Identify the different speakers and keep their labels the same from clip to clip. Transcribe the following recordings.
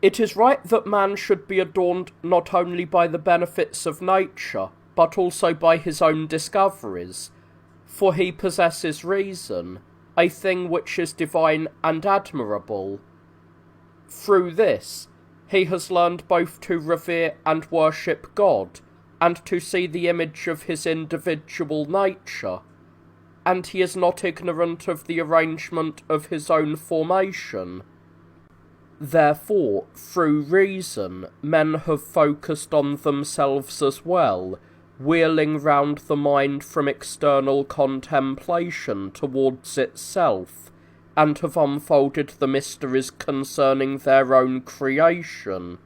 Speaker 1: It is right that man should be adorned not only by the benefits of nature, but also by his own discoveries, for he possesses reason, a thing which is divine and admirable. Through this, he has learned both to revere and worship God, and to see the image of his individual nature, and he is not ignorant of the arrangement of his own formation. Therefore, through reason, men have focused on themselves as well, wheeling round the mind from external contemplation towards itself, and have unfolded the mysteries concerning their own creation.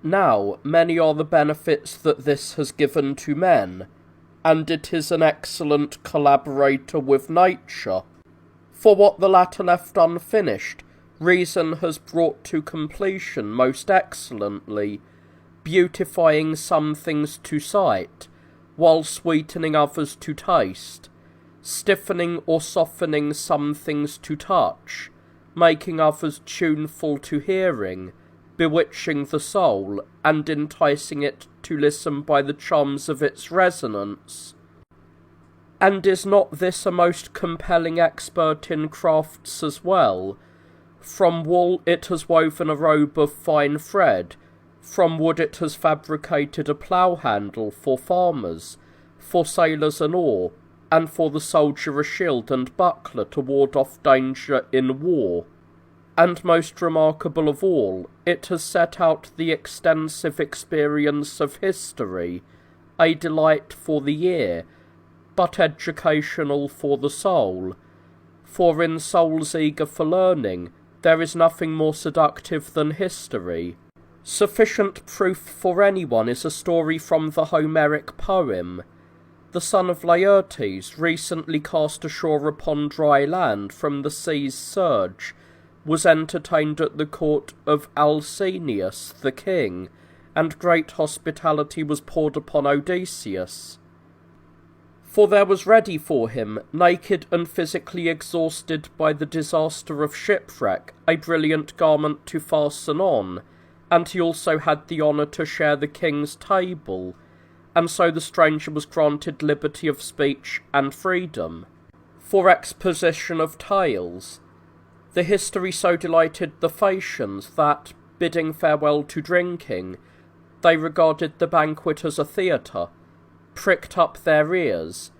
Speaker 1: Now, many are the benefits that this has given to men, and it is an excellent collaborator with nature, for what the latter left unfinished, reason has brought to completion most excellently, beautifying some things to sight, while sweetening others to taste, stiffening or softening some things to touch, making others tuneful to hearing, bewitching the soul, and enticing it to listen by the charms of its resonance. And is not this a most compelling expert in crafts as well? From wool it has woven a robe of fine thread, from wood it has fabricated a plough-handle for farmers, for sailors an oar, and for the soldier a shield and buckler to ward off danger in war. And most remarkable of all, it has set out the extensive experience of history, a delight for the ear, but educational for the soul. For in souls eager for learning, there is nothing more seductive than history. Sufficient proof for anyone is a story from the Homeric poem. The son of Laertes, recently cast ashore upon dry land from the sea's surge, was entertained at the court of Alcinoüs the king, and great hospitality was poured upon Odysseus. For there was ready for him, naked and physically exhausted by the disaster of shipwreck, a brilliant garment to fasten on, and he also had the honour to share the king's table, and so the stranger was granted liberty of speech and freedom. For exposition of tales, the history so delighted the Phaeacians that, bidding farewell to drinking, they regarded the banquet as a theatre, pricked up their ears,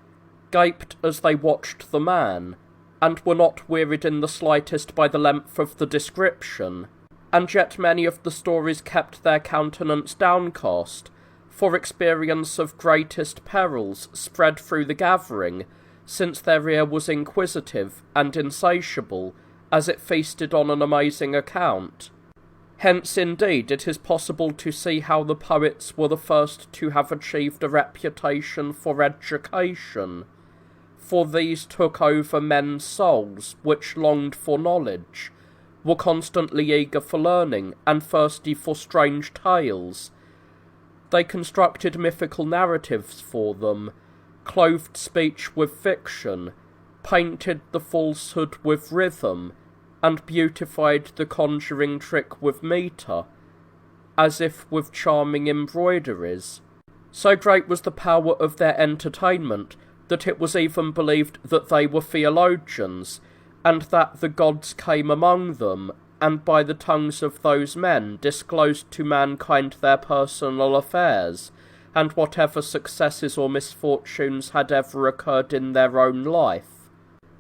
Speaker 1: gaped as they watched the man, and were not wearied in the slightest by the length of the description, and yet many of the stories kept their countenance downcast, for experience of greatest perils spread through the gathering, since their ear was inquisitive and insatiable, as it feasted on an amazing account. Hence, indeed, it is possible to see how the poets were the first to have achieved a reputation for education, for these took over men's souls, which longed for knowledge, were constantly eager for learning, and thirsty for strange tales. They constructed mythical narratives for them, clothed speech with fiction, painted the falsehood with rhythm, and beautified the conjuring trick with metre, as if with charming embroideries. So great was the power of their entertainment that it was even believed that they were theologians, and that the gods came among them, and by the tongues of those men disclosed to mankind their personal affairs, and whatever successes or misfortunes had ever occurred in their own life.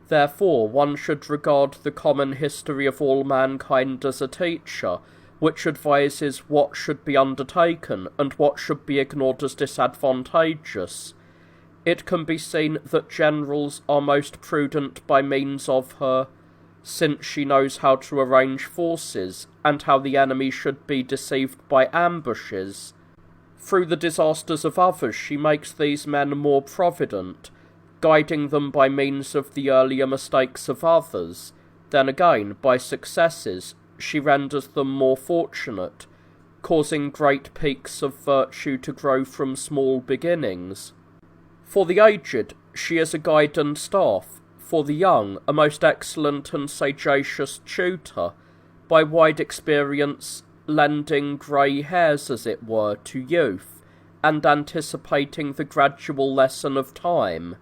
Speaker 1: Therefore one should regard the common history of all mankind as a teacher, which advises what should be undertaken, and what should be ignored as disadvantageous. It can be seen that generals are most prudent by means of her, since she knows how to arrange forces, and how the enemy should be deceived by ambushes. Through the disasters of others she makes these men more provident, guiding them by means of the earlier mistakes of others. Then again, by successes, she renders them more fortunate, causing great peaks of virtue to grow from small beginnings. For the aged, she is a guide and staff; for the young, a most excellent and sagacious tutor. By wide experience, lending grey hairs, as it were, to youth, and anticipating the gradual lesson of time.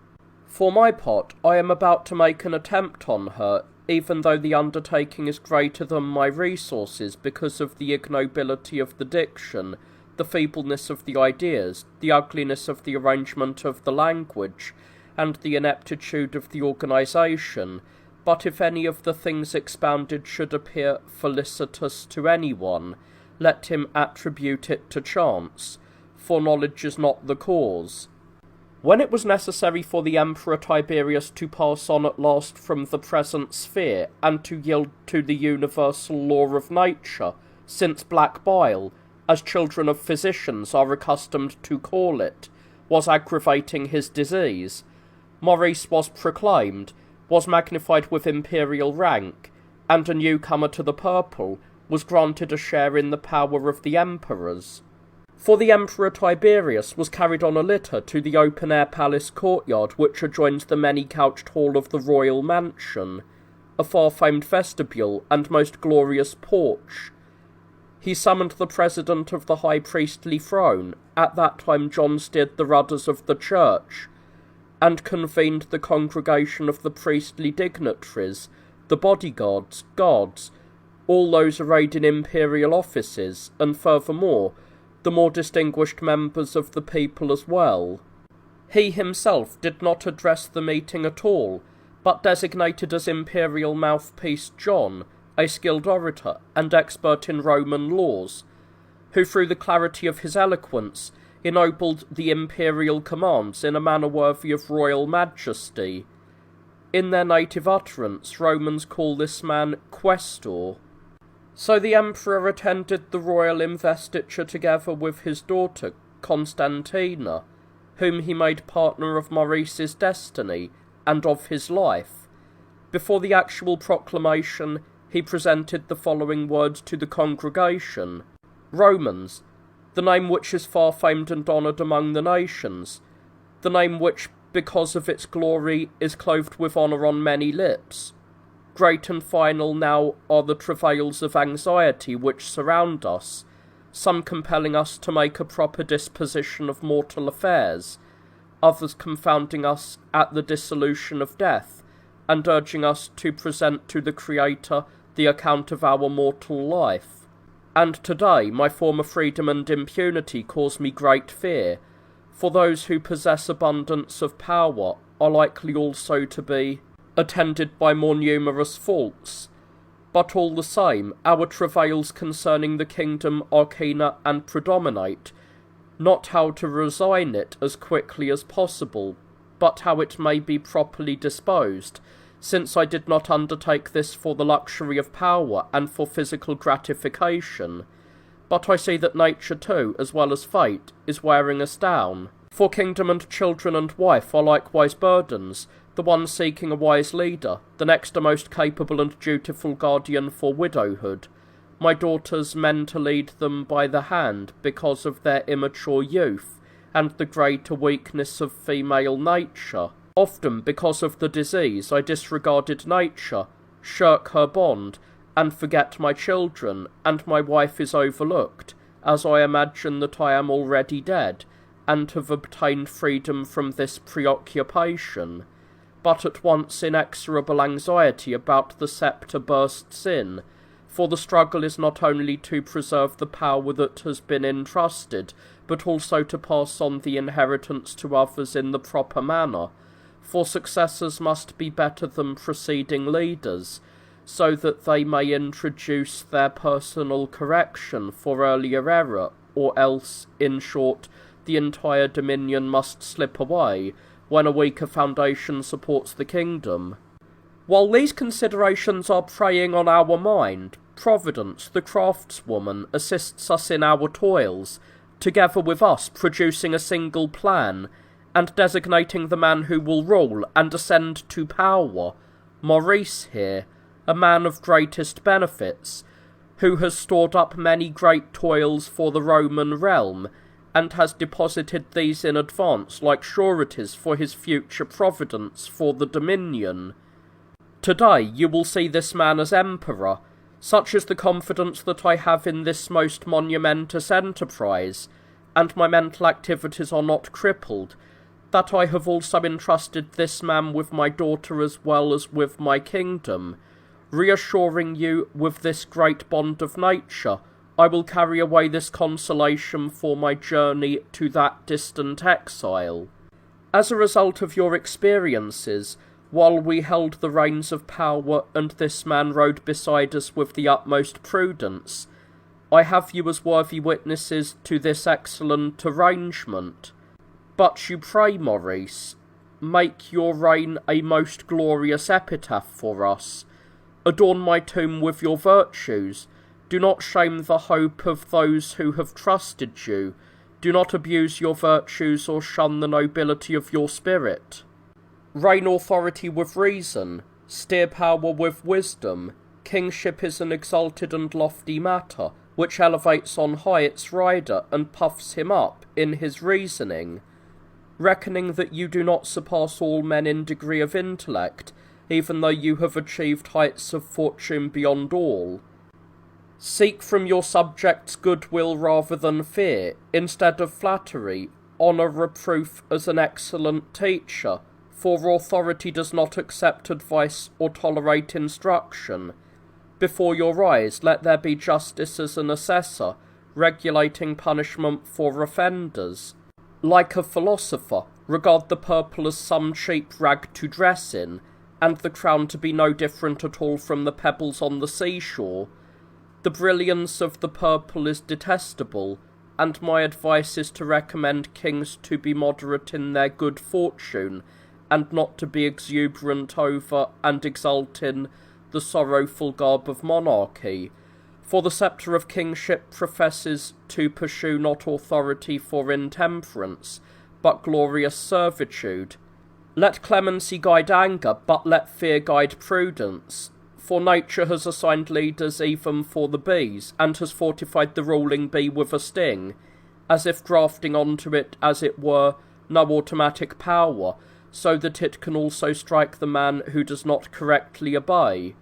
Speaker 1: For my part, I am about to make an attempt on her, even though the undertaking is greater than my resources because of the ignobility of the diction, the feebleness of the ideas, the ugliness of the arrangement of the language, and the ineptitude of the organisation. But if any of the things expounded should appear felicitous to anyone, let him attribute it to chance, for knowledge is not the cause. When it was necessary for the Emperor Tiberius to pass on at last from the present sphere, and to yield to the universal law of nature, since black bile, as children of physicians are accustomed to call it, was aggravating his disease, Maurice was proclaimed, was magnified with imperial rank, and a newcomer to the purple was granted a share in the power of the emperors. For the Emperor Tiberius was carried on a litter to the open-air palace courtyard which adjoins the many-couched hall of the royal mansion, a far-famed vestibule and most glorious porch. He summoned the president of the high priestly throne, at that time John steered the rudders of the church, and convened the congregation of the priestly dignitaries, the bodyguards, guards, all those arrayed in imperial offices, and furthermore, the more distinguished members of the people as well. He himself did not address the meeting at all, but designated as imperial mouthpiece John, a skilled orator and expert in Roman laws, who through the clarity of his eloquence ennobled the imperial commands in a manner worthy of royal majesty. In their native utterance, Romans call this man Questor. So the emperor attended the royal investiture together with his daughter, Constantina, whom he made partner of Maurice's destiny and of his life. Before the actual proclamation, he presented the following words to the congregation: Romans, the name which is far famed and honoured among the nations, the name which, because of its glory, is clothed with honour on many lips. Great and final now are the travails of anxiety which surround us, some compelling us to make a proper disposition of mortal affairs, others confounding us at the dissolution of death, and urging us to present to the Creator the account of our mortal life. And today my former freedom and impunity cause me great fear, for those who possess abundance of power are likely also to be attended by more numerous faults. But all the same, our travails concerning the kingdom are keener and predominate, not how to resign it as quickly as possible, but how it may be properly disposed, since I did not undertake this for the luxury of power and for physical gratification. But I see that nature too, as well as fate, is wearing us down. For kingdom and children and wife are likewise burdens, the one seeking a wise leader, the next a most capable and dutiful guardian for widowhood, my daughters men to lead them by the hand because of their immature youth, and the greater weakness of female nature. Often, because of the disease, I disregarded nature, shirk her bond, and forget my children, and my wife is overlooked, as I imagine that I am already dead, and have obtained freedom from this preoccupation. But at once inexorable anxiety about the sceptre bursts in, for the struggle is not only to preserve the power that has been entrusted, but also to pass on the inheritance to others in the proper manner, for successors must be better than preceding leaders, so that they may introduce their personal correction for earlier error, or else, in short, the entire dominion must slip away, when a weaker foundation supports the kingdom. While these considerations are preying on our mind, Providence, the craftswoman, assists us in our toils, together with us producing a single plan, and designating the man who will rule and ascend to power, Maurice here, a man of greatest benefits, who has stored up many great toils for the Roman realm, and has deposited these in advance like sureties for his future providence for the dominion. Today you will see this man as emperor, Such is the confidence that I have in this most monumentous enterprise, and my mental activities are not crippled, that I have also entrusted this man with my daughter as well as with my kingdom. Reassuring you with this great bond of nature, I will carry away this consolation for my journey to that distant exile. As a result of your experiences, while we held the reins of power and this man rode beside us with the utmost prudence, I have you as worthy witnesses to this excellent arrangement. But you pray, Maurice, make your reign a most glorious epitaph for us. Adorn my tomb with your virtues. Do not shame the hope of those who have trusted you. Do not abuse your virtues or shun the nobility of your spirit. Reign authority with reason, steer power with wisdom. Kingship is an exalted and lofty matter, which elevates on high its rider and puffs him up in his reasoning. Reckoning that you do not surpass all men in degree of intellect, even though you have achieved heights of fortune beyond all. Seek from your subjects goodwill rather than fear, instead of flattery. Honour reproof as an excellent teacher, for authority does not accept advice or tolerate instruction. Before your eyes let there be justice as an assessor, regulating punishment for offenders. Like a philosopher, regard the purple as some cheap rag to dress in, and the crown to be no different at all from the pebbles on the seashore. The brilliance of the purple is detestable, and my advice is to recommend kings to be moderate in their good fortune, and not to be exuberant over and exult in the sorrowful garb of monarchy. For the sceptre of kingship professes to pursue not authority for intemperance, but glorious servitude. Let clemency guide anger, but let fear guide prudence. For nature has assigned leaders even for the bees, and has fortified the ruling bee with a sting, as if grafting onto it, as it were, no automatic power, so that it can also strike the man who does not correctly obey.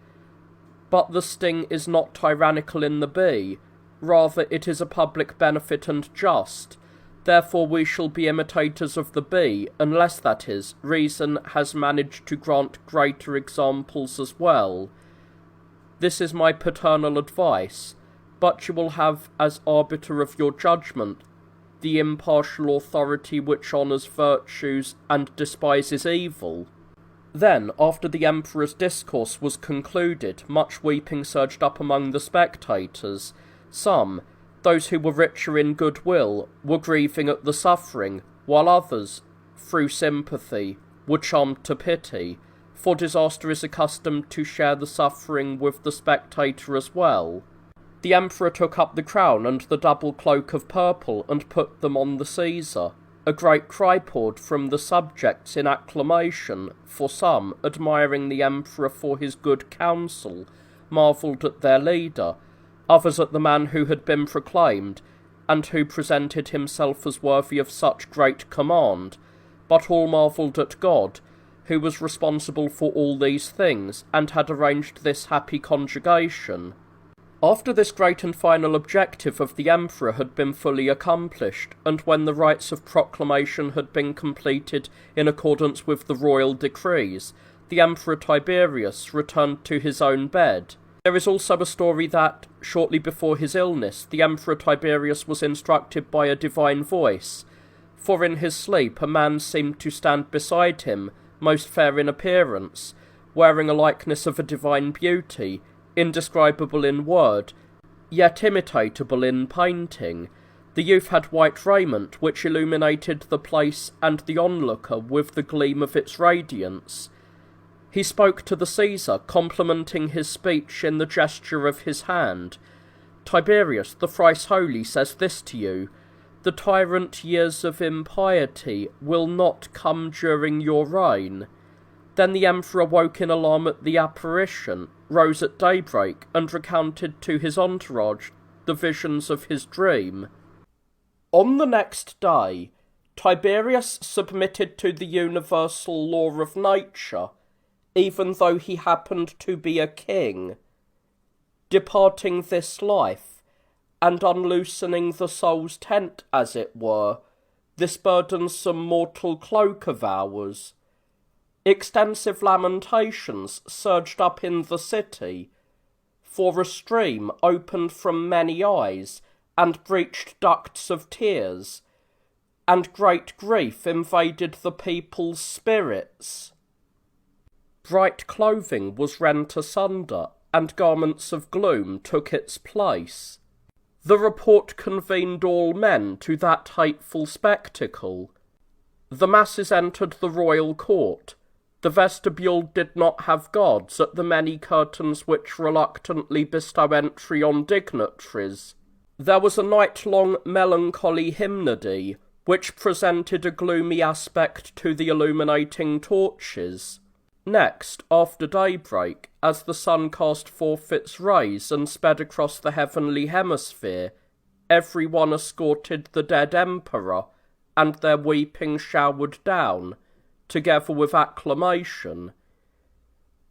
Speaker 1: But the sting is not tyrannical in the bee, rather it is a public benefit and just. Therefore we shall be imitators of the bee, unless, that is, reason has managed to grant greater examples as well. This is my paternal advice, but you will have as arbiter of your judgment the impartial authority which honours virtues and despises evil. Then, after the emperor's discourse was concluded, much weeping surged up among the spectators. Some, those who were richer in goodwill, were grieving at the suffering, while others, through sympathy, were charmed to pity, for disaster is accustomed to share the suffering with the spectator as well. The emperor took up the crown and the double cloak of purple, and put them on the Caesar. A great cry poured from the subjects in acclamation, for some, admiring the emperor for his good counsel, marvelled at their leader, others at the man who had been proclaimed, and who presented himself as worthy of such great command, but all marvelled at God, who was responsible for all these things, and had arranged this happy conjugation. After this great and final objective of the emperor had been fully accomplished, and when the rites of proclamation had been completed in accordance with the royal decrees, the Emperor Tiberius returned to his own bed. There is also a story that, shortly before his illness, the Emperor Tiberius was instructed by a divine voice, for in his sleep a man seemed to stand beside him, most fair in appearance, wearing a likeness of a divine beauty, indescribable in word, yet imitatable in painting. The youth had white raiment, which illuminated the place and the onlooker with the gleam of its radiance. He spoke to the Caesar, complimenting his speech in the gesture of his hand. Tiberius, the thrice holy, says this to you: the tyrant years of impiety will not come during your reign. Then the emperor woke in alarm at the apparition, rose at daybreak, and recounted to his entourage the visions of his dream. On the next day, Tiberius submitted to the universal law of nature, even though he happened to be a king. departing this life, and unloosening the soul's tent, as it were, this burdensome mortal cloak of ours. Extensive lamentations surged up in the city, for a stream opened from many eyes, and breached ducts of tears, and great grief invaded the people's spirits. Bright clothing was rent asunder, and garments of gloom took its place. The report convened all men to that hateful spectacle. The masses entered the royal court. The vestibule did not have guards at the many curtains which reluctantly bestow entry on dignitaries. There was a night-long melancholy hymnody, which presented a gloomy aspect to the illuminating torches. Next, after daybreak, as the sun cast forth its rays and sped across the heavenly hemisphere, every one escorted the dead emperor, and their weeping showered down, together with acclamation.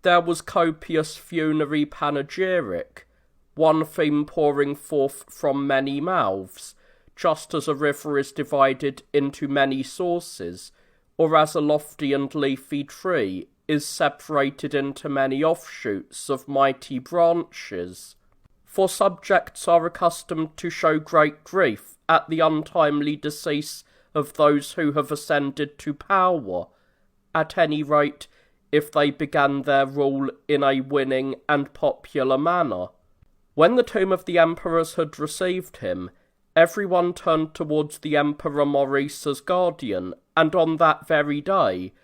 Speaker 1: There was copious funerary panegyric, one theme pouring forth from many mouths, just as a river is divided into many sources, or as a lofty and leafy tree is separated into many offshoots of mighty branches. For subjects are accustomed to show great grief at the untimely decease of those who have ascended to power, at any rate if they began their rule in a winning and popular manner. When the tomb of the emperors had received him, everyone turned towards the Emperor Maurice as guardian, and on that very day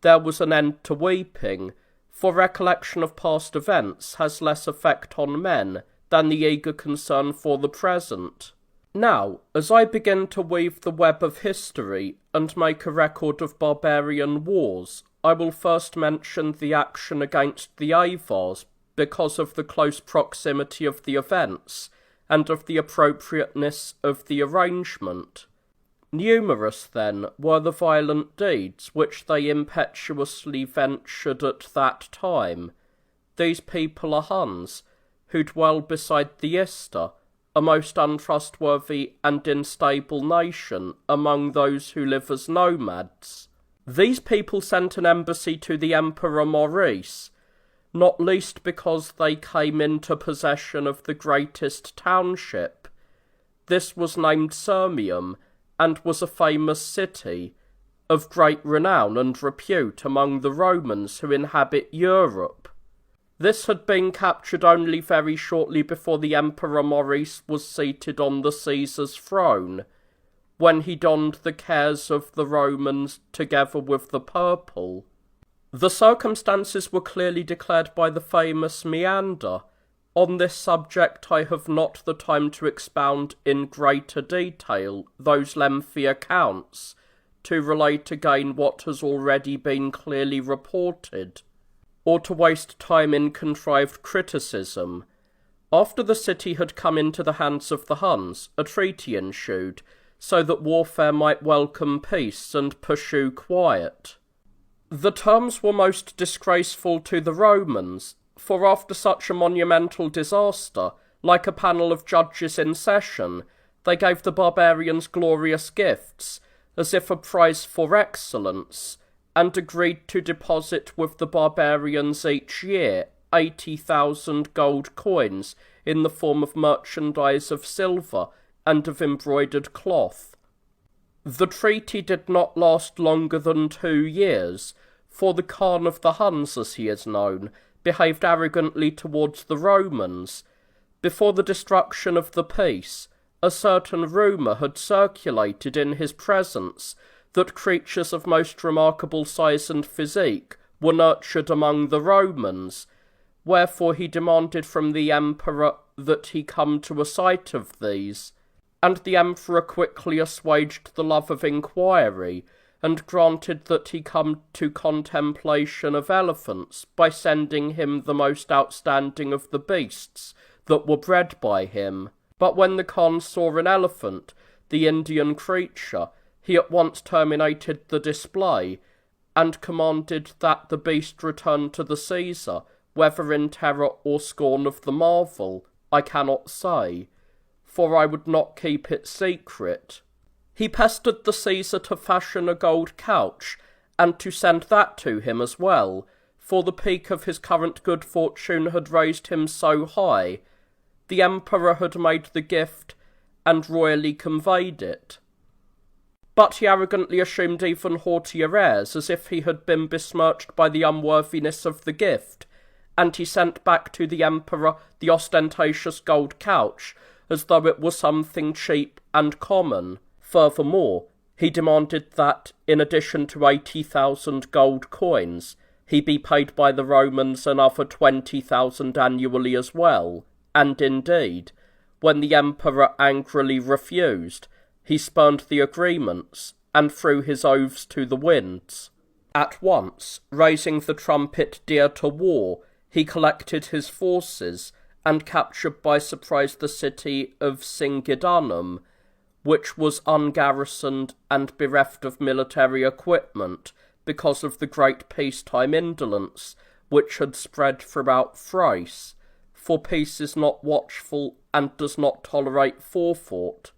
Speaker 1: there was an end to weeping, for recollection of past events has less effect on men than the eager concern for the present. Now, as I begin to weave the web of history and make a record of barbarian wars, I will first mention the action against the Avars, because of the close proximity of the events, and of the appropriateness of the arrangement. Numerous, then, were the violent deeds which they impetuously ventured at that time. These people are Huns, who dwell beside the Ister, a most untrustworthy and unstable nation among those who live as nomads. These people sent an embassy to the Emperor Maurice, not least because they came into possession of the greatest township. This was named Sirmium, and was a famous city, of great renown and repute among the Romans who inhabit Europe. This had been captured only very shortly before the Emperor Maurice was seated on the Caesar's throne, when he donned the cares of the Romans together with the purple. The circumstances were clearly declared by the famous Meander. On this subject I have not the time to expound in greater detail those lengthy accounts, to relate again what has already been clearly reported, or to waste time in contrived criticism. After the city had come into the hands of the Huns, a treaty ensued, so that warfare might welcome peace and pursue quiet. The terms were most disgraceful to the Romans, for after such a monumental disaster, like a panel of judges in session, they gave the barbarians glorious gifts, as if a prize for excellence, and agreed to deposit with the barbarians each year 80,000 gold coins in the form of merchandise of silver and of embroidered cloth. The treaty did not last longer than 2 years, for the Khan of the Huns, as he is known, behaved arrogantly towards the Romans. Before the destruction of the peace, a certain rumour had circulated in his presence that creatures of most remarkable size and physique were nurtured among the Romans, wherefore he demanded from the emperor that he come to a sight of these, and the emperor quickly assuaged the love of inquiry, and granted that he come to contemplation of elephants by sending him the most outstanding of the beasts that were bred by him. But when the Khan saw an elephant, the Indian creature, he at once terminated the display, and commanded that the beast return to the Caesar, whether in terror or scorn of the marvel, I cannot say, for I would not keep it secret. He pestered the Caesar to fashion a gold couch, and to send that to him as well, for the peak of his current good fortune had raised him so high. The emperor had made the gift, and royally conveyed it. But he arrogantly assumed even haughtier airs, as if he had been besmirched by the unworthiness of the gift, and he sent back to the emperor the ostentatious gold couch, as though it were something cheap and common. Furthermore, he demanded that, in addition to 80,000 gold coins, he be paid by the Romans another 20,000 annually as well, and indeed, when the emperor angrily refused, he spurned the agreements, and threw his oaths to the winds. At once, raising the trumpet dear to war, he collected his forces, and captured by surprise the city of Singidunum, which was ungarrisoned and bereft of military equipment, because of the great peacetime indolence which had spread throughout Thrace, for peace is not watchful and does not tolerate forethought.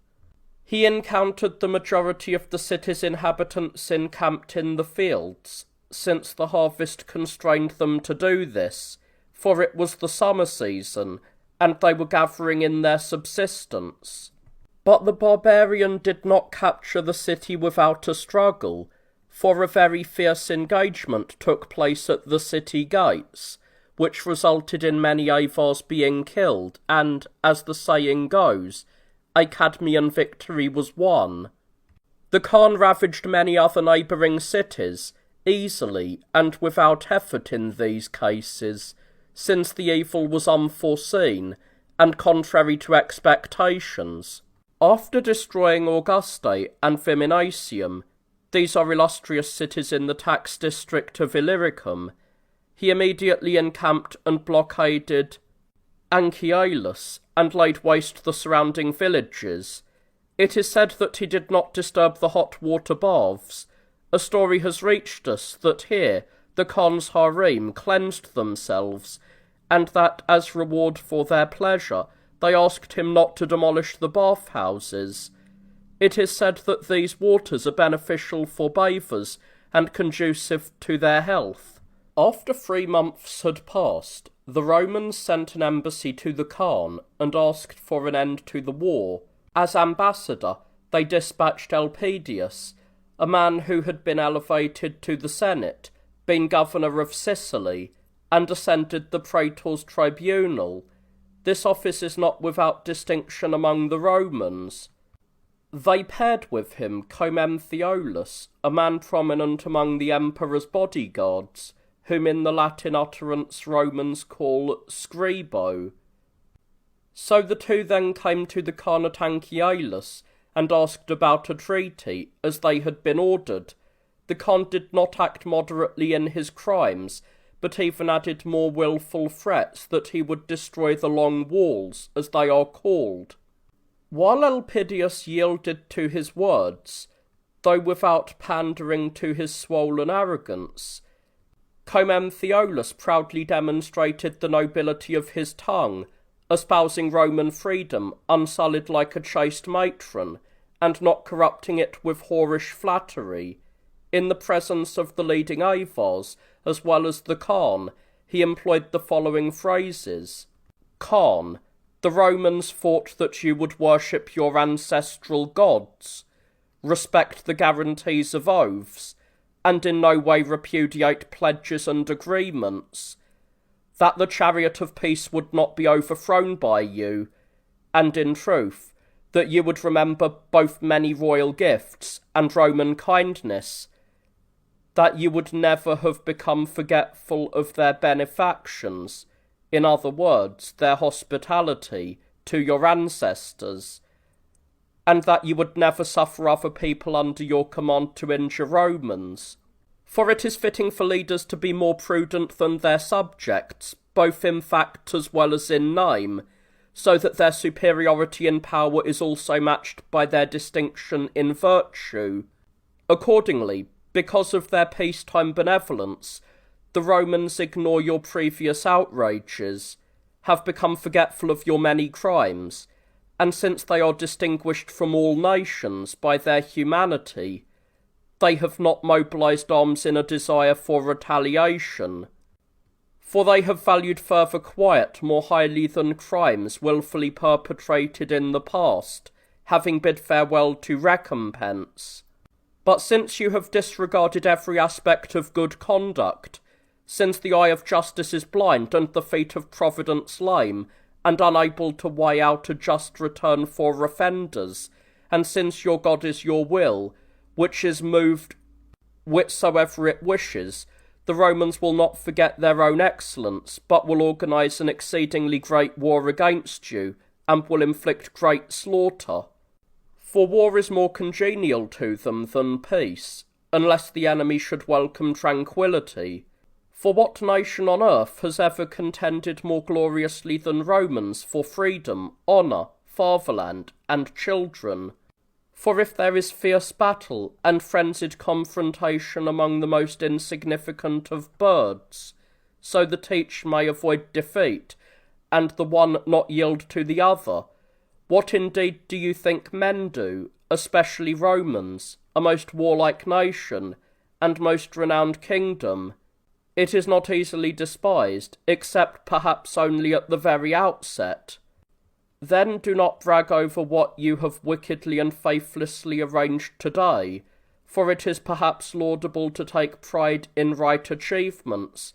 Speaker 1: He encountered the majority of the city's inhabitants encamped in the fields, since the harvest constrained them to do this, for it was the summer season, and they were gathering in their subsistence. But the barbarian did not capture the city without a struggle, for a very fierce engagement took place at the city gates, which resulted in many Avars being killed, and, as the saying goes, a Cadmean victory was won. The Khan ravaged many other neighbouring cities, easily and without effort in these cases, since the evil was unforeseen, and contrary to expectations. After destroying Auguste and Viminacium, these are illustrious cities in the tax district of Illyricum, he immediately encamped and blockaded Anchialus, and laid waste the surrounding villages. It is said that he did not disturb the hot water baths. A story has reached us that here the Khan's harem cleansed themselves, and that as reward for their pleasure they asked him not to demolish the bathhouses. It is said that these waters are beneficial for bathers and conducive to their health. After 3 months had passed, the Romans sent an embassy to the Khan and asked for an end to the war. As ambassador, they dispatched Elpidius, a man who had been elevated to the Senate, been governor of Sicily, and ascended the praetor's tribunal. This office is not without distinction among the Romans. They paired with him Theophylact, a man prominent among the emperor's bodyguards, whom in the Latin utterance Romans call scribo. So the two then came to the Khan at Anchialus, and asked about a treaty, as they had been ordered. The Khan did not act moderately in his crimes, but even added more wilful threats that he would destroy the long walls, as they are called. While Elpidius yielded to his words, though without pandering to his swollen arrogance, Theophylact proudly demonstrated the nobility of his tongue, espousing Roman freedom, unsullied like a chaste matron, and not corrupting it with whorish flattery. In the presence of the leading Avars, as well as the Khan, he employed the following phrases. Khan, the Romans thought that you would worship your ancestral gods, respect the guarantees of oaths, and in no way repudiate pledges and agreements, that the chariot of peace would not be overthrown by you, and in truth, that you would remember both many royal gifts and Roman kindness, that you would never have become forgetful of their benefactions, in other words, their hospitality to your ancestors, and that you would never suffer other people under your command to injure Romans. For it is fitting for leaders to be more prudent than their subjects, both in fact as well as in name, so that their superiority in power is also matched by their distinction in virtue. Accordingly, because of their peacetime benevolence, The Romans ignore your previous outrages, have become forgetful of your many crimes, and since they are distinguished from all nations by their humanity, they have not mobilized arms in a desire for retaliation, for they have valued further quiet more highly than crimes wilfully perpetrated in the past, having bid farewell to recompense. But since you have disregarded every aspect of good conduct, since the eye of justice is blind and the feet of providence lame, and unable to weigh out a just return for offenders, and since your God is your will, which is moved whithersoever it wishes, the Romans will not forget their own excellence, but will organize an exceedingly great war against you, and will inflict great slaughter. For war is more congenial to them than peace, unless the enemy should welcome tranquillity. For what nation on earth has ever contended more gloriously than Romans for freedom, honour, fatherland, and children? For if there is fierce battle and frenzied confrontation among the most insignificant of birds, so that each may avoid defeat, and the one not yield to the other, what indeed do you think men do, especially Romans, a most warlike nation, and most renowned kingdom? It is not easily despised, except perhaps only at the very outset. Then do not brag over what you have wickedly and faithlessly arranged today, for it is perhaps laudable to take pride in right achievements,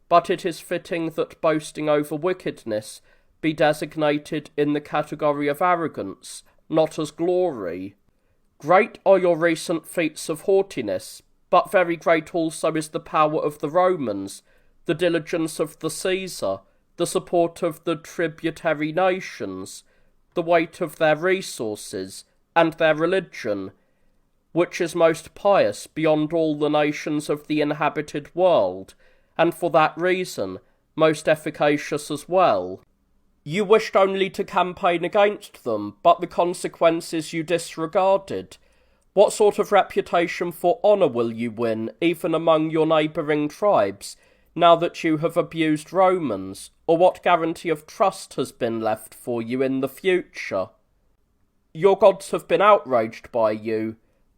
Speaker 1: but it is fitting that boasting over wickedness be designated in the category of arrogance, not as glory. Great are your recent feats of haughtiness, but very great also is the power of the Romans, the diligence of the Caesar, the support of the tributary nations, the weight of their resources, and their religion, which is most pious beyond all the nations of the inhabited world, and for that reason most efficacious as well. You wished only to campaign against them, but the consequences you disregarded. What sort of reputation for honour will you win, even among your neighbouring tribes, now that you have abused Romans, or what guarantee of trust has been left for you in the future? Your gods have been outraged by you,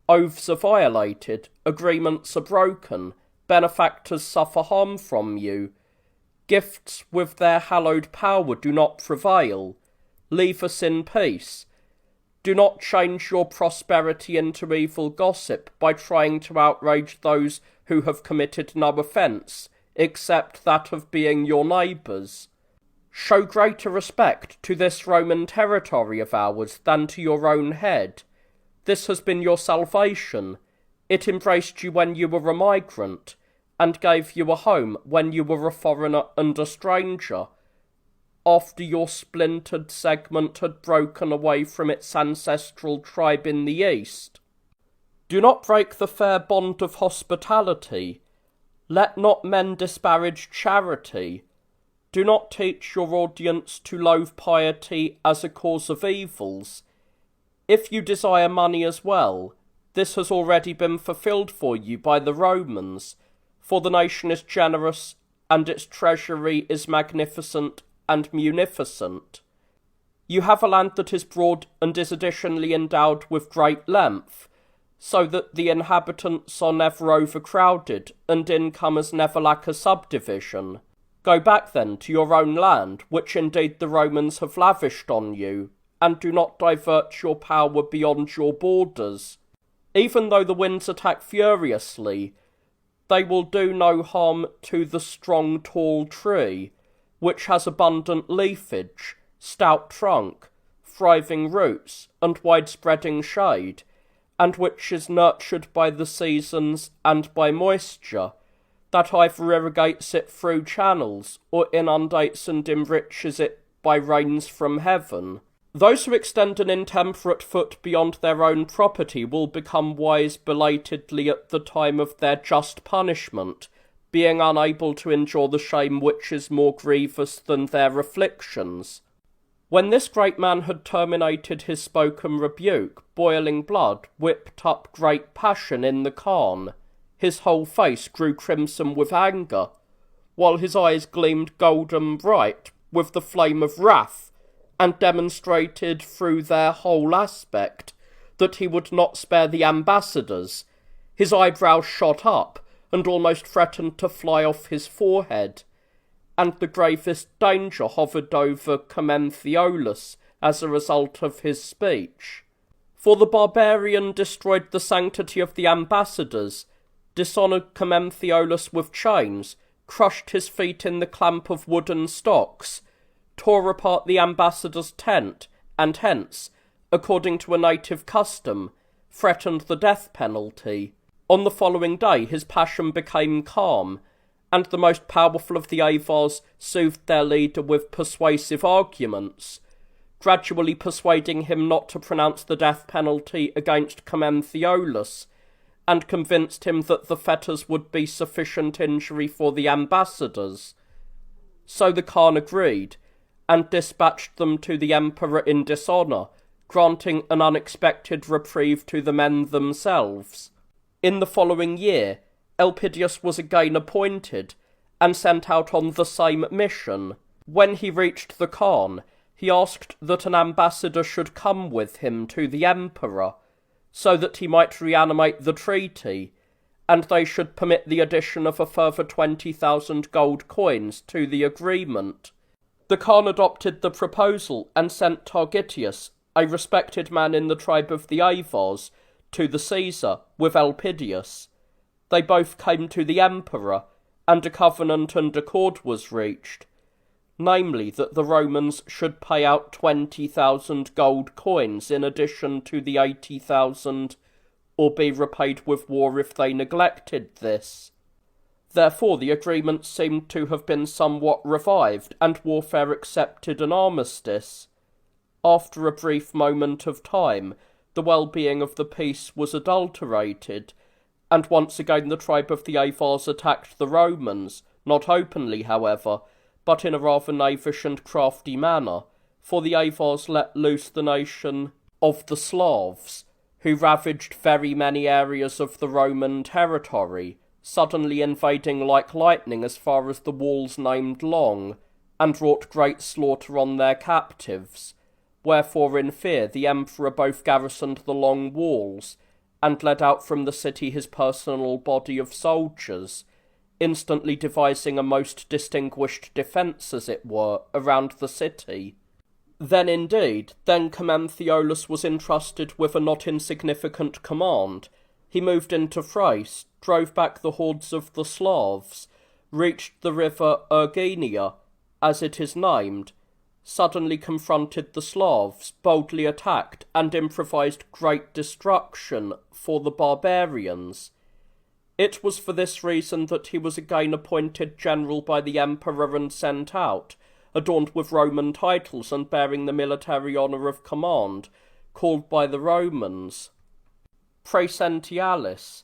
Speaker 1: oaths are violated, agreements are broken, benefactors suffer harm from you, gifts with their hallowed power do not prevail. Leave us in peace. Do not change your prosperity into evil gossip by trying to outrage those who have committed no offence, except that of being your neighbours. Show greater respect to this Roman territory of ours than to your own head. This has been your salvation. It embraced you when you were a migrant, and gave you a home when you were a foreigner and a stranger, after your splintered segment had broken away from its ancestral tribe in the east. Do not break the fair bond of hospitality. Let not men disparage charity. Do not teach your audience to loathe piety as a cause of evils. If you desire money as well, this has already been fulfilled for you by the Romans, for the nation is generous, and its treasury is magnificent and munificent. You have a land that is broad and is additionally endowed with great length, so that the inhabitants are never overcrowded, and incomers never lack a subdivision. Go back then to your own land, which indeed the Romans have lavished on you, and do not divert your power beyond your borders. Even though the winds attack furiously, they will do no harm to the strong tall tree, which has abundant leafage, stout trunk, thriving roots, and wide-spreading shade, and which is nurtured by the seasons and by moisture, that either irrigates it through channels, or inundates and enriches it by rains from heaven. Those who extend an intemperate foot beyond their own property will become wise belatedly at the time of their just punishment, being unable to endure the shame which is more grievous than their afflictions. When this great man had terminated his spoken rebuke, boiling blood whipped up great passion in the Khan. His whole face grew crimson with anger. while his eyes gleamed golden bright with the flame of wrath, and demonstrated through their whole aspect that he would not spare the ambassadors. His eyebrows shot up, and almost threatened to fly off his forehead, and the gravest danger hovered over Commenthiolus as a result of his speech. For the barbarian destroyed the sanctity of the ambassadors, dishonoured Commenthiolus with chains, crushed his feet in the clamp of wooden stocks, tore apart the ambassador's tent, and hence, according to a native custom, threatened the death penalty. On the following day his passion became calm, and the most powerful of the Avars soothed their leader with persuasive arguments, gradually persuading him not to pronounce the death penalty against Commenthiolus, and convinced him that the fetters would be sufficient injury for the ambassadors. So the Khan agreed, and dispatched them to the emperor in dishonour, granting an unexpected reprieve to the men themselves. In the following year, Elpidius was again appointed, and sent out on the same mission. When he reached the Khan, he asked that an ambassador should come with him to the emperor, so that he might reanimate the treaty, and they should permit the addition of a further 20,000 gold coins to the agreement. The Khan adopted the proposal and sent Targitius, a respected man in the tribe of the Avars, to the Caesar with Elpidius. They both came to the emperor, and a covenant and accord was reached, namely that the Romans should pay out 20,000 gold coins in addition to the 80,000, or be repaid with war if they neglected this. Therefore the agreement seemed to have been somewhat revived, and warfare accepted an armistice. After a brief moment of time, the well-being of the peace was adulterated, and once again the tribe of the Avars attacked the Romans, not openly, however, but in a rather knavish and crafty manner, for the Avars let loose the nation of the Slavs, who ravaged very many areas of the Roman territory, suddenly invading like lightning as far as the walls named Long, and wrought great slaughter on their captives. Wherefore in fear the emperor both garrisoned the long walls, and led out from the city his personal body of soldiers, instantly devising a most distinguished defence, as it were, around the city. Then Commenthiolus was entrusted with a not insignificant command. He moved into Thrace, drove back the hordes of the Slavs, reached the river Erginia, as it is named, suddenly confronted the Slavs, boldly attacked, and improvised great destruction for the barbarians. It was for this reason that he was again appointed general by the emperor and sent out, adorned with Roman titles and bearing the military honour of command, called by the Romans Praesentialis.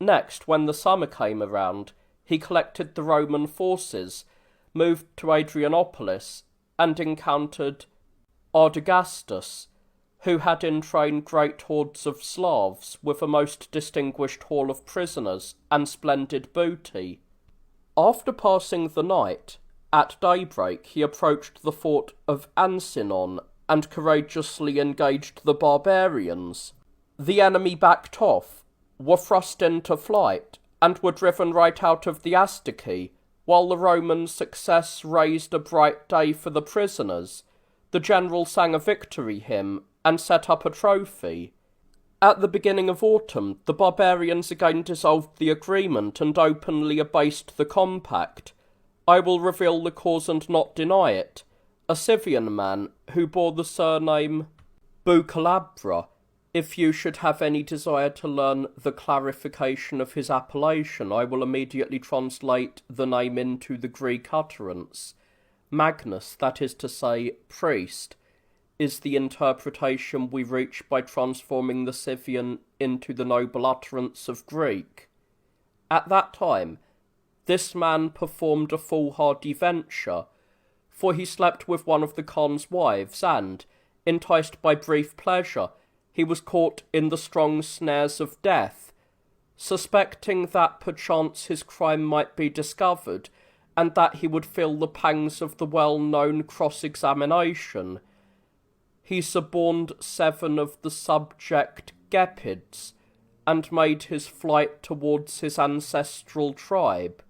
Speaker 1: Next, when the summer came around, he collected the Roman forces, moved to Adrianopolis, and encountered Ardagastus, who had entrained great hordes of Slavs with a most distinguished haul of prisoners and splendid booty. After passing the night, at daybreak he approached the fort of Ansinon and courageously engaged the barbarians. The enemy backed off, were thrust into flight, and were driven right out of the Astici, while the Roman success raised a bright day for the prisoners. The general sang a victory hymn, and set up a trophy. At the beginning of autumn, the barbarians again dissolved the agreement and openly abased the compact. I will reveal the cause and not deny it. A Scythian man, who bore the surname Bucalabra. If you should have any desire to learn the clarification of his appellation, I will immediately translate the name into the Greek utterance. Magnus, that is to say, priest, is the interpretation we reach by transforming the Scythian into the noble utterance of Greek. At that time, this man performed a foolhardy venture, for he slept with one of the Khan's wives, and, enticed by brief pleasure, he was caught in the strong snares of death. Suspecting that perchance his crime might be discovered, and that he would feel the pangs of the well-known cross-examination. He suborned 7 of the subject Gepids, and made his flight towards his ancestral tribe.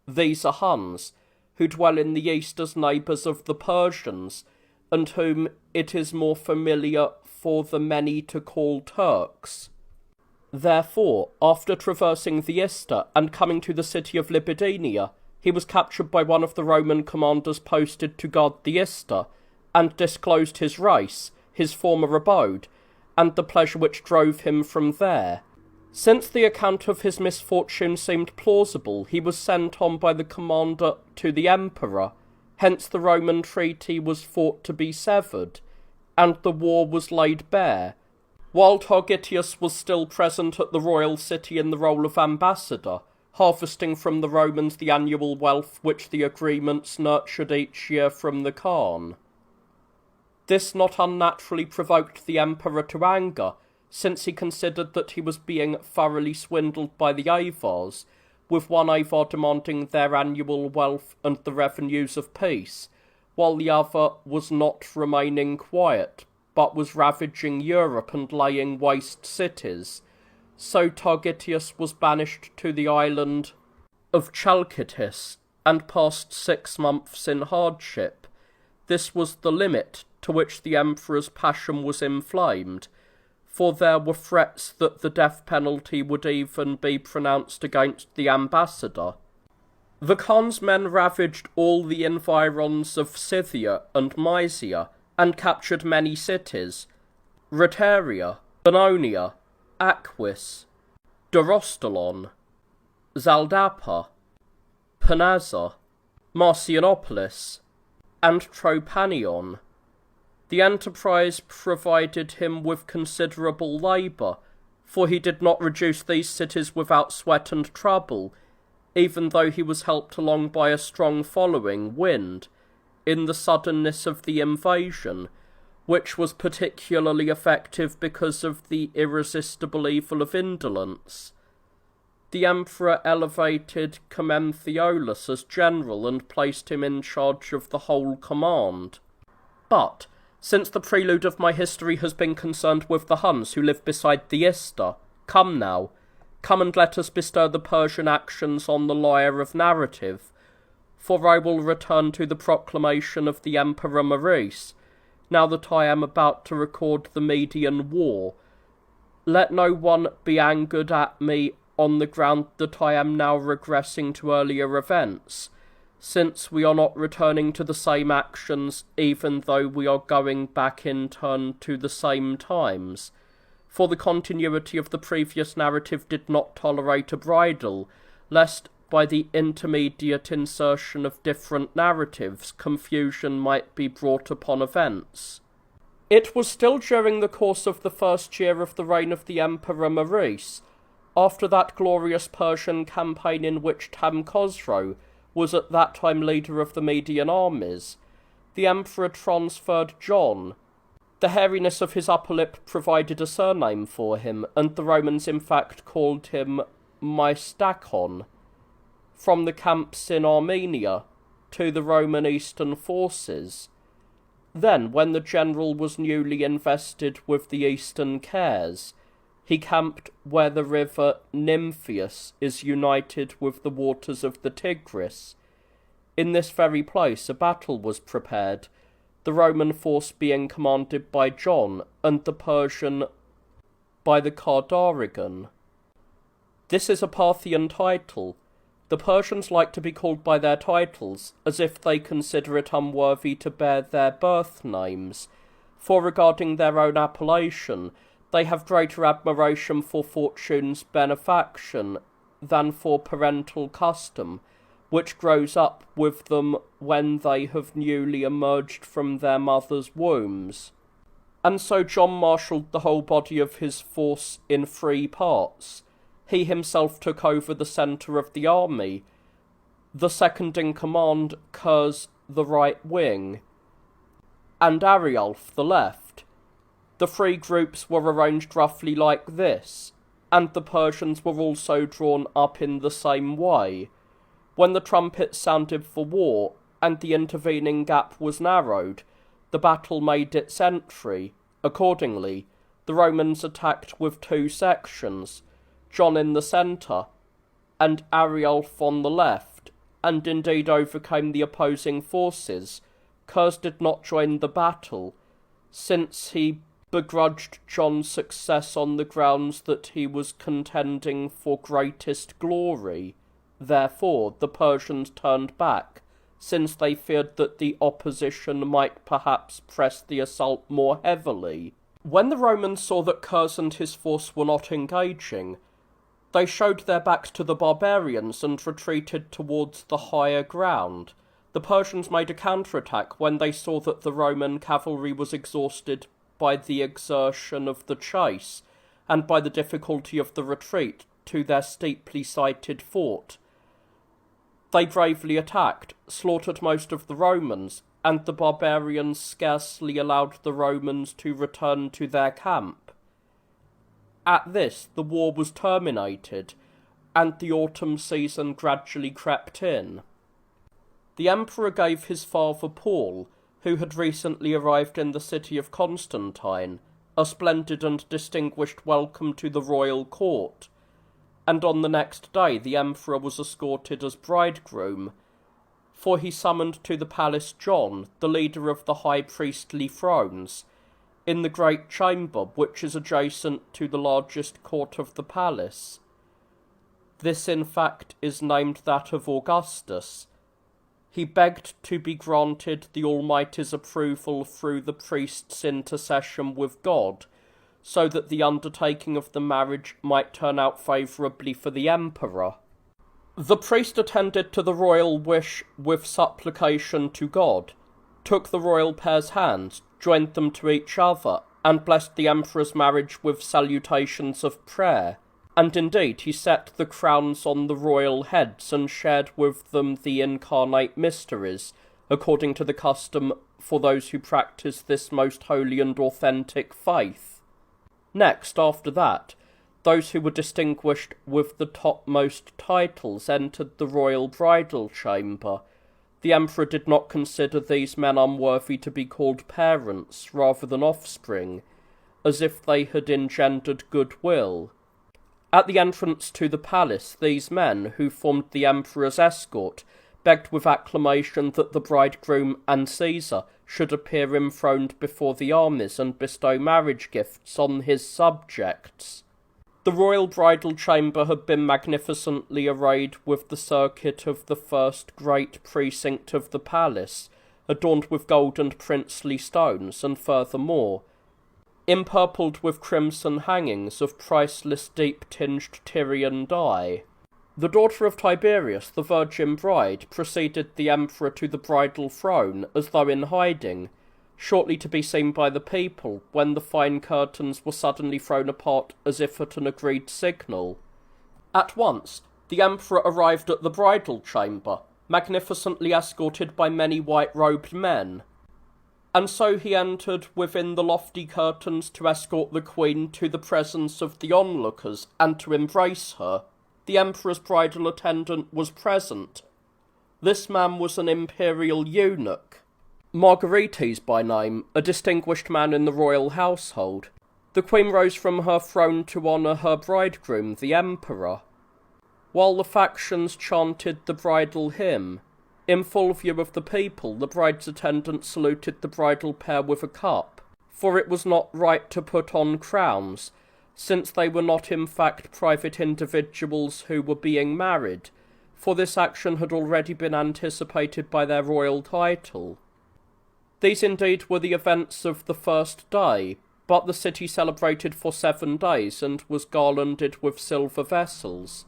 Speaker 1: These are Huns, who dwell in the east as neighbours of the Persians, and whom it is more familiar for the many to call Turks. Therefore, after traversing the Ister and coming to the city of Libidinia, he was captured by one of the Roman commanders posted to guard the Ister, and disclosed his race, his former abode, and the pleasure which drove him from there. Since the account of his misfortune seemed plausible, he was sent on by the commander to the emperor. Hence the Roman treaty was thought to be severed, and the war was laid bare, while Targetius was still present at the royal city in the role of ambassador, harvesting from the Romans the annual wealth which the agreements nurtured each year from the Khan. This not unnaturally provoked the emperor to anger, since he considered that he was being thoroughly swindled by the Avars, with one Avar demanding their annual wealth and the revenues of peace, while the other was not remaining quiet, but was ravaging Europe and laying waste cities. So Targetius was banished to the island of Chalcitis, and passed 6 months in hardship. This was the limit to which the emperor's passion was inflamed, for there were threats that the death penalty would even be pronounced against the ambassador. The Khan's men ravaged all the environs of Scythia and Mysia, and captured many cities: Rheteria, Bononia, Aquis, Dorostelon, Zaldapa, Panazza, Marcianopolis, and Tropanion. The enterprise provided him with considerable labour, for he did not reduce these cities without sweat and trouble, even though he was helped along by a strong following wind, in the suddenness of the invasion, which was particularly effective because of the irresistible evil of indolence. The emperor elevated Commentheolus as general and placed him in charge of the whole command. But, since the prelude of my history has been concerned with the Huns who live beside the Ister, come and let us bestir the Persian actions on the lyre of narrative, for I will return to the proclamation of the Emperor Maurice, now that I am about to record the Median War. Let no one be angered at me on the ground that I am now regressing to earlier events, since we are not returning to the same actions, even though we are going back in turn to the same times, for the continuity of the previous narrative did not tolerate a bridle, lest by the intermediate insertion of different narratives confusion might be brought upon events. It was still during the course of the first year of the reign of the Emperor Maurice, after that glorious Persian campaign in which Tam-Khosrow was at that time leader of the Median armies, the emperor transferred John. The hairiness of his upper lip provided a surname for him, and the Romans in fact called him Maistachon, from the camps in Armenia to the Roman eastern forces. Then, when the general was newly invested with the eastern cares, he camped where the river Nymphius is united with the waters of the Tigris. In this very place a battle was prepared, the Roman force being commanded by John, and the Persian by the Cardarigan. This is a Parthian title. The Persians like to be called by their titles, as if they consider it unworthy to bear their birth names, for regarding their own appellation, they have greater admiration for fortune's benefaction than for parental custom, which grows up with them when they have newly emerged from their mothers' wombs. And so John marshalled the whole body of his force in 3 parts. He himself took over the centre of the army, the second in command Kurs the right wing, and Ariulf the left. The 3 groups were arranged roughly like this, and the Persians were also drawn up in the same way. When the trumpets sounded for war, and the intervening gap was narrowed, the battle made its entry. Accordingly, the Romans attacked with two sections, John in the centre, and Ariulf on the left, and indeed overcame the opposing forces. Curs did not join the battle, since he begrudged John's success on the grounds that he was contending for greatest glory. Therefore, the Persians turned back, since they feared that the opposition might perhaps press the assault more heavily. When the Romans saw that Curs and his force were not engaging, they showed their backs to the barbarians and retreated towards the higher ground. The Persians made a counterattack when they saw that the Roman cavalry was exhausted by the exertion of the chase, and by the difficulty of the retreat to their steeply sited fort. They bravely attacked, slaughtered most of the Romans, and the barbarians scarcely allowed the Romans to return to their camp. At this, the war was terminated, and the autumn season gradually crept in. The emperor gave his father Paul, who had recently arrived in the city of Constantine, a splendid and distinguished welcome to the royal court, and on the next day the emperor was escorted as bridegroom, for he summoned to the palace John, the leader of the high priestly thrones, in the great chamber which is adjacent to the largest court of the palace. This, in fact, is named that of Augustus. He begged to be granted the Almighty's approval through the priest's intercession with God, so that the undertaking of the marriage might turn out favourably for the emperor. The priest attended to the royal wish with supplication to God, took the royal pair's hands, joined them to each other, and blessed the emperor's marriage with salutations of prayer. And indeed he set the crowns on the royal heads and shared with them the incarnate mysteries, according to the custom for those who practise this most holy and authentic faith. Next, after that, those who were distinguished with the topmost titles entered the royal bridal chamber. The emperor did not consider these men unworthy to be called parents rather than offspring, as if they had engendered goodwill. At the entrance to the palace, these men, who formed the emperor's escort, begged with acclamation that the bridegroom and Caesar should appear enthroned before the armies and bestow marriage gifts on his subjects. The royal bridal chamber had been magnificently arrayed with the circuit of the first great precinct of the palace, adorned with gold and princely stones, and furthermore, empurpled with crimson hangings of priceless deep-tinged Tyrian dye. The daughter of Tiberius, the virgin bride, preceded the emperor to the bridal throne, as though in hiding, shortly to be seen by the people, when the fine curtains were suddenly thrown apart as if at an agreed signal. At once, the emperor arrived at the bridal chamber, magnificently escorted by many white-robed men, and so he entered within the lofty curtains to escort the queen to the presence of the onlookers and to embrace her. The emperor's bridal attendant was present. This man was an imperial eunuch, Margarites by name, a distinguished man in the royal household. The queen rose from her throne to honour her bridegroom, the emperor, while the factions chanted the bridal hymn. In full view of the people, the bride's attendant saluted the bridal pair with a cup, for it was not right to put on crowns, since they were not in fact private individuals who were being married, for this action had already been anticipated by their royal title. These indeed were the events of the first day, but the city celebrated for 7 days and was garlanded with silver vessels.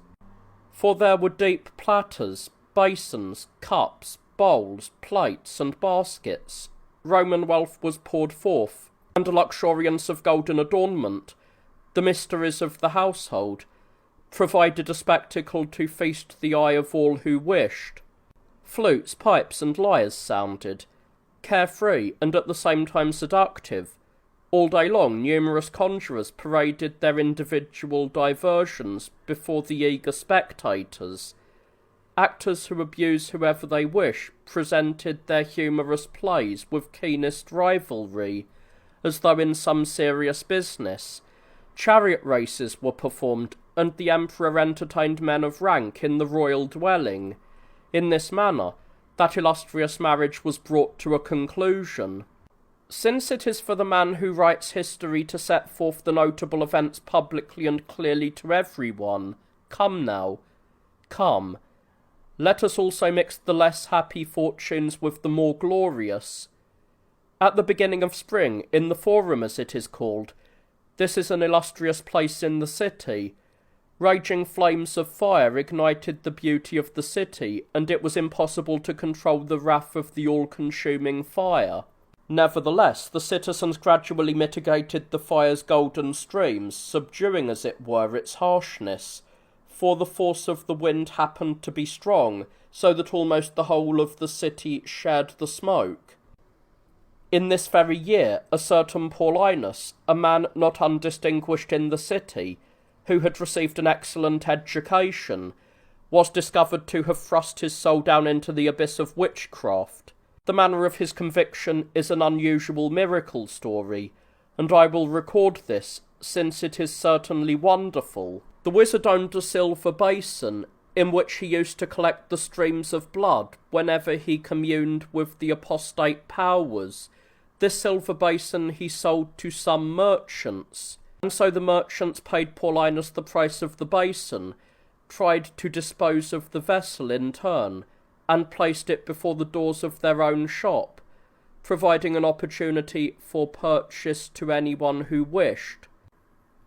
Speaker 1: For there were deep platters, basins, cups, bowls, plates, and baskets. Roman wealth was poured forth, and a luxuriance of golden adornment, the mysteries of the household, provided a spectacle to feast the eye of all who wished. Flutes, pipes, and lyres sounded, carefree and at the same time seductive. All day long numerous conjurers paraded their individual diversions before the eager spectators, actors who abuse whoever they wish presented their humorous plays with keenest rivalry, as though in some serious business. Chariot races were performed, and the emperor entertained men of rank in the royal dwelling. In this manner, that illustrious marriage was brought to a conclusion. Since it is for the man who writes history to set forth the notable events publicly and clearly to everyone, come now, come, let us also mix the less happy fortunes with the more glorious. At the beginning of spring, in the Forum as it is called, this is an illustrious place in the city. Raging flames of fire ignited the beauty of the city, and it was impossible to control the wrath of the all-consuming fire. Nevertheless, the citizens gradually mitigated the fire's golden streams, subduing, as it were, its harshness, for the force of the wind happened to be strong, so that almost the whole of the city shared the smoke. In this very year, a certain Paulinus, a man not undistinguished in the city, who had received an excellent education, was discovered to have thrust his soul down into the abyss of witchcraft. The manner of his conviction is an unusual miracle story, and I will record this, since it is certainly wonderful. The wizard owned a silver basin, in which he used to collect the streams of blood whenever he communed with the apostate powers. This silver basin he sold to some merchants, and so the merchants paid Paulinus the price of the basin, tried to dispose of the vessel in turn, and placed it before the doors of their own shop, providing an opportunity for purchase to anyone who wished.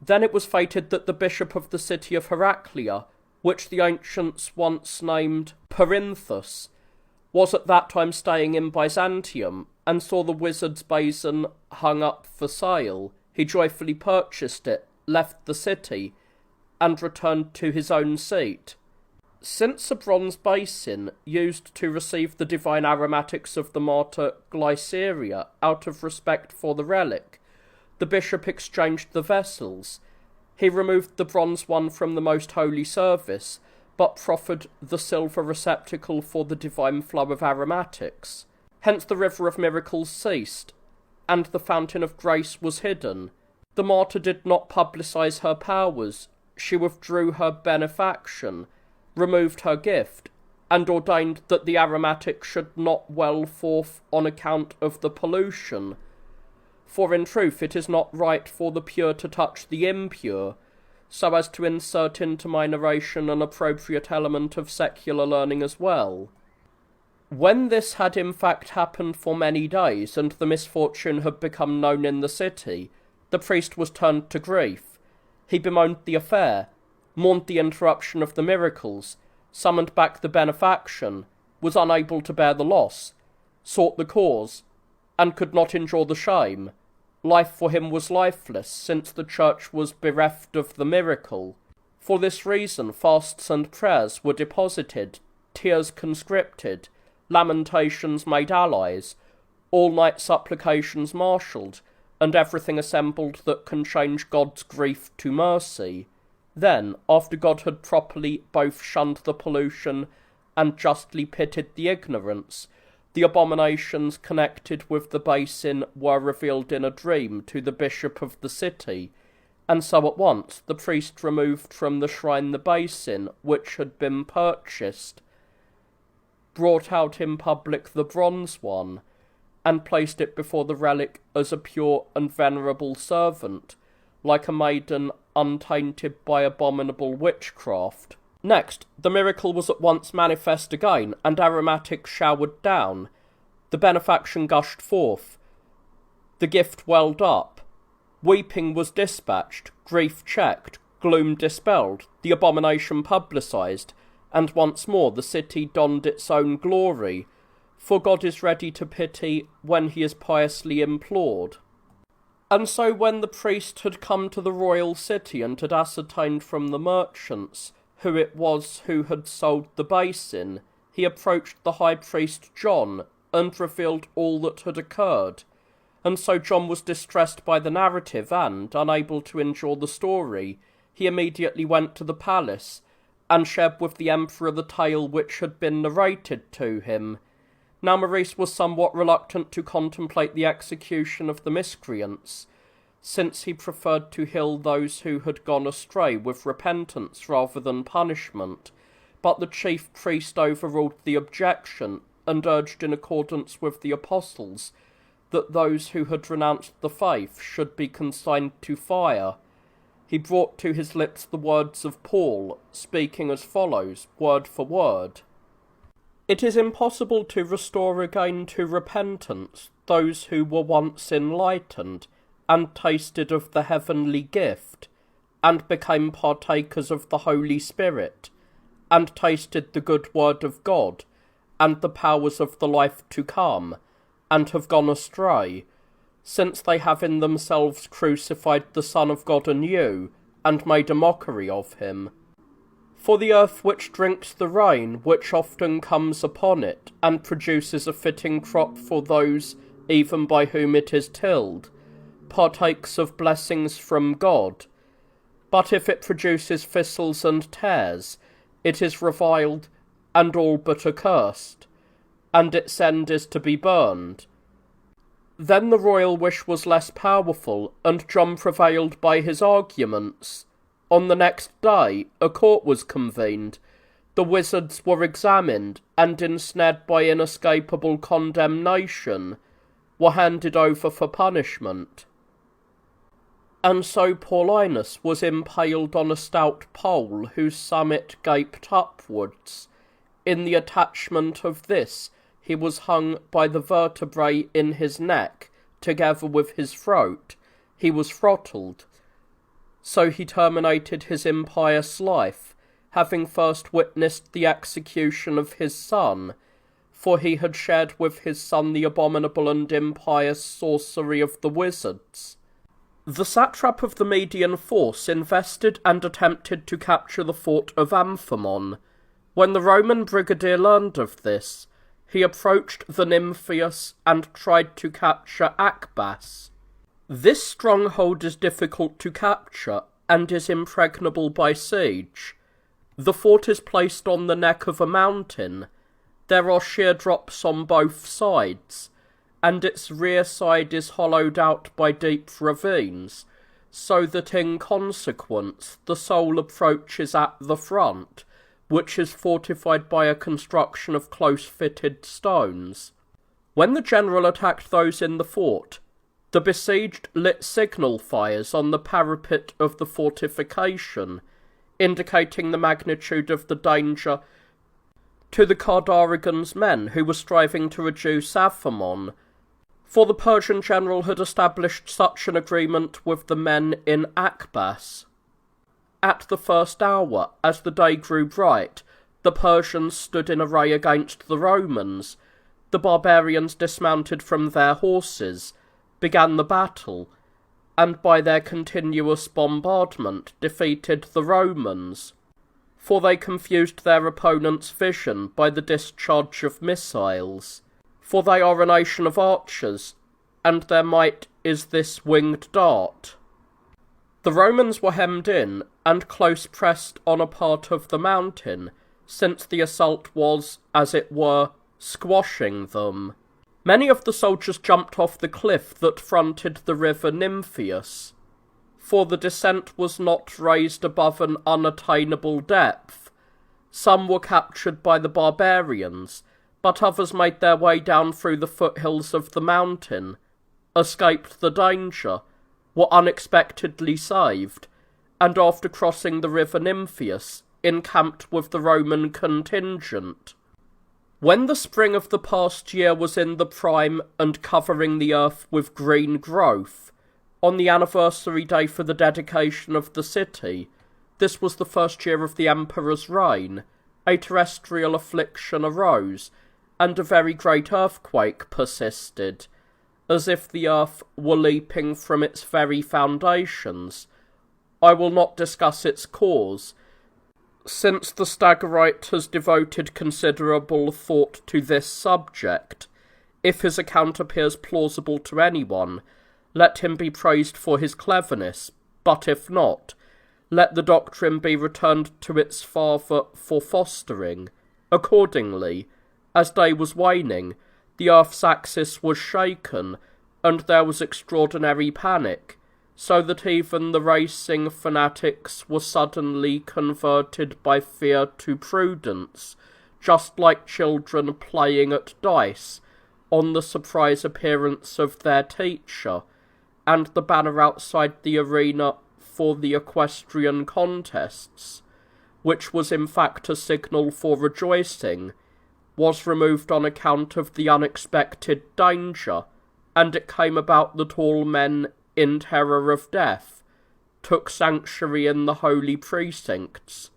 Speaker 1: Then it was fated that the bishop of the city of Heraclea, which the ancients once named Perinthus, was at that time staying in Byzantium, and saw the wizard's basin hung up for sale. He joyfully purchased it, left the city, and returned to his own seat. Since a bronze basin, used to receive the divine aromatics of the martyr Glyceria out of respect for the relic, the bishop exchanged the vessels. He removed the bronze one from the most holy service, but proffered the silver receptacle for the divine flow of aromatics. Hence the river of miracles ceased, and the fountain of grace was hidden. The martyr did not publicize her powers. She withdrew her benefaction, removed her gift, and ordained that the aromatic should not well forth on account of the pollution. For in truth it is not right for the pure to touch the impure, so as to insert into my narration an appropriate element of secular learning as well. When this had in fact happened for many days, and the misfortune had become known in the city, the priest was turned to grief. He bemoaned the affair, mourned the interruption of the miracles, summoned back the benefaction, was unable to bear the loss, sought the cause, and could not endure the shame. Life for him was lifeless, since the church was bereft of the miracle. For this reason fasts and prayers were deposited, tears conscripted, lamentations made allies, all-night supplications marshalled, and everything assembled that can change God's grief to mercy. Then, after God had properly both shunned the pollution and justly pitied the ignorance, the abominations connected with the basin were revealed in a dream to the bishop of the city, and so at once the priest removed from the shrine the basin which had been purchased, brought out in public the bronze one, and placed it before the relic as a pure and venerable servant, like a maiden untainted by abominable witchcraft. Next, the miracle was at once manifest again, and aromatics showered down. The benefaction gushed forth. The gift welled up. Weeping was dispatched, grief checked, gloom dispelled, the abomination publicised, and once more the city donned its own glory, for God is ready to pity when he is piously implored. And so when the priest had come to the royal city and had ascertained from the merchants who it was who had sold the basin, he approached the high priest John, and revealed all that had occurred. And so John was distressed by the narrative, and, unable to endure the story, he immediately went to the palace, and shared with the emperor the tale which had been narrated to him. Now Maurice was somewhat reluctant to contemplate the execution of the miscreants, since he preferred to heal those who had gone astray with repentance rather than punishment, but the chief priest overruled the objection, and urged in accordance with the apostles that those who had renounced the faith should be consigned to fire. He brought to his lips the words of Paul, speaking as follows, word for word. It is impossible to restore again to repentance those who were once enlightened, and tasted of the heavenly gift, and became partakers of the Holy Spirit, and tasted the good word of God, and the powers of the life to come, and have gone astray, since they have in themselves crucified the Son of God anew, and made a mockery of him. For the earth which drinks the rain which often comes upon it, and produces a fitting crop for those even by whom it is tilled, partakes of blessings from God. But if it produces thistles and tares, it is reviled, and all but accursed, and its end is to be burned. Then the royal wish was less powerful, and John prevailed by his arguments. On the next day a court was convened. The wizards were examined, and ensnared by inescapable condemnation, were handed over for punishment. And so Paulinus was impaled on a stout pole whose summit gaped upwards. In the attachment of this he was hung by the vertebrae in his neck, together with his throat. He was throttled. So he terminated his impious life, having first witnessed the execution of his son, for he had shared with his son the abominable and impious sorcery of the wizards. The satrap of the Median force invested and attempted to capture the fort of Amphimon. When the Roman brigadier learned of this, he approached the Nymphaeus and tried to capture Akbas. This stronghold is difficult to capture, and is impregnable by siege. The fort is placed on the neck of a mountain. There are sheer drops on both sides, and its rear side is hollowed out by deep ravines, so that in consequence the sole approach is at the front, which is fortified by a construction of close-fitted stones. When the general attacked those in the fort, the besieged lit signal fires on the parapet of the fortification, indicating the magnitude of the danger to the Cardarigan's men who were striving to reduce Amphimon, for the Persian general had established such an agreement with the men in Akbas. At the first hour, as the day grew bright, the Persians stood in array against the Romans. The barbarians dismounted from their horses, began the battle, and by their continuous bombardment defeated the Romans, for they confused their opponent's vision by the discharge of missiles. For they are a nation of archers, and their might is this winged dart. The Romans were hemmed in, and close pressed on a part of the mountain, since the assault was, as it were, squashing them. Many of the soldiers jumped off the cliff that fronted the river Nymphaeus, for the descent was not raised above an unattainable depth. Some were captured by the barbarians, but others made their way down through the foothills of the mountain, escaped the danger, were unexpectedly saved, and after crossing the river Nymphaeus, encamped with the Roman contingent. When the spring of the past year was in the prime and covering the earth with green growth, on the anniversary day for the dedication of the city, this was the first year of the emperor's reign, a terrestrial affliction arose, and a very great earthquake persisted, as if the earth were leaping from its very foundations. I will not discuss its cause, since the Stagirite has devoted considerable thought to this subject. If his account appears plausible to anyone, let him be praised for his cleverness, but if not, let the doctrine be returned to its father for fostering. Accordingly, as day was waning, the earth's axis was shaken, and there was extraordinary panic, so that even the racing fanatics were suddenly converted by fear to prudence, just like children playing at dice, on the surprise appearance of their teacher, and the banner outside the arena for the equestrian contests, which was in fact a signal for rejoicing, was removed on account of the unexpected danger, and it came about that all men, in terror of death, took sanctuary in the holy precincts.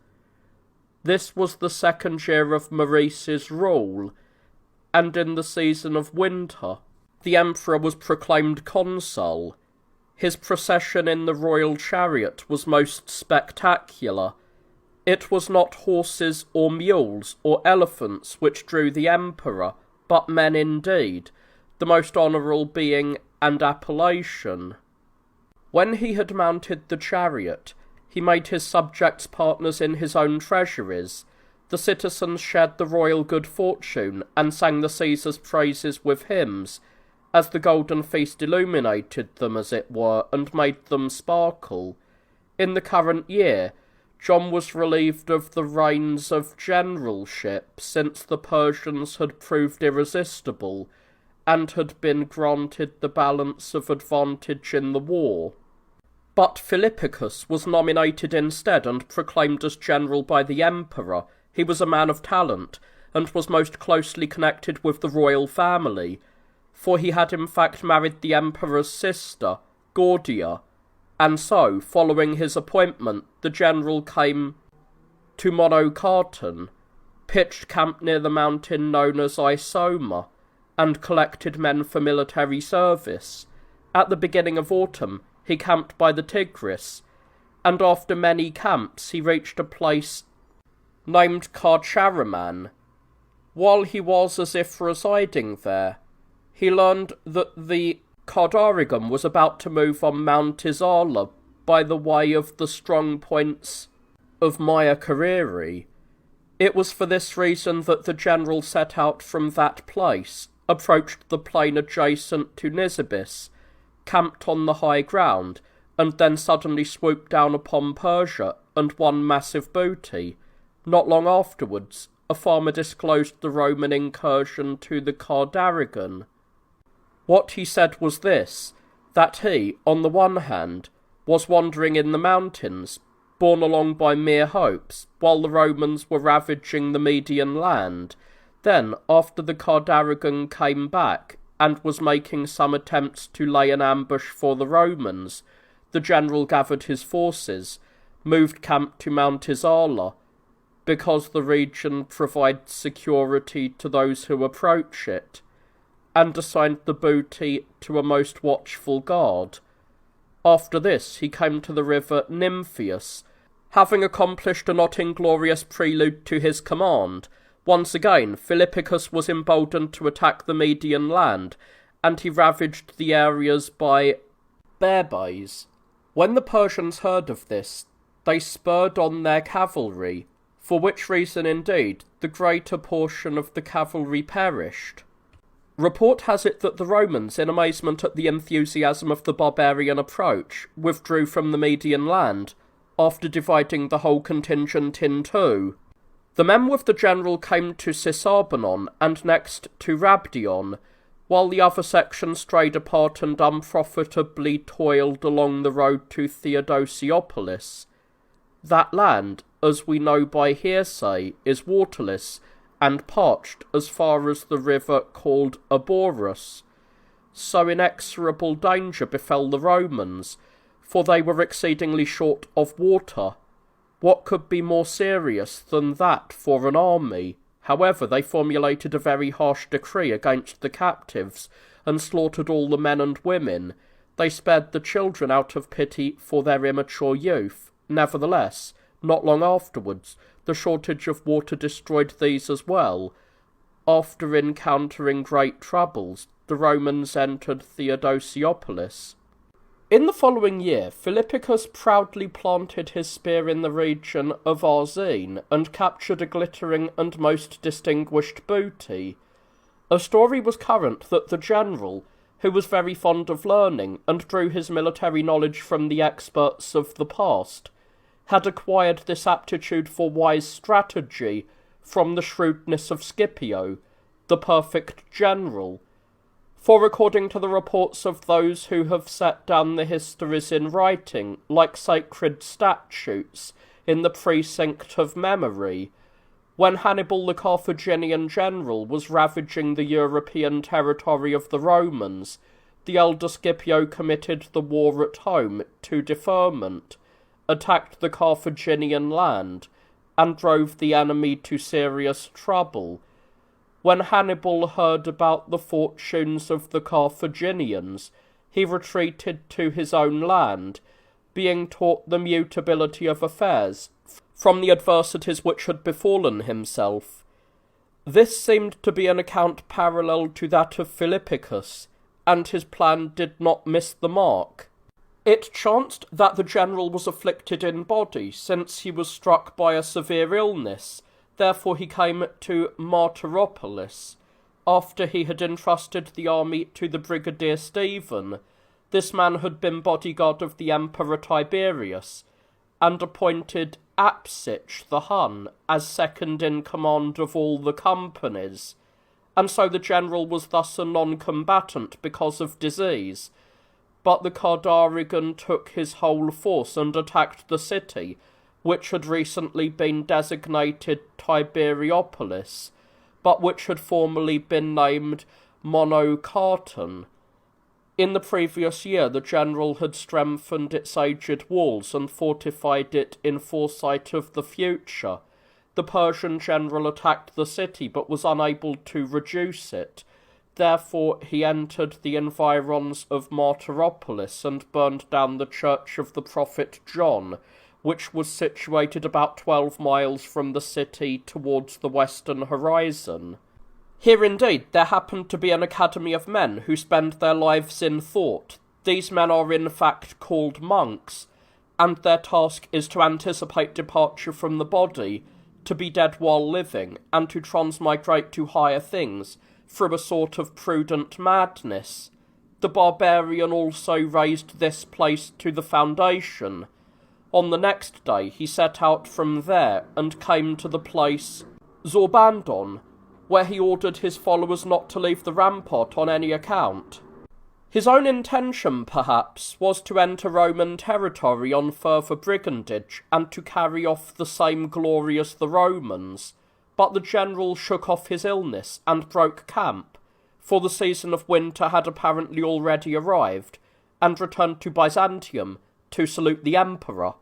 Speaker 1: This was the second year of Maurice's rule, and in the season of winter, the emperor was proclaimed consul. His procession in the royal chariot was most spectacular. It was not horses or mules or elephants which drew the emperor, but men indeed, the most honourable being and appellation. When he had mounted the chariot, he made his subjects partners in his own treasuries. The citizens shared the royal good fortune, and sang the Caesar's praises with hymns, as the golden feast illuminated them, as it were, and made them sparkle. In the current year, John was relieved of the reins of generalship, since the Persians had proved irresistible, and had been granted the balance of advantage in the war. But Philippicus was nominated instead and proclaimed as general by the emperor. He was a man of talent, and was most closely connected with the royal family, for he had in fact married the emperor's sister, Gordia, and so, following his appointment, the general came to Monocarton, pitched camp near the mountain known as Isoma, and collected men for military service. At the beginning of autumn, he camped by the Tigris, and after many camps he reached a place named Carcharaman. While he was as if residing there, he learned that the Cardarigum was about to move on Mount Isala by the way of the strong points of Maya Cariri. It was for this reason that the general set out from that place, approached the plain adjacent to Nisibis, camped on the high ground, and then suddenly swooped down upon Persia and won massive booty. Not long afterwards, a farmer disclosed the Roman incursion to the Cardarigan. What he said was this, that he, on the one hand, was wandering in the mountains, borne along by mere hopes, while the Romans were ravaging the Median land. Then, after the Cardarigan came back, and was making some attempts to lay an ambush for the Romans, the general gathered his forces, moved camp to Mount Isala, because the region provides security to those who approach it, and assigned the booty to a most watchful guard. After this he came to the river Nymphaeus, having accomplished a not inglorious prelude to his command. Once again, Philippicus was emboldened to attack the Median land, and he ravaged the areas by Berbais. When the Persians heard of this, they spurred on their cavalry, for which reason indeed the greater portion of the cavalry perished. Report has it that the Romans, in amazement at the enthusiasm of the barbarian approach, withdrew from the Median land, after dividing the whole contingent in two. The men with the general came to Cisarbanon, and next to Rabdion, while the other section strayed apart and unprofitably toiled along the road to Theodosiopolis. That land, as we know by hearsay, is waterless and parched as far as the river called Aborus. So inexorable danger befell the Romans, for they were exceedingly short of water. What could be more serious than that for an army? However, they formulated a very harsh decree against the captives, and slaughtered all the men and women. They spared the children out of pity for their immature youth. Nevertheless, not long afterwards, the shortage of water destroyed these as well. After encountering great troubles, the Romans entered Theodosiopolis. In the following year, Philippicus proudly planted his spear in the region of Arzine and captured a glittering and most distinguished booty. A story was current that the general, who was very fond of learning and drew his military knowledge from the experts of the past, had acquired this aptitude for wise strategy from the shrewdness of Scipio, the perfect general. For according to the reports of those who have set down the histories in writing, like sacred statutes, in the precinct of memory, when Hannibal the Carthaginian general was ravaging the European territory of the Romans, the elder Scipio committed the war at home to deferment, attacked the Carthaginian land, and drove the enemy to serious trouble. When Hannibal heard about the fortunes of the Carthaginians, he retreated to his own land, being taught the mutability of affairs from the adversities which had befallen himself. This seemed to be an account parallel to that of Philippicus, and his plan did not miss the mark. It chanced that the general was afflicted in body, since he was struck by a severe illness. Therefore he came to Martyropolis, after he had entrusted the army to the Brigadier Stephen. This man had been bodyguard of the Emperor Tiberius, and appointed Apsich the Hun as second in command of all the companies, and so the general was thus a non-combatant because of disease. But the Cardarigan took his whole force and attacked the city, which had recently been designated Tiberiopolis, but which had formerly been named Monocarton. In the previous year the general had strengthened its aged walls and fortified it in foresight of the future. The Persian general attacked the city, but was unable to reduce it. Therefore he entered the environs of Martyropolis and burned down the church of the prophet John, which was situated about 12 miles from the city towards the western horizon. Here indeed there happened to be an academy of men who spend their lives in thought. These men are in fact called monks, and their task is to anticipate departure from the body, to be dead while living, and to transmigrate to higher things, through a sort of prudent madness. The barbarian also raised this place to the foundation. On the next day he set out from there, and came to the place Zorbandon, where he ordered his followers not to leave the rampart on any account. His own intention, perhaps, was to enter Roman territory on further brigandage, and to carry off the same glory as the Romans. But the general shook off his illness, and broke camp, for the season of winter had apparently already arrived, and returned to Byzantium to salute the emperor.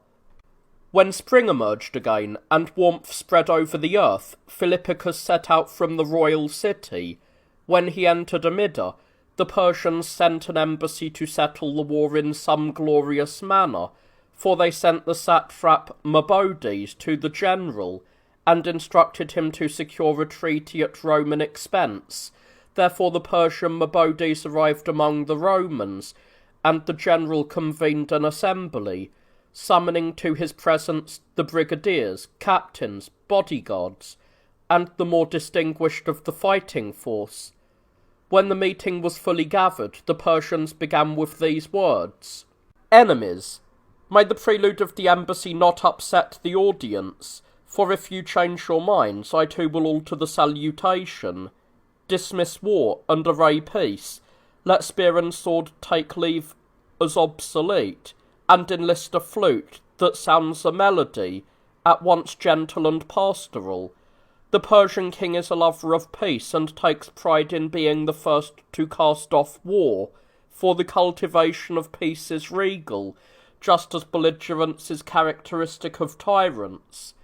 Speaker 1: When spring emerged again, and warmth spread over the earth, Philippicus set out from the royal city. When he entered Amida, the Persians sent an embassy to settle the war in some glorious manner, for they sent the satrap Mebodes to the general, and instructed him to secure a treaty at Roman expense. Therefore the Persian Mebodes arrived among the Romans, and the general convened an assembly, summoning to his presence the brigadiers, captains, bodyguards, and the more distinguished of the fighting force. When the meeting was fully gathered, the Persians began with these words: "Enemies, may the prelude of the embassy not upset the audience, for if you change your minds, I too will alter the salutation. Dismiss war and array peace. Let spear and sword take leave as obsolete, and enlist a flute that sounds a melody, at once gentle and pastoral. The Persian king is a lover of peace, and takes pride in being the first to cast off war, for the cultivation of peace is regal, just as belligerence is characteristic of tyrants.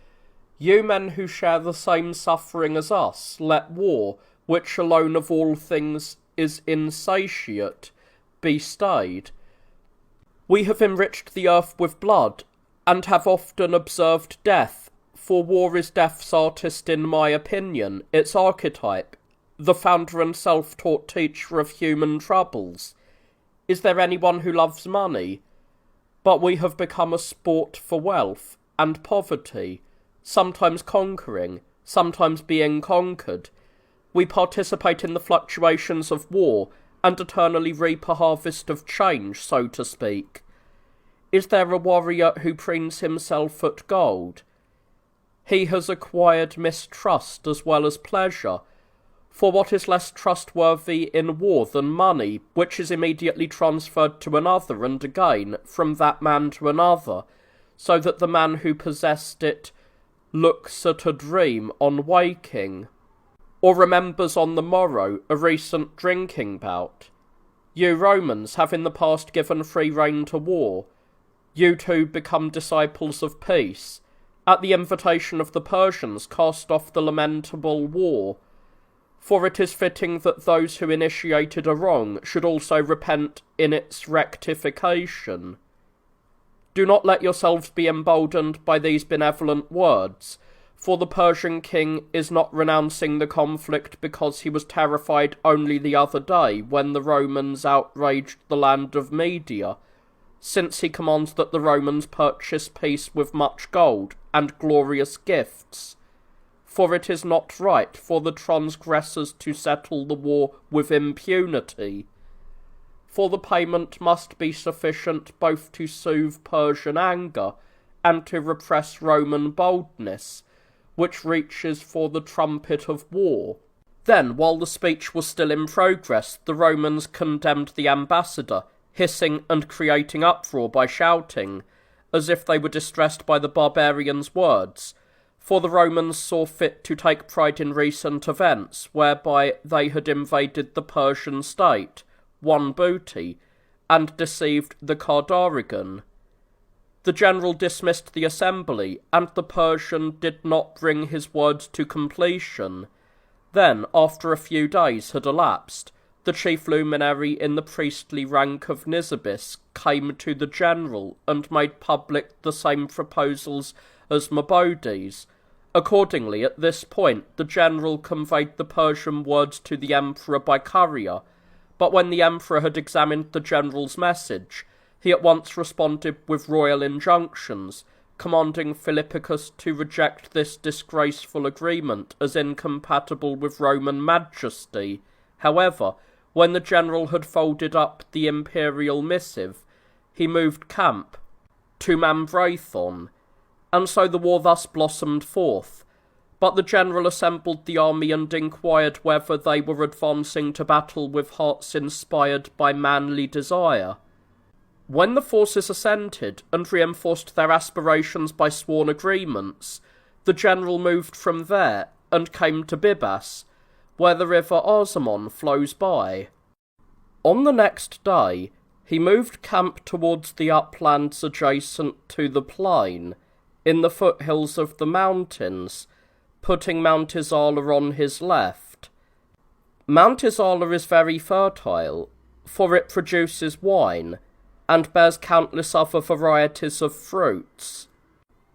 Speaker 1: You men who share the same suffering as us, let war, which alone of all things is insatiate, be stayed. We have enriched the earth with blood, and have often observed death, for war is death's artist in my opinion, its archetype, the founder and self-taught teacher of human troubles. Is there anyone who loves money? But we have become a sport for wealth and poverty, sometimes conquering, sometimes being conquered. We participate in the fluctuations of war and eternally reap a harvest of change, so to speak. Is there a warrior who preens himself at gold? He has acquired mistrust as well as pleasure, for what is less trustworthy in war than money, which is immediately transferred to another and again from that man to another, so that the man who possessed it looks at a dream on waking, or remembers on the morrow a recent drinking bout? You Romans have in the past given free rein to war. You too become disciples of peace. At the invitation of the Persians, cast off the lamentable war. For it is fitting that those who initiated a wrong should also repent in its rectification. Do not let yourselves be emboldened by these benevolent words, for the Persian king is not renouncing the conflict because he was terrified only the other day when the Romans outraged the land of Media, since he commands that the Romans purchase peace with much gold and glorious gifts. For it is not right for the transgressors to settle the war with impunity. For the payment must be sufficient both to soothe Persian anger and to repress Roman boldness, which reaches for the trumpet of war. Then, while the speech was still in progress, the Romans condemned the ambassador, hissing and creating uproar by shouting, as if they were distressed by the barbarian's words, for the Romans saw fit to take pride in recent events, whereby they had invaded the Persian state, won booty, and deceived the Cardarigan. The general dismissed the assembly, and the Persian did not bring his words to completion. Then, after a few days had elapsed, the chief luminary in the priestly rank of Nisibis came to the general and made public the same proposals as Mabodi's. Accordingly, at this point, the general conveyed the Persian words to the emperor by courier, but when the emperor had examined the general's message, he at once responded with royal injunctions, commanding Philippicus to reject this disgraceful agreement as incompatible with Roman majesty. However, when the general had folded up the imperial missive, he moved camp to Mambrathon, and so the war thus blossomed forth. But the general assembled the army and inquired whether they were advancing to battle with hearts inspired by manly desire. When the forces assented and reinforced their aspirations by sworn agreements, the general moved from there and came to Bibas, where the river Arzamon flows by. On the next day, he moved camp towards the uplands adjacent to the plain, in the foothills of the mountains, putting Mount Isala on his left. Mount Isala is very fertile, for it produces wine, and bears countless other varieties of fruits.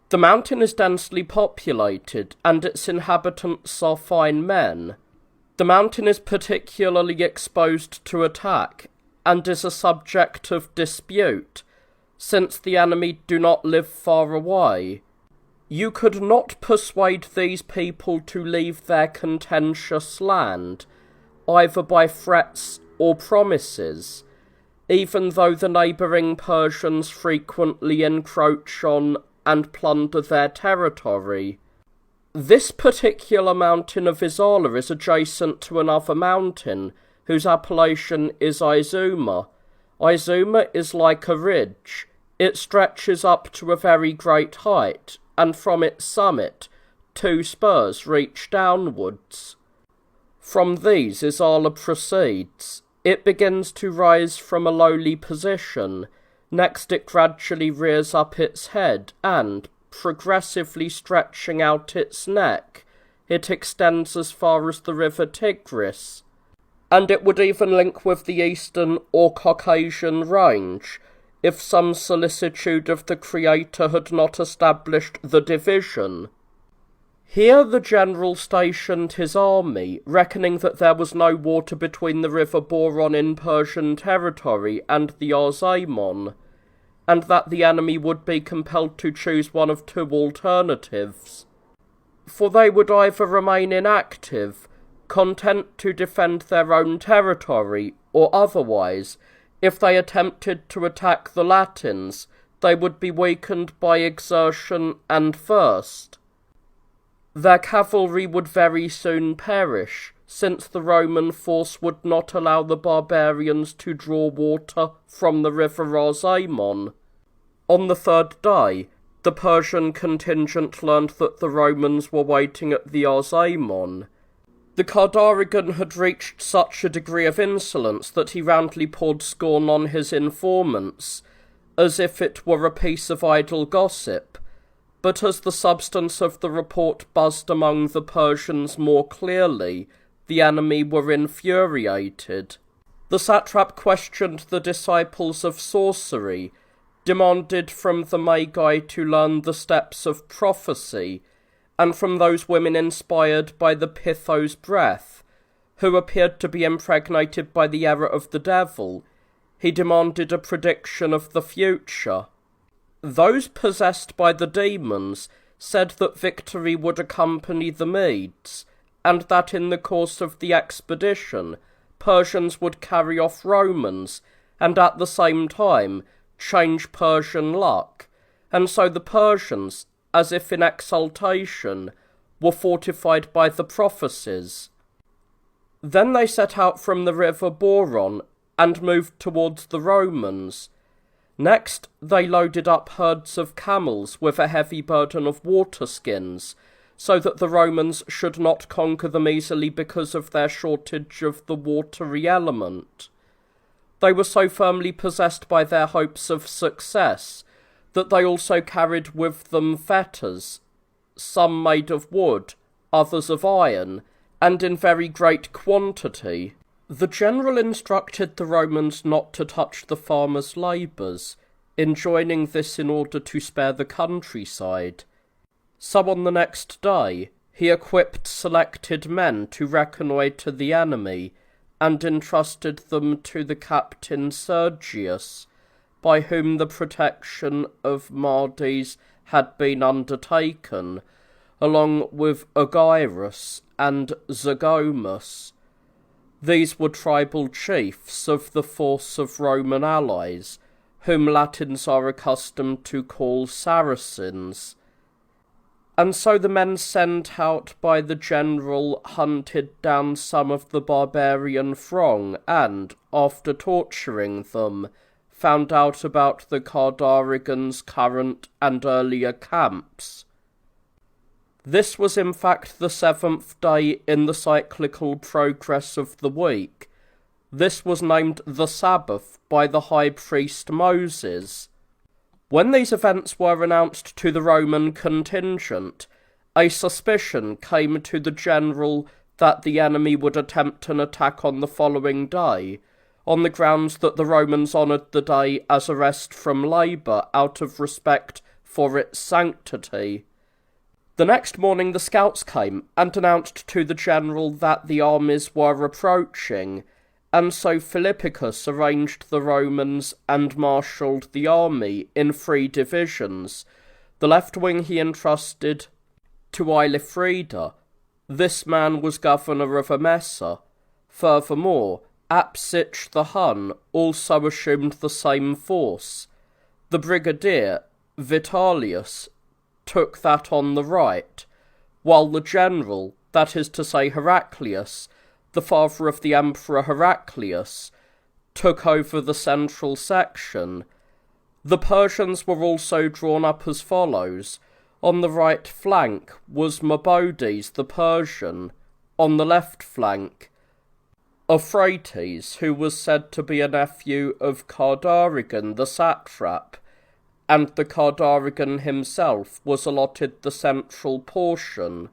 Speaker 1: The mountain is densely populated, and its inhabitants are fine men. The mountain is particularly exposed to attack, and is a subject of dispute, since the enemy do not live far away. You could not persuade these people to leave their contentious land, either by threats or promises, even though the neighbouring Persians frequently encroach on and plunder their territory. This particular mountain of Isala is adjacent to another mountain, whose appellation is Izuma. Izuma is like a ridge. It stretches up to a very great height, and from its summit 2 spurs reach downwards. From these Isala proceeds. It begins to rise from a lowly position. Next it gradually rears up its head, and, progressively stretching out its neck, it extends as far as the river Tigris, and it would even link with the eastern or Caucasian range, if some solicitude of the Creator had not established the division. Here the general stationed his army, reckoning that there was no water between the river Boron in Persian territory and the Arzaimon, and that the enemy would be compelled to choose one of two alternatives. For they would either remain inactive, content to defend their own territory, or otherwise, if they attempted to attack the Latins, they would be weakened by exertion and thirst. Their cavalry would very soon perish, since the Roman force would not allow the barbarians to draw water from the river Arzaimon. On the third day, the Persian contingent learned that the Romans were waiting at the Arzaimon. The Cardarigan had reached such a degree of insolence that he roundly poured scorn on his informants, as if it were a piece of idle gossip. But as the substance of the report buzzed among the Persians more clearly, the enemy were infuriated. The satrap questioned the disciples of sorcery, demanded from the Magi to learn the steps of prophecy, and from those women inspired by the Pythos breath, who appeared to be impregnated by the error of the devil, he demanded a prediction of the future. Those possessed by the demons said that victory would accompany the Medes, and that in the course of the expedition Persians would carry off Romans, and at the same time change Persian luck, and so the Persians, as if in exultation, were fortified by the prophecies. Then they set out from the river Boron, and moved towards the Romans. Next, they loaded up herds of camels with a heavy burden of water-skins, so that the Romans should not conquer them easily because of their shortage of the watery element. They were so firmly possessed by their hopes of success that they also carried with them fetters, some made of wood, others of iron, and in very great quantity. The general instructed the Romans not to touch the farmers' labours, enjoining this in order to spare the countryside. So on the next day he equipped selected men to reconnoitre the enemy, and entrusted them to the captain Sergius, by whom the protection of Mardes had been undertaken, along with Agyrus and Zagomus. These were tribal chiefs of the force of Roman allies, whom Latins are accustomed to call Saracens. And so the men sent out by the general hunted down some of the barbarian throng, and, after torturing them, found out about the Cardarigans' current and earlier camps. This was in fact the 7th day in the cyclical progress of the week. This was named the Sabbath by the high priest Moses. When these events were announced to the Roman contingent, a suspicion came to the general that the enemy would attempt an attack on the following day, on the grounds that the Romans honoured the day as a rest from labour out of respect for its sanctity. The next morning the scouts came and announced to the general that the armies were approaching, and so Philippicus arranged the Romans and marshalled the army in 3 divisions. The left wing he entrusted to Aelfrida. This man was governor of Emesa. Furthermore, Apsich the Hun also assumed the same force. The brigadier, Vitellius, took that on the right, while the general, that is to say Heraclius, the father of the Emperor Heraclius, took over the central section. The Persians were also drawn up as follows. On the right flank was Mabaudes the Persian, on the left flank Euphrates, who was said to be a nephew of Cardarigan the satrap, and the Cardarigan himself was allotted the central portion.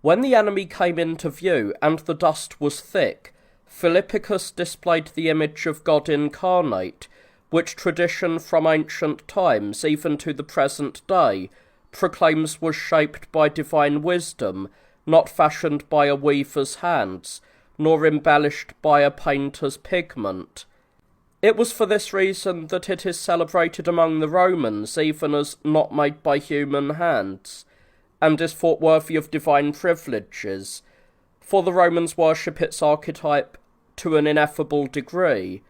Speaker 1: When the enemy came into view and the dust was thick, Philippicus displayed the image of God incarnate, which tradition from ancient times, even to the present day, proclaims was shaped by divine wisdom, not fashioned by a weaver's hands, nor embellished by a painter's pigment. It was for this reason that it is celebrated among the Romans even as not made by human hands, and is thought worthy of divine privileges, for the Romans worship its archetype to an ineffable degree.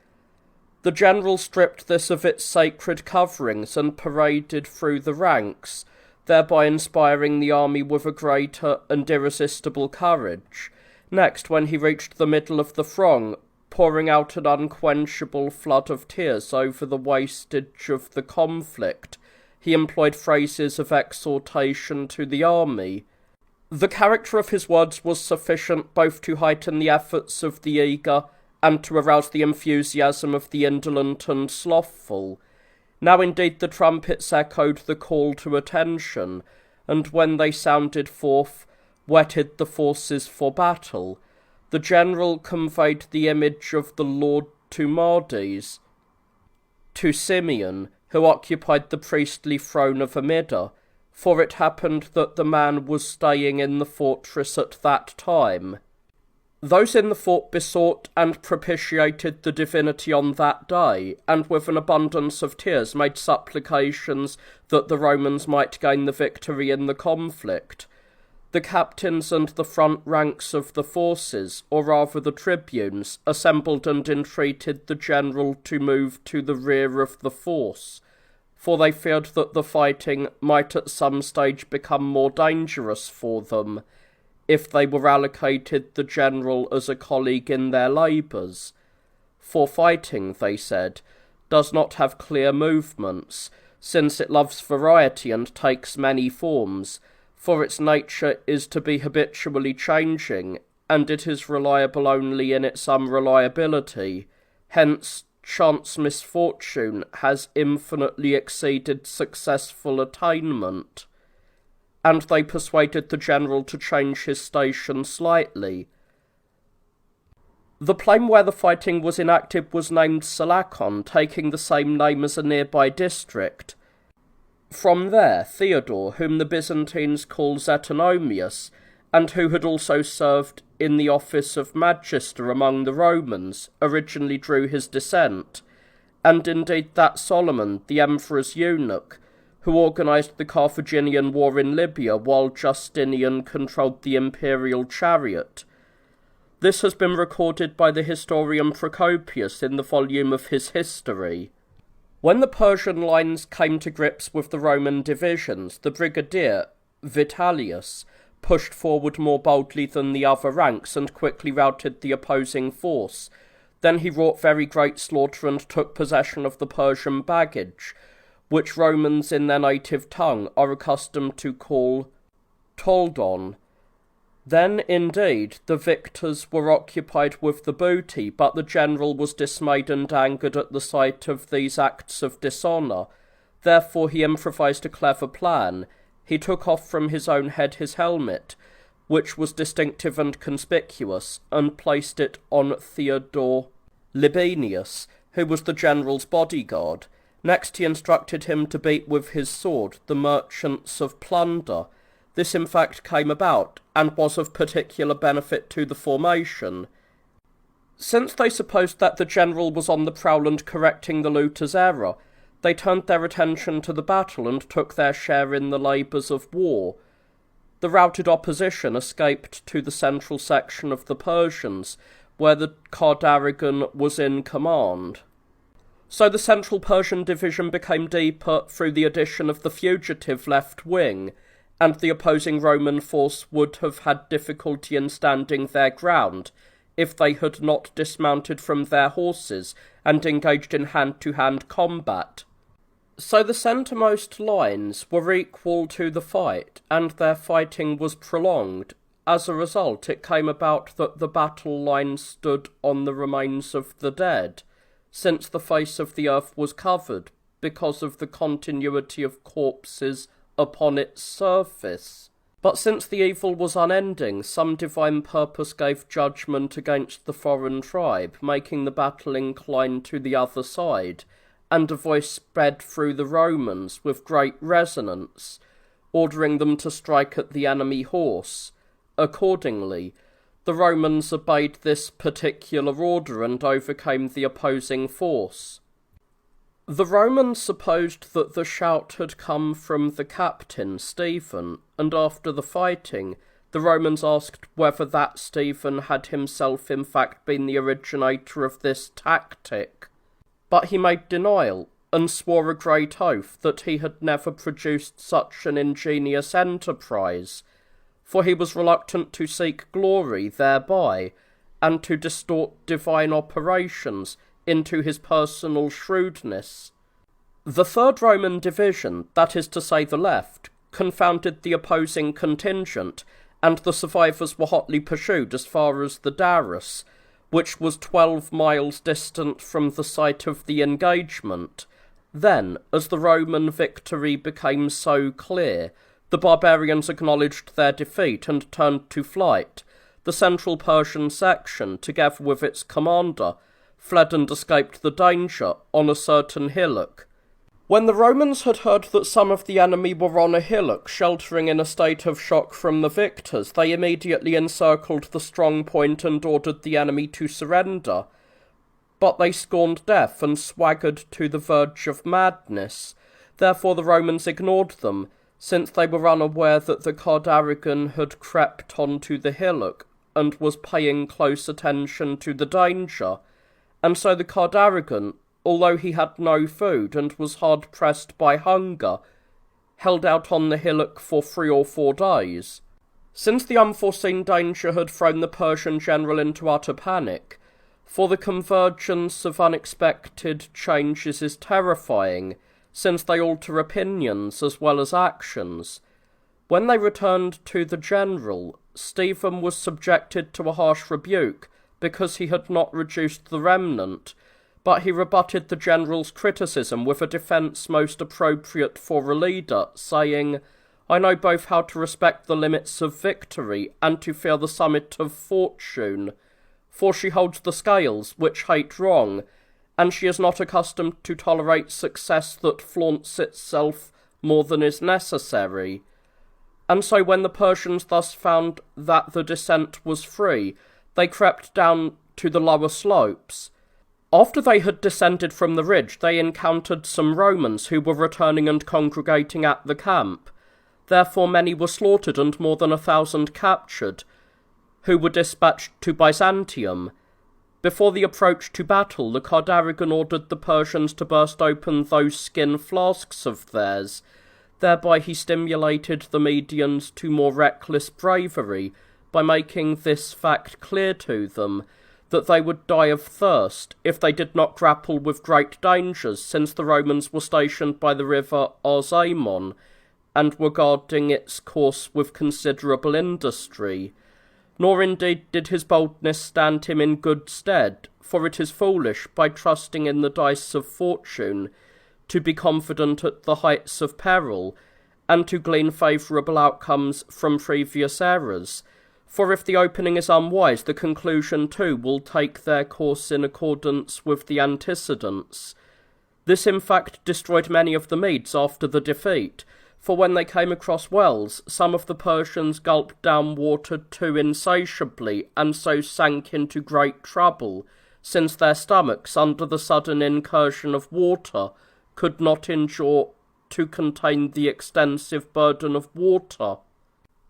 Speaker 1: The general stripped this of its sacred coverings and paraded through the ranks, thereby inspiring the army with a greater and irresistible courage. Next, when he reached the middle of the throng, pouring out an unquenchable flood of tears over the wastage of the conflict, he employed phrases of exhortation to the army. The character of his words was sufficient both to heighten the efforts of the eager and to arouse the enthusiasm of the indolent and slothful. Now indeed the trumpets echoed the call to attention, and when they sounded forth, whetted the forces for battle. The general conveyed the image of the Lord to Mardes, to Simeon, who occupied the priestly throne of Amida, for it happened that the man was staying in the fortress at that time. Those in the fort besought and propitiated the divinity on that day, and with an abundance of tears made supplications that the Romans might gain the victory in the conflict. The captains and the front ranks of the forces, or rather the tribunes, assembled and entreated the general to move to the rear of the force, for they feared that the fighting might at some stage become more dangerous for them, if they were allocated the general as a colleague in their labours. For fighting, they said, does not have clear movements, since it loves variety and takes many forms, for its nature is to be habitually changing, and it is reliable only in its unreliability. Hence, chance misfortune has infinitely exceeded successful attainment. And they persuaded the general to change his station slightly. The plain where the fighting was enacted was named Salakon, taking the same name as a nearby district. From there, Theodore, whom the Byzantines call Zetonomius, and who had also served in the office of magister among the Romans, originally drew his descent, and indeed that Solomon, the emperor's eunuch, who organised the Carthaginian war in Libya while Justinian controlled the imperial chariot. This has been recorded by the historian Procopius in the volume of his history. When the Persian lines came to grips with the Roman divisions, the brigadier, Vitellius, pushed forward more boldly than the other ranks and quickly routed the opposing force. Then he wrought very great slaughter and took possession of the Persian baggage, which Romans in their native tongue are accustomed to call toldon. Then, indeed, the victors were occupied with the booty, but the general was dismayed and angered at the sight of these acts of dishonour. Therefore he improvised a clever plan. He took off from his own head his helmet, which was distinctive and conspicuous, and placed it on Theodore Libanius, who was the general's bodyguard. Next he instructed him to beat with his sword the merchants of plunder. This in fact came about, and was of particular benefit to the formation. Since they supposed that the general was on the prowl and correcting the looter's error, they turned their attention to the battle and took their share in the labours of war. The routed opposition escaped to the central section of the Persians, where the Kardarigan was in command. So the central Persian division became deeper through the addition of the fugitive left wing, and the opposing Roman force would have had difficulty in standing their ground if they had not dismounted from their horses and engaged in hand-to-hand combat. So the centremost lines were equal to the fight, and their fighting was prolonged. As a result, it came about that the battle line stood on the remains of the dead, since the face of the earth was covered because of the continuity of corpses upon its surface. But since the evil was unending, some divine purpose gave judgment against the foreign tribe, making the battle incline to the other side, and a voice spread through the Romans with great resonance. ordering them to strike at the enemy horse. Accordingly, the Romans obeyed this particular order and overcame the opposing force. The Romans supposed that the shout had come from the captain, Stephen, and after the fighting, the Romans asked whether that Stephen had himself in fact been the originator of this tactic. But he made denial, and swore a great oath that he had never produced such an ingenious enterprise, for he was reluctant to seek glory thereby, and to distort divine operations into his personal shrewdness. The third Roman division, that is to say the left, confounded the opposing contingent, and the survivors were hotly pursued as far as the Darus, which was 12 miles distant from the site of the engagement. Then, as the Roman victory became so clear, the barbarians acknowledged their defeat and turned to flight. The central Persian section, together with its commander, fled and escaped the danger on a certain hillock. When the Romans had heard that some of the enemy were on a hillock sheltering in a state of shock from the victors, they immediately encircled the strong point and ordered the enemy to surrender. But they scorned death and swaggered to the verge of madness. Therefore the Romans ignored them, since they were unaware that the Cardaregan had crept onto the hillock and was paying close attention to the danger. And so the Cardaregan, although he had no food and was hard-pressed by hunger, held out on the hillock for 3 or 4 days. Since the unforeseen danger had thrown the Persian general into utter panic, for the convergence of unexpected changes is terrifying, since they alter opinions as well as actions. When they returned to the general, Stephen was subjected to a harsh rebuke because he had not reduced the remnant, but he rebutted the general's criticism with a defence most appropriate for a leader, saying, "I know both how to respect the limits of victory and to fear the summit of fortune, for she holds the scales which hate wrong, and she is not accustomed to tolerate success that flaunts itself more than is necessary." And so when the Persians thus found that the descent was free, they crept down to the lower slopes. After they had descended from the ridge, they encountered some Romans who were returning and congregating at the camp. Therefore many were slaughtered and more than 1,000 captured, who were dispatched to Byzantium. Before the approach to battle, the Cardaregan ordered the Persians to burst open those skin flasks of theirs. Thereby he stimulated the Medians to more reckless bravery, by making this fact clear to them, that they would die of thirst if they did not grapple with great dangers, since the Romans were stationed by the river Arzamon, and were guarding its course with considerable industry. Nor indeed did his boldness stand him in good stead, for it is foolish, by trusting in the dice of fortune, to be confident at the heights of peril, and to glean favourable outcomes from previous errors. For if the opening is unwise, the conclusion too will take their course in accordance with the antecedents. This in fact destroyed many of the Medes after the defeat, for when they came across wells, some of the Persians gulped down water too insatiably, and so sank into great trouble, since their stomachs, under the sudden incursion of water, could not endure to contain the extensive burden of water.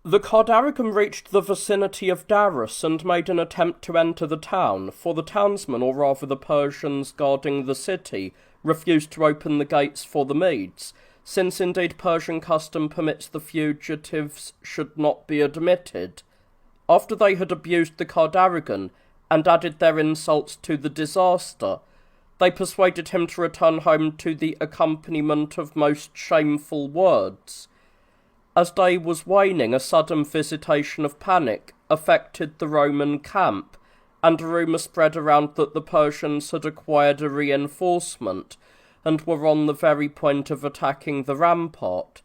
Speaker 1: The Cardaregan reached the vicinity of Darus and made an attempt to enter the town, for the townsmen, or rather the Persians guarding the city, refused to open the gates for the Medes, since indeed Persian custom permits the fugitives should not be admitted. After they had abused the Cardaregan, and added their insults to the disaster, they persuaded him to return home to the accompaniment of most shameful words. As day was waning, a sudden visitation of panic affected the Roman camp, and a rumour spread around that the Persians had acquired a reinforcement, and were on the very point of attacking the rampart.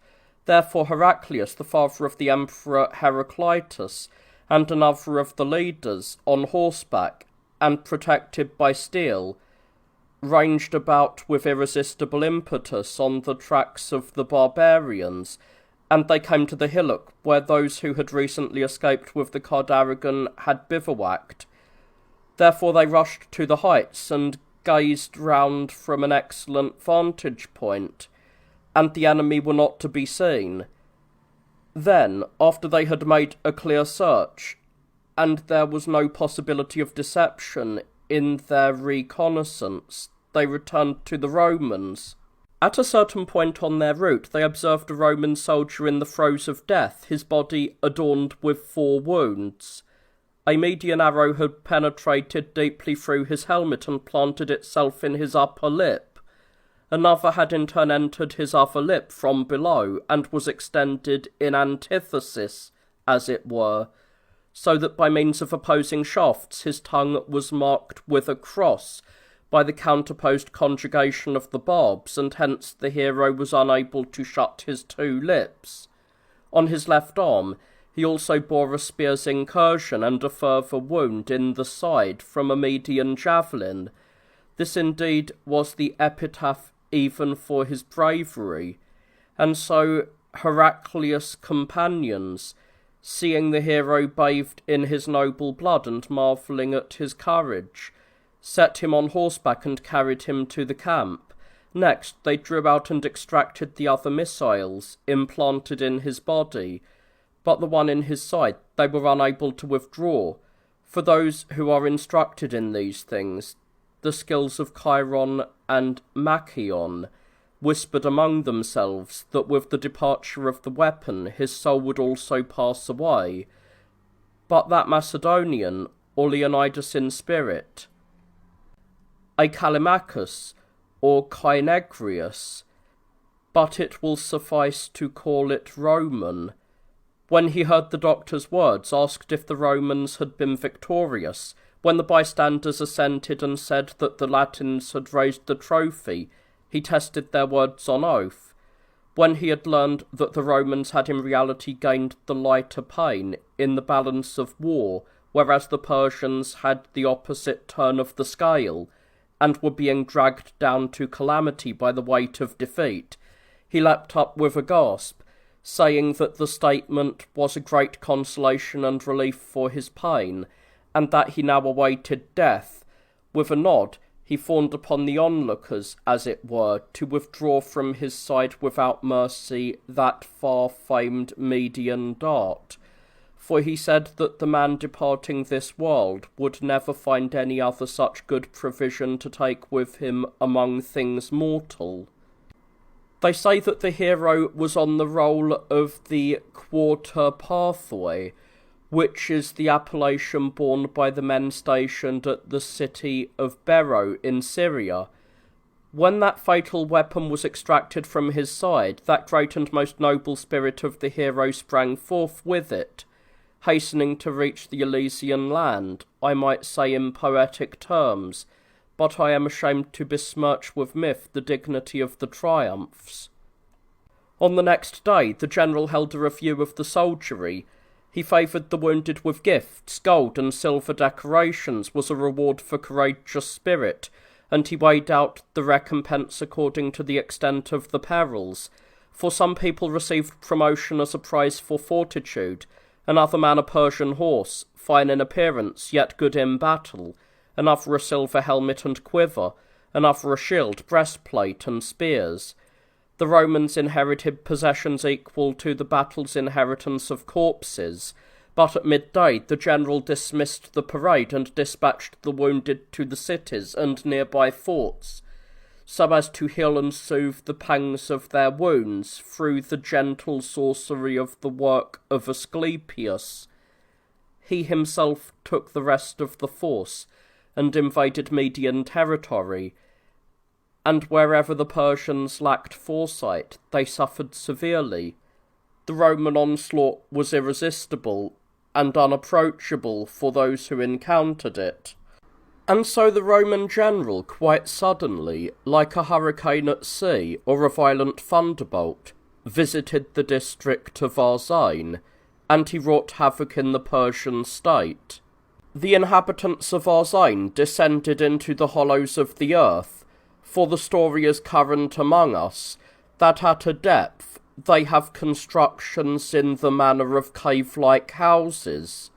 Speaker 1: Therefore Heraclius, the father of the Emperor Heraclitus, and another of the leaders, on horseback, and protected by steel, ranged about with irresistible impetus on the tracks of the barbarians, and they came to the hillock where those who had recently escaped with the Cardarrigan had bivouacked. Therefore they rushed to the heights and gazed round from an excellent vantage point, and the enemy were not to be seen. Then, after they had made a clear search, and there was no possibility of deception in their reconnaissance, they returned to the Romans. At a certain point on their route, they observed a Roman soldier in the throes of death, his body adorned with 4 wounds. A Median arrow had penetrated deeply through his helmet and planted itself in his upper lip. Another had in turn entered his other lip from below, and was extended in antithesis, as it were, so that by means of opposing shafts his tongue was marked with a cross by the counterposed conjugation of the barbs, and hence the hero was unable to shut his 2 lips. On his left arm he also bore a spear's incursion and a further wound in the side from a Median javelin. This indeed was the epitaph even for his bravery, and so Heraclius' companions, seeing the hero bathed in his noble blood and marvelling at his courage, set him on horseback and carried him to the camp. Next they drew out and extracted the other missiles implanted in his body, but the one in his side they were unable to withdraw. For those who are instructed in these things, the skills of Chiron and Machaon, whispered among themselves that with the departure of the weapon his soul would also pass away. But that Macedonian, or Leonidas in spirit, a Callimachus, or Caenegrius, but it will suffice to call it Roman, when he heard the doctor's words, asked if the Romans had been victorious. When the bystanders assented and said that the Latins had raised the trophy, he tested their words on oath. When he had learned that the Romans had in reality gained the lighter pane in the balance of war, whereas the Persians had the opposite turn of the scale, and were being dragged down to calamity by the weight of defeat, he leapt up with a gasp, saying that the statement was a great consolation and relief for his pain, and that he now awaited death. With a nod, he fawned upon the onlookers, as it were, to withdraw from his side without mercy that far-famed Median dart. For he said that the man departing this world would never find any other such good provision to take with him among things mortal. They say that the hero was on the roll of the quarter pathway, which is the appellation borne by the men stationed at the city of Bero in Syria. When that fatal weapon was extracted from his side, that great and most noble spirit of the hero sprang forth with it, hastening to reach the Elysian land, I might say in poetic terms, but I am ashamed to besmirch with myth the dignity of the triumphs. On the next day the general held a review of the soldiery. He favoured the wounded with gifts, gold and silver decorations was a reward for courageous spirit, and he weighed out the recompense according to the extent of the perils. For some people received promotion as a prize for fortitude, another man a Persian horse, fine in appearance, yet good in battle, another a silver helmet and quiver, another a shield, breastplate, and spears. The Romans inherited possessions equal to the battle's inheritance of corpses, but at midday the general dismissed the parade and dispatched the wounded to the cities and nearby forts, so as to heal and soothe the pangs of their wounds through the gentle sorcery of the work of Asclepius. He himself took the rest of the force, and invaded Median territory, and wherever the Persians lacked foresight, they suffered severely. The Roman onslaught was irresistible and unapproachable for those who encountered it. And so the Roman general, quite suddenly, like a hurricane at sea or a violent thunderbolt, visited the district of Arzain, and he wrought havoc in the Persian state. The inhabitants of Arzain descended into the hollows of the earth, for the story is current among us, that at a depth they have constructions in the manner of cave-like houses.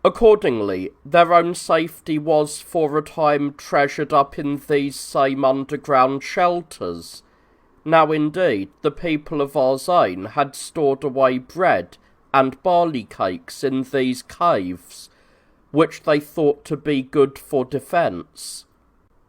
Speaker 1: Accordingly, their own safety was for a time treasured up in these same underground shelters. Now indeed, the people of Arzane had stored away bread and barley cakes in these caves, which they thought to be good for defence.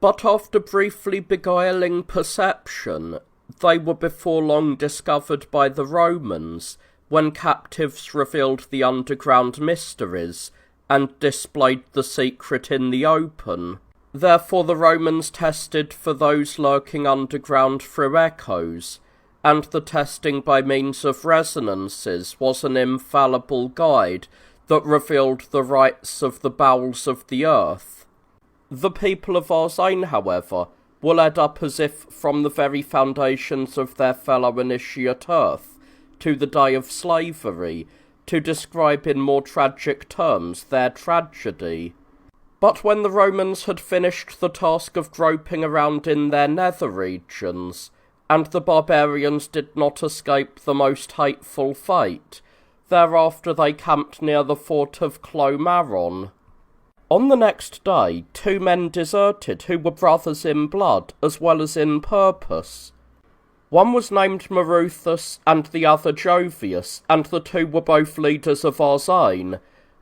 Speaker 1: But after briefly beguiling perception, they were before long discovered by the Romans, when captives revealed the underground mysteries, and displayed the secret in the open. Therefore the Romans tested for those lurking underground through echoes, and the testing by means of resonances was an infallible guide that revealed the rights of the bowels of the earth. The people of Arzane, however, were led up as if from the very foundations of their fellow initiate earth, to the day of slavery, to describe in more tragic terms their tragedy. But when the Romans had finished the task of groping around in their nether regions, and the barbarians did not escape the most hateful fate, thereafter they camped near the fort of Clomaron. On the next day, 2 men deserted who were brothers in blood as well as in purpose. One was named Maruthus and the other Jovius, and the 2 were both leaders of Arzane.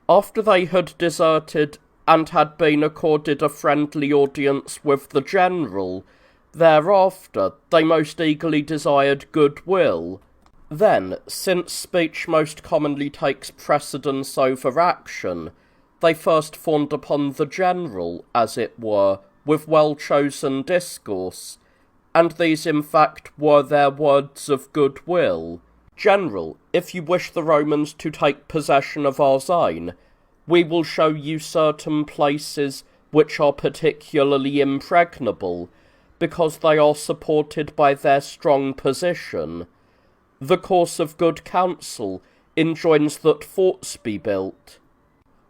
Speaker 1: After they had deserted and had been accorded a friendly audience with the general, thereafter they most eagerly desired goodwill. Then, since speech most commonly takes precedence over action, they first fawned upon the general, as it were, with well-chosen discourse, and these in fact were their words of goodwill. General, if you wish the Romans to take possession of Arzane, we will show you certain places which are particularly impregnable, because they are supported by their strong position. The course of good counsel enjoins that forts be built.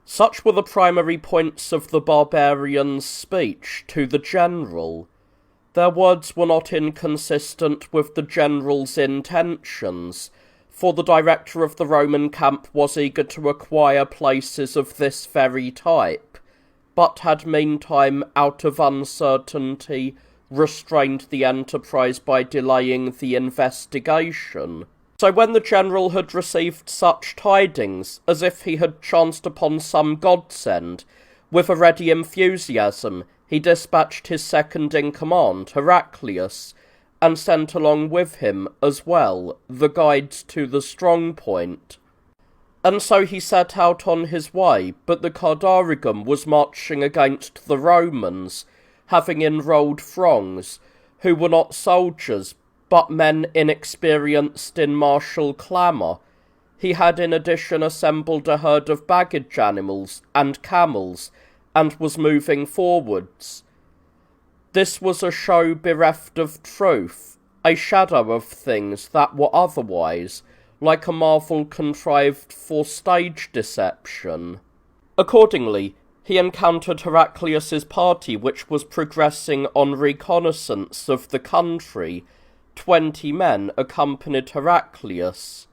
Speaker 1: Such were the primary points of the barbarians' speech to the general. Their words were not inconsistent with the general's intentions, for the director of the Roman camp was eager to acquire places of this very type, but had meantime, out of uncertainty, restrained the enterprise by delaying the investigation. So when the general had received such tidings, as if he had chanced upon some godsend, with a ready enthusiasm, he dispatched his second-in-command, Heraclius, and sent along with him, as well, the guides to the strong point. And so he set out on his way, but the Cardarigum was marching against the Romans, having enrolled throngs, who were not soldiers, but men inexperienced in martial clamour. He had in addition assembled a herd of baggage animals and camels, and was moving forwards. This was a show bereft of truth, a shadow of things that were otherwise, like a marvel contrived for stage deception. Accordingly, he encountered Heraclius's party, which was progressing on reconnaissance of the country. 20 men accompanied Heraclius.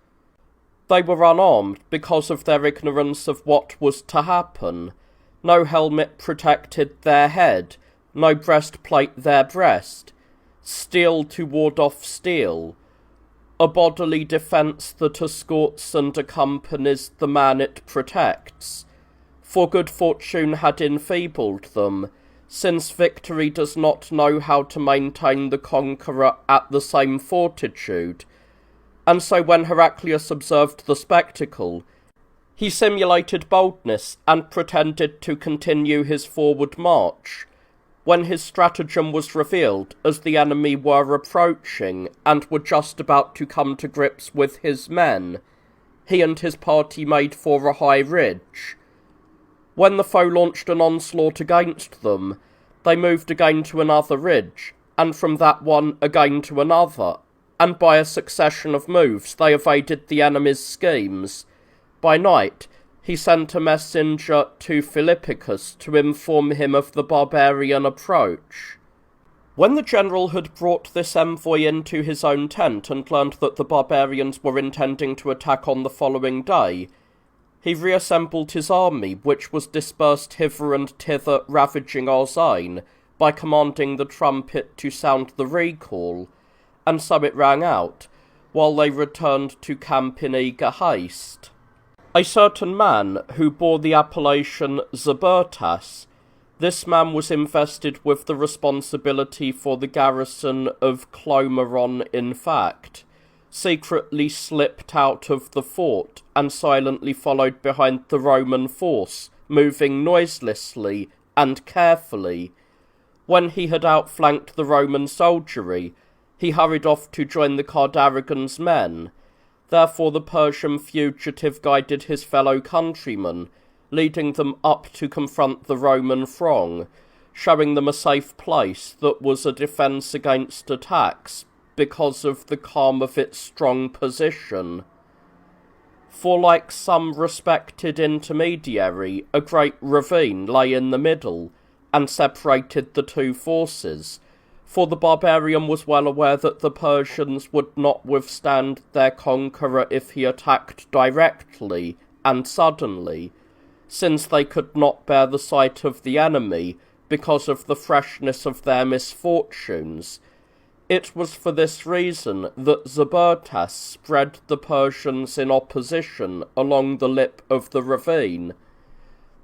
Speaker 1: They were unarmed because of their ignorance of what was to happen. No helmet protected their head, no breastplate their breast, steel to ward off steel, a bodily defence that escorts and accompanies the man it protects. For good fortune had enfeebled them, since victory does not know how to maintain the conqueror at the same fortitude. And so when Heraclius observed the spectacle, he simulated boldness and pretended to continue his forward march. When his stratagem was revealed, as the enemy were approaching and were just about to come to grips with his men, he and his party made for a high ridge. When the foe launched an onslaught against them, they moved again to another ridge, and from that one again to another, and by a succession of moves they evaded the enemy's schemes. By night, he sent a messenger to Philippicus to inform him of the barbarian approach. When the general had brought this envoy into his own tent and learned that the barbarians were intending to attack on the following day, he reassembled his army, which was dispersed hither and thither ravaging Arzain, by commanding the trumpet to sound the recall, and so it rang out, while they returned to camp in eager haste. A certain man, who bore the appellation Zabertas, this man was invested with the responsibility for the garrison of Clomeron in fact, secretly slipped out of the fort and silently followed behind the Roman force, moving noiselessly and carefully. When he had outflanked the Roman soldiery, he hurried off to join the Cardarigans' men. Therefore the Persian fugitive guided his fellow countrymen, leading them up to confront the Roman throng, showing them a safe place that was a defence against attacks because of the calm of its strong position. For like some respected intermediary, a great ravine lay in the middle, and separated the two forces, for the barbarian was well aware that the Persians would not withstand their conqueror if he attacked directly and suddenly, since they could not bear the sight of the enemy because of the freshness of their misfortunes. It was for this reason that Zabertas spread the Persians in opposition along the lip of the ravine.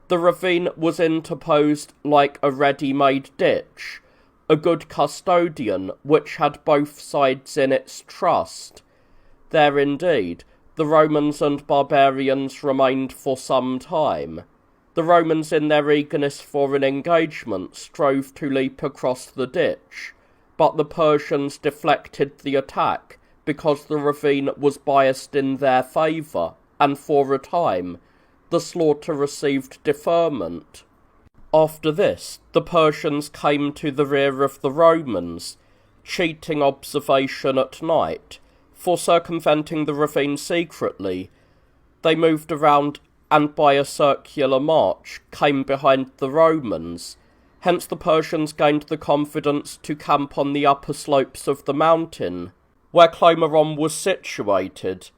Speaker 1: The ravine was interposed like a ready-made ditch, a good custodian which had both sides in its trust. There indeed the Romans and barbarians remained for some time. The Romans in their eagerness for an engagement strove to leap across the ditch, but the Persians deflected the attack because the ravine was biased in their favour, and for a time the slaughter received deferment. After this, the Persians came to the rear of the Romans, cheating observation at night, for circumventing the ravine secretly. They moved around and by a circular march came behind the Romans. Hence the Persians gained the confidence to camp on the upper slopes of the mountain, where Clomeron was situated.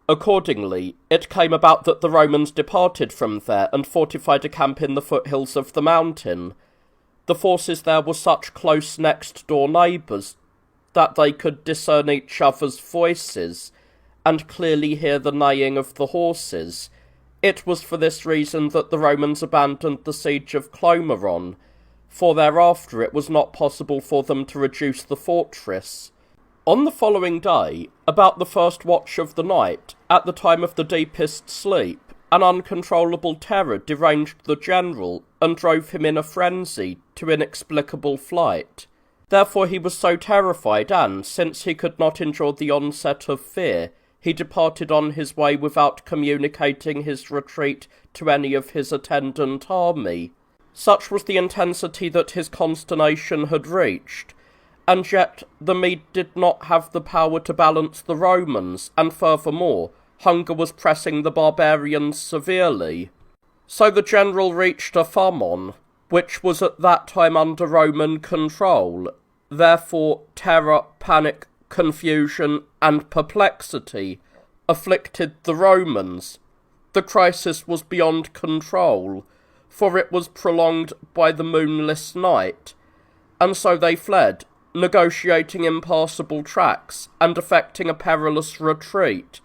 Speaker 1: Accordingly, it came about that the Romans departed from there and fortified a camp in the foothills of the mountain. The forces there were such close next-door neighbours that they could discern each other's voices, and clearly hear the neighing of the horses. It was for this reason that the Romans abandoned the siege of Clomeron, for thereafter it was not possible for them to reduce the fortress. On the following day, about the first watch of the night, at the time of the deepest sleep, an uncontrollable terror deranged the general, and drove him in a frenzy to inexplicable flight. Therefore he was so terrified, and, since he could not endure the onset of fear, he departed on his way without communicating his retreat to any of his attendant army. Such was the intensity that his consternation had reached, and yet the Mede did not have the power to balance the Romans, and furthermore, hunger was pressing the barbarians severely. So the general reached Aphamon, which was at that time under Roman control. Therefore terror, panic, confusion, and perplexity afflicted the Romans. The crisis was beyond control, for it was prolonged by the moonless night, and so they fled, negotiating impassable tracks, and effecting a perilous retreat,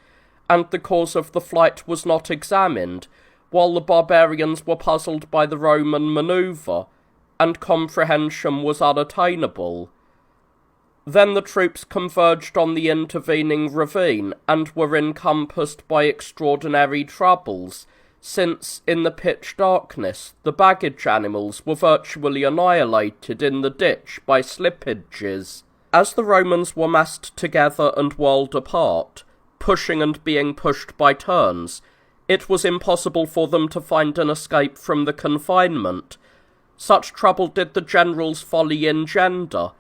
Speaker 1: and the cause of the flight was not examined, while the barbarians were puzzled by the Roman manoeuvre, and comprehension was unattainable. Then the troops converged on the intervening ravine, and were encompassed by extraordinary troubles, since, in the pitch darkness, the baggage animals were virtually annihilated in the ditch by slippages. As the Romans were massed together and whirled apart, pushing and being pushed by turns, it was impossible for them to find an escape from the confinement. Such trouble did the general's folly engender,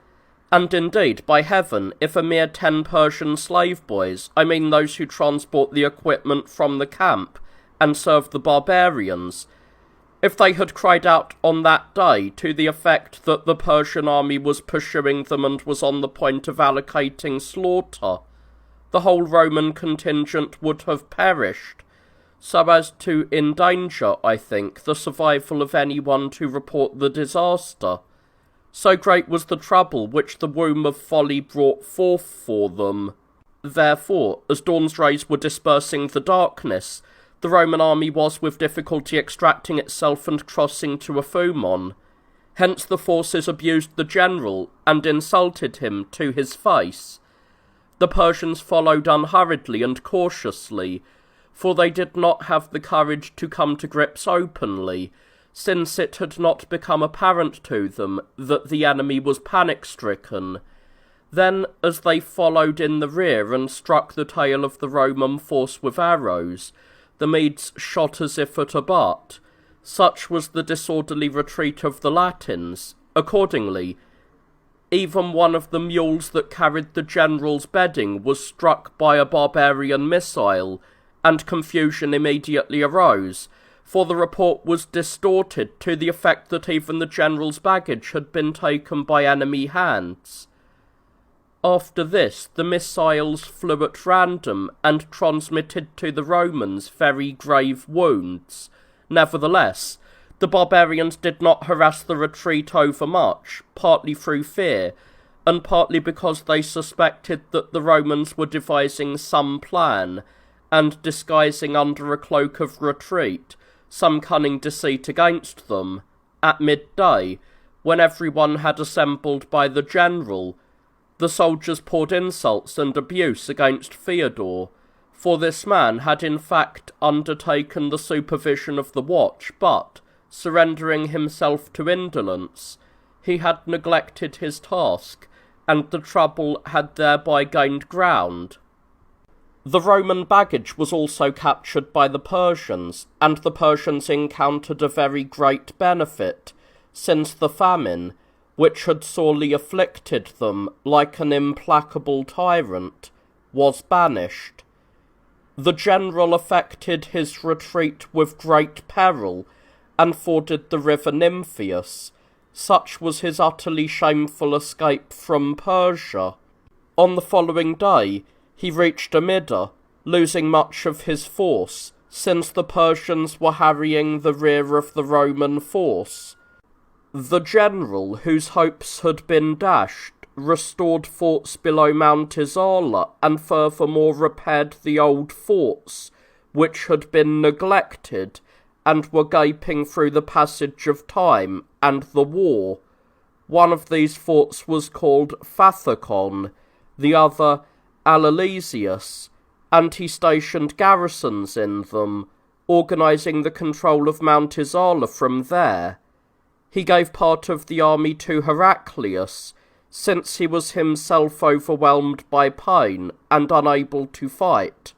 Speaker 1: and indeed, by heaven, if a mere 10 Persian slave boys, I mean those who transport the equipment from the camp, and serve the barbarians, If they had cried out on that day to the effect that the Persian army was pursuing them and was on the point of allocating slaughter, the whole Roman contingent would have perished, so as to endanger, I think, the survival of anyone to report the disaster. So great was the trouble which the womb of folly brought forth for them. Therefore, as dawn's rays were dispersing the darkness, the Roman army was with difficulty extracting itself and crossing to Aphumon. Hence the forces abused the general, and insulted him to his face. The Persians followed unhurriedly and cautiously, for they did not have the courage to come to grips openly, since it had not become apparent to them that the enemy was panic-stricken. Then, as they followed in the rear and struck the tail of the Roman force with arrows, the Medes shot as if at a butt. Such was the disorderly retreat of the Latins. Accordingly, even one of the mules that carried the general's bedding was struck by a barbarian missile, and confusion immediately arose, for the report was distorted to the effect that even the general's baggage had been taken by enemy hands. After this, the missiles flew at random and transmitted to the Romans very grave wounds. Nevertheless, the barbarians did not harass the retreat overmuch, partly through fear, and partly because they suspected that the Romans were devising some plan, and disguising under a cloak of retreat some cunning deceit against them. At midday, when everyone had assembled by the general, the soldiers poured insults and abuse against Theodore, for this man had in fact undertaken the supervision of the watch, but, surrendering himself to indolence, he had neglected his task, and the trouble had thereby gained ground. The Roman baggage was also captured by the Persians, and the Persians encountered a very great benefit, since the famine, which had sorely afflicted them like an implacable tyrant, was banished. The general effected his retreat with great peril, and forded the river Nymphaeus. Such was his utterly shameful escape from Persia. On the following day, he reached Amida, losing much of his force, since the Persians were harrying the rear of the Roman force. The general, whose hopes had been dashed, restored forts below Mount Isala, and furthermore repaired the old forts, which had been neglected, and were gaping through the passage of time and the war. One of these forts was called Phathakon, the other Allalesius, and he stationed garrisons in them, organising the control of Mount Isala from there. He gave part of the army to Heraclius, since he was himself overwhelmed by pain and unable to fight.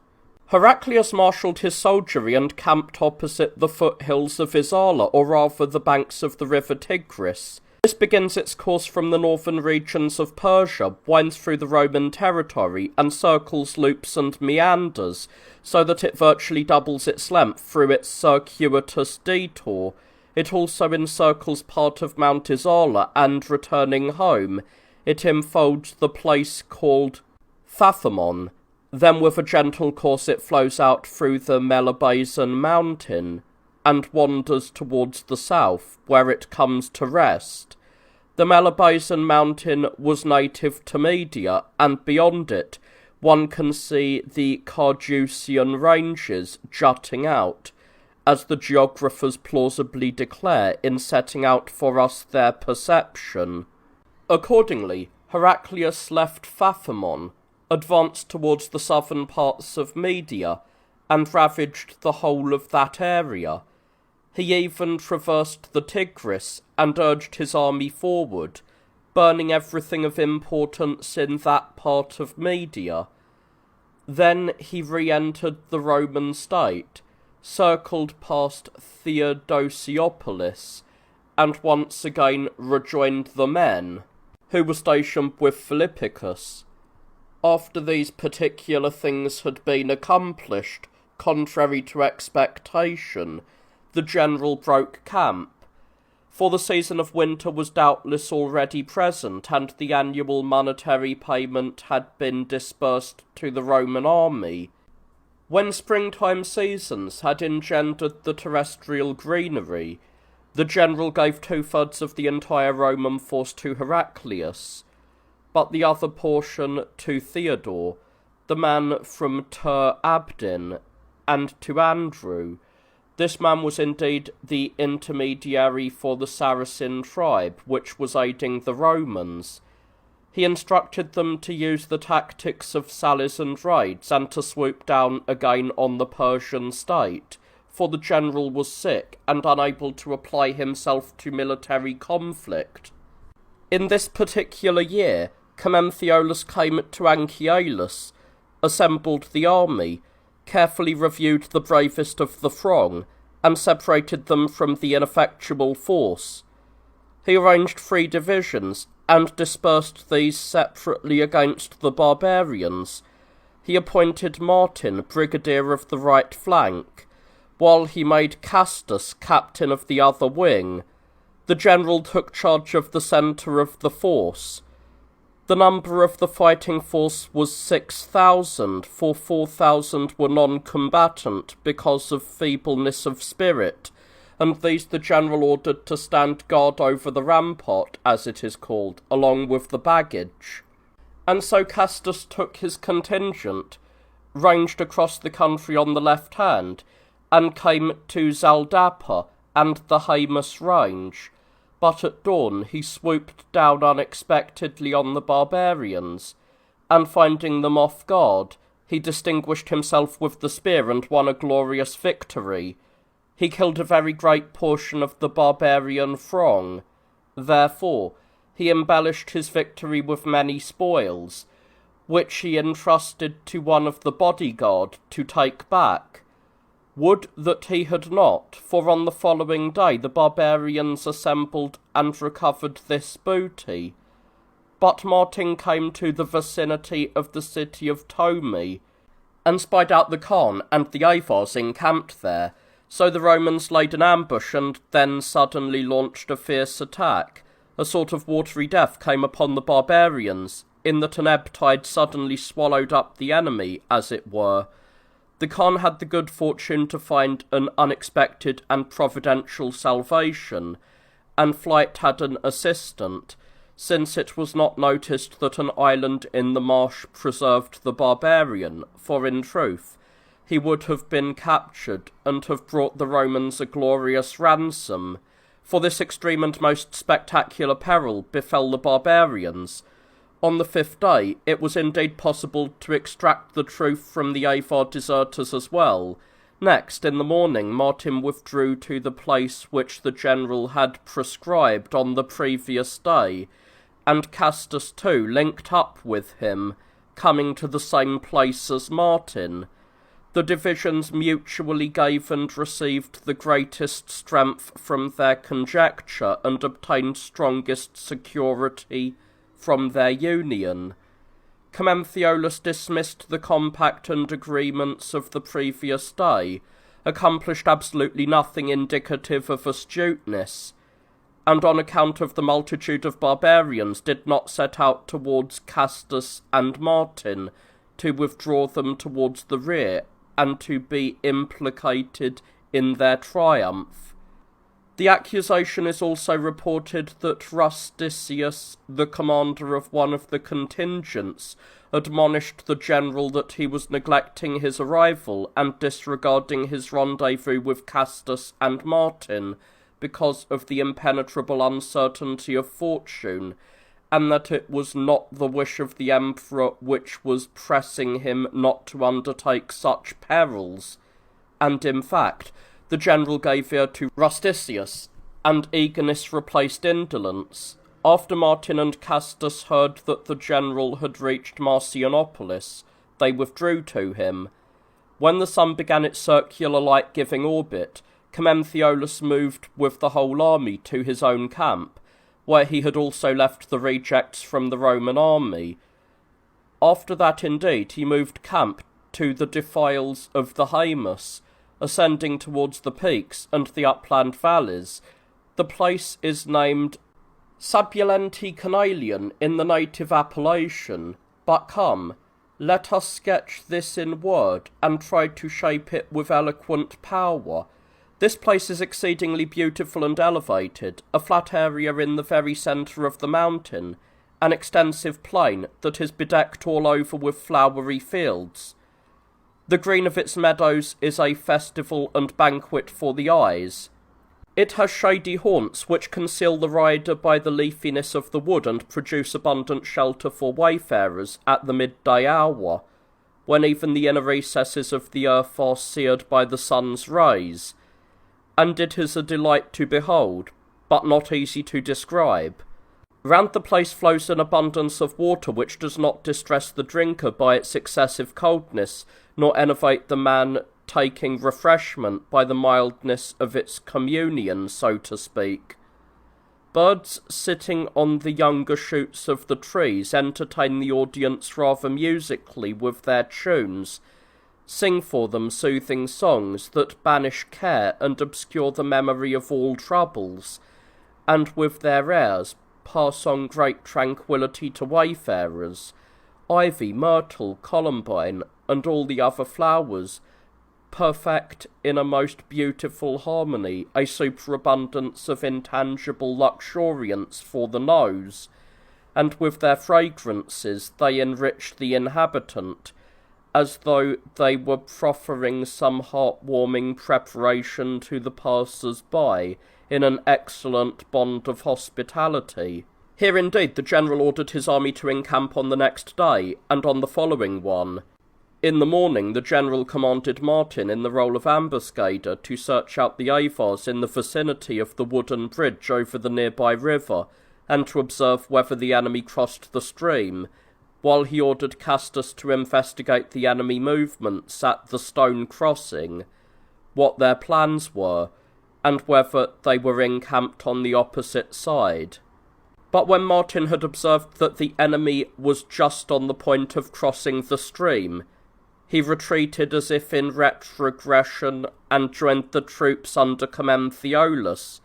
Speaker 1: Heraclius marshalled his soldiery and camped opposite the foothills of Isala, or rather the banks of the river Tigris. This begins its course from the northern regions of Persia, winds through the Roman territory, and circles loops and meanders, so that it virtually doubles its length through its circuitous detour. It also encircles part of Mount Isala, and returning home, it enfolds the place called Phathamon. Then with a gentle course it flows out through the Melibazan mountain, and wanders towards the south, where it comes to rest. The Melibazan mountain was native to Media, and beyond it one can see the Cardusian ranges jutting out, as the geographers plausibly declare in setting out for us their perception. Accordingly, Heraclius left Phathamon, advanced towards the southern parts of Media, and ravaged the whole of that area. He even traversed the Tigris and urged his army forward, burning everything of importance in that part of Media. Then he re-entered the Roman state, circled past Theodosiopolis, and once again rejoined the men, who were stationed with Philippicus. After these particular things had been accomplished, contrary to expectation, the general broke camp, for the season of winter was doubtless already present, and the annual monetary payment had been disbursed to the Roman army. When springtime seasons had engendered the terrestrial greenery, the general gave 2/3 of the entire Roman force to Heraclius, but the other portion to Theodore, the man from Ter Abdin, and to Andrew. This man was indeed the intermediary for the Saracen tribe, which was aiding the Romans. He instructed them to use the tactics of sallies and raids, and to swoop down again on the Persian state, for the general was sick and unable to apply himself to military conflict. In this particular year, Commentheolus came to Anchialus, assembled the army, carefully reviewed the bravest of the throng, and separated them from the ineffectual force. He arranged 3 divisions, and dispersed these separately against the barbarians. He appointed Martin brigadier of the right flank, while he made Castus captain of the other wing. The general took charge of the centre of the force. The number of the fighting force was 6,000, for 4,000 were non-combatant because of feebleness of spirit, and these the general ordered to stand guard over the rampart, as it is called, along with the baggage. And so Castus took his contingent, ranged across the country on the left hand, and came to Zaldapa and the Haemus range. But at dawn he swooped down unexpectedly on the barbarians, and finding them off guard, he distinguished himself with the spear and won a glorious victory. He killed a very great portion of the barbarian throng. Therefore, he embellished his victory with many spoils, which he entrusted to one of the bodyguard to take back. Would that he had not, for on the following day the barbarians assembled and recovered this booty. But Martin came to the vicinity of the city of Tomi, and spied out the Khan and the Avars encamped there. So the Romans laid an ambush, and then suddenly launched a fierce attack. A sort of watery death came upon the barbarians, in that an ebb tide suddenly swallowed up the enemy, as it were. The Khan had the good fortune to find an unexpected and providential salvation, and flight had an assistant, since it was not noticed that an island in the marsh preserved the barbarian, for in truth he would have been captured, and have brought the Romans a glorious ransom. For this extreme and most spectacular peril befell the barbarians. On the 5th day it was indeed possible to extract the truth from the Avar deserters as well. Next, in the morning, Martin withdrew to the place which the general had prescribed on the previous day, and Castus too linked up with him, coming to the same place as Martin. The divisions mutually gave and received the greatest strength from their conjecture, and obtained strongest security from their union. Commentheolus dismissed the compact and agreements of the previous day, accomplished absolutely nothing indicative of astuteness, and on account of the multitude of barbarians did not set out towards Castus and Martin, to withdraw them towards the rear, and to be implicated in their triumph. The accusation is also reported that Rusticius, the commander of one of the contingents, admonished the general that he was neglecting his arrival and disregarding his rendezvous with Castus and Martin because of the impenetrable uncertainty of fortune, and that it was not the wish of the emperor which was pressing him not to undertake such perils. And in fact, the general gave ear to Rusticius, and eagerness replaced indolence. After Martin and Castus heard that the general had reached Marcianopolis, they withdrew to him. When the sun began its circular light-giving orbit, Commentheolus moved with the whole army to his own camp, where he had also left the rejects from the Roman army. After that, indeed, he moved camp to the defiles of the Haemus, ascending towards the peaks and the upland valleys. The place is named Sabulenti Canalian in the native appellation, but come, let us sketch this in word, and try to shape it with eloquent power. This place is exceedingly beautiful and elevated, a flat area in the very centre of the mountain, an extensive plain that is bedecked all over with flowery fields. The green of its meadows is a festival and banquet for the eyes. It has shady haunts which conceal the rider by the leafiness of the wood and produce abundant shelter for wayfarers at the midday hour, when even the inner recesses of the earth are seared by the sun's rays, and it is a delight to behold, but not easy to describe. Round the place flows an abundance of water which does not distress the drinker by its excessive coldness, nor enervate the man taking refreshment by the mildness of its communion, so to speak. Birds sitting on the younger shoots of the trees entertain the audience rather musically with their tunes, sing for them soothing songs that banish care and obscure the memory of all troubles, and with their airs pass on great tranquillity to wayfarers. Ivy, myrtle, columbine, and all the other flowers perfect in a most beautiful harmony a superabundance of intangible luxuriance for the nose, and with their fragrances they enrich the inhabitant, as though they were proffering some heart-warming preparation to the passers-by in an excellent bond of hospitality. Here indeed the general ordered his army to encamp on the next day, and on the following one. In the morning the general commanded Martin in the role of ambuscader to search out the Avars in the vicinity of the wooden bridge over the nearby river, and to observe whether the enemy crossed the stream, while he ordered Castus to investigate the enemy movements at the stone crossing, what their plans were, and whether they were encamped on the opposite side. But when Martin had observed that the enemy was just on the point of crossing the stream, he retreated as if in retrogression and joined the troops under Theophylact.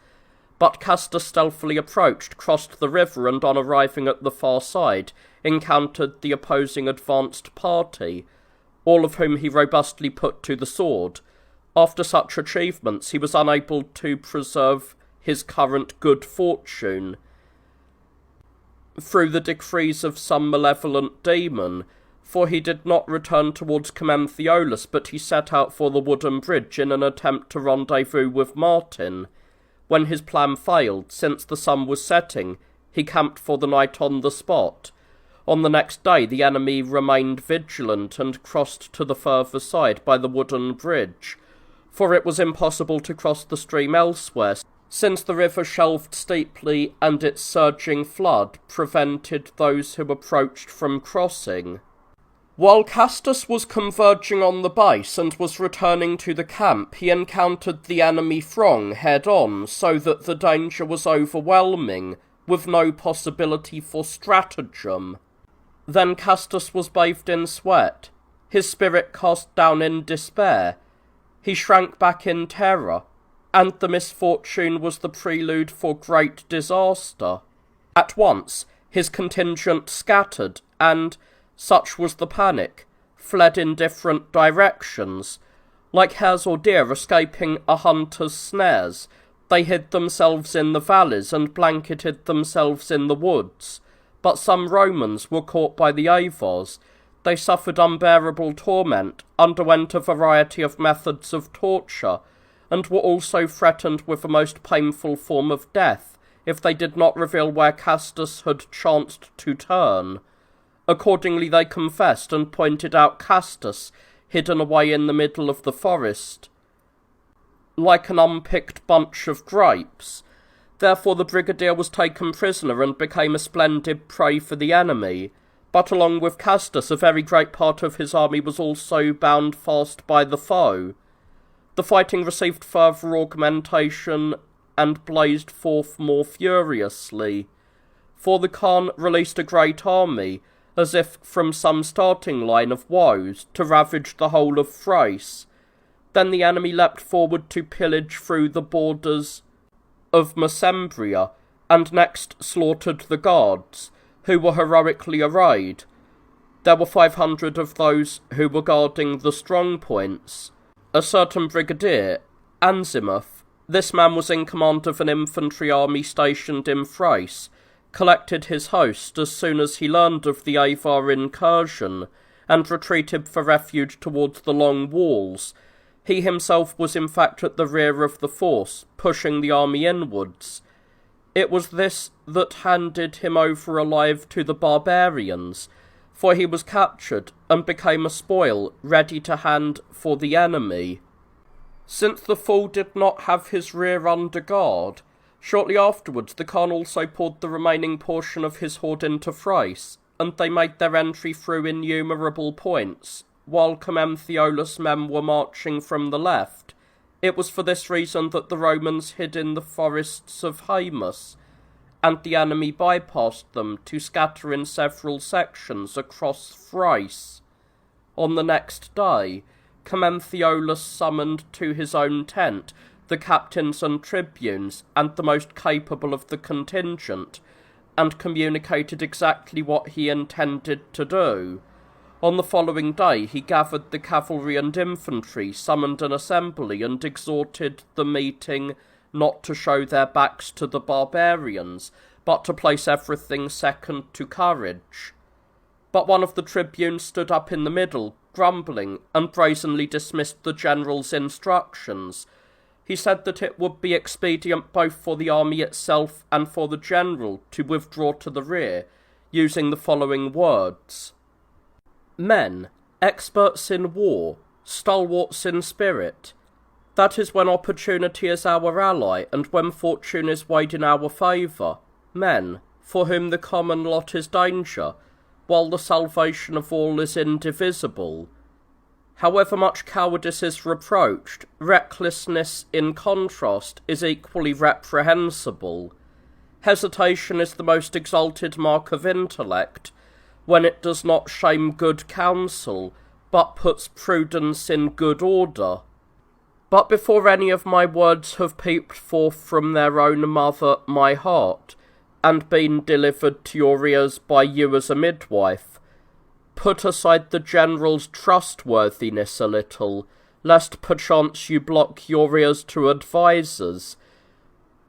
Speaker 1: But Castus stealthily approached, crossed the river, and on arriving at the far side, encountered the opposing advanced party, all of whom he robustly put to the sword. After such achievements, he was unable to preserve his current good fortune. Through the decrees of some malevolent demon, for he did not return towards Theophylact, but he set out for the wooden bridge in an attempt to rendezvous with Martin. When his plan failed, since the sun was setting, he camped for the night on the spot. On the next day the enemy remained vigilant and crossed to the further side by the wooden bridge, for it was impossible to cross the stream elsewhere, since the river shelved steeply and its surging flood prevented those who approached from crossing. While Castus was converging on the base and was returning to the camp, he encountered the enemy throng head-on, so that the danger was overwhelming, with no possibility for stratagem. Then Castus was bathed in sweat, his spirit cast down in despair. He shrank back in terror, and the misfortune was the prelude for great disaster. At once, his contingent scattered, and, such was the panic, fled in different directions. Like hares or deer escaping a hunter's snares, they hid themselves in the valleys and blanketed themselves in the woods. But some Romans were caught by the Avars. They suffered unbearable torment, underwent a variety of methods of torture, and were also threatened with a most painful form of death if they did not reveal where Castus had chanced to turn. Accordingly they confessed and pointed out Castus, hidden away in the middle of the forest, like an unpicked bunch of grapes. Therefore the brigadier was taken prisoner and became a splendid prey for the enemy. But along with Castus, a very great part of his army was also bound fast by the foe. The fighting received further augmentation and blazed forth more furiously, for the Khan released a great army, as if from some starting line of woes, to ravage the whole of Thrace. Then the enemy leapt forward to pillage through the borders of Mesembria, and next slaughtered the guards, who were heroically arrayed. There were 500 of those who were guarding the strong points. A certain brigadier, Anzimuth, this man was in command of an infantry army stationed in Thrace, collected his host as soon as he learned of the Avar incursion, and retreated for refuge towards the long walls. He himself was in fact at the rear of the force, pushing the army inwards. It was this that handed him over alive to the barbarians, for he was captured and became a spoil ready to hand for the enemy. Since the fool did not have his rear under guard, shortly afterwards the Khan also poured the remaining portion of his horde into Thrace, and they made their entry through innumerable points, while Commentheolus' men were marching from the left. It was for this reason that the Romans hid in the forests of Haemus, and the enemy bypassed them to scatter in several sections across Thrace. On the next day, Commentheolus summoned to his own tent the captains and tribunes and the most capable of the contingent, and communicated exactly what he intended to do. On the following day he gathered the cavalry and infantry, summoned an assembly, and exhorted the meeting not to show their backs to the barbarians, but to place everything second to courage. But one of the tribunes stood up in the middle, grumbling, and brazenly dismissed the general's instructions. He said that it would be expedient both for the army itself and for the general to withdraw to the rear, using the following words: "Men, experts in war, stalwarts in spirit, that is when opportunity is our ally, and when fortune is weighed in our favour. Men, for whom the common lot is danger, while the salvation of all is indivisible. However much cowardice is reproached, recklessness, in contrast, is equally reprehensible. Hesitation is the most exalted mark of intellect, when it does not shame good counsel, but puts prudence in good order. But before any of my words have peeped forth from their own mother, my heart, and been delivered to your ears by you as a midwife, put aside the general's trustworthiness a little, lest perchance you block your ears to advisers,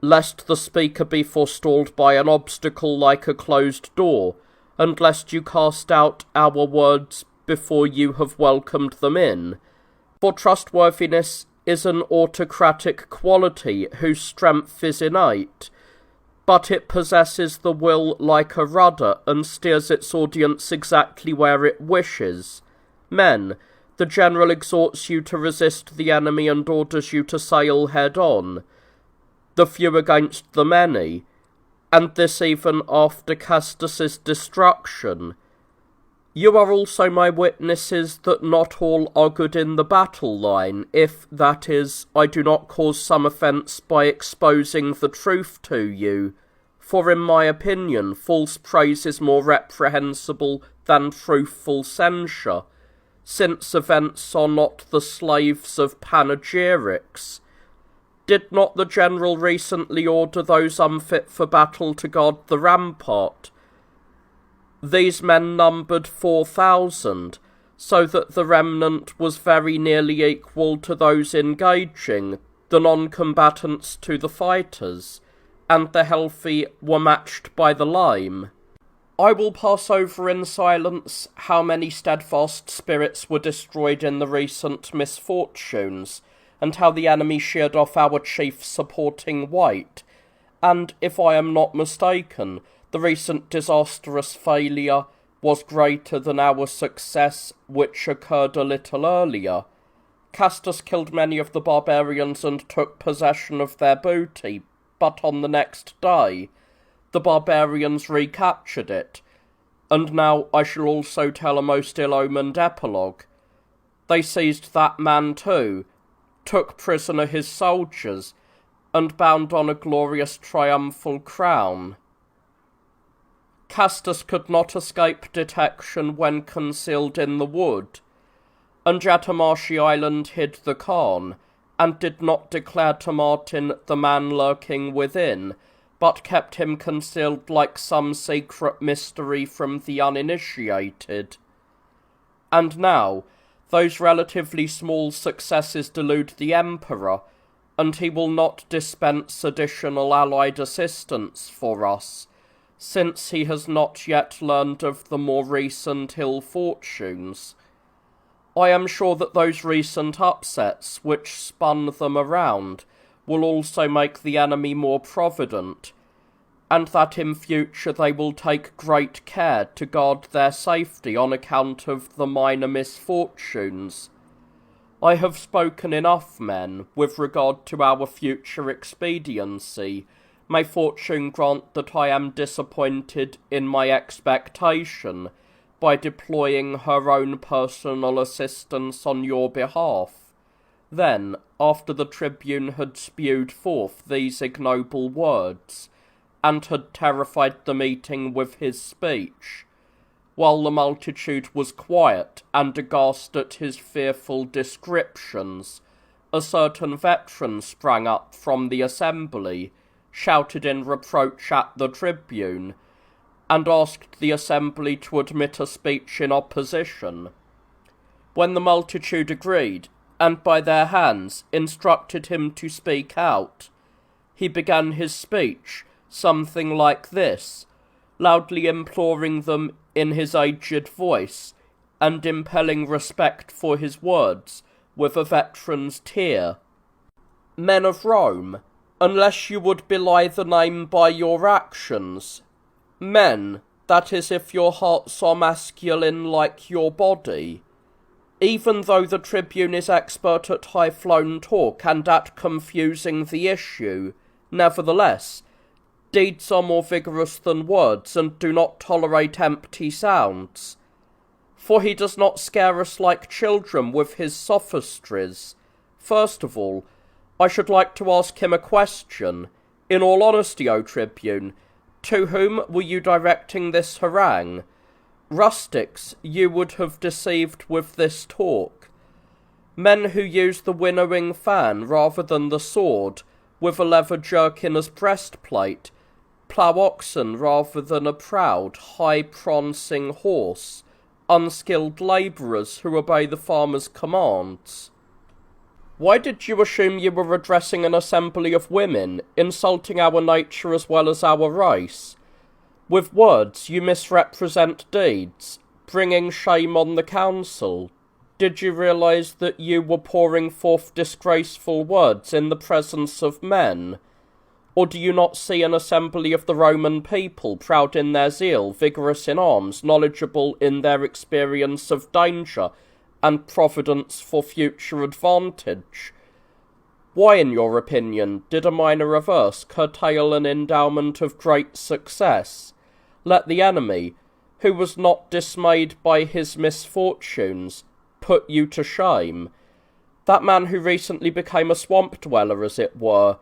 Speaker 1: lest the speaker be forestalled by an obstacle like a closed door, and lest you cast out our words before you have welcomed them in. For trustworthiness is an autocratic quality whose strength is innate, but it possesses the will like a rudder and steers its audience exactly where it wishes. Men, the general exhorts you to resist the enemy and orders you to sail head-on, the few against the many, and this even after Castus's destruction. You are also my witnesses that not all are good in the battle line, if, that is, I do not cause some offence by exposing the truth to you, for in my opinion false praise is more reprehensible than truthful censure, since events are not the slaves of panegyrics. Did not the general recently order those unfit for battle to guard the rampart? These men numbered 4,000, so that the remnant was very nearly equal to those engaging, the non-combatants to the fighters, and the healthy were matched by the lame. I will pass over in silence how many steadfast spirits were destroyed in the recent misfortunes, and how the enemy sheared off our chief supporting White, and, if I am not mistaken, the recent disastrous failure was greater than our success, which occurred a little earlier. Castus killed many of the barbarians and took possession of their booty, but on the next day the barbarians recaptured it, and now I shall also tell a most ill-omened epilogue. They seized that man too, took prisoner his soldiers, and bound on a glorious triumphal crown. Castus could not escape detection when concealed in the wood. and yet a marshy island hid the Khan, and did not declare to Martin the man lurking within, but kept him concealed like some secret mystery from the uninitiated. And now, those relatively small successes delude the Emperor, and he will not dispense additional allied assistance for us, since he has not yet learned of the more recent ill fortunes. I am sure that those recent upsets which spun them around will also make the enemy more provident, and that in future they will take great care to guard their safety on account of the minor misfortunes. I have spoken enough, men, with regard to our future expediency. May fortune grant that I am disappointed in my expectation, by deploying her own personal assistance on your behalf. Then, after the tribune had spewed forth these ignoble words, and had terrified the meeting with his speech, while the multitude was quiet and aghast at his fearful descriptions, a certain veteran sprang up from the assembly, shouted in reproach at the tribune, and asked the assembly to admit a speech in opposition. When the multitude agreed, and by their hands instructed him to speak out, he began his speech, something like this, loudly imploring them in his aged voice, and impelling respect for his words with a veteran's tear. Men of Rome, unless you would belie the name by your actions, men, that is if your hearts are masculine like your body, even though the tribune is expert at high-flown talk and at confusing the issue, nevertheless, deeds are more vigorous than words and do not tolerate empty sounds. For he does not scare us like children with his sophistries. First of all, I should like to ask him a question. In all honesty, O Tribune, to whom were you directing this harangue? Rustics you would have deceived with this talk. Men who use the winnowing fan rather than the sword, with a leather jerkin as breastplate, plough oxen rather than a proud, high-prancing horse, unskilled labourers who obey the farmer's commands. Why did you assume you were addressing an assembly of women, insulting our nature as well as our race? With words you misrepresent deeds, bringing shame on the council. Did you realise that you were pouring forth disgraceful words in the presence of men? Or do you not see an assembly of the Roman people, proud in their zeal, vigorous in arms, knowledgeable in their experience of danger, and providence for future advantage? Why, in your opinion, did a minor reverse curtail an endowment of great success? Let the enemy, who was not dismayed by his misfortunes, put you to shame. That man who recently became a swamp dweller, as it were,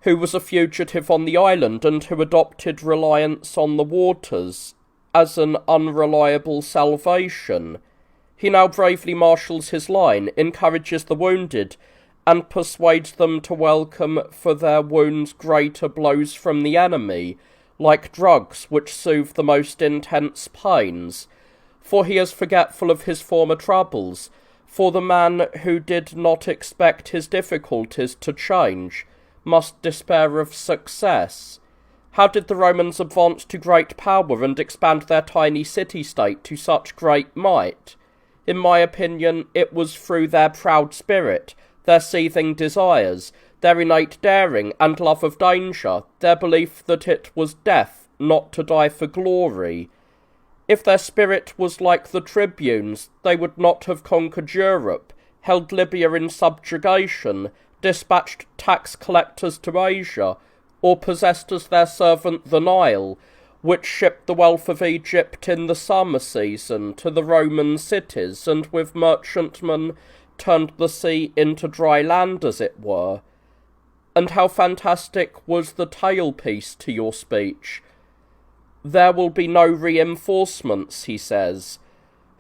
Speaker 1: who was a fugitive on the island and who adopted reliance on the waters as an unreliable salvation. He now bravely marshals his line, encourages the wounded, and persuades them to welcome for their wounds greater blows from the enemy, like drugs which soothe the most intense pains. For he is forgetful of his former troubles, for the man who did not expect his difficulties to change must despair of success. How did the Romans advance to great power and expand their tiny city-state to such great might? In my opinion, it was through their proud spirit, their seething desires, their innate daring and love of danger, their belief that it was death not to die for glory. If their spirit was like the tribunes, they would not have conquered Europe, held Libya in subjugation, dispatched tax collectors to Asia, or possessed as their servant the Nile, which shipped the wealth of Egypt in the summer season to the Roman cities, and with merchantmen turned the sea into dry land, as it were. And how fantastic was the tailpiece to your speech. There will be no reinforcements, he says.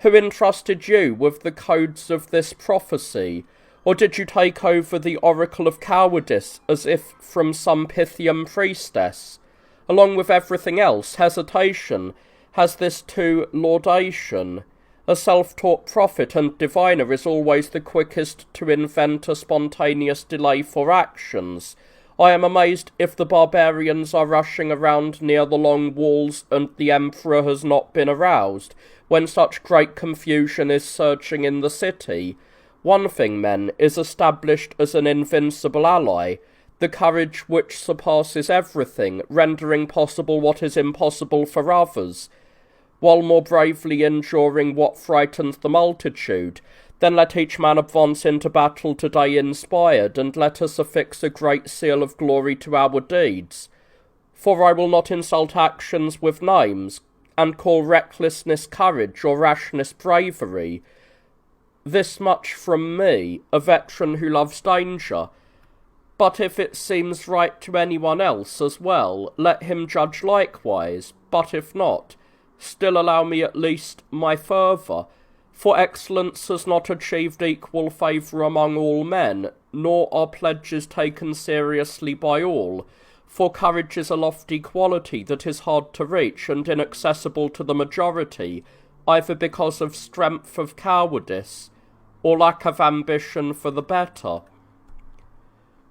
Speaker 1: Who entrusted you with the codes of this prophecy? Or did you take over the oracle of cowardice as if from some Pythian priestess? Along with everything else, hesitation has this too laudation. A self-taught prophet and diviner is always the quickest to invent a spontaneous delay for actions. I am amazed if the barbarians are rushing around near the long walls and the emperor has not been aroused, when such great confusion is surging in the city. One thing, men, is established as an invincible ally, the courage which surpasses everything, rendering possible what is impossible for others, while more bravely enduring what frightens the multitude. Then let each man advance into battle today inspired, and let us affix a great seal of glory to our deeds. For I will not insult actions with names, and call recklessness courage or rashness bravery. This much from me, a veteran who loves danger. But if it seems right to anyone else as well, let him judge likewise. But if not, still allow me at least my fervour. For excellence has not achieved equal favour among all men, nor are pledges taken seriously by all. For courage is a lofty quality that is hard to reach and inaccessible to the majority, either because of strength of cowardice, or lack of ambition for the better.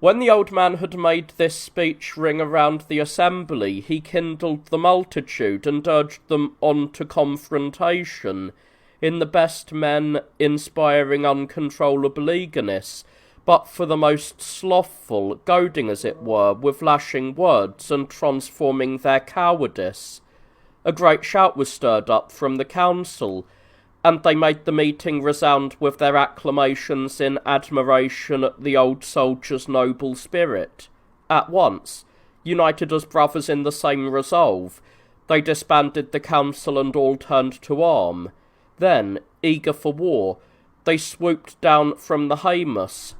Speaker 1: When the old man had made this speech ring around the assembly, he kindled the multitude and urged them on to confrontation, in the best men inspiring uncontrollable eagerness, but for the most slothful, goading as it were, with lashing words, and transforming their cowardice. A great shout was stirred up from the council, and they made the meeting resound with their acclamations in admiration at the old soldier's noble spirit. At once, united as brothers in the same resolve, they disbanded the council and all turned to arm. Then, eager for war, they swooped down from the Haemus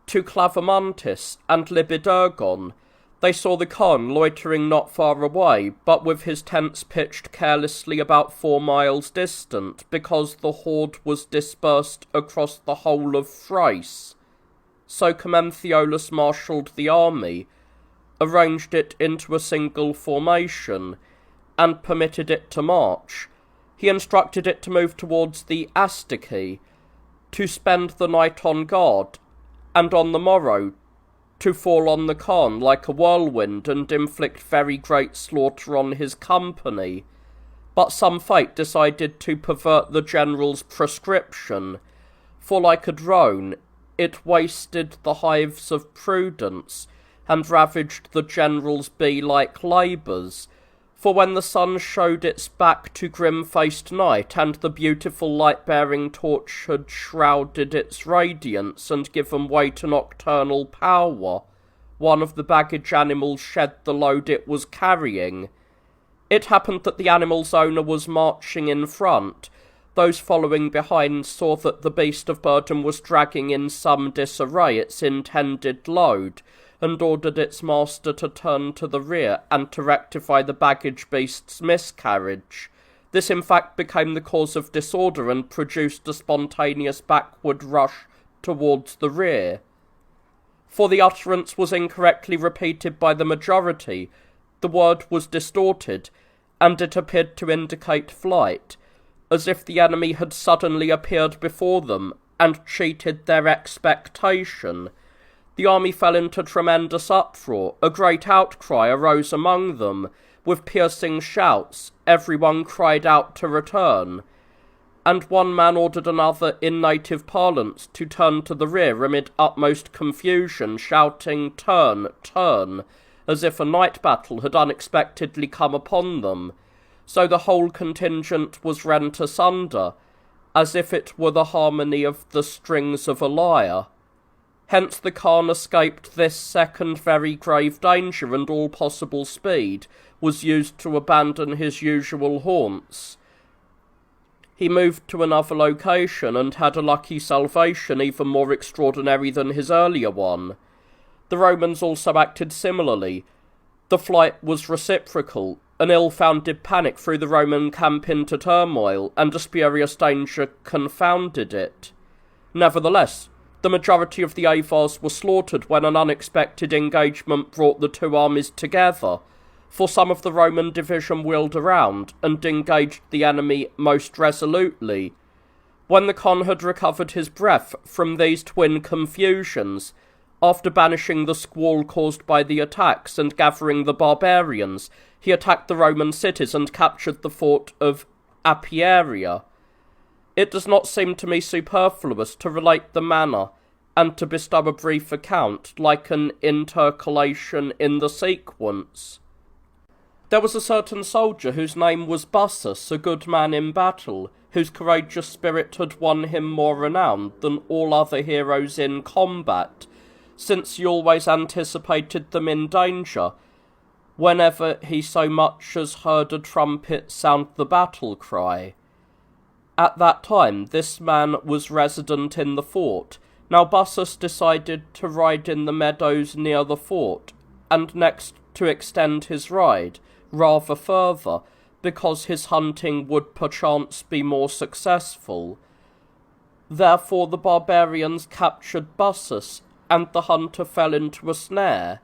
Speaker 1: to Clavimantis and Libidurgon. They saw the Kun loitering not far away, but with his tents pitched carelessly about 4 miles distant, because the horde was dispersed across the whole of Thrace. So Commenthiolus marshalled the army, arranged it into a single formation, and permitted it to march. He instructed it to move towards the Astici, to spend the night on guard, and on the morrow to fall on the Kun like a whirlwind and inflict very great slaughter on his company. But some fate decided to pervert the general's prescription, for like a drone it wasted the hives of prudence, and ravaged the general's bee-like labours. For when the sun showed its back to grim-faced night, and the beautiful light-bearing torch had shrouded its radiance and given way to nocturnal power, one of the baggage animals shed the load it was carrying. It happened that the animal's owner was marching in front. Those following behind saw that the beast of burden was dragging in some disarray its intended load, and ordered its master to turn to the rear and to rectify the baggage beast's miscarriage. This in fact became the cause of disorder and produced a spontaneous backward rush towards the rear. For the utterance was incorrectly repeated by the majority, the word was distorted, and it appeared to indicate flight, as if the enemy had suddenly appeared before them and cheated their expectation. The army fell into tremendous uproar. A great outcry arose among them. With piercing shouts, everyone cried out to return, and one man ordered another in native parlance to turn to the rear amid utmost confusion, shouting, "Turn, turn," as if a night battle had unexpectedly come upon them. So the whole contingent was rent asunder, as if it were the harmony of the strings of a lyre. Hence the Khan escaped this second very grave danger, and all possible speed was used to abandon his usual haunts. He moved to another location, and had a lucky salvation even more extraordinary than his earlier one. The Romans also acted similarly. The flight was reciprocal, an ill-founded panic threw the Roman camp into turmoil, and a spurious danger confounded it. Nevertheless, the majority of the Avars were slaughtered when an unexpected engagement brought the two armies together, for some of the Roman division wheeled around and engaged the enemy most resolutely. When the Kun had recovered his breath from these twin confusions, after banishing the squall caused by the attacks and gathering the barbarians, he attacked the Roman cities and captured the fort of Apieria. It does not seem to me superfluous to relate the manner, and to bestow a brief account, like an intercalation in the sequence. There was a certain soldier whose name was Bussus, a good man in battle, whose courageous spirit had won him more renown than all other heroes in combat, since he always anticipated them in danger, whenever he so much as heard a trumpet sound the battle cry. At that time this man was resident in the fort. Now Bussus decided to ride in the meadows near the fort, and next to extend his ride rather further, because his hunting would perchance be more successful. Therefore the barbarians captured Bussus, and the hunter fell into a snare.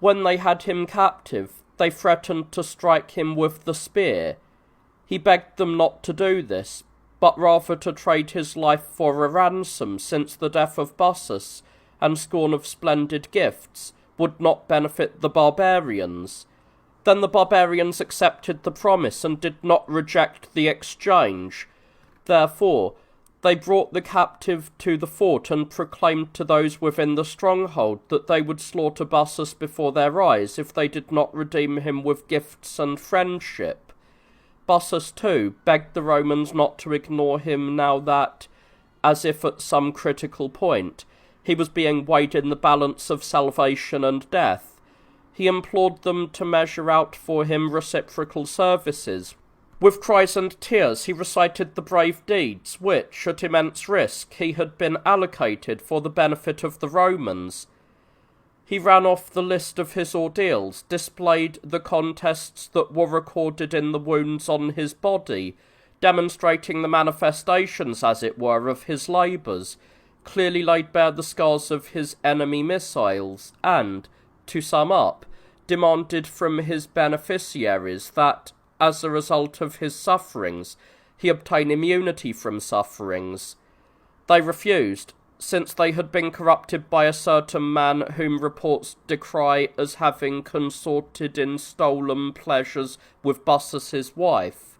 Speaker 1: When they had him captive, they threatened to strike him with the spear. He begged them not to do this, but rather to trade his life for a ransom, since the death of Bussus and scorn of splendid gifts would not benefit the barbarians. Then the barbarians accepted the promise and did not reject the exchange. Therefore, they brought the captive to the fort and proclaimed to those within the stronghold that they would slaughter Bussus before their eyes if they did not redeem him with gifts and friendship. Bussus, too, begged the Romans not to ignore him now that, as if at some critical point, he was being weighed in the balance of salvation and death. He implored them to measure out for him reciprocal services. With cries and tears he recited the brave deeds which, at immense risk, he had been allocated for the benefit of the Romans. He ran off the list of his ordeals, displayed the contests that were recorded in the wounds on his body, demonstrating the manifestations, as it were, of his labours, clearly laid bare the scars of his enemy missiles, and, to sum up, demanded from his beneficiaries that, as a result of his sufferings, he obtain immunity from sufferings. They refused, since they had been corrupted by a certain man whom reports decry as having consorted in stolen pleasures with Bussus's wife.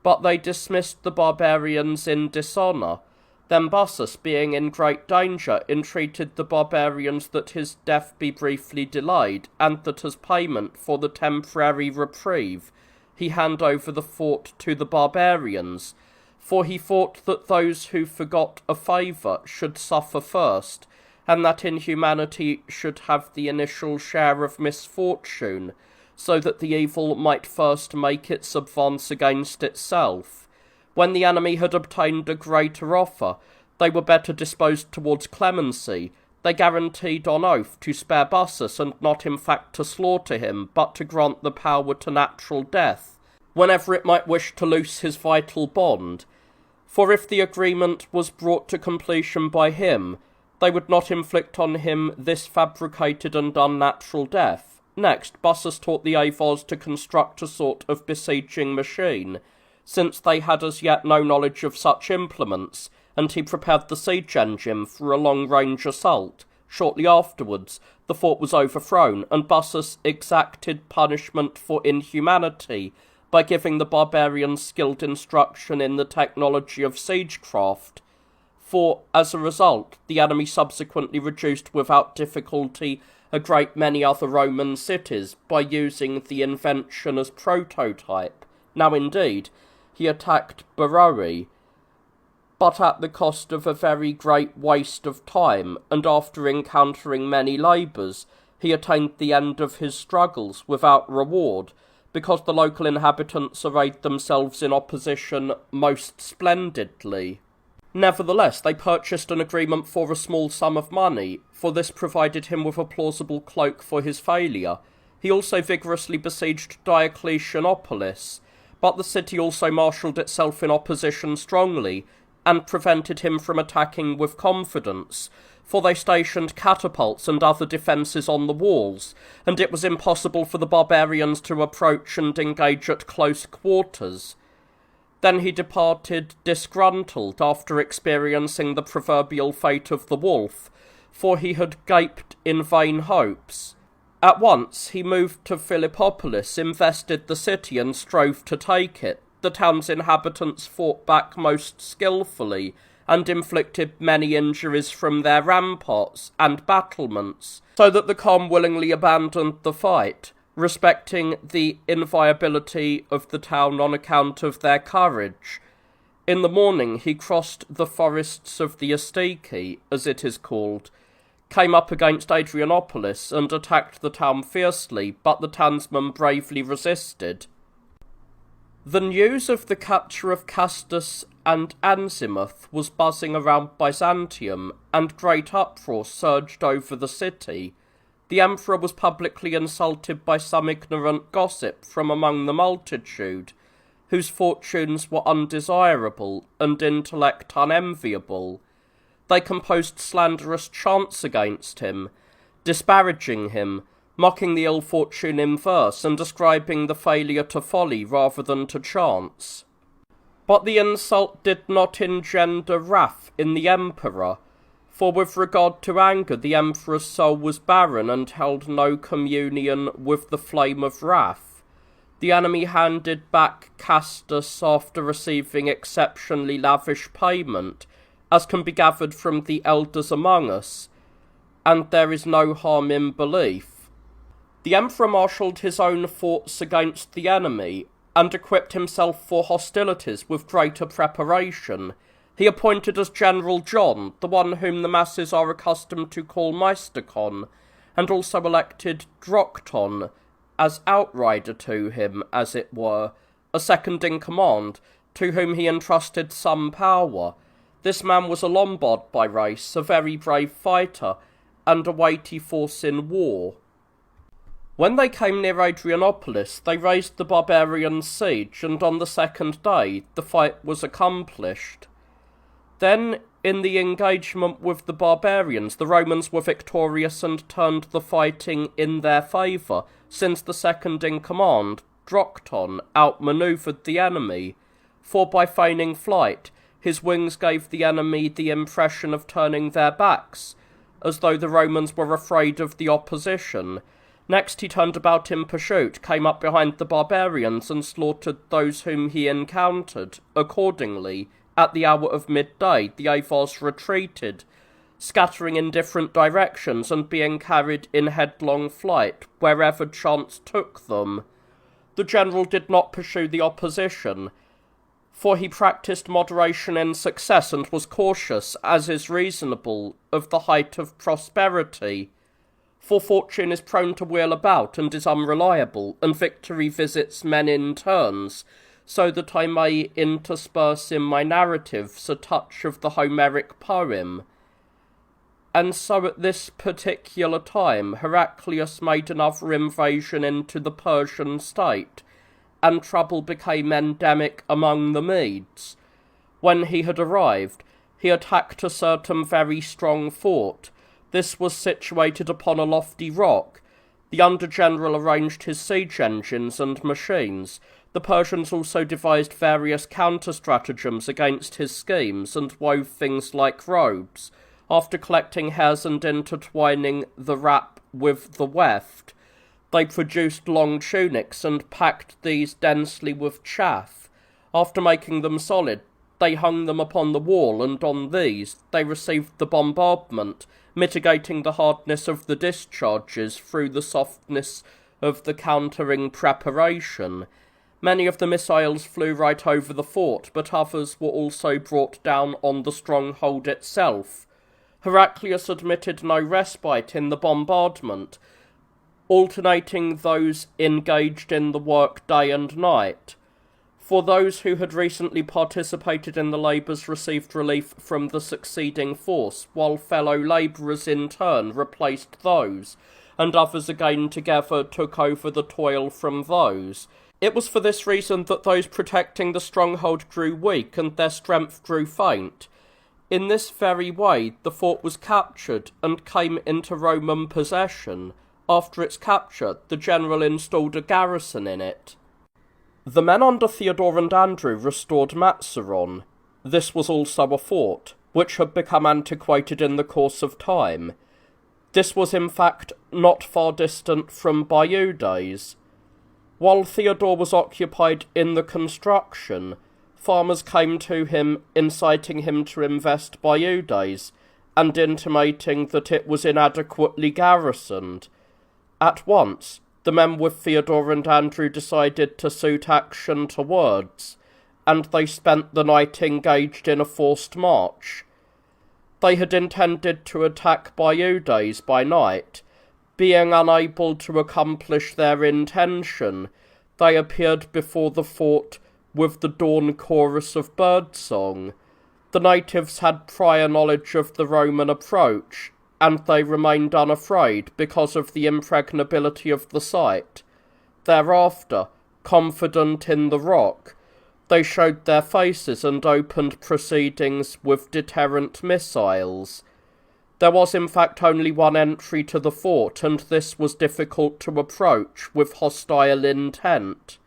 Speaker 1: But they dismissed the barbarians in dishonour. Then Bussus, being in great danger, entreated the barbarians that his death be briefly delayed, and that as payment for the temporary reprieve he hand over the fort to the barbarians, for he thought that those who forgot a favour should suffer first, and that inhumanity should have the initial share of misfortune, so that the evil might first make its advance against itself. When the enemy had obtained a greater offer, they were better disposed towards clemency. They guaranteed on oath to spare Bussus, and not in fact to slaughter him, but to grant the power to natural death, whenever it might wish to loose his vital bond. For if the agreement was brought to completion by him, they would not inflict on him this fabricated and unnatural death. Next, Bussus taught the Avars to construct a sort of besieging machine, since they had as yet no knowledge of such implements, and he prepared the siege engine for a long-range assault. Shortly afterwards, the fort was overthrown, and Bussus exacted punishment for inhumanity by giving the barbarians skilled instruction in the technology of siegecraft. For, as a result, the enemy subsequently reduced without difficulty a great many other Roman cities by using the invention as prototype. Now indeed, he attacked Beroe, but at the cost of a very great waste of time, and after encountering many labours, he attained the end of his struggles without reward, because the local inhabitants arrayed themselves in opposition most splendidly. Nevertheless, they purchased an agreement for a small sum of money, for this provided him with a plausible cloak for his failure. He also vigorously besieged Diocletianopolis, but the city also marshalled itself in opposition strongly, and prevented him from attacking with confidence, for they stationed catapults and other defences on the walls, and it was impossible for the barbarians to approach and engage at close quarters. Then he departed disgruntled after experiencing the proverbial fate of the wolf, for he had gaped in vain hopes. At once he moved to Philippopolis, invested the city, and strove to take it. The town's inhabitants fought back most skilfully, and inflicted many injuries from their ramparts and battlements, so that the Khan willingly abandoned the fight, respecting the inviolability of the town on account of their courage. In the morning he crossed the forests of the Astiki, as it is called, came up against Adrianopolis, and attacked the town fiercely, but the townsmen bravely resisted. The news of the capture of Castus and Anzimuth was buzzing around Byzantium, and great uproar surged over the city. The emperor was publicly insulted by some ignorant gossip from among the multitude, whose fortunes were undesirable and intellect unenviable. They composed slanderous chants against him, disparaging him, mocking the ill fortune in verse, and ascribing the failure to folly rather than to chance. But the insult did not engender wrath in the emperor, for with regard to anger the emperor's soul was barren and held no communion with the flame of wrath. The enemy handed back Castus after receiving exceptionally lavish payment, as can be gathered from the elders among us, and there is no harm in belief. The emperor marshalled his own force against the enemy, and equipped himself for hostilities with greater preparation. He appointed as General John, the one whom the masses are accustomed to call Meisterkon, and also elected Drocton as outrider to him, as it were, a second in command, to whom he entrusted some power. This man was a Lombard by race, a very brave fighter, and a weighty force in war. When they came near Adrianopolis, they raised the barbarians' siege, and on the second day the fight was accomplished. Then, in the engagement with the barbarians, the Romans were victorious and turned the fighting in their favour, since the second in command, Drocton, outmanoeuvred the enemy, for by feigning flight, his wings gave the enemy the impression of turning their backs, as though the Romans were afraid of the opposition. Next he turned about in pursuit, came up behind the barbarians, and slaughtered those whom he encountered. Accordingly, at the hour of midday, the Avars retreated, scattering in different directions, and being carried in headlong flight, wherever chance took them. The general did not pursue the opposition, for he practised moderation in success, and was cautious, as is reasonable, of the height of prosperity. For fortune is prone to wheel about, and is unreliable, and victory visits men in turns, so that I may intersperse in my narratives a touch of the Homeric poem. And so at this particular time Heraclius made another invasion into the Persian state, and trouble became endemic among the Medes. When he had arrived, he attacked a certain very strong fort. This was situated upon a lofty rock. The under-general arranged his siege engines and machines. The Persians also devised various counter-stratagems against his schemes, and wove things like robes. After collecting hairs and intertwining the wrap with the weft, they produced long tunics, and packed these densely with chaff. After making them solid, they hung them upon the wall, and on these they received the bombardment, mitigating the hardness of the discharges through the softness of the countering preparation. Many of the missiles flew right over the fort, but others were also brought down on the stronghold itself. Heraclius admitted no respite in the bombardment, alternating those engaged in the work day and night. For those who had recently participated in the labours received relief from the succeeding force, while fellow labourers in turn replaced those, and others again together took over the toil from those. It was for this reason that those protecting the stronghold grew weak and their strength grew faint. In this very way the fort was captured and came into Roman possession. After its capture, the general installed a garrison in it. The men under Theodore and Andrew restored Matzaron. This was also a fort, which had become antiquated in the course of time. This was in fact not far distant from Bayeudes. While Theodore was occupied in the construction, farmers came to him inciting him to invest Bayeudes, and intimating that it was inadequately garrisoned. At once, the men with Theodore and Andrew decided to suit action to words, and they spent the night engaged in a forced march. They had intended to attack Bayeudes by night. Being unable to accomplish their intention, they appeared before the fort with the dawn chorus of birdsong. The natives had prior knowledge of the Roman approach, and they remained unafraid because of the impregnability of the site. Thereafter, confident in the rock, they showed their faces and opened proceedings with deterrent missiles. There was in fact only one entry to the fort, and this was difficult to approach with hostile intent,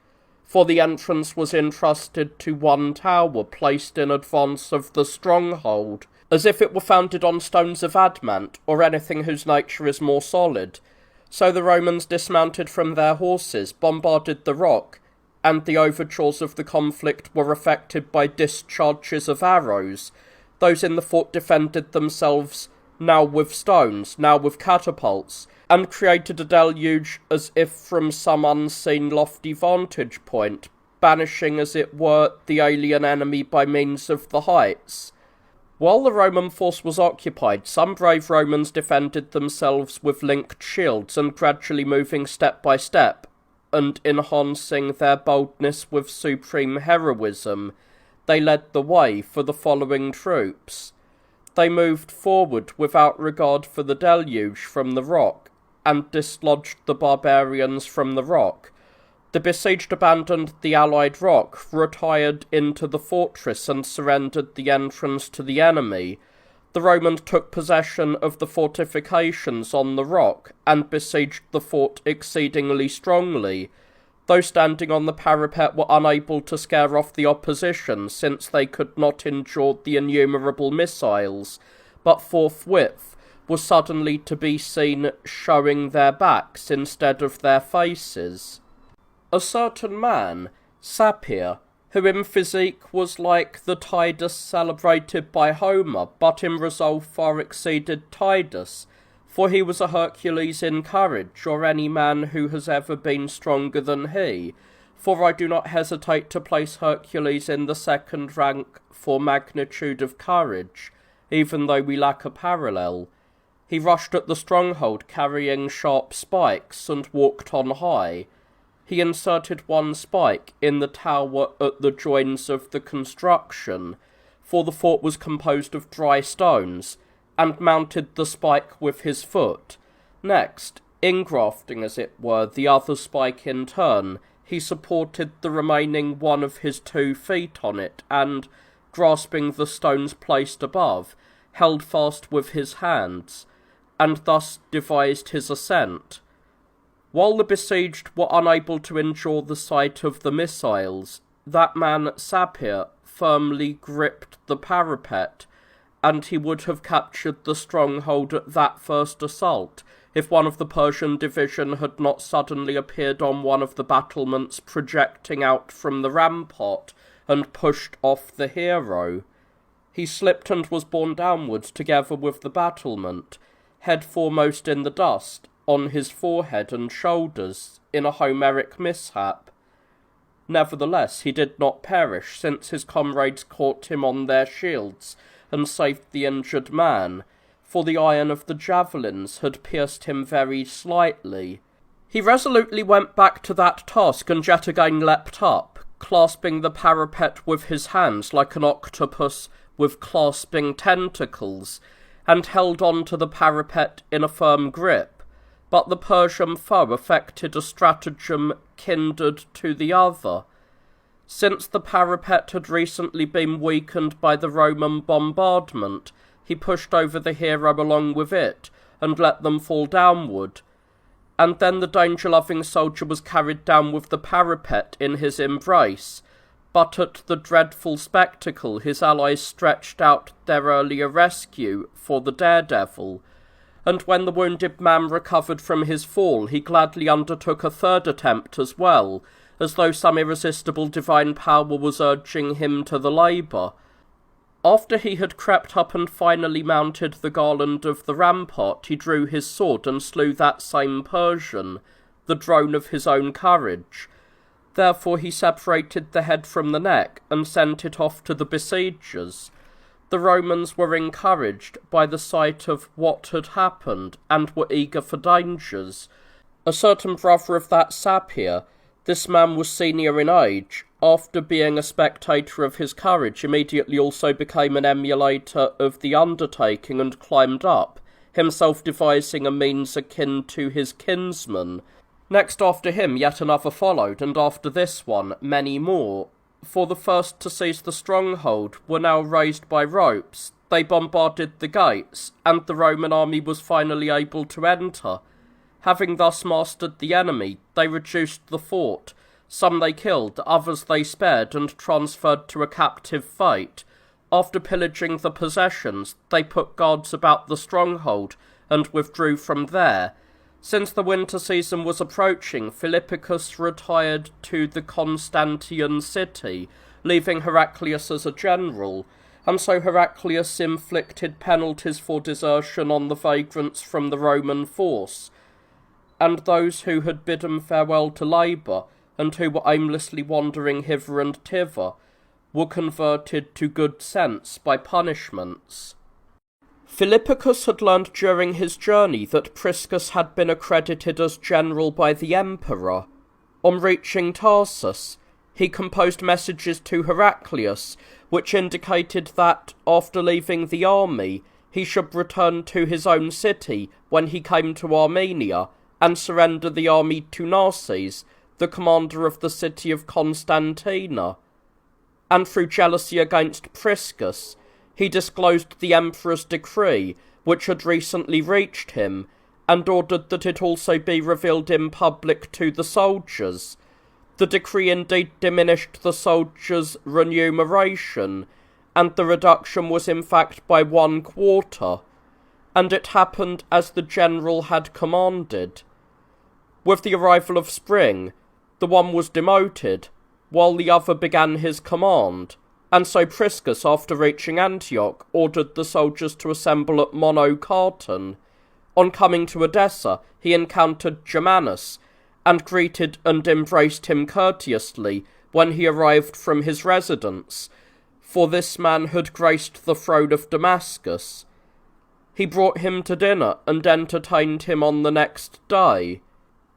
Speaker 1: for the entrance was entrusted to one tower placed in advance of the stronghold, as if it were founded on stones of adamant, or anything whose nature is more solid. So the Romans dismounted from their horses, bombarded the rock, and the overtures of the conflict were effected by discharges of arrows. Those in the fort defended themselves now with stones, now with catapults, and created a deluge as if from some unseen lofty vantage point, banishing as it were the alien enemy by means of the heights. While the Roman force was occupied, some brave Romans defended themselves with linked shields, and gradually moving step by step, and enhancing their boldness with supreme heroism, they led the way for the following troops. They moved forward without regard for the deluge from the rock, and dislodged the barbarians from the rock. The besieged abandoned the allied rock, retired into the fortress, and surrendered the entrance to the enemy. The Romans took possession of the fortifications on the rock, and besieged the fort exceedingly strongly. Those standing on the parapet were unable to scare off the opposition, since they could not endure the innumerable missiles, but forthwith were suddenly to be seen showing their backs instead of their faces. A certain man, Sapir, who in physique was like the Titus celebrated by Homer, but in resolve far exceeded Titus, for he was a Hercules in courage, or any man who has ever been stronger than he, for I do not hesitate to place Hercules in the second rank for magnitude of courage, even though we lack a parallel. He rushed at the stronghold carrying sharp spikes, and walked on high. He inserted one spike in the tower at the joins of the construction, for the fort was composed of dry stones, and mounted the spike with his foot. Next, ingrafting as it were the other spike in turn, he supported the remaining one of his 2 feet on it, and, grasping the stones placed above, held fast with his hands, and thus devised his ascent. While the besieged were unable to endure the sight of the missiles, that man Sapir firmly gripped the parapet, and he would have captured the stronghold at that first assault, if one of the Persian division had not suddenly appeared on one of the battlements projecting out from the rampart, and pushed off the hero. He slipped and was borne downwards together with the battlement, head foremost in the dust, on his forehead and shoulders, in a Homeric mishap. Nevertheless, he did not perish, since his comrades caught him on their shields, and saved the injured man, for the iron of the javelins had pierced him very slightly. He resolutely went back to that task, and yet again leapt up, clasping the parapet with his hands like an octopus with clasping tentacles, and held on to the parapet in a firm grip. but the Persian foe affected a stratagem kindred to the other. Since the parapet had recently been weakened by the Roman bombardment, he pushed over the hero along with it, and let them fall downward, and then the danger-loving soldier was carried down with the parapet in his embrace, but at the dreadful spectacle his allies stretched out their earlier rescue for the daredevil, and when the wounded man recovered from his fall, he gladly undertook a third attempt as well, as though some irresistible divine power was urging him to the labour. After he had crept up and finally mounted the garland of the rampart, he drew his sword and slew that same Persian, the drone of his own courage. Therefore he separated the head from the neck and sent it off to the besiegers. The Romans were encouraged by the sight of what had happened, and were eager for dangers. A certain brother of that Sapir, this man was senior in age, after being a spectator of his courage, immediately also became an emulator of the undertaking and climbed up, himself devising a means akin to his kinsman. Next after him yet another followed, and after this one many more. For the first to seize the stronghold were now raised by ropes. They bombarded the gates, and the Roman army was finally able to enter. Having thus mastered the enemy, they reduced the fort. Some they killed, others they spared and transferred to a captive fate. After pillaging the possessions, they put guards about the stronghold and withdrew from there. Since the winter season was approaching, Philippicus retired to the Constantian city, leaving Heraclius as a general, and so Heraclius inflicted penalties for desertion on the vagrants from the Roman force, and those who had bidden farewell to labour, and who were aimlessly wandering hither and thither, were converted to good sense by punishments. Philippicus had learned during his journey that Priscus had been accredited as general by the emperor. On reaching Tarsus, he composed messages to Heraclius, which indicated that, after leaving the army, he should return to his own city when he came to Armenia, and surrender the army to Narses, the commander of the city of Constantina. And through jealousy against Priscus, he disclosed the emperor's decree, which had recently reached him, and ordered that it also be revealed in public to the soldiers. The decree indeed diminished the soldiers' remuneration, and the reduction was in fact by 1/4, and it happened as the general had commanded. With the arrival of spring, the one was demoted, while the other began his command, and so Priscus, after reaching Antioch, ordered the soldiers to assemble at Monocarton. On coming to Edessa, he encountered Germanus, and greeted and embraced him courteously when he arrived from his residence, for this man had graced the throne of Damascus. He brought him to dinner and entertained him on the next day.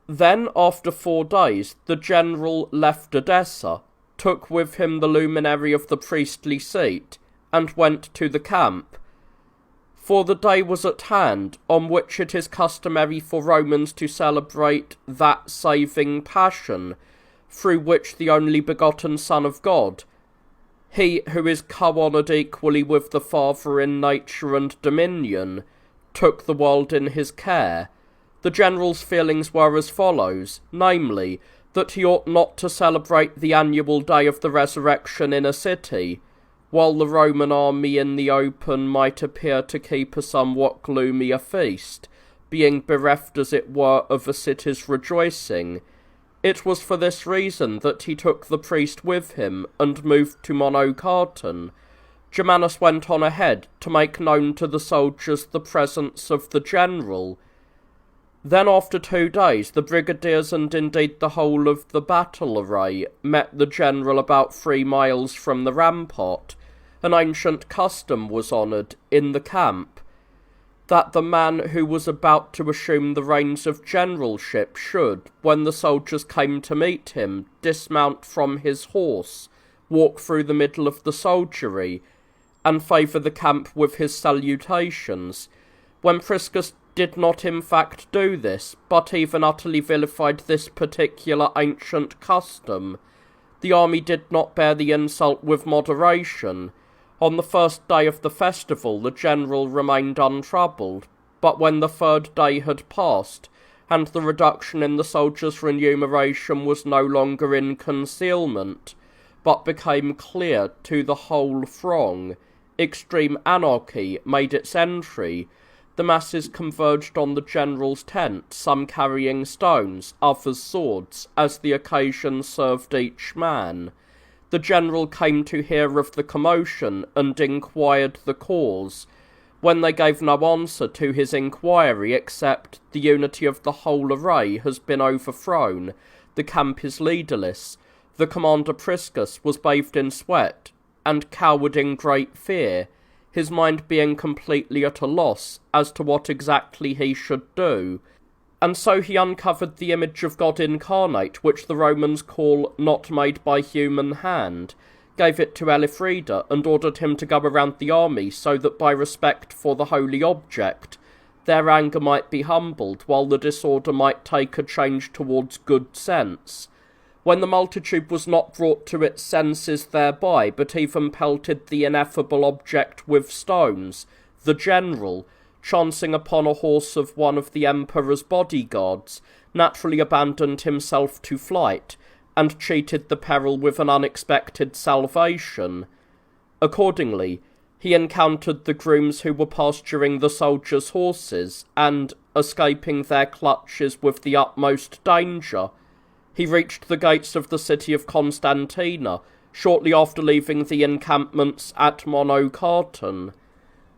Speaker 1: Then, after 4 days, the general left Edessa, took with him the luminary of the priestly seat, and went to the camp. For the day was at hand on which it is customary for Romans to celebrate that saving passion, through which the only begotten Son of God, he who is co-honoured equally with the Father in nature and dominion, took the world in his care. The general's feelings were as follows, namely, that he ought not to celebrate the annual day of the resurrection in a city, while the Roman army in the open might appear to keep a somewhat gloomier feast, being bereft as it were of a city's rejoicing. It was for this reason that he took the priest with him, and moved to Monocarton. Germanus went on ahead to make known to the soldiers the presence of the general. Then after 2 days the brigadiers and indeed the whole of the battle array met the general about 3 miles from the rampart. An ancient custom was honoured in the camp, that the man who was about to assume the reins of generalship should, when the soldiers came to meet him, dismount from his horse, walk through the middle of the soldiery, and favour the camp with his salutations. when Priscus did not in fact do this, but even utterly vilified this particular ancient custom, the army did not bear the insult with moderation. On the first day of the festival the general remained untroubled, but when the third day had passed, and the reduction in the soldiers' remuneration was no longer in concealment, but became clear to the whole throng, extreme anarchy made its entry. The masses converged on the general's tent, some carrying stones, others swords, as the occasion served each man. The general came to hear of the commotion, and inquired the cause. When they gave no answer to his inquiry, except the unity of the whole array has been overthrown, the camp is leaderless, the commander Priscus was bathed in sweat, and cowered in great fear, his mind being completely at a loss as to what exactly he should do. And so he uncovered the image of God incarnate, which the Romans call not made by human hand, gave it to Elfrida, and ordered him to go around the army, so that by respect for the holy object, their anger might be humbled, while the disorder might take a change towards good sense. When the multitude was not brought to its senses thereby, but even pelted the ineffable object with stones, the general, chancing upon a horse of one of the emperor's bodyguards, naturally abandoned himself to flight, and cheated the peril with an unexpected salvation. Accordingly, he encountered the grooms who were pasturing the soldiers' horses, and, escaping their clutches with the utmost danger, he reached the gates of the city of Constantina, shortly after leaving the encampments at Simocatta.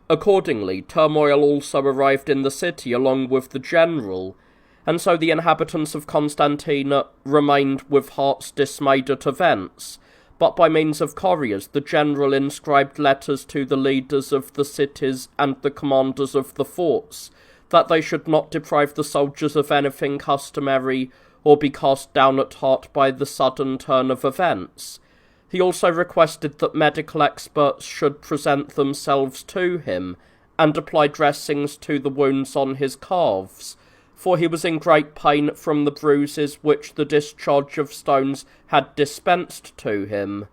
Speaker 1: Accordingly, turmoil also arrived in the city along with the general, and so the inhabitants of Constantina remained with hearts dismayed at events. But by means of couriers, the general inscribed letters to the leaders of the cities and the commanders of the forts, that they should not deprive the soldiers of anything customary, or be cast down at heart by the sudden turn of events. He also requested that medical experts should present themselves to him, and apply dressings to the wounds on his calves, for he was in great pain from the bruises which the discharge of stones had dispensed to him.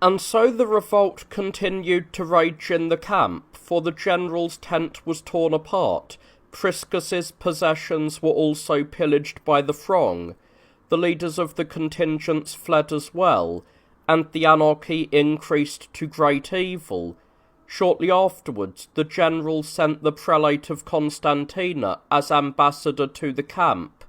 Speaker 1: And so the revolt continued to rage in the camp, for the general's tent was torn apart, Priscus's possessions were also pillaged by the throng, the leaders of the contingents fled as well, and the anarchy increased to great evil. Shortly afterwards, the general sent the prelate of Constantina as ambassador to the camp,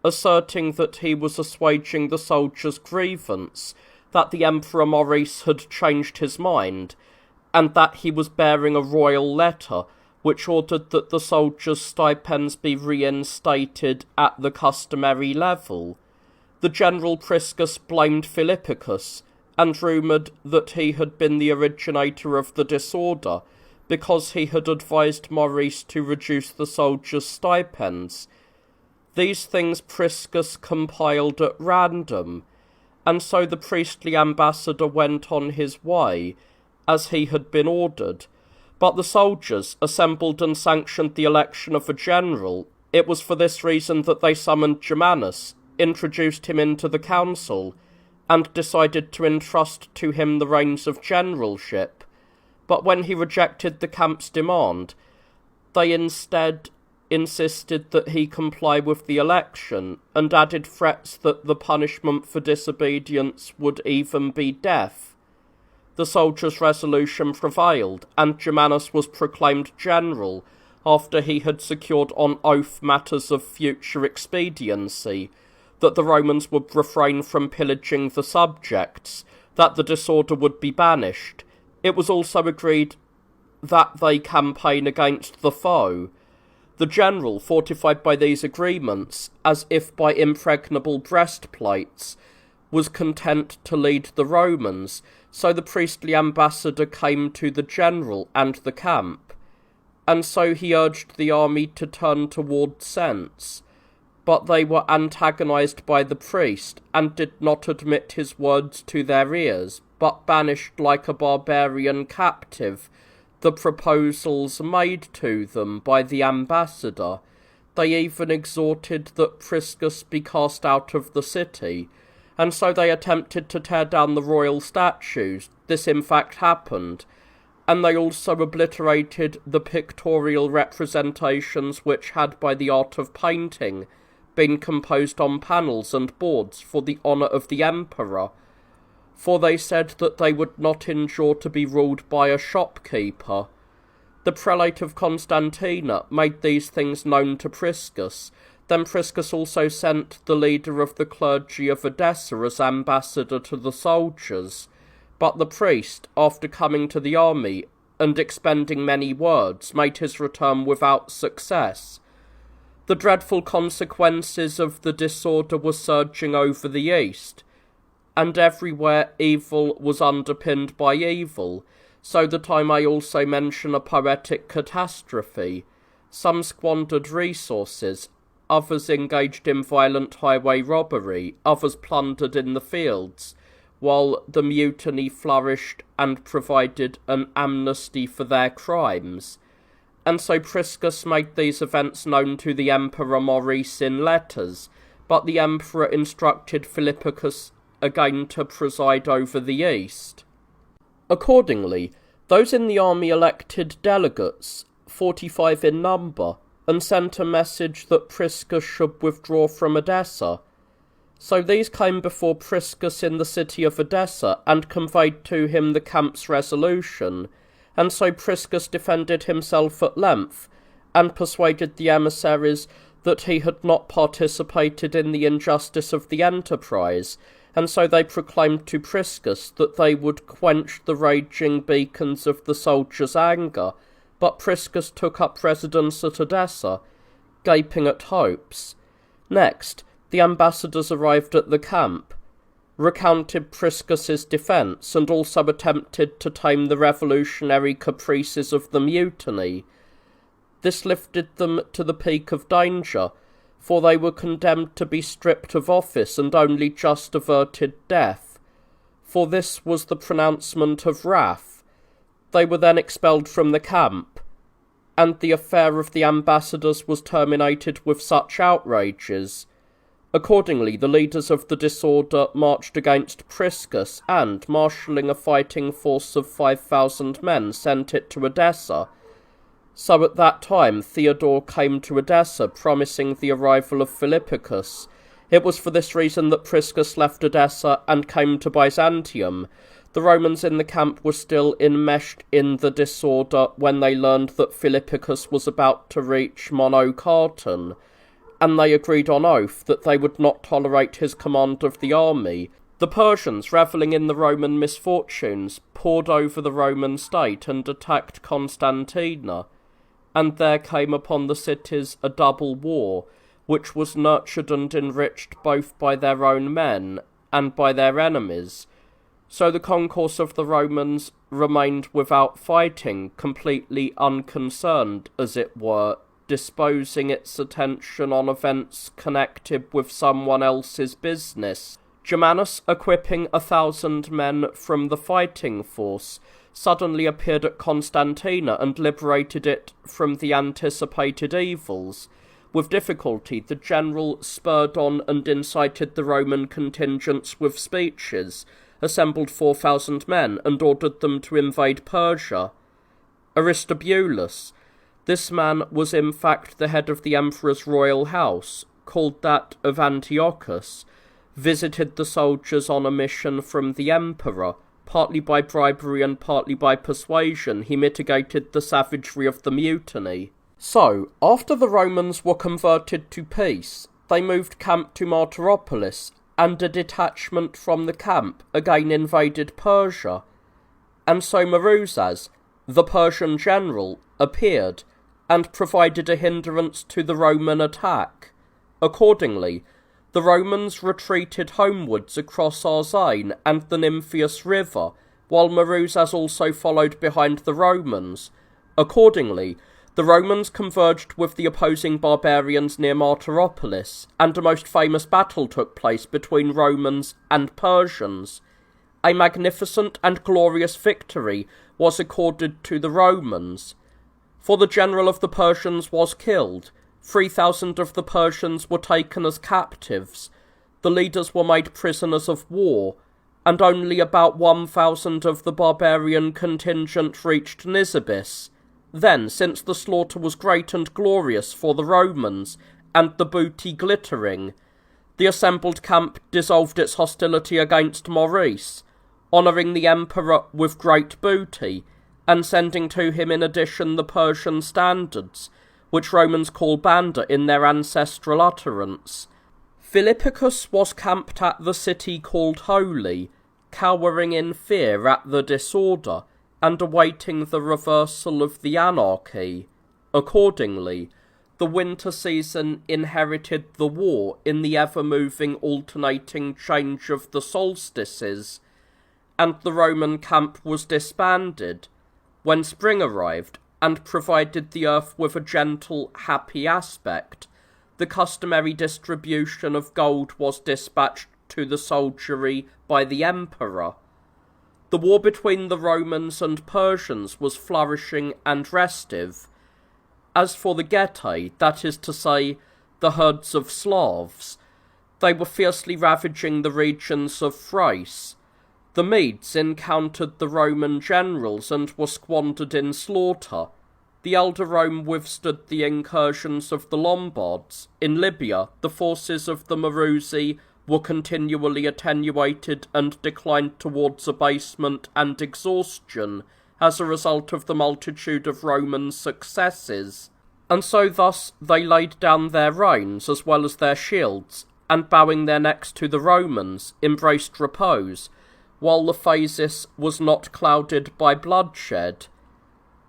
Speaker 1: asserting that he was assuaging the soldiers' grievance, that the Emperor Maurice had changed his mind, and that he was bearing a royal letter, which ordered that the soldiers' stipends be reinstated at the customary level. The general Priscus blamed Philippicus, and rumoured that he had been the originator of the disorder, because he had advised Maurice to reduce the soldiers' stipends. These things Priscus compiled at random, and so the priestly ambassador went on his way, as he had been ordered. But the soldiers assembled and sanctioned the election of a general. It was for this reason that they summoned Germanus, introduced him into the council, and decided to entrust to him the reins of generalship. But when he rejected the camp's demand, they instead insisted that he comply with the election, and added threats that the punishment for disobedience would even be death. The soldiers' resolution prevailed, and Germanus was proclaimed general, after he had secured on oath matters of future expediency, that the Romans would refrain from pillaging the subjects, that the disorder would be banished. It was also agreed that they campaign against the foe. The general, fortified by these agreements, as if by impregnable breastplates, was content to lead the Romans, so the priestly ambassador came to the general and the camp, and so he urged the army to turn toward sense. But they were antagonized by the priest, and did not admit his words to their ears, but banished like a barbarian captive the proposals made to them by the ambassador. They even exhorted that Priscus be cast out of the city, and so they attempted to tear down the royal statues. This in fact happened, and they also obliterated the pictorial representations which had, by the art of painting, been composed on panels and boards for the honour of the emperor, for they said that they would not endure to be ruled by a shopkeeper. The prelate of Constantina made these things known to Priscus. Then Priscus also sent the leader of the clergy of Edessa as ambassador to the soldiers, but the priest, after coming to the army and expending many words, made his return without success. The dreadful consequences of the disorder were surging over the east, and everywhere evil was underpinned by evil, so that I may also mention a poetic catastrophe. Some squandered resources, others engaged in violent highway robbery, others plundered in the fields, while the mutiny flourished and provided an amnesty for their crimes. And so Priscus made these events known to the Emperor Maurice in letters, but the Emperor instructed Philippicus again to preside over the east. Accordingly, those in the army elected delegates, 45 in number, and sent a message that Priscus should withdraw from Edessa. So these came before Priscus in the city of Edessa, and conveyed to him the camp's resolution, and so Priscus defended himself at length, and persuaded the emissaries that he had not participated in the injustice of the enterprise, and so they proclaimed to Priscus that they would quench the raging beacons of the soldiers' anger, but Priscus took up residence at Edessa, gaping at hopes. Next, the ambassadors arrived at the camp, recounted Priscus's defence, and also attempted to tame the revolutionary caprices of the mutiny. This lifted them to the peak of danger, for they were condemned to be stripped of office and only just averted death. For this was the pronouncement of wrath. They were then expelled from the camp, and the affair of the ambassadors was terminated with such outrages. Accordingly, the leaders of the disorder marched against Priscus, and, marshalling a fighting force of 5,000 men, sent it to Edessa. So at that time Theodore came to Edessa, promising the arrival of Philippicus. It was for this reason that Priscus left Edessa and came to Byzantium. The Romans in the camp were still enmeshed in the disorder when they learned that Philippicus was about to reach Simocatta, and they agreed on oath that they would not tolerate his command of the army. The Persians, revelling in the Roman misfortunes, poured over the Roman state and attacked Constantina, and there came upon the cities a double war, which was nurtured and enriched both by their own men and by their enemies. So the concourse of the Romans remained without fighting, completely unconcerned, as it were, disposing its attention on events connected with someone else's business. Germanus, equipping 1,000 men from the fighting force, suddenly appeared at Constantina and liberated it from the anticipated evils. With difficulty, the general spurred on and incited the Roman contingents with speeches, assembled 4,000 men, and ordered them to invade Persia. Aristobulus, this man was in fact the head of the emperor's royal house, called that of Antiochus, visited the soldiers on a mission from the emperor. Partly by bribery and partly by persuasion, he mitigated the savagery of the mutiny. So, after the Romans were converted to peace, they moved camp to Martyropolis, and a detachment from the camp again invaded Persia. And so Maruzas, the Persian general, appeared, and provided a hindrance to the Roman attack. Accordingly, the Romans retreated homewards across Arzane and the Nympheus River, while Maruzas also followed behind the Romans. Accordingly, the Romans converged with the opposing barbarians near Martyropolis, and a most famous battle took place between Romans and Persians. a magnificent and glorious victory was accorded to the Romans. For the general of the Persians was killed, 3,000 of the Persians were taken as captives, the leaders were made prisoners of war, and only about 1,000 of the barbarian contingent reached Nisibis. Then, since the slaughter was great and glorious for the Romans, and the booty glittering, the assembled camp dissolved its hostility against Maurice, honouring the emperor with great booty, and sending to him in addition the Persian standards, which Romans call banda in their ancestral utterance. Philippicus was camped at the city called Holy, cowering in fear at the disorder, and awaiting the reversal of the anarchy. Accordingly, the winter season inherited the war in the ever-moving alternating change of the solstices, and the Roman camp was disbanded, when spring arrived and provided the earth with a gentle, happy aspect. The customary distribution of gold was dispatched to the soldiery by the emperor. The war between the Romans and Persians was flourishing and restive. As for the Getae, that is to say, the herds of Slavs, they were fiercely ravaging the regions of Thrace. The Medes encountered the Roman generals and were squandered in slaughter. The elder Rome withstood the incursions of the Lombards. In Libya, the forces of the Maruzzi were continually attenuated and declined towards abasement and exhaustion as a result of the multitude of Roman successes, and so thus they laid down their reins as well as their shields, and bowing their necks to the Romans, embraced repose, while the Phasis was not clouded by bloodshed,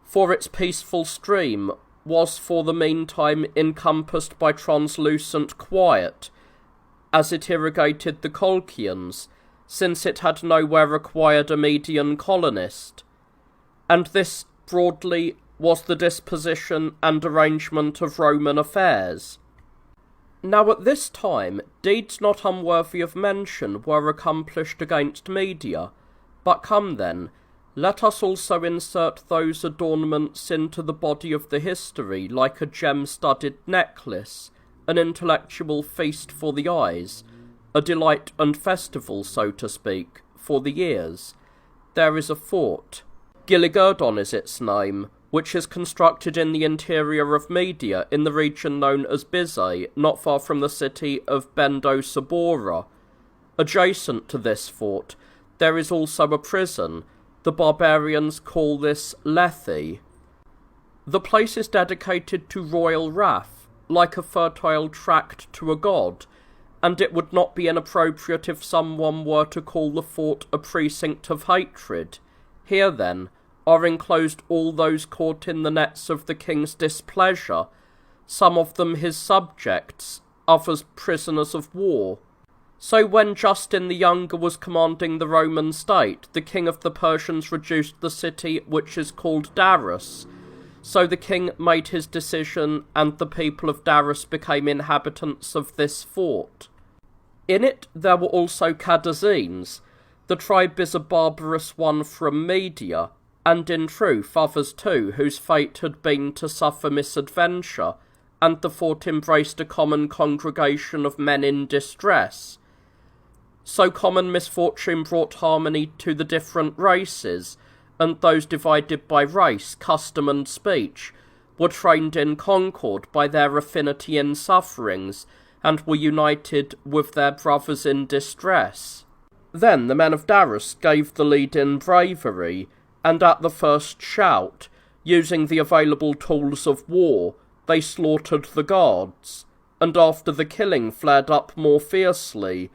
Speaker 1: for its peaceful stream was for the meantime encompassed by translucent quiet, as it irrigated the Colchians, since it had nowhere acquired a Median colonist. And this, broadly, was the disposition and arrangement of Roman affairs. Now at this time, deeds not unworthy of mention were accomplished against Media, but come then, let us also insert those adornments into the body of the history like a gem-studded necklace, an intellectual feast for the eyes, a delight and festival, so to speak, for the ears. There is a fort, Giligurdon is its name, which is constructed in the interior of Media in the region known as Bizae, not far from the city of Bendo-Sabora. Adjacent to this fort, there is also a prison. The barbarians call this Lethe. The place is dedicated to royal wrath, like a fertile tract to a god, and it would not be inappropriate if someone were to call the fort a precinct of hatred. Here, then, are enclosed all those caught in the nets of the king's displeasure, some of them his subjects, others prisoners of war. So when Justin the Younger was commanding the Roman state, the king of the Persians reduced the city which is called Darus. So the king made his decision, and the people of Darus became inhabitants of this fort. In it there were also Cadazines. The tribe is a barbarous one from Media, and in truth others too, whose fate had been to suffer misadventure, and the fort embraced a common congregation of men in distress. So common misfortune brought harmony to the different races, and those divided by race, custom, and speech were trained in concord by their affinity in sufferings, and were united with their brothers in distress. Then the men of Darus gave the lead in bravery, and at the first shout, using the available tools of war, they slaughtered the guards, and after the killing flared up more fiercely,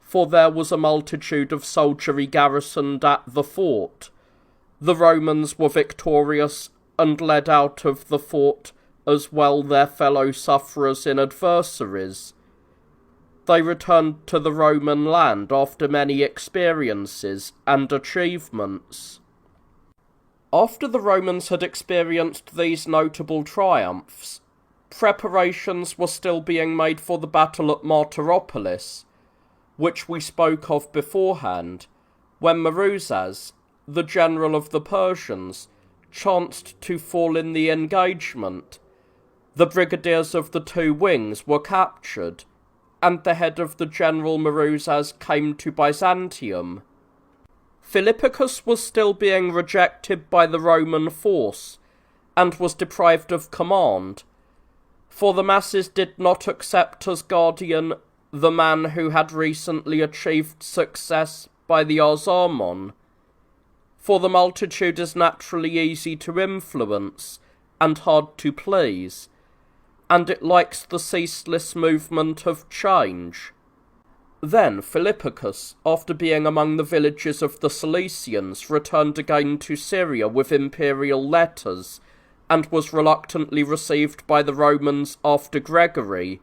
Speaker 1: for there was a multitude of soldiery garrisoned at the fort. The Romans were victorious, and led out of the fort as well their fellow sufferers in adversaries. They returned to the Roman land after many experiences and achievements. After the Romans had experienced these notable triumphs, preparations were still being made for the battle at Martyropolis, which we spoke of beforehand, When Maruzas, the general of the Persians, chanced to fall in the engagement, the brigadiers of the two wings were captured, and the head of the general Maruzas came to Byzantium. Philippicus was still being rejected by the Roman force, and was deprived of command, for the masses did not accept as guardian the man who had recently achieved success by the Arzamon, for the multitude is naturally easy to influence and hard to please, and it likes the ceaseless movement of change. Then Philippicus, after being among the villages of the Cilicians, returned again to Syria with imperial letters, and was reluctantly received by the Romans after Gregory,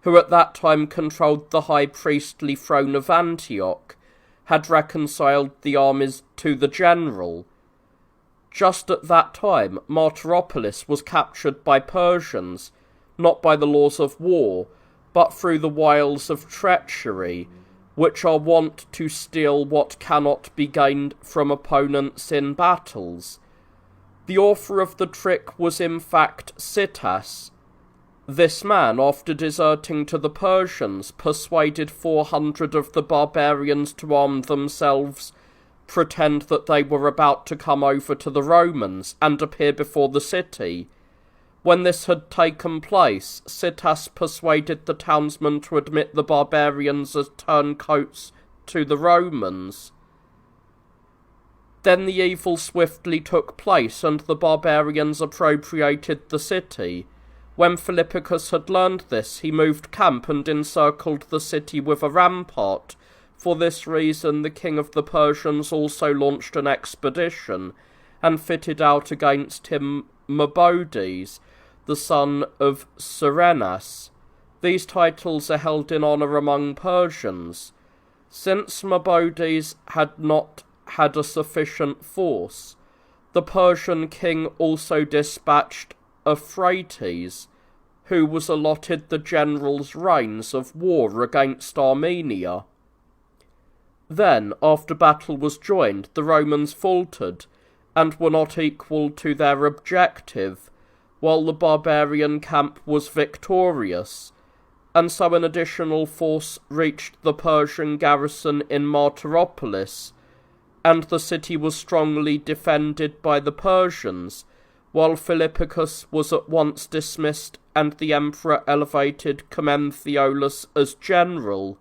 Speaker 1: who at that time controlled the high priestly throne of Antioch, had reconciled the armies to the general. Just at that time Martyropolis was captured by Persians, not by the laws of war, but through the wiles of treachery, which are wont to steal what cannot be gained from opponents in battles. The author of the trick was in fact Sittas. This man, after deserting to the Persians, persuaded 400 of the barbarians to arm themselves, pretend that they were about to come over to the Romans, and appear before the city. When this had taken place, Sittas persuaded the townsmen to admit the barbarians as turncoats to the Romans. Then the evil swiftly took place, and the barbarians appropriated the city. When Philippicus had learned this, he moved camp and encircled the city with a rampart. For this reason the king of the Persians also launched an expedition, and fitted out against him Mabaudes, the son of Serenas. These titles are held in honour among Persians. Since Mabaudes had not had a sufficient force, the Persian king also dispatched Euphrates, who was allotted the general's reins of war against Armenia. Then, after battle was joined, the Romans faltered, and were not equal to their objective, while the barbarian camp was victorious, and so an additional force reached the Persian garrison in Martyropolis, and the city was strongly defended by the Persians, while Philippicus was at once dismissed and the emperor elevated Commentheolus as general.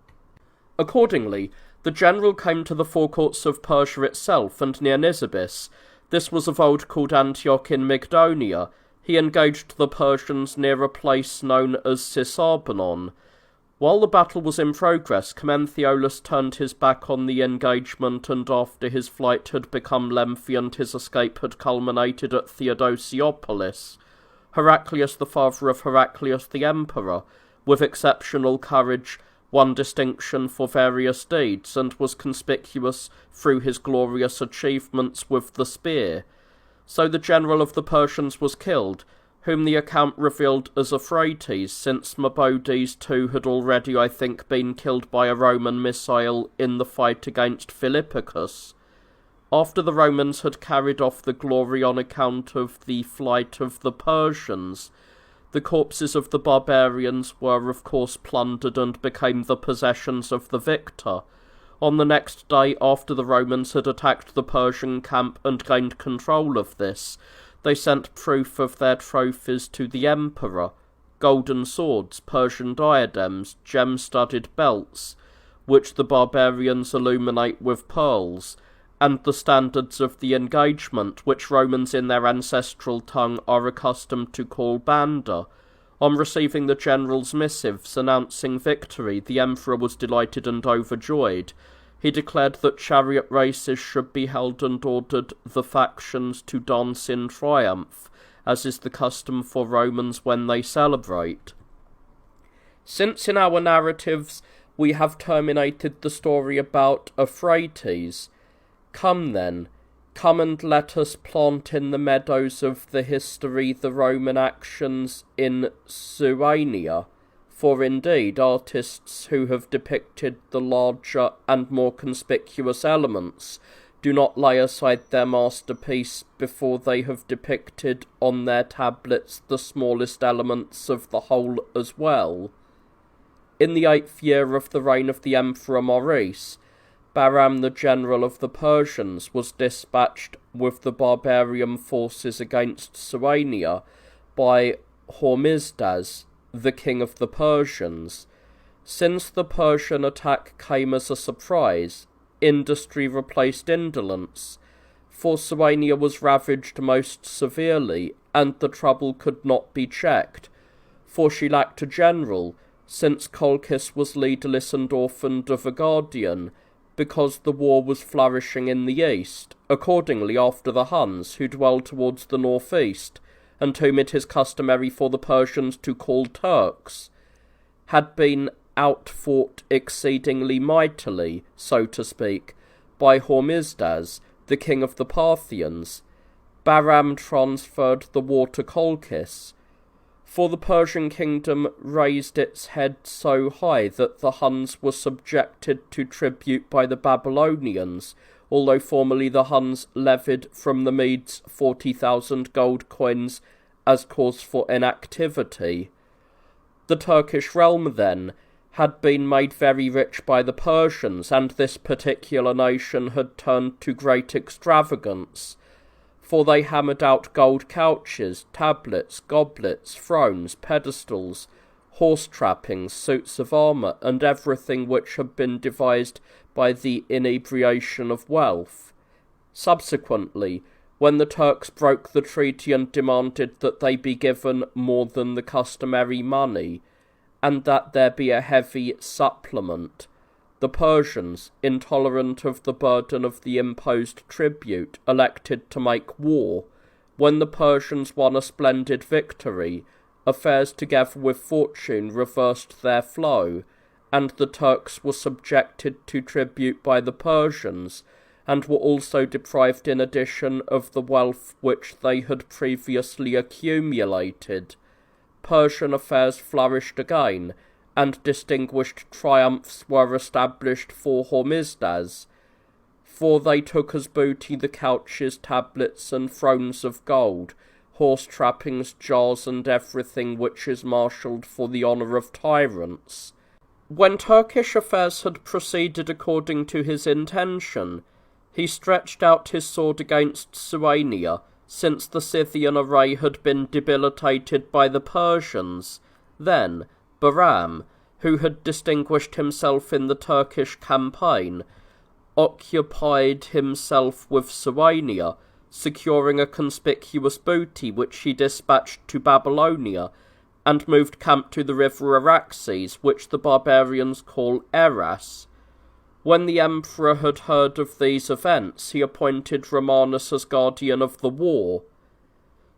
Speaker 1: Accordingly, the general came to the forecourts of Persia itself, and near Nisibis, this was of old called Antioch in Mygdonia, he engaged the Persians near a place known as Cisarbanon. While the battle was in progress, Commentheolus turned his back on the engagement, and after his flight had become lengthy and his escape had culminated at Theodosiopolis, Heraclius, the father of Heraclius the emperor, with exceptional courage, won distinction for various deeds, and was conspicuous through his glorious achievements with the spear. So the general of the Persians was killed, whom the account revealed as Euphrates, since Mabaudes too had already, I think, been killed by a Roman missile in the fight against Philippicus. After the Romans had carried off the glory on account of the flight of the Persians, the corpses of the barbarians were of course plundered and became the possessions of the victor. On the next day, after the Romans had attacked the Persian camp and gained control of this, they sent proof of their trophies to the emperor: golden swords, Persian diadems, gem-studded belts, which the barbarians illuminate with pearls, and the standards of the engagement, which Romans in their ancestral tongue are accustomed to call banda. On receiving the general's missives announcing victory, the emperor was delighted and overjoyed. He declared that chariot races should be held and ordered the factions to dance in triumph, as is the custom for Romans when they celebrate. Since in our narratives we have terminated the story about Euphrates, come then, come and let us plant in the meadows of the history the Roman actions in Suania, for indeed artists who have depicted the larger and more conspicuous elements do not lay aside their masterpiece before they have depicted on their tablets the smallest elements of the whole as well. In the 8th year of the reign of the Emperor Maurice, Bahram, the general of the Persians, was dispatched with the barbarian forces against Suania by Hormisdas, the king of the Persians. Since the Persian attack came as a surprise, industry replaced indolence, for Suania was ravaged most severely, and the trouble could not be checked, for she lacked a general, since Colchis was leaderless and orphaned of a guardian, because the war was flourishing in the east. Accordingly, after the Huns, who dwell towards the northeast, and whom it is customary for the Persians to call Turks, had been outfought exceedingly mightily, so to speak, by Hormisdas, the king of the Parthians, Bahram transferred the war to Colchis, for the Persian kingdom raised its head so high that the Huns were subjected to tribute by the Babylonians, although formerly the Huns levied from the Medes 40,000 gold coins as cause for inactivity. The Turkish realm, then, had been made very rich by the Persians, and this particular nation had turned to great extravagance, for they hammered out gold couches, tablets, goblets, thrones, pedestals, horse trappings, suits of armour, and everything which had been devised by the inebriation of wealth. Subsequently, when the Turks broke the treaty and demanded that they be given more than the customary money, and that there be a heavy supplement, the Persians, intolerant of the burden of the imposed tribute, elected to make war. When the Persians won a splendid victory, affairs together with fortune reversed their flow, and the Turks were subjected to tribute by the Persians, and were also deprived in addition of the wealth which they had previously accumulated. Persian affairs flourished again, and distinguished triumphs were established for Hormisdas, for they took as booty the couches, tablets, and thrones of gold, horse trappings, jars, and everything which is marshalled for the honour of tyrants. When Turkish affairs had proceeded according to his intention, he stretched out his sword against Suania, since the Scythian array had been debilitated by the Persians. Then Bahram, who had distinguished himself in the Turkish campaign, occupied himself with Suania, securing a conspicuous booty which he dispatched to Babylonia, and moved camp to the river Araxes, which the barbarians call Eras. When the emperor had heard of these events, he appointed Romanus as guardian of the war.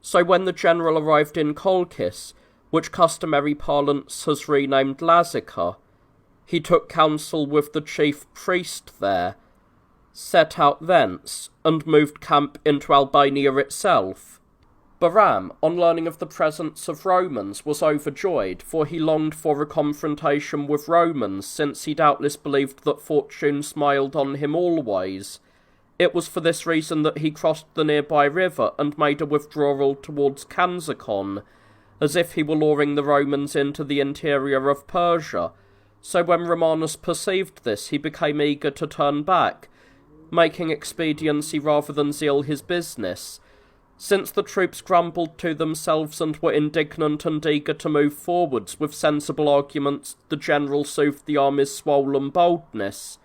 Speaker 1: So when the general arrived in Colchis, which customary parlance has renamed Lazica, he took counsel with the chief priest there, set out thence, and moved camp into Albania itself. Bahram, on learning of the presence of Romans, was overjoyed, for he longed for a confrontation with Romans, since he doubtless believed that fortune smiled on him always. It was for this reason that he crossed the nearby river and made a withdrawal towards Ketone-Kun, as if he were luring the Romans into the interior of Persia. So when Romanus perceived this, he became eager to turn back, making expediency rather than zeal his business. Since the troops grumbled to themselves and were indignant and eager to move forwards, with sensible arguments the general soothed the army's swollen boldness.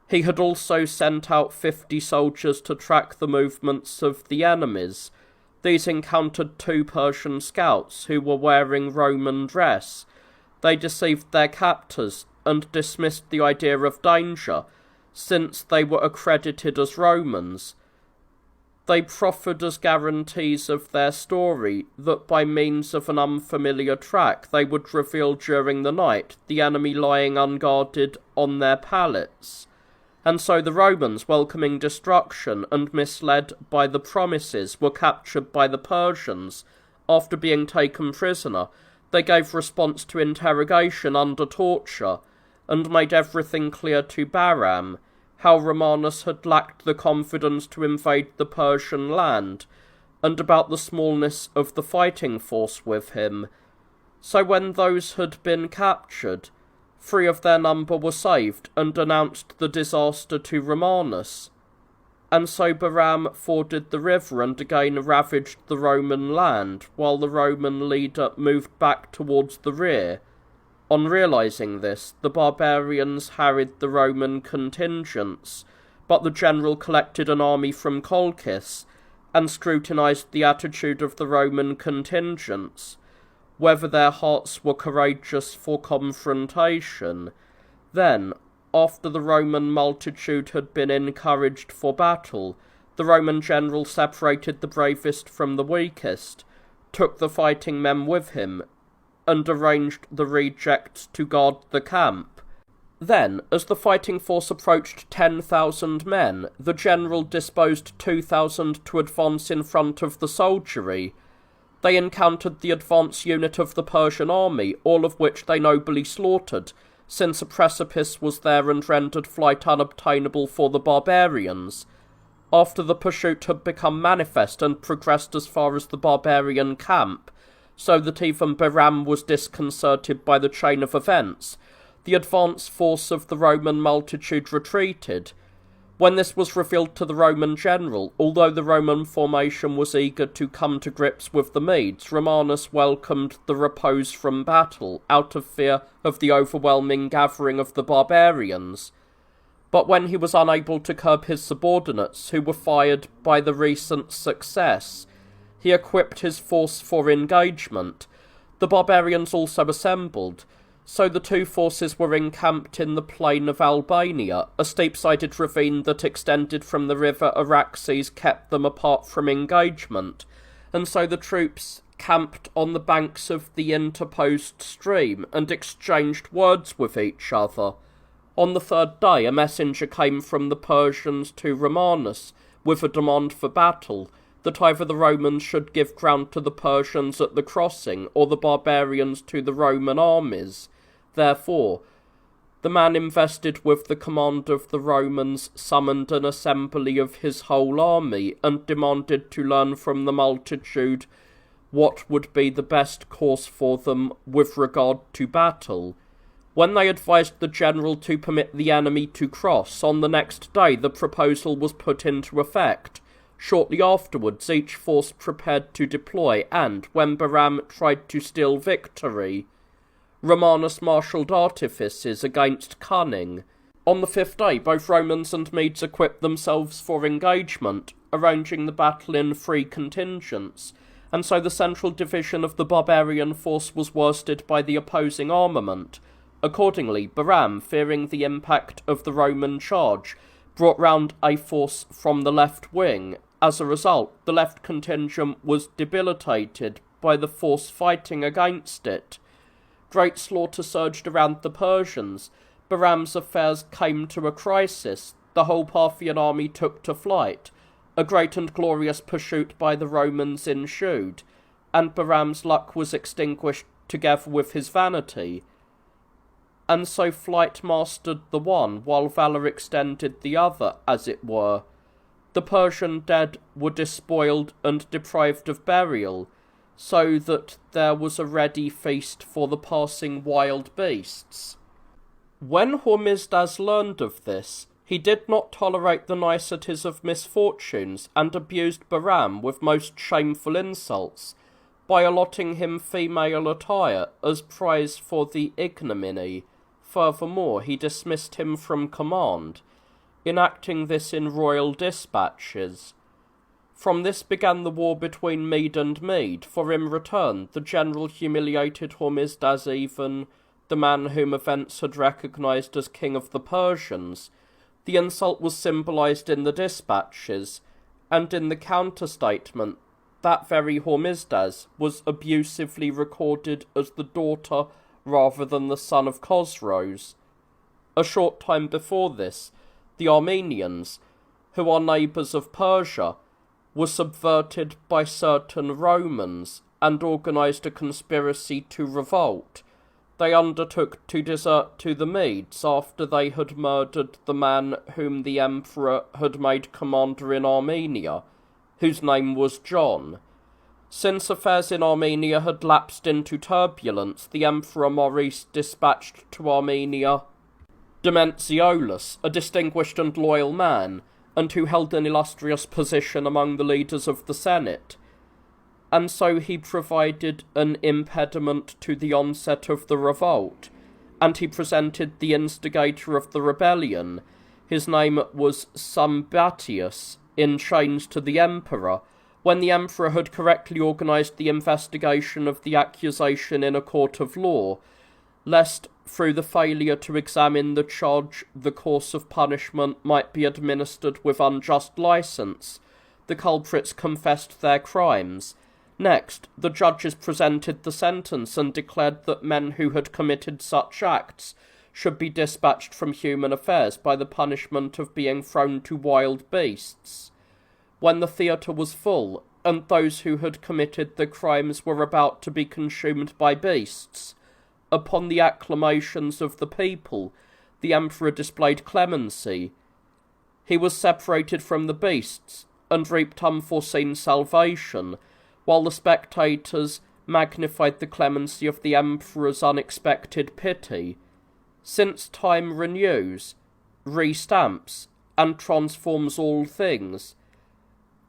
Speaker 1: He had also sent out 50 soldiers to track the movements of the enemies. These encountered 2 Persian scouts who were wearing Roman dress. They deceived their captors and dismissed the idea of danger, since they were accredited as Romans. They proffered as guarantees of their story that by means of an unfamiliar track they would reveal during the night the enemy lying unguarded on their pallets. And so the Romans, welcoming destruction and misled by the promises, were captured by the Persians. After being taken prisoner, They gave response to interrogation under torture, and made everything clear to Bahram, how Romanus had lacked the confidence to invade the Persian land, and about the smallness of the fighting force with him. So when those had been captured, 3 of their number were saved, and announced the disaster to Romanus. And so Bahram forded the river and again ravaged the Roman land, while the Roman leader moved back towards the rear. On realizing this, the barbarians harried the Roman contingents, but the general collected an army from Colchis, and scrutinized the attitude of the Roman contingents, whether their hearts were courageous for confrontation. Then, after the Roman multitude had been encouraged for battle, the Roman general separated the bravest from the weakest, took the fighting men with him, and arranged the rejects to guard the camp. Then, as the fighting force approached 10,000 men, the general disposed 2,000 to advance in front of the soldiery. They encountered the advance unit of the Persian army, all of which they nobly slaughtered, since a precipice was there and rendered flight unobtainable for the barbarians. After the pursuit had become manifest and progressed as far as the barbarian camp, so that even Bahram was disconcerted by the chain of events, the advance force of the Roman multitude retreated. When this was revealed to the Roman general, although the Roman formation was eager to come to grips with the Medes, Romanus welcomed the repose from battle, out of fear of the overwhelming gathering of the barbarians. But when he was unable to curb his subordinates, who were fired by the recent success, he equipped his force for engagement. The barbarians also assembled, so the 2 forces were encamped in the plain of Albania. A steep-sided ravine that extended from the river Araxes kept them apart from engagement, and so the troops camped on the banks of the interposed stream and exchanged words with each other. On the 3rd day a messenger came from the Persians to Romanus with a demand for battle, that either the Romans should give ground to the Persians at the crossing, or the barbarians to the Roman armies. Therefore, the man invested with the command of the Romans summoned an assembly of his whole army, and demanded to learn from the multitude what would be the best course for them with regard to battle. When they advised the general to permit the enemy to cross, on the next day the proposal was put into effect. Shortly afterwards, each force prepared to deploy, and, when Bahram tried to steal victory, Romanus marshalled artifices against cunning. On the 5th day, both Romans and Medes equipped themselves for engagement, arranging the battle in 3 contingents, and so the central division of the barbarian force was worsted by the opposing armament. Accordingly, Bahram, fearing the impact of the Roman charge, brought round a force from the left wing. As a result, the left contingent was debilitated by the force fighting against it. Great slaughter surged around the Persians. Bahram's affairs came to a crisis. The whole Parthian army took to flight. A great and glorious pursuit by the Romans ensued, and Bahram's luck was extinguished together with his vanity. And so flight mastered the one, while valour extended the other, as it were. The Persian dead were despoiled and deprived of burial, so that there was a ready feast for the passing wild beasts. When Hormisdas learned of this, he did not tolerate the niceties of misfortunes, and abused Bahram with most shameful insults, by allotting him female attire as prize for the ignominy. Furthermore, he dismissed him from command, enacting this in royal dispatches. From this began the war between Mede and Mede, for in return the general humiliated Hormisdas, even the man whom events had recognized as king of the Persians. The insult was symbolized in the dispatches, and in the counter-statement that very Hormisdas was abusively recorded as the daughter rather than the son of Khosroes. A short time before this, the Armenians, who are neighbours of Persia, were subverted by certain Romans, and organised a conspiracy to revolt. They undertook to desert to the Medes after they had murdered the man whom the emperor had made commander in Armenia, whose name was John. Since affairs in Armenia had lapsed into turbulence, the Emperor Maurice dispatched to Armenia Dementiolus, a distinguished and loyal man, and who held an illustrious position among the leaders of the Senate. And so he provided an impediment to the onset of the revolt, and he presented the instigator of the rebellion, his name was Sambatius, in chains to the emperor, when the emperor had correctly organised the investigation of the accusation in a court of law, lest through the failure to examine the charge the course of punishment might be administered with unjust licence. The culprits confessed their crimes. Next, the judges presented the sentence and declared that men who had committed such acts should be dispatched from human affairs by the punishment of being thrown to wild beasts. When the theatre was full, and those who had committed the crimes were about to be consumed by beasts, upon the acclamations of the people, the emperor displayed clemency. He was separated from the beasts, and reaped unforeseen salvation, while the spectators magnified the clemency of the emperor's unexpected pity. Since time renews, restamps, and transforms all things,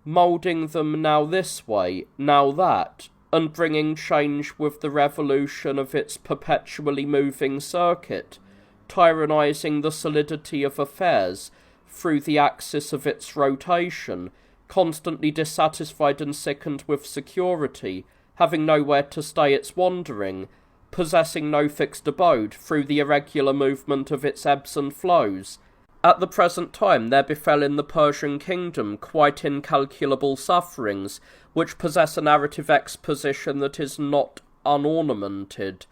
Speaker 1: moulding them now this way, now that, and bringing change with the revolution of its perpetually moving circuit, tyrannising the solidity of affairs through the axis of its rotation, constantly dissatisfied and sickened with security, having nowhere to stay its wandering, possessing no fixed abode through the irregular movement of its ebbs and flows. At the present time there befell in the Persian kingdom quite incalculable sufferings, which possess a narrative exposition that is not unornamented.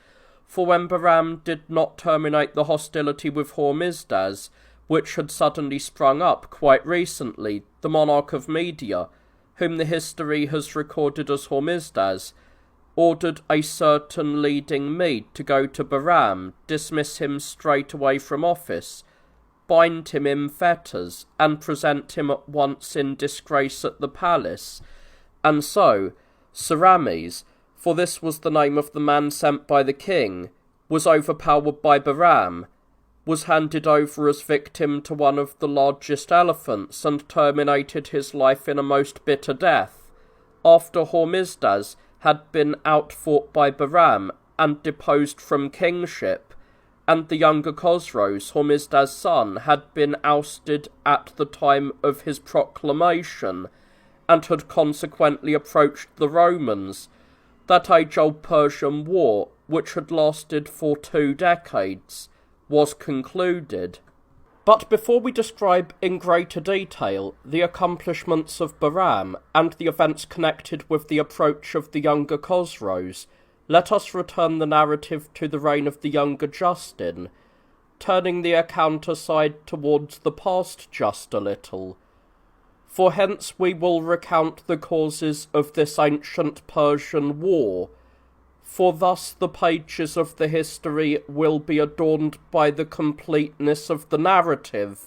Speaker 1: For when Bahram did not terminate the hostility with Hormisdas, which had suddenly sprung up quite recently, the monarch of Media, whom the history has recorded as Hormisdas, ordered a certain leading Mede to go to Bahram, dismiss him straight away from office, bind him in fetters, and present him at once in disgrace at the palace. And so, Saramis, for this was the name of the man sent by the king, was overpowered by Bahram, was handed over as victim to one of the largest elephants, and terminated his life in a most bitter death, after Hormisdas had been outfought by Bahram and deposed from kingship, and the younger Khosroes, Hormisdas' son, had been ousted at the time of his proclamation, and had consequently approached the Romans. That age-old Persian war, which had lasted for 2 decades, was concluded. But before we describe in greater detail the accomplishments of Bahram and the events connected with the approach of the younger Khosroes, let us return the narrative to the reign of the younger Justin, turning the account aside towards the past just a little. For hence we will recount the causes of this ancient Persian war, for thus the pages of the history will be adorned by the completeness of the narrative.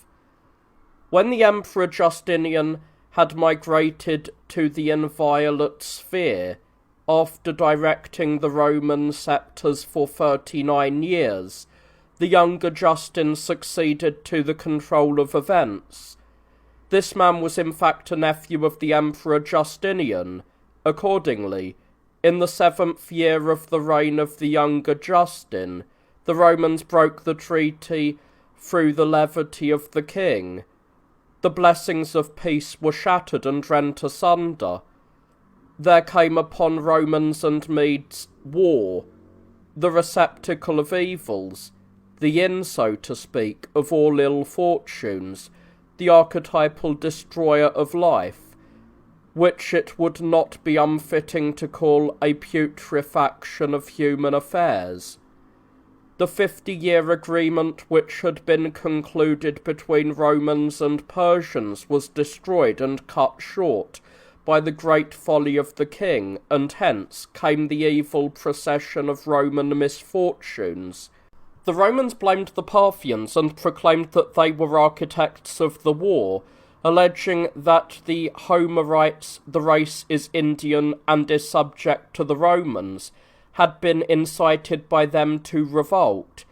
Speaker 1: When the Emperor Justinian had migrated to the inviolate sphere, after directing the Roman sceptres for 39 years, the younger Justin succeeded to the control of events. This man was in fact a nephew of the Emperor Justinian. Accordingly, in the 7th year of the reign of the younger Justin, the Romans broke the treaty through the levity of the king. The blessings of peace were shattered and rent asunder. There came upon Romans and Medes war, the receptacle of evils, the inn, so to speak, of all ill fortunes, the archetypal destroyer of life, which it would not be unfitting to call a putrefaction of human affairs. The 50-year agreement which had been concluded between Romans and Persians was destroyed and cut short by the great folly of the king, and hence came the evil procession of Roman misfortunes. The Romans blamed the Parthians and proclaimed that they were architects of the war, alleging that the Homer writes the race is Indian and is subject to the Romans, had been incited by them to revolt,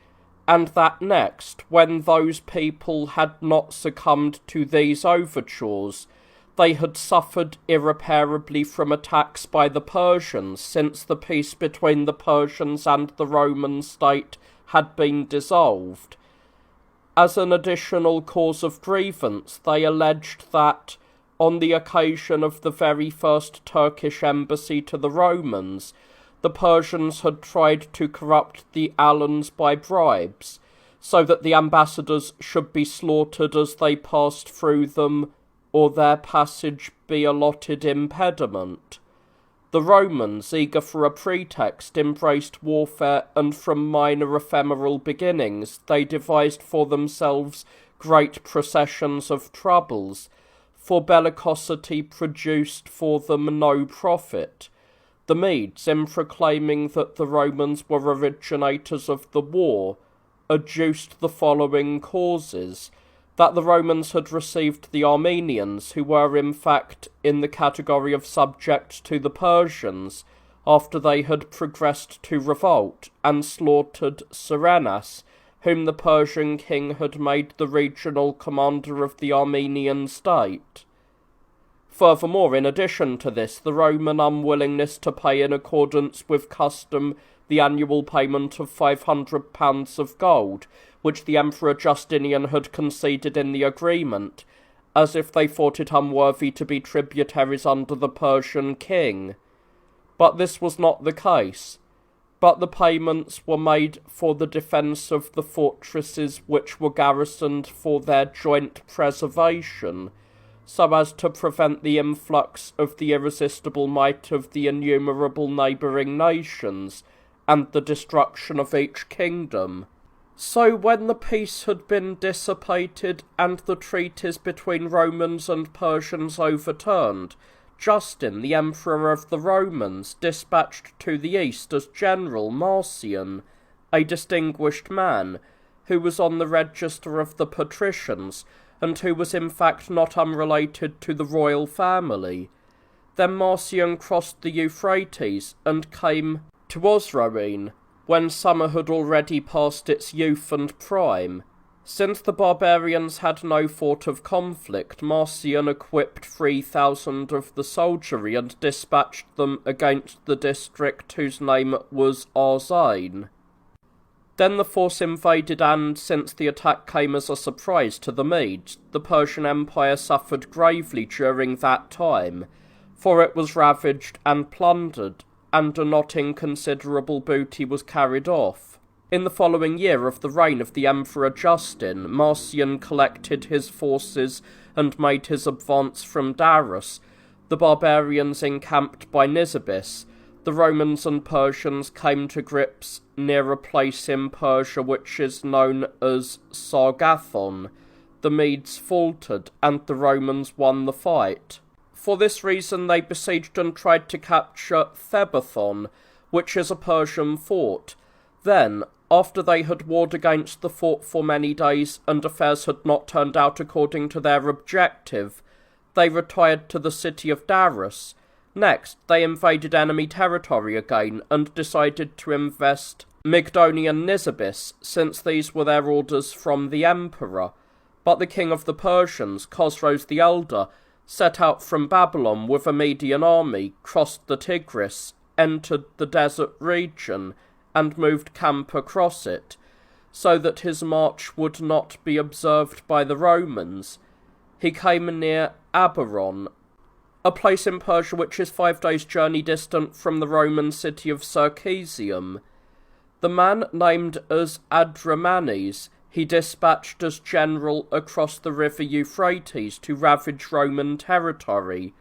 Speaker 1: and that next, when those people had not succumbed to these overtures, they had suffered irreparably from attacks by the Persians, since the peace between the Persians and the Roman state had been dissolved. As an additional cause of grievance, they alleged that, on the occasion of the very first Turkish embassy to the Romans, the Persians had tried to corrupt the Alans by bribes, so that the ambassadors should be slaughtered as they passed through them, or their passage be allotted impediment. The Romans, eager for a pretext, embraced warfare, and from minor ephemeral beginnings they devised for themselves great processions of troubles, for bellicosity produced for them no profit. The Medes, in proclaiming that the Romans were originators of the war, adduced the following causes: that the Romans had received the Armenians, who were in fact in the category of subjects to the Persians, after they had progressed to revolt, and slaughtered Serenas, whom the Persian king had made the regional commander of the Armenian state. Furthermore, in addition to this, the Roman unwillingness to pay in accordance with custom the annual payment of £500 of gold, which the Emperor Justinian had conceded in the agreement, as if they thought it unworthy to be tributaries under the Persian king. But this was not the case, but the payments were made for the defence of the fortresses which were garrisoned for their joint preservation, so as to prevent the influx of the irresistible might of the innumerable neighbouring nations, and the destruction of each kingdom. So when the peace had been dissipated, and the treaties between Romans and Persians overturned, Justin, the Emperor of the Romans, dispatched to the east as General Marcian, a distinguished man, who was on the register of the patricians, and who was in fact not unrelated to the royal family. Then Marcian crossed the Euphrates, and came to Osroene, when summer had already passed its youth and prime. Since the barbarians had no thought of conflict, Marcian equipped 3,000 of the soldiery and dispatched them against the district whose name was Arzain. Then the force invaded, and, since the attack came as a surprise to the Medes, the Persian Empire suffered gravely during that time, for it was ravaged and plundered, and a not inconsiderable booty was carried off. In the following year of the reign of the Emperor Justin, Marcian collected his forces and made his advance from Darus. The barbarians encamped by Nisibis. The Romans and Persians came to grips near a place in Persia which is known as Sargathon. The Medes faltered, and the Romans won the fight. For this reason they besieged and tried to capture Thebathon, which is a Persian fort. Then, after they had warred against the fort for many days, and affairs had not turned out according to their objective, they retired to the city of Darus. Next, they invaded enemy territory again, and decided to invest Mygdoni and Nisibis, since these were their orders from the emperor. But the king of the Persians, Khosroes the Elder, set out from Babylon with a Median army, crossed the Tigris, entered the desert region, and moved camp across it, so that his march would not be observed by the Romans. He came near Aberon, a place in Persia which is 5 days' journey distant from the Roman city of Circesium. The man named as Adramanes he dispatched as general across the river Euphrates to ravage Roman territory,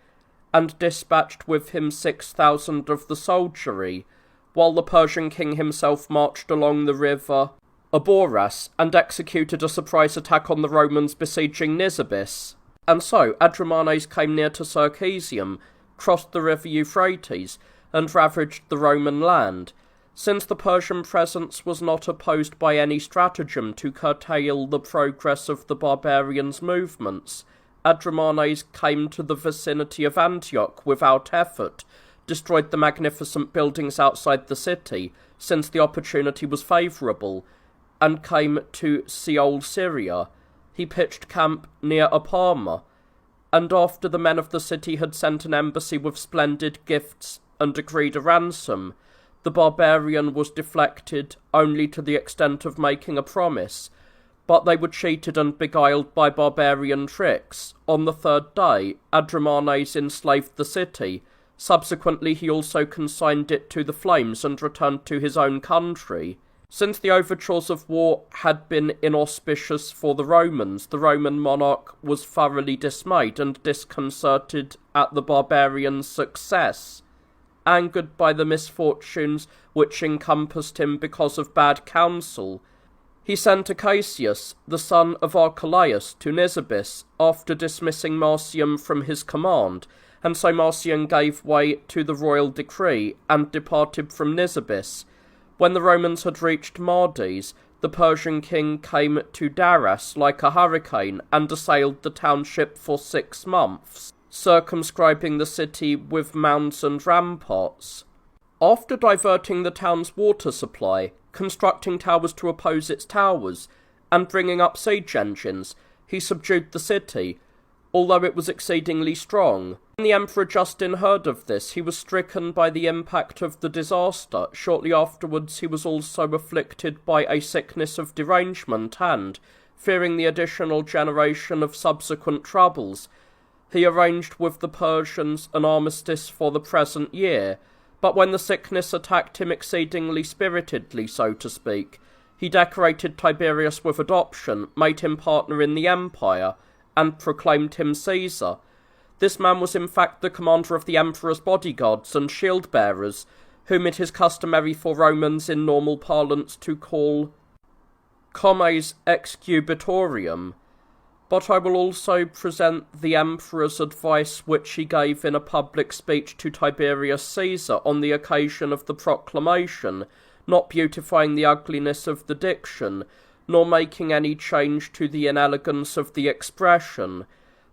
Speaker 1: and dispatched with him 6,000 of the soldiery, while the Persian king himself marched along the river Aboras and executed a surprise attack on the Romans besieging Nisibis. And so Adramanes came near to Circesium, crossed the river Euphrates, and ravaged the Roman land. Since the Persian presence was not opposed by any stratagem to curtail the progress of the barbarians' movements, Adromanes came to the vicinity of Antioch without effort, destroyed the magnificent buildings outside the city, since the opportunity was favourable, and came to Seol, Syria. He pitched camp near Apama, and after the men of the city had sent an embassy with splendid gifts and agreed a ransom, the barbarian was deflected only to the extent of making a promise, but they were cheated and beguiled by barbarian tricks. On the third day, Adromanes enslaved the city. Subsequently, he also consigned it to the flames and returned to his own country. Since the overtures of war had been inauspicious for the Roman monarch was thoroughly dismayed and disconcerted at the barbarians' success. Angered by the misfortunes which encompassed him because of bad counsel, he sent Acacius, the son of Archelaus, to Nisibis, after dismissing Marcian from his command, and so Marcian gave way to the royal decree, and departed from Nisibis. When the Romans had reached Mardes, the Persian king came to Daras like a hurricane, and assailed the township for 6 months, circumscribing the city with mounds and ramparts. After diverting the town's water supply, constructing towers to oppose its towers, and bringing up siege engines, he subdued the city, although it was exceedingly strong. When the Emperor Justin heard of this, he was stricken by the impact of the disaster. Shortly afterwards he was also afflicted by a sickness of derangement, and, fearing the additional generation of subsequent troubles, he arranged with the Persians an armistice for the present year. But when the sickness attacked him exceedingly spiritedly, so to speak, he decorated Tiberius with adoption, made him partner in the empire, and proclaimed him Caesar. This man was in fact the commander of the emperor's bodyguards and shield-bearers, whom it is customary for Romans in normal parlance to call comes excubitorium. But I will also present the emperor's advice which he gave in a public speech to Tiberius Caesar on the occasion of the proclamation, not beautifying the ugliness of the diction, nor making any change to the inelegance of the expression,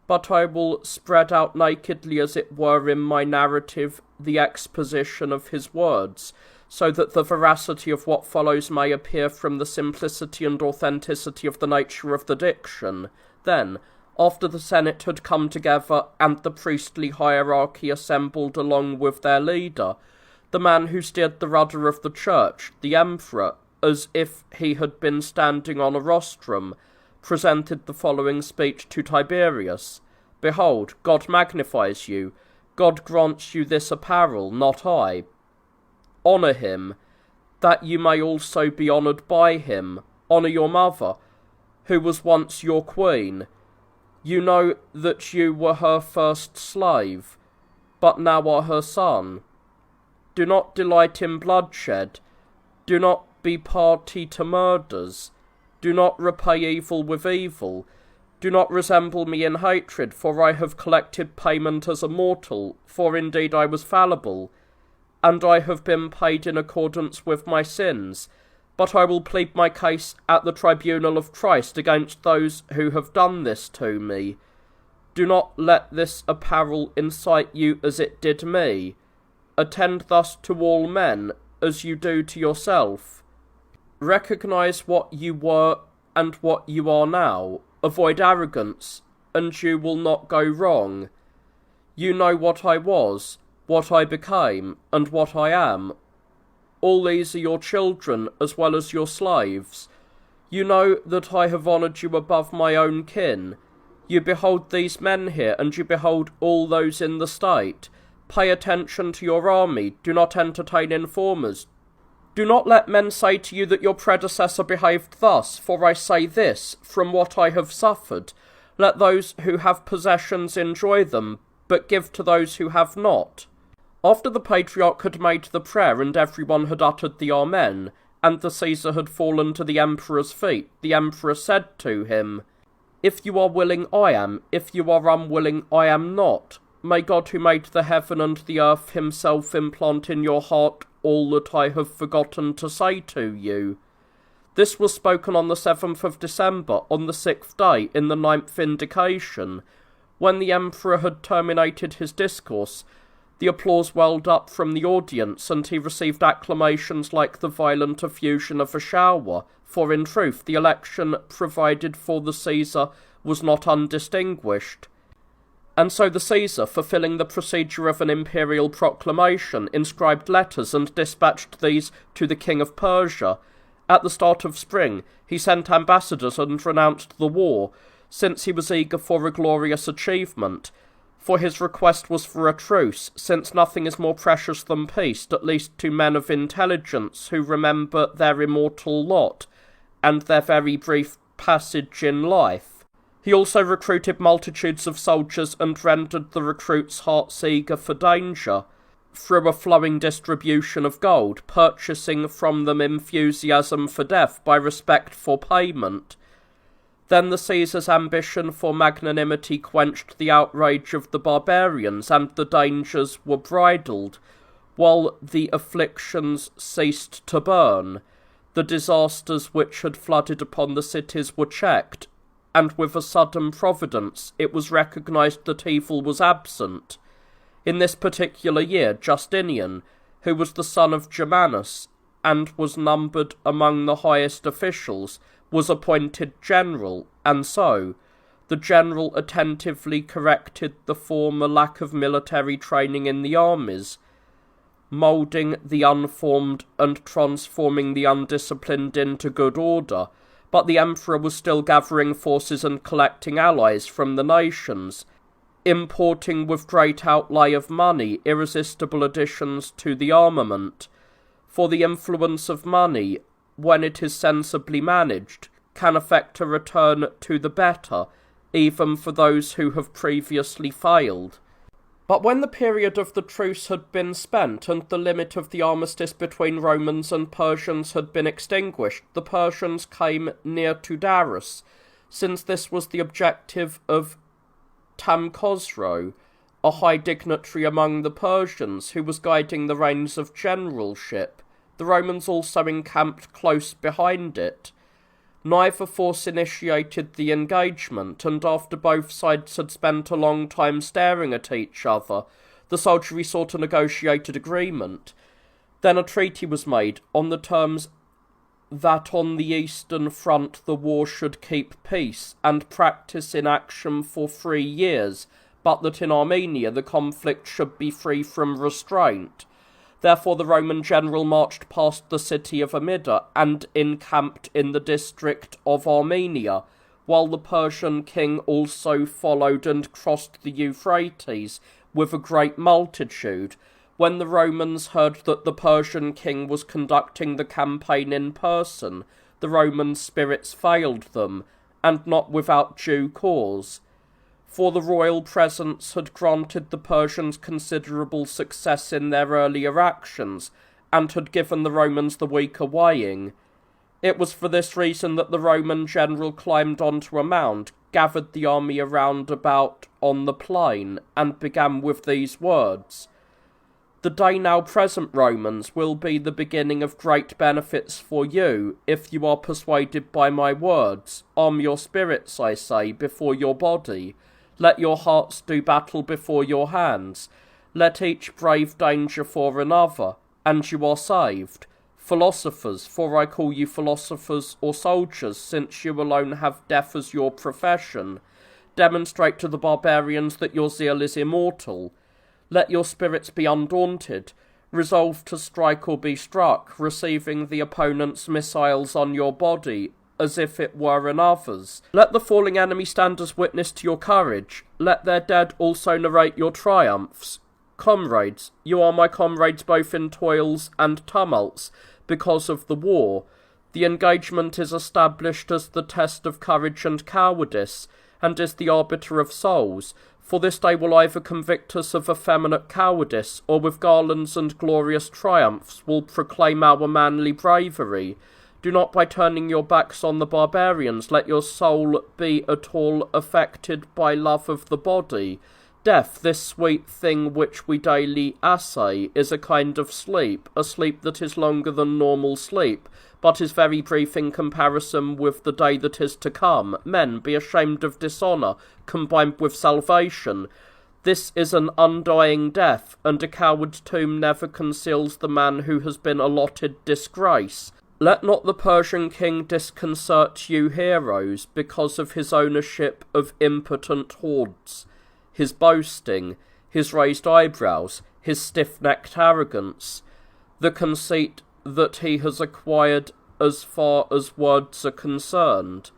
Speaker 1: but I will spread out nakedly, as it were, in my narrative, the exposition of his words, so that the veracity of what follows may appear from the simplicity and authenticity of the nature of the diction. Then, after the Senate had come together, and the priestly hierarchy assembled along with their leader, the man who steered the rudder of the church, the emperor, as if he had been standing on a rostrum, presented the following speech to Tiberius. Behold, God magnifies you. God grants you this apparel, not I. Honour him, that you may also be honoured by him. Honour your mother, who was once your queen. You know that you were her first slave, but now are her son. Do not delight in bloodshed. Do not be party to murders. Do not repay evil with evil. Do not resemble me in hatred, for I have collected payment as a mortal, for indeed I was fallible, and I have been paid in accordance with my sins. But I will plead my case at the tribunal of Christ against those who have done this to me. Do not let this apparel incite you as it did me. Attend thus to all men, as you do to yourself. Recognize what you were and what you are now. Avoid arrogance, and you will not go wrong. You know what I was, what I became, and what I am. All these are your children as well as your slaves. You know that I have honoured you above my own kin. You behold these men here, and you behold all those in the state. Pay attention to your army. Do not entertain informers. Do not let men say to you that your predecessor behaved thus, for I say this, from what I have suffered. Let those who have possessions enjoy them, but give to those who have not. After the patriarch had made the prayer, and everyone had uttered the Amen, and the Caesar had fallen to the emperor's feet, the emperor said to him, If you are willing, I am. If you are unwilling, I am not. May God who made the heaven and the earth himself implant in your heart all that I have forgotten to say to you. This was spoken on the 7th of December, on the 6th day, in the 9th indication. When the emperor had terminated his discourse, the applause welled up from the audience, and he received acclamations like the violent effusion of a shower, for in truth the election provided for the Caesar was not undistinguished. And so the Caesar, fulfilling the procedure of an imperial proclamation, inscribed letters and dispatched these to the king of Persia. At the start of spring, he sent ambassadors and renounced the war, since he was eager for a glorious achievement. For his request was for a truce, since nothing is more precious than peace, at least to men of intelligence who remember their immortal lot, and their very brief passage in life. He also recruited multitudes of soldiers and rendered the recruits' hearts eager for danger, through a flowing distribution of gold, purchasing from them enthusiasm for death by respect for payment. Then the Caesar's ambition for magnanimity quenched the outrage of the barbarians, and the dangers were bridled, while the afflictions ceased to burn. The disasters which had flooded upon the cities were checked, and with a sudden providence it was recognized that evil was absent. In this particular year, Justinian, who was the son of Germanus, and was numbered among the highest officials, was appointed general, and so the general attentively corrected the former lack of military training in the armies, moulding the unformed and transforming the undisciplined into good order. But the emperor was still gathering forces and collecting allies from the nations, importing with great outlay of money irresistible additions to the armament. For the influence of money, when it is sensibly managed, can effect a return to the better, even for those who have previously failed. But when the period of the truce had been spent, and the limit of the armistice between Romans and Persians had been extinguished, the Persians came near to Darius, since this was the objective of Tamkhosro, a high dignitary among the Persians, who was guiding the reins of generalship. The Romans also encamped close behind it. Neither force initiated the engagement, and after both sides had spent a long time staring at each other, the soldiery sought a negotiated agreement. Then a treaty was made, on the terms that on the eastern front the war should keep peace, and practice in action for 3 years, but that in Armenia the conflict should be free from restraint. Therefore the Roman general marched past the city of Amida and encamped in the district of Armenia, while the Persian king also followed and crossed the Euphrates with a great multitude. When the Romans heard that the Persian king was conducting the campaign in person, the Roman spirits failed them, and not without due cause. For the royal presence had granted the Persians considerable success in their earlier actions, and had given the Romans the weaker weighing. It was for this reason that the Roman general climbed onto a mound, gathered the army around about on the plain, and began with these words: "The day now present, Romans, will be the beginning of great benefits for you, if you are persuaded by my words. Arm your spirits, I say, before your body. Let your hearts do battle before your hands. Let each brave danger for another, and you are saved. Philosophers, for I call you philosophers or soldiers, since you alone have death as your profession. Demonstrate to the barbarians that your zeal is immortal. Let your spirits be undaunted. Resolve to strike or be struck, receiving the opponent's missiles on your body, as if it were another's. Let the falling enemy stand as witness to your courage. Let their dead also narrate your triumphs. Comrades, you are my comrades both in toils and tumults, because of the war. The engagement is established as the test of courage and cowardice, and is the arbiter of souls. For this day will either convict us of effeminate cowardice, or with garlands and glorious triumphs will proclaim our manly bravery. Do not by turning your backs on the barbarians let your soul be at all affected by love of the body. Death, this sweet thing which we daily assay, is a kind of sleep, a sleep that is longer than normal sleep, but is very brief in comparison with the day that is to come. Men, be ashamed of dishonour, combined with salvation. This is an undying death, and a coward's tomb never conceals the man who has been allotted disgrace. Let not the Persian king disconcert you heroes, because of his ownership of impotent hordes, his boasting, his raised eyebrows, his stiff-necked arrogance, the conceit that he has acquired as far as words are concerned.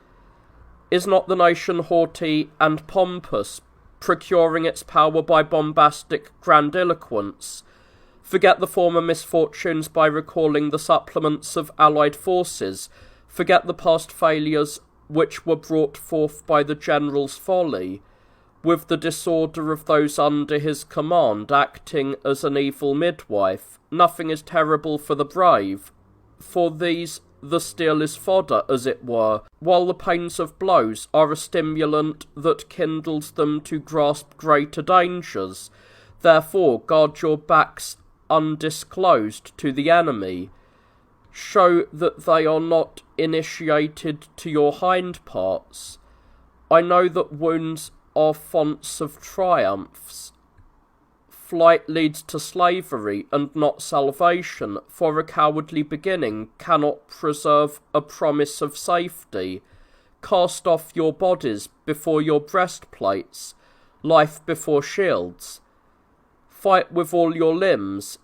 Speaker 1: Is not the nation haughty and pompous, procuring its power by bombastic grandiloquence? Forget the former misfortunes by recalling the supplements of allied forces. Forget the past failures which were brought forth by the general's folly, with the disorder of those under his command acting as an evil midwife. Nothing is terrible for the brave. For these the steel is fodder, as it were, while the pains of blows are a stimulant that kindles them to grasp greater dangers. Therefore guard your backs undisclosed to the enemy. Show that they are not initiated to your hind parts. I know that wounds are fonts of triumphs. Flight leads to slavery and not salvation, for a cowardly beginning cannot preserve a promise of safety. Cast off your bodies before your breastplates, life before shields. Fight with all your limbs.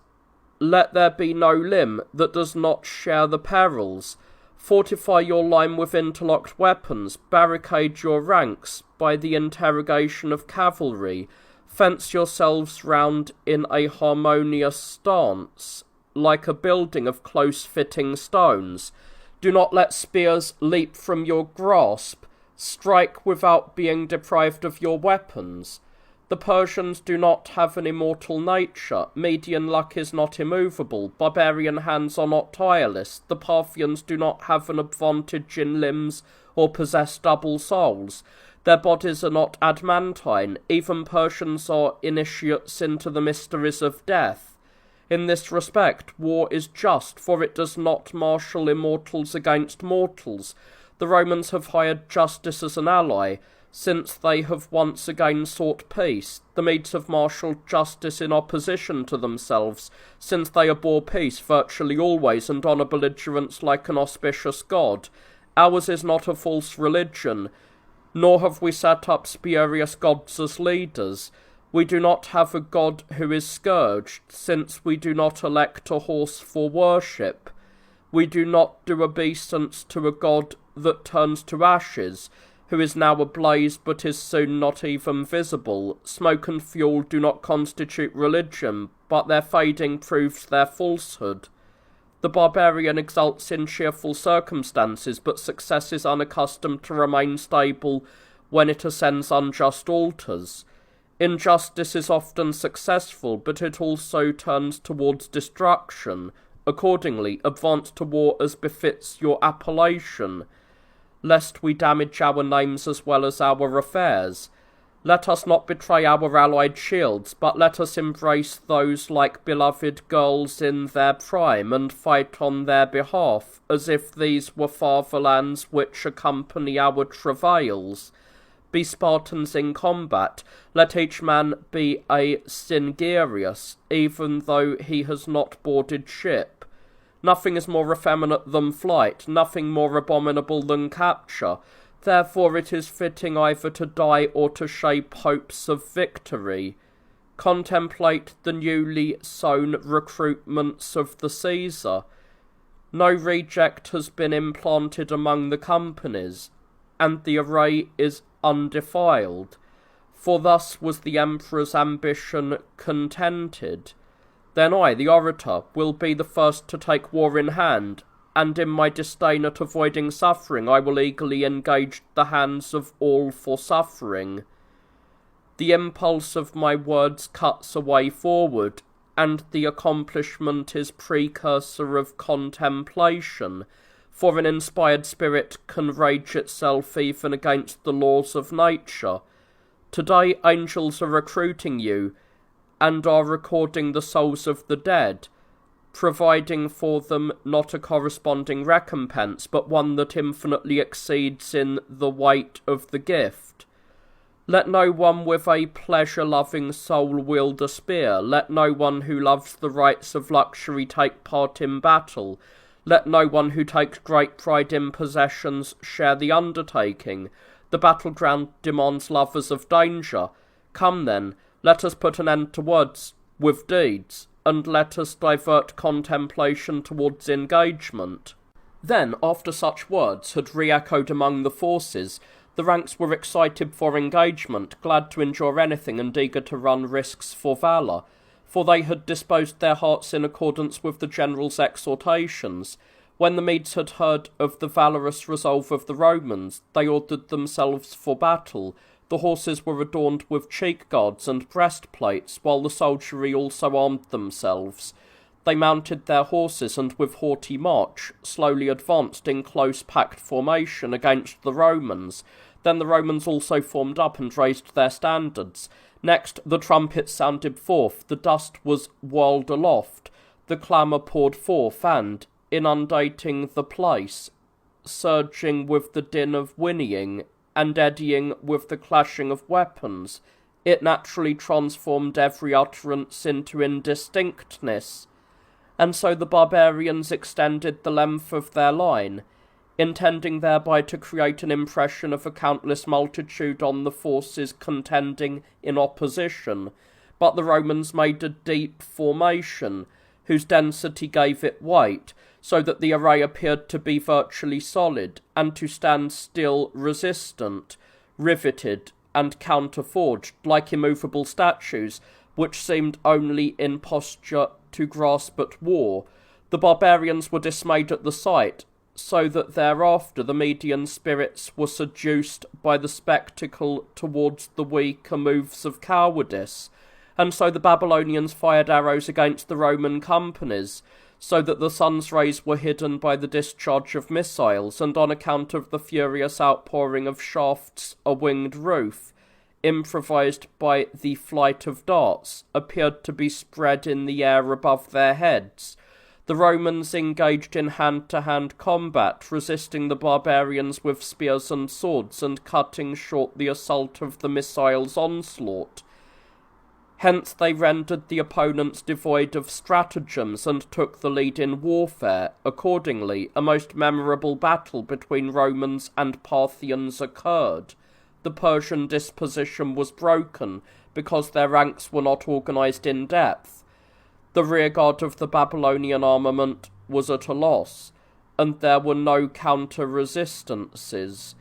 Speaker 1: Let there be no limb that does not share the perils. Fortify your line with interlocked weapons, barricade your ranks by the interrogation of cavalry, fence yourselves round in a harmonious stance, like a building of close-fitting stones. Do not let spears leap from your grasp. Strike without being deprived of your weapons. The Persians do not have an immortal nature. Median luck is not immovable. Barbarian hands are not tireless. The Parthians do not have an advantage in limbs or possess double souls. Their bodies are not adamantine. Even Persians are initiates into the mysteries of death. In this respect, war is just, for it does not marshal immortals against mortals. The Romans have hired justice as an ally, since they have once again sought peace. The Medes have marshalled justice in opposition to themselves, since they abhor peace virtually always and honour belligerents like an auspicious god. Ours is not a false religion, nor have we set up spurious gods as leaders. We do not have a god who is scourged, since we do not elect a horse for worship. We do not do obeisance to a god that turns to ashes, who is now ablaze but is soon not even visible. Smoke and fuel do not constitute religion, but their fading proves their falsehood. The barbarian exults in cheerful circumstances, but success is unaccustomed to remain stable when it ascends unjust altars. Injustice is often successful, but it also turns towards destruction. Accordingly, advance to war as befits your appellation, lest we damage our names as well as our affairs. Let us not betray our allied shields, but let us embrace those like beloved girls in their prime, and fight on their behalf, as if these were fatherlands which accompany our travails. Be Spartans in combat. Let each man be a Cyngerius, even though he has not boarded ship. Nothing is more effeminate than flight, nothing more abominable than capture. Therefore it is fitting either to die or to shape hopes of victory. Contemplate the newly sown recruitments of the Caesar. No reject has been implanted among the companies, and the array is undefiled. For thus was the emperor's ambition contented. Then I, the orator, will be the first to take war in hand, and in my disdain at avoiding suffering I will eagerly engage the hands of all for suffering. The impulse of my words cuts a way forward, and the accomplishment is precursor of contemplation, for an inspired spirit can rage itself even against the laws of nature. Today angels are recruiting you and are recording the souls of the dead, providing for them not a corresponding recompense, but one that infinitely exceeds in the weight of the gift. Let no one with a pleasure-loving soul wield a spear. Let no one who loves the rights of luxury take part in battle. Let no one who takes great pride in possessions share the undertaking. The battleground demands lovers of danger. Come then, let us put an end to words with deeds, and let us divert contemplation towards engagement. Then, after such words had re-echoed among the forces, the ranks were excited for engagement, glad to endure anything and eager to run risks for valour, for they had disposed their hearts in accordance with the general's exhortations. When the Medes had heard of the valorous resolve of the Romans, they ordered themselves for battle. The horses were adorned with cheek guards and breastplates, while the soldiery also armed themselves. They mounted their horses, and with haughty march slowly advanced in close packed formation against the Romans. Then the Romans also formed up and raised their standards. Next the trumpets sounded forth, the dust was whirled aloft, the clamour poured forth, and, inundating the place, surging with the din of whinnying, and eddying with the clashing of weapons, it naturally transformed every utterance into indistinctness, and so the barbarians extended the length of their line, intending thereby to create an impression of a countless multitude on the forces contending in opposition. But the Romans made a deep formation, whose density gave it weight, so that the array appeared to be virtually solid, and to stand still resistant, riveted and counterforged, like immovable statues, which seemed only in posture to grasp at war. The barbarians were dismayed at the sight, so that thereafter the Median spirits were seduced by the spectacle towards the weaker moves of cowardice, and so the Babylonians fired arrows against the Roman companies, so that the sun's rays were hidden by the discharge of missiles, and on account of the furious outpouring of shafts a winged roof, improvised by the flight of darts, appeared to be spread in the air above their heads. The Romans engaged in hand-to-hand combat, resisting the barbarians with spears and swords, and cutting short the assault of the missiles' onslaught. Hence they rendered the opponents devoid of stratagems, and took the lead in warfare. Accordingly, a most memorable battle between Romans and Parthians occurred. The Persian disposition was broken, because their ranks were not organised in depth. The rearguard of the Babylonian armament was at a loss, and there were no counter-resistances.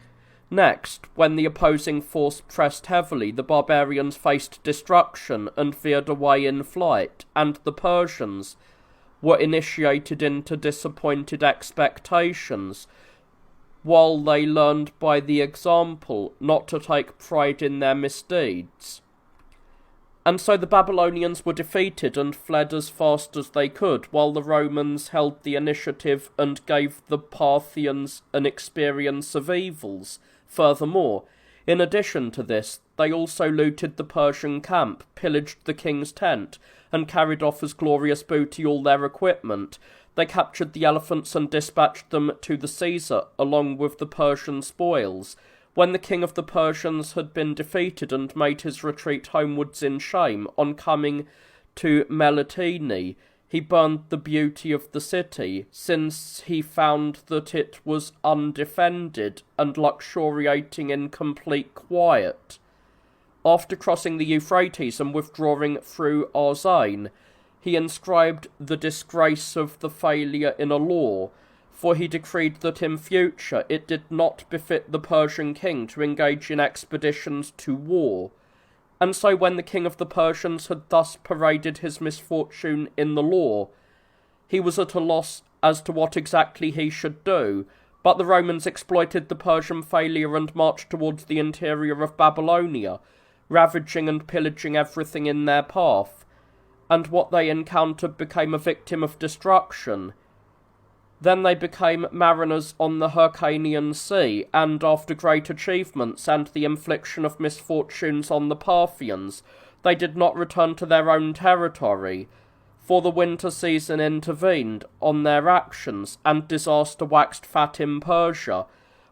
Speaker 1: Next, when the opposing force pressed heavily, the barbarians faced destruction and veered away in flight, and the Persians were initiated into disappointed expectations, while they learned by the example not to take pride in their misdeeds. And so the Babylonians were defeated and fled as fast as they could, while the Romans held the initiative and gave the Parthians an experience of evils. Furthermore, in addition to this, they also looted the Persian camp, pillaged the king's tent, and carried off as glorious booty all their equipment. They captured the elephants and dispatched them to the Caesar, along with the Persian spoils. When the king of the Persians had been defeated and made his retreat homewards in shame, on coming to Melitene, he burned the beauty of the city, since he found that it was undefended and luxuriating in complete quiet. After crossing the Euphrates and withdrawing through Arzain, he inscribed the disgrace of the failure in a law, for he decreed that in future it did not befit the Persian king to engage in expeditions to war. And so when the king of the Persians had thus paraded his misfortune in the law, he was at a loss as to what exactly he should do. But the Romans exploited the Persian failure and marched towards the interior of Babylonia, ravaging and pillaging everything in their path, and what they encountered became a victim of destruction. Then they became mariners on the Hyrcanian Sea, and after great achievements and the infliction of misfortunes on the Parthians, they did not return to their own territory, for the winter season intervened on their actions, and disaster waxed fat in Persia.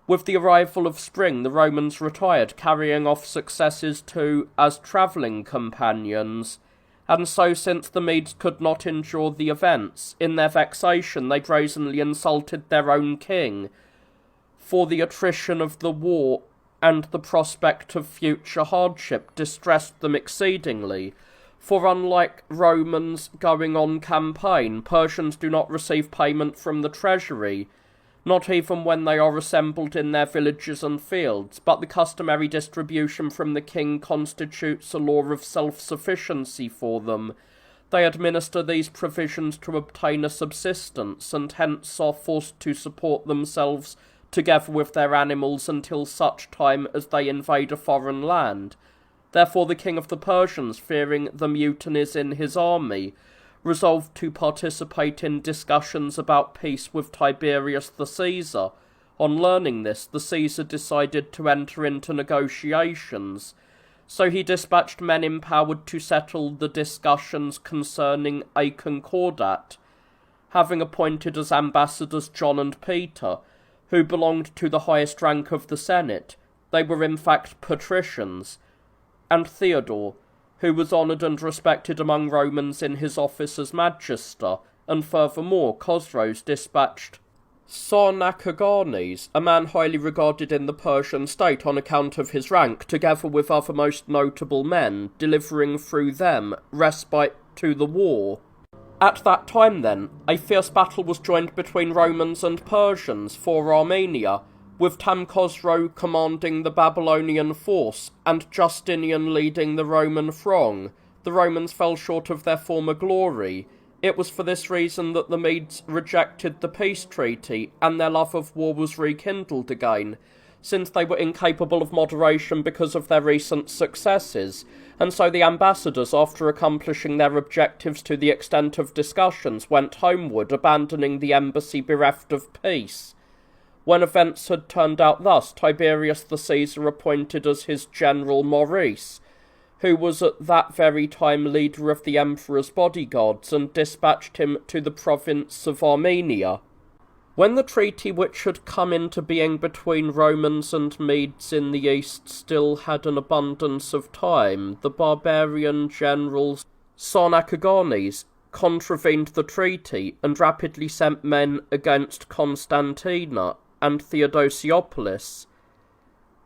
Speaker 1: With the arrival of spring, the Romans retired, carrying off successes too as travelling companions. And so, since the Medes could not endure the events, in their vexation they brazenly insulted their own king, for the attrition of the war and the prospect of future hardship distressed them exceedingly. For unlike Romans going on campaign, Persians do not receive payment from the treasury, not even when they are assembled in their villages and fields, but the customary distribution from the king constitutes a law of self-sufficiency for them. They administer these provisions to obtain a subsistence, and hence are forced to support themselves together with their animals until such time as they invade a foreign land. Therefore the king of the Persians, fearing the mutinies in his army, resolved to participate in discussions about peace with Tiberius the Caesar. On learning this, the Caesar decided to enter into negotiations, so he dispatched men empowered to settle the discussions concerning a concordat, having appointed as ambassadors John and Peter, who belonged to the highest rank of the Senate. They were in fact patricians, and Theodore, who was honoured and respected among Romans in his office as magister, and furthermore Chosroes dispatched Sarnacaganes, a man highly regarded in the Persian state on account of his rank, together with other most notable men, delivering through them respite to the war. At that time, then, a fierce battle was joined between Romans and Persians for Armenia, with Khosrow commanding the Babylonian force, and Justinian leading the Roman throng. The Romans fell short of their former glory. It was for this reason that the Medes rejected the peace treaty, and their love of war was rekindled again, since they were incapable of moderation because of their recent successes, and so the ambassadors, after accomplishing their objectives to the extent of discussions, went homeward, abandoning the embassy bereft of peace. When events had turned out thus, Tiberius the Caesar appointed as his general Maurice, who was at that very time leader of the emperor's bodyguards, and dispatched him to the province of Armenia. When the treaty which had come into being between Romans and Medes in the east still had an abundance of time, the barbarian general Sarnacaganes contravened the treaty, and rapidly sent men against Constantina and Theodosiopolis,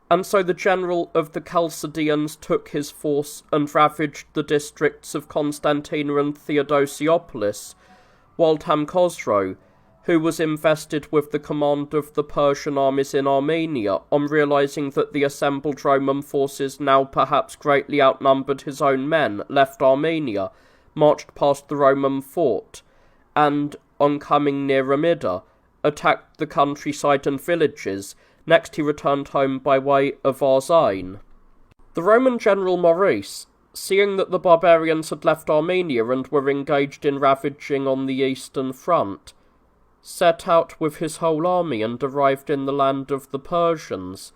Speaker 1: and so the general of the Chalcidians took his force and ravaged the districts of Constantina and Theodosiopolis, while Khosrow, who was invested with the command of the Persian armies in Armenia, on realizing that the assembled Roman forces now perhaps greatly outnumbered his own men, left Armenia, marched past the Roman fort, and, on coming near Amida, attacked the countryside and villages. Next he returned home by way of Arzain. The Roman general Maurice, seeing that the barbarians had left Armenia and were engaged in ravaging on the eastern front, set out with his whole army and arrived in the land of the Persians.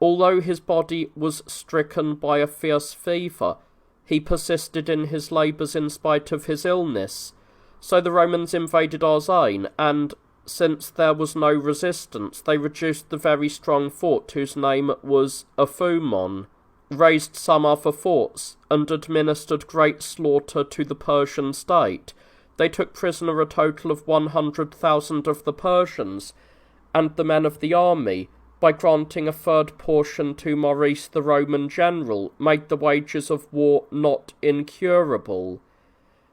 Speaker 1: Although his body was stricken by a fierce fever, he persisted in his labours in spite of his illness. So the Romans invaded Arzain, and, since there was no resistance, they reduced the very strong fort whose name was Aphumon, razed some other forts, and administered great slaughter to the Persian state. They took prisoner a total of 100,000 of the Persians, and the men of the army, by granting a third portion to Maurice the Roman general, made the wages of war not incurable.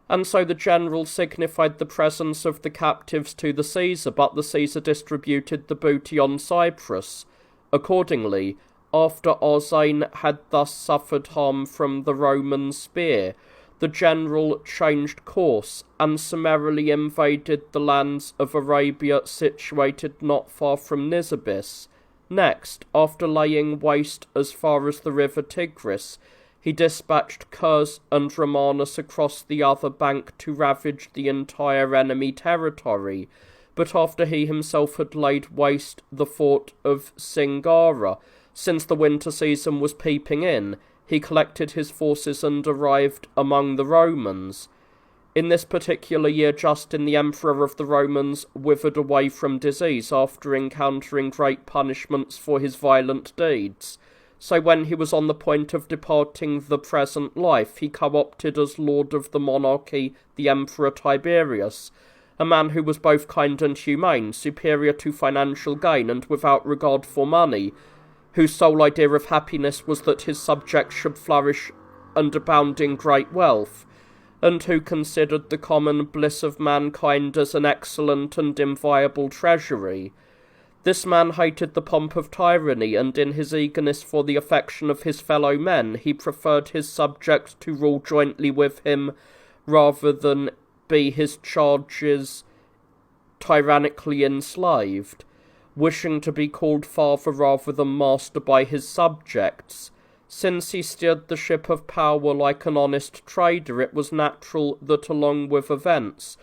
Speaker 1: And so the general signified the presence of the captives to the Caesar, but the Caesar distributed the booty on Cyprus. Accordingly, after Arzain had thus suffered harm from the Roman spear, the general changed course, and summarily invaded the lands of Arabia situated not far from Nisibis. Next, after laying waste as far as the river Tigris, he dispatched Kurs and Romanus across the other bank to ravage the entire enemy territory, but after he himself had laid waste the fort of Singara. Since the winter season was peeping in, he collected his forces and arrived among the Romans. In this particular year, Justin, the emperor of the Romans, withered away from disease after encountering great punishments for his violent deeds. So when he was on the point of departing the present life, he co-opted as lord of the monarchy the Emperor Tiberius, a man who was both kind and humane, superior to financial gain and without regard for money, whose sole idea of happiness was that his subjects should flourish and abound in great wealth, and who considered the common bliss of mankind as an excellent and inviolable treasury. This man hated the pomp of tyranny, and in his eagerness for the affection of his fellow men, he preferred his subjects to rule jointly with him rather than be his charges tyrannically enslaved, wishing to be called father rather than master by his subjects. Since he steered the ship of power like an honest trader, it was natural that along with events,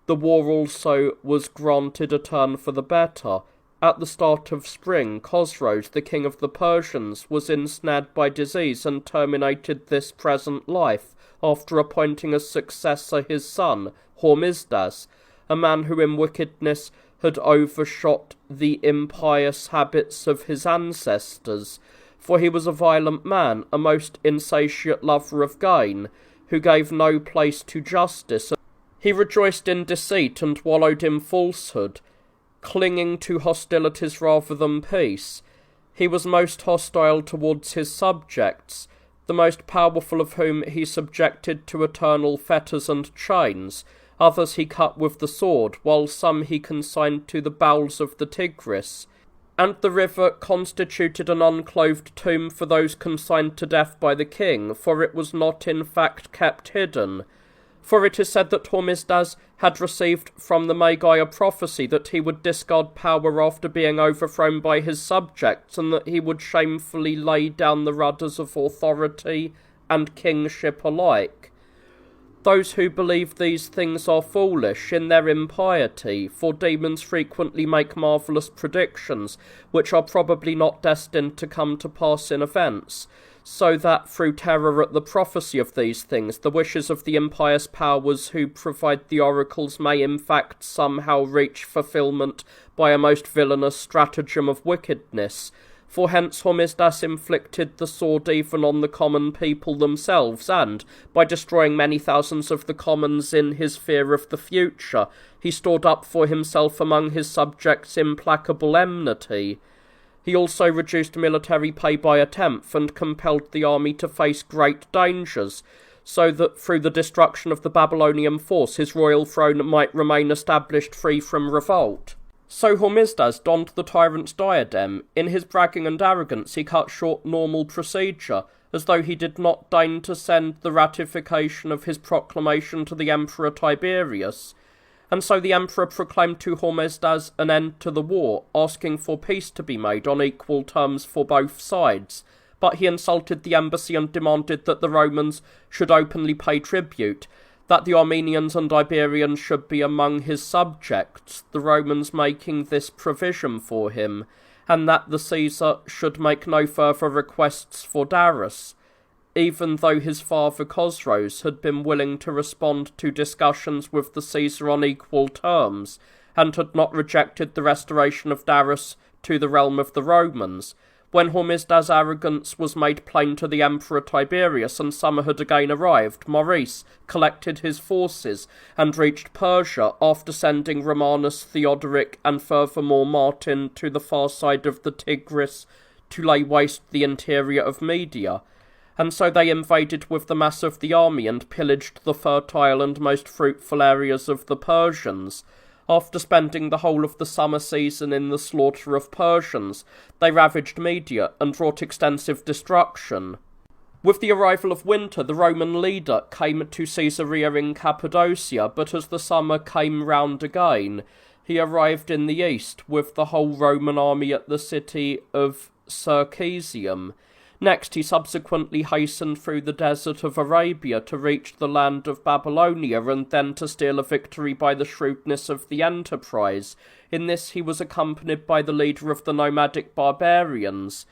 Speaker 1: the war also was granted a turn for the better. At the start of spring, Khosroes, the king of the Persians, was ensnared by disease and terminated this present life, after appointing as successor his son, Hormisdas, a man who in wickedness had overshot the impious habits of his ancestors, for he was a violent man, a most insatiate lover of gain, who gave no place to justice. He rejoiced in deceit and wallowed in falsehood, clinging to hostilities rather than peace. He was most hostile towards his subjects, the most powerful of whom he subjected to eternal fetters and chains. Others he cut with the sword, while some he consigned to the bowels of the Tigris. And the river constituted an unclothed tomb for those consigned to death by the king, for it was not in fact kept hidden. For it is said that Hormisdas had received from the Magi a prophecy that he would discard power after being overthrown by his subjects, and that he would shamefully lay down the rudders of authority and kingship alike. Those who believe these things are foolish in their impiety, for demons frequently make marvellous predictions, which are probably not destined to come to pass in events, so that through terror at the prophecy of these things, the wishes of the impious powers who provide the oracles may in fact somehow reach fulfilment by a most villainous stratagem of wickedness. For hence Hormisdas inflicted the sword even on the common people themselves, and, by destroying many thousands of the commons in his fear of the future, he stored up for himself among his subjects implacable enmity. He also reduced military pay by a tenth, and compelled the army to face great dangers, so that through the destruction of the Babylonian force his royal throne might remain established free from revolt. So Hormisdas donned the tyrant's diadem. In his bragging and arrogance he cut short normal procedure, as though he did not deign to send the ratification of his proclamation to the Emperor Tiberius. And so the Emperor proclaimed to Hormisdas an end to the war, asking for peace to be made on equal terms for both sides. But he insulted the embassy and demanded that the Romans should openly pay tribute, that the Armenians and Iberians should be among his subjects, the Romans making this provision for him, and that the Caesar should make no further requests for Darius, even though his father Khosroes had been willing to respond to discussions with the Caesar on equal terms, and had not rejected the restoration of Darius to the realm of the Romans. When Hormisdas' arrogance was made plain to the Emperor Tiberius and summer had again arrived, Maurice collected his forces and reached Persia after sending Romanus, Theodoric, and furthermore Martin to the far side of the Tigris to lay waste the interior of Media. And so they invaded with the mass of the army and pillaged the fertile and most fruitful areas of the Persians. After spending the whole of the summer season in the slaughter of Persians, they ravaged Media and wrought extensive destruction. With the arrival of winter, the Roman leader came to Caesarea in Cappadocia, but as the summer came round again, he arrived in the east with the whole Roman army at the city of Circesium. Next, he subsequently hastened through the desert of Arabia to reach the land of Babylonia, and then to steal a victory by the shrewdness of the enterprise. In this he was accompanied by the leader of the nomadic barbarians.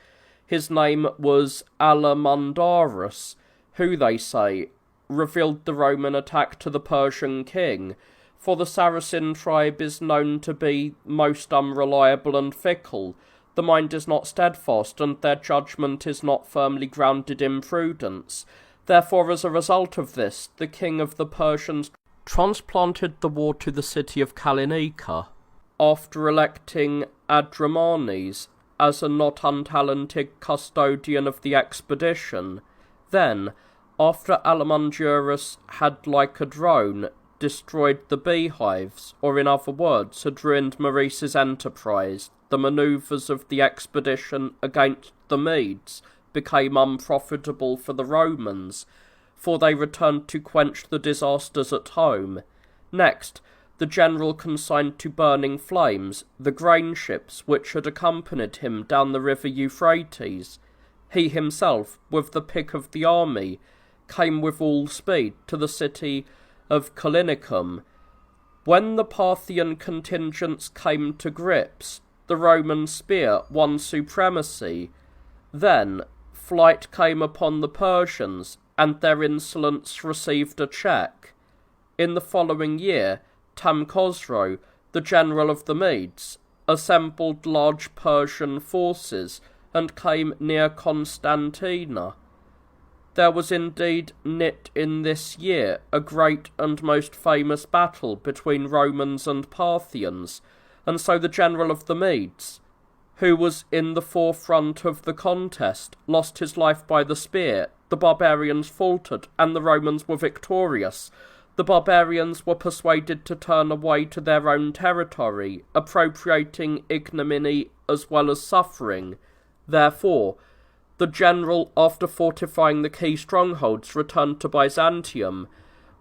Speaker 1: His name was Alamandarus, who, they say, revealed the Roman attack to the Persian king, for the Saracen tribe is known to be most unreliable and fickle. The mind is not steadfast, and their judgment is not firmly grounded in prudence. Therefore, as a result of this, the king of the Persians transplanted the war to the city of Kalinika, after electing Adramanes as a not untalented custodian of the expedition. Then, after Alamandurus had, like a drone, destroyed the beehives, or in other words, had ruined Maurice's enterprise, the manoeuvres of the expedition against the Medes became unprofitable for the Romans, for they returned to quench the disasters at home. Next, the general consigned to burning flames the grain ships which had accompanied him down the river Euphrates. He himself, with the pick of the army, came with all speed to the city of Callinicum. When the Parthian contingents came to grips, the Roman spear won supremacy. Then flight came upon the Persians, and their insolence received a check. In the following year, Tamkhosro, the general of the Medes, assembled large Persian forces and came near Constantina. There was indeed knit in this year a great and most famous battle between Romans and Parthians, and so the general of the Medes, who was in the forefront of the contest, lost his life by the spear. The barbarians faltered, and the Romans were victorious. The barbarians were persuaded to turn away to their own territory, appropriating ignominy as well as suffering. Therefore, the general, after fortifying the key strongholds, returned to Byzantium.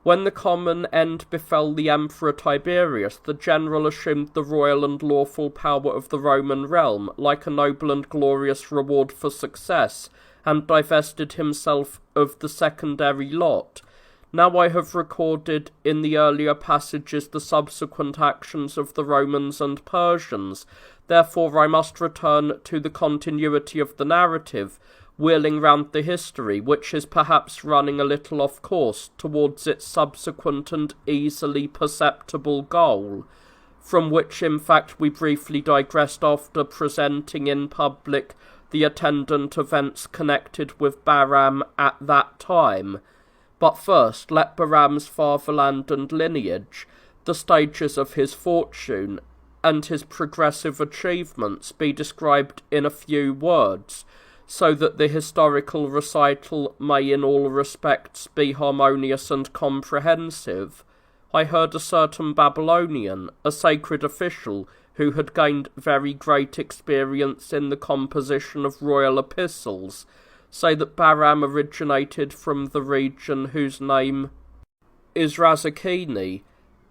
Speaker 1: When the common end befell the Emperor Tiberius, the general assumed the royal and lawful power of the Roman realm, like a noble and glorious reward for success, and divested himself of the secondary lot. Now I have recorded in the earlier passages the subsequent actions of the Romans and Persians. Therefore I must return to the continuity of the narrative, wheeling round the history, which is perhaps running a little off course towards its subsequent and easily perceptible goal, from which in fact we briefly digressed after presenting in public the attendant events connected with Bahram at that time. But first, let Bahram's fatherland and lineage, the stages of his fortune, and his progressive achievements be described in a few words, so that the historical recital may in all respects be harmonious and comprehensive. I heard a certain Babylonian, a sacred official, who had gained very great experience in the composition of royal epistles, say that Bahram originated from the region whose name is Razakini,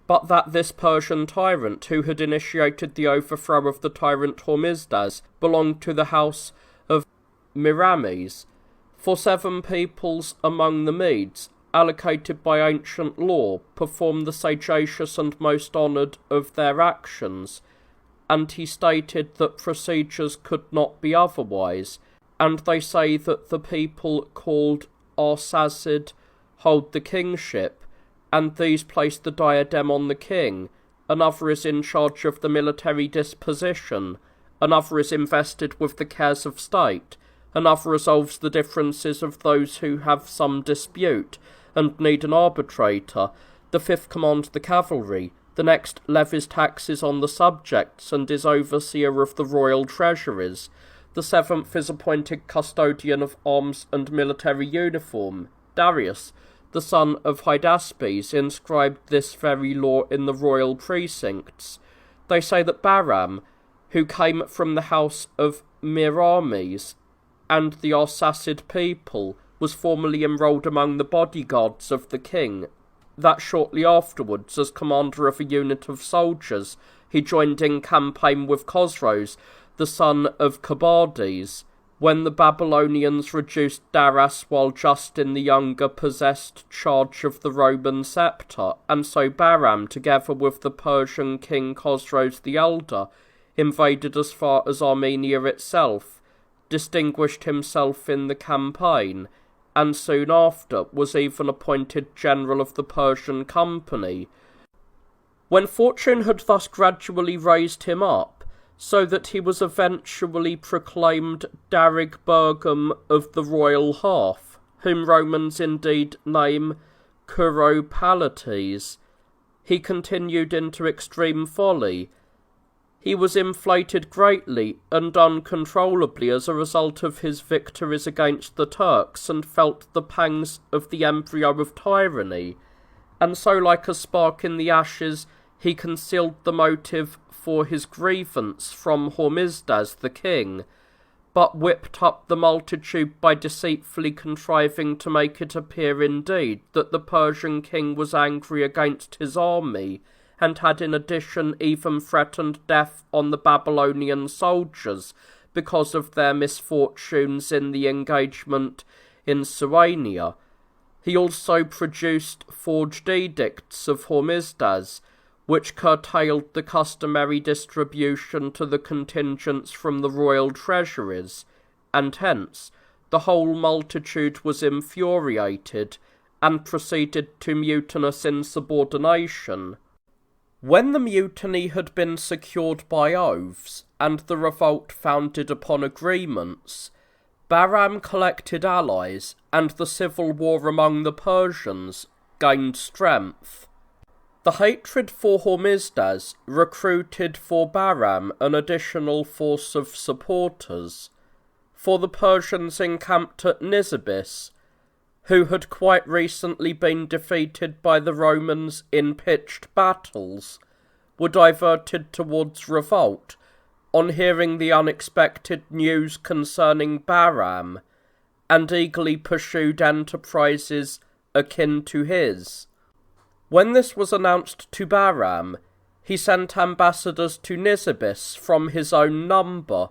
Speaker 1: but that this Persian tyrant, who had initiated the overthrow of the tyrant Hormisdas, belonged to the house of Mirames. For 7 peoples among the Medes, allocated by ancient law, performed the sagacious and most honoured of their actions, and he stated that procedures could not be otherwise, and they say that the people called Arsacid hold the kingship, and these place the diadem on the king. Another is in charge of the military disposition, another is invested with the cares of state, another resolves the differences of those who have some dispute, and need an arbitrator, the 5th commands the cavalry, the next levies taxes on the subjects, and is overseer of the royal treasuries, the 7th is appointed custodian of arms and military uniform. Darius, the son of Hydaspes, inscribed this very law in the royal precincts. They say that Bahram, who came from the house of Mirames and the Arsacid people, was formerly enrolled among the bodyguards of the king, that shortly afterwards, as commander of a unit of soldiers, he joined in campaign with Khosroes, the son of Cabades, when the Babylonians reduced Daras while Justin the Younger possessed charge of the Roman sceptre, and so Bahram, together with the Persian king Khosroes the Elder, invaded as far as Armenia itself, distinguished himself in the campaign, and soon after was even appointed general of the Persian company. When fortune had thus gradually raised him up, so that he was eventually proclaimed Darig Bergam of the royal half, whom Romans indeed name Curopalates, he continued into extreme folly. He was inflated greatly and uncontrollably as a result of his victories against the Turks, and felt the pangs of the embryo of tyranny, and so like a spark in the ashes he concealed the motive for his grievance from Hormisdas the king, but whipped up the multitude by deceitfully contriving to make it appear indeed that the Persian king was angry against his army, and had in addition even threatened death on the Babylonian soldiers because of their misfortunes in the engagement in Suania. He also produced forged edicts of Hormisdas, which curtailed the customary distribution to the contingents from the royal treasuries, and hence the whole multitude was infuriated, and proceeded to mutinous insubordination. When the mutiny had been secured by oaths, and the revolt founded upon agreements, Bahram collected allies, and the civil war among the Persians gained strength. The hatred for Hormisdas recruited for Bahram an additional force of supporters, for the Persians encamped at Nisibis, who had quite recently been defeated by the Romans in pitched battles, were diverted towards revolt on hearing the unexpected news concerning Bahram, and eagerly pursued enterprises akin to his. When this was announced to Bahram, he sent ambassadors to Nisibis from his own number,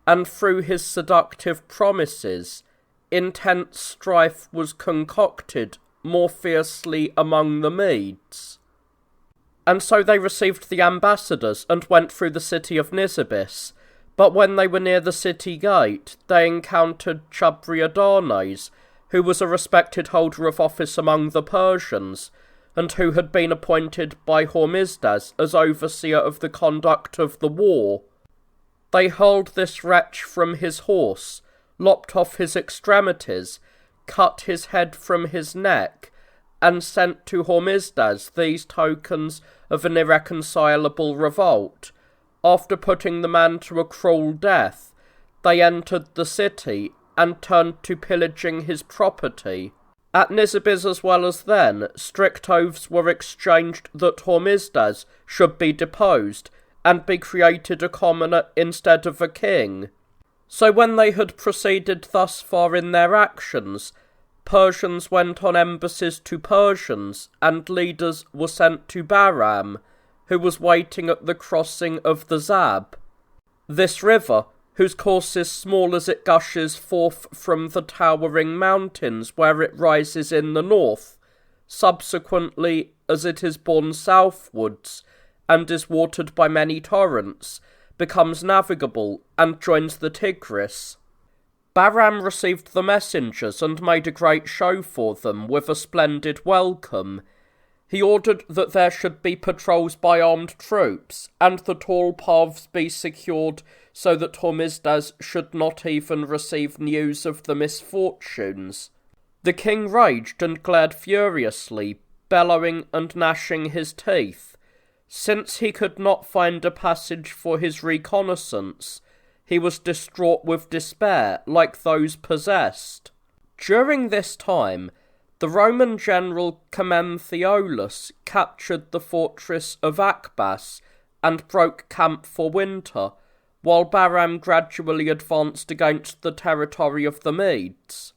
Speaker 1: and through his seductive promises, intense strife was concocted more fiercely among the Medes. And so they received the ambassadors and went through the city of Nisibis, but when they were near the city gate, they encountered Chabriadanes, who was a respected holder of office among the Persians, and who had been appointed by Hormisdas as overseer of the conduct of the war. They hurled this wretch from his horse, lopped off his extremities, cut his head from his neck, and sent to Hormisdas these tokens of an irreconcilable revolt. After putting the man to a cruel death, they entered the city and turned to pillaging his property. At Nisibis as well as then, strict oaths were exchanged that Hormisdas should be deposed, and be created a commoner instead of a king. So when they had proceeded thus far in their actions, Persians went on embassies to Persians, and leaders were sent to Bahram, who was waiting at the crossing of the Zab. This river, whose course is small as it gushes forth from the towering mountains where it rises in the north, subsequently as it is borne southwards, and is watered by many torrents, becomes navigable, and joins the Tigris. Bahram received the messengers, and made a great show for them, with a splendid welcome. He ordered that there should be patrols by armed troops, and that all paths be secured, so that Hormisdas should not even receive news of the misfortunes. The king raged and glared furiously, bellowing and gnashing his teeth. Since he could not find a passage for his reconnaissance, he was distraught with despair, like those possessed. During this time, the Roman general Commentheolus captured the fortress of Akbas and broke camp for winter, while Bahram gradually advanced against the territory of the Medes.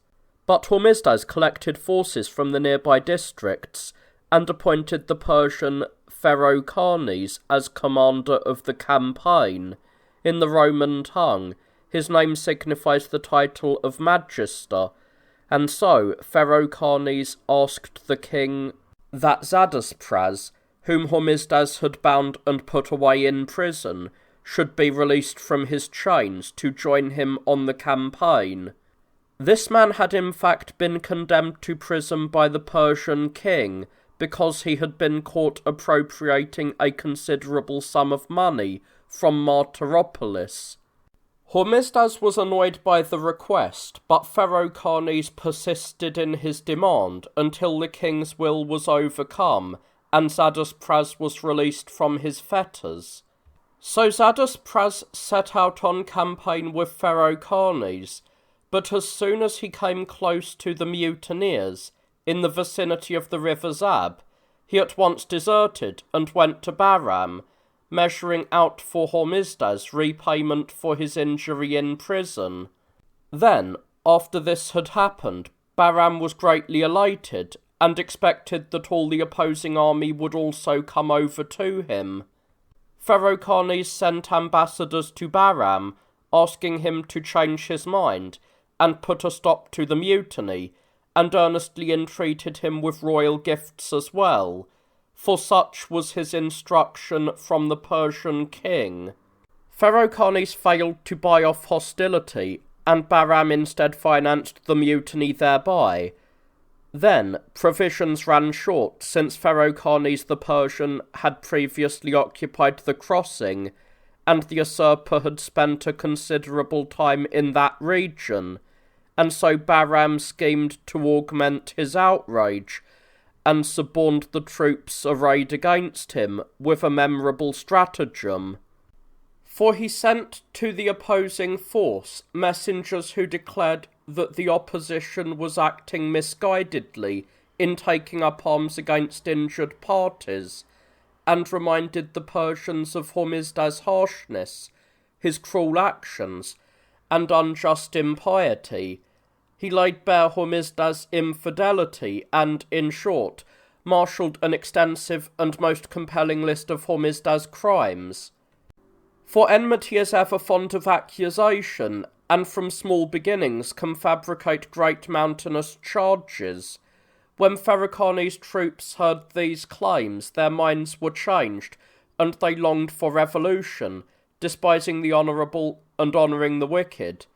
Speaker 1: But Hormisdas collected forces from the nearby districts, and appointed the Persian Theophylact as commander of the campaign. In the Roman tongue, His name signifies the title of Magister, and so Pherocharnes asked the king that Zadespras, whom Hormisdas had bound and put away in prison, should be released from his chains to join him on the campaign. This man had in fact been condemned to prison by the Persian king because he had been caught appropriating a considerable sum of money from Martyropolis. Hormisdas was annoyed by the request, but Pherocharnes persisted in his demand until the king's will was overcome and Zadespras was released from his fetters. So Zadespras set out on campaign with Pherocharnes, but as soon as he came close to the mutineers, in the vicinity of the river Zab, he at once deserted and went to Bahram, measuring out for Hormisdas repayment for his injury in prison. Then, after this had happened, Bahram was greatly elated, and expected that all the opposing army would also come over to him. Pherocharnes sent ambassadors to Bahram, asking him to change his mind, and put a stop to the mutiny, and earnestly entreated him with royal gifts as well, for such was his instruction from the Persian king. Pherocharnes failed to buy off hostility, and Bahram instead financed the mutiny thereby. Then provisions ran short, since Pherocharnes the Persian had previously occupied the crossing, and the usurper had spent a considerable time in that region, and so Bahram schemed to augment his outrage, and suborned the troops arrayed against him with a memorable stratagem. For he sent to the opposing force messengers who declared that the opposition was acting misguidedly in taking up arms against injured parties, and reminded the Persians of Hormisdas' harshness, his cruel actions, and unjust impiety. He laid bare Hormisdas' infidelity and, in short, marshalled an extensive and most compelling list of Hormisdas' crimes. For enmity is ever fond of accusation, and from small beginnings can fabricate great mountainous charges. When Pherocharnes' troops heard these claims, their minds were changed, and they longed for revolution, despising the honourable and honouring the wicked.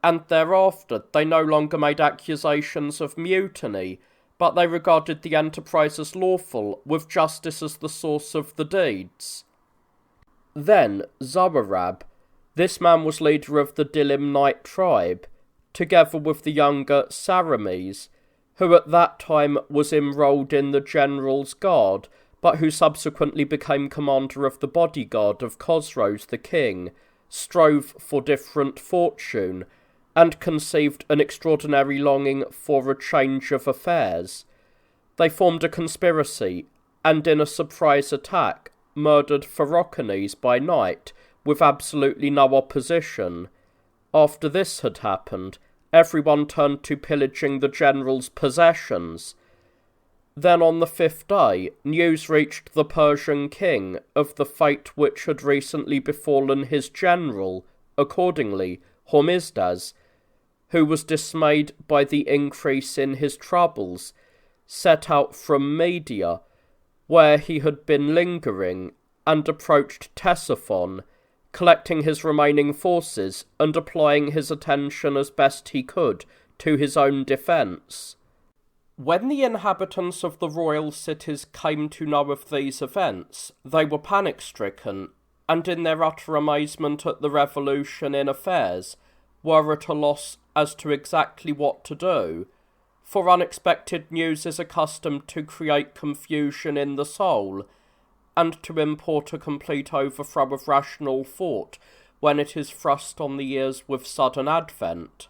Speaker 1: And thereafter they no longer made accusations of mutiny, but they regarded the enterprise as lawful, with justice as the source of the deeds. Then Zowarab, this man was leader of the Dilimnite tribe, together with the younger Sarames, who at that time was enrolled in the general's guard, but who subsequently became commander of the bodyguard of Khosroes the king, strove for different fortune, and conceived an extraordinary longing for a change of affairs. They formed a conspiracy, and in a surprise attack murdered Pherocharnes by night, with absolutely no opposition. After this had happened, everyone turned to pillaging the general's possessions. Then on the 5th day, news reached the Persian king of the fate which had recently befallen his general, accordingly Hormisdas, who was dismayed by the increase in his troubles, set out from Media, where he had been lingering, and approached Ctesiphon, collecting his remaining forces and applying his attention as best he could to his own defence. When the inhabitants of the royal cities came to know of these events, they were panic-stricken, and in their utter amazement at the revolution in affairs, were at a loss as to exactly what to do, for unexpected news is accustomed to create confusion in the soul, and to import a complete overthrow of rational thought when it is thrust on the ears with sudden advent.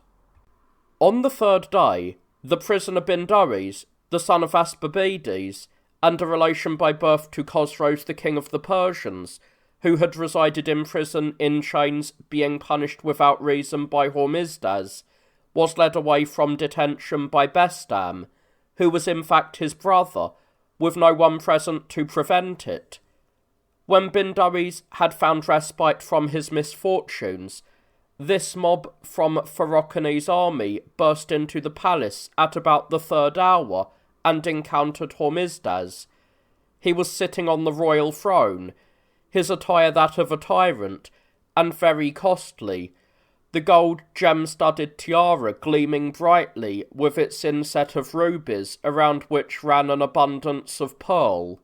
Speaker 1: On the 3rd day, the prisoner Bindaris, the son of Aspabides, and a relation by birth to Khosroes the king of the Persians, who had resided in prison in chains, being punished without reason by Hormisdas, was led away from detention by Bestam, who was in fact his brother, with no one present to prevent it. When Bindaris had found respite from his misfortunes, This mob from Ferocanes' army burst into the palace at about the 3rd hour and encountered Hormisdas. He was sitting on the royal throne, his attire that of a tyrant, and very costly, the gold gem-studded tiara gleaming brightly with its inset of rubies around which ran an abundance of pearl.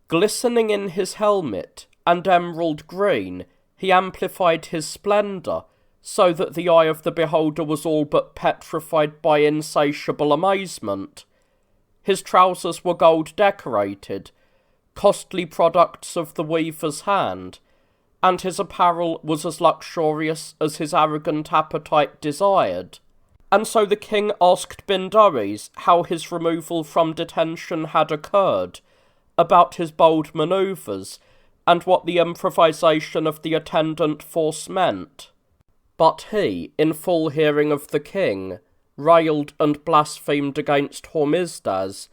Speaker 1: Glistening in his helmet, and emerald green, he amplified his splendour, so that the eye of the beholder was all but petrified by insatiable amazement. His trousers were gold-decorated, costly products of the weaver's hand, and his apparel was as luxurious as his arrogant appetite desired. And so the king asked Bindoes how his removal from detention had occurred, about his bold manoeuvres, and what the improvisation of the attendant force meant. But he, in full hearing of the king, railed and blasphemed against Hormisdas,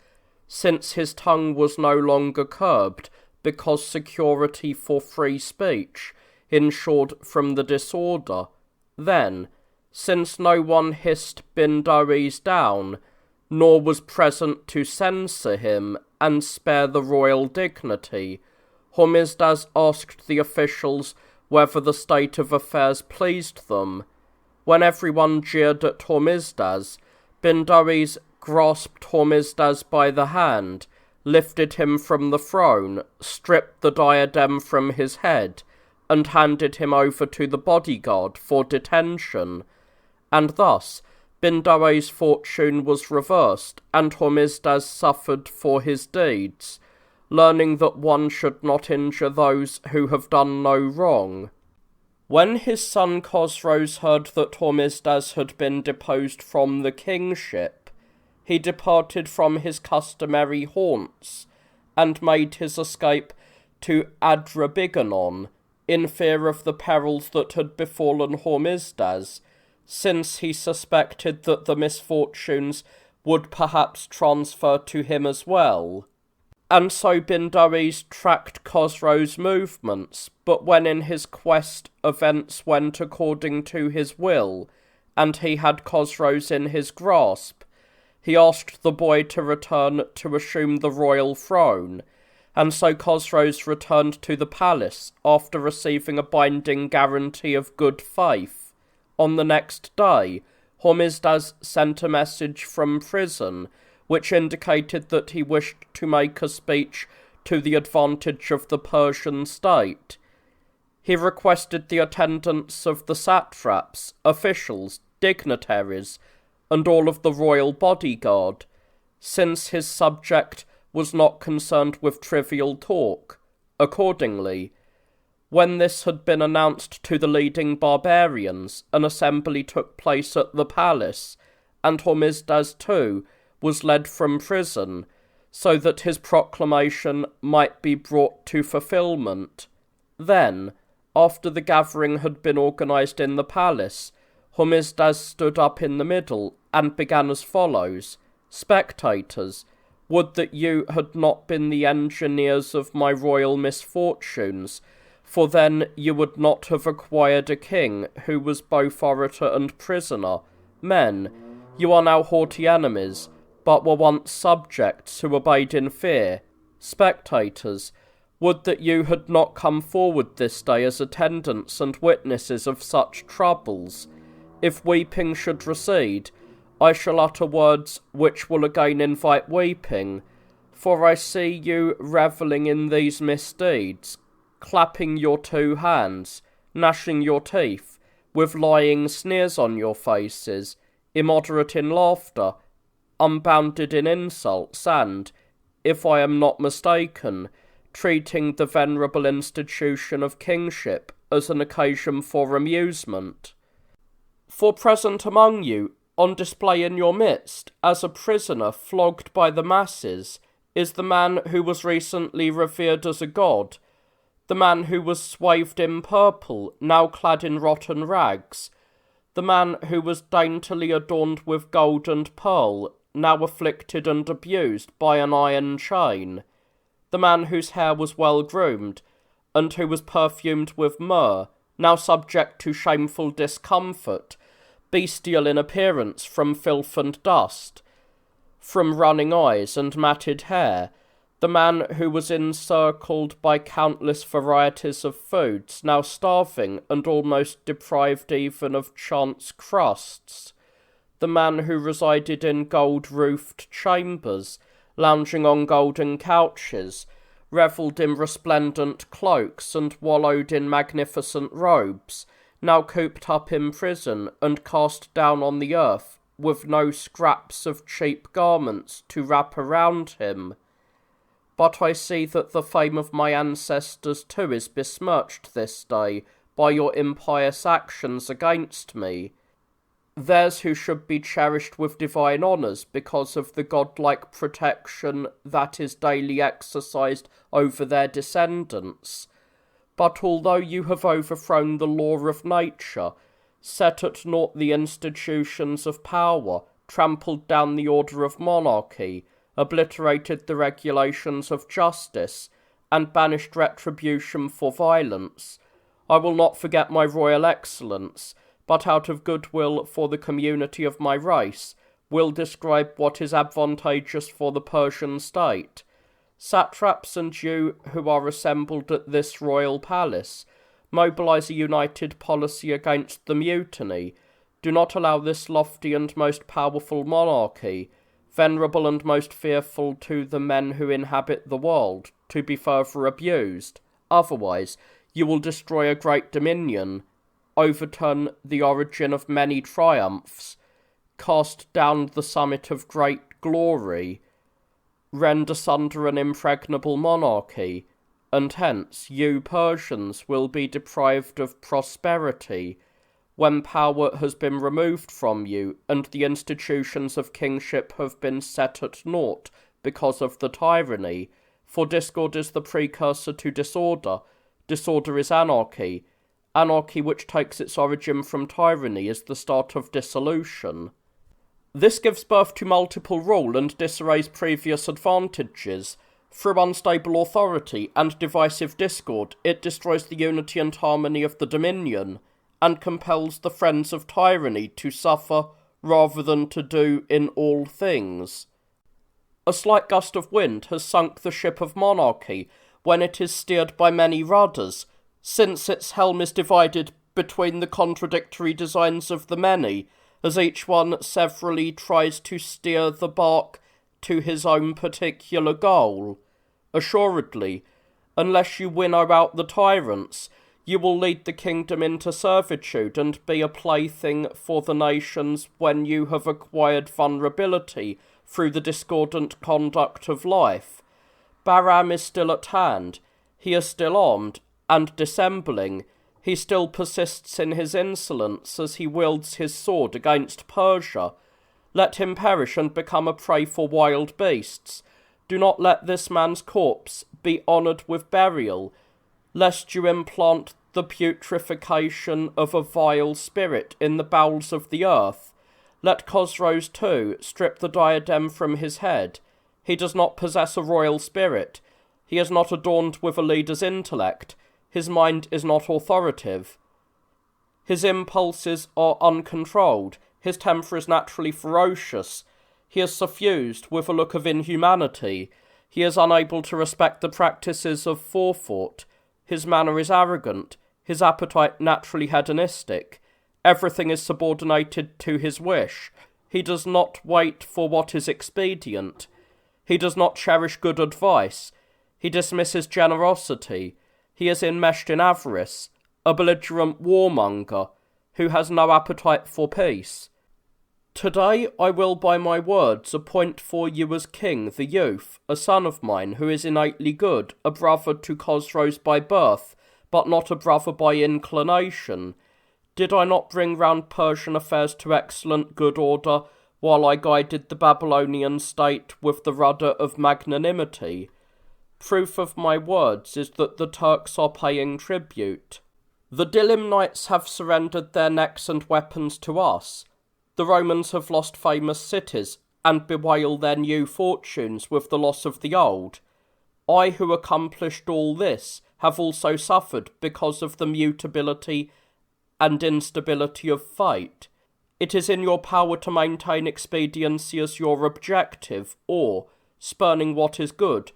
Speaker 1: since his tongue was no longer curbed, because security for free speech ensured from the disorder. Then, since no one hissed Bindoes down, nor was present to censor him and spare the royal dignity, Hormisdas asked the officials whether the state of affairs pleased them. When everyone jeered at Hormisdas, Bindoes grasped Hormisdas by the hand, lifted him from the throne, stripped the diadem from his head, and handed him over to the bodyguard for detention. And thus Bindoes' fortune was reversed, and Hormisdas suffered for his deeds, learning that one should not injure those who have done no wrong. When his son Chosroes heard that Hormisdas had been deposed from the kingship, he departed from his customary haunts, and made his escape to Adrabiganon, in fear of the perils that had befallen Hormisdas, since he suspected that the misfortunes would perhaps transfer to him as well. And so Bindoes tracked Chosroes' movements, but when in his quest events went according to his will, and he had Chosroes in his grasp, he asked the boy to return to assume the royal throne, and so Chosroes returned to the palace after receiving a binding guarantee of good faith. On the next day, Hormisdas sent a message from prison, which indicated that he wished to make a speech to the advantage of the Persian state. He requested the attendance of the satraps, officials, dignitaries, and all of the royal bodyguard, since his subject was not concerned with trivial talk. Accordingly, when this had been announced to the leading barbarians, an assembly took place at the palace, and Hormisdas too was led from prison, so that his proclamation might be brought to fulfilment. Then, after the gathering had been organized in the palace, Hormisdas stood up in the middle and began as follows: "Spectators, would that you had not been the engineers of my royal misfortunes, for then you would not have acquired a king who was both orator and prisoner. Men, you are now haughty enemies, but were once subjects who obeyed in fear. Spectators, would that you had not come forward this day as attendants and witnesses of such troubles. If weeping should recede, I shall utter words which will again invite weeping, for I see you revelling in these misdeeds, clapping your two hands, gnashing your teeth, with lying sneers on your faces, immoderate in laughter, unbounded in insults, and, if I am not mistaken, treating the venerable institution of kingship as an occasion for amusement. For present among you, on display in your midst, as a prisoner flogged by the masses, is the man who was recently revered as a god, the man who was swathed in purple, now clad in rotten rags, the man who was daintily adorned with gold and pearl, now afflicted and abused by an iron chain, the man whose hair was well groomed, and who was perfumed with myrrh, now subject to shameful discomfort, bestial in appearance from filth and dust, from running eyes and matted hair, the man who was encircled by countless varieties of foods, now starving and almost deprived even of chance crusts, the man who resided in gold-roofed chambers, lounging on golden couches, revelled in resplendent cloaks and wallowed in magnificent robes, now cooped up in prison and cast down on the earth, with no scraps of cheap garments to wrap around him. But I see that the fame of my ancestors too is besmirched this day by your impious actions against me. Theirs who should be cherished with divine honours because of the godlike protection that is daily exercised over their descendants. But although you have overthrown the law of nature, set at naught the institutions of power, trampled down the order of monarchy, obliterated the regulations of justice, and banished retribution for violence, I will not forget my royal excellence, but out of goodwill for the community of my race, will describe what is advantageous for the Persian state. Satraps and you who are assembled at this royal palace, mobilize a united policy against the mutiny. Do not allow this lofty and most powerful monarchy, venerable and most fearful to the men who inhabit the world, to be further abused. Otherwise, you will destroy a great dominion, overturn the origin of many triumphs, cast down the summit of great glory, rend asunder an impregnable monarchy, and hence you Persians will be deprived of prosperity, when power has been removed from you, and the institutions of kingship have been set at naught because of the tyranny. For discord is the precursor to disorder, disorder is anarchy, anarchy which takes its origin from tyranny is the start of dissolution. This gives birth to multiple rule and disarrays previous advantages. Through unstable authority and divisive discord, it destroys the unity and harmony of the dominion, and compels the friends of tyranny to suffer rather than to do in all things. A slight gust of wind has sunk the ship of monarchy when it is steered by many rudders, since its helm is divided between the contradictory designs of the many, as each one severally tries to steer the bark to his own particular goal. Assuredly, unless you winnow out the tyrants, you will lead the kingdom into servitude and be a plaything for the nations when you have acquired vulnerability through the discordant conduct of life. Bahram is still at hand, he is still armed and dissembling, he still persists in his insolence as he wields his sword against Persia. Let him perish and become a prey for wild beasts. Do not let this man's corpse be honoured with burial, lest you implant the putrefaction of a vile spirit in the bowels of the earth. Let Khosroes too strip the diadem from his head. He does not possess a royal spirit. He is not adorned with a leader's intellect. His mind is not authoritative. His impulses are uncontrolled. His temper is naturally ferocious. He is suffused with a look of inhumanity. He is unable to respect the practices of forethought. His manner is arrogant. His appetite naturally hedonistic. Everything is subordinated to his wish. He does not wait for what is expedient. He does not cherish good advice. He dismisses generosity. He is enmeshed in avarice, a belligerent warmonger, who has no appetite for peace. Today I will by my words appoint for you as king the youth, a son of mine, who is innately good, a brother to Khosroes by birth, but not a brother by inclination. Did I not bring round Persian affairs to excellent good order, while I guided the Babylonian state with the rudder of magnanimity? Proof of my words is that the Turks are paying tribute. The Dilimnites have surrendered their necks and weapons to us. The Romans have lost famous cities, and bewail their new fortunes with the loss of the old. I, who accomplished all this, have also suffered because of the mutability and instability of fate. It is in your power to maintain expediency as your objective, or, spurning what is good,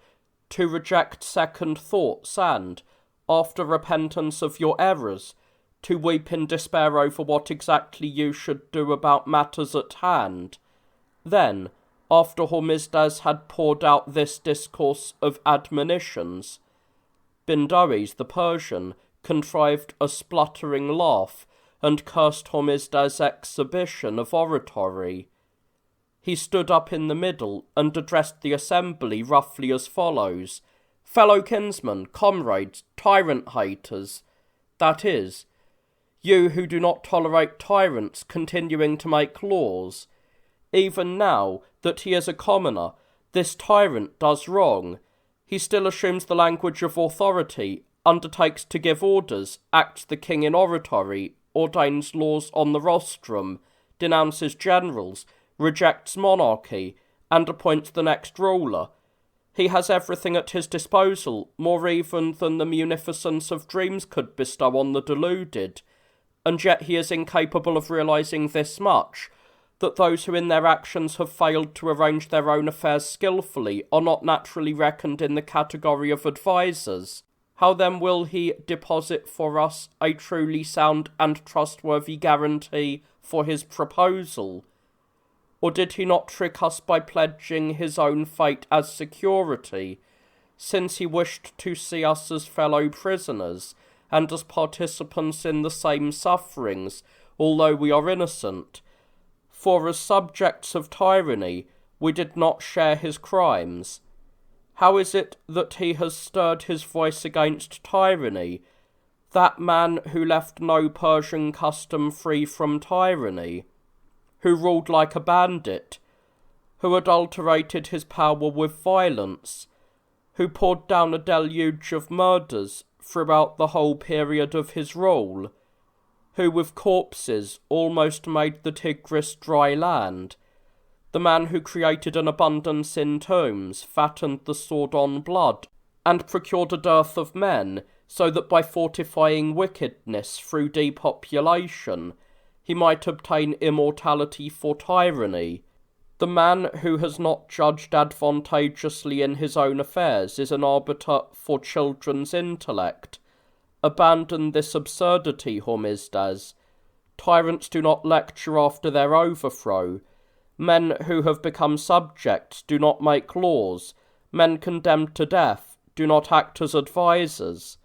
Speaker 1: to reject second thoughts and, after repentance of your errors, to weep in despair over what exactly you should do about matters at hand. Then, after Hormisdas had poured out this discourse of admonitions, Bindoes the Persian contrived a spluttering laugh, and cursed Hormisdas' exhibition of oratory. He stood up in the middle, and addressed the assembly roughly as follows: "Fellow kinsmen, comrades, tyrant-haters, that is, you who do not tolerate tyrants continuing to make laws, even now that he is a commoner, this tyrant does wrong. He still assumes the language of authority, undertakes to give orders, acts the king in oratory, ordains laws on the rostrum, denounces generals, rejects monarchy, and appoints the next ruler. He has everything at his disposal, more even than the munificence of dreams could bestow on the deluded, and yet he is incapable of realizing this much, that those who in their actions have failed to arrange their own affairs skilfully are not naturally reckoned in the category of advisers. How then will he deposit for us a truly sound and trustworthy guarantee for his proposal? Or did he not trick us by pledging his own fate as security, since he wished to see us as fellow prisoners, and as participants in the same sufferings, although we are innocent? For as subjects of tyranny, we did not share his crimes. How is it that he has stirred his voice against tyranny, that man who left no Persian custom free from tyranny, who ruled like a bandit, who adulterated his power with violence, who poured down a deluge of murders throughout the whole period of his rule, who with corpses almost made the Tigris dry land, the man who created an abundance in tombs, fattened the sword on blood, and procured a dearth of men, so that by fortifying wickedness through depopulation, he might obtain immortality for tyranny. The man who has not judged advantageously in his own affairs is an arbiter for children's intellect. Abandon this absurdity, Hormisdas. Tyrants do not lecture after their overthrow. Men who have become subjects do not make laws. Men condemned to death do not act as advisers.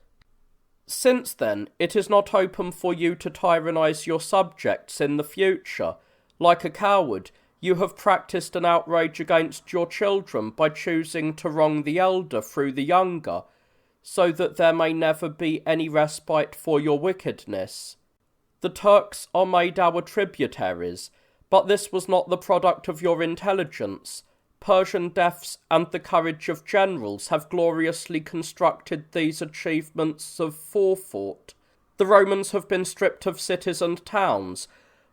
Speaker 1: Since then, it is not open for you to tyrannize your subjects in the future. Like a coward, you have practiced an outrage against your children by choosing to wrong the elder through the younger, so that there may never be any respite for your wickedness. The Turks are made our tributaries, but this was not the product of your intelligence. Persian deaths and the courage of generals have gloriously constructed these achievements of forethought. The Romans have been stripped of cities and towns,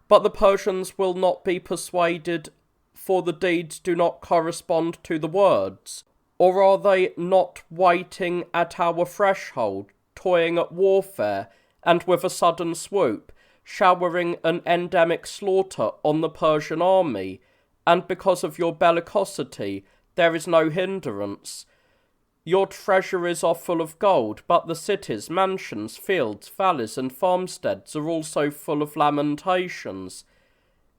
Speaker 1: but the Persians will not be persuaded, for the deeds do not correspond to the words. Or are they not waiting at our threshold, toying at warfare, and with a sudden swoop, showering an endemic slaughter on the Persian army? And because of your bellicosity, there is no hindrance. Your treasuries are full of gold, but the cities, mansions, fields, valleys, and farmsteads are also full of lamentations.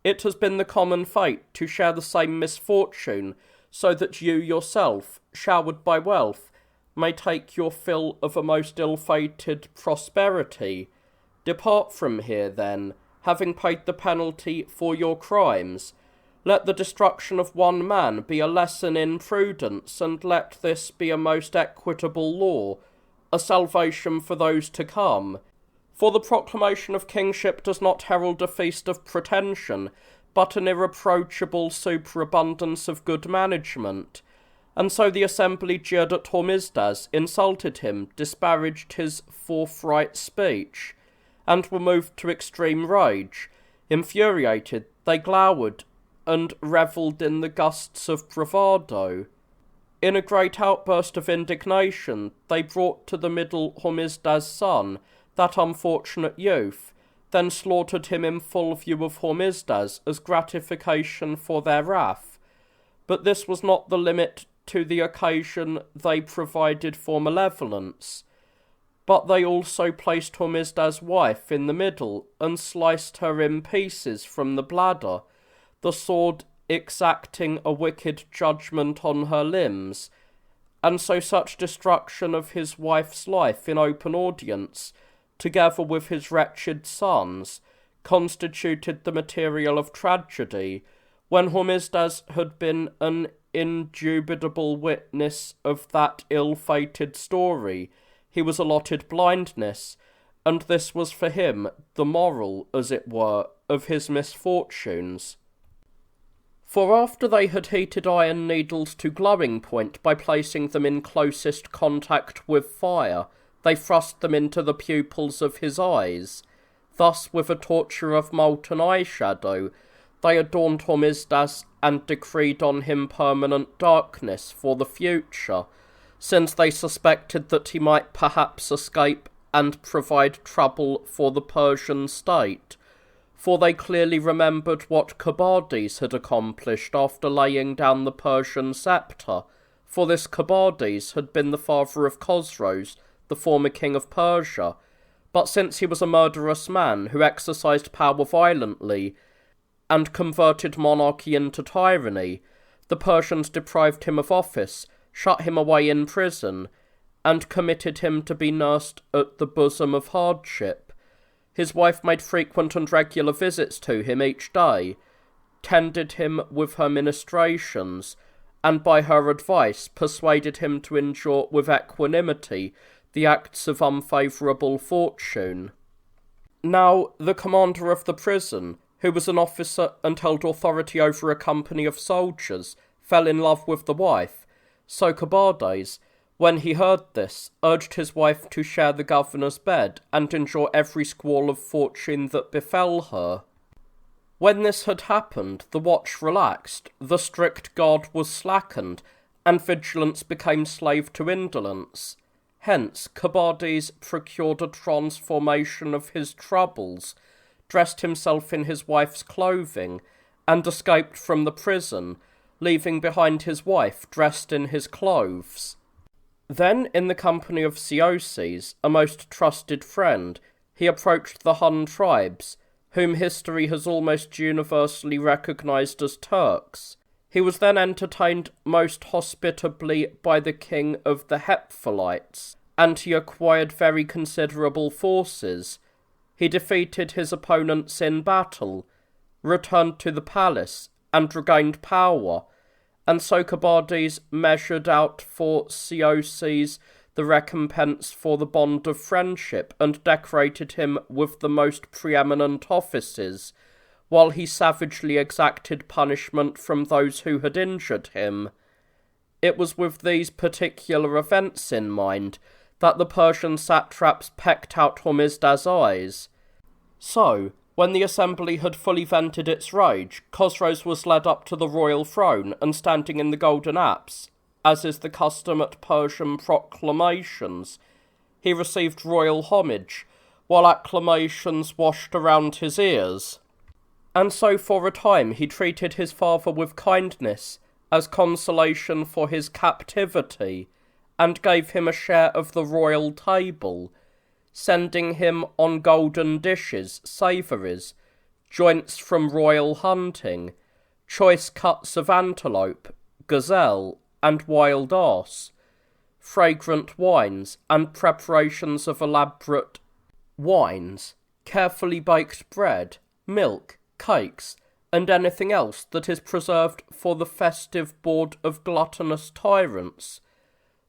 Speaker 1: It has been the common fate to share the same misfortune, so that you yourself, showered by wealth, may take your fill of a most ill-fated prosperity. Depart from here, then, having paid the penalty for your crimes. Let the destruction of one man be a lesson in prudence, and let this be a most equitable law, a salvation for those to come. For the proclamation of kingship does not herald a feast of pretension, but an irreproachable superabundance of good management. And so the assembly jeered at Hormisdas, insulted him, disparaged his forthright speech, and were moved to extreme rage. Infuriated, they glowered, and revelled in the gusts of bravado. In a great outburst of indignation, they brought to the middle Hormisda's son, that unfortunate youth, then slaughtered him in full view of Hormisdas as gratification for their wrath. But this was not the limit to the occasion they provided for malevolence, but they also placed Hormisda's wife in the middle, and sliced her in pieces from the bladder, the sword exacting a wicked judgment on her limbs, and so such destruction of his wife's life in open audience, together with his wretched sons, constituted the material of tragedy, when Hormisdas had been an indubitable witness of that ill-fated story. He was allotted blindness, and this was for him the moral, as it were, of his misfortunes. For after they had heated iron needles to glowing point by placing them in closest contact with fire, they thrust them into the pupils of his eyes. Thus, with a torture of molten eyeshadow, they adorned Hormisdas and decreed on him permanent darkness for the future, since they suspected that he might perhaps escape and provide trouble for the Persian state, for they clearly remembered what Kabades had accomplished after laying down the Persian sceptre, for this Kabades had been the father of Khosroes, the former king of Persia, but since he was a murderous man who exercised power violently and converted monarchy into tyranny, the Persians deprived him of office, shut him away in prison, and committed him to be nursed at the bosom of hardship. His wife made frequent and regular visits to him each day, tended him with her ministrations, and by her advice persuaded him to endure with equanimity the acts of unfavourable fortune. Now the commander of the prison, who was an officer and held authority over a company of soldiers, fell in love with the wife, so Kabades, when he heard this, urged his wife to share the governor's bed and endure every squall of fortune that befell her. When this had happened, the watch relaxed, the strict guard was slackened, and vigilance became slave to indolence. Hence, Kabades procured a transformation of his troubles, dressed himself in his wife's clothing, and escaped from the prison, leaving behind his wife dressed in his clothes. Then, in the company of Theophylact, a most trusted friend, he approached the Hun tribes, whom history has almost universally recognized as Turks. He was then entertained most hospitably by the king of the Hephthalites, and he acquired very considerable forces. He defeated his opponents in battle, returned to the palace, and regained power, and so Kabades measured out for Theophylact the recompense for the bond of friendship, and decorated him with the most preeminent offices, while he savagely exacted punishment from those who had injured him. It was with these particular events in mind that the Persian satraps pecked out Hormisda's eyes. So, when the assembly had fully vented its rage, Khosroes was led up to the royal throne, and standing in the golden apse, as is the custom at Persian proclamations, he received royal homage, while acclamations washed around his ears. And so for a time he treated his father with kindness, as consolation for his captivity, and gave him a share of the royal table, sending him on golden dishes savouries, joints from royal hunting, choice cuts of antelope, gazelle, and wild ass, fragrant wines, and preparations of elaborate wines, carefully baked bread, milk, cakes, and anything else that is preserved for the festive board of gluttonous tyrants.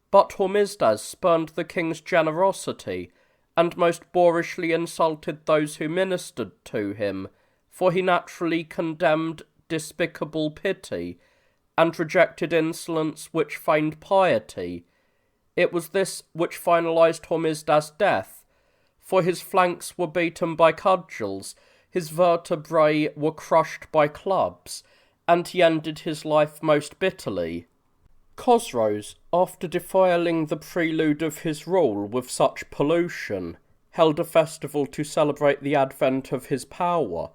Speaker 1: But Hormisdas spurned the king's generosity, and most boorishly insulted those who ministered to him, for he naturally condemned despicable pity, and rejected insolence which feigned piety. It was this which finalized Hormisdas' death, for his flanks were beaten by cudgels, his vertebrae were crushed by clubs, and he ended his life most bitterly. Chosroes, after defiling the prelude of his rule with such pollution, held a festival to celebrate the advent of his power,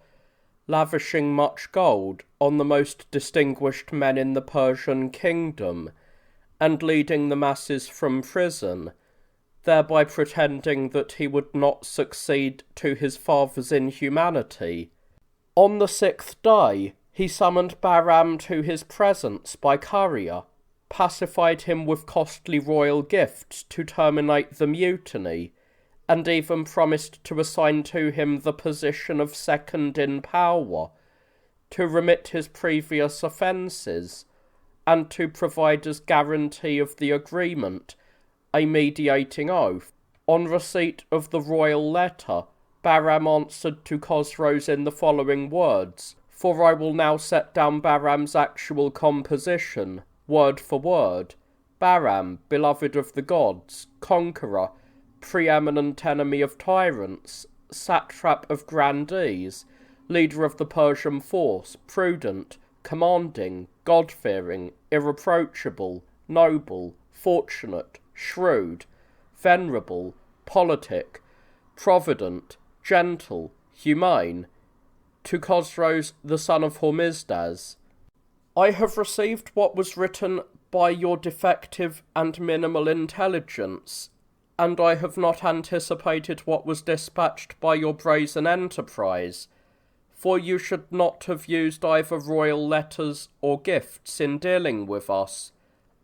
Speaker 1: lavishing much gold on the most distinguished men in the Persian kingdom, and leading the masses from prison, thereby pretending that he would not succeed to his father's inhumanity. On the 6th day, he summoned Bahram to his presence by courier, pacified him with costly royal gifts to terminate the mutiny, and even promised to assign to him the position of second in power, to remit his previous offences, and to provide as guarantee of the agreement a mediating oath. On receipt of the royal letter, Bahram answered to Chosroes in the following words, for I will now set down Bahram's actual composition, word for word. Bahram, beloved of the gods, conqueror, preeminent enemy of tyrants, satrap of grandees, leader of the Persian force, prudent, commanding, God-fearing, irreproachable, noble, fortunate, shrewd, venerable, politic, provident, gentle, humane, to Chosroes the son of Hormisdas. I have received what was written by your defective and minimal intelligence, and I have not anticipated what was dispatched by your brazen enterprise, for you should not have used either royal letters or gifts in dealing with us,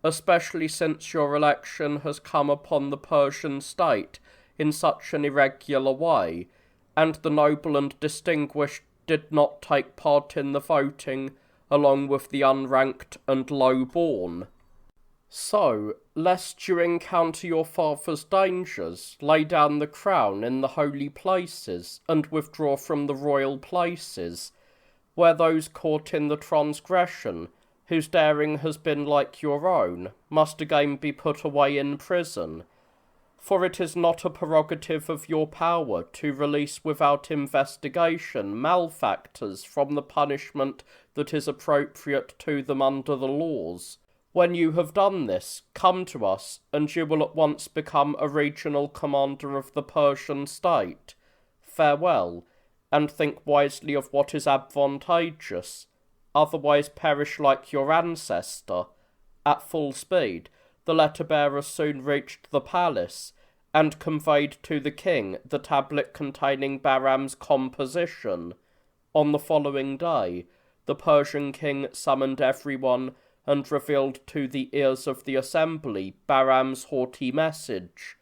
Speaker 1: especially since your election has come upon the Persian state in such an irregular way, and the noble and distinguished did not take part in the voting along with the unranked and low-born. So, lest you encounter your father's dangers, lay down the crown in the holy places, and withdraw from the royal places, where those caught in the transgression, whose daring has been like your own, must again be put away in prison. For it is not a prerogative of your power to release without investigation malefactors from the punishment that is appropriate to them under the laws. When you have done this, come to us, and you will at once become a regional commander of the Persian state. Farewell, and think wisely of what is advantageous, otherwise perish like your ancestor. At full speed, the letter-bearer soon reached the palace, and conveyed to the king the tablet containing Bahram's composition. On the following day, the Persian king summoned everyone, and revealed to the ears of the assembly Bahram's haughty message.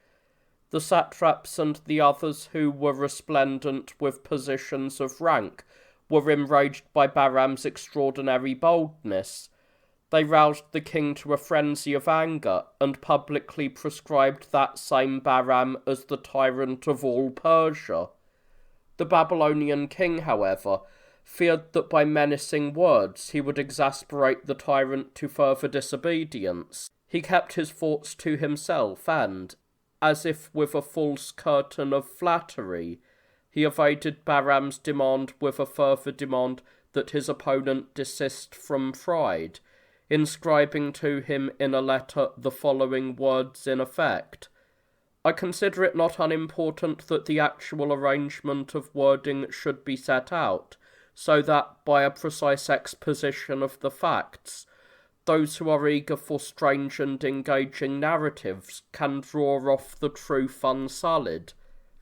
Speaker 1: The satraps and the others who were resplendent with positions of rank were enraged by Bahram's extraordinary boldness. They roused the king to a frenzy of anger, and publicly proscribed that same Bahram as the tyrant of all Persia. The Babylonian king, however, feared that by menacing words he would exasperate the tyrant to further disobedience. He kept his thoughts to himself, and, as if with a false curtain of flattery, he evaded Bahram's demand with a further demand that his opponent desist from pride, inscribing to him in a letter the following words in effect: I consider it not unimportant that the actual arrangement of wording should be set out, so that, by a precise exposition of the facts, those who are eager for strange and engaging narratives can draw off the truth unsullied.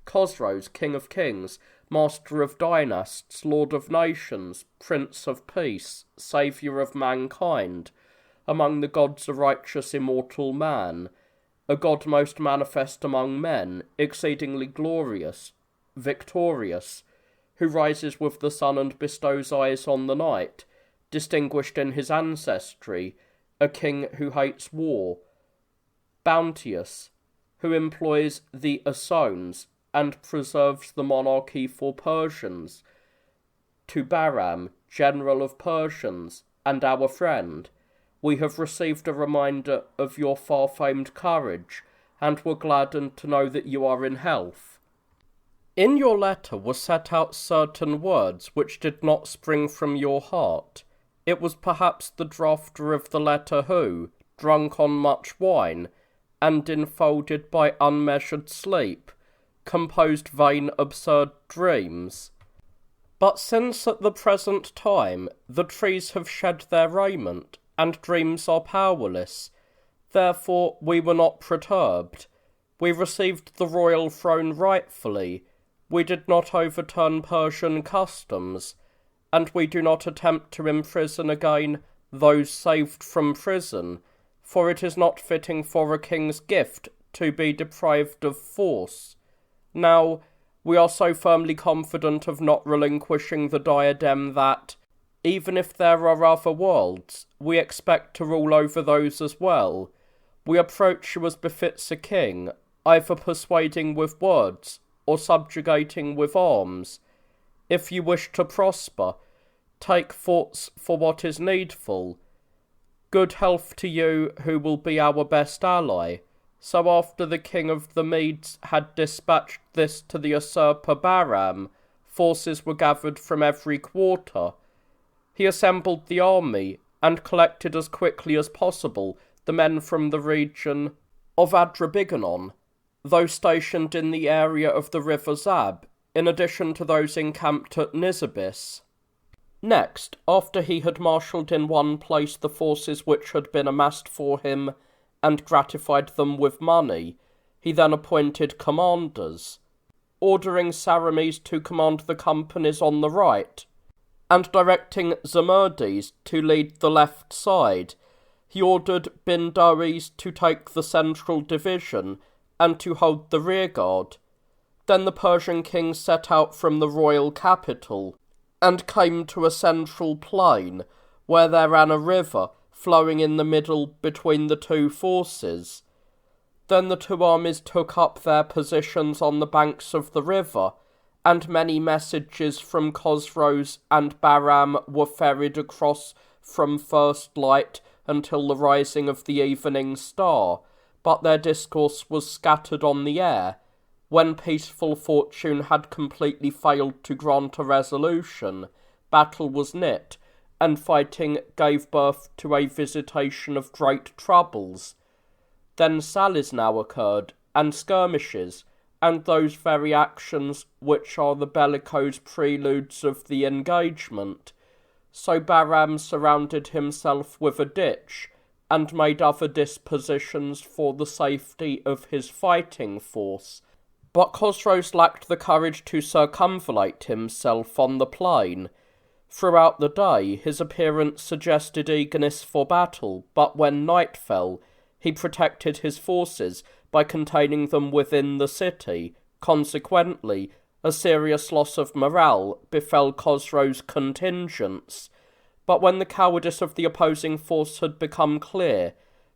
Speaker 1: Chosroes, king of kings, master of dynasts, lord of nations, prince of peace, saviour of mankind, among the gods a righteous immortal man, a god most manifest among men, exceedingly glorious, victorious, who rises with the sun and bestows eyes on the night, distinguished in his ancestry, a king who hates war, bounteous, who employs the Asones, and preserves the monarchy for Persians, to Bahram, general of Persians, and our friend, we have received a reminder of your far-famed courage, and were gladdened to know that you are in health. In your letter were set out certain words which did not spring from your heart. It was perhaps the drafter of the letter who, drunk on much wine, and enfolded by unmeasured sleep, composed vain absurd dreams. But since at the present time the trees have shed their raiment, and dreams are powerless, therefore we were not perturbed. We received the royal throne rightfully, we did not overturn Persian customs, and we do not attempt to imprison again those saved from prison, for it is not fitting for a king's gift to be deprived of force. Now, we are so firmly confident of not relinquishing the diadem that, even if there are other worlds, we expect to rule over those as well. We approach you as befits a king, either persuading with words or subjugating with arms. If you wish to prosper, take thoughts for what is needful. Good health to you who will be our best ally. So after the king of the Medes had dispatched this to the usurper Bahram, forces were gathered from every quarter. He assembled the army, and collected as quickly as possible the men from the region of Adrabiganon, those stationed in the area of the river Zab, in addition to those encamped at Nisibis. Next, after he had marshalled in one place the forces which had been amassed for him, and gratified them with money, he then appointed commanders, ordering Saramis to command the companies on the right, and directing Zamerdes to lead the left side. He ordered Bindaris to take the central division, and to hold the rearguard. Then the Persian king set out from the royal capital, and came to a central plain, where there ran a river, flowing in the middle between the two forces. Then the two armies took up their positions on the banks of the river, and many messages from Khosroes and Bahram were ferried across from first light until the rising of the evening star, but their discourse was scattered on the air. When peaceful fortune had completely failed to grant a resolution, battle was knit, and fighting gave birth to a visitation of great troubles. Then sallies now occurred, and skirmishes, and those very actions which are the bellicose preludes of the engagement. So Bahram surrounded himself with a ditch, and made other dispositions for the safety of his fighting force. But Khosroes lacked the courage to circumvallate himself on the plain. Throughout the day his appearance suggested eagerness for battle, but when night fell, he protected his forces by containing them within the city. Consequently, a serious loss of morale befell Khosroes' contingents. But when the cowardice of the opposing force had become clear,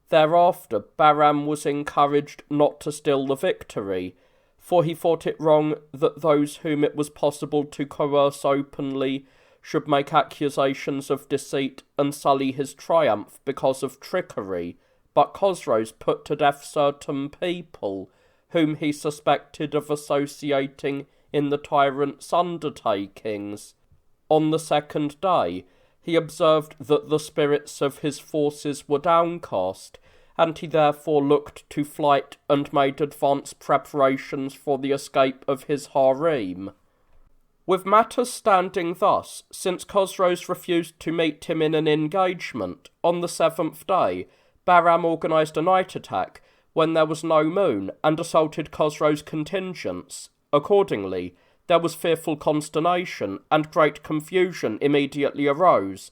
Speaker 1: thereafter Bahram was encouraged not to steal the victory, for he thought it wrong that those whom it was possible to coerce openly should make accusations of deceit and sully his triumph because of trickery. But Khosroes put to death certain people whom he suspected of associating in the tyrant's undertakings. On the second day, he observed that the spirits of his forces were downcast, and he therefore looked to flight and made advanced preparations for the escape of his harem. With matters standing thus, since Khosroes refused to meet him in an engagement, on the seventh day, Bahram organised a night attack when there was no moon, and assaulted Khosroes' contingents. Accordingly, there was fearful consternation, and great confusion immediately arose.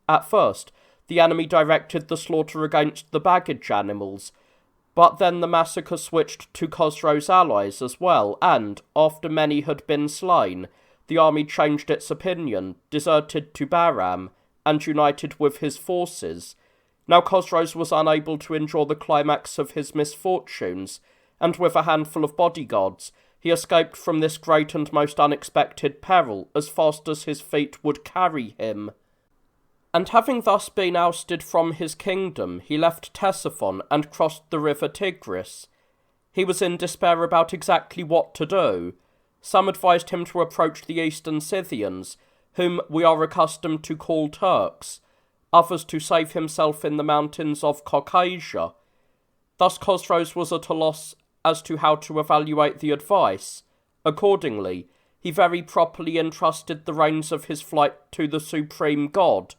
Speaker 1: At first, the enemy directed the slaughter against the baggage animals, but then the massacre switched to Khosroes' allies as well, and, after many had been slain, the army changed its opinion, deserted to Bahram, and united with his forces. Now Khosroes was unable to endure the climax of his misfortunes, and with a handful of bodyguards, he escaped from this great and most unexpected peril as fast as his feet would carry him. And having thus been ousted from his kingdom, he left Ctesiphon and crossed the river Tigris. He was in despair about exactly what to do. Some advised him to approach the eastern Scythians, whom we are accustomed to call Turks. others to save himself in the mountains of Caucasia. Thus Chosroes was at a loss as to how to evaluate the advice. Accordingly, he very properly entrusted the reins of his flight to the supreme God,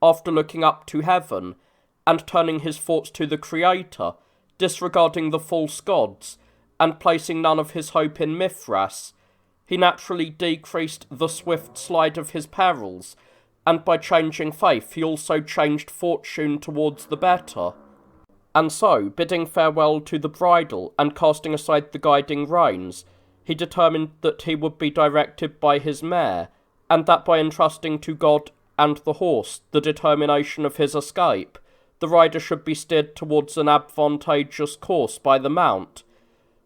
Speaker 1: after looking up to heaven, and turning his thoughts to the Creator, disregarding the false gods, and placing none of his hope in Mithras. He naturally decreased the swift slide of his perils, and by changing faith he also changed fortune towards the better. And so, bidding farewell to the bridle and casting aside the guiding reins, he determined that he would be directed by his mare, and that by entrusting to God and the horse the determination of his escape, the rider should be steered towards an advantageous course by the mount.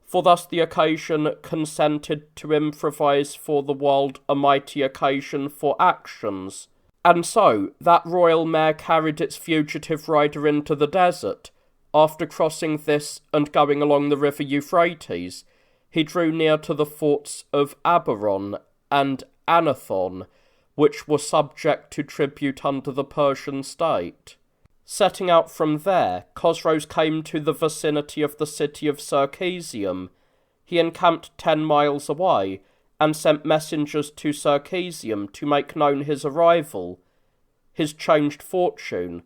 Speaker 1: For thus the occasion consented to improvise for the world a mighty occasion for actions. And so that royal mare carried its fugitive rider into the desert. After crossing this and going along the river Euphrates, he drew near to the forts of Aberon and Anathon, which were subject to tribute under the Persian state. Setting out from there, Chosroes came to the vicinity of the city of Circesium. He encamped 10 miles away, and sent messengers to Circesium to make known his arrival, his changed fortune,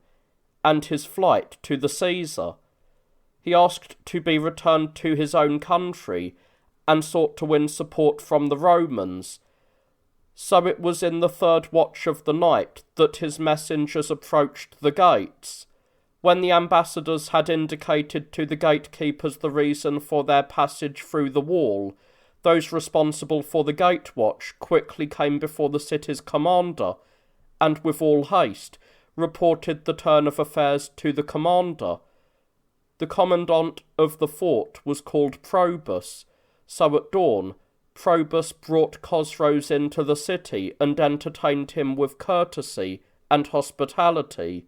Speaker 1: and his flight to the Caesar. He asked to be returned to his own country, and sought to win support from the Romans. So it was in the 3rd watch of the night that his messengers approached the gates. When the ambassadors had indicated to the gatekeepers the reason for their passage through the wall, those responsible for the gate watch quickly came before the city's commander, and with all haste reported the turn of affairs to the commander. The commandant of the fort was called Probus, so at dawn Probus brought Chosroes into the city and entertained him with courtesy and hospitality.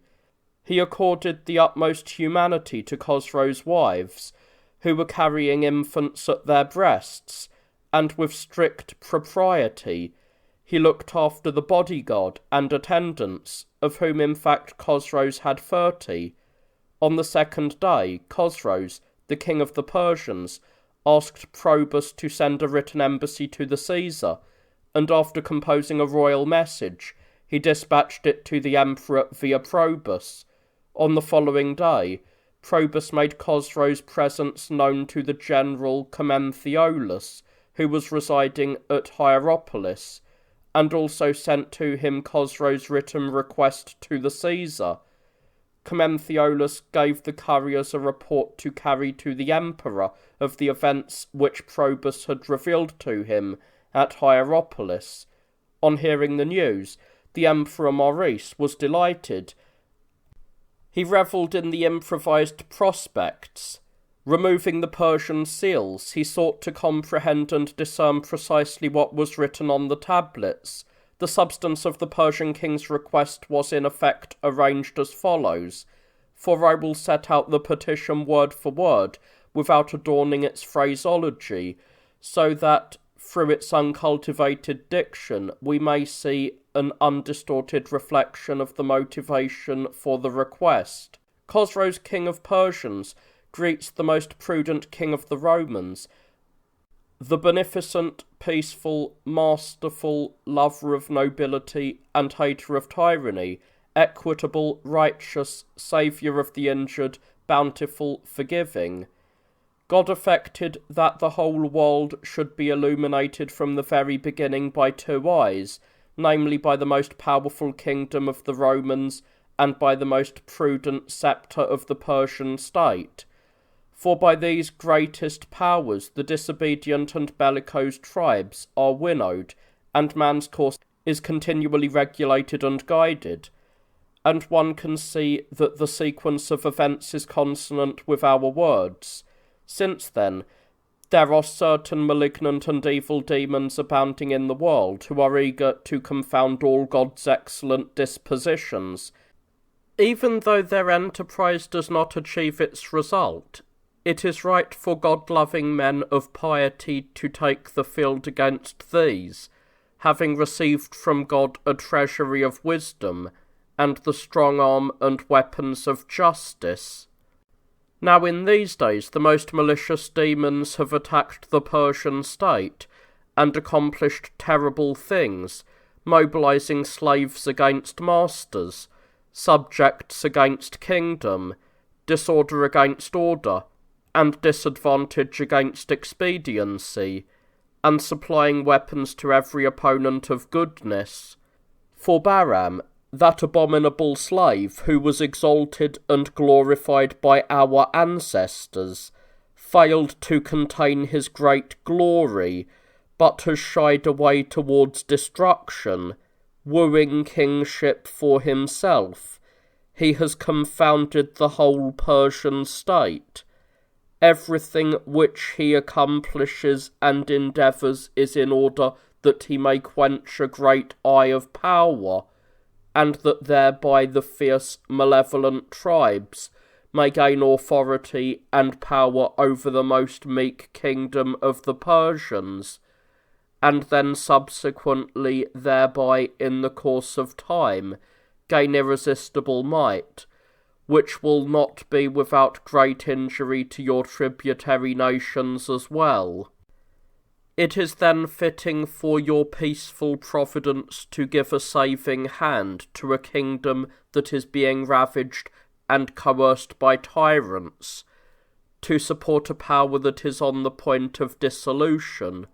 Speaker 1: He accorded the utmost humanity to Chosroes' wives, who were carrying infants at their breasts, and with strict propriety he looked after the bodyguard and attendants, of whom in fact Chosroes had 30. On the 2nd day, Chosroes, the king of the Persians, asked Probus to send a written embassy to the Caesar, and after composing a royal message, he dispatched it to the emperor via Probus. On the following day, Probus made Chosroes' presence known to the general Theophylact, who was residing at Hierapolis, and also sent to him Chosroes' written request to the Caesar. Theophylact gave the couriers a report to carry to the emperor of the events which Probus had revealed to him at Hierapolis. On hearing the news, the Emperor Maurice was delighted. He revelled in the improvised prospects. Removing the Persian seals, he sought to comprehend and discern precisely what was written on the tablets. The substance of the Persian king's request was in effect arranged as follows, for I will set out the petition word for word, without adorning its phraseology, so that, through its uncultivated diction, we may see an undistorted reflection of the motivation for the request. Chosroes, king of Persians, greets the most prudent king of the Romans, the beneficent, peaceful, masterful, lover of nobility and hater of tyranny, equitable, righteous, saviour of the injured, bountiful, forgiving. God effected that the whole world should be illuminated from the very beginning by 2 eyes, namely by the most powerful kingdom of the Romans and by the most prudent sceptre of the Persian state. For by these greatest powers the disobedient and bellicose tribes are winnowed, and man's course is continually regulated and guided. And one can see that the sequence of events is consonant with our words. Since then, there are certain malignant and evil demons abounding in the world who are eager to confound all God's excellent dispositions. Even though their enterprise does not achieve its result, it is right for God-loving men of piety to take the field against these, having received from God a treasury of wisdom, and the strong arm and weapons of justice. Now in these days the most malicious demons have attacked the Persian state, and accomplished terrible things, mobilizing slaves against masters, subjects against kingdom, disorder against order, and disadvantage against expediency, and supplying weapons to every opponent of goodness. For Bahram, that abominable slave who was exalted and glorified by our ancestors, failed to contain his great glory, but has shied away towards destruction, wooing kingship for himself. He has confounded the whole Persian state. Everything which he accomplishes and endeavours is in order that he may quench a great eye of power, and that thereby the fierce malevolent tribes may gain authority and power over the most meek kingdom of the Persians, and then subsequently thereby in the course of time gain irresistible might, which will not be without great injury to your tributary nations as well. It is then fitting for your peaceful providence to give a saving hand to a kingdom that is being ravaged and coerced by tyrants, to support a power that is on the point of dissolution,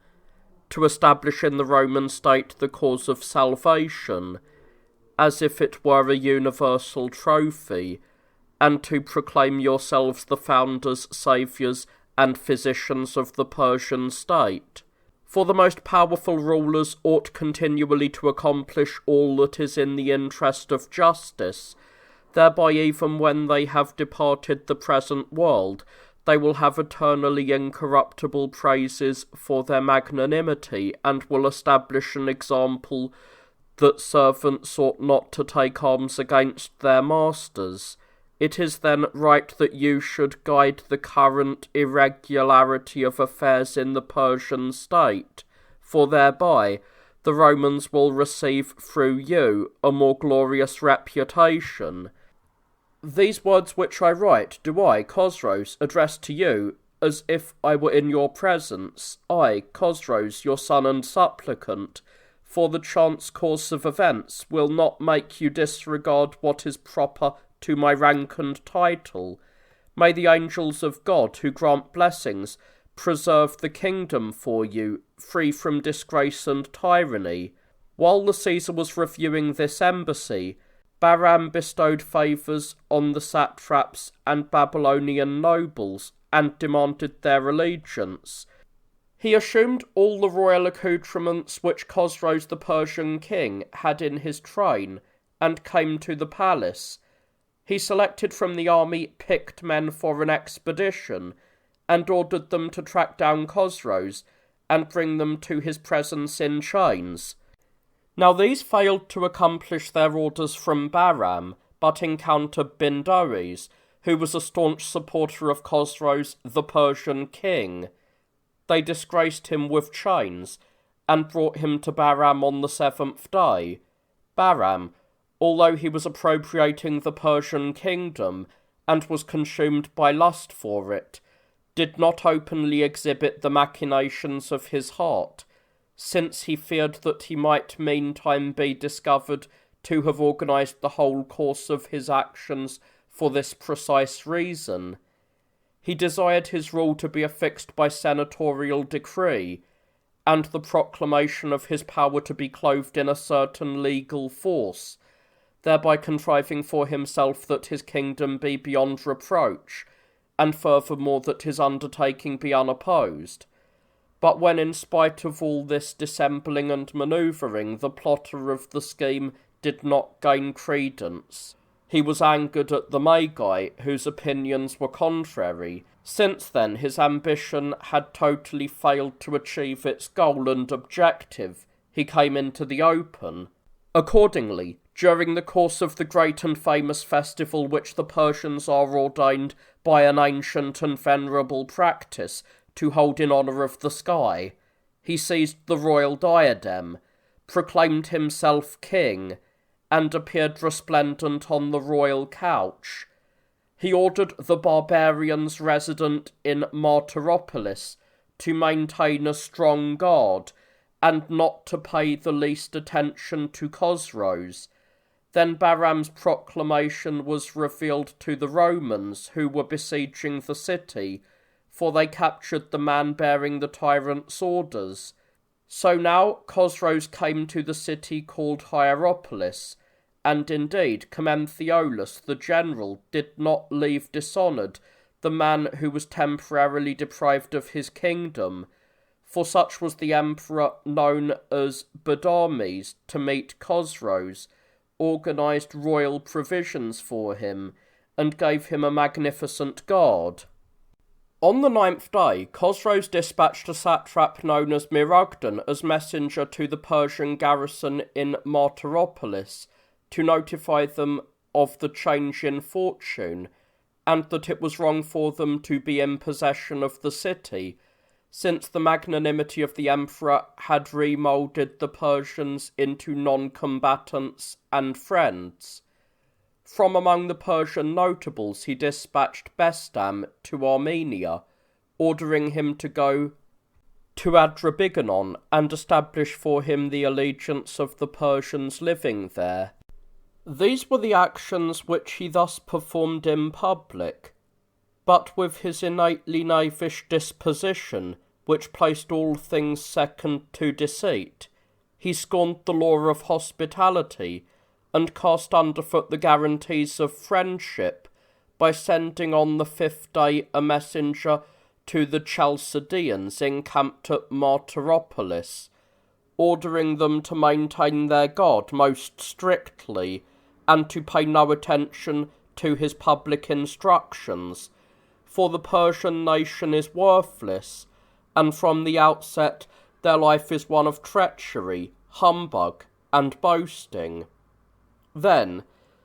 Speaker 1: to establish in the Roman state the cause of salvation, as if it were a universal trophy, and to proclaim yourselves the founders, saviours, and physicians of the Persian state. For the most powerful rulers ought continually to accomplish all that is in the interest of justice, thereby even when they have departed the present world, they will have eternally incorruptible praises for their magnanimity, and will establish an example that servants ought not to take arms against their masters. It is then right that you should guide the current irregularity of affairs in the Persian state, for thereby the Romans will receive through you a more glorious reputation. These words which I write do I, Chosroes, address to you, as if I were in your presence, I, Chosroes, your son and supplicant, for the chance course of events will not make you disregard what is proper to my rank and title. May the angels of God, who grant blessings, preserve the kingdom for you, free from disgrace and tyranny. While the Caesar was reviewing this embassy, Bahram bestowed favours on the satraps and Babylonian nobles, and demanded their allegiance. He assumed all the royal accoutrements which Chosroes the Persian king had in his train, and came to the palace. He selected from the army picked men for an expedition, and ordered them to track down Chosroes, and bring them to his presence in chains. Now these failed to accomplish their orders from Bahram, but encountered Bindoes, who was a staunch supporter of Chosroes the Persian king. They disgraced him with chains, and brought him to Bahram on the 7th day. Bahram, although he was appropriating the Persian kingdom, and was consumed by lust for it, did not openly exhibit the machinations of his heart, since he feared that he might meantime be discovered to have organised the whole course of his actions for this precise reason. He desired his rule to be affixed by senatorial decree, and the proclamation of his power to be clothed in a certain legal force, thereby contriving for himself that his kingdom be beyond reproach, and furthermore that his undertaking be unopposed. But when, in spite of all this dissembling and manoeuvring, the plotter of the scheme did not gain credence, he was angered at the Magi, whose opinions were contrary. Since then his ambition had totally failed to achieve its goal and objective. He came into the open. Accordingly, during the course of the great and famous festival which the Persians are ordained by an ancient and venerable practice to hold in honour of the sky, he seized the royal diadem, proclaimed himself king, and appeared resplendent on the royal couch. He ordered the barbarians resident in Martyropolis to maintain a strong guard, and not to pay the least attention to Chosroes. Then Bahram's proclamation was revealed to the Romans, who were besieging the city, for they captured the man bearing the tyrant's orders. So now Chosroes came to the city called Hierapolis, and indeed Commentheolus the general did not leave dishonoured the man who was temporarily deprived of his kingdom, for such was the emperor known as Badames, to meet Chosroes, organised royal provisions for him, and gave him a magnificent guard. On the 9th day, Chosroes dispatched a satrap known as Mirogdan as messenger to the Persian garrison in Martyropolis, to notify them of the change in fortune, and that it was wrong for them to be in possession of the city, since the magnanimity of the emperor had remoulded the Persians into non-combatants and friends. From among the Persian notables he dispatched Bestam to Armenia, ordering him to go to Adrabiganon and establish for him the allegiance of the Persians living there. These were the actions which he thus performed in public, but with his innately knavish disposition, which placed all things second to deceit, he scorned the law of hospitality, and cast underfoot the guarantees of friendship, by sending on the 5th day a messenger to the Chalcidians encamped at Martyropolis, ordering them to maintain their guard most strictly, and to pay no attention to his public instructions, for the Persian nation is worthless, and from the outset their life is one of treachery, humbug, and boasting. Then,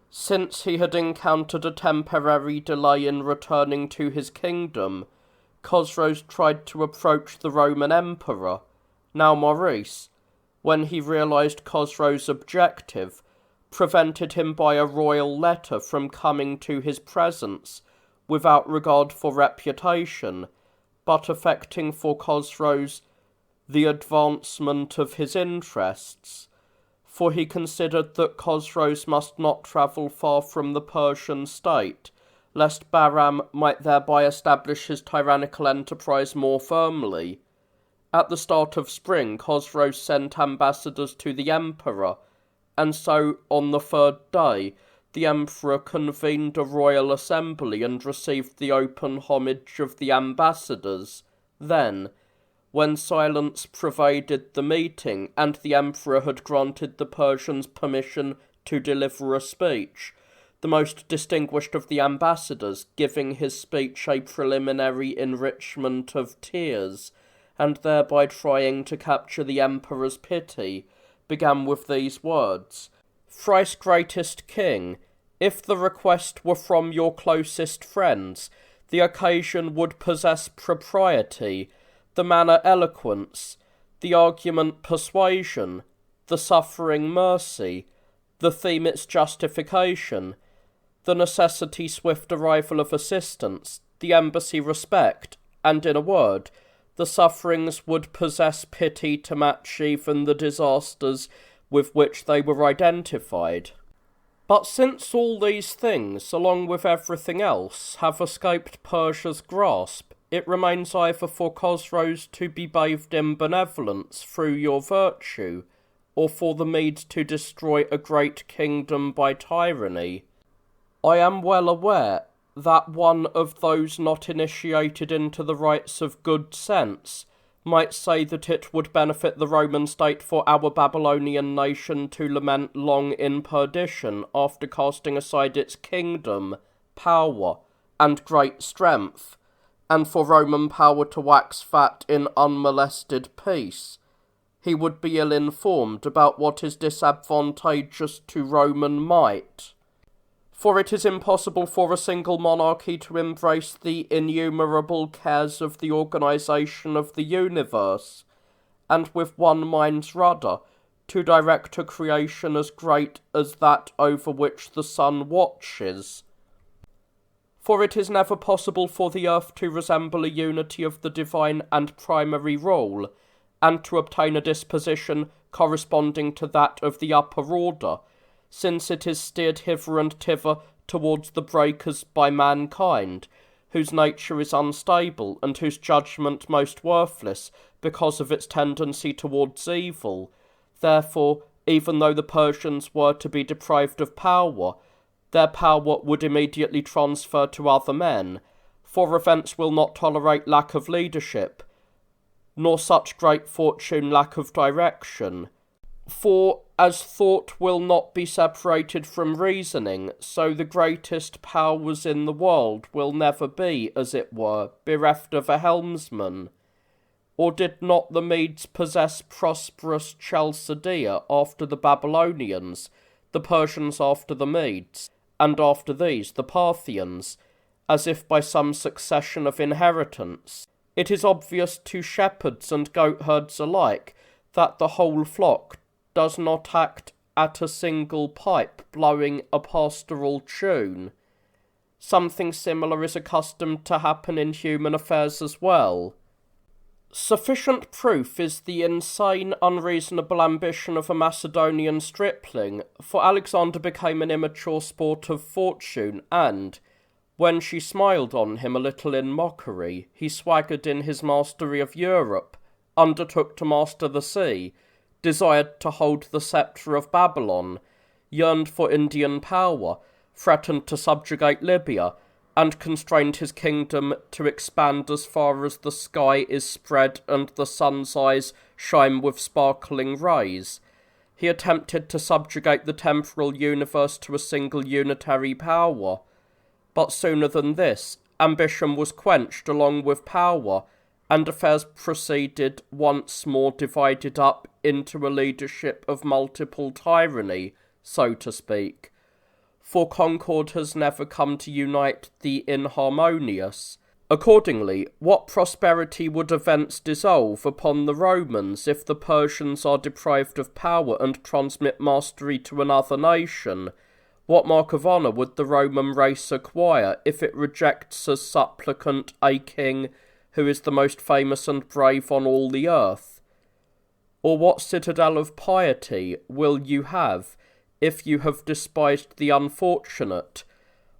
Speaker 1: since he had encountered a temporary delay in returning to his kingdom, Chosroes tried to approach the Roman emperor, now Maurice, when he realised Chosroes' objective, prevented him by a royal letter from coming to his presence without regard for reputation, but effecting for Chosroes the advancement of his interests, for he considered that Chosroes must not travel far from the Persian state, lest Bahram might thereby establish his tyrannical enterprise more firmly. At the start of spring, Chosroes sent ambassadors to the emperor, and so on the 3rd day the emperor convened a royal assembly and received the open homage of the ambassadors. Then, when silence pervaded the meeting, and the emperor had granted the Persians permission to deliver a speech, the most distinguished of the ambassadors, giving his speech a preliminary enrichment of tears, and thereby trying to capture the emperor's pity, began with these words: "Thrice greatest king, if the request were from your closest friends, the occasion would possess propriety, the manner eloquence, the argument persuasion, the suffering mercy, the theme its justification, the necessity swift arrival of assistance, the embassy respect, and in a word, the sufferings would possess pity to match even the disasters with which they were identified. But since all these things, along with everything else, have escaped Persia's grasp, it remains either for Chosroes to be bathed in benevolence through your virtue, or for the Medes to destroy a great kingdom by tyranny. I am well aware that one of those not initiated into the rites of good sense might say that it would benefit the Roman state for our Babylonian nation to lament long in perdition after casting aside its kingdom, power, and great strength, and for Roman power to wax fat in unmolested peace. He would be ill-informed about what is disadvantageous to Roman might. For it is impossible for a single monarchy to embrace the innumerable cares of the organisation of the universe, and with one mind's rudder to direct a creation as great as that over which the sun watches. For it is never possible for the earth to resemble a unity of the divine and primary rule, and to obtain a disposition corresponding to that of the upper order, since it is steered hither and thither towards the breakers by mankind, whose nature is unstable, and whose judgment most worthless, because of its tendency towards evil. Therefore, even though the Persians were to be deprived of power, their power would immediately transfer to other men, for events will not tolerate lack of leadership, nor such great fortune lack of direction. For as thought will not be separated from reasoning, so the greatest powers in the world will never be, as it were, bereft of a helmsman. Or did not the Medes possess prosperous Chalcedea after the Babylonians, the Persians after the Medes, and after these the Parthians, as if by some succession of inheritance? It is obvious to shepherds and goatherds alike that the whole flock does not act at a single pipe blowing a pastoral tune. Something similar is accustomed to happen in human affairs as well. Sufficient proof is the insane, unreasonable ambition of a Macedonian stripling, for Alexander became an immature sport of fortune, and, when she smiled on him a little in mockery, he swaggered in his mastery of Europe, undertook to master the sea, desired to hold the sceptre of Babylon, yearned for Indian power, threatened to subjugate Libya, and constrained his kingdom to expand as far as the sky is spread and the sun's eyes shine with sparkling rays. He attempted to subjugate the temporal universe to a single unitary power. But sooner than this, ambition was quenched along with power, and affairs proceeded once more divided up into a leadership of multiple tyranny, so to speak. For concord has never come to unite the inharmonious. Accordingly, what prosperity would events dissolve upon the Romans if the Persians are deprived of power and transmit mastery to another nation? What mark of honour would the Roman race acquire if it rejects as supplicant a king who is the most famous and brave on all the earth? Or what citadel of piety will you have if you have despised the unfortunate?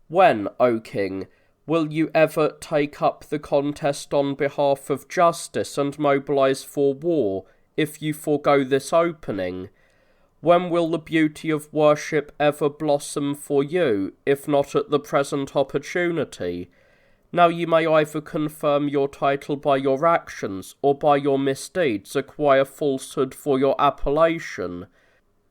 Speaker 1: When, O king, will you ever take up the contest on behalf of justice and mobilize for war, if you forego this opening? When will the beauty of worship ever blossom for you, if not at the present opportunity? Now you may either confirm your title by your actions, or by your misdeeds acquire falsehood for your appellation.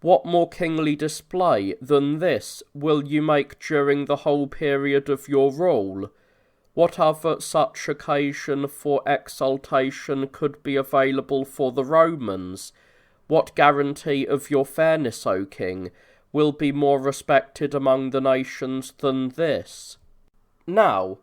Speaker 1: What more kingly display than this will you make during the whole period of your rule? What other such occasion for exaltation could be available for the Romans? What guarantee of your fairness, O king, will be more respected among the nations than this? Now,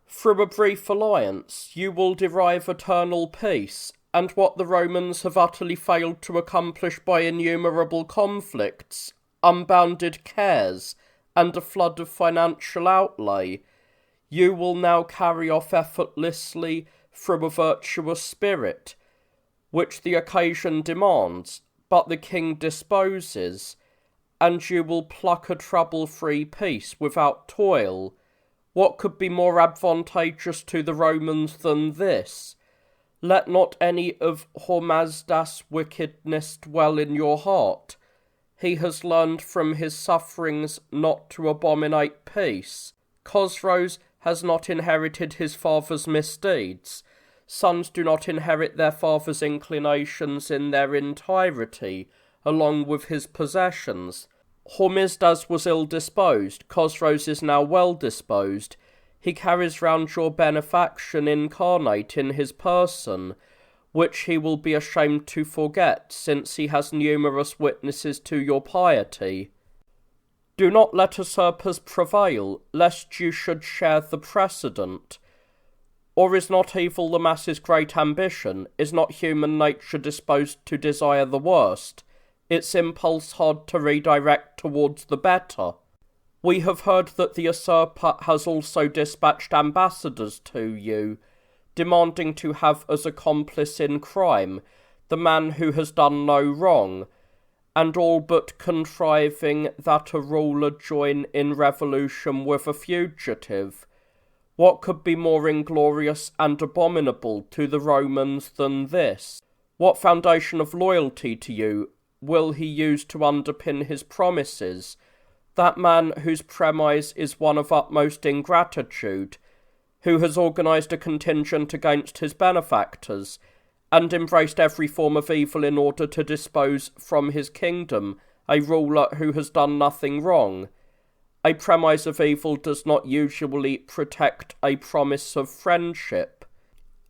Speaker 1: through a brief alliance, you will derive eternal peace, and what the Romans have utterly failed to accomplish by innumerable conflicts, unbounded cares, and a flood of financial outlay, you will now carry off effortlessly through a virtuous spirit, which the occasion demands, but the king disposes, and you will pluck a trouble-free peace without toil. What could be more advantageous to the Romans than this? Let not any of Hormazda's wickedness dwell in your heart. He has learned from his sufferings not to abominate peace. Chosroes has not inherited his father's misdeeds. Sons do not inherit their father's inclinations in their entirety, along with his possessions. Hormizdas was ill-disposed, Chosroes is now well-disposed. He carries round your benefaction incarnate in his person, which he will be ashamed to forget, since he has numerous witnesses to your piety. Do not let usurpers prevail, lest you should share the precedent. Or is not evil the mass's great ambition? Is not human nature disposed to desire the worst? its impulse hard to redirect towards the better. We have heard that the usurper has also dispatched ambassadors to you, demanding to have as accomplice in crime the man who has done no wrong, and all but contriving that a ruler join in revolution with a fugitive. What could be more inglorious and abominable to the Romans than this? What foundation of loyalty to you will he use to underpin his promises? That man whose premise is one of utmost ingratitude, who has organised a contingent against his benefactors, and embraced every form of evil in order to dispose from his kingdom a ruler who has done nothing wrong. A premise of evil does not usually protect a promise of friendship.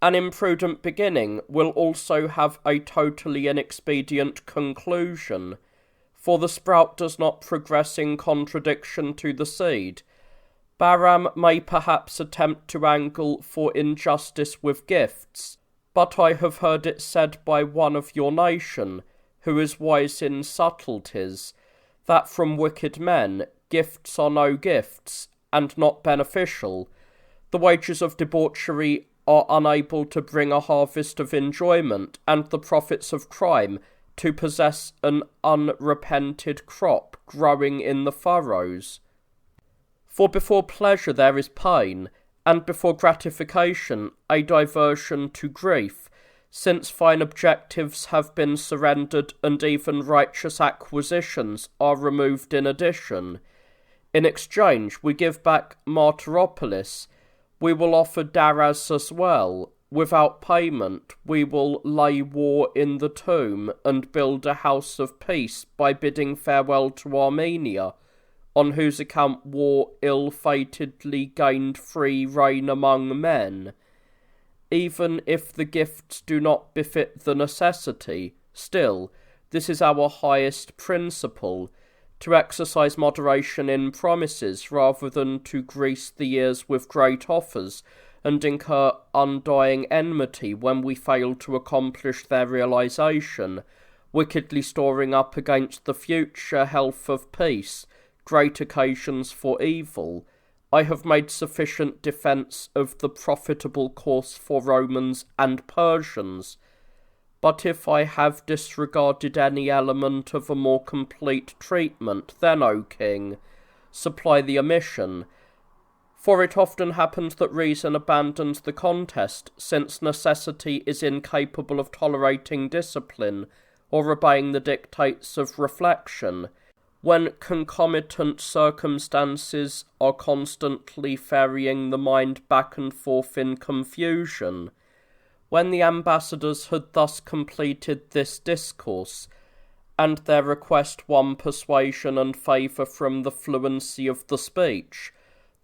Speaker 1: An imprudent beginning will also have a totally inexpedient conclusion, for the sprout does not progress in contradiction to the seed. Bahram may perhaps attempt to angle for injustice with gifts, but I have heard it said by one of your nation, who is wise in subtleties, that from wicked men gifts are no gifts, and not beneficial. The wages of debauchery are unable to bring a harvest of enjoyment, and the profits of crime to possess an unrepented crop growing in the furrows. For before pleasure there is pain, and before gratification a diversion to grief, since fine objectives have been surrendered and even righteous acquisitions are removed in addition. In exchange we give back Martyropolis, we will offer Daraz as well. Without payment we will lay war in the tomb and build a house of peace by bidding farewell to Armenia, on whose account war ill-fatedly gained free reign among men. Even if the gifts do not befit the necessity, still, this is our highest principle, to exercise moderation in promises rather than to grease the ears with great offers and incur undying enmity when we fail to accomplish their realization, wickedly storing up against the future health of peace great occasions for evil. I have made sufficient defence of the profitable course for Romans and Persians, but if I have disregarded any element of a more complete treatment, then, O King, supply the omission. For it often happens that reason abandons the contest, since necessity is incapable of tolerating discipline, or obeying the dictates of reflection, when concomitant circumstances are constantly ferrying the mind back and forth in confusion. When the ambassadors had thus completed this discourse, and their request won persuasion and favour from the fluency of the speech,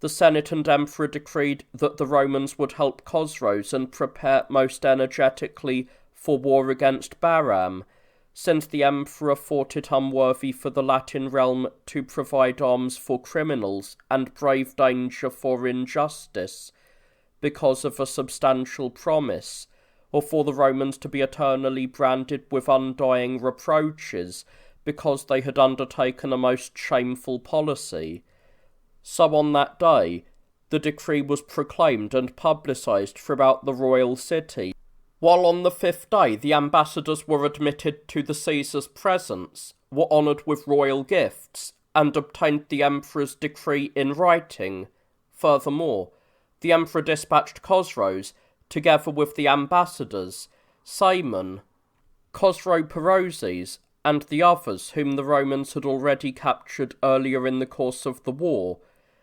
Speaker 1: the Senate and Emperor decreed that the Romans would help Chosroes and prepare most energetically for war against Bahram, since the Emperor thought it unworthy for the Latin realm to provide arms for criminals and brave danger for injustice, because of a substantial promise, or for the Romans to be eternally branded with undying reproaches, because they had undertaken a most shameful policy. So on that day, the decree was proclaimed and publicised throughout the royal city, while on the 5th day the ambassadors were admitted to the Caesar's presence, were honoured with royal gifts, and obtained the emperor's decree in writing. Furthermore, the emperor dispatched Chosroes, together with the ambassadors, Simon, Chosroes, and the others whom the Romans had already captured earlier in the course of the war,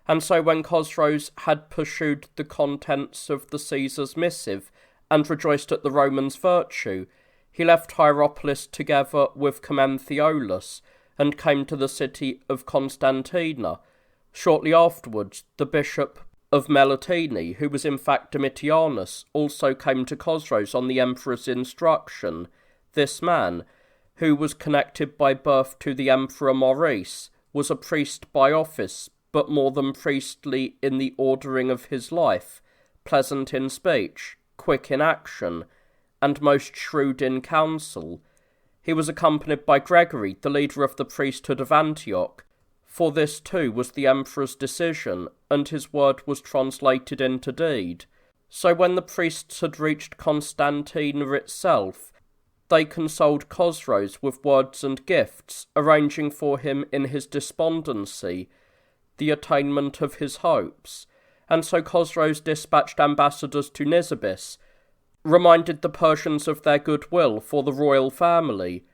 Speaker 1: and so when Chosroes had pursued the contents of the Caesar's missive, and rejoiced at the Romans' virtue, he left Hierapolis together with Commentheolus, and came to the city of Constantina. Shortly afterwards, the bishop of Melitene, who was in fact Domitianus, also came to Chosroes on the emperor's instruction. This man, who was connected by birth to the Emperor Maurice, was a priest by office, but more than priestly in the ordering of his life, pleasant in speech, quick in action, and most shrewd in counsel. He was accompanied by Gregory, the leader of the priesthood of Antioch, for this too was the emperor's decision, and his word was translated into deed. So when the priests had reached Constantina itself, they consoled Chosroes with words and gifts, arranging for him in his despondency the attainment of his hopes. And so Chosroes dispatched ambassadors to Nisibis, reminded the Persians of their goodwill for the royal family,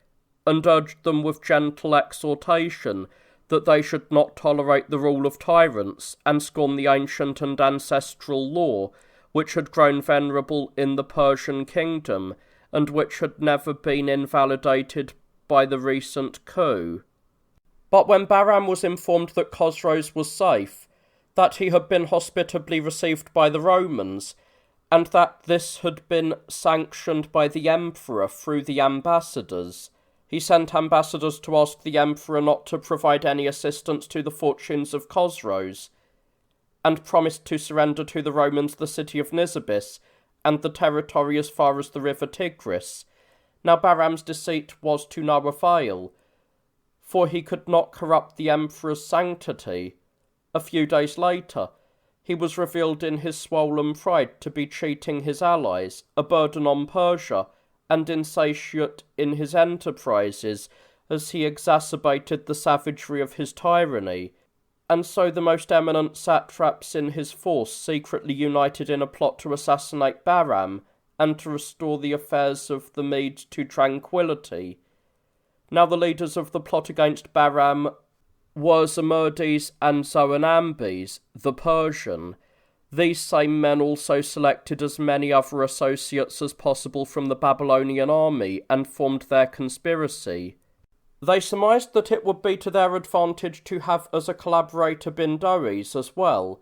Speaker 1: and urged them with gentle exhortation that they should not tolerate the rule of tyrants and scorn the ancient and ancestral law which had grown venerable in the Persian kingdom and which had never been invalidated by the recent coup. But when Bahram was informed that Chosroes was safe, that he had been hospitably received by the Romans, and that this had been sanctioned by the emperor through the ambassadors, he sent ambassadors to ask the emperor not to provide any assistance to the fortunes of Chosroes, and promised to surrender to the Romans the city of Nisibis and the territory as far as the river Tigris. Now Bahram's deceit was to no avail, for he could not corrupt the emperor's sanctity. A few days later, he was revealed in his swollen pride to be cheating his allies, a burden on Persia, and insatiate in his enterprises, as he exacerbated the savagery of his tyranny. And so the most eminent satraps in his force secretly united in a plot to assassinate Bahram, and to restore the affairs of the Medes to tranquillity. Now the leaders of the plot against Bahram were Zamurdes and Zoanambes, the Persian. These same men also selected as many other associates as possible from the Babylonian army, and formed their conspiracy. They surmised that it would be to their advantage to have as a collaborator Bindoes as well,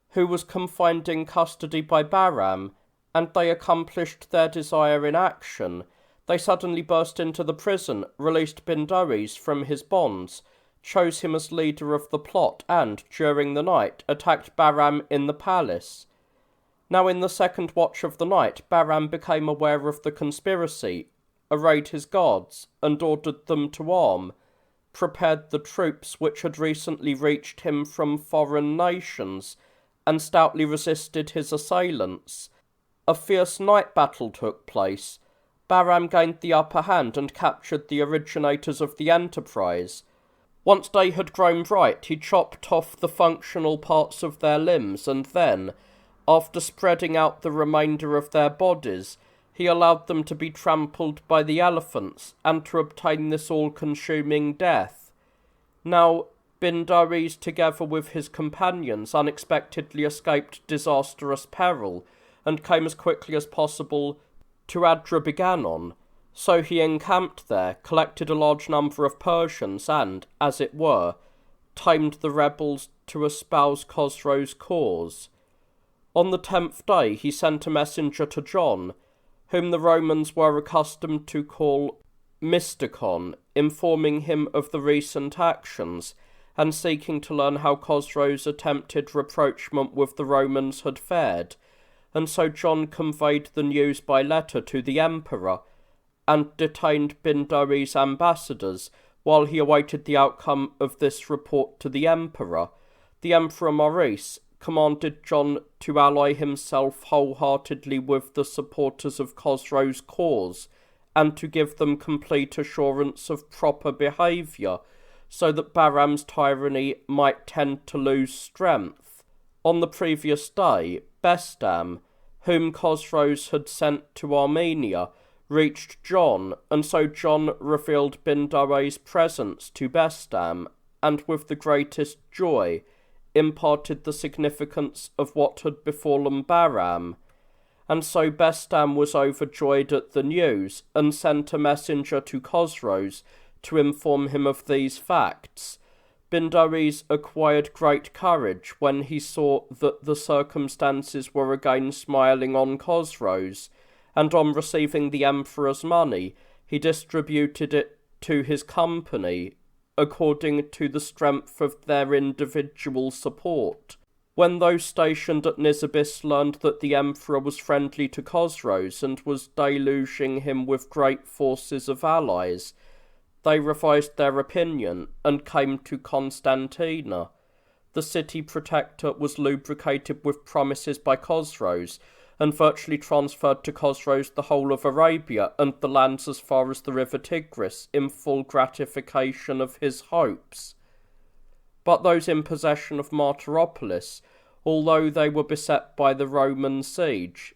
Speaker 1: who was confined in custody by Bahram, and they accomplished their desire in action. They suddenly burst into the prison, released Bindoes from his bonds, chose him as leader of the plot, and, during the night, attacked Bahram in the palace. Now in the second watch of the night, Bahram became aware of the conspiracy, arrayed his guards, and ordered them to arm, prepared the troops which had recently reached him from foreign nations, and stoutly resisted his assailants. A fierce night battle took place. Bahram gained the upper hand and captured the originators of the enterprise. Once day had grown bright, he chopped off the functional parts of their limbs, and then, after spreading out the remainder of their bodies, he allowed them to be trampled by the elephants, and to obtain this all-consuming death. Now, Bindoes, together with his companions, unexpectedly escaped disastrous peril, and came as quickly as possible to Adrabiganon. So he encamped there, collected a large number of Persians, and, as it were, tamed the rebels to espouse Chosroes' cause. On the 10th day he sent a messenger to John, whom the Romans were accustomed to call Mysticon, informing him of the recent actions, and seeking to learn how Chosroes' attempted rapprochement with the Romans had fared. And so John conveyed the news by letter to the emperor, and detained Bindoes' ambassadors, while he awaited the outcome of this report to the emperor. The Emperor Maurice commanded John to ally himself wholeheartedly with the supporters of Chosroes' cause, and to give them complete assurance of proper behaviour, so that Bahram's tyranny might tend to lose strength. On the previous day, Bestam, whom Chosroes had sent to Armenia, reached John, and so John revealed Bindoes' presence to Bestam, and with the greatest joy imparted the significance of what had befallen Bahram. And so Bestam was overjoyed at the news, and sent a messenger to Chosroes to inform him of these facts. Bindoes acquired great courage when he saw that the circumstances were again smiling on Chosroes, and on receiving the emperor's money, he distributed it to his company, according to the strength of their individual support. When those stationed at Nisibis learned that the emperor was friendly to Chosroes and was deluging him with great forces of allies, they revised their opinion and came to Constantina. The city protector was lubricated with promises by Chosroes, and virtually transferred to Chosroes the whole of Arabia and the lands as far as the river Tigris, in full gratification of his hopes. But those in possession of Martyropolis, although they were beset by the Roman siege,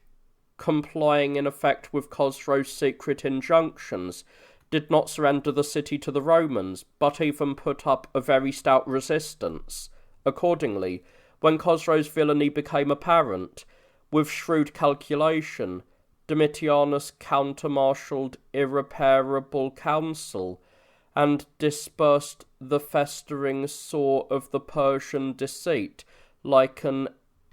Speaker 1: complying in effect with Chosroes' secret injunctions, did not surrender the city to the Romans, but even put up a very stout resistance. Accordingly, when Chosroes' villainy became apparent, with shrewd calculation, Domitianus counter-martialled irreparable counsel, and dispersed the festering sore of the Persian deceit like an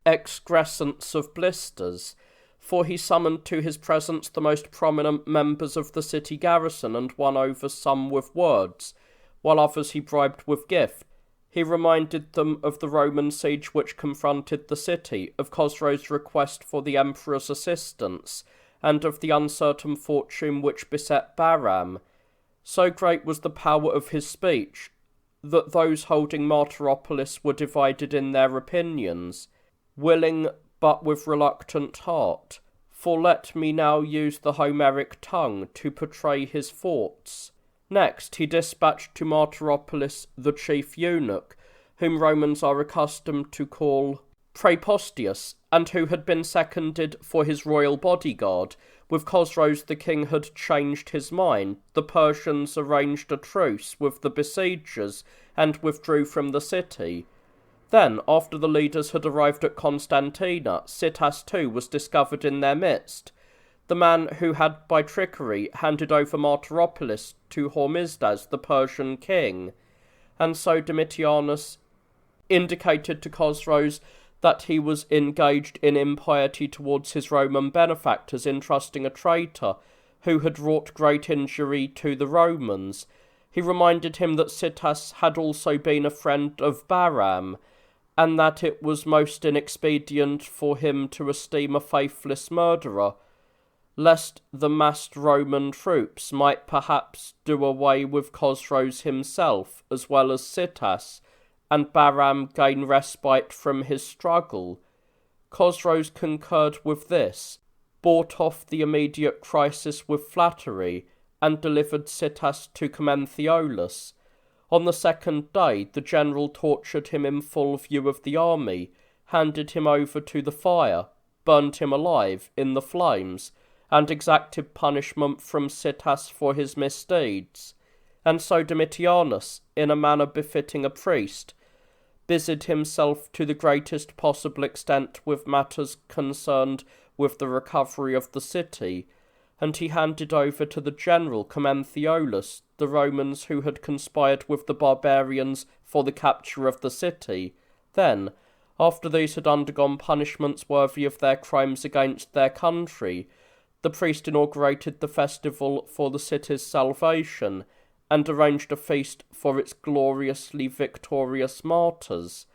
Speaker 1: excrescence of blisters, for he summoned to his presence the most prominent members of the city garrison and won over some with words, while others he bribed with gift. He reminded them of the Roman siege which confronted the city, of Chosroes' request for the emperor's assistance, and of the uncertain fortune which beset Bahram. So great was the power of his speech, that those holding Martyropolis were divided in their opinions, willing but with reluctant heart. For let me now use the Homeric tongue to portray his thoughts. Next he dispatched to Martyropolis the chief eunuch, whom Romans are accustomed to call Praepostius, and who had been seconded for his royal bodyguard. With Chosroes the king had changed his mind. The Persians arranged a truce with the besiegers and withdrew from the city. Then, after the leaders had arrived at Constantina, Sitas too was discovered in their midst, the man who had by trickery handed over Martyropolis to Hormisdas, the Persian king. And so Domitianus indicated to Chosroes that he was engaged in impiety towards his Roman benefactors in trusting a traitor who had wrought great injury to the Romans. He reminded him that Sitas had also been a friend of Bahram, and that it was most inexpedient for him to esteem a faithless murderer, lest the massed Roman troops might perhaps do away with Chosroes himself, as well as Sitas, and Bahram gain respite from his struggle. Chosroes concurred with this, bought off the immediate crisis with flattery, and delivered Sitas to Commenthiolus. On the second day the general tortured him in full view of the army, handed him over to the fire, burnt him alive in the flames, and exacted punishment from Sitas for his misdeeds. And so Domitianus, in a manner befitting a priest, busied himself to the greatest possible extent with matters concerned with the recovery of the city, and he handed over to the general Commenthiolus the Romans who had conspired with the barbarians for the capture of the city. Then, after these had undergone punishments worthy of their crimes against their country, the priest inaugurated the festival for the city's salvation, and arranged a feast for its gloriously victorious martyrs.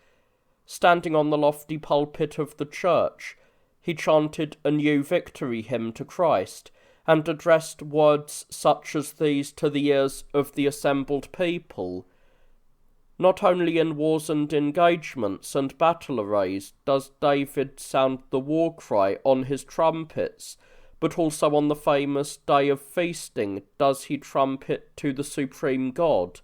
Speaker 1: Standing on the lofty pulpit of the church, he chanted a new victory hymn to Christ, and addressed words such as these to the ears of the assembled people. Not only in wars and engagements and battle arrays does David sound the war cry on his trumpets, but also on the famous day of feasting does he trumpet to the supreme God.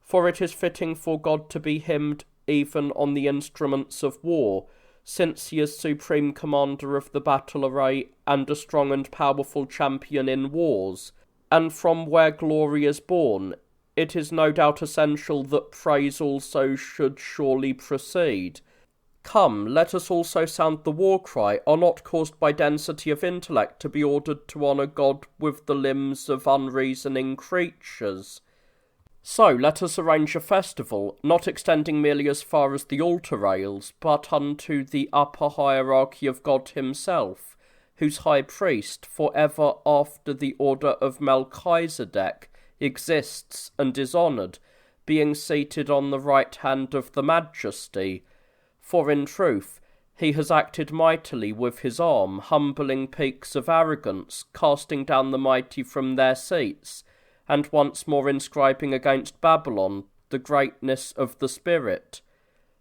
Speaker 1: For it is fitting for God to be hymned even on the instruments of war, since he is supreme commander of the battle array and a strong and powerful champion in wars. And from where glory is born, it is no doubt essential that praise also should surely proceed. Come, let us also sound the war cry, are not caused by density of intellect to be ordered to honour God with the limbs of unreasoning creatures. So let us arrange a festival, not extending merely as far as the altar rails, but unto the upper hierarchy of God himself, whose high priest, for ever after the order of Melchizedek, exists and is honoured, being seated on the right hand of the Majesty. For in truth, he has acted mightily with his arm, humbling peaks of arrogance, casting down the mighty from their seats, and once more inscribing against Babylon the greatness of the Spirit.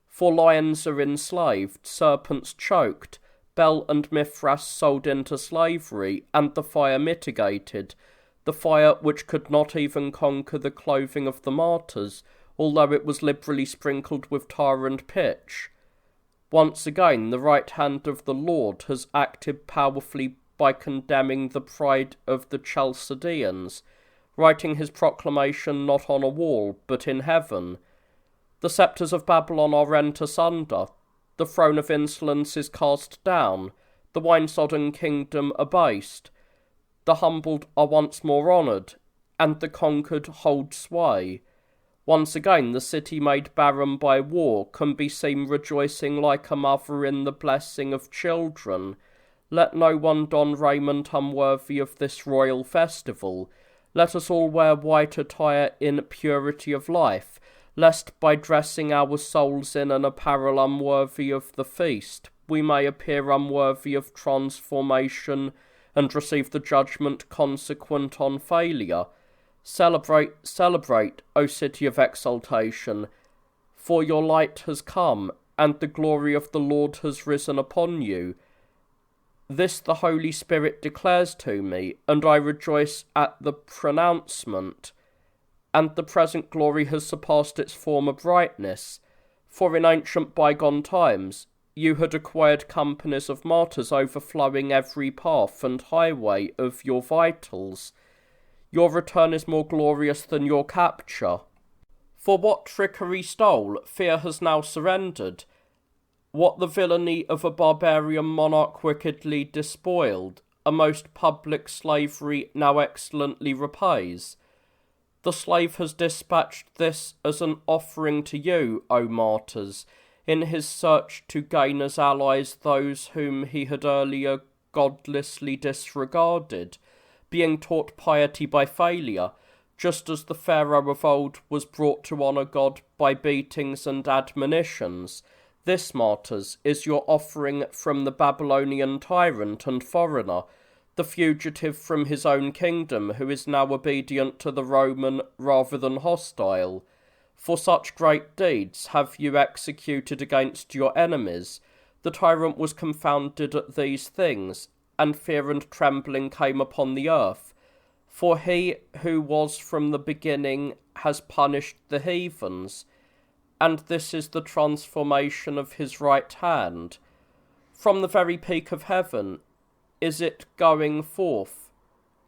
Speaker 1: For lions are enslaved, serpents choked, Bel and Mithras sold into slavery, and the fire mitigated, the fire which could not even conquer the clothing of the martyrs, although it was liberally sprinkled with tar and pitch. Once again, the right hand of the Lord has acted powerfully by condemning the pride of the Chaldeans, writing his proclamation not on a wall, but in heaven. The sceptres of Babylon are rent asunder, the throne of insolence is cast down, the wine-sodden kingdom abased, the humbled are once more honoured, and the conquered hold sway. Once again the city made barren by war can be seen rejoicing like a mother in the blessing of children. Let no one don raiment unworthy of this royal festival. Let us all wear white attire in purity of life, lest by dressing our souls in an apparel unworthy of the feast, we may appear unworthy of transformation and receive the judgment consequent on failure. Celebrate, celebrate, O city of exaltation, for your light has come, and the glory of the Lord has risen upon you. This the Holy Spirit declares to me, and I rejoice at the pronouncement. And the present glory has surpassed its former brightness, for in ancient bygone times you had acquired companies of martyrs overflowing every path and highway of your vitals. Your return is more glorious than your capture. For what trickery stole, fear has now surrendered. What the villainy of a barbarian monarch wickedly despoiled, a most public slavery now excellently repays. The slave has dispatched this as an offering to you, O martyrs, in his search to gain as allies those whom he had earlier godlessly disregarded, being taught piety by failure, just as the Pharaoh of old was brought to honour God by beatings and admonitions. This, martyrs, is your offering from the Babylonian tyrant and foreigner, the fugitive from his own kingdom, who is now obedient to the Roman rather than hostile. For such great deeds have you executed against your enemies. The tyrant was confounded at these things, and fear and trembling came upon the earth. For he who was from the beginning has punished the heathens, and this is the transformation of his right hand. From the very peak of heaven is it going forth,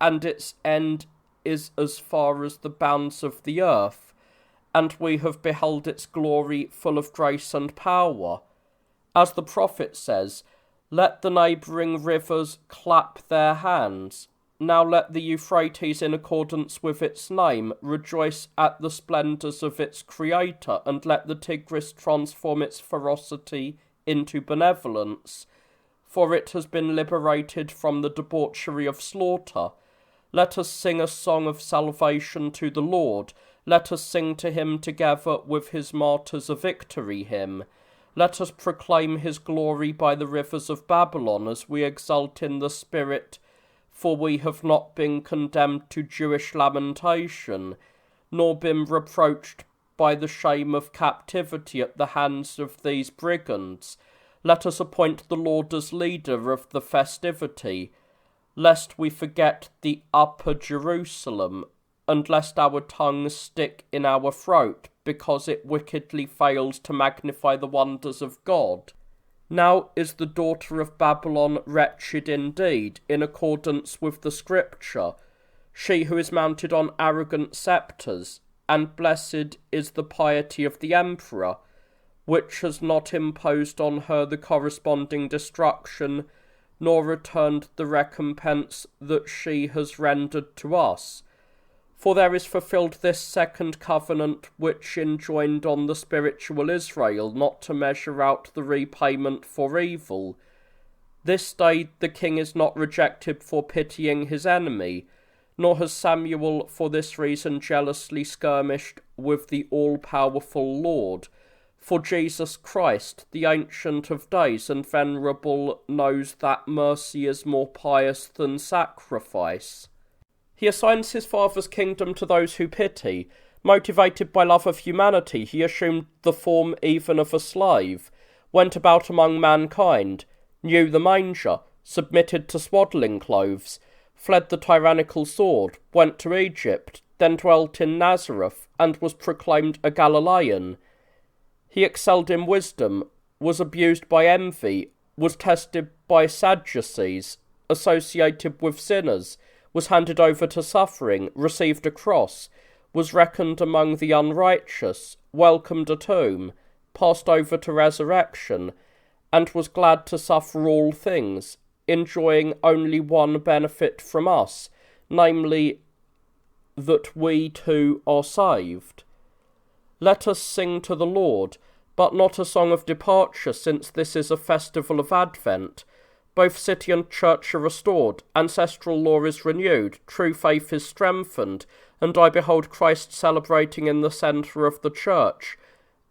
Speaker 1: and its end is as far as the bounds of the earth, and we have beheld its glory full of grace and power. As the prophet says, let the neighbouring rivers clap their hands. Now let the Euphrates, in accordance with its name, rejoice at the splendours of its creator, and let the Tigris transform its ferocity into benevolence, for it has been liberated from the debauchery of slaughter. Let us sing a song of salvation to the Lord. Let us sing to him together with his martyrs a victory hymn. Let us proclaim his glory by the rivers of Babylon as we exult in the Spirit, for we have not been condemned to Jewish lamentation, nor been reproached by the shame of captivity at the hands of these brigands. Let us appoint the Lord as leader of the festivity, lest we forget the upper Jerusalem, and lest our tongues stick in our throat, because it wickedly fails to magnify the wonders of God. Now is the daughter of Babylon wretched indeed, in accordance with the Scripture, she who is mounted on arrogant sceptres, and blessed is the piety of the emperor, which has not imposed on her the corresponding destruction, nor returned the recompense that she has rendered to us. For there is fulfilled this second covenant which enjoined on the spiritual Israel not to measure out the repayment for evil. This day the king is not rejected for pitying his enemy, nor has Samuel for this reason jealously skirmished with the all-powerful Lord. For Jesus Christ, the Ancient of Days and Venerable, knows that mercy is more pious than sacrifice. He assigns his Father's kingdom to those who pity. Motivated by love of humanity, he assumed the form even of a slave, went about among mankind, knew the manger, submitted to swaddling clothes, fled the tyrannical sword, went to Egypt, then dwelt in Nazareth, and was proclaimed a Galilean. He excelled in wisdom, was abused by envy, was tested by Sadducees, associated with sinners, was handed over to suffering, received a cross, was reckoned among the unrighteous, welcomed a tomb, passed over to resurrection, and was glad to suffer all things, enjoying only one benefit from us, namely, that we too are saved. Let us sing to the Lord, but not a song of departure, since this is a festival of Advent. Both city and church are restored, ancestral law is renewed, true faith is strengthened, and I behold Christ celebrating in the centre of the church,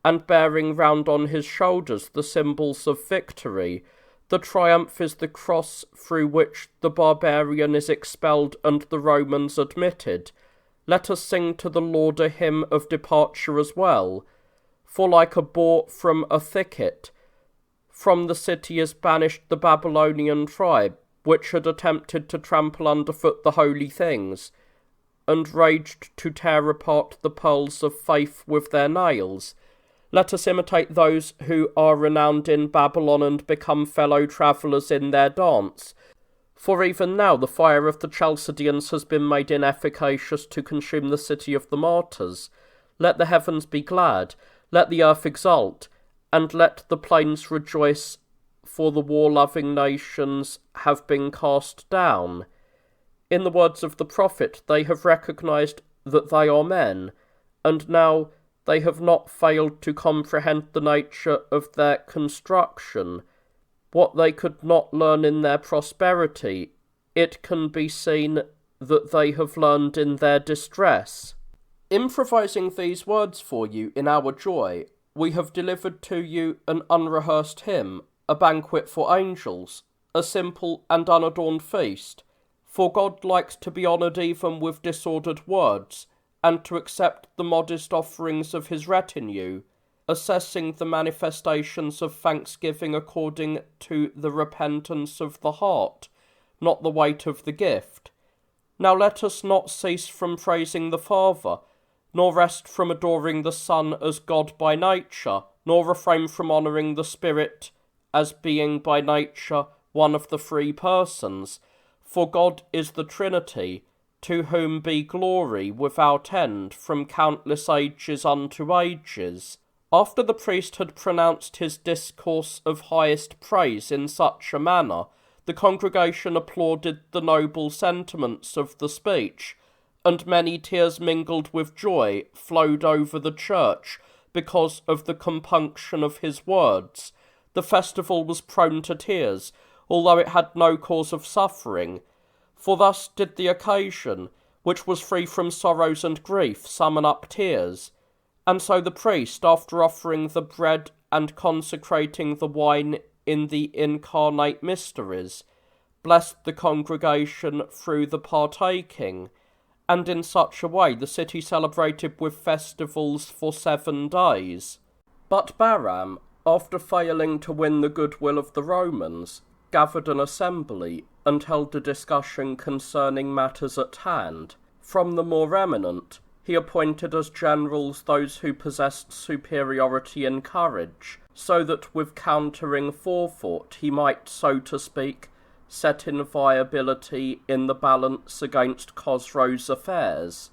Speaker 1: and bearing round on his shoulders the symbols of victory. The triumph is the cross through which the barbarian is expelled and the Romans admitted. Let us sing to the Lord a hymn of departure as well. For like a boar from a thicket, from the city is banished the Babylonian tribe, which had attempted to trample underfoot the holy things, and raged to tear apart the pearls of faith with their nails. Let us imitate those who are renowned in Babylon and become fellow travellers in their dance. For even now the fire of the Chalcidians has been made inefficacious to consume the city of the martyrs. Let the heavens be glad, let the earth exult, and let the plains rejoice, for the war-loving nations have been cast down. In the words of the prophet, they have recognized that they are men, and now they have not failed to comprehend the nature of their construction. What they could not learn in their prosperity, it can be seen that they have learned in their distress. Improvising these words for you in our joy, we have delivered to you an unrehearsed hymn, a banquet for angels, a simple and unadorned feast. For God likes to be honoured even with disordered words, and to accept the modest offerings of his retinue, assessing the manifestations of thanksgiving according to the repentance of the heart, not the weight of the gift. Now let us not cease from praising the Father, nor rest from adoring the Son as God by nature, nor refrain from honouring the Spirit as being by nature one of the three persons. For God is the Trinity, to whom be glory without end from countless ages unto ages. After the priest had pronounced his discourse of highest praise in such a manner, the congregation applauded the noble sentiments of the speech, and many tears mingled with joy flowed over the church because of the compunction of his words. The festival was prone to tears, although it had no cause of suffering. For thus did the occasion, which was free from sorrows and grief, summon up tears. And so the priest, after offering the bread and consecrating the wine in the incarnate mysteries, blessed the congregation through the partaking, and in such a way the city celebrated with festivals for 7 days. But Balaam, after failing to win the goodwill of the Romans, gathered an assembly and held a discussion concerning matters at hand. From the more eminent, he appointed as generals those who possessed superiority in courage, so that with countering forethought he might, so to speak, set inviolability in the balance against Khosrow's affairs.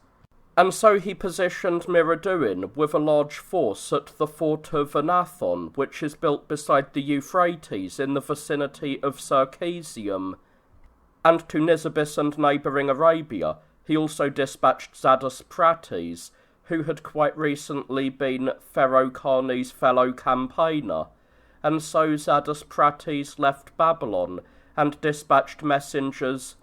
Speaker 1: And so he positioned Miraduin with a large force at the fort of Anathon, which is built beside the Euphrates in the vicinity of Circesium. And to Nisibis and neighbouring Arabia he also dispatched Zadus Prates, who had quite recently been Pherocharnes' fellow campaigner. And so Zadus Prates left Babylon and dispatched messengers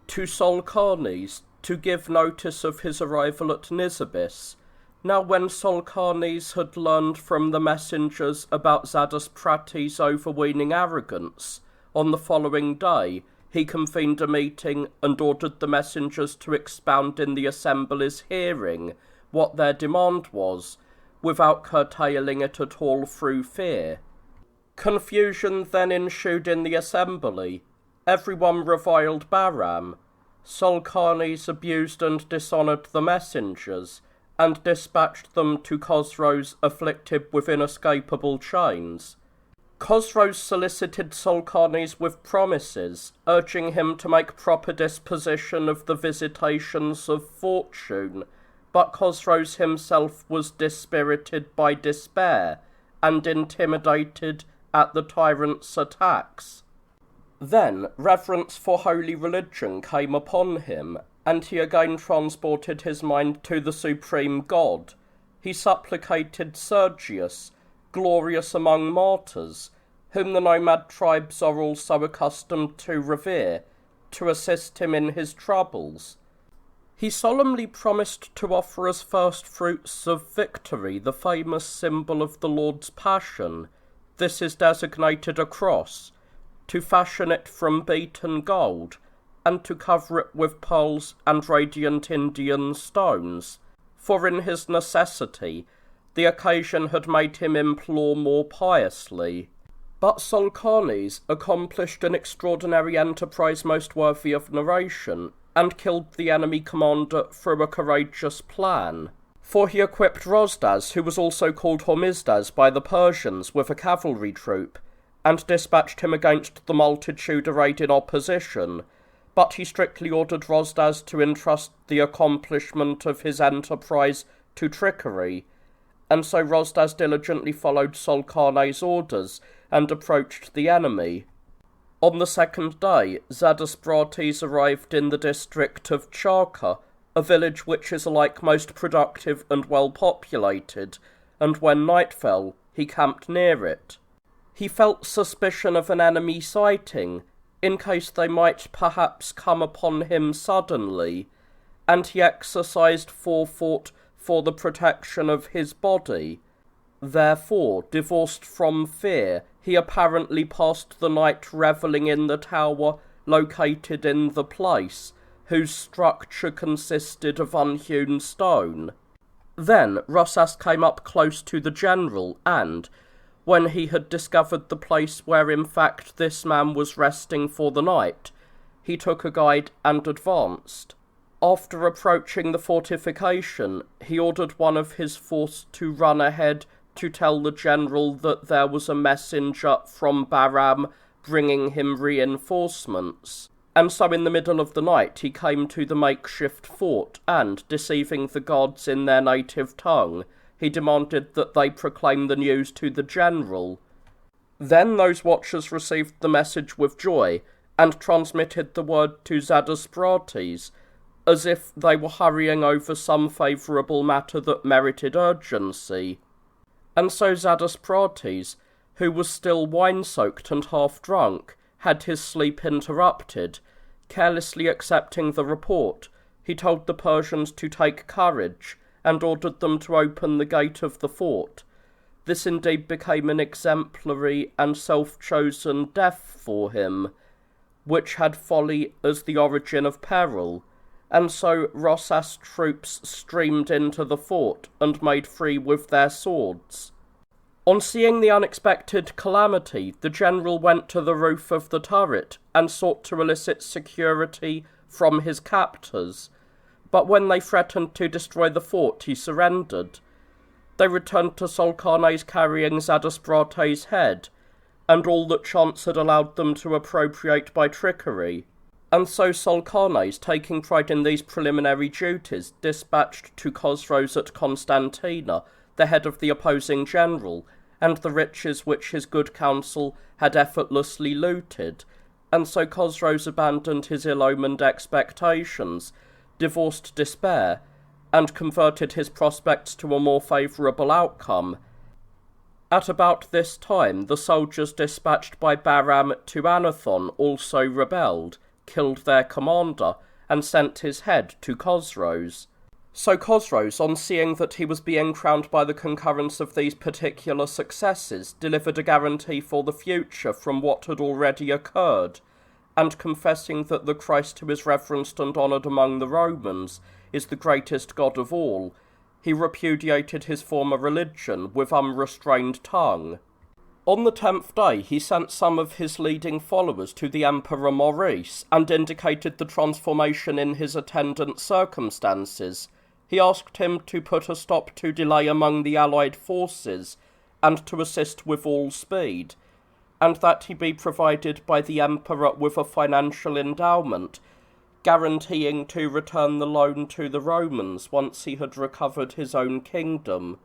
Speaker 1: to Solcarnes to give notice of his arrival at Nisibis. Now when Sulcanes had learned from the messengers about Zadusprates' overweening arrogance, on the following day he convened a meeting and ordered the messengers to expound in the assembly's hearing what their demand was, without curtailing it at all through fear. Confusion then ensued in the assembly. Everyone reviled Bahram. Sulcanes abused and dishonoured the messengers, and dispatched them to Chosroes afflicted with inescapable chains. Chosroes solicited Sulcanes with promises, urging him to make proper disposition of the visitations of fortune, but Chosroes himself was dispirited by despair, and intimidated at the tyrant's attacks. Then reverence for holy religion came upon him, and he again transported his mind to the supreme God. He supplicated Sergius, glorious among martyrs, whom the nomad tribes are also accustomed to revere, to assist him in his troubles. He solemnly promised to offer as first fruits of victory the famous symbol of the Lord's Passion. This is designated a cross, to fashion it from beaten gold, and to cover it with pearls and radiant Indian stones, for in his necessity the occasion had made him implore more piously. But Sulcanes accomplished an extraordinary enterprise most worthy of narration, and killed the enemy commander through a courageous plan. For he equipped Rosdas, who was also called Hormizdas by the Persians, with a cavalry troop, and dispatched him against the multitude arrayed in opposition, but he strictly ordered Rosdas to entrust the accomplishment of his enterprise to trickery, and so Rosdas diligently followed Sulcanes' orders, and approached the enemy. On the second day, Zadusprates arrived in the district of Charka, a village which is alike most productive and well populated, and when night fell, he camped near it. He felt suspicion of an enemy sighting, in case they might perhaps come upon him suddenly, and he exercised forethought for the protection of his body. Therefore, divorced from fear, he apparently passed the night revelling in the tower located in the place, whose structure consisted of unhewn stone. Then Rosas came up close to the general, and, when he had discovered the place where in fact this man was resting for the night, he took a guide and advanced. After approaching the fortification, he ordered one of his force to run ahead to tell the general that there was a messenger from Bahram bringing him reinforcements. And so in the middle of the night he came to the makeshift fort, and, deceiving the gods in their native tongue, he demanded that they proclaim the news to the general. Then those watchers received the message with joy, and transmitted the word to Zadusprates, as if they were hurrying over some favourable matter that merited urgency. And so Zadusprates, who was still wine-soaked and half-drunk, had his sleep interrupted. Carelessly accepting the report, he told the Persians to take courage, and ordered them to open the gate of the fort. This indeed became an exemplary and self-chosen death for him, which had folly as the origin of peril, and so Rosas' troops streamed into the fort and made free with their swords. On seeing the unexpected calamity, the general went to the roof of the turret and sought to elicit security from his captors, but when they threatened to destroy the fort, he surrendered. They returned to Sulcanes carrying Zadusprates' head, and all that chance had allowed them to appropriate by trickery. And so Sulcanes, taking pride in these preliminary duties, dispatched to Chosroes at Constantina the head of the opposing general, and the riches which his good counsel had effortlessly looted, and so Chosroes abandoned his ill-omened expectations, divorced despair, and converted his prospects to a more favourable outcome. At about this time, the soldiers dispatched by Bahram to Anathon also rebelled, killed their commander, and sent his head to Chosroes. So Chosroes, on seeing that he was being crowned by the concurrence of these particular successes, delivered a guarantee for the future from what had already occurred, and confessing that the Christ who is reverenced and honoured among the Romans is the greatest God of all, he repudiated his former religion with unrestrained tongue. On the 10th day he sent some of his leading followers to the Emperor Maurice, and indicated the transformation in his attendant circumstances. He asked him to put a stop to delay among the allied forces, and to assist with all speed, and that he be provided by the Emperor with a financial endowment, guaranteeing to return the loan to the Romans once he had recovered his own kingdom.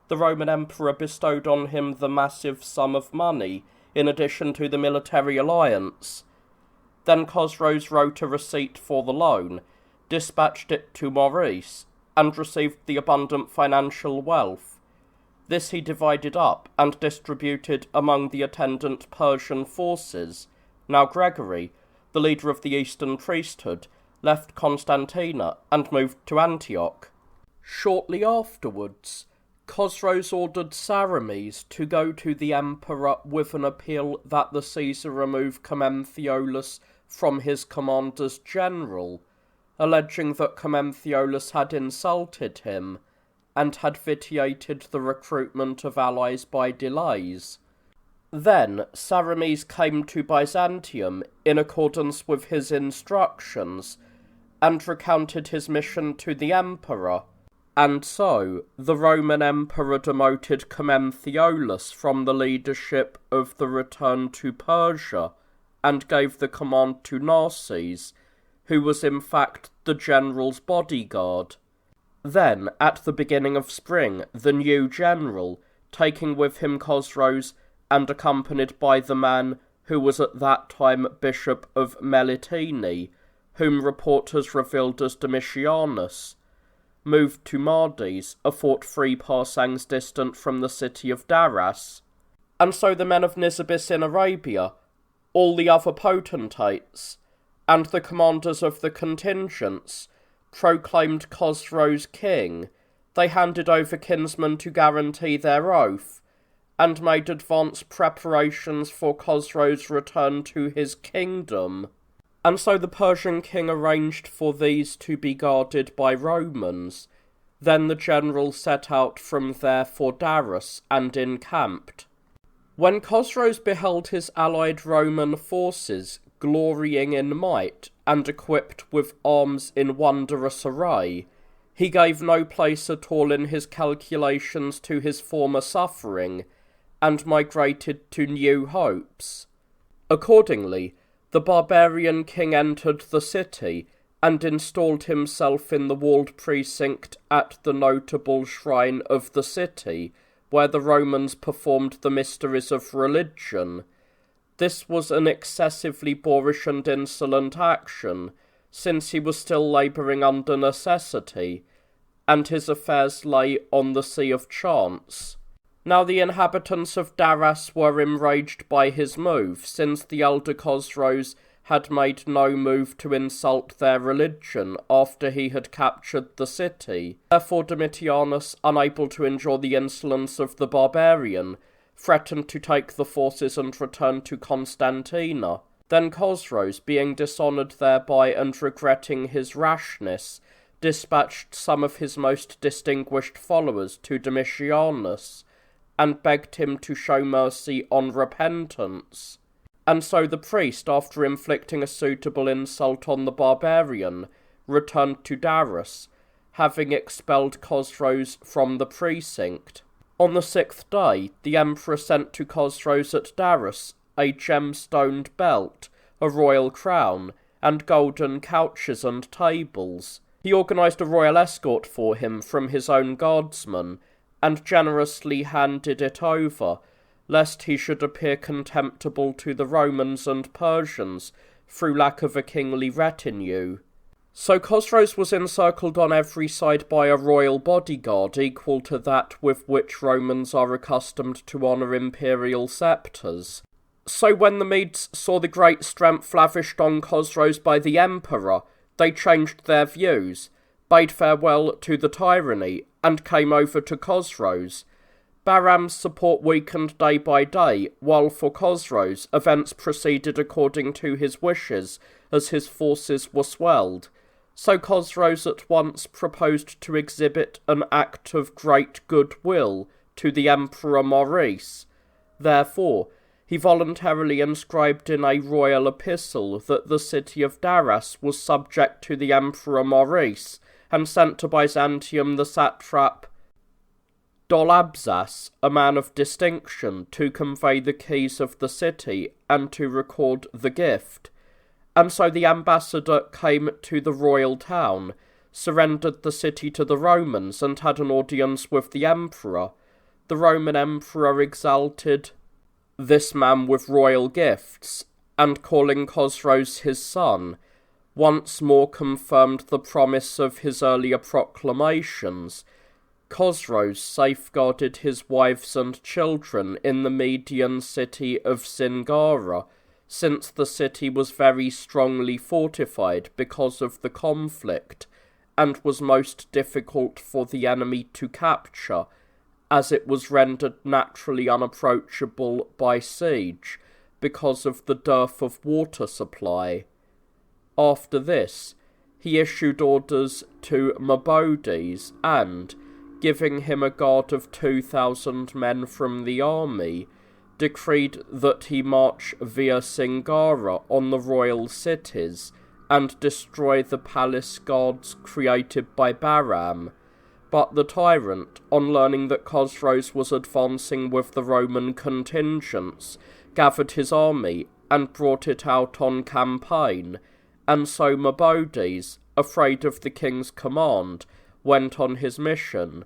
Speaker 1: The Roman Emperor bestowed on him the massive sum of money, in addition to the military alliance. Then Chosroes wrote a receipt for the loan, dispatched it to Maurice, and received the abundant financial wealth. This he divided up and distributed among the attendant Persian forces. Now Gregory, the leader of the Eastern priesthood, left Constantina and moved to Antioch. Shortly afterwards, Chosroes ordered Sarames to go to the emperor with an appeal that the Caesar remove Commenthiolus from his commanders general, alleging that Commenthiolus had insulted him, and had vitiated the recruitment of allies by delays. Then Sarames came to Byzantium in accordance with his instructions, and recounted his mission to the emperor, and so the Roman emperor demoted Commenthiolus from the leadership of the return to Persia, and gave the command to Narses, who was in fact the general's bodyguard. Then, at the beginning of spring, the new general, taking with him Chosroes, and accompanied by the man who was at that time Bishop of Melitene, whom report has revealed as Domitianus, moved to Mardes, a fort 3 parsangs distant from the city of Daras. And so the men of Nisibis in Arabia, all the other potentates, and the commanders of the contingents, proclaimed Chosroes king. They handed over kinsmen to guarantee their oath, and made advanced preparations for Chosroes' return to his kingdom. And so the Persian king arranged for these to be guarded by Romans. Then the general set out from there for Daras, and encamped. When Chosroes beheld his allied Roman forces glorying in might, and equipped with arms in wondrous array, he gave no place at all in his calculations to his former suffering, and migrated to new hopes. Accordingly, the barbarian king entered the city, and installed himself in the walled precinct at the notable shrine of the city, where the Romans performed the mysteries of religion. This was an excessively boorish and insolent action, since he was still labouring under necessity, and his affairs lay on the sea of chance. Now the inhabitants of Daras were enraged by his move, since the elder Chosroes had made no move to insult their religion after he had captured the city. Therefore Domitianus, unable to endure the insolence of the barbarian, threatened to take the forces and return to Constantina. Then Chosroes, being dishonoured thereby and regretting his rashness, dispatched some of his most distinguished followers to Domitianus, and begged him to show mercy on repentance. And so the priest, after inflicting a suitable insult on the barbarian, returned to Daras, having expelled Chosroes from the precinct. On the 6th day, the emperor sent to Chosroes at Daras a gemstoned belt, a royal crown, and golden couches and tables. He organised a royal escort for him from his own guardsmen, and generously handed it over, lest he should appear contemptible to the Romans and Persians through lack of a kingly retinue. So Chosroes was encircled on every side by a royal bodyguard equal to that with which Romans are accustomed to honour imperial sceptres. So when the Medes saw the great strength lavished on Chosroes by the emperor, they changed their views, bade farewell to the tyranny, and came over to Khosroes. Bahram's support weakened day by day, while for Khosroes, events proceeded according to his wishes, as his forces were swelled. So Khosroes at once proposed to exhibit an act of great goodwill to the Emperor Maurice. Therefore, he voluntarily inscribed in a royal epistle that the city of Daras was subject to the Emperor Maurice, and sent to Byzantium the satrap Dolabzas, a man of distinction, to convey the keys of the city and to record the gift. And so the ambassador came to the royal town, surrendered the city to the Romans, and had an audience with the emperor. The Roman emperor exalted this man with royal gifts, and calling Khosroes his son, once more confirmed the promise of his earlier proclamations. Khosroes safeguarded his wives and children in the Median city of Singara, since the city was very strongly fortified because of the conflict, and was most difficult for the enemy to capture, as it was rendered naturally unapproachable by siege, because of the dearth of water supply. After this, he issued orders to Mabaudes, and, giving him a guard of 2,000 men from the army, decreed that he march via Singara on the royal cities, and destroy the palace guards created by Bahram. But the tyrant, on learning that Khosroes was advancing with the Roman contingents, gathered his army and brought it out on campaign, and so Mabaudes, afraid of the king's command, went on his mission.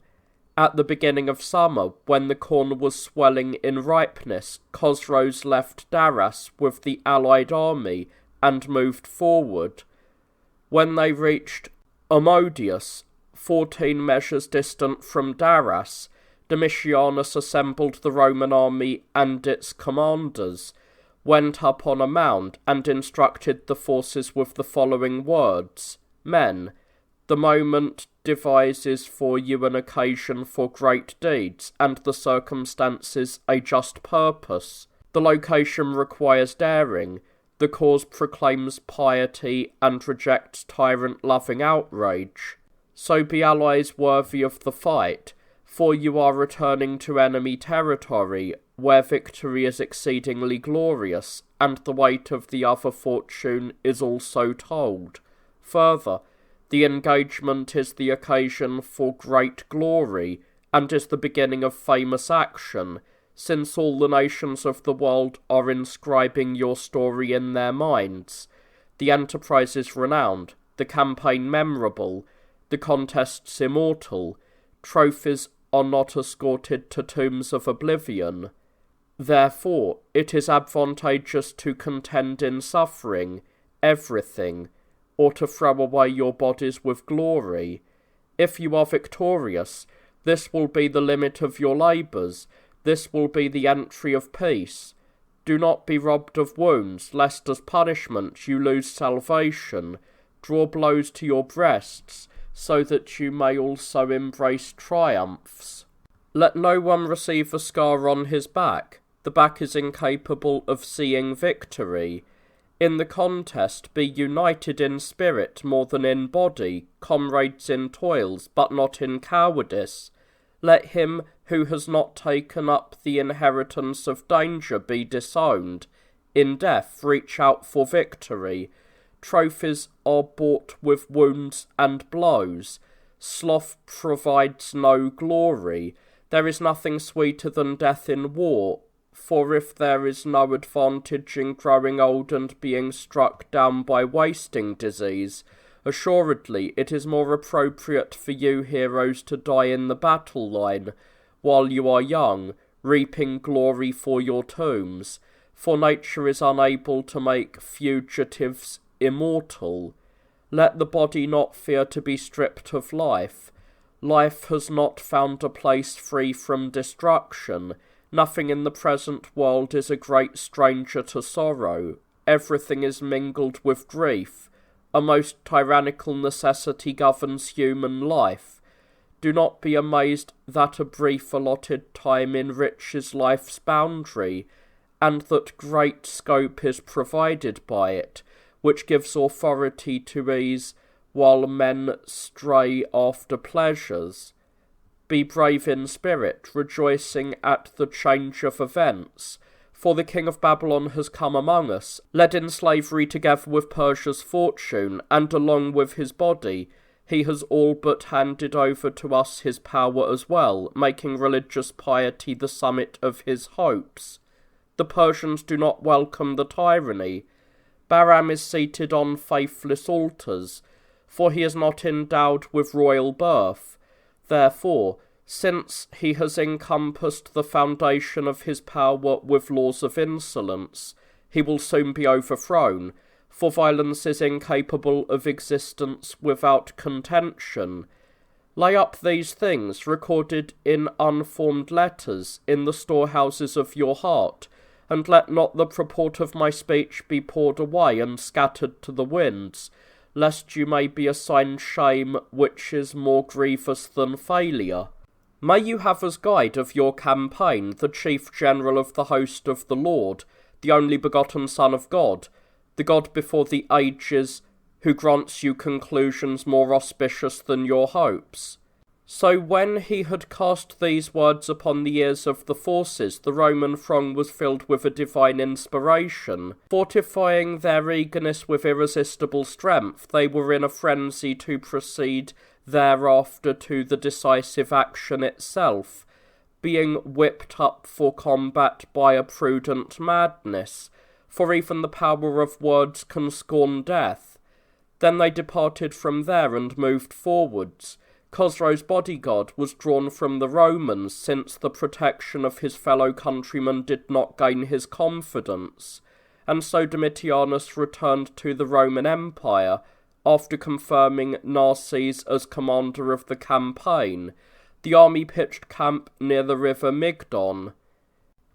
Speaker 1: At the beginning of summer, when the corn was swelling in ripeness, Khosroes left Daras with the allied army and moved forward. When they reached Amodius, 14 measures distant from Daras, Domitianus assembled the Roman army and its commanders, went up on a mound, and instructed the forces with the following words: Men, the moment devises for you an occasion for great deeds, and the circumstances a just purpose. The location requires daring, the cause proclaims piety and rejects tyrant-loving outrage. So be allies worthy of the fight, for you are returning to enemy territory, where victory is exceedingly glorious, and the weight of the other fortune is also told. Further, the engagement is the occasion for great glory, and is the beginning of famous action, since all the nations of the world are inscribing your story in their minds. The enterprise is renowned, the campaign memorable, the contests immortal, trophies are not escorted to tombs of oblivion. Therefore, it is advantageous to contend in suffering, everything, or to throw away your bodies with glory. If you are victorious, this will be the limit of your labours, this will be the entry of peace. Do not be robbed of wounds, lest as punishment you lose salvation. Draw blows to your breasts, so that you may also embrace triumphs. Let no one receive a scar on his back. The back is incapable of seeing victory. In the contest be united in spirit more than in body, comrades in toils, but not in cowardice. Let him who has not taken up the inheritance of danger be disowned. In death reach out for victory. Trophies are bought with wounds and blows. Sloth provides no glory. There is nothing sweeter than death in war, for if there is no advantage in growing old and being struck down by wasting disease, assuredly it is more appropriate for you heroes to die in the battle line, while you are young, reaping glory for your tombs, for nature is unable to make fugitives immortal. Let the body not fear to be stripped of life. Life has not found a place free from destruction. Nothing in the present world is a great stranger to sorrow. Everything is mingled with grief. a most tyrannical necessity governs human life, do not be amazed that a brief allotted time enriches life's boundary, and that great scope is provided by it, which gives authority to ease, while men stray after pleasures. Be brave in spirit, rejoicing at the change of events, for the king of Babylon has come among us, led in slavery together with Persia's fortune, and along with his body, he has all but handed over to us his power as well, making religious piety the summit of his hopes. The Persians do not welcome the tyranny. Bahram is seated on faithless altars, for he is not endowed with royal birth. Therefore, since he has encompassed the foundation of his power with laws of insolence, he will soon be overthrown, for violence is incapable of existence without contention. Lay up these things, recorded in unformed letters, in the storehouses of your heart, and let not the purport of my speech be poured away and scattered to the winds, lest you may be assigned shame which is more grievous than failure. May you have as guide of your campaign the chief general of the host of the Lord, the only begotten Son of God, the God before the ages, who grants you conclusions more auspicious than your hopes. So when he had cast these words upon the ears of the forces, the Roman throng was filled with a divine inspiration. Fortifying their eagerness with irresistible strength, they were in a frenzy to proceed thereafter to the decisive action itself, being whipped up for combat by a prudent madness, for even the power of words can scorn death. Then they departed from there and moved forwards. Chosro's bodyguard was drawn from the Romans, since the protection of his fellow countrymen did not gain his confidence, and so Domitianus returned to the Roman Empire, after confirming Narses as commander of the campaign. The army pitched camp near the river Mygdon.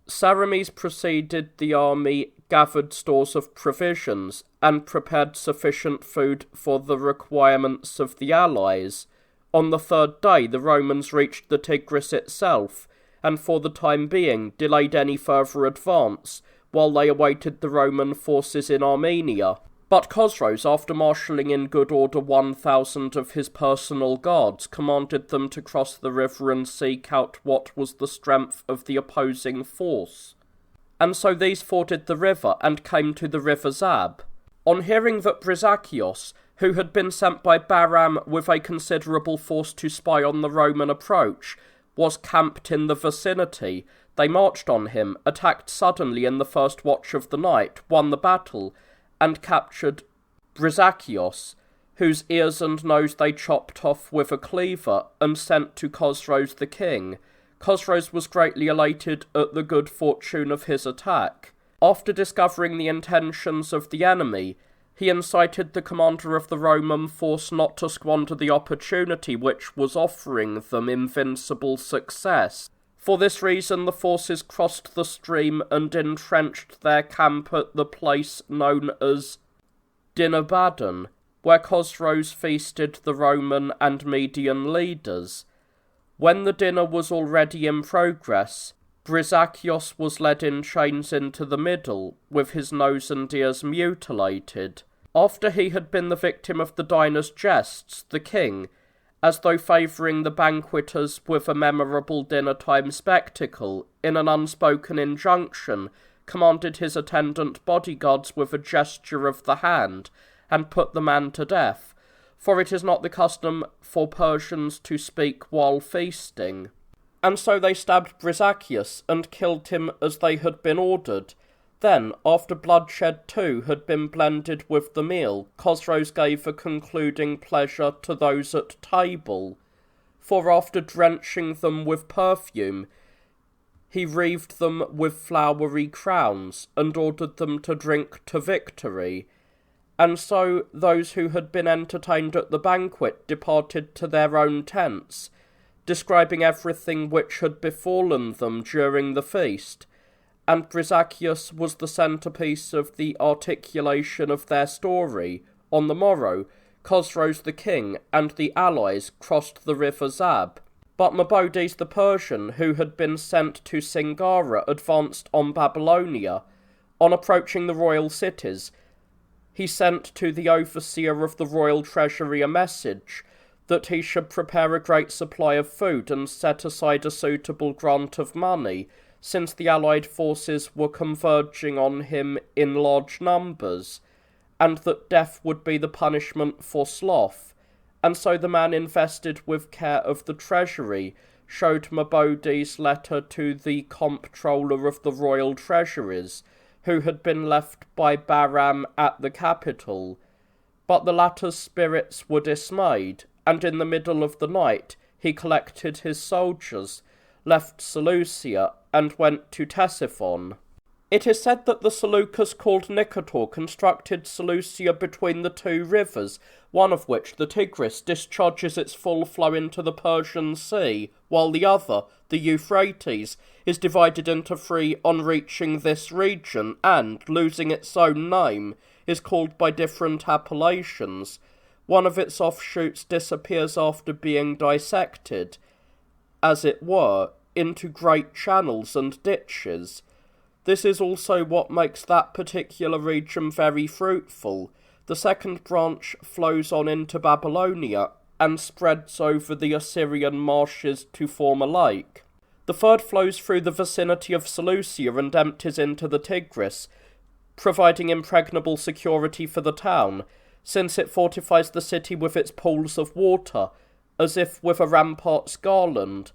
Speaker 1: Cerames preceded the army, gathered stores of provisions, and prepared sufficient food for the requirements of the allies. On the third day the Romans reached the Tigris itself, and for the time being delayed any further advance, while they awaited the Roman forces in Armenia. But Chosroes, after marshalling in good order 1,000 of his personal guards, commanded them to cross the river and seek out what was the strength of the opposing force. And so these forded the river, and came to the river Zab. On hearing that Brisachios, who had been sent by Bahram with a considerable force to spy on the Roman approach, was camped in the vicinity, they marched on him, attacked suddenly in the first watch of the night, won the battle, and captured Brisachios, whose ears and nose they chopped off with a cleaver, and sent to Chosroes the king. Chosroes was greatly elated at the good fortune of his attack. After discovering the intentions of the enemy, he incited the commander of the Roman force not to squander the opportunity which was offering them invincible success. For this reason the forces crossed the stream and entrenched their camp at the place known as Dinabadan, where Chosroes feasted the Roman and Median leaders. When the dinner was already in progress, Brisachios was led in chains into the middle, with his nose and ears mutilated. After he had been the victim of the diner's jests, the king, as though favouring the banqueters with a memorable dinner-time spectacle, in an unspoken injunction, commanded his attendant bodyguards with a gesture of the hand, and put the man to death, for it is not the custom for Persians to speak while feasting. And so they stabbed Brisachios, and killed him as they had been ordered. Then, after bloodshed too had been blended with the meal, Chosroes gave a concluding pleasure to those at table, for after drenching them with perfume, he wreathed them with flowery crowns, and ordered them to drink to victory. And so those who had been entertained at the banquet departed to their own tents, describing everything which had befallen them during the feast, and Brisachios was the centrepiece of the articulation of their story, On the morrow, Chosroes the king and the allies crossed the river Zab, but Mabodies the Persian, who had been sent to Singara, advanced on Babylonia. On approaching the royal cities, he sent to the overseer of the royal treasury a message that he should prepare a great supply of food and set aside a suitable grant of money, since the allied forces were converging on him in large numbers, and that death would be the punishment for sloth. And so the man invested with care of the treasury showed Mabodi's letter to the comptroller of the royal treasuries, who had been left by Bahram at the capital. But the latter's spirits were dismayed, and in the middle of the night he collected his soldiers, left Seleucia, and went to Ctesiphon. It is said that the Seleucus called Nicator constructed Seleucia between the two rivers, one of which, the Tigris, discharges its full flow into the Persian Sea, while the other, the Euphrates, is divided into three on reaching this region, and, losing its own name, is called by different appellations. One of its offshoots disappears after being dissected, as it were, into great channels and ditches. This is also what makes that particular region very fruitful. The second branch flows on into Babylonia and spreads over the Assyrian marshes to form a lake. The third flows through the vicinity of Seleucia and empties into the Tigris, providing impregnable security for the town, since it fortifies the city with its pools of water, as if with a rampart's garland.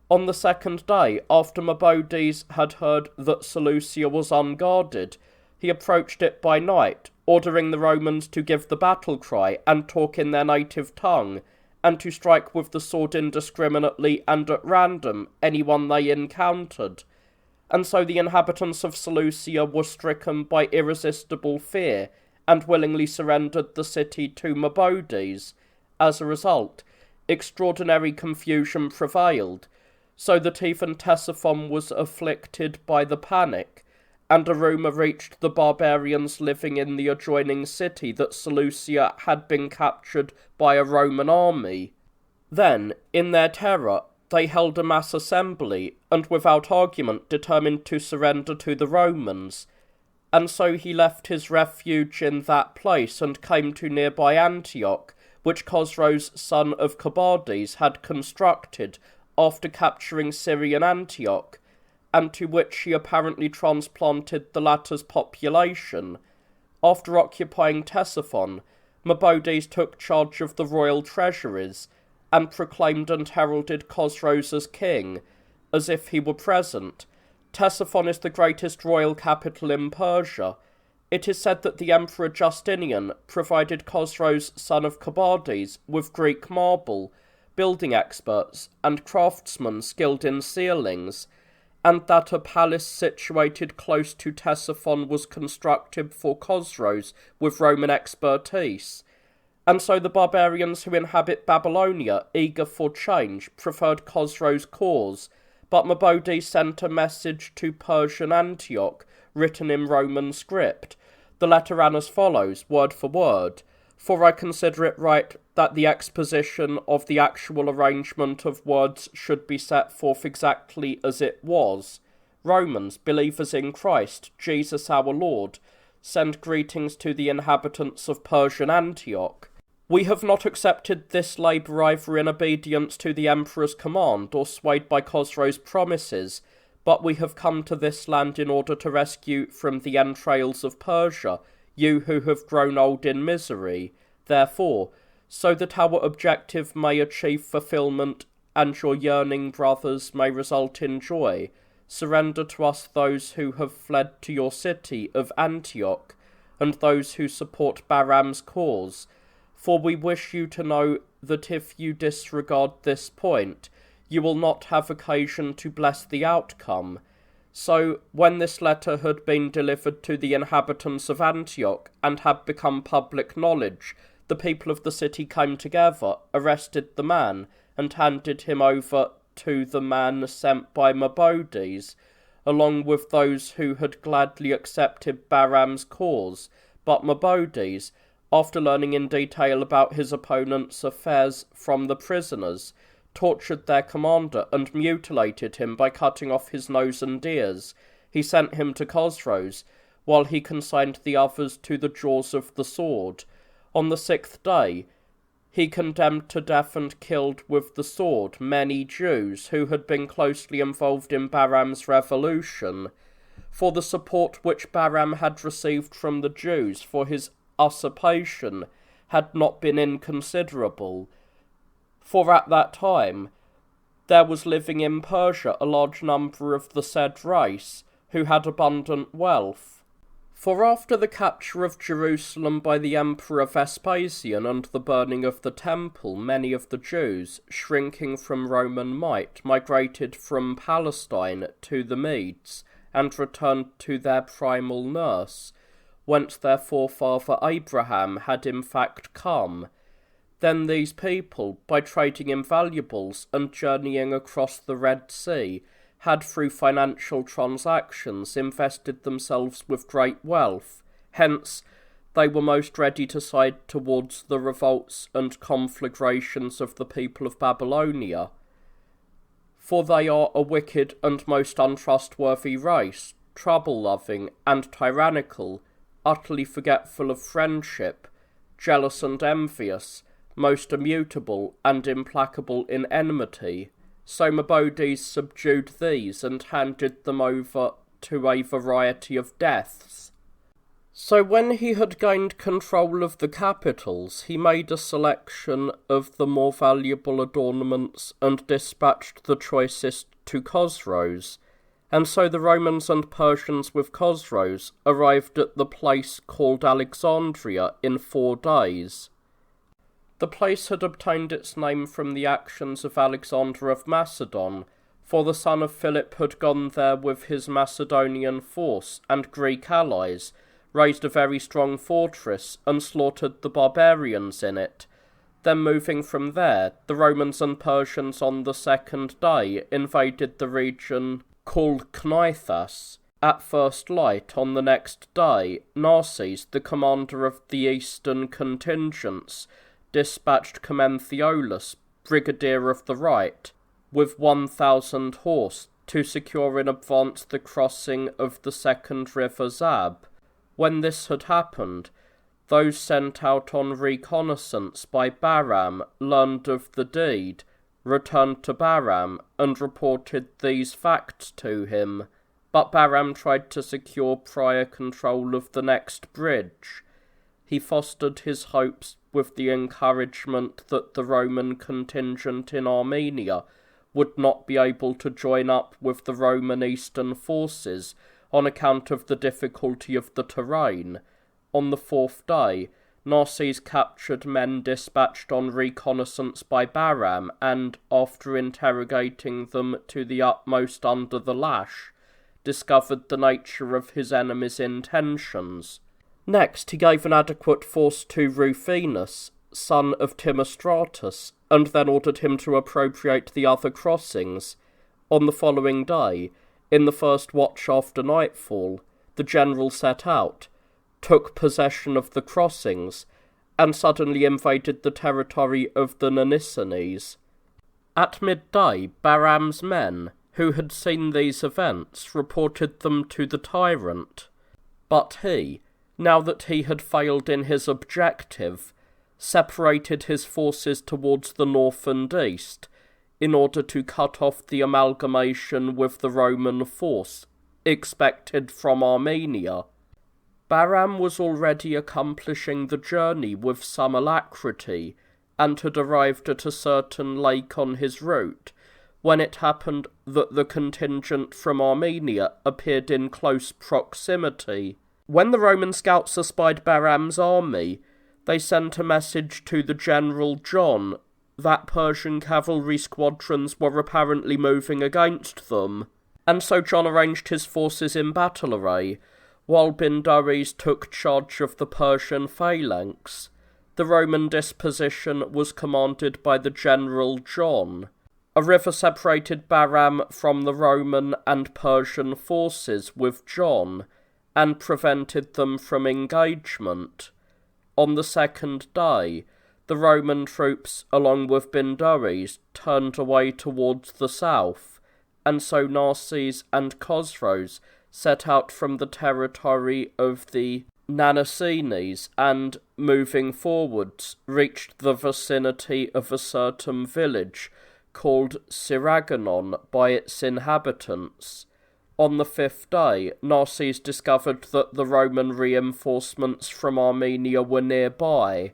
Speaker 1: On the second day, after Mabodies had heard that Seleucia was unguarded, he approached it by night, ordering the Romans to give the battle cry and talk in their native tongue, and to strike with the sword indiscriminately and at random anyone they encountered. And so the inhabitants of Seleucia were stricken by irresistible fear, and willingly surrendered the city to Mabodies. As a result, extraordinary confusion prevailed, so that even Ctesiphon was afflicted by the panic, and a rumour reached the barbarians living in the adjoining city that Seleucia had been captured by a Roman army. Then, in their terror, they held a mass assembly, and without argument determined to surrender to the Romans. And so he left his refuge in that place and came to nearby Antioch, which Chosroes, son of Cobades, had constructed after capturing Syrian Antioch, and to which he apparently transplanted the latter's population. After occupying Ctesiphon, Mabodies took charge of the royal treasuries, and proclaimed and heralded Chosroes as king, as if he were present. Ctesiphon is the greatest royal capital in Persia. It is said that the Emperor Justinian provided Chosroes, son of Cobades, with Greek marble, building experts, and craftsmen skilled in ceilings, and that a palace situated close to Ctesiphon was constructed for Chosroes with Roman expertise. And so the barbarians who inhabit Babylonia, eager for change, preferred Chosroes' cause, but Mabodies sent a message to Persian Antioch, written in Roman script. The letter ran as follows, word for word: "For I consider it right that the exposition of the actual arrangement of words should be set forth exactly as it was. Romans, believers in Christ, Jesus our Lord, send greetings to the inhabitants of Persian Antioch. We have not accepted this labour either in obedience to the Emperor's command or swayed by Chosroes' promises, but we have come to this land in order to rescue from the entrails of Persia you who have grown old in misery. Therefore, so that our objective may achieve fulfilment and your yearning brothers may result in joy, surrender to us those who have fled to your city of Antioch, and those who support Bahram's cause. For we wish you to know that if you disregard this point, you will not have occasion to bless the outcome." So, when this letter had been delivered to the inhabitants of Antioch, and had become public knowledge, the people of the city came together, arrested the man, and handed him over to the man sent by Mabodies, along with those who had gladly accepted Bahram's cause. But Mabodies, after learning in detail about his opponent's affairs from the prisoners, tortured their commander and mutilated him by cutting off his nose and ears. He sent him to Khosrows, while he consigned the others to the jaws of the sword. On the 6th day, he condemned to death and killed with the sword many Jews who had been closely involved in Bahram's revolution, for the support which Bahram had received from the Jews for his usurpation had not been inconsiderable, for at that time there was living in Persia a large number of the said race, who had abundant wealth. For after the capture of Jerusalem by the Emperor Vespasian and the burning of the temple, many of the Jews, shrinking from Roman might, migrated from Palestine to the Medes, and returned to their primal nurse, whence their forefather Abraham had in fact come. Then these people, by trading in valuables and journeying across the Red Sea, had through financial transactions invested themselves with great wealth. Hence, they were most ready to side towards the revolts and conflagrations of the people of Babylonia. For they are a wicked and most untrustworthy race, trouble-loving and tyrannical, utterly forgetful of friendship, jealous and envious, most immutable and implacable in enmity. So Mabodis subdued these and handed them over to a variety of deaths. So when he had gained control of the capitals, he made a selection of the more valuable adornments and dispatched the choicest to Khosrows. And so the Romans and Persians with Khosrows arrived at the place called Alexandria in 4 days. The place had obtained its name from the actions of Alexander of Macedon, for the son of Philip had gone there with his Macedonian force and Greek allies, raised a very strong fortress, and slaughtered the barbarians in it. Then moving from there, the Romans and Persians on the 2nd day invaded the region called Cnithas. At first light on the next day, Narses, the commander of the eastern contingents, dispatched Commentheolus, brigadier of the right, with 1,000 horse to secure in advance the crossing of the second river Zab. When this had happened, those sent out on reconnaissance by Bahram learned of the deed, returned to Bahram, and reported these facts to him. But Bahram tried to secure prior control of the next bridge. He fostered his hopes with the encouragement that the Roman contingent in Armenia would not be able to join up with the Roman eastern forces on account of the difficulty of the terrain. On the 4th day, Narses captured men dispatched on reconnaissance by Bahram, and, after interrogating them to the utmost under the lash, discovered the nature of his enemy's intentions. Next, he gave an adequate force to Rufinus, son of Timostratus, and then ordered him to appropriate the other crossings. On the following day, in the first watch after nightfall, the general set out, took possession of the crossings, and suddenly invaded the territory of the Nanissanes. At midday, Bahram's men, who had seen these events, reported them to the tyrant. But he, now that he had failed in his objective, separated his forces towards the north and east, in order to cut off the amalgamation with the Roman force expected from Armenia. Bahram was already accomplishing the journey with some alacrity, and had arrived at a certain lake on his route, when it happened that the contingent from Armenia appeared in close proximity. When the Roman scouts espied Bahram's army, they sent a message to the General John that Persian cavalry squadrons were apparently moving against them, and so John arranged his forces in battle array, while Bindaris took charge of the Persian phalanx. The Roman disposition was commanded by the General John. A river separated Bahram from the Roman and Persian forces with John, and prevented them from engagement. on the second day, the Roman troops, along with Bindari's, turned away towards the south, and so Narses and Chosroes set out from the territory of the Nanocines and, moving forwards, reached the vicinity of a certain village called Siraganon by its inhabitants. On the fifth day, Narses discovered that the Roman reinforcements from Armenia were nearby.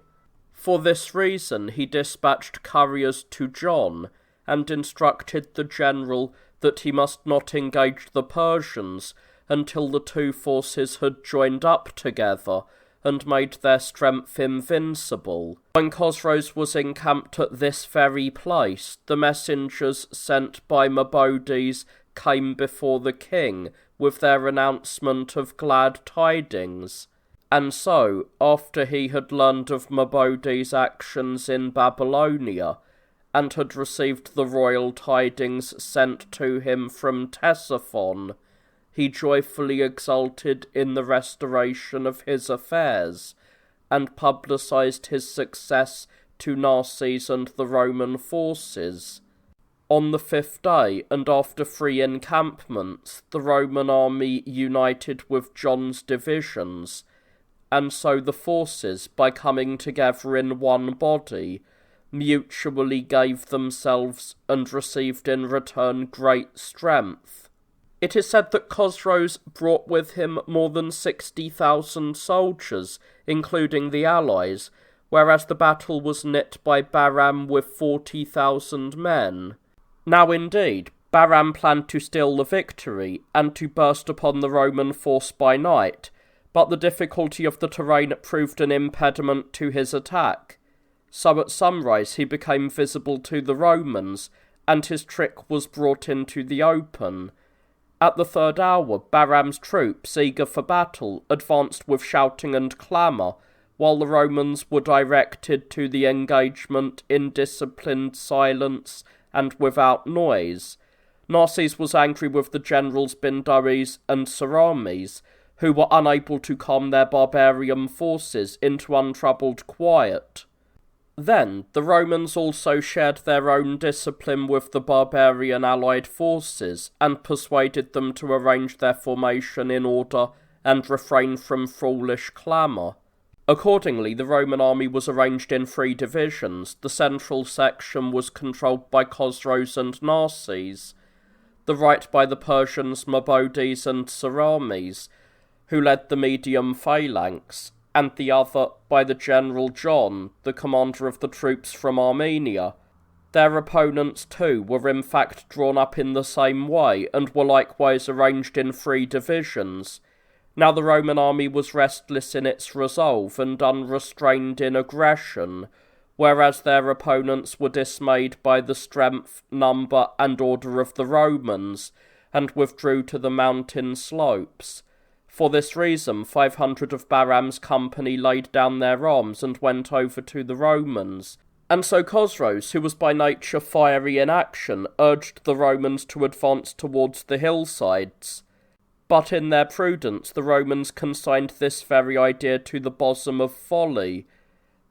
Speaker 1: For this reason he dispatched couriers to John, and instructed the general that he must not engage the Persians until the two forces had joined up together and made their strength invincible. When Chosroes was encamped at this very place, the messengers sent by Mabaudes came before the king with their announcement of glad tidings. And so, after he had learned of Mabaudes' actions in Babylonia, and had received the royal tidings sent to him from Ctesiphon, he joyfully exulted in the restoration of his affairs, and publicized his success to Narses and the Roman forces. On the fifth day, and after 3 encampments, the Roman army united with John's divisions, and so the forces, by coming together in one body, mutually gave themselves and received in return great strength. It is said that Chosroes brought with him more than 60,000 soldiers, including the allies, whereas the battle was knit by Bahram with 40,000 men. Now indeed, Bahram planned to steal the victory, and to burst upon the Roman force by night, but the difficulty of the terrain proved an impediment to his attack. So at sunrise he became visible to the Romans, and his trick was brought into the open. At the third hour, Bahram's troops, eager for battle, advanced with shouting and clamour, while the Romans were directed to the engagement in disciplined silence and without noise. Narses was angry with the generals Bindari's and Serames, who were unable to calm their barbarian forces into untroubled quiet. Then the Romans also shared their own discipline with the barbarian allied forces, and persuaded them to arrange their formation in order and refrain from foolish clamour. Accordingly, the Roman army was arranged in 3 divisions. The central section was controlled by Chosroes and Narses, the right by the Persians Mabaudes and Serames, who led the medium phalanx, and the other by the general John, the commander of the troops from Armenia. Their opponents too were in fact drawn up in the same way, and were likewise arranged in 3 divisions. Now the Roman army was restless in its resolve and unrestrained in aggression, whereas their opponents were dismayed by the strength, number, and order of the Romans, and withdrew to the mountain slopes. For this reason, 500 of Bahram's company laid down their arms and went over to the Romans. And so Chosroes, who was by nature fiery in action, urged the Romans to advance towards the hillsides. But in their prudence, the Romans consigned this very idea to the bosom of folly.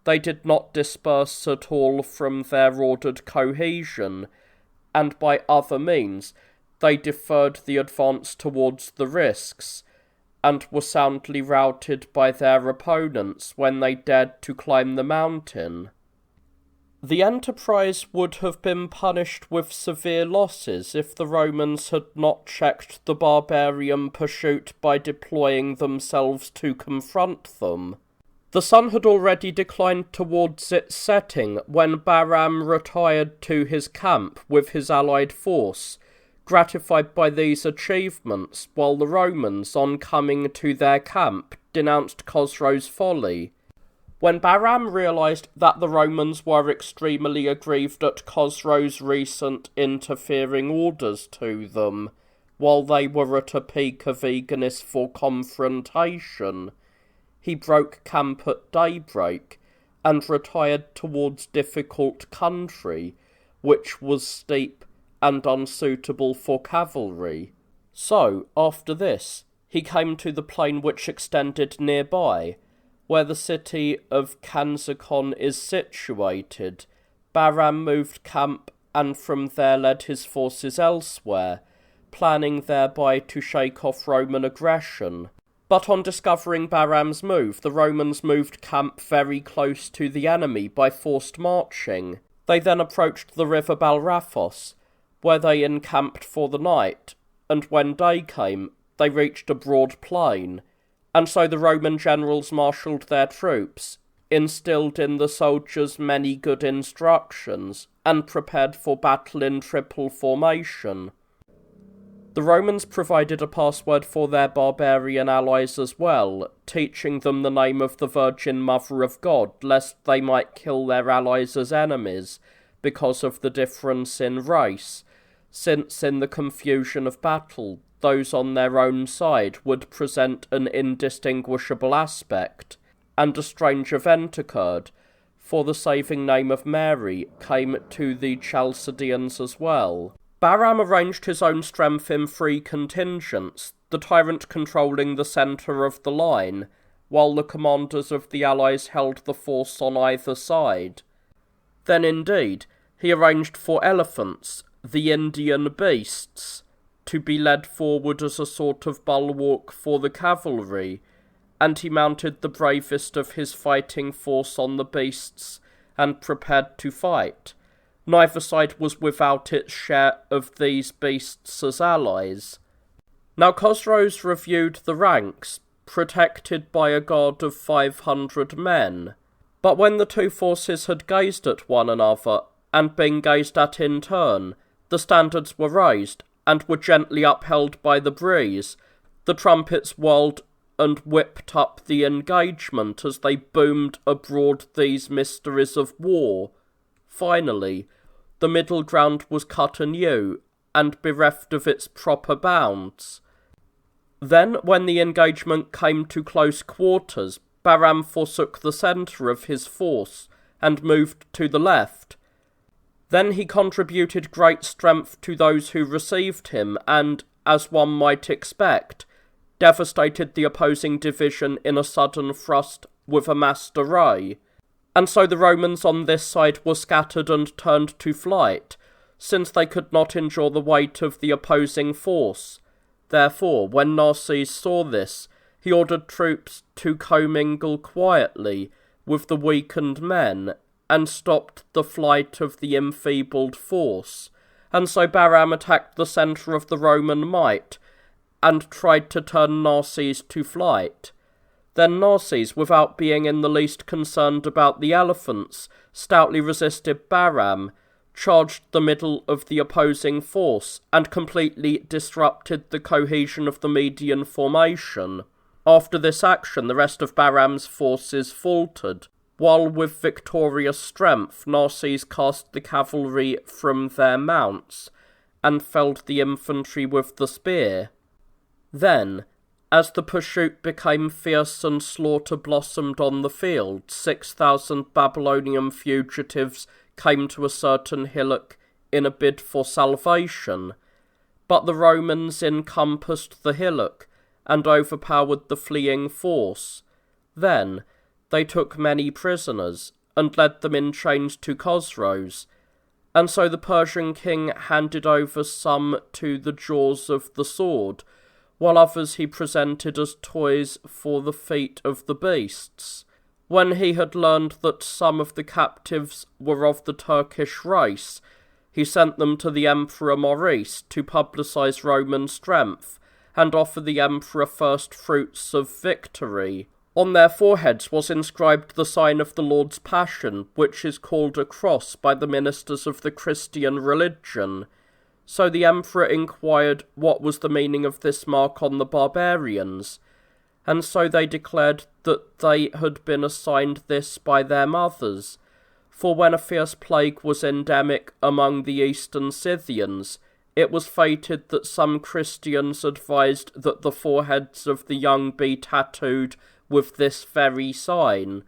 Speaker 1: They did not disperse at all from their ordered cohesion, and by other means they deferred the advance towards the risks, and were soundly routed by their opponents when they dared to climb the mountain. The enterprise would have been punished with severe losses if the Romans had not checked the barbarian pursuit by deploying themselves to confront them. The sun had already declined towards its setting when Bahram retired to his camp with his allied force, gratified by these achievements, while the Romans, on coming to their camp, denounced Chosroes' folly. When Bahram realised that the Romans were extremely aggrieved at Chosroes' recent interfering orders to them, while they were at a peak of eagerness for confrontation, he broke camp at daybreak, and retired towards difficult country, which was steep and unsuitable for cavalry. So, after this, he came to the plain which extended nearby, where the city of Ketone-Kun is situated, Bahram moved camp and from there led his forces elsewhere, planning thereby to shake off Roman aggression. But on discovering Bahram's move, the Romans moved camp very close to the enemy by forced marching. They then approached the river Balraphos, where they encamped for the night, and when day came, they reached a broad plain, and so the Roman generals marshalled their troops, instilled in the soldiers many good instructions, and prepared for battle in triple formation. The Romans provided a password for their barbarian allies as well, teaching them the name of the Virgin Mother of God, lest they might kill their allies as enemies, because of the difference in race, since in the confusion of battle, those on their own side would present an indistinguishable aspect, and a strange event occurred, for the saving name of Mary came to the Chalcidians as well. Bahram arranged his own strength in 3 contingents, the tyrant controlling the centre of the line, while the commanders of the allies held the force on either side. Then indeed, he arranged for elephants, the Indian beasts, to be led forward as a sort of bulwark for the cavalry, and he mounted the bravest of his fighting force on the beasts, and prepared to fight. Neither side was without its share of these beasts as allies. Now Chosroes reviewed the ranks, protected by a guard of 500 men. But when the 2 forces had gazed at one another, and been gazed at in turn, the standards were raised, and were gently upheld by the breeze. The trumpets whirled and whipped up the engagement as they boomed abroad these mysteries of war. Finally, the middle ground was cut anew, and bereft of its proper bounds. Then, when the engagement came to close quarters, Bahram forsook the centre of his force, and moved to the left. Then he contributed great strength to those who received him, and, as one might expect, devastated the opposing division in a sudden thrust with a massed array. And so the Romans on this side were scattered and turned to flight, since they could not endure the weight of the opposing force. Therefore, when Narses saw this, he ordered troops to commingle quietly with the weakened men, and stopped the flight of the enfeebled force. And so Bahram attacked the centre of the Roman might, and tried to turn Narses to flight. Then Narses, without being in the least concerned about the elephants, stoutly resisted Bahram, charged the middle of the opposing force, and completely disrupted the cohesion of the median formation. After this action, the rest of Bahram's forces faltered, while with victorious strength Narses cast the cavalry from their mounts, and felled the infantry with the spear. Then, as the pursuit became fierce and slaughter blossomed on the field, 6,000 Babylonian fugitives came to a certain hillock in a bid for salvation. But the Romans encompassed the hillock, and overpowered the fleeing force. Then they took many prisoners, and led them in chains to Chosroes. And so the Persian king handed over some to the jaws of the sword, while others he presented as toys for the feet of the beasts. When he had learned that some of the captives were of the Turkish race, he sent them to the Emperor Maurice to publicize Roman strength, and offer the Emperor first fruits of victory. On their foreheads was inscribed the sign of the Lord's Passion, which is called a cross by the ministers of the Christian religion. So the Emperor inquired what was the meaning of this mark on the barbarians, and so they declared that they had been assigned this by their mothers, for when a fierce plague was endemic among the eastern Scythians, it was fated that some Christians advised that the foreheads of the young be tattooed with this very sign.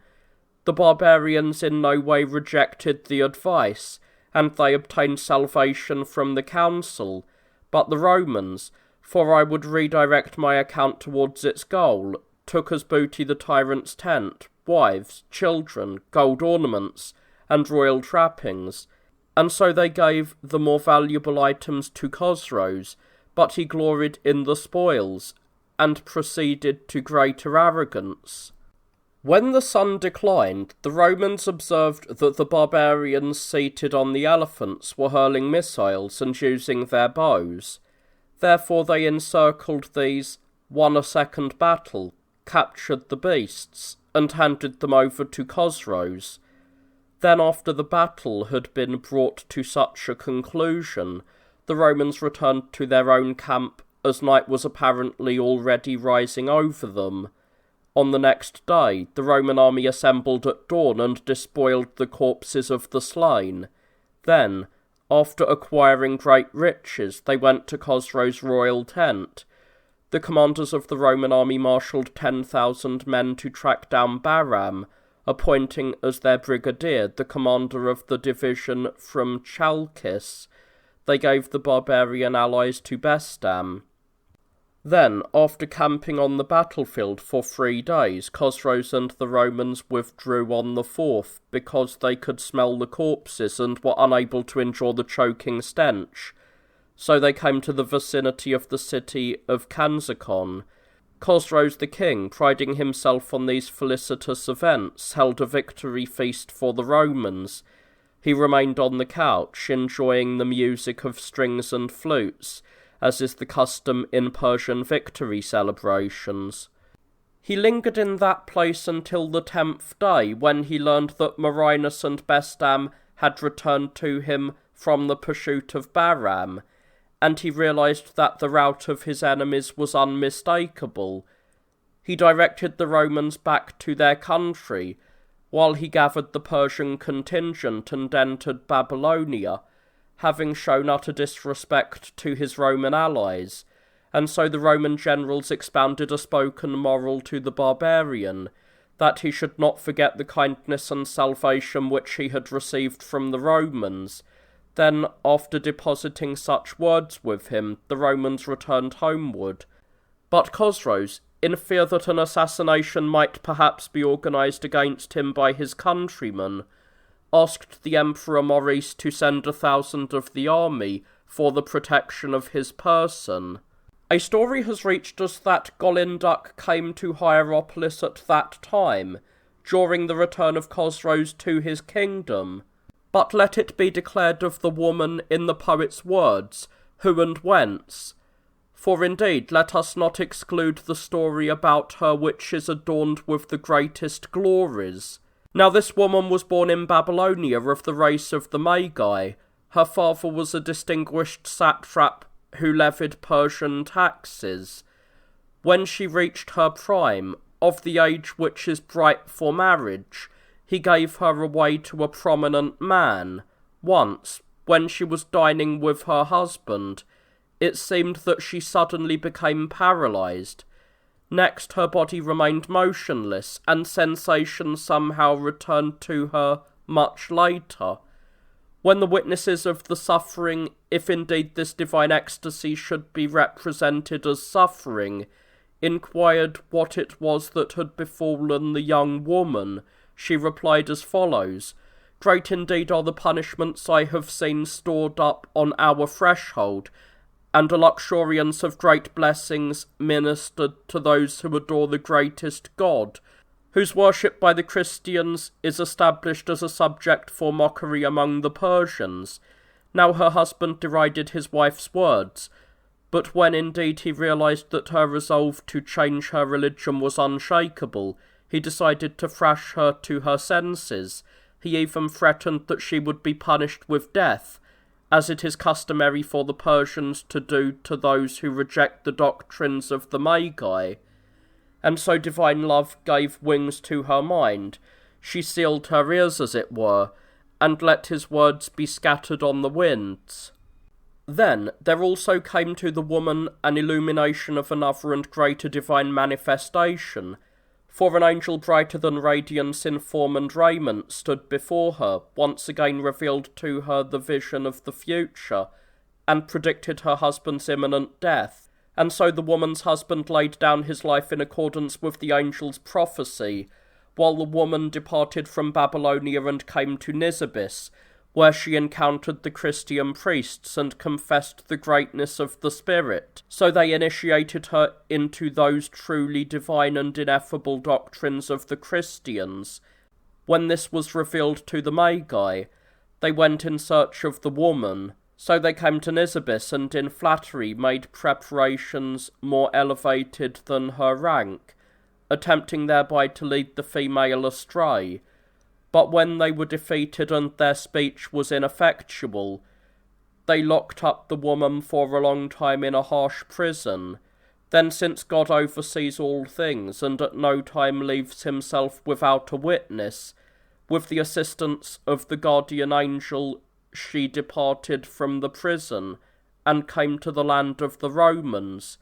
Speaker 1: The barbarians in no way rejected the advice, and they obtained salvation from the council, but the Romans, for I would redirect my account towards its goal, took as booty the tyrant's tent, wives, children, gold ornaments, and royal trappings, and so they gave the more valuable items to Chosroes, but he gloried in the spoils, and proceeded to greater arrogance. When the sun declined, the Romans observed that the barbarians seated on the elephants were hurling missiles and using their bows. Therefore they encircled these, won a second battle, captured the beasts, and handed them over to Chosroes. Then, after the battle had been brought to such a conclusion, the Romans returned to their own camp, as night was apparently already rising over them. On the next day, the Roman army assembled at dawn and despoiled the corpses of the slain. Then, after acquiring great riches, they went to Chosroes' royal tent. The commanders of the Roman army marshalled 10,000 men to track down Bahram, appointing as their brigadier the commander of the division from Chalkis. They gave the barbarian allies to Bestam. Then, after camping on the battlefield for 3 days, Chosroes and the Romans withdrew on the 4th, because they could smell the corpses and were unable to endure the choking stench. So they came to the vicinity of the city of Kanzakon. Chosroes the king, priding himself on these felicitous events, held a victory feast for the Romans. He remained on the couch, enjoying the music of strings and flutes, as is the custom in Persian victory celebrations. He lingered in that place until the 10th day, when he learned that Marinus and Bestam had returned to him from the pursuit of Bahram, and he realized that the rout of his enemies was unmistakable. He directed the Romans back to their country, while he gathered the Persian contingent and entered Babylonia, having shown utter disrespect to his Roman allies, and so the Roman generals expounded a spoken moral to the barbarian, that he should not forget the kindness and salvation which he had received from the Romans. Then, after depositing such words with him, the Romans returned homeward. But Chosroes, in fear that an assassination might perhaps be organised against him by his countrymen, asked the Emperor Maurice to send 1,000 of the army for the protection of his person. A story has reached us that Golinduc came to Hierapolis at that time, during the return of Chosroes to his kingdom. But let it be declared of the woman in the poet's words, who and whence. For indeed, let us not exclude the story about her which is adorned with the greatest glories. Now this woman was born in Babylonia of the race of the Magi. Her father was a distinguished satrap who levied Persian taxes. When she reached her prime, of the age which is bright for marriage, he gave her away to a prominent man. Once, when she was dining with her husband, it seemed that she suddenly became paralysed. Next, her body remained motionless, and sensation somehow returned to her much later. When the witnesses of the suffering, if indeed this divine ecstasy should be represented as suffering, inquired what it was that had befallen the young woman, she replied as follows: "Great indeed are the punishments I have seen stored up on our threshold, and a luxuriance of great blessings ministered to those who adore the greatest God, whose worship by the Christians is established as a subject for mockery among the Persians." Now her husband derided his wife's words, but when indeed he realized that her resolve to change her religion was unshakable, he decided to thrash her to her senses. He even threatened that she would be punished with death, as it is customary for the Persians to do to those who reject the doctrines of the Magi. And so divine love gave wings to her mind. She sealed her ears, as it were, and let his words be scattered on the winds. Then there also came to the woman an illumination of another and greater divine manifestation, for an angel brighter than radiance in form and raiment stood before her, once again revealed to her the vision of the future, and predicted her husband's imminent death. And so the woman's husband laid down his life in accordance with the angel's prophecy, while the woman departed from Babylonia and came to Nisibis, where she encountered the Christian priests and confessed the greatness of the Spirit. So they initiated her into those truly divine and ineffable doctrines of the Christians. When this was revealed to the Magi, they went in search of the woman. So they came to Nisibis and in flattery made preparations more elevated than her rank, attempting thereby to lead the female astray. But when they were defeated and their speech was ineffectual, they locked up the woman for a long time in a harsh prison. Then, since God oversees all things, and at no time leaves himself without a witness, with the assistance of the guardian angel she departed from the prison, and came to the land of the Romans,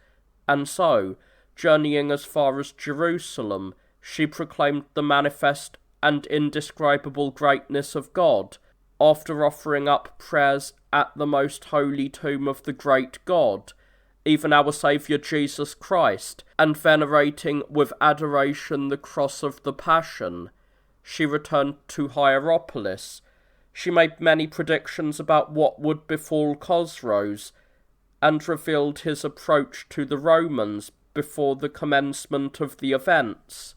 Speaker 1: and so, journeying as far as Jerusalem, she proclaimed the manifest and indescribable greatness of God, after offering up prayers at the most holy tomb of the great God, even our Saviour Jesus Christ, and venerating with adoration the cross of the Passion. She returned to Hierapolis. She made many predictions about what would befall Chosroes, and revealed his approach to the Romans before the commencement of the events.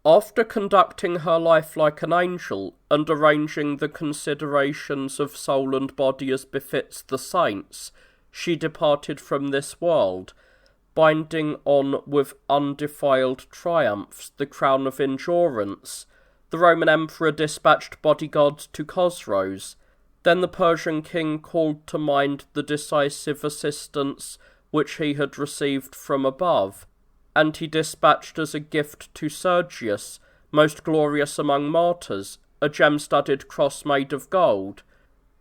Speaker 1: After conducting her life like an angel, and arranging the considerations of soul and body as befits the saints, she departed from this world, binding on with undefiled triumphs the crown of endurance. The Roman emperor dispatched bodyguards to Chosroes. Then the Persian king called to mind the decisive assistance which he had received from above, and he dispatched as a gift to Sergius, most glorious among martyrs, a gem-studded cross made of gold,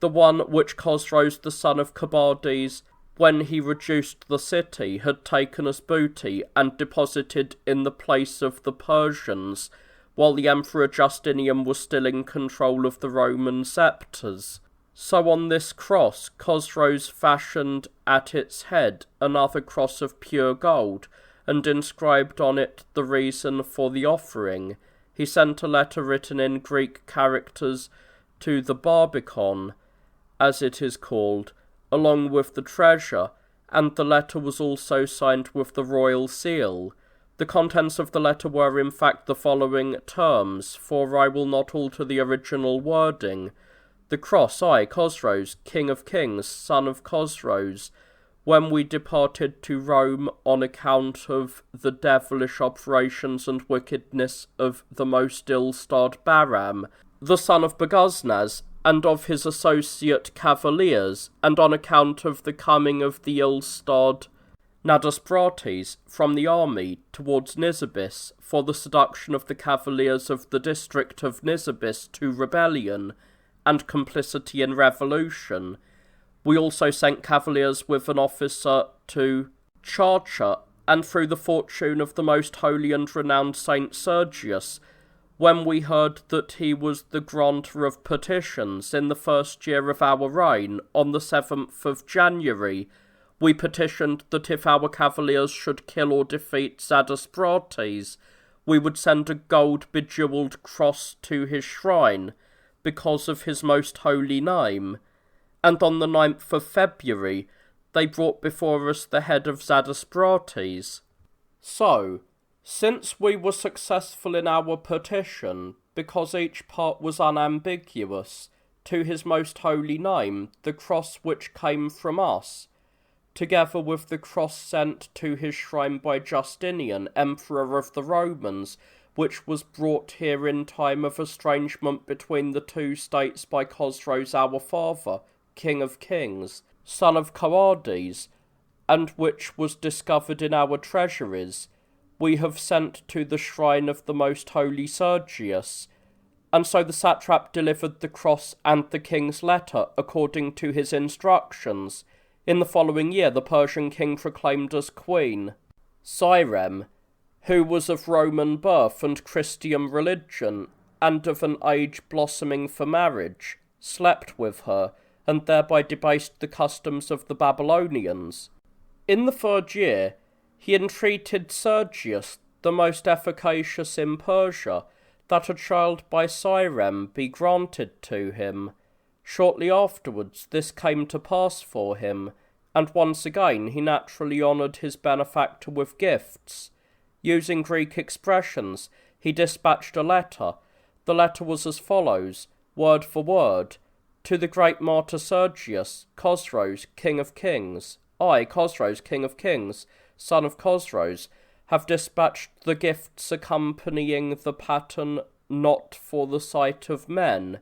Speaker 1: the one which Chosroes the son of Carbades, when he reduced the city, had taken as booty and deposited in the place of the Persians, while the Emperor Justinian was still in control of the Roman sceptres. So on this cross Chosroes fashioned at its head another cross of pure gold, and inscribed on it the reason for the offering. He sent a letter written in Greek characters to the Barbicon, as it is called, along with the treasure, and the letter was also signed with the royal seal. The contents of the letter were in fact the following terms, for I will not alter the original wording. The cross, I, Chosroes, King of Kings, son of Chosroes, when we departed to Rome on account of the devilish operations and wickedness of the most ill-starred Bahram, the son of Bagosnaz, and of his associate cavaliers, and on account of the coming of the ill-starred Nadasprates from the army towards Nisibis, for the seduction of the cavaliers of the district of Nisibis to rebellion, and complicity in revolution. We also sent cavaliers with an officer to Charcha, and through the fortune of the most holy and renowned Saint Sergius, when we heard that he was the granter of petitions in the first year of our reign, on the 7th of January, we petitioned that if our cavaliers should kill or defeat Zadasprates, we would send a gold bejewelled cross to his shrine, because of his most holy name. And on the 9th of February, they brought before us the head of Zadasprates. So, since we were successful in our petition, because each part was unambiguous, to his most holy name, the cross which came from us, together with the cross sent to his shrine by Justinian, Emperor of the Romans, which was brought here in time of estrangement between the two states by Chosroes our father, King of Kings, son of Carbades, and which was discovered in our treasuries, we have sent to the shrine of the most holy Sergius. And so the satrap delivered the cross and the king's letter according to his instructions. In the following year the Persian king proclaimed as queen Cyrem, who was of Roman birth and Christian religion, and of an age blossoming for marriage, slept with her, and thereby debased the customs of the Babylonians. In the 3rd year, he entreated Sergius, the most efficacious in Persia, that a child by Cyrem be granted to him. Shortly afterwards this came to pass for him, and once again he naturally honoured his benefactor with gifts. Using Greek expressions, he dispatched a letter. The letter was as follows, word for word: to the great martyr Sergius, Chosroes, King of Kings. I, Chosroes, King of Kings, son of Chosroes, have dispatched the gifts accompanying the pattern, not for the sight of men,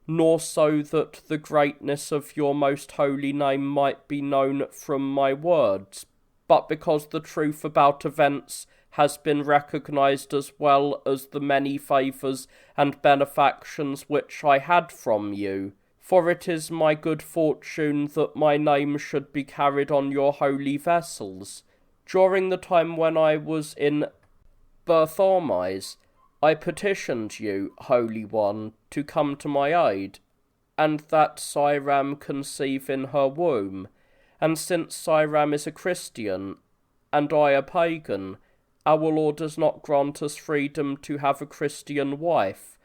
Speaker 1: nor so that the greatness of your most holy name might be known from my words, but because the truth about events has been recognized, as well as the many favours and benefactions which I had from you. For it is my good fortune that my name should be carried on your holy vessels. During the time when I was in Berthomes, I petitioned you, Holy One, to come to my aid, and that Cyrem conceive in her womb. And since Cyrem is a Christian, and I a pagan, our Lord does not grant us freedom to have a Christian wife.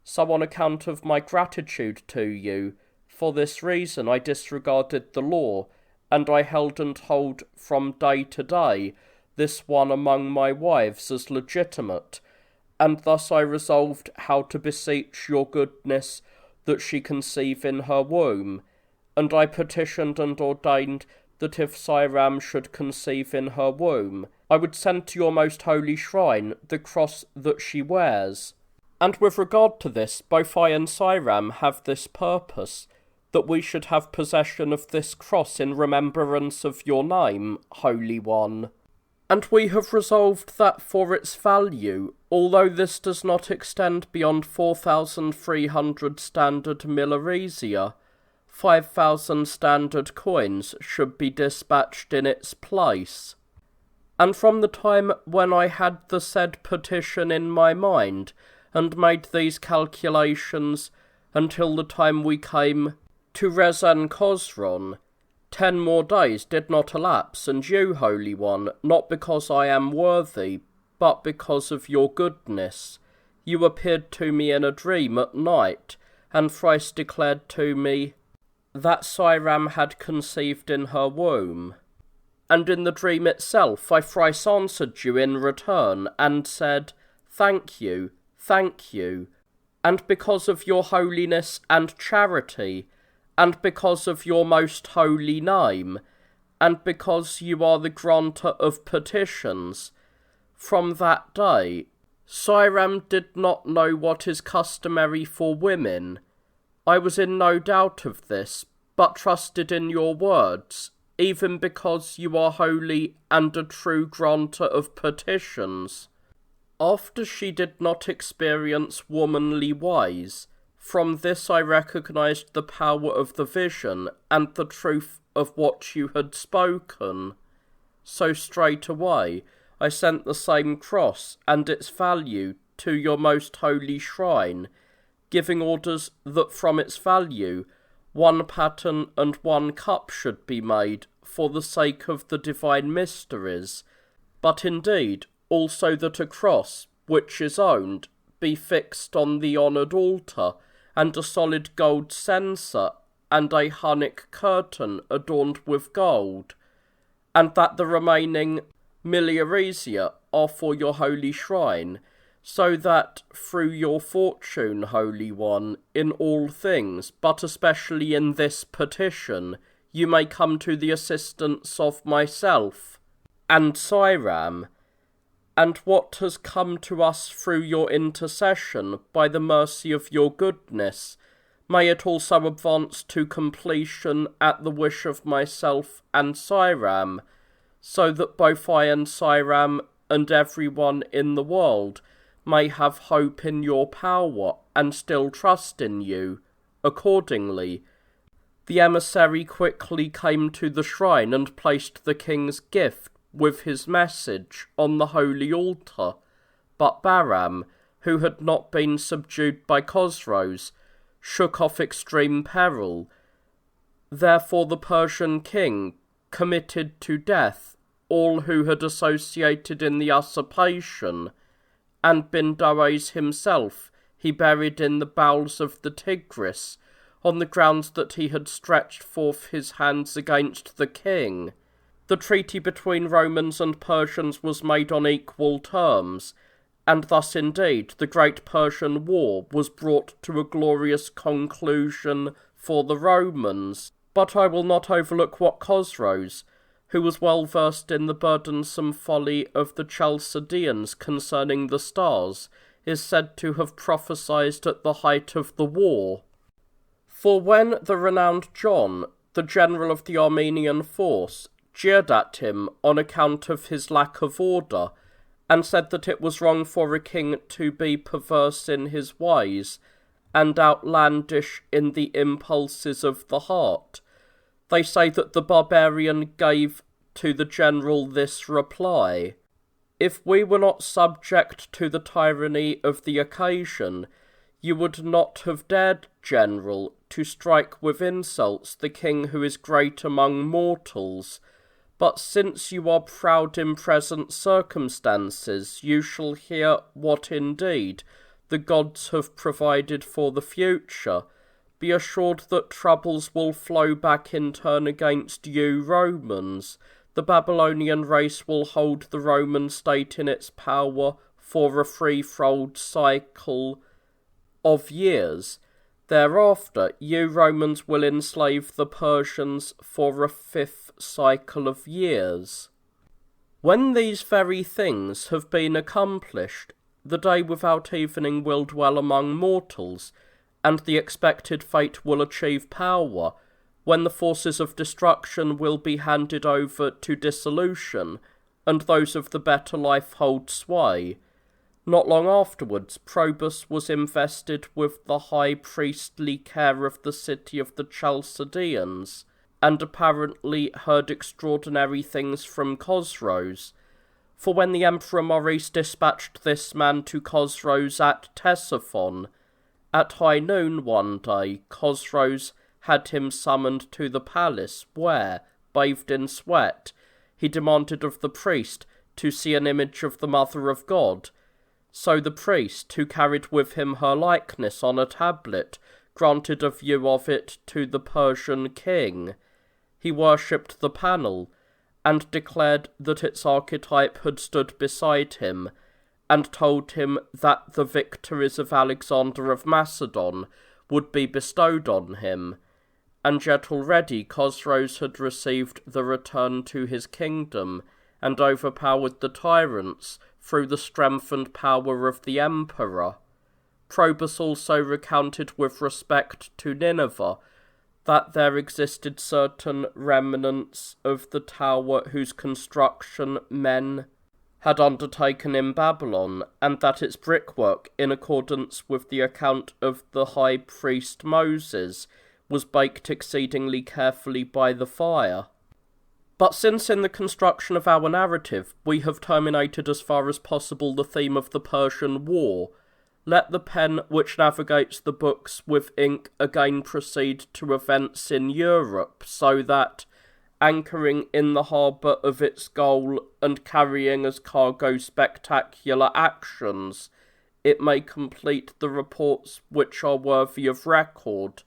Speaker 1: So on account of my gratitude to you, for this reason I disregarded the law, and I held and hold from day to day this one among my wives as legitimate, and thus I resolved how to beseech your goodness that she conceive in her womb, and I petitioned and ordained that if Cyrem should conceive in her womb, I would send to your most holy shrine the cross that she wears. And with regard to this, both I and Cyrem have this purpose, that we should have possession of this cross in remembrance of your name, Holy One. And we have resolved that for its value, although this does not extend beyond 4,300 standard milliresia, 5,000 standard coins should be dispatched in its place. And from the time when I had the said petition in my mind, and made these calculations, until the time we came to Rezan Khosron, 10 more days did not elapse, and you, Holy One, not because I am worthy, but because of your goodness, you appeared to me in a dream at night, and thrice declared to me that Cyrem had conceived in her womb. And in the dream itself I thrice answered you in return, and said, Thank you, and because of your holiness and charity, and because of your most holy name, and because you are the granter of petitions. From that day, Cyrem did not know what is customary for women. I was in no doubt of this, but trusted in your words, even because you are holy and a true granter of petitions. After she did not experience womanly ways, from this I recognized the power of the vision and the truth of what you had spoken. So straight away I sent the same cross and its value to your most holy shrine, giving orders that from its value 1 pattern and 1 cup should be made for the sake of the divine mysteries, but indeed also that a cross, which is owned, be fixed on the honoured altar, and a solid gold censer, and a Hunnic curtain adorned with gold, and that the remaining milliaresia are for your holy shrine, so that through your fortune, Holy One, in all things, but especially in this petition, you may come to the assistance of myself and Cyrem, and what has come to us through your intercession by the mercy of your goodness, may it also advance to completion at the wish of myself and Cyrem, so that both I and Cyrem and everyone in the world may have hope in your power and still trust in you. Accordingly, the emissary quickly came to the shrine and placed the king's gift with his message on the holy altar, but Bahram, who had not been subdued by Chosroes, shook off extreme peril. Therefore the Persian king committed to death all who had associated in the usurpation, and Bindoes himself he buried in the bowels of the Tigris, on the grounds that he had stretched forth his hands against the king. The treaty between Romans and Persians was made on equal terms, and thus indeed the great Persian War was brought to a glorious conclusion for the Romans. But I will not overlook what Chosroes, who was well versed in the burdensome folly of the Chalcidians concerning the stars, is said to have prophesied at the height of the war. For when the renowned John, the general of the Armenian force, jeered at him on account of his lack of order, and said that it was wrong for a king to be perverse in his ways, and outlandish in the impulses of the heart, they say that the barbarian gave to the general this reply: "If we were not subject to the tyranny of the occasion, you would not have dared, general, to strike with insults the king who is great among mortals. But since you are proud in present circumstances, you shall hear what indeed the gods have provided for the future. Be assured that troubles will flow back in turn against you Romans. The Babylonian race will hold the Roman state in its power for a threefold cycle of years. Thereafter, you Romans will enslave the Persians for a fifth cycle of years. When these very things have been accomplished, the day without evening will dwell among mortals, and the expected fate will achieve power, when the forces of destruction will be handed over to dissolution, and those of the better life hold sway. Not long afterwards, Probus was invested with the high priestly care of the city of the Chalcidians, and apparently heard extraordinary things from Chosroes. For when the Emperor Maurice dispatched this man to Chosroes at Ctesiphon, at high noon one day, Chosroes had him summoned to the palace, where, bathed in sweat, he demanded of the priest to see an image of the Mother of God. So the priest, who carried with him her likeness on a tablet, granted a view of it to the Persian king. He worshipped the panel, and declared that its archetype had stood beside him, and told him that the victories of Alexander of Macedon would be bestowed on him, and yet already Chosroes had received the return to his kingdom, and overpowered the tyrants through the strength and power of the emperor. Probus also recounted with respect to Nineveh that there existed certain remnants of the tower whose construction men had undertaken in Babylon, and that its brickwork, in accordance with the account of the high priest Moses, was baked exceedingly carefully by the fire. But since in the construction of our narrative we have terminated as far as possible the theme of the Persian War, let the pen which navigates the books with ink again proceed to events in Europe, so that, anchoring in the harbour of its goal and carrying as cargo spectacular actions, it may complete the reports which are worthy of record.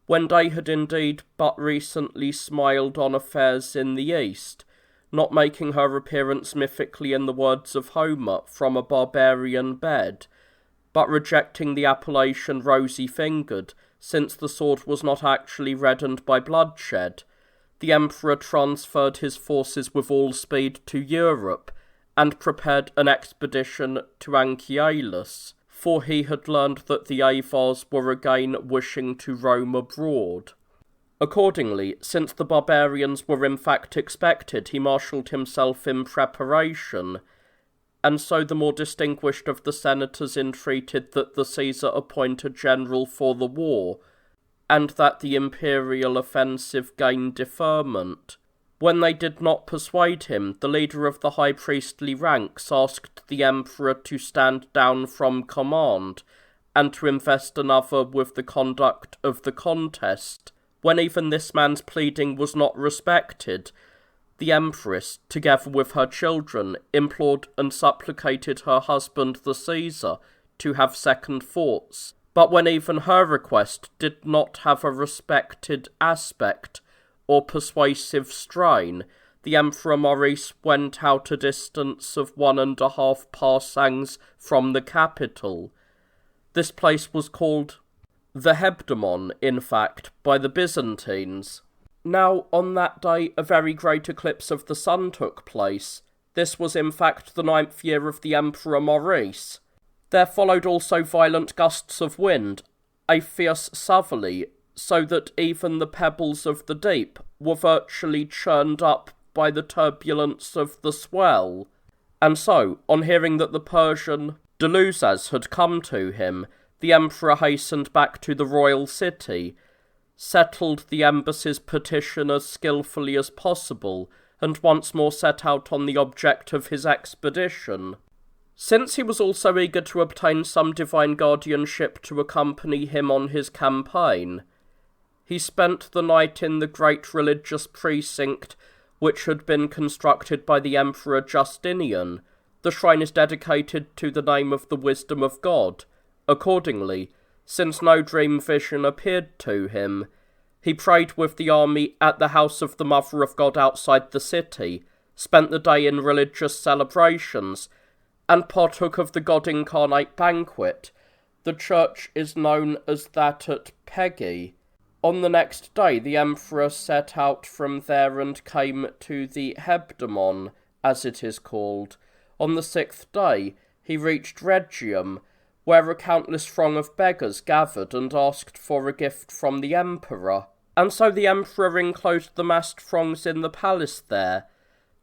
Speaker 1: When day had indeed but recently smiled on affairs in the East, not making her appearance mythically in the words of Homer from a barbarian bed, but rejecting the appellation rosy-fingered, since the sword was not actually reddened by bloodshed, the Emperor transferred his forces with all speed to Europe, and prepared an expedition to Anchialus, for he had learned that the Avars were again wishing to roam abroad. Accordingly, since the barbarians were in fact expected, he marshalled himself in preparation, and so the more distinguished of the senators entreated that the Caesar appoint a general for the war, and that the imperial offensive gain deferment. When they did not persuade him, the leader of the high priestly ranks asked the emperor to stand down from command, and to invest another with the conduct of the contest. When even this man's pleading was not respected, The empress, together with her children, implored and supplicated her husband the Caesar to have second thoughts, but when even her request did not have a respected aspect or persuasive strain, the Emperor Maurice went out a distance of 1.5 parsangs from the capital. This place was called the Hebdomon, in fact, by the Byzantines. Now, on that day, a very great eclipse of the sun took place. This was in fact the 9th year of the Emperor Maurice. There followed also violent gusts of wind, a fierce southerly, so that even the pebbles of the deep were virtually churned up by the turbulence of the swell. And so, on hearing that the Persian Deluzes had come to him, the emperor hastened back to the royal city, settled the embassy's petition as skilfully as possible, and once more set out on the object of his expedition. Since he was also eager to obtain some divine guardianship to accompany him on his campaign, he spent the night in the great religious precinct which had been constructed by the Emperor Justinian. The shrine is dedicated to the name of the wisdom of God. Accordingly, since no dream vision appeared to him, he prayed with the army at the house of the Mother of God outside the city, spent the day in religious celebrations, and partook of the God incarnate banquet. The church is known as that at Pegi. On the next day the emperor set out from there and came to the Hebdomon, as it is called. On the 6th day he reached Rhegium, where a countless throng of beggars gathered and asked for a gift from the emperor. And so the emperor enclosed the massed throngs in the palace there,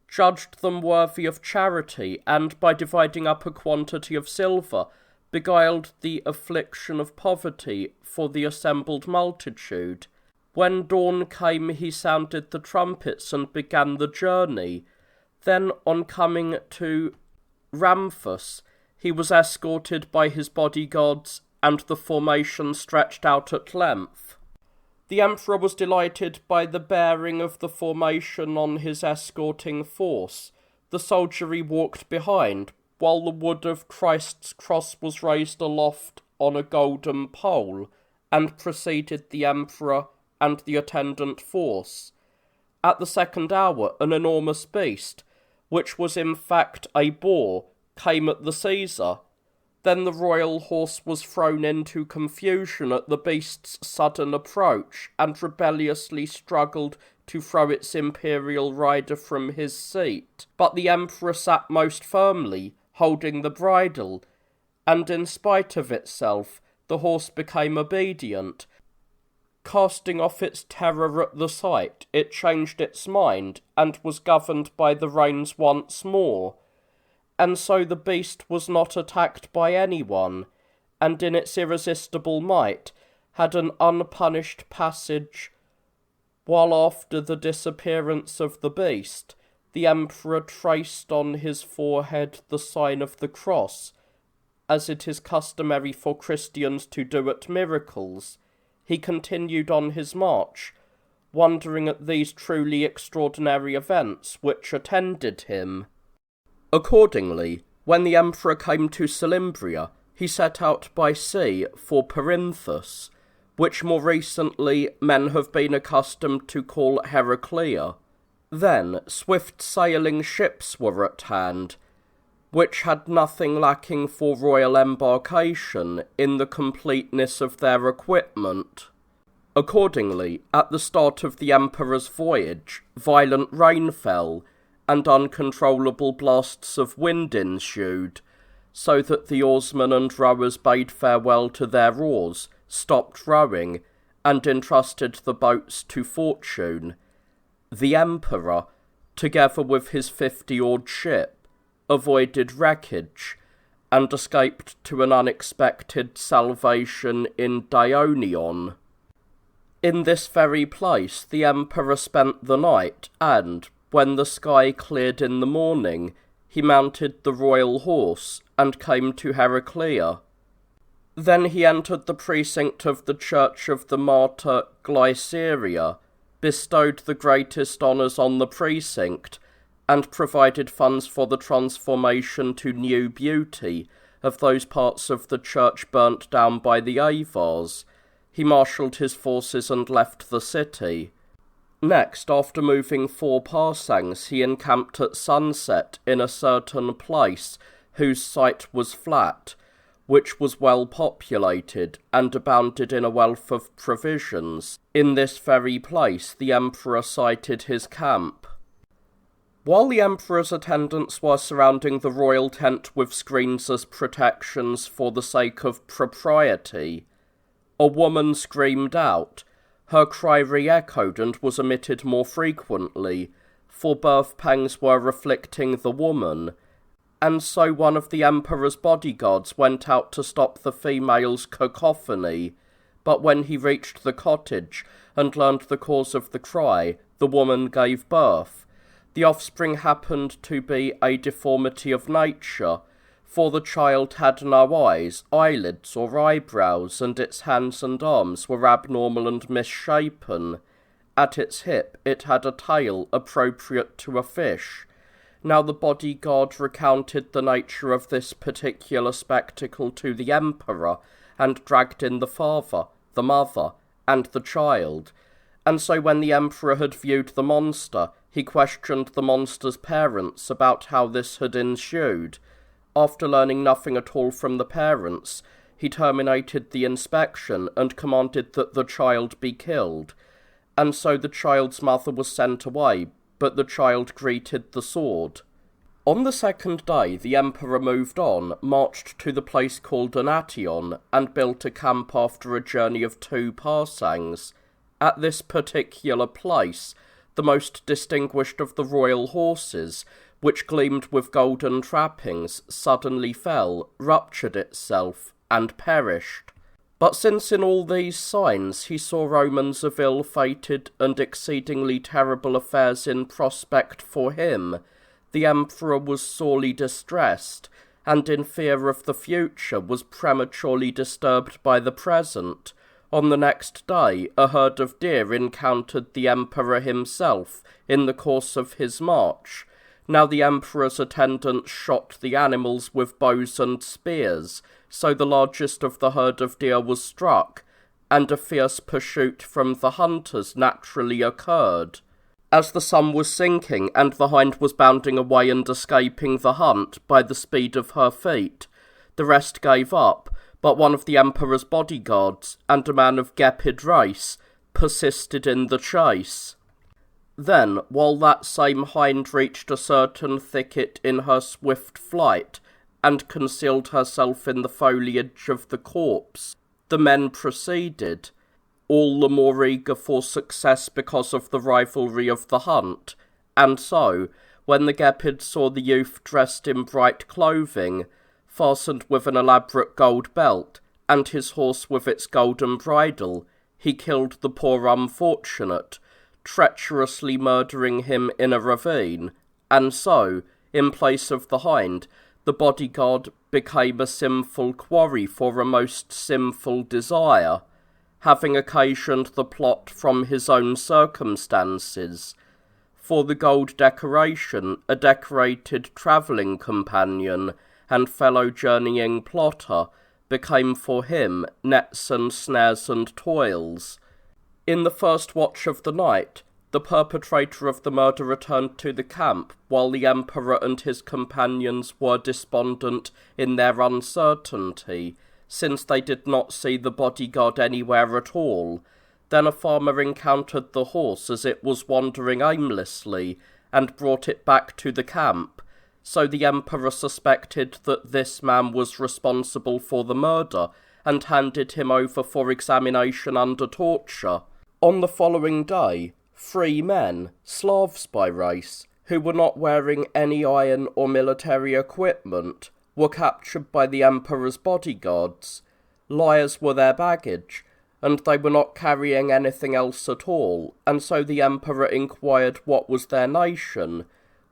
Speaker 1: judged them worthy of charity, and by dividing up a quantity of silver, beguiled the affliction of poverty for the assembled multitude. When dawn came he sounded the trumpets and began the journey. Then, on coming to Ramphus, he was escorted by his bodyguards, and the formation stretched out at length. The emperor was delighted by the bearing of the formation on his escorting force. The soldiery walked behind, while the wood of Christ's cross was raised aloft on a golden pole, and preceded the emperor and the attendant force. At the 2nd hour an enormous beast, which was in fact a boar, came at the Caesar. Then the royal horse was thrown into confusion at the beast's sudden approach, and rebelliously struggled to throw its imperial rider from his seat. But the emperor sat most firmly, holding the bridle, and in spite of itself the horse became obedient. Casting off its terror at the sight, it changed its mind, and was governed by the reins once more. And so the beast was not attacked by anyone, and in its irresistible might had an unpunished passage, while after the disappearance of the beast, the emperor traced on his forehead the sign of the cross, as it is customary for Christians to do at miracles. He continued on his march, wondering at these truly extraordinary events which attended him. Accordingly, when the emperor came to Salimbria, he set out by sea for Perinthus, which more recently men have been accustomed to call Heraclea. Then swift-sailing ships were at hand, which had nothing lacking for royal embarkation in the completeness of their equipment. Accordingly, at the start of the emperor's voyage, violent rain fell, and uncontrollable blasts of wind ensued, so that the oarsmen and rowers bade farewell to their oars, stopped rowing, and entrusted the boats to fortune. The emperor, together with his 50-oared ship, avoided wreckage, and escaped to an unexpected salvation in Dionion. In this very place the emperor spent the night, and, when the sky cleared in the morning, he mounted the royal horse, and came to Heraclea. Then he entered the precinct of the church of the martyr Glyceria, bestowed the greatest honours on the precinct, and provided funds for the transformation to new beauty of those parts of the church burnt down by the Avars, he marshalled his forces and left the city. Next, after moving 4 parsangs, he encamped at sunset in a certain place whose site was flat, which was well populated, and abounded in a wealth of provisions. In this very place the emperor sited his camp. While the emperor's attendants were surrounding the royal tent with screens as protections for the sake of propriety, a woman screamed out. Her cry re-echoed and was emitted more frequently, for birth pangs were afflicting the woman, and so one of the emperor's bodyguards went out to stop the female's cacophony, but when he reached the cottage and learned the cause of the cry, the woman gave birth. The offspring happened to be a deformity of nature, for the child had no eyes, eyelids, or eyebrows, and its hands and arms were abnormal and misshapen. At its hip it had a tail appropriate to a fish. Now the bodyguard recounted the nature of this particular spectacle to the emperor, and dragged in the father, the mother, and the child. And so when the emperor had viewed the monster, he questioned the monster's parents about how this had ensued. After learning nothing at all from the parents, he terminated the inspection and commanded that the child be killed. And so the child's mother was sent away, but the child greeted the sword. On the 2nd day the emperor moved on, marched to the place called Anation, and built a camp after a journey of 2 parsangs. At this particular place, the most distinguished of the royal horses, which gleamed with golden trappings, suddenly fell, ruptured itself, and perished. But since in all these signs he saw omens of ill-fated and exceedingly terrible affairs in prospect for him, the emperor was sorely distressed, and in fear of the future was prematurely disturbed by the present. On the next day a herd of deer encountered the emperor himself in the course of his march. Now the emperor's attendants shot the animals with bows and spears, so the largest of the herd of deer was struck, and a fierce pursuit from the hunters naturally occurred. As the sun was sinking, and the hind was bounding away and escaping the hunt by the speed of her feet, the rest gave up, but one of the emperor's bodyguards, and a man of Gepid race, persisted in the chase. Then, while that same hind reached a certain thicket in her swift flight, and concealed herself in the foliage of the copse, the men proceeded, all the more eager for success because of the rivalry of the hunt, and so, when the Gepid saw the youth dressed in bright clothing, fastened with an elaborate gold belt, and his horse with its golden bridle, he killed the poor unfortunate, treacherously murdering him in a ravine, and so, in place of the hind, the bodyguard became a sinful quarry for a most sinful desire, having occasioned the plot from his own circumstances. For the gold decoration, a decorated travelling companion and fellow journeying plotter became for him nets and snares and toils. In the first watch of the night, the perpetrator of the murder returned to the camp, while the emperor and his companions were despondent in their uncertainty, since they did not see the bodyguard anywhere at all. Then a farmer encountered the horse as it was wandering aimlessly, and brought it back to the camp. So the emperor suspected that this man was responsible for the murder, and handed him over for examination under torture. On the following day, 3 men, Slavs by race, who were not wearing any iron or military equipment, were captured by the emperor's bodyguards. Liars were their baggage, and they were not carrying anything else at all, and so the emperor inquired what was their nation,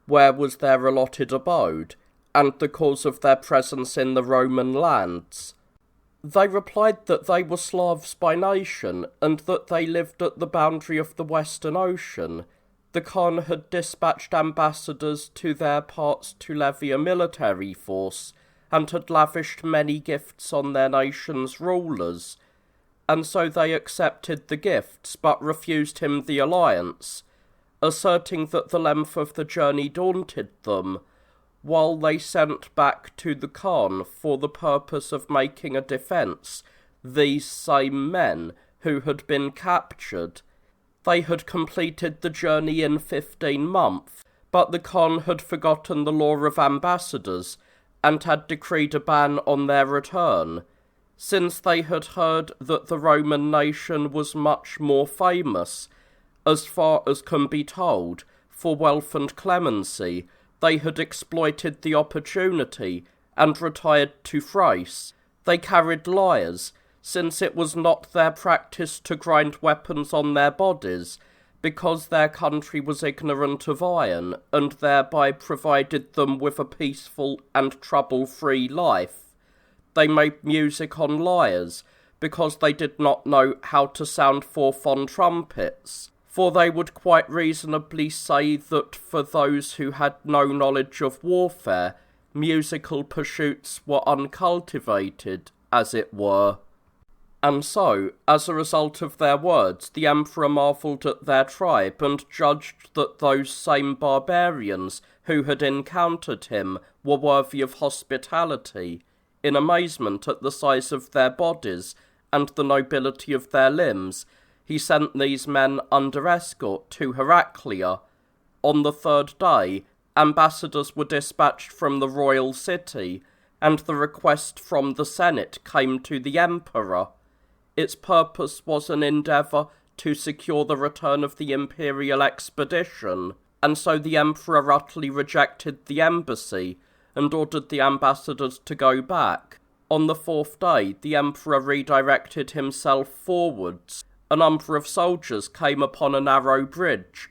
Speaker 1: where was their allotted abode, and the cause of their presence in the Roman lands. They replied that they were Slavs by nation, and that they lived at the boundary of the Western Ocean. The Khan had dispatched ambassadors to their parts to levy a military force, and had lavished many gifts on their nation's rulers, and so they accepted the gifts, but refused him the alliance, asserting that the length of the journey daunted them, while they sent back to the Khan for the purpose of making a defence these same men who had been captured. They had completed the journey in 15 months, but the Khan had forgotten the law of ambassadors, and had decreed a ban on their return, since they had heard that the Roman nation was much more famous, as far as can be told, for wealth and clemency. They had exploited the opportunity, and retired to Thrace. They carried lyres, since it was not their practice to grind weapons on their bodies, because their country was ignorant of iron, and thereby provided them with a peaceful and trouble-free life. They made music on lyres, because they did not know how to sound forth on trumpets, for they would quite reasonably say that for those who had no knowledge of warfare, musical pursuits were uncultivated, as it were. And so, as a result of their words, the emperor marvelled at their tribe, and judged that those same barbarians who had encountered him were worthy of hospitality. In amazement at the size of their bodies and the nobility of their limbs, he sent these men under escort to Heraclea. On the third day, ambassadors were dispatched from the royal city, and the request from the Senate came to the emperor. Its purpose was an endeavour to secure the return of the imperial expedition, and so the emperor utterly rejected the embassy, and ordered the ambassadors to go back. On the fourth day, the emperor redirected himself forwards. A number of soldiers came upon a narrow bridge,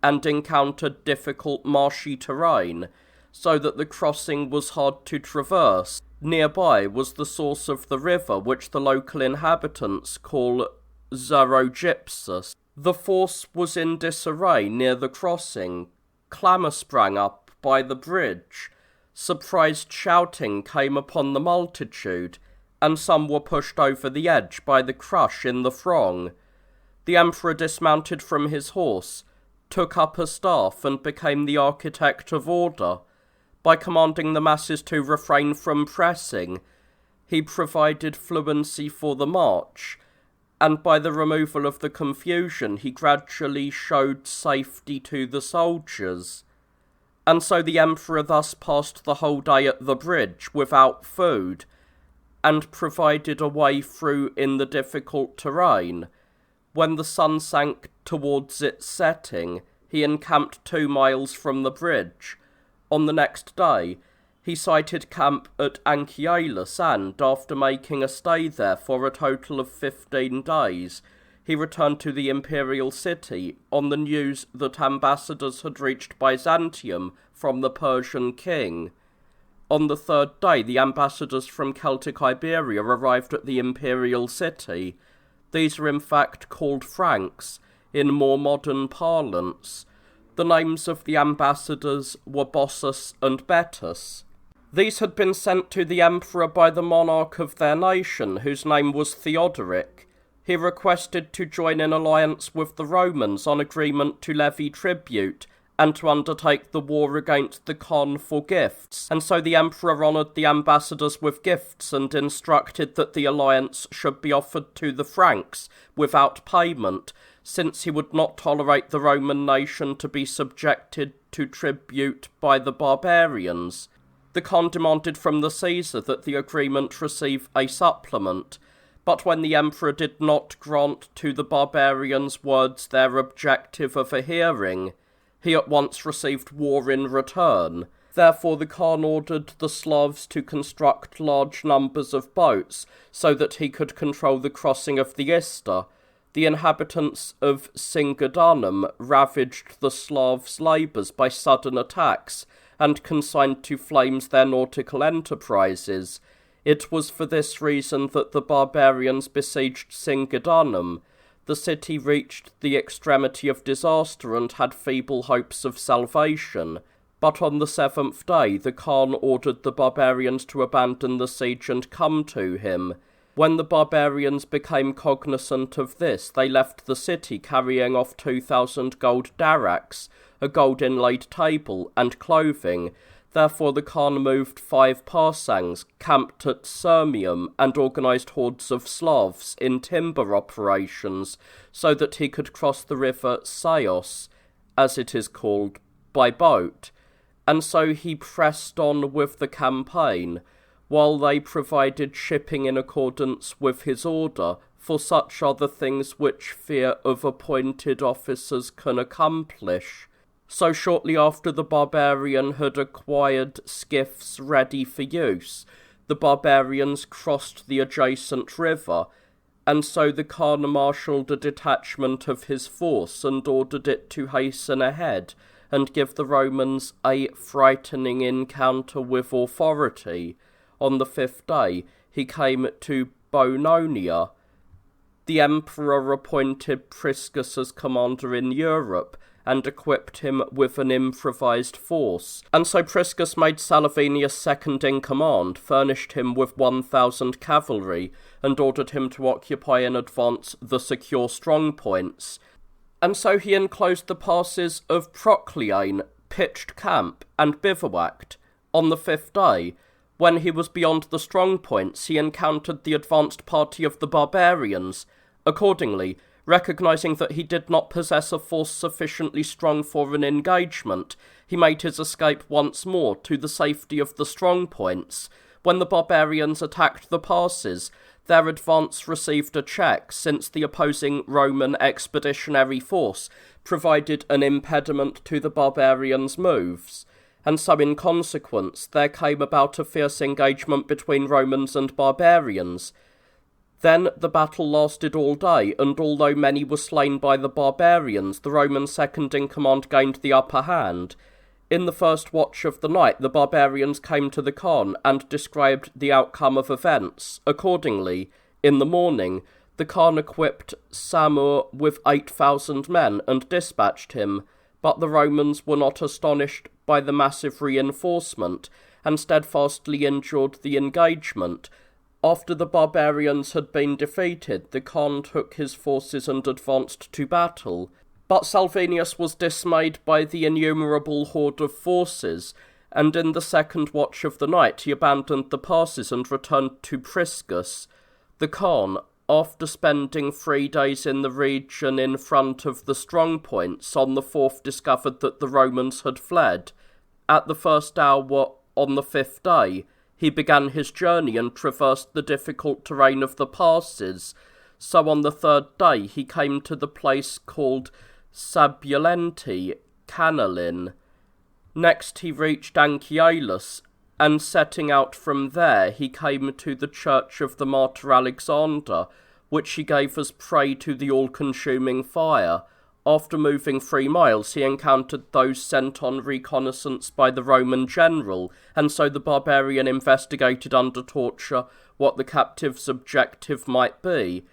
Speaker 1: and encountered difficult marshy terrain, so that the crossing was hard to traverse. Nearby was the source of the river, which the local inhabitants call Zarogypsus. The force was in disarray near the crossing. Clamour sprang up by the bridge. Surprised shouting came upon the multitude, and some were pushed over the edge by the crush in the throng. The emperor dismounted from his horse, took up a staff, and became the architect of order. By commanding the masses to refrain from pressing, he provided fluency for the march, and by the removal of the confusion he gradually showed safety to the soldiers. And so the emperor thus passed the whole day at the bridge without food, and provided a way through in the difficult terrain. When the sun sank towards its setting, he encamped 2 miles from the bridge. On the next day, he sighted camp at Anchialus, and, after making a stay there for a total of 15 days, he returned to the imperial city on the news that ambassadors had reached Byzantium from the Persian king. On the third day, the ambassadors from Celtic Iberia arrived at the imperial city. These are in fact called Franks, in more modern parlance. The names of the ambassadors were Bossus and Betus. These had been sent to the emperor by the monarch of their nation, whose name was Theodoric. He requested to join in alliance with the Romans on agreement to levy tribute, and to undertake the war against the Khan for gifts, and so the emperor honoured the ambassadors with gifts, and instructed that the alliance should be offered to the Franks without payment, since he would not tolerate the Roman nation to be subjected to tribute by the barbarians. The Khan demanded from the Caesar that the agreement receive a supplement, but when the emperor did not grant to the barbarians' words their objective of a hearing, he at once received war in return. Therefore the Khan ordered the Slavs to construct large numbers of boats, so that he could control the crossing of the Ister. The inhabitants of Singadanum ravaged the Slavs' labours by sudden attacks, and consigned to flames their nautical enterprises. It was for this reason that the barbarians besieged Singidunum. The city reached the extremity of disaster and had feeble hopes of salvation. But on the 7th day, the Khan ordered the barbarians to abandon the siege and come to him. When the barbarians became cognizant of this, they left the city carrying off 2,000 gold daraks, a gold-inlaid table, and clothing. Therefore the Khan moved 5 parsangs, camped at Sirmium, and organised hordes of Slavs in timber operations, so that he could cross the river Sayos, as it is called, by boat. And so he pressed on with the campaign, while they provided shipping in accordance with his order, for such are the things which fear of appointed officers can accomplish. So shortly after the barbarian had acquired skiffs ready for use, the barbarians crossed the adjacent river, and so the Khan marshalled a detachment of his force and ordered it to hasten ahead and give the Romans a frightening encounter with authority. On the 5th day, he came to Bononia. The emperor appointed Priscus as commander in Europe, and equipped him with an improvised force. And so Priscus made Salavinius second in command, furnished him with 1,000 cavalry, and ordered him to occupy in advance the secure strongpoints. And so he enclosed the passes of Procleane, pitched camp, and bivouacked. On the 5th day, when he was beyond the strongpoints, he encountered the advanced party of the barbarians. Accordingly, recognizing that he did not possess a force sufficiently strong for an engagement, he made his escape once more to the safety of the strongpoints. When the barbarians attacked the passes, their advance received a check, since the opposing Roman expeditionary force provided an impediment to the barbarians' moves. And so in consequence there came about a fierce engagement between Romans and barbarians. Then the battle lasted all day, and although many were slain by the barbarians, the Roman second-in-command gained the upper hand. In the first watch of the night, the barbarians came to the Khan and described the outcome of events. Accordingly, in the morning, the Khan equipped Samur with 8,000 men and dispatched him, but the Romans were not astonished by the massive reinforcement, and steadfastly endured the engagement. After the barbarians had been defeated, the Khan took his forces and advanced to battle. But Salvinius was dismayed by the innumerable horde of forces, and in the second watch of the night he abandoned the passes and returned to Priscus. The Khan, after spending 3 days in the region in front of the strongpoints, on the 4th discovered that the Romans had fled. At the first hour on the 5th day, he began his journey and traversed the difficult terrain of the passes. So on the 3rd day he came to the place called Sabulenti Canalin. Next he reached Anchialus, and setting out from there he came to the church of the martyr Alexander, which he gave as prey to the all-consuming fire. After moving 3 miles, he encountered those sent on reconnaissance by the Roman general, and so the barbarian investigated under torture what the captive's objective might be.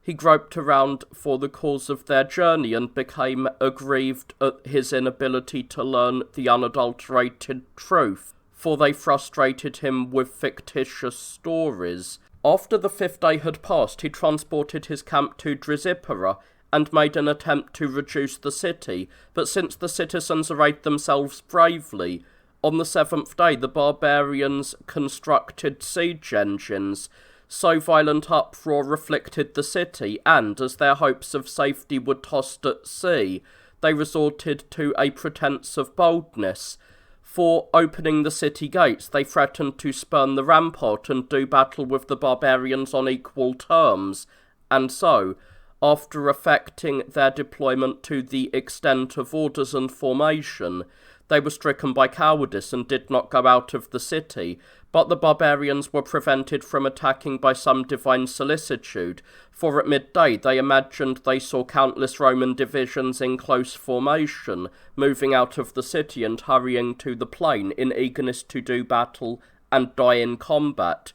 Speaker 1: He groped around for the cause of their journey and became aggrieved at his inability to learn the unadulterated truth, for they frustrated him with fictitious stories. After the 5th day had passed, he transported his camp to Drizipara, and made an attempt to reduce the city, but since the citizens arrayed themselves bravely, on the 7th day the barbarians constructed siege engines. So violent uproar afflicted the city, and, as their hopes of safety were tossed at sea, they resorted to a pretence of boldness. For, opening the city gates, they threatened to spurn the rampart and do battle with the barbarians on equal terms, and so, after effecting their deployment to the extent of orders and formation, they were stricken by cowardice and did not go out of the city, but the barbarians were prevented from attacking by some divine solicitude, for at midday they imagined they saw countless Roman divisions in close formation, moving out of the city and hurrying to the plain in eagerness to do battle and die in combat.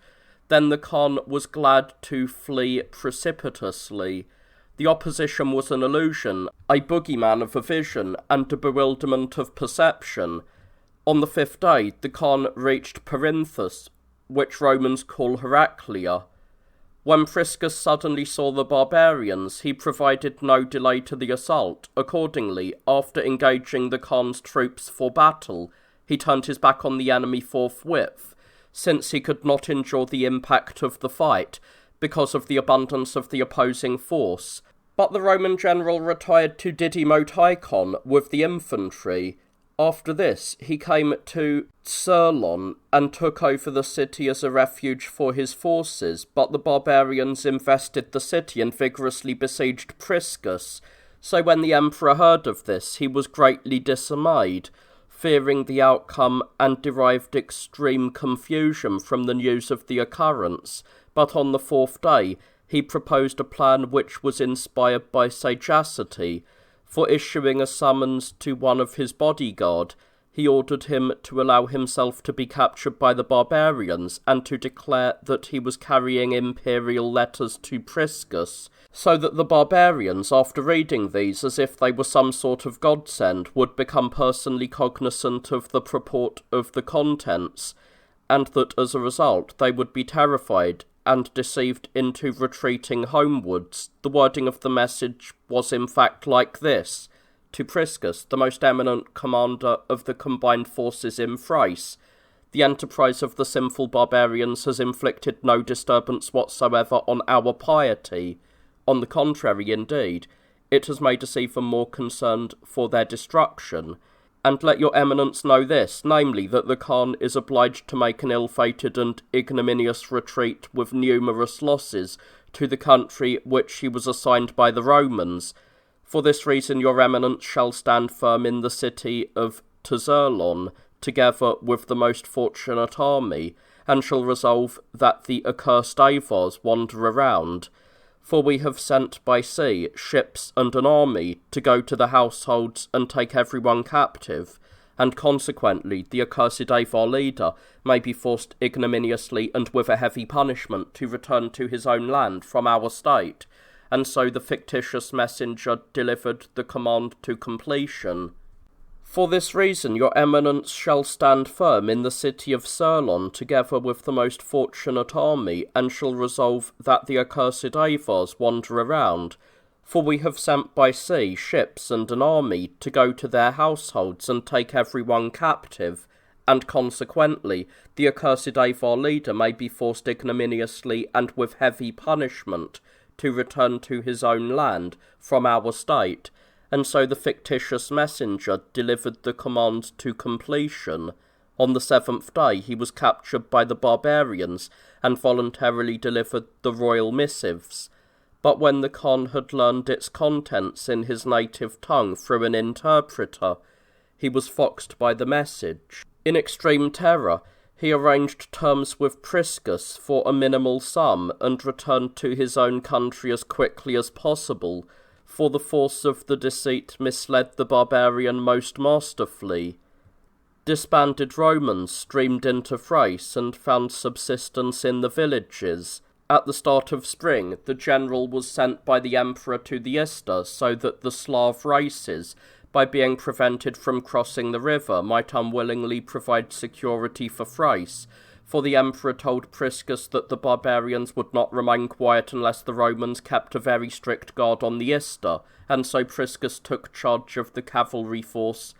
Speaker 1: Then the Khan was glad to flee precipitously. The opposition was an illusion, a boogeyman of a vision, and a bewilderment of perception. On the 5th day, the Khan reached Perinthus, which Romans call Heraclea. When Priscus suddenly saw the barbarians, he provided no delay to the assault. Accordingly, after engaging the Khan's troops for battle, he turned his back on the enemy forthwith, since he could not endure the impact of the fight, because of the abundance of the opposing force. But the Roman general retired to Didymotikon with the infantry. After this, he came to Sirlon and took over the city as a refuge for his forces, but the barbarians invested the city and vigorously besieged Priscus. So when the emperor heard of this, he was greatly dismayed, fearing the outcome, and derived extreme confusion from the news of the occurrence. But on the 4th day, he proposed a plan which was inspired by sagacity. For issuing a summons to one of his bodyguard, he ordered him to allow himself to be captured by the barbarians, and to declare that he was carrying imperial letters to Priscus, so that the barbarians, after reading these as if they were some sort of godsend, would become personally cognizant of the purport of the contents, and that as a result they would be terrified and deceived into retreating homewards. The wording of the message was in fact like this: to Priscus, the most eminent commander of the combined forces in Thrace, the enterprise of the sinful barbarians has inflicted no disturbance whatsoever on our piety. On the contrary, indeed, it has made us even more concerned for their destruction. And let your eminence know this, namely, that the Khan is obliged to make an ill-fated and ignominious retreat with numerous losses to the country which he was assigned by the Romans. For this reason your eminence shall stand firm in the city of Tazerlon, together with the most fortunate army, and shall resolve that the accursed Avars wander around. For we have sent by sea ships and an army to go to the households and take everyone captive, and consequently the accursed Avar leader may be forced ignominiously and with a heavy punishment to return to his own land from our state. And so the fictitious messenger delivered the command to completion. For this reason your eminence shall stand firm in the city of Sirlon together with the most fortunate army, and shall resolve that the accursed Avars wander around. For we have sent by sea ships and an army to go to their households and take everyone captive, and consequently the accursed Avar leader may be forced ignominiously and with heavy punishment to return to his own land from our state. And so the fictitious messenger delivered the command to completion. On the 7th day he was captured by the barbarians, and voluntarily delivered the royal missives. But when the Khan had learned its contents in his native tongue through an interpreter, he was foxed by the message. In extreme terror, he arranged terms with Priscus for a minimal sum, and returned to his own country as quickly as possible, for the force of the deceit misled the barbarian most masterfully. Disbanded Romans streamed into Thrace and found subsistence in the villages. At the start of spring, the general was sent by the emperor to the Ister, so that the Slav races, by being prevented from crossing the river, might unwillingly provide security for Thrace. For the emperor told Priscus that the barbarians would not remain quiet unless the Romans kept a very strict guard on the Ister, and so Priscus took charge of the cavalry force,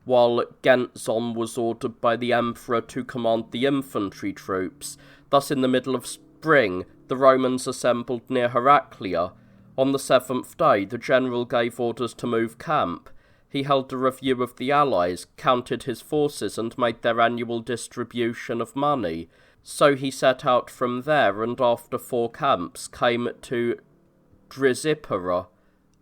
Speaker 1: while Gentzon was ordered by the emperor to command the infantry troops. Thus in the middle of spring the Romans assembled near Heraclea. On the 7th day the general gave orders to move camp. He held a review of the allies, counted his forces, and made their annual distribution of money. So he set out from there, and after 4 camps came to Drizipera.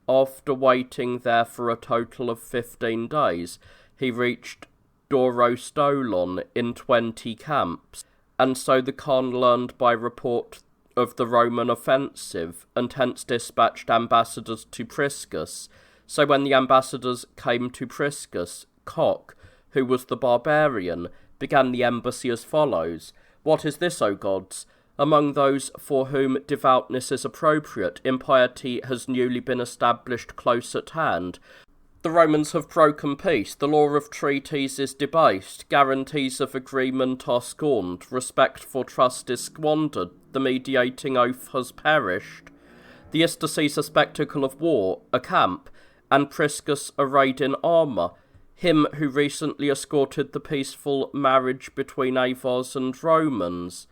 Speaker 1: After waiting there for a total of 15 days, he reached Dorostolon in 20 camps, and so the Khan learned by report of the Roman offensive, and hence dispatched ambassadors to Priscus. So when the ambassadors came to Priscus, Cock, who was the barbarian, began the embassy as follows: "What is this, O gods? Among those for whom devoutness is appropriate, impiety has newly been established close at hand. The Romans have broken peace, the law of treaties is debased, guarantees of agreement are scorned, respect for trust is squandered, the mediating oath has perished. The Ister sees a spectacle of war, a camp, and Priscus arrayed in armour, him who recently escorted the peaceful marriage between Avars and Romans.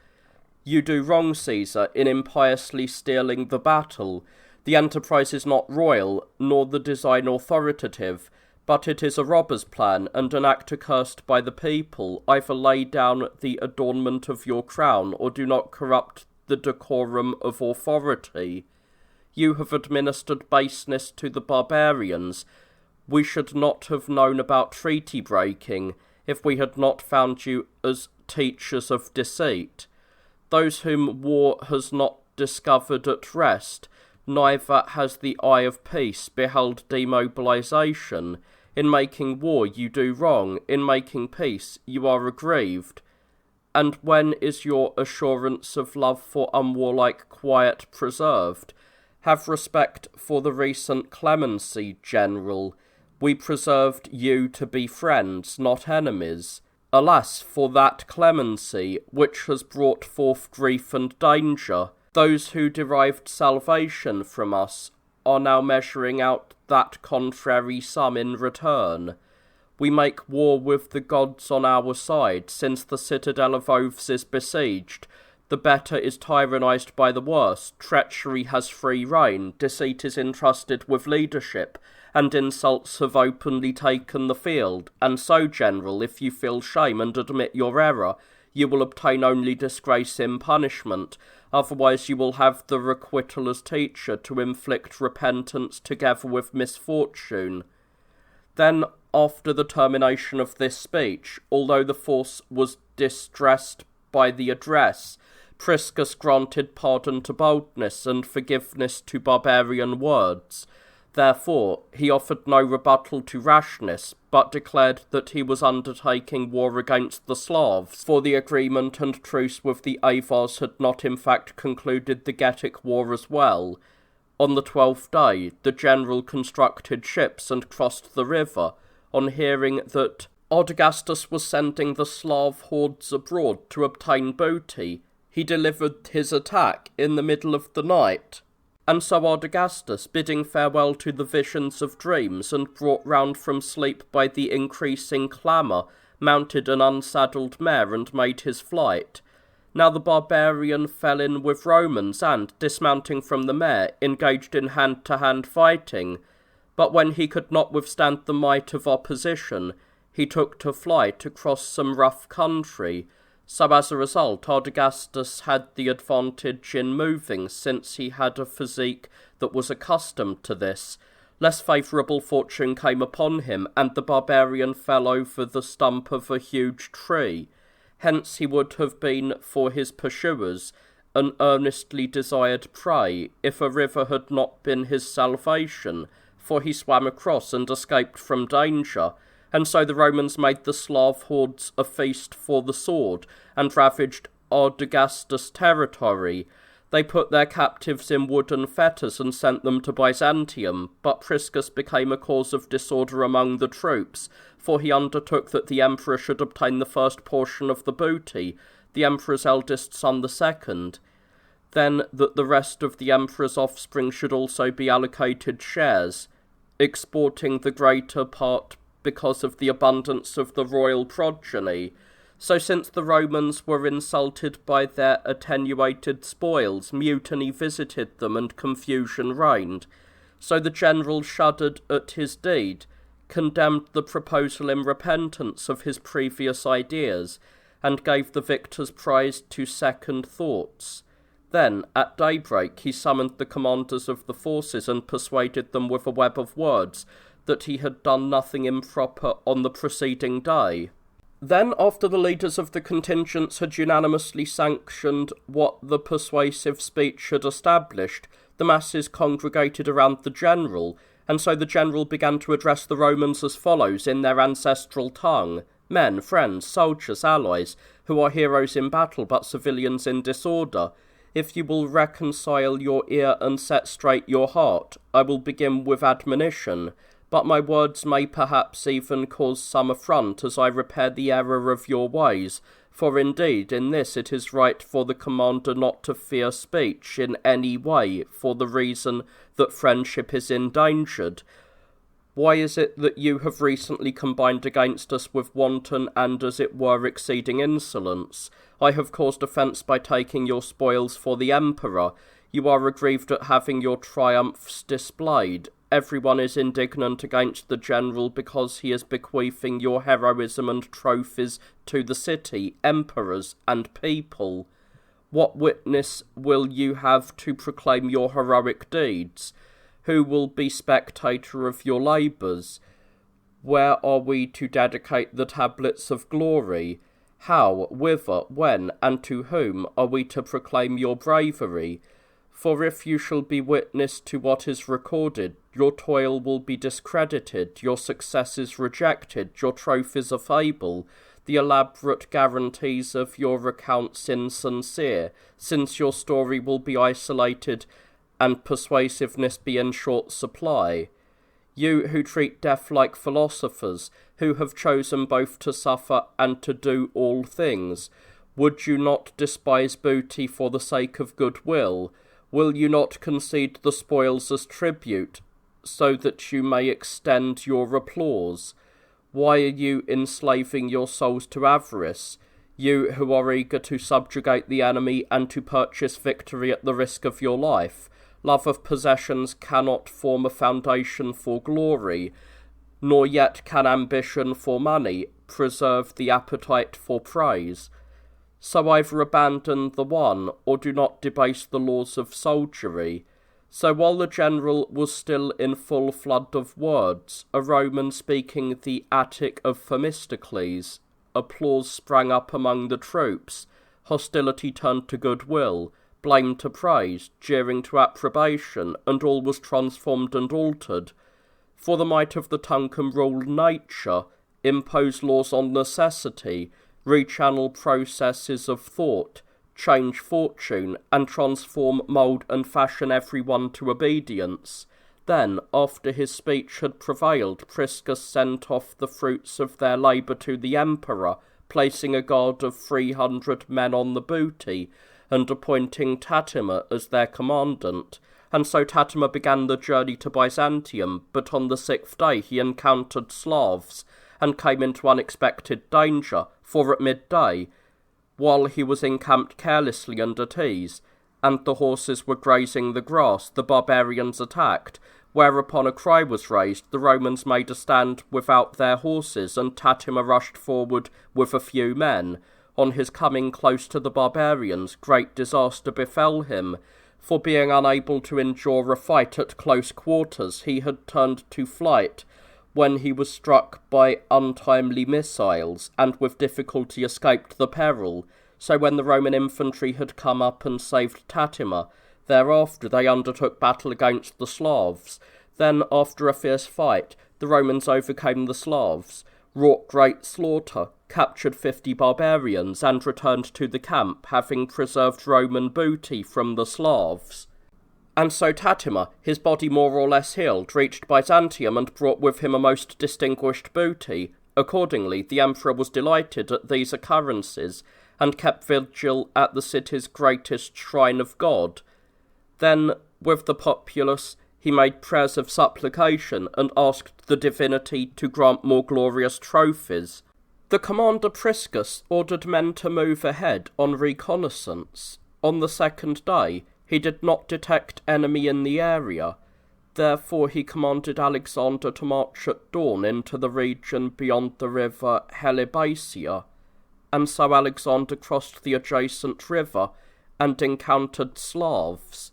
Speaker 1: You do wrong, Caesar, in impiously stealing the battle. The enterprise is not royal, nor the design authoritative, but it is a robber's plan, and an act accursed by the people. Either lay down the adornment of your crown, or do not corrupt the decorum of authority. You have administered baseness to the barbarians. We should not have known about treaty breaking, if we had not found you as teachers of deceit. Those whom war has not discovered at rest, neither has the eye of peace beheld demobilization. In making war you do wrong, in making peace you are aggrieved. And when is your assurance of love for unwarlike quiet preserved? Have respect for the recent clemency, General. We preserved you to be friends, not enemies. Alas, for that clemency, which has brought forth grief and danger. Those who derived salvation from us are now measuring out that contrary sum in return. We make war with the gods on our side, since the citadel of oaths is besieged. The better is tyrannized by the worse, treachery has free rein, deceit is entrusted with leadership, and insults have openly taken the field. And so, General, if you feel shame and admit your error, you will obtain only disgrace in punishment. Otherwise you will have the requital as teacher to inflict repentance together with misfortune. Then, after the termination of this speech, although the force was distressed by the address, Priscus granted pardon to boldness and forgiveness to barbarian words. Therefore, he offered no rebuttal to rashness, but declared that he was undertaking war against the Slavs, for the agreement and truce with the Avars had not in fact concluded the Getic war as well. On the 12th day, the general constructed ships and crossed the river. On hearing that Ardagastus was sending the Slav hordes abroad to obtain booty, he delivered his attack in the middle of the night. And so Ardagastus, bidding farewell to the visions of dreams, and brought round from sleep by the increasing clamour, mounted an unsaddled mare and made his flight. Now the barbarian fell in with Romans, and, dismounting from the mare, engaged in hand-to-hand fighting. But when he could not withstand the might of opposition, he took to flight across some rough country. So as a result, Ardagastus had the advantage in moving, since he had a physique that was accustomed to this. Less favourable fortune came upon him, and the barbarian fell over the stump of a huge tree. Hence he would have been, for his pursuers, an earnestly desired prey, if a river had not been his salvation, for he swam across and escaped from danger. And so the Romans made the Slav hordes a feast for the sword, and ravaged Ardagastus' territory. They put their captives in wooden fetters and sent them to Byzantium, but Priscus became a cause of disorder among the troops, for he undertook that the emperor should obtain the first portion of the booty, the emperor's eldest son the second. Then that the rest of the emperor's offspring should also be allocated shares, exporting the greater part because of the abundance of the royal progeny. So since the Romans were insulted by their attenuated spoils, mutiny visited them and confusion reigned. So the general shuddered at his deed, condemned the proposal in repentance of his previous ideas, and gave the victor's prize to second thoughts. Then, at daybreak, he summoned the commanders of the forces and persuaded them with a web of words that he had done nothing improper on the preceding day. Then, after the leaders of the contingents had unanimously sanctioned what the persuasive speech had established, the masses congregated around the general, and so the general began to address the Romans as follows in their ancestral tongue. Men, friends, soldiers, allies, who are heroes in battle but civilians in disorder, if you will reconcile your ear and set straight your heart, I will begin with admonition, but my words may perhaps even cause some affront as I repair the error of your ways, for indeed in this it is right for the commander not to fear speech in any way, for the reason that friendship is endangered. Why is it that you have recently combined against us with wanton and, as it were, exceeding insolence? I have caused offence by taking your spoils for the Emperor. You are aggrieved at having your triumphs displayed. Everyone is indignant against the general because he is bequeathing your heroism and trophies to the city, emperors, and people. What witness will you have to proclaim your heroic deeds? Who will be spectator of your labours? Where are we to dedicate the tablets of glory? How, whither, when, and to whom are we to proclaim your bravery? For if you shall be witness to what is recorded, your toil will be discredited, your successes rejected, your trophies a fable, the elaborate guarantees of your accounts insincere, since your story will be isolated and persuasiveness be in short supply. You who treat death like philosophers, who have chosen both to suffer and to do all things, would you not despise booty for the sake of goodwill? Will you not concede the spoils as tribute, so that you may extend your applause? Why are you enslaving your souls to avarice? You who are eager to subjugate the enemy and to purchase victory at the risk of your life. Love of possessions cannot form a foundation for glory, nor yet can ambition for money preserve the appetite for praise. So either abandon the one, or do not debase the laws of soldiery. So while the general was still in full flood of words, a Roman speaking the Attic of Themistocles, applause sprang up among the troops, hostility turned to goodwill, blame to praise, jeering to approbation, and all was transformed and altered. For the might of the tongue can rule nature, impose laws on necessity, rechannel processes of thought, change fortune, and transform, mould, and fashion everyone to obedience. Then, after his speech had prevailed, Priscus sent off the fruits of their labour to the emperor, placing a guard of 300 men on the booty, and appointing Tatima as their commandant. And so Tatima began the journey to Byzantium, but on the 6th day he encountered Slavs, and came into unexpected danger, for at midday, while he was encamped carelessly and at ease, and the horses were grazing the grass, the barbarians attacked, whereupon a cry was raised, the Romans made a stand without their horses, and Tatima rushed forward with a few men. On his coming close to the barbarians, great disaster befell him, for being unable to endure a fight at close quarters, he had turned to flight, when he was struck by untimely missiles, and with difficulty escaped the peril. So when the Roman infantry had come up and saved Tatima, thereafter they undertook battle against the Slavs. Then, after a fierce fight, the Romans overcame the Slavs, wrought great slaughter, captured 50 barbarians, and returned to the camp, having preserved Roman booty from the Slavs. And so Tatima, his body more or less healed, reached Byzantium and brought with him a most distinguished booty. Accordingly, the emperor was delighted at these occurrences, and kept vigil at the city's greatest shrine of God. Then, with the populace, he made prayers of supplication, and asked the divinity to grant more glorious trophies. The commander Priscus ordered men to move ahead on reconnaissance. On the 2nd day, he did not detect enemy in the area. Therefore he commanded Alexander to march at dawn into the region beyond the river Helibasia. And so Alexander crossed the adjacent river and encountered Slavs.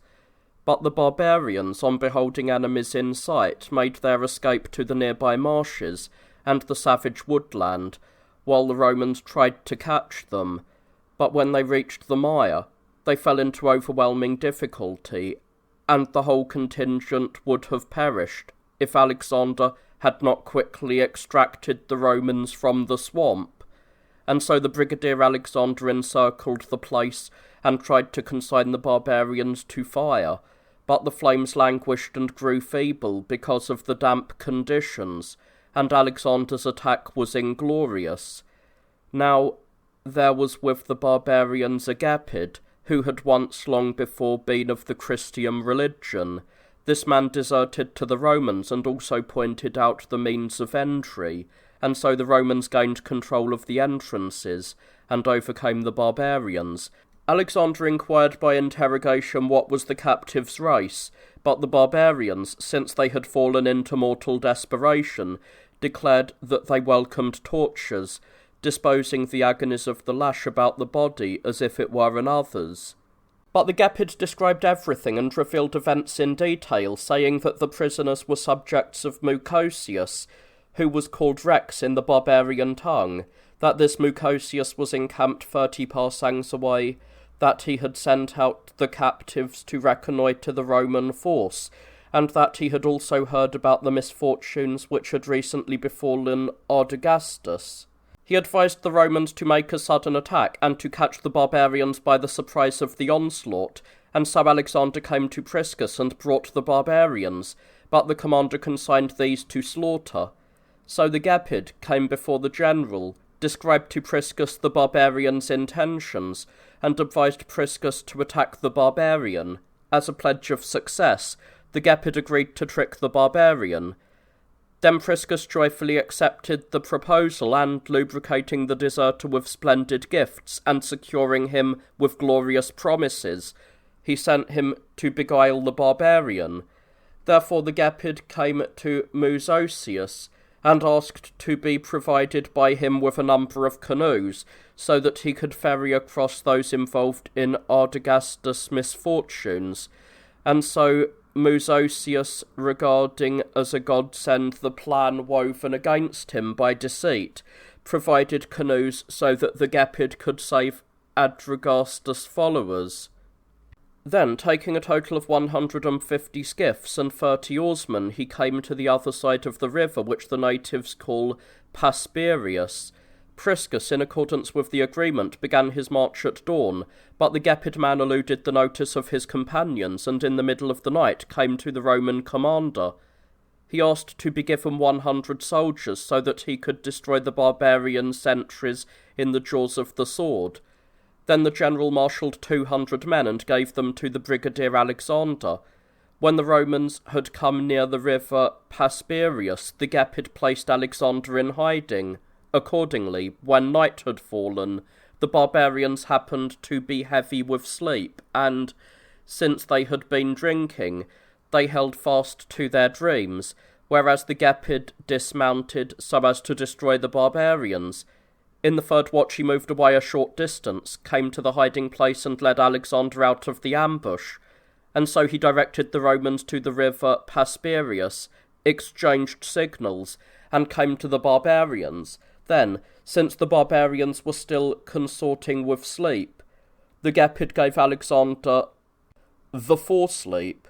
Speaker 1: But the barbarians, on beholding enemies in sight, made their escape to the nearby marshes and the savage woodland, while the Romans tried to catch them. But when they reached the mire, they fell into overwhelming difficulty, and the whole contingent would have perished if Alexander had not quickly extracted the Romans from the swamp, and so the Brigadier Alexander encircled the place and tried to consign the barbarians to fire, but the flames languished and grew feeble because of the damp conditions, and Alexander's attack was inglorious. Now, there was with the barbarians a Gepid, who had once long before been of the Christian religion. This man deserted to the Romans and also pointed out the means of entry, and so the Romans gained control of the entrances and overcame the barbarians. Alexander inquired by interrogation what was the captives' race, but the barbarians, since they had fallen into mortal desperation, declared that they welcomed tortures, disposing the agonies of the lash about the body as if it were another's. But the Gepid described everything and revealed events in detail, saying that the prisoners were subjects of Mucosius, who was called Rex in the barbarian tongue, that this Mucosius was encamped 30 parsangs away, that he had sent out the captives to reconnoitre the Roman force, and that he had also heard about the misfortunes which had recently befallen Ardagastus. He advised the Romans to make a sudden attack and to catch the barbarians by the surprise of the onslaught, and so Alexander came to Priscus and brought the barbarians, but the commander consigned these to slaughter. So the Gepid came before the general, described to Priscus the barbarians' intentions, and advised Priscus to attack the barbarian. As a pledge of success, the Gepid agreed to trick the barbarian. Then Priscus joyfully accepted the proposal, and, lubricating the deserter with splendid gifts, and securing him with glorious promises, he sent him to beguile the barbarian. Therefore the Gepid came to Mucosius, and asked to be provided by him with a number of canoes, so that he could ferry across those involved in Ardagastus' misfortunes, and so Mucosius, regarding as a godsend the plan woven against him by deceit, provided canoes so that the Gepid could save Adragastus' followers. Then, taking a total of 150 skiffs and 30 oarsmen, he came to the other side of the river, which the natives call Pasperius. Priscus, in accordance with the agreement, began his march at dawn, but the Gepid man eluded the notice of his companions, and in the middle of the night came to the Roman commander. He asked to be given 100 soldiers, so that he could destroy the barbarian sentries in the jaws of the sword. Then the general marshalled 200 men and gave them to the Brigadier Alexander. When the Romans had come near the river Pasperius, the Gepid placed Alexander in hiding. Accordingly, when night had fallen, the barbarians happened to be heavy with sleep, and, since they had been drinking, they held fast to their dreams, whereas the Gepid dismounted so as to destroy the barbarians. In the third watch he moved away a short distance, came to the hiding place and led Alexander out of the ambush, and so he directed the Romans to the river Pasperius, exchanged signals, and came to the barbarians. Then, since the barbarians were still consorting with sleep, the Gepid gave Alexander the foresleep.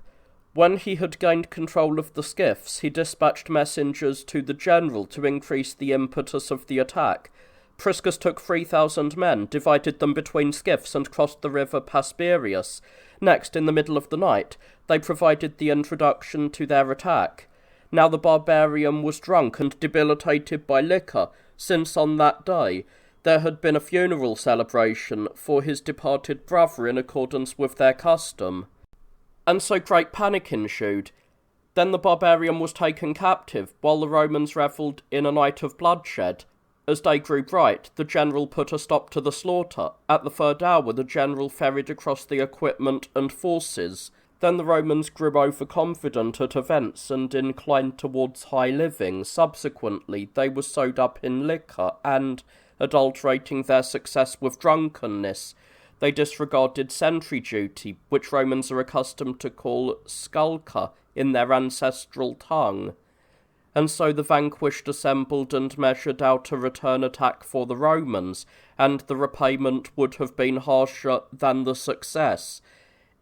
Speaker 1: When he had gained control of the skiffs, he dispatched messengers to the general to increase the impetus of the attack. Priscus took 3,000 men, divided them between skiffs, and crossed the river Pasperius. Next, in the middle of the night, they provided the introduction to their attack. Now the barbarian was drunk and debilitated by liquor, since on that day there had been a funeral celebration for his departed brother in accordance with their custom. And so great panic ensued. Then the barbarian was taken captive, while the Romans revelled in a night of bloodshed. As day grew bright, the general put a stop to the slaughter. At the third hour, the general ferried across the equipment and forces. Then the Romans grew overconfident at events and inclined towards high living. Subsequently, they were sewed up in liquor, and, adulterating their success with drunkenness, they disregarded sentry duty, which Romans are accustomed to call skulka in their ancestral tongue. And so the vanquished assembled and measured out a return attack for the Romans, and the repayment would have been harsher than the success.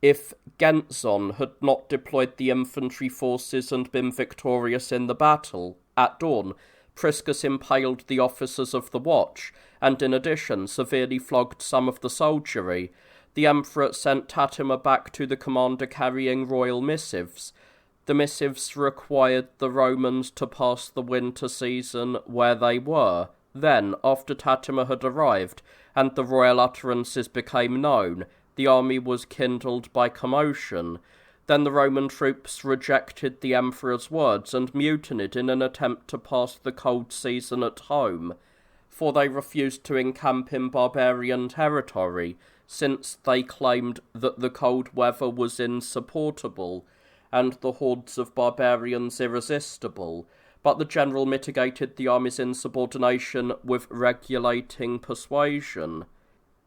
Speaker 1: If Gentzon had not deployed the infantry forces and been victorious in the battle, at dawn, Priscus impaled the officers of the watch, and in addition severely flogged some of the soldiery. The emperor sent Tatima back to the commander carrying royal missives. The missives required the Romans to pass the winter season where they were. Then, after Tatima had arrived, and the royal utterances became known, the army was kindled by commotion. Then the Roman troops rejected the emperor's words and mutinied in an attempt to pass the cold season at home, for they refused to encamp in barbarian territory, since they claimed that the cold weather was insupportable, and the hordes of barbarians irresistible. But the general mitigated the army's insubordination with regulating persuasion.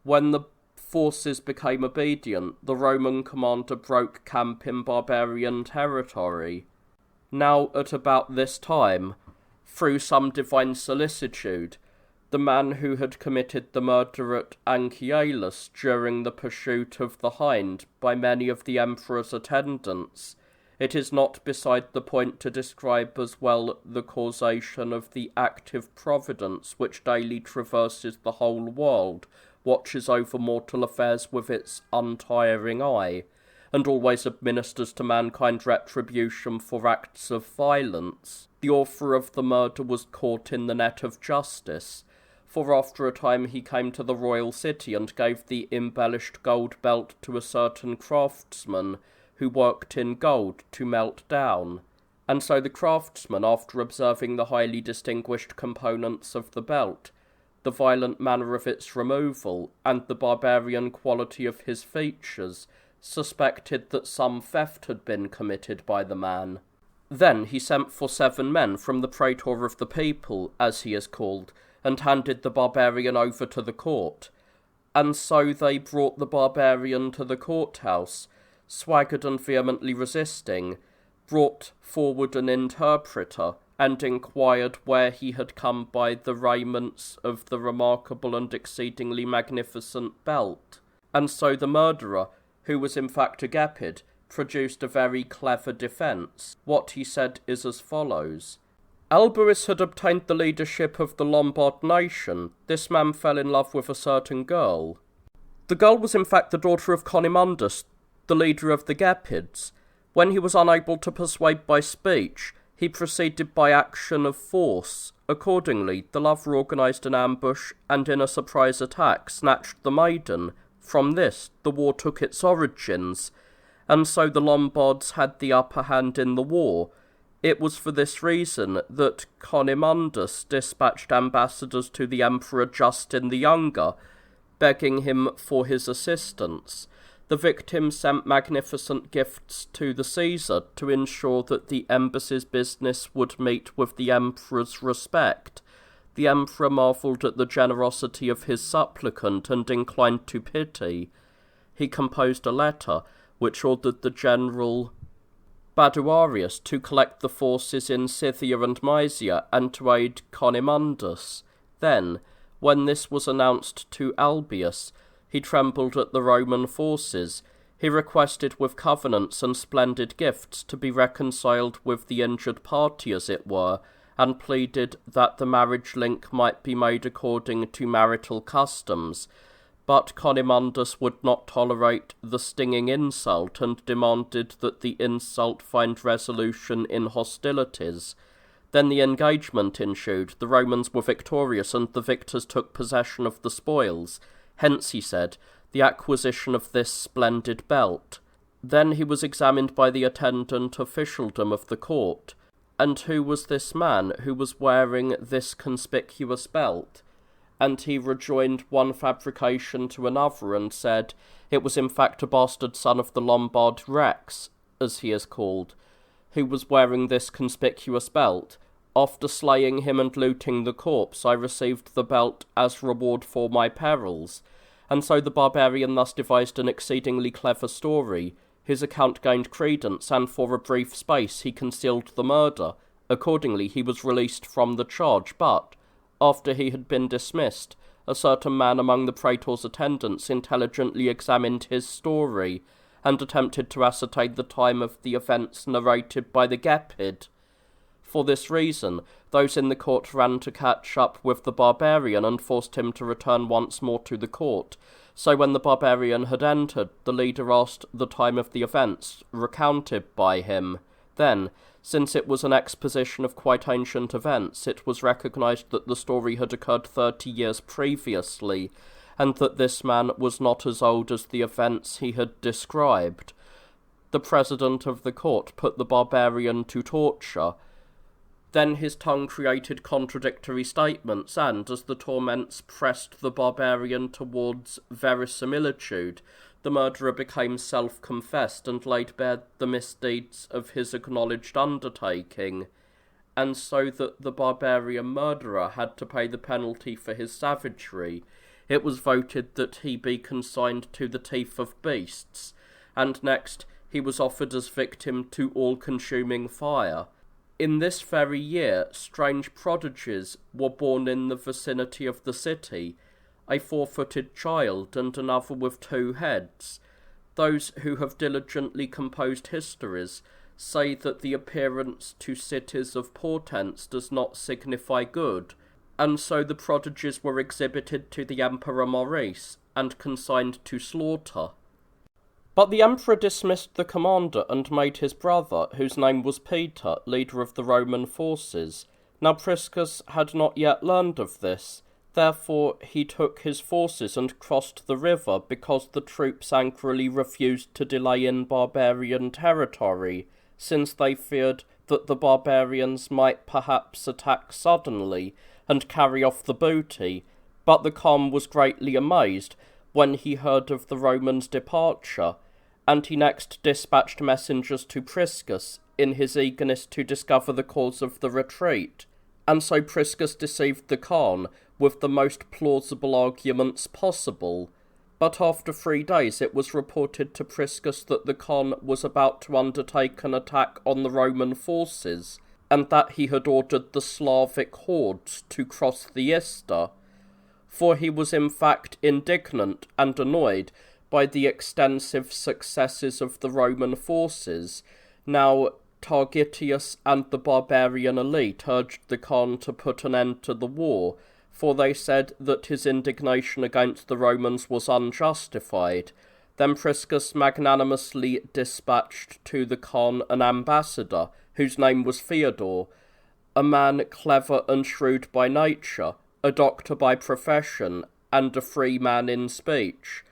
Speaker 1: When the forces became obedient, the Roman commander broke camp in barbarian territory. Now, at about this time, through some divine solicitude, the man who had committed the murder at Anchialus during the pursuit of the hind by many of the emperor's attendants, it is not beside the point to describe as well the causation of the active providence which daily traverses the whole world, watches over mortal affairs with its untiring eye, and always administers to mankind retribution for acts of violence. The author of the murder was caught in the net of justice, for after a time he came to the royal city and gave the embellished gold belt to a certain craftsman, who worked in gold to melt down. And so the craftsman, after observing the highly distinguished components of the belt, the violent manner of its removal, and the barbarian quality of his features, suspected that some theft had been committed by the man. Then he sent for 7 men from the praetor of the people, as he is called, and handed the barbarian over to the court. And so they brought the barbarian to the courthouse, swaggered and vehemently resisting, brought forward an interpreter, and inquired where he had come by the raiments of the remarkable and exceedingly magnificent belt. And so the murderer, who was in fact a Gepid, produced a very clever defence. What he said is as follows. Alberus had obtained the leadership of the Lombard nation. This man fell in love with a certain girl. The girl was in fact the daughter of Conimundus, the leader of the Gepids. When he was unable to persuade by speech, he proceeded by action of force. Accordingly, the lover organised an ambush, and in a surprise attack snatched the maiden. From this, the war took its origins, and so the Lombards had the upper hand in the war. It was for this reason that Conimundus dispatched ambassadors to the Emperor Justin the Younger, begging him for his assistance. The victim sent magnificent gifts to the Caesar to ensure that the embassy's business would meet with the emperor's respect. The emperor marvelled at the generosity of his supplicant and inclined to pity. He composed a letter which ordered the general Baduarius to collect the forces in Scythia and Mysia and to aid Conimundus. Then, when this was announced to Albius, he trembled at the Roman forces. He requested with covenants and splendid gifts to be reconciled with the injured party, as it were, and pleaded that the marriage link might be made according to marital customs. But Conimundus would not tolerate the stinging insult, and demanded that the insult find resolution in hostilities. Then the engagement ensued. The Romans were victorious, and the victors took possession of the spoils. Hence, he said, the acquisition of this splendid belt. Then he was examined by the attendant officialdom of the court. And who was this man who was wearing this conspicuous belt? And he rejoined one fabrication to another, and said, it was in fact a bastard son of the Lombard Rex, as he is called, who was wearing this conspicuous belt. After slaying him and looting the corpse, I received the belt as reward for my perils. And so the barbarian thus devised an exceedingly clever story. His account gained credence, and for a brief space he concealed the murder. Accordingly, he was released from the charge, but, after he had been dismissed, a certain man among the praetor's attendants intelligently examined his story, and attempted to ascertain the time of the events narrated by the Gepid. For this reason, those in the court ran to catch up with the barbarian and forced him to return once more to the court. So when the barbarian had entered, the leader asked the time of the events recounted by him. Then, since it was an exposition of quite ancient events, it was recognized that the story had occurred 30 years previously, and that this man was not as old as the events he had described. The president of the court put the barbarian to torture. Then his tongue created contradictory statements, and, as the torments pressed the barbarian towards verisimilitude, the murderer became self-confessed and laid bare the misdeeds of his acknowledged undertaking, and so that the barbarian murderer had to pay the penalty for his savagery, it was voted that he be consigned to the teeth of beasts, and next he was offered as victim to all-consuming fire. In this very year, strange prodigies were born in the vicinity of the city, a 4-footed child and another with 2 heads. Those who have diligently composed histories say that the appearance to cities of portents does not signify good, and so the prodigies were exhibited to the Emperor Maurice and consigned to slaughter. But the emperor dismissed the commander and made his brother, whose name was Peter, leader of the Roman forces. Now Priscus had not yet learned of this. Therefore he took his forces and crossed the river, because the troops angrily refused to delay in barbarian territory, since they feared that the barbarians might perhaps attack suddenly and carry off the booty. But the Khan was greatly amazed when he heard of the Romans' departure, and he next dispatched messengers to Priscus in his eagerness to discover the cause of the retreat, and so Priscus deceived the Khan with the most plausible arguments possible. But after 3 days it was reported to Priscus that the Khan was about to undertake an attack on the Roman forces, and that he had ordered the Slavic hordes to cross the Ister, for he was in fact indignant and annoyed by the extensive successes of the Roman forces. Now Targitius and the barbarian elite urged the Khan to put an end to the war, for they said that his indignation against the Romans was unjustified. Then Priscus magnanimously dispatched to the Khan an ambassador, whose name was Theodore, a man clever and shrewd by nature, a doctor by profession, and a free man in speech.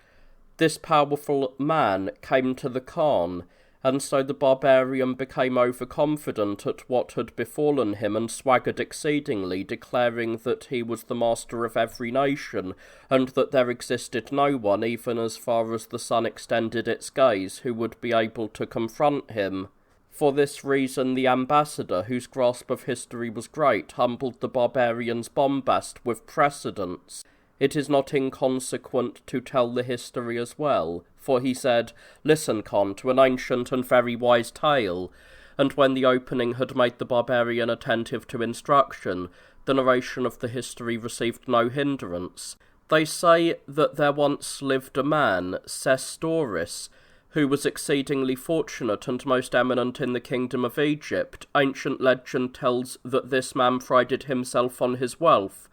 Speaker 1: This powerful man came to the Khan, and so the barbarian became overconfident at what had befallen him and swaggered exceedingly, declaring that he was the master of every nation, and that there existed no one, even as far as the sun extended its gaze, who would be able to confront him. For this reason the ambassador, whose grasp of history was great, humbled the barbarian's bombast with precedence. It is not inconsequent to tell the history as well, for he said, "Listen, Khan, to an ancient and very wise tale," and when the opening had made the barbarian attentive to instruction, the narration of the history received no hindrance. They say that there once lived a man, Sestoris, who was exceedingly fortunate and most eminent in the kingdom of Egypt. Ancient legend tells that this man prided himself on his wealth,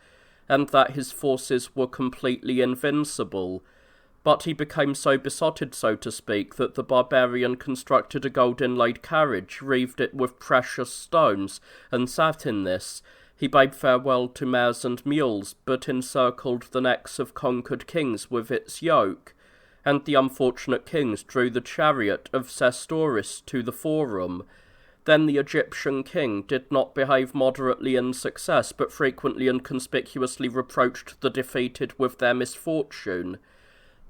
Speaker 1: and that his forces were completely invincible. But he became so besotted, so to speak, that the barbarian constructed a gold-inlaid carriage, wreathed it with precious stones, and sat in this. He bade farewell to mares and mules, but encircled the necks of conquered kings with its yoke, and the unfortunate kings drew the chariot of Sestoris to the forum. Then the Egyptian king did not behave moderately in success, but frequently and conspicuously reproached the defeated with their misfortune.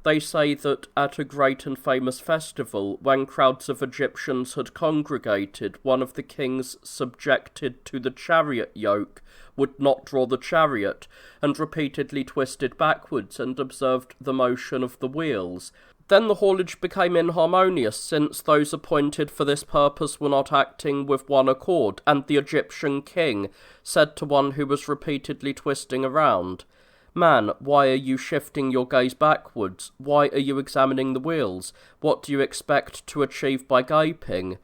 Speaker 1: They say that at a great and famous festival, when crowds of Egyptians had congregated, one of the kings subjected to the chariot yoke would not draw the chariot, and repeatedly twisted backwards and observed the motion of the wheels. Then the haulage became inharmonious, since those appointed for this purpose were not acting with one accord, and the Egyptian king said to one who was repeatedly twisting around, Man, why are you shifting your gaze backwards? Why are you examining the wheels? What do you expect to achieve by gaping?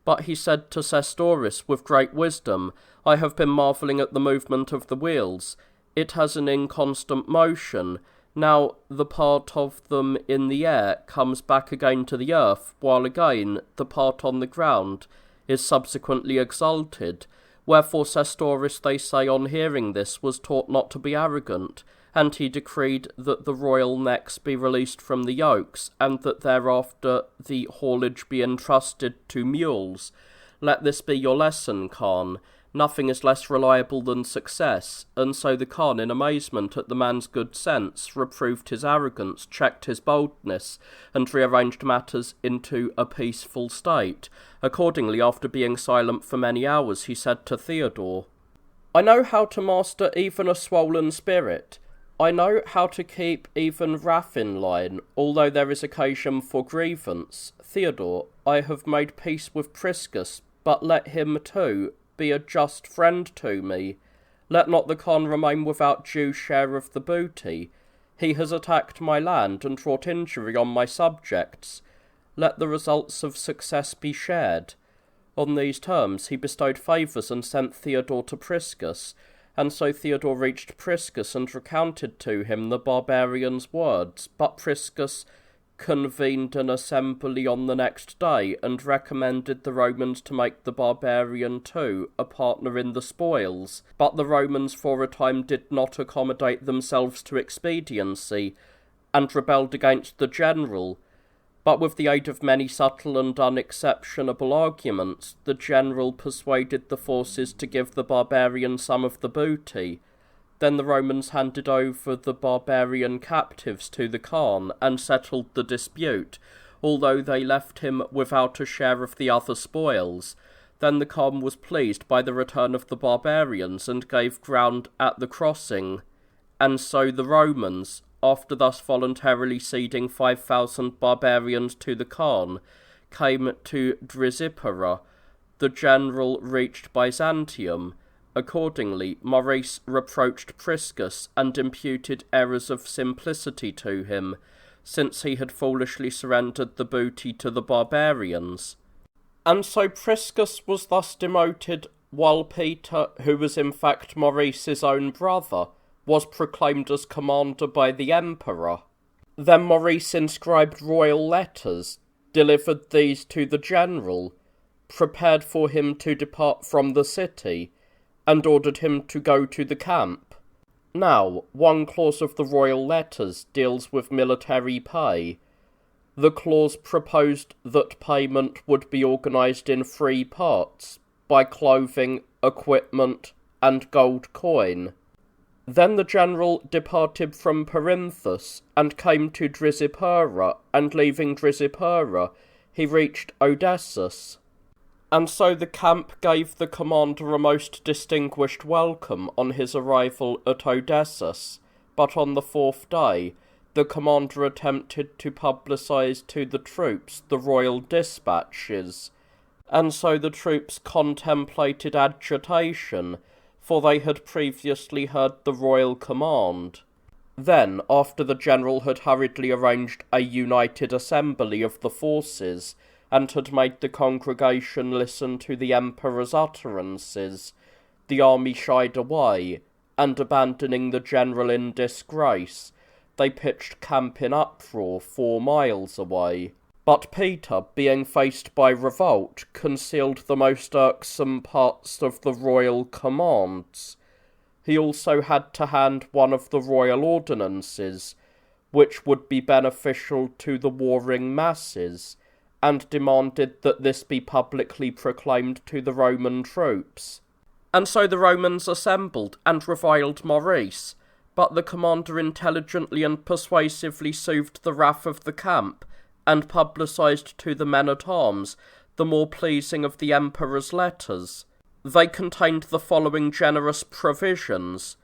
Speaker 1: But he said to Sestoris with great wisdom, I have been marvelling at the movement of the wheels. It has an inconstant motion. Now the part of them in the air comes back again to the earth, while again the part on the ground is subsequently exalted. Wherefore Sestoris, they say, on hearing this, was taught not to be arrogant, and he decreed that the royal necks be released from the yokes, and that thereafter the haulage be entrusted to mules. Let this be your lesson, Khan. Nothing is less reliable than success. And so the Khan, in amazement at the man's good sense, reproved his arrogance, checked his boldness, and rearranged matters into a peaceful state. Accordingly, after being silent for many hours, he said to Theodore, I know how to master even a swollen spirit. I know how to keep even wrath in line, although there is occasion for grievance. Theodore, I have made peace with Priscus, but let him, too, be a just friend to me. Let not the Khan remain without due share of the booty. He has attacked my land and wrought injury on my subjects. Let the results of success be shared. On these terms he bestowed favours and sent Theodore to Priscus, and so Theodore reached Priscus and recounted to him the barbarian's words, but Priscus convened an assembly on the next day, and recommended the Romans to make the barbarian too a partner in the spoils. But the Romans for a time did not accommodate themselves to expediency, and rebelled against the general. But with the aid of many subtle and unexceptionable arguments, the general persuaded the forces to give the barbarian some of the booty. Then the Romans handed over the barbarian captives to the Khan and settled the dispute, although they left him without a share of the other spoils. Then the Khan was pleased by the return of the barbarians and gave ground at the crossing. And so the Romans, after thus voluntarily ceding 5,000 barbarians to the Khan, came to Drizipara. The general reached Byzantium. Accordingly, Maurice reproached Priscus and imputed errors of simplicity to him, since he had foolishly surrendered the booty to the barbarians. And so Priscus was thus demoted, while Peter, who was in fact Maurice's own brother, was proclaimed as commander by the emperor. Then Maurice inscribed royal letters, delivered these to the general, prepared for him to depart from the city, and ordered him to go to the camp. Now, one clause of the royal letters deals with military pay. The clause proposed that payment would be organised in 3 parts, by clothing, equipment, and gold coin. Then the general departed from Perinthus, and came to Drizipara, and leaving Drizipara, he reached Odessus. And so the camp gave the commander a most distinguished welcome on his arrival at Odessus, but on the 4th day, the commander attempted to publicise to the troops the royal dispatches, and so the troops contemplated agitation, for they had previously heard the royal command. Then, after the general had hurriedly arranged a united assembly of the forces, and had made the congregation listen to the emperor's utterances, the army shied away, and abandoning the general in disgrace, they pitched camp in uproar 4 miles away. But Peter, being faced by revolt, concealed the most irksome parts of the royal commands. He also had to hand one of the royal ordinances, which would be beneficial to the warring masses, and demanded that this be publicly proclaimed to the Roman troops. And so the Romans assembled and reviled Maurice, but the commander intelligently and persuasively soothed the wrath of the camp, and publicised to the men-at-arms the more pleasing of the emperor's letters. They contained the following generous provisions: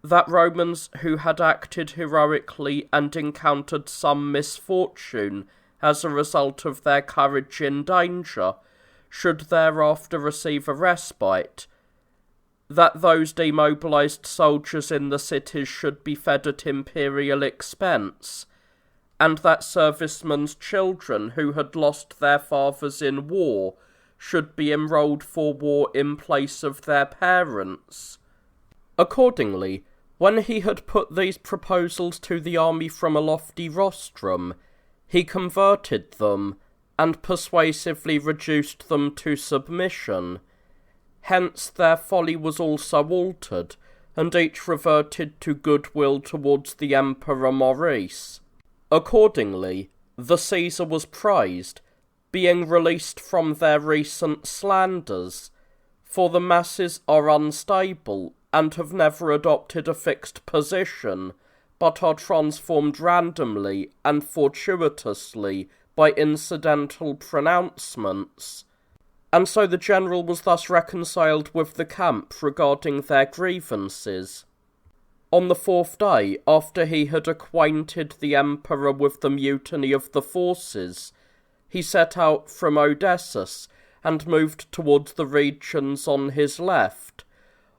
Speaker 1: that Romans who had acted heroically and encountered some misfortune as a result of their courage in danger, should thereafter receive a respite, that those demobilized soldiers in the cities should be fed at imperial expense, and that servicemen's children who had lost their fathers in war should be enrolled for war in place of their parents. Accordingly, when he had put these proposals to the army from a lofty rostrum, he converted them, and persuasively reduced them to submission. Hence their folly was also altered, and each reverted to goodwill towards the Emperor Maurice. Accordingly, the Caesar was praised, being released from their recent slanders, for the masses are unstable, and have never adopted a fixed position, but are transformed randomly and fortuitously by incidental pronouncements. And so the general was thus reconciled with the camp regarding their grievances. On the 4th day, after he had acquainted the emperor with the mutiny of the forces, he set out from Odessus, and moved towards the regions on his left.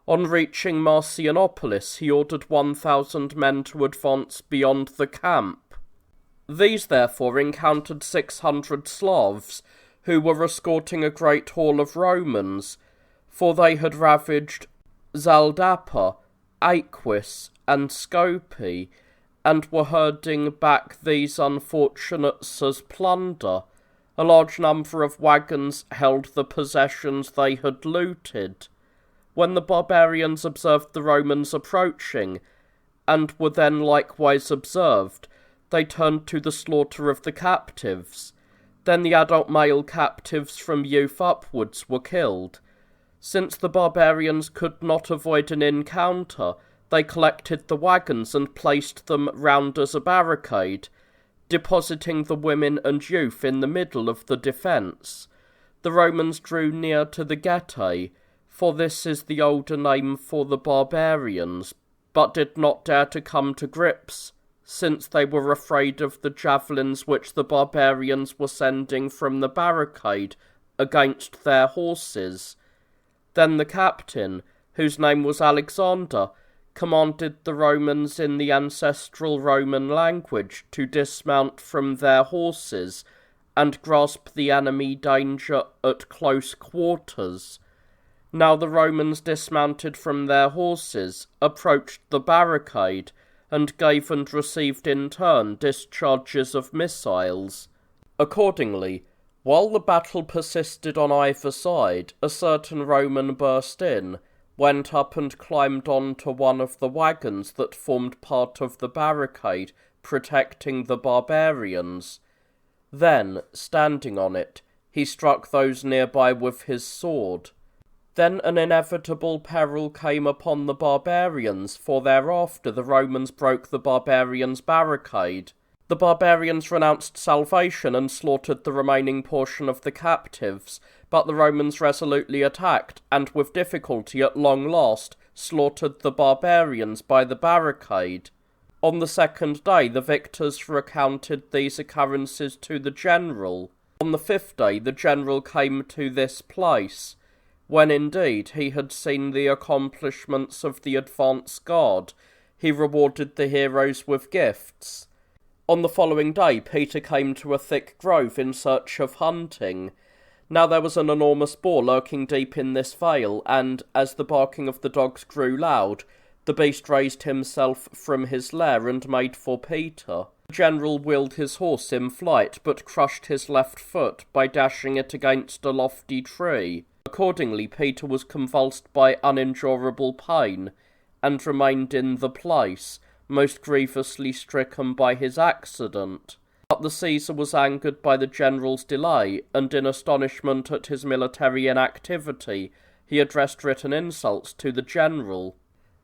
Speaker 1: On reaching Marcianopolis, he ordered 1,000 men to advance beyond the camp. These therefore encountered 600 Slavs, who were escorting a great haul of Romans, for they had ravaged Zaldapa, Aquis, and Scopi, and were herding back these unfortunates as plunder. A large number of wagons held the possessions they had looted. When the barbarians observed the Romans approaching, and were then likewise observed, they turned to the slaughter of the captives. Then the adult male captives from youth upwards were killed. Since the barbarians could not avoid an encounter, they collected the wagons and placed them round as a barricade, depositing the women and youth in the middle of the defence. The Romans drew near to the Getae, for this is the older name for the barbarians, but did not dare to come to grips, since they were afraid of the javelins which the barbarians were sending from the barricade against their horses. Then the captain, whose name was Alexander, commanded the Romans in the ancestral Roman language to dismount from their horses and grasp the enemy danger at close quarters. Now the Romans dismounted from their horses, approached the barricade, and gave and received in turn discharges of missiles. Accordingly, while the battle persisted on either side, a certain Roman burst in, went up and climbed on to one of the wagons that formed part of the barricade protecting the barbarians. Then, standing on it, he struck those nearby with his sword. Then an inevitable peril came upon the barbarians, for thereafter the Romans broke the barbarians' barricade. The barbarians renounced salvation and slaughtered the remaining portion of the captives, but the Romans resolutely attacked, and with difficulty at long last slaughtered the barbarians by the barricade. On the 2nd day the victors recounted these occurrences to the general. On the 5th day the general came to this place, when indeed he had seen the accomplishments of the advance guard. He rewarded the heroes with gifts. On the following day Peter came to a thick grove in search of hunting. Now there was an enormous boar lurking deep in this vale, and, as the barking of the dogs grew loud, the beast raised himself from his lair and made for Peter. The general wheeled his horse in flight, but crushed his left foot by dashing it against a lofty tree. Accordingly, Peter was convulsed by unendurable pain, and remained in the place, most grievously stricken by his accident. But the Caesar was angered by the general's delay, and in astonishment at his military inactivity, he addressed written insults to the general.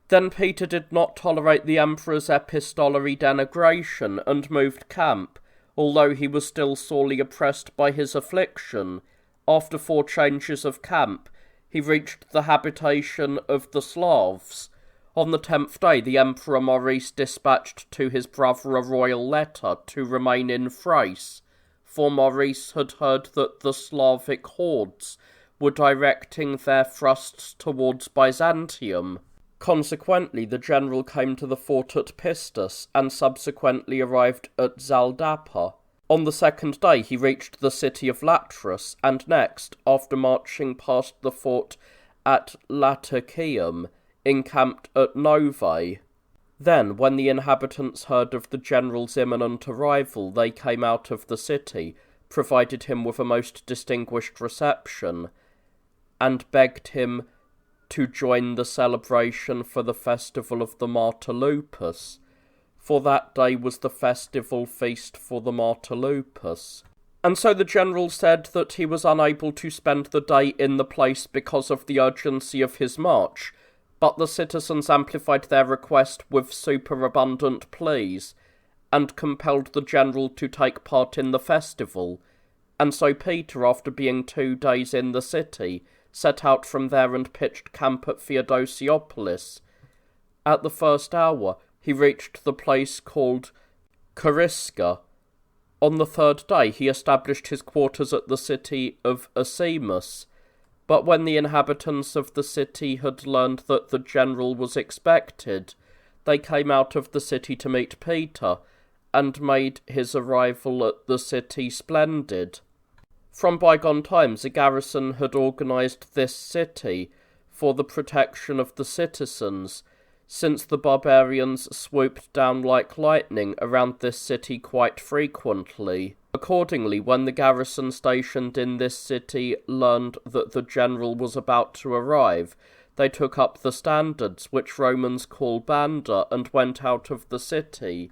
Speaker 1: Then Peter did not tolerate the emperor's epistolary denigration, and moved camp, although he was still sorely oppressed by his affliction. After 4 changes of camp, he reached the habitation of the Slavs. On the 10th day the Emperor Maurice dispatched to his brother a royal letter to remain in Thrace, for Maurice had heard that the Slavic hordes were directing their thrusts towards Byzantium. Consequently, the general came to the fort at Pistus, and subsequently arrived at Zaldapa. On the second day he reached the city of Latrus, and next, after marching past the fort at Latakium, encamped at Novae. Then, when the inhabitants heard of the general's imminent arrival, they came out of the city, provided him with a most distinguished reception, and begged him to join the celebration for the festival of the Martyr Lupus, for that day was the festival feast for the Martyr Lupus. And so the general said that he was unable to spend the day in the place because of the urgency of his march, but the citizens amplified their request with superabundant pleas, and compelled the general to take part in the festival, and so Peter, after being 2 days in the city, set out from there and pitched camp at Theodosiopolis. At the first hour he reached the place called Chariska. On the third day he established his quarters at the city of Asimus, but when the inhabitants of the city had learned that the general was expected, they came out of the city to meet Peter, and made his arrival at the city splendid. From bygone times a garrison had organised this city for the protection of the citizens, since the barbarians swooped down like lightning around this city quite frequently. Accordingly, when the garrison stationed in this city learned that the general was about to arrive, they took up the standards, which Romans call banda, and went out of the city,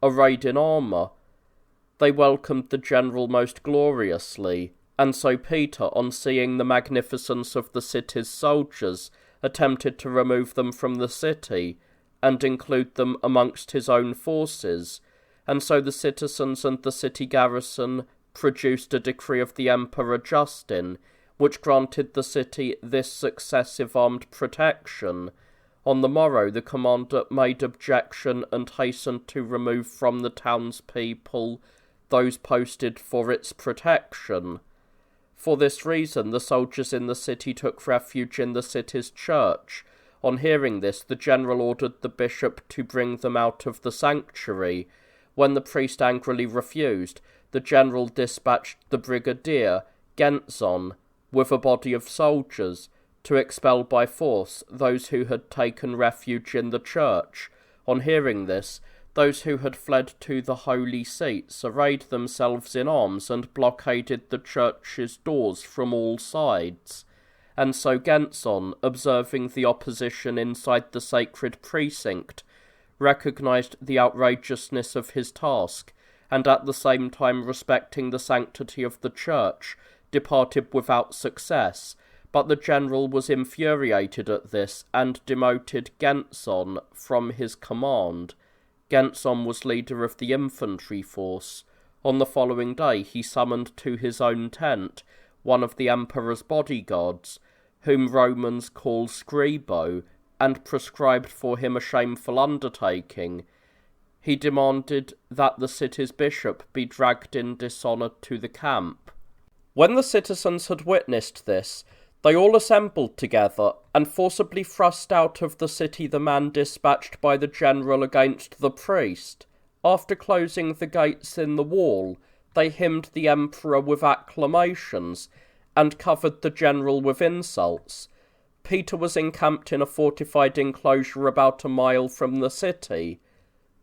Speaker 1: arrayed in armour. They welcomed the general most gloriously, and so Peter, on seeing the magnificence of the city's soldiers, attempted to remove them from the city, and include them amongst his own forces, and so the citizens and the city garrison produced a decree of the Emperor Justin, which granted the city this successive armed protection. On the morrow the commander made objection and hastened to remove from the townspeople those posted for its protection. For this reason the soldiers in the city took refuge in the city's church. On hearing this, the general ordered the bishop to bring them out of the sanctuary. When the priest angrily refused, the general dispatched the brigadier, Gentzon, with a body of soldiers, to expel by force those who had taken refuge in the church. On hearing this, those who had fled to the holy seats arrayed themselves in arms and blockaded the church's doors from all sides. And so Gentzon, observing the opposition inside the sacred precinct, recognised the outrageousness of his task, and at the same time respecting the sanctity of the church, departed without success. But the general was infuriated at this, and demoted Gentzon from his command. Gentzon was leader of the infantry force. On the following day he summoned to his own tent one of the emperor's bodyguards, whom Romans call scribo, and prescribed for him a shameful undertaking. He demanded that the city's bishop be dragged in dishonour to the camp. When the citizens had witnessed this, they all assembled together, and forcibly thrust out of the city the man dispatched by the general against the priest. After closing the gates in the wall, they hymned the emperor with acclamations, and covered the general with insults. Peter was encamped in a fortified enclosure about a mile from the city,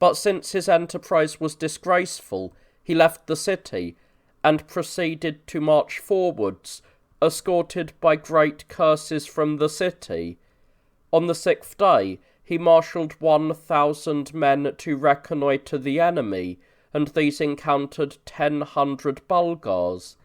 Speaker 1: but since his enterprise was disgraceful, he left the city, and proceeded to march forwards, escorted by great curses from the city. On the 6th day he marshalled 1,000 men to reconnoitre the enemy, and these encountered 1,000 Bulgars.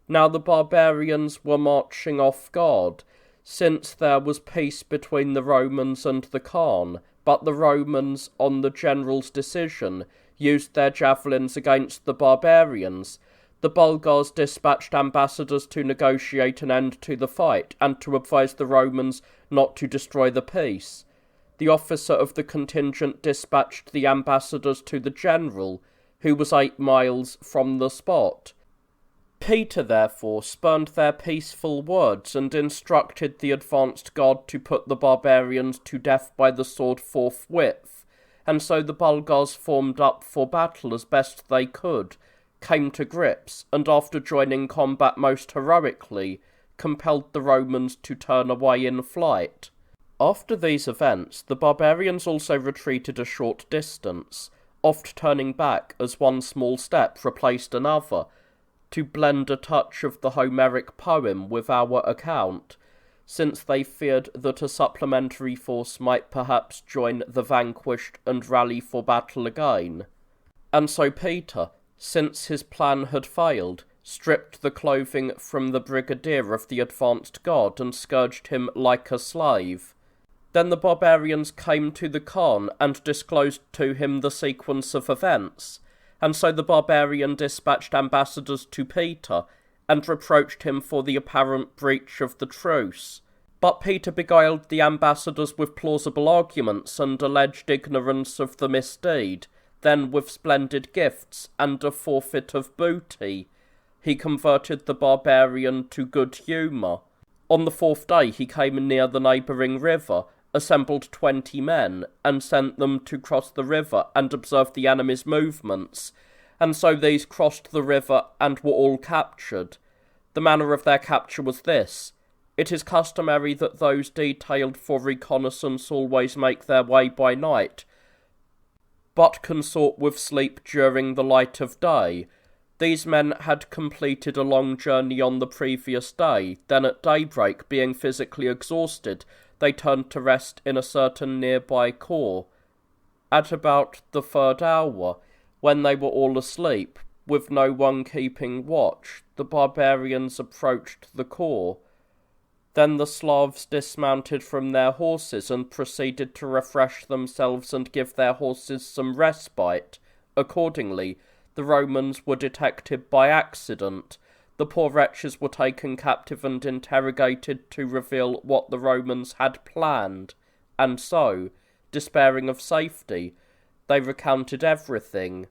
Speaker 1: Now the barbarians were marching off guard, since there was peace between the Romans and the Khan, but the Romans, on the general's decision, used their javelins against the barbarians. The Bulgars dispatched ambassadors to negotiate an end to the fight, and to advise the Romans not to destroy the peace. The officer of the contingent dispatched the ambassadors to the general, who was 8 miles from the spot. Peter therefore spurned their peaceful words and instructed the advanced guard to put the barbarians to death by the sword forthwith, and so the Bulgars formed up for battle as best they could, came to grips, and after joining combat most heroically, compelled the Romans to turn away in flight. After these events, the barbarians also retreated a short distance, oft turning back as one small step replaced another, to blend a touch of the Homeric poem with our account, since they feared that a supplementary force might perhaps join the vanquished and rally for battle again. And so Peter, since his plan had failed, stripped the clothing from the brigadier of the advanced guard and scourged him like a slave. Then the barbarians came to the Khan and disclosed to him the sequence of events, and so the barbarian dispatched ambassadors to Peter and reproached him for the apparent breach of the truce. But Peter beguiled the ambassadors with plausible arguments and alleged ignorance of the misdeed. Then, with splendid gifts and a forfeit of booty, he converted the barbarian to good humour. On the fourth day he came near the neighbouring river, assembled 20 men, and sent them to cross the river and observe the enemy's movements, and so these crossed the river and were all captured. The manner of their capture was this. It is customary that those detailed for reconnaissance always make their way by night, but consort with sleep during the light of day. These men had completed a long journey on the previous day, then at daybreak, being physically exhausted, they turned to rest in a certain nearby khor. At about the 3rd hour, when they were all asleep, with no one keeping watch, the barbarians approached the khor. Then the Slavs dismounted from their horses and proceeded to refresh themselves and give their horses some respite. Accordingly, the Romans were detected by accident. The poor wretches were taken captive and interrogated to reveal what the Romans had planned, and so, despairing of safety, they recounted everything.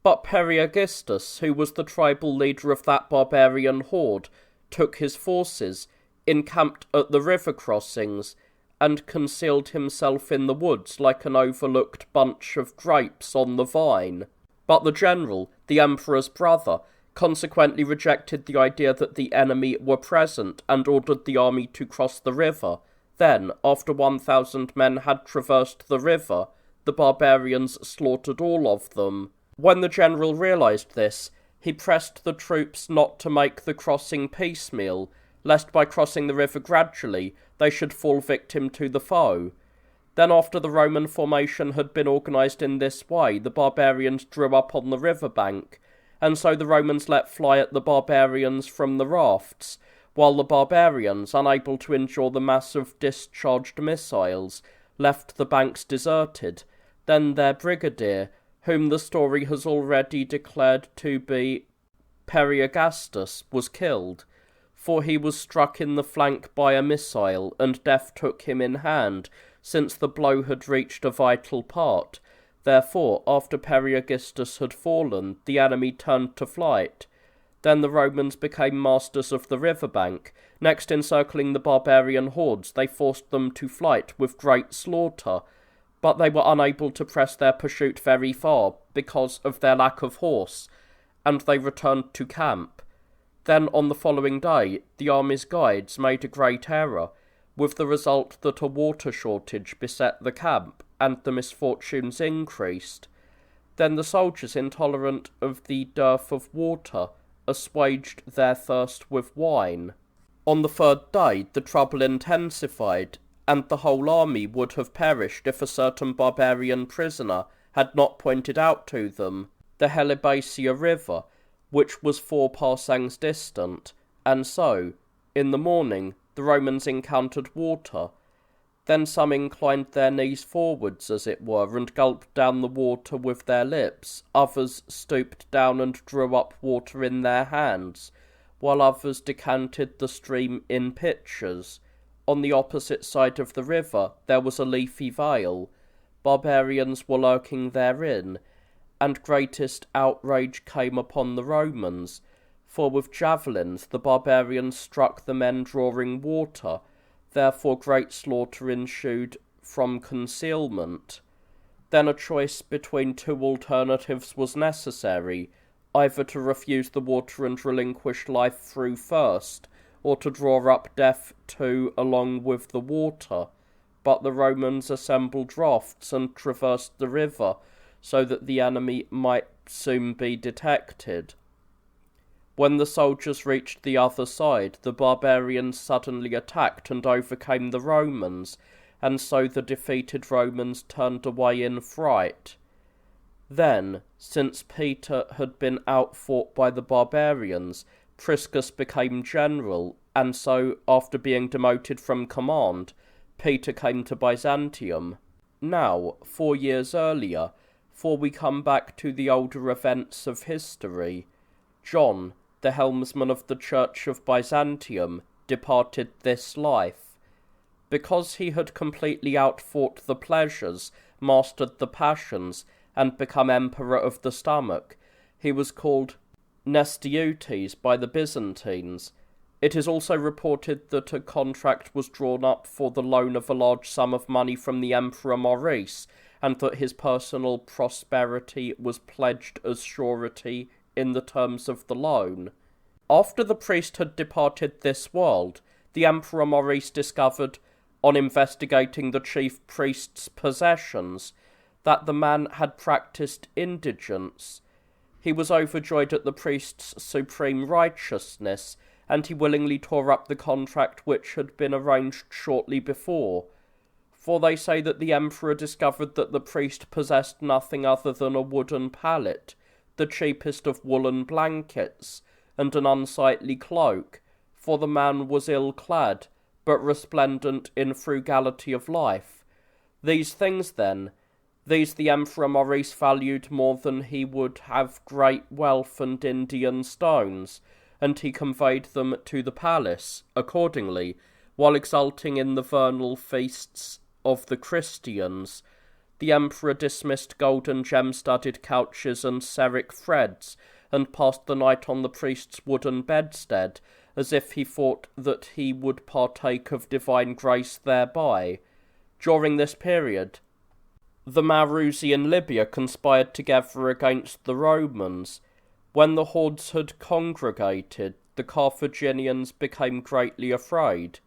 Speaker 1: But Periogistus, who was the tribal leader of that barbarian horde, took his forces, encamped at the river crossings, and concealed himself in the woods like an overlooked bunch of grapes on the vine. But the general, the emperor's brother, consequently rejected the idea that the enemy were present and ordered the army to cross the river. Then, after 1,000 men had traversed the river, the barbarians slaughtered all of them. When the general realized this, he pressed the troops not to make the crossing piecemeal, lest by crossing the river gradually they should fall victim to the foe. Then, after the Roman formation had been organised in this way, the barbarians drew up on the river bank, and so the Romans let fly at the barbarians from the rafts, while the barbarians, unable to endure the mass of discharged missiles, left the banks deserted. Then their brigadier, whom the story has already declared to be Periogastus, was killed, for he was struck in the flank by a missile, and death took him in hand, since the blow had reached a vital part. Therefore, after Periogistus had fallen, the enemy turned to flight. Then the Romans became masters of the river bank. Next, encircling the barbarian hordes, they forced them to flight with great slaughter, but they were unable to press their pursuit very far because of their lack of horse, and they returned to camp. Then, on the following day, the army's guides made a great error, with the result that a water shortage beset the camp, and the misfortunes increased. Then the soldiers, intolerant of the dearth of water, assuaged their thirst with wine. On the 3rd day the trouble intensified, and the whole army would have perished if a certain barbarian prisoner had not pointed out to them the Helibasia river, which was 4 parsangs distant, and so, in the morning, the Romans encountered water. Then some inclined their knees forwards, as it were, and gulped down the water with their lips. Others stooped down and drew up water in their hands, while others decanted the stream in pitchers. On the opposite side of the river there was a leafy vale. Barbarians were lurking therein, and greatest outrage came upon the Romans, for with javelins the barbarians struck the men drawing water, therefore great slaughter ensued from concealment. Then a choice between two alternatives was necessary, either to refuse the water and relinquish life through first, or to draw up death too along with the water. But the Romans assembled rafts and traversed the river, so that the enemy might soon be detected. When the soldiers reached the other side, the barbarians suddenly attacked and overcame the Romans, and so the defeated Romans turned away in fright. Then, since Peter had been outfought by the barbarians, Priscus became general, and so, after being demoted from command, Peter came to Byzantium. Now, 4 years earlier, for we come back to the older events of history, John, the helmsman of the Church of Byzantium, departed this life. Because he had completely outfought the pleasures, mastered the passions, and become emperor of the stomach, he was called Nestiutes by the Byzantines. It is also reported that a contract was drawn up for the loan of a large sum of money from the Emperor Maurice, and that his personal prosperity was pledged as surety in the terms of the loan. After the priest had departed this world, the Emperor Maurice discovered, on investigating the chief priest's possessions, that the man had practised indigence. He was overjoyed at the priest's supreme righteousness, and he willingly tore up the contract which had been arranged shortly before. For they say that the emperor discovered that the priest possessed nothing other than a wooden pallet, the cheapest of woolen blankets, and an unsightly cloak, for the man was ill-clad, but resplendent in frugality of life. These things, then, these the Emperor Maurice valued more than he would have great wealth and Indian stones, and he conveyed them to the palace. Accordingly, while exulting in the vernal feasts of the Christians, the emperor dismissed gold and gem-studded couches and serric threads, and passed the night on the priest's wooden bedstead, as if he thought that he would partake of divine grace thereby. During this period, the Marusi in Libya conspired together against the Romans. When the hordes had congregated, the Carthaginians became greatly afraid.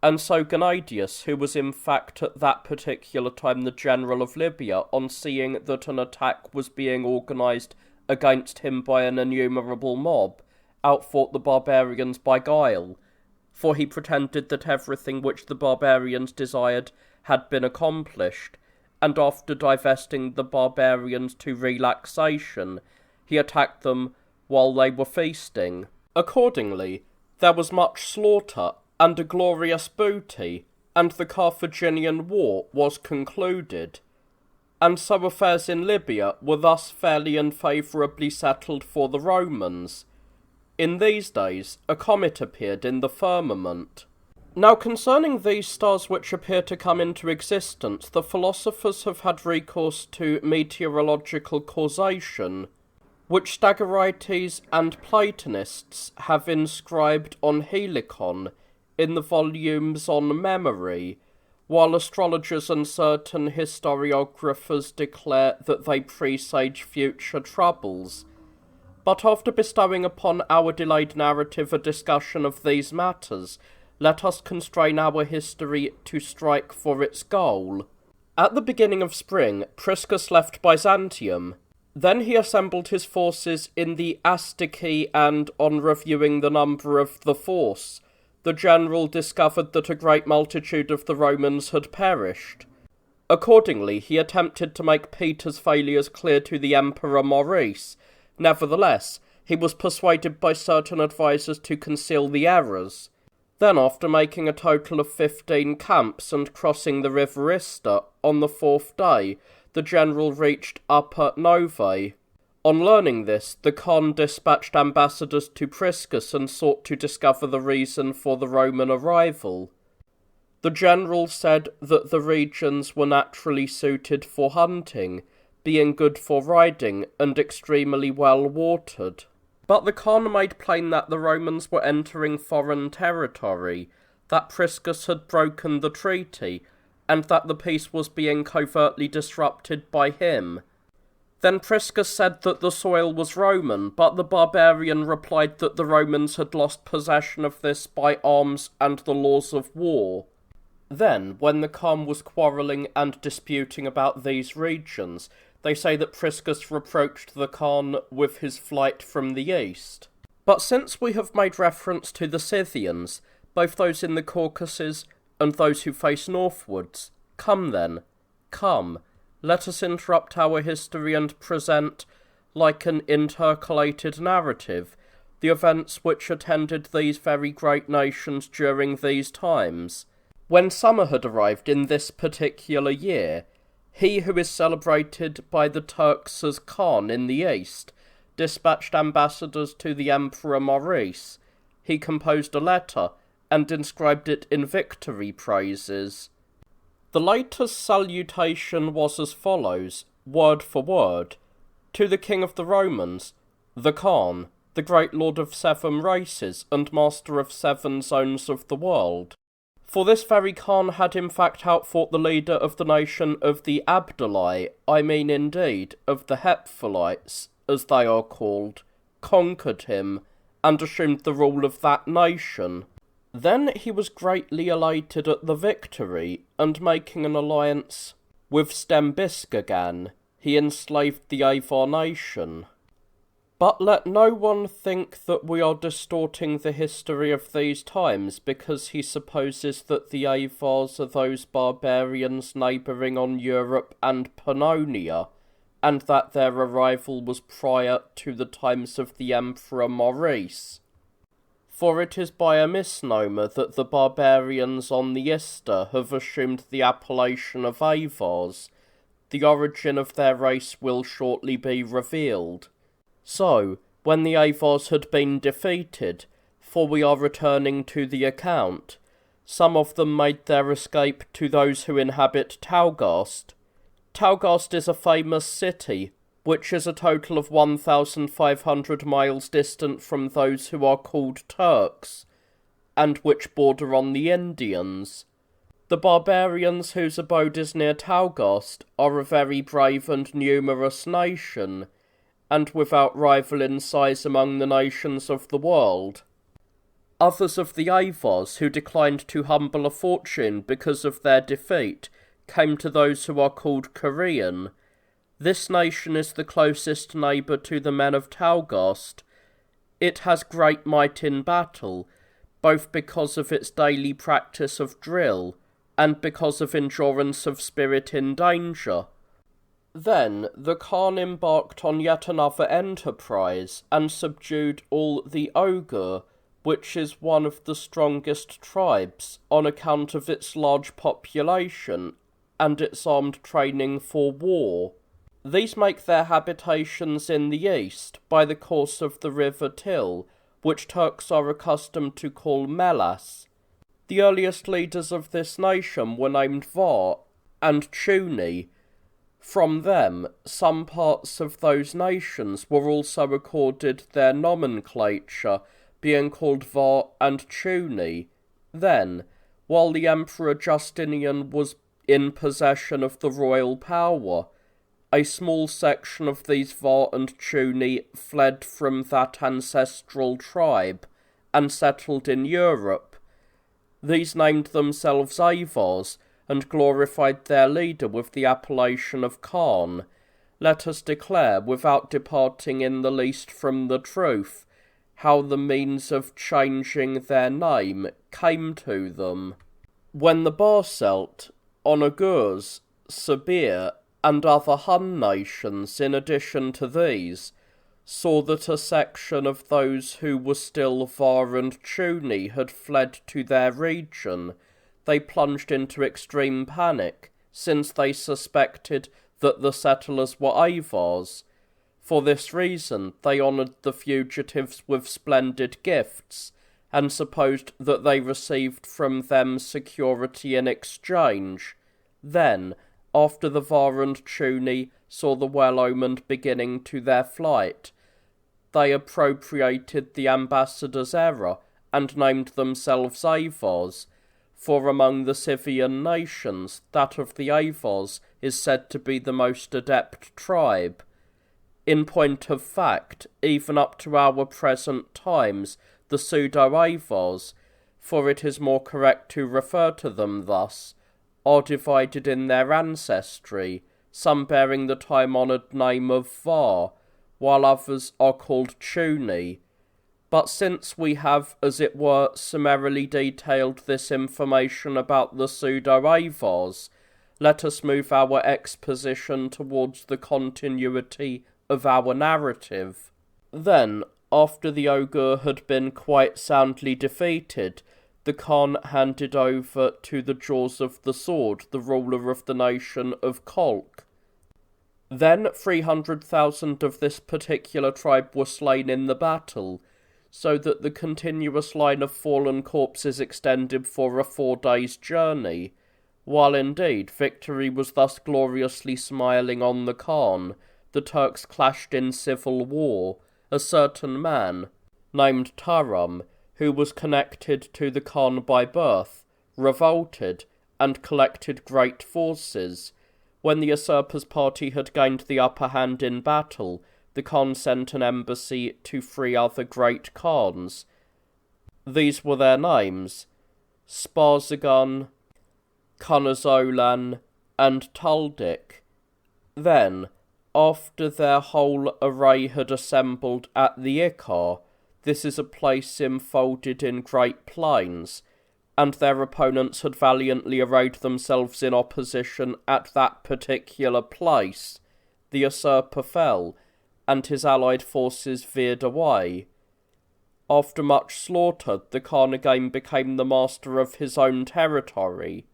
Speaker 1: And so Gennadius, who was in fact at that particular time the general of Libya, on seeing that an attack was being organised against him by an innumerable mob, outfought the barbarians by guile, for he pretended that everything which the barbarians desired had been accomplished, and after divesting the barbarians to relaxation, he attacked them while they were feasting. Accordingly, there was much slaughter and a glorious booty, and the Carthaginian war was concluded. And so affairs in Libya were thus fairly and favourably settled for the Romans. In these days, a comet appeared in the firmament. Now concerning these stars which appear to come into existence, the philosophers have had recourse to meteorological causation, which Stagirites and Platonists have inscribed on Helicon in the volumes on memory, while astrologers and certain historiographers declare that they presage future troubles. But after bestowing upon our delayed narrative a discussion of these matters, let us constrain our history to strike for its goal. At the beginning of spring, Priscus left Byzantium. Then he assembled his forces in the Astici, and on reviewing the number of the force, the general discovered that a great multitude of the Romans had perished. Accordingly, he attempted to make Peter's failures clear to the Emperor Maurice. Nevertheless, he was persuaded by certain advisers to conceal the errors. Then, after making a total of 15 camps and crossing the river Ister, on the 4th day, the general reached Upper Novae. On learning this, the Khan dispatched ambassadors to Priscus and sought to discover the reason for the Roman arrival. The general said that the regions were naturally suited for hunting, being good for riding and extremely well watered. But the Khan made plain that the Romans were entering foreign territory, that Priscus had broken the treaty, and that the peace was being covertly disrupted by him. Then Priscus said that the soil was Roman, but the barbarian replied that the Romans had lost possession of this by arms and the laws of war. Then, when the Khan was quarrelling and disputing about these regions, they say that Priscus reproached the Khan with his flight from the east. But since we have made reference to the Scythians, both those in the Caucasus and those who face northwards, come then, come, let us interrupt our history and present, like an intercalated narrative, the events which attended these very great nations during these times. When summer had arrived in this particular year, he who is celebrated by the Turks as Khan in the east dispatched ambassadors to the Emperor Maurice. He composed a letter and inscribed it in victory praises. The latest salutation was as follows, word for word. To the King of the Romans, the Khan, the great lord of 7 races and master of 7 zones of the world. For this very Khan had in fact outfought the leader of the nation of the Abdalai, I mean indeed of the Hephthalites, as they are called, conquered him, and assumed the rule of that nation. Then he was greatly elated at the victory, and making an alliance with Stembiscagan, he enslaved the Avar nation. But let no one think that we are distorting the history of these times because he supposes that the Avars are those barbarians neighbouring on Europe and Pannonia, and that their arrival was prior to the times of the Emperor Maurice. For it is by a misnomer that the barbarians on the Ister have assumed the appellation of Avars. The origin of their race will shortly be revealed. So, when the Avars had been defeated, for we are returning to the account, some of them made their escape to those who inhabit Taugast. Taugast is a famous city, which is a total of 1,500 miles distant from those who are called Turks, and which border on the Indians. The barbarians whose abode is near Taugast are a very brave and numerous nation, and without rival in size among the nations of the world. Others of the Avars who declined to humble a fortune because of their defeat came to those who are called Korean. This nation is the closest neighbour to the men of Taugast. It has great might in battle, both because of its daily practice of drill, and because of endurance of spirit in danger. Then the Khan embarked on yet another enterprise, and subdued all the Oghur, which is one of the strongest tribes, on account of its large population, and its armed training for war. These make their habitations in the east, by the course of the river Til, which Turks are accustomed to call Melas. The earliest leaders of this nation were named Var and Chuni. From them, some parts of those nations were also accorded their nomenclature, being called Var and Chuni. Then, while the Emperor Justinian was in possession of the royal power, a small section of these Var and Chuni fled from that ancestral tribe, and settled in Europe. These named themselves Avars, and glorified their leader with the appellation of Khan. Let us declare, without departing in the least from the truth, how the means of changing their name came to them. When the Barcelt, Onagurs, Sabir, and other Hun nations, in addition to these, saw that a section of those who were still Var and Chuni had fled to their region, they plunged into extreme panic, since they suspected that the settlers were Avars. For this reason they honoured the fugitives with splendid gifts, and supposed that they received from them security in exchange. Then, after the Var and Chuni saw the well-omened beginning to their flight, they appropriated the ambassador's error and named themselves Avars, for among the Scythian nations, that of the Avars is said to be the most adept tribe. In point of fact, even up to our present times, the pseudo-Avars, for it is more correct to refer to them thus, are divided in their ancestry, some bearing the time-honoured name of Var, while others are called Chuni. But since we have, as it were, summarily detailed this information about the pseudo-Avars, let us move our exposition towards the continuity of our narrative. Then, after the ogre had been quite soundly defeated, the Khan handed over to the jaws of the sword the ruler of the nation of Kolk. Then 300,000 of this particular tribe were slain in the battle, so that the continuous line of fallen corpses extended for a 4 days' journey, while indeed victory was thus gloriously smiling on the Khan. The Turks clashed in civil war. A certain man, named Taram, who was connected to the Khan by birth, revolted and collected great forces. When the usurper's party had gained the upper hand in battle, the Khan sent an embassy to 3 other great Khans. These were their names: Sparzagan, Kunazolan, and Tuldik. Then, after their whole array had assembled at the Ikar, this is a place enfolded in great plains, and their opponents had valiantly arrayed themselves in opposition at that particular place, the usurper fell, and his allied forces veered away. After much slaughter, the Khan again became the master of his own territory.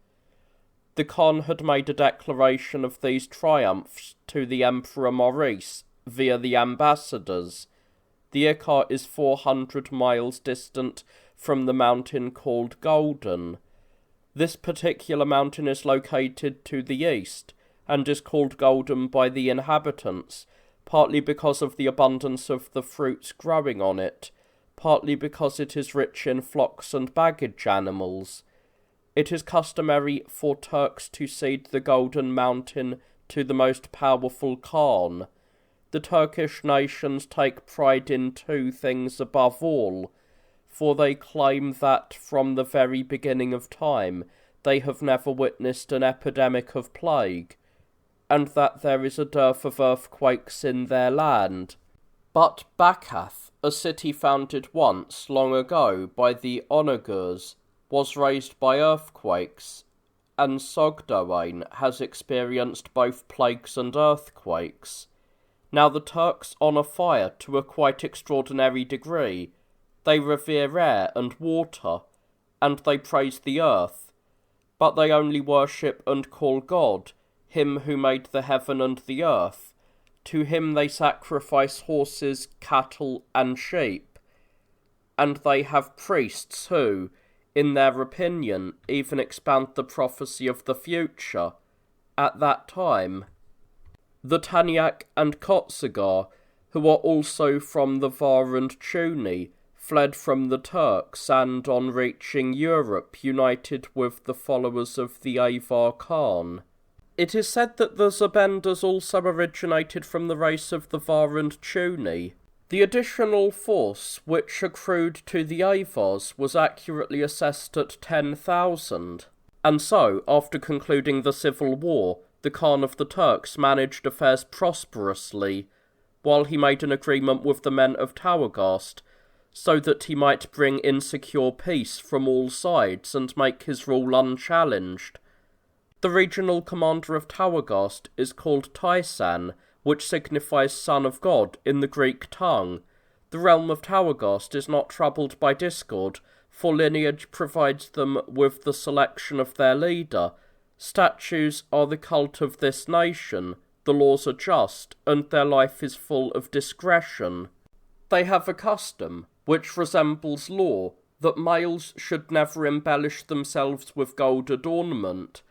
Speaker 1: The Khan had made a declaration of these triumphs to the Emperor Maurice via the ambassadors. The Ikar is 400 miles distant from the mountain called Golden. This particular mountain is located to the east, and is called Golden by the inhabitants, partly because of the abundance of the fruits growing on it, partly because it is rich in flocks and baggage animals. It is customary for Turks to cede the Golden Mountain to the most powerful Khan. The Turkish nations take pride in 2 things above all, for they claim that from the very beginning of time they have never witnessed an epidemic of plague, and that there is a dearth of earthquakes in their land. But Bakath, a city founded once, long ago, by the Onagurs, was raised by earthquakes, and Sogdoain has experienced both plagues and earthquakes. Now the Turks honour fire to a quite extraordinary degree. They revere air and water, and they praise the earth, but they only worship and call God, him who made the heaven and the earth. To him they sacrifice horses, cattle, and sheep, and they have priests who, in their opinion, even expound the prophecy of the future. At that time, the Tanyak and Kotsagar, who are also from the Var and Chuni, fled from the Turks and, on reaching Europe, united with the followers of the Avar Khan. It is said that the Zabenders also originated from the race of the Var and Chuni. The additional force which accrued to the Avars was accurately assessed at 10,000, and so, after concluding the civil war, the Khan of the Turks managed affairs prosperously, while he made an agreement with the men of Tawagast, so that he might bring insecure peace from all sides and make his rule unchallenged. The regional commander of Tawagast is called Taisan, which signifies son of God in the Greek tongue. The realm of Tawagast is not troubled by discord, for lineage provides them with the selection of their leader. Statues are the cult of this nation, the laws are just, and their life is full of discretion. They have a custom, which resembles law, that males should never embellish themselves with gold adornment.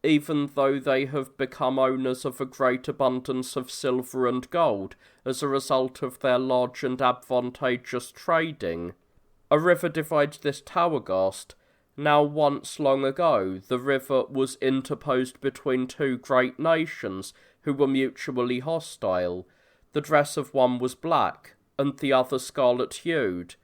Speaker 1: even though they have become owners of a great abundance of silver and gold as a result of their large and advantageous trading. A river divides this Towergast. Now once long ago the river was interposed between two great nations who were mutually hostile. The dress of one was black, and the other scarlet-hued.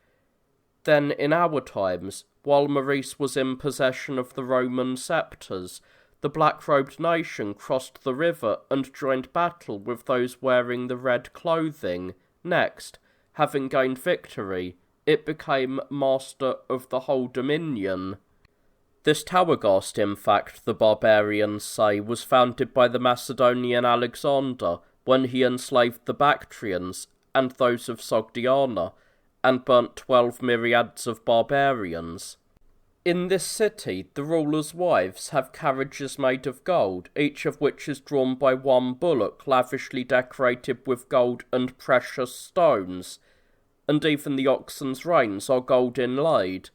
Speaker 1: Then in our times, while Maurice was in possession of the Roman sceptres, the black-robed nation crossed the river and joined battle with those wearing the red clothing. Next, having gained victory, it became master of the whole dominion. This Towergast, in fact, the barbarians say, was founded by the Macedonian Alexander when he enslaved the Bactrians and those of Sogdiana, and burnt 12 myriads of barbarians. In this city, the rulers' wives have carriages made of gold, each of which is drawn by one bullock lavishly decorated with gold and precious stones, and even the oxen's reins are gold inlaid.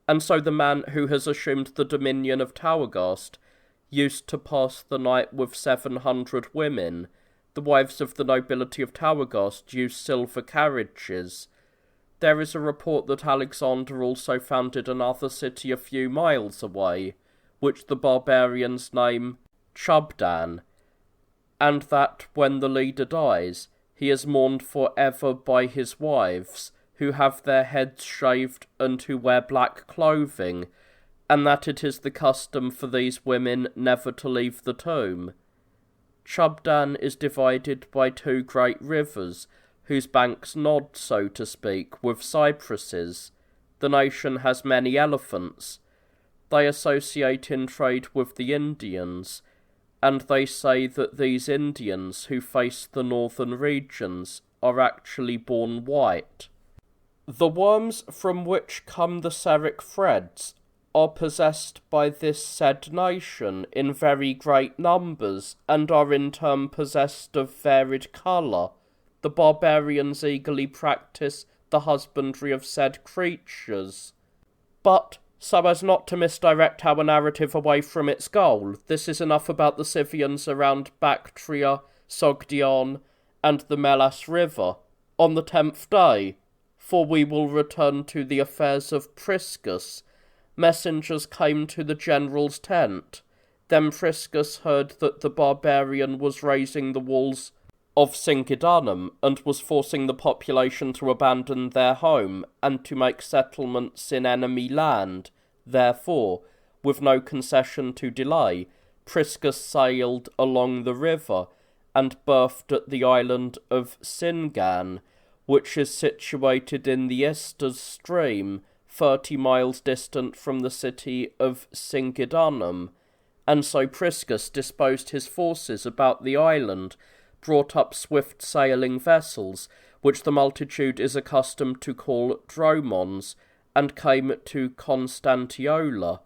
Speaker 1: And so the man who has assumed the dominion of Towergast used to pass the night with 700 women. The wives of the nobility of Towergast use silver carriages. There is a report that Alexander also founded another city a few miles away, which the barbarians name Chubdan, and that when the leader dies, he is mourned for ever by his wives, who have their heads shaved and who wear black clothing, and that it is the custom for these women never to leave the tomb. Chubdan is divided by two great rivers, whose banks nod, so to speak, with cypresses. The nation has many elephants. They associate in trade with the Indians, and they say that these Indians who face the northern regions are actually born white. The worms from which come the serric threads are possessed by this said nation in very great numbers, and are in turn possessed of varied colour. The barbarians eagerly practice the husbandry of said creatures. But, so as not to misdirect our narrative away from its goal, this is enough about the Scythians around Bactria, Sogdion, and the Melas River. On the 10th day, for we will return to the affairs of Priscus, messengers came to the general's tent. Then Priscus heard that the barbarian was raising the walls of Cingidanum, and was forcing the population to abandon their home, and to make settlements in enemy land. Therefore, with no concession to delay, Priscus sailed along the river, and berthed at the island of Singan, which is situated in the Istas stream, 30 miles distant from the city of Cingidanum. And so Priscus disposed his forces about the island, brought up swift-sailing vessels, which the multitude is accustomed to call dromons, and came to Constantiola.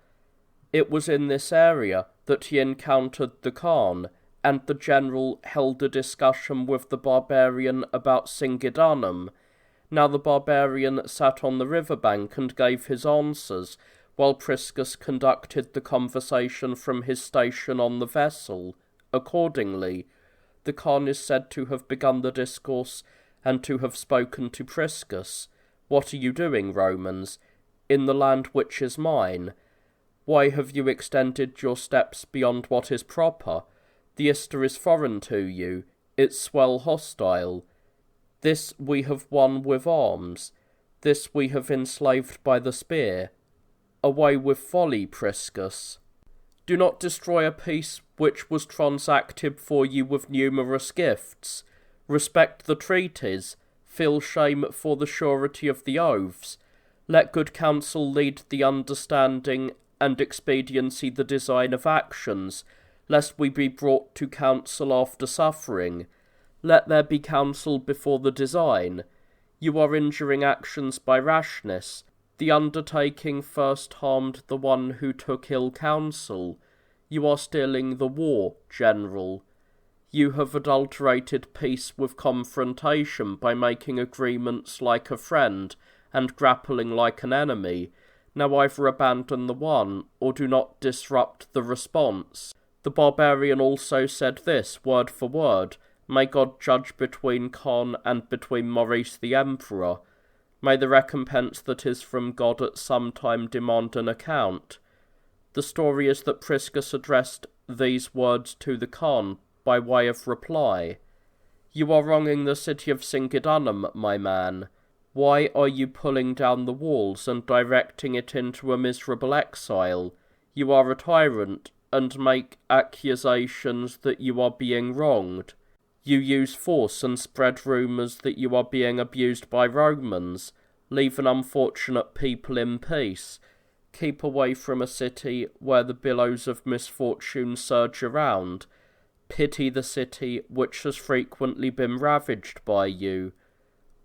Speaker 1: It was in this area that he encountered the Khan, and the general held a discussion with the barbarian about Cingidanum. Now the barbarian sat on the riverbank and gave his answers, while Priscus conducted the conversation from his station on the vessel. Accordingly, the Khan is said to have begun the discourse, and to have spoken to Priscus. "What are you doing, Romans, in the land which is mine? Why have you extended your steps beyond what is proper? The Ista is foreign to you, its swell hostile. This we have won with arms, this we have enslaved by the spear. Away with folly, Priscus. Do not destroy a peace which was transacted for you with numerous gifts. Respect the treaties, feel shame for the surety of the oaths. Let good counsel lead the understanding, and expediency the design of actions, lest we be brought to counsel after suffering. Let there be counsel before the design. You are injuring actions by rashness. The undertaking first harmed the one who took ill counsel. You are stealing the war, General. You have adulterated peace with confrontation by making agreements like a friend and grappling like an enemy. Now either abandon the one, or do not disrupt the response. The barbarian also said this, word for word, "May God judge between Con and between Maurice the Emperor. May the recompense that is from God at some time demand an account." The story is that Priscus addressed these words to the Con by way of reply. "You are wronging the city of Singidunum, my man. Why are you pulling down the walls and directing it into a miserable exile? You are a tyrant, and make accusations that you are being wronged. You use force and spread rumours that you are being abused by Romans. Leave an unfortunate people in peace. Keep away from a city where the billows of misfortune surge around. Pity the city which has frequently been ravaged by you.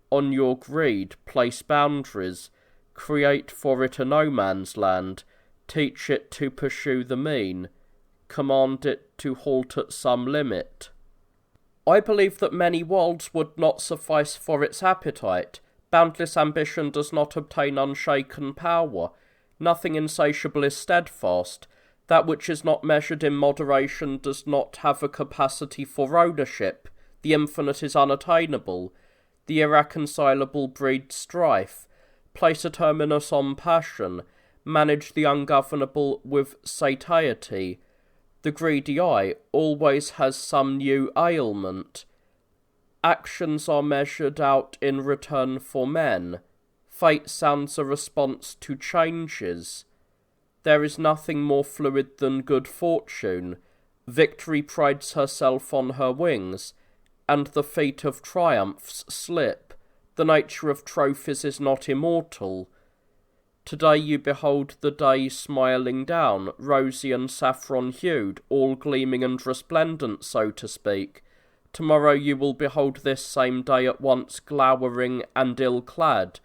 Speaker 1: On your greed, place boundaries. Create for it a no-man's land. Teach it to pursue the mean. Command it to halt at some limit." I believe that many worlds would not suffice for its appetite. Boundless ambition does not obtain unshaken power. Nothing insatiable is steadfast. That which is not measured in moderation does not have a capacity for ownership. The infinite is unattainable. The irreconcilable breed strife. Place a terminus on passion. Manage the ungovernable with satiety. The greedy eye always has some new ailment. Actions are measured out in return for men. Fate sounds a response to changes. There is nothing more fluid than good fortune. Victory prides herself on her wings, and the feet of triumphs slip. The nature of trophies is not immortal. Today you behold the day smiling down, rosy and saffron-hued, all gleaming and resplendent, so to speak. Tomorrow you will behold this same day at once glowering and ill-clad,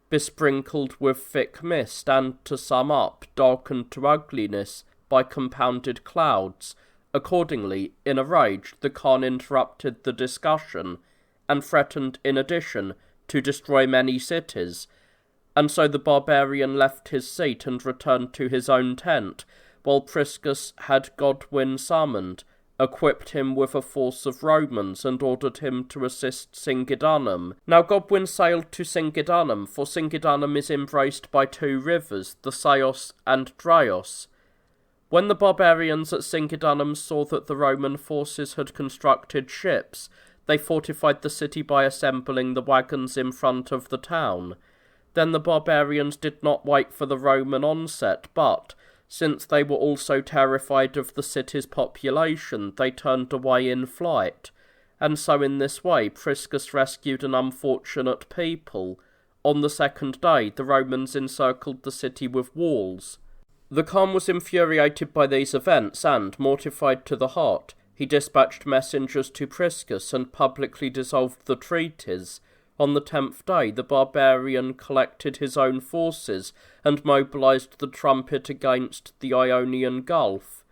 Speaker 1: besprinkled with thick mist, and, to sum up, darkened to ugliness by compounded clouds. Accordingly, in a rage, the Khan interrupted the discussion, and threatened, in addition, to destroy many cities. And so the barbarian left his seat and returned to his own tent, while Priscus had Godwin summoned, equipped him with a force of Romans, and ordered him to assist Singidunum. Now Godwin sailed to Singidunum, for Singidunum is embraced by two rivers, the Saios and Draios. When the barbarians at Singidunum saw that the Roman forces had constructed ships, they fortified the city by assembling the wagons in front of the town. Then the barbarians did not wait for the Roman onset, but, since they were also terrified of the city's population, they turned away in flight, and so in this way Priscus rescued an unfortunate people. On the second day the Romans encircled the city with walls. The Khan was infuriated by these events, and, mortified to the heart, he dispatched messengers to Priscus and publicly dissolved the treaties. On the 10th day, the barbarian collected his own forces and mobilized the trumpet against the Ionian Gulf.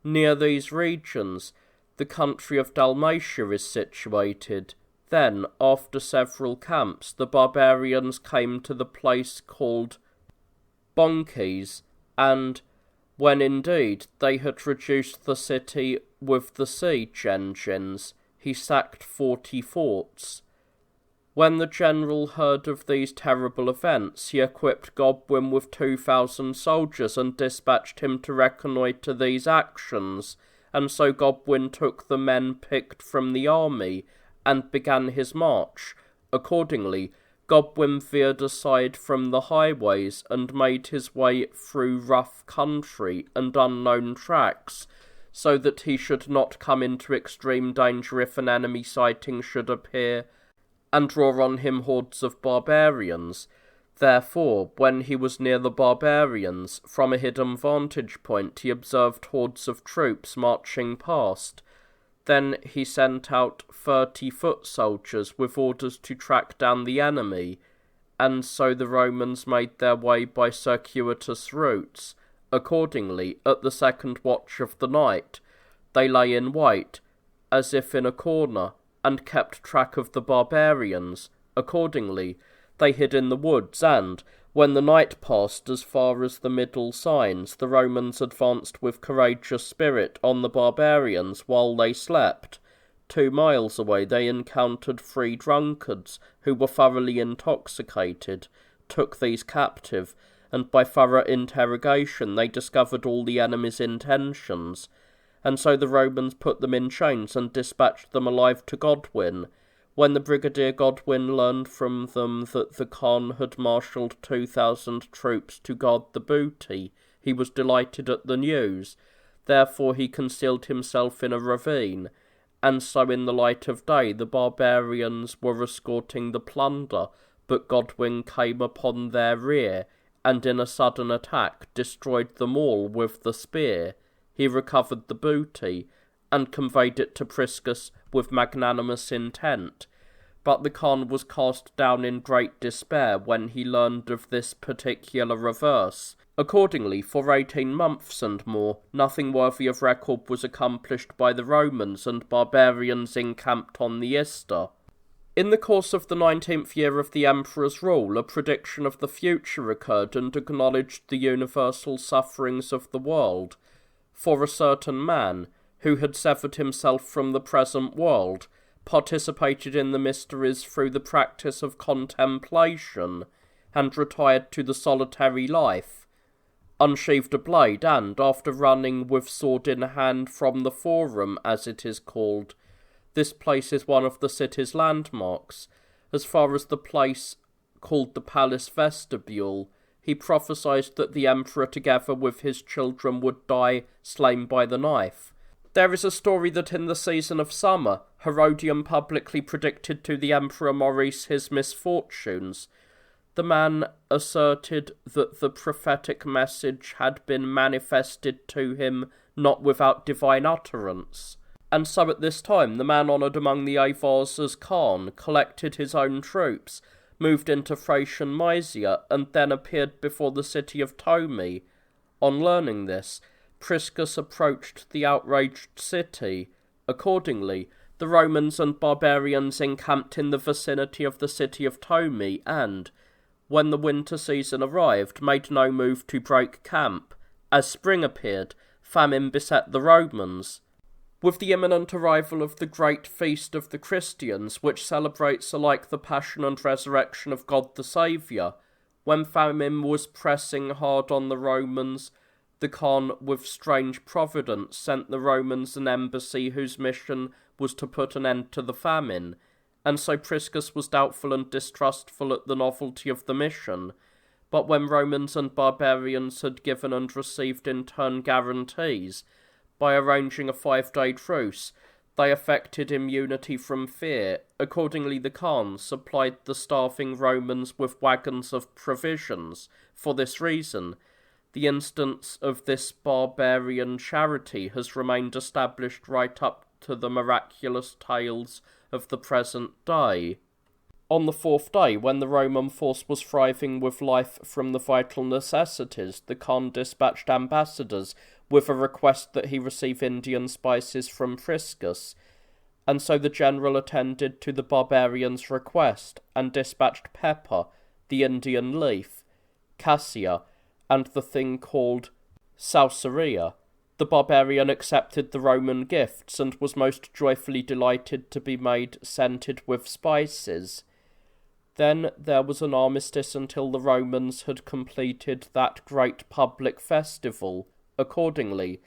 Speaker 1: Near these regions, the country of Dalmatia is situated. Then, after several camps, the barbarians came to the place called Bonches, and, when indeed they had reduced the city with the siege engines, he sacked 40 forts. When the general heard of these terrible events, he equipped Godwin with 2,000 soldiers and dispatched him to reconnoitre these actions, and so Godwin took the men picked from the army and began his march. Accordingly, Godwin veered aside from the highways and made his way through rough country and unknown tracks, so that he should not come into extreme danger if an enemy sighting should appear and draw on him hordes of barbarians. Therefore, when he was near the barbarians, from a hidden vantage point he observed hordes of troops marching past. Then he sent out 30 foot soldiers with orders to track down the enemy, and so the Romans made their way by circuitous routes. Accordingly, at the second watch of the night, they lay in wait, as if in a corner, and kept track of the barbarians. Accordingly, they hid in the woods, and, When the night passed as far as the middle signs, the Romans advanced with courageous spirit on the barbarians while they slept. 2 miles away they encountered 3 drunkards, who were thoroughly intoxicated, took these captive, and by thorough interrogation they discovered all the enemy's intentions, and so the Romans put them in chains and dispatched them alive to Godwin. When the Brigadier Godwin learned from them that the Khan had marshalled 2,000 troops to guard the booty, he was delighted at the news. Therefore he concealed himself in a ravine, and so in the light of day the barbarians were escorting the plunder, but Godwin came upon their rear, and in a sudden attack destroyed them all with the spear. He recovered the booty, and conveyed it to Priscus with magnanimous intent. But the Khan was cast down in great despair when he learned of this particular reverse. Accordingly, for 18 months and more, nothing worthy of record was accomplished by the Romans and barbarians encamped on the Ister. In the course of the 19th year of the Emperor's rule, a prediction of the future occurred and acknowledged the universal sufferings of the world. For a certain man, who had severed himself from the present world, participated in the mysteries through the practice of contemplation, and retired to the solitary life, unsheathed a blade, and, after running with sword in hand from the Forum, as it is called, this place is one of the city's landmarks, as far as the place called the Palace Vestibule, he prophesied that the Emperor together with his children would die slain by the knife. There is a story that in the season of summer, Herodian publicly predicted to the Emperor Maurice his misfortunes. The man asserted that the prophetic message had been manifested to him not without divine utterance. And so at this time the man honoured among the Avars as Khan collected his own troops, moved into Thracian Mysia, and then appeared before the city of Tomi. On learning this, Priscus approached the outraged city. Accordingly, the Romans and barbarians encamped in the vicinity of the city of Tomi and, when the winter season arrived, made no move to break camp. As spring appeared, famine beset the Romans. With the imminent arrival of the great feast of the Christians, which celebrates alike the passion and resurrection of God the Saviour, when famine was pressing hard on the Romans, the Khan, with strange providence, sent the Romans an embassy whose mission was to put an end to the famine, and so Priscus was doubtful and distrustful at the novelty of the mission. But when Romans and barbarians had given and received in turn guarantees, by arranging a 5-day truce, they effected immunity from fear. Accordingly, the Khan supplied the starving Romans with wagons of provisions. For this reason, the instance of this barbarian charity has remained established right up to the miraculous tales of the present day. On the 4th day, when the Roman force was thriving with life from the vital necessities, the Khan dispatched ambassadors with a request that he receive Indian spices from Priscus, and so the general attended to the barbarian's request, and dispatched pepper, the Indian leaf, cassia, and the thing called sauceria. The barbarian accepted the Roman gifts, and was most joyfully delighted to be made scented with spices. Then there was an armistice until the Romans had completed that great public festival. Accordingly,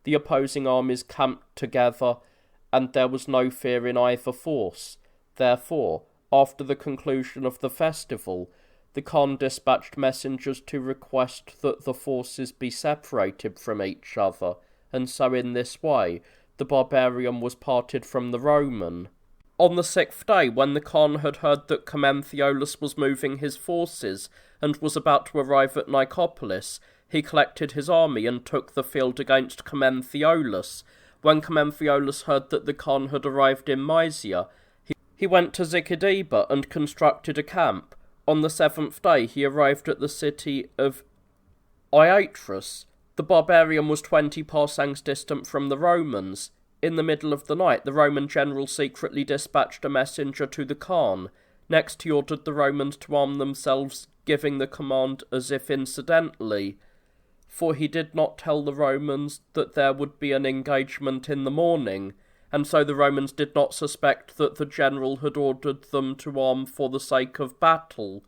Speaker 1: the opposing armies camped together, and there was no fear in either force. Therefore, after the conclusion of the festival, the Khan dispatched messengers to request that the forces be separated from each other, and so in this way the barbarian was parted from the Roman. On the 6th day, when the Khan had heard that Commenthiolus was moving his forces, and was about to arrive at Nicopolis, he collected his army and took the field against Commenthiolus. When Commenthiolus heard that the Khan had arrived in Mysia, he went to Zycideba and constructed a camp. On the 7th day he arrived at the city of Iatrus. The barbarian was 20 parsangs distant from the Romans. In the middle of the night the Roman general secretly dispatched a messenger to the Khan. Next he ordered the Romans to arm themselves giving the command as if incidentally, for he did not tell the Romans that there would be an engagement in the morning, and so the Romans did not suspect that the general had ordered them to arm for the sake of battle,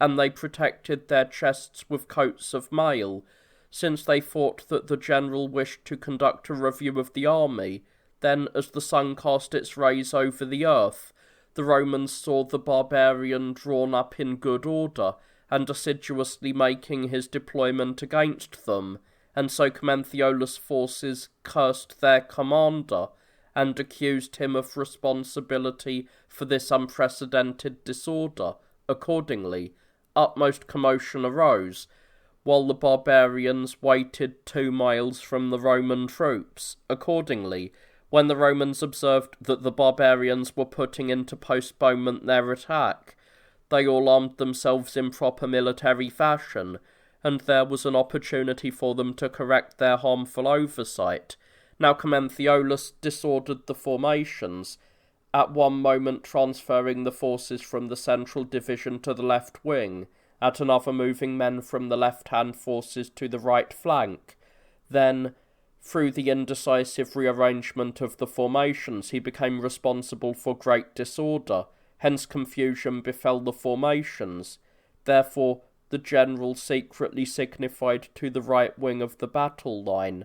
Speaker 1: and they protected their chests with coats of mail, since they thought that the general wished to conduct a review of the army. Then, as the sun cast its rays over the earth, the Romans saw the barbarian drawn up in good order, and assiduously making his deployment against them, and so Commenthiolus' forces cursed their commander, and accused him of responsibility for this unprecedented disorder. Accordingly, utmost commotion arose, while the barbarians waited 2 miles from the Roman troops. Accordingly, when the Romans observed that the barbarians were putting into postponement their attack, they all armed themselves in proper military fashion, and there was an opportunity for them to correct their harmful oversight. Now Commenthiolus disordered the formations, at one moment transferring the forces from the central division to the left wing, at another moving men from the left-hand forces to the right flank. Then, through the indecisive rearrangement of the formations, he became responsible for great disorder, hence confusion befell the formations. Therefore, the general secretly signified to the right wing of the battle line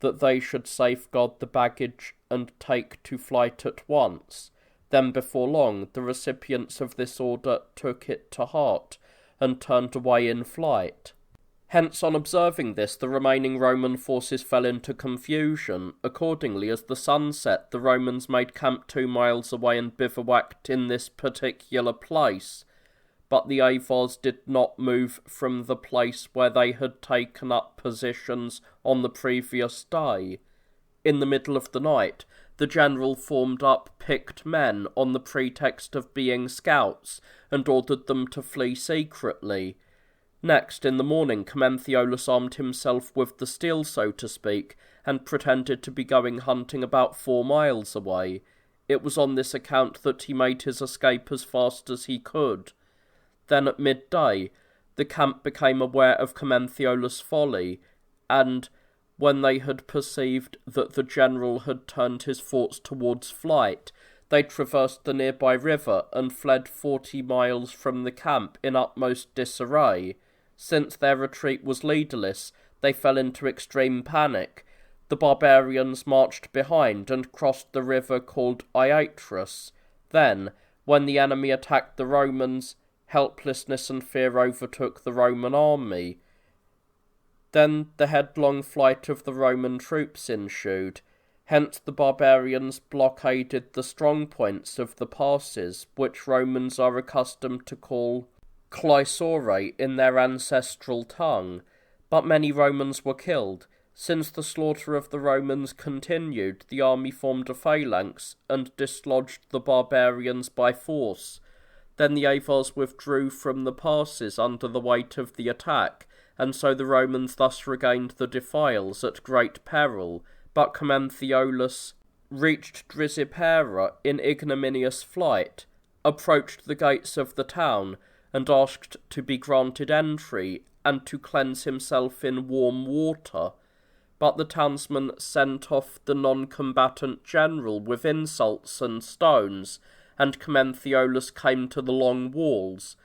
Speaker 1: that they should safeguard the baggage and take to flight at once. Then before long, the recipients of this order took it to heart, and turned away in flight. Hence, on observing this, the remaining Roman forces fell into confusion. Accordingly, as the sun set, the Romans made camp 2 miles away and bivouacked in this particular place, but the Avars did not move from the place where they had taken up positions on the previous day. In the middle of the night, the general formed up picked men on the pretext of being scouts, and ordered them to flee secretly. Next, in the morning, Commenthiolus armed himself with the steel, so to speak, and pretended to be going hunting about 4 miles away. It was on this account that he made his escape as fast as he could. Then at midday, the camp became aware of Commenthiolus' folly, and when they had perceived that the general had turned his thoughts towards flight, they traversed the nearby river and fled 40 miles from the camp in utmost disarray. Since their retreat was leaderless, they fell into extreme panic. The barbarians marched behind and crossed the river called Iatrus. Then, when the enemy attacked the Romans, helplessness and fear overtook the Roman army. Then the headlong flight of the Roman troops ensued. Hence the barbarians blockaded the strong points of the passes, which Romans are accustomed to call Clysore in their ancestral tongue. But many Romans were killed. Since the slaughter of the Romans continued, the army formed a phalanx and dislodged the barbarians by force. Then the Avars withdrew from the passes under the weight of the attack, and so the Romans thus regained the defiles at great peril. But Commenthiolus reached Drizipera in ignominious flight, approached the gates of the town, and asked to be granted entry, and to cleanse himself in warm water. But the townsmen sent off the non-combatant general with insults and stones, and Commenthiolus came to the long walls.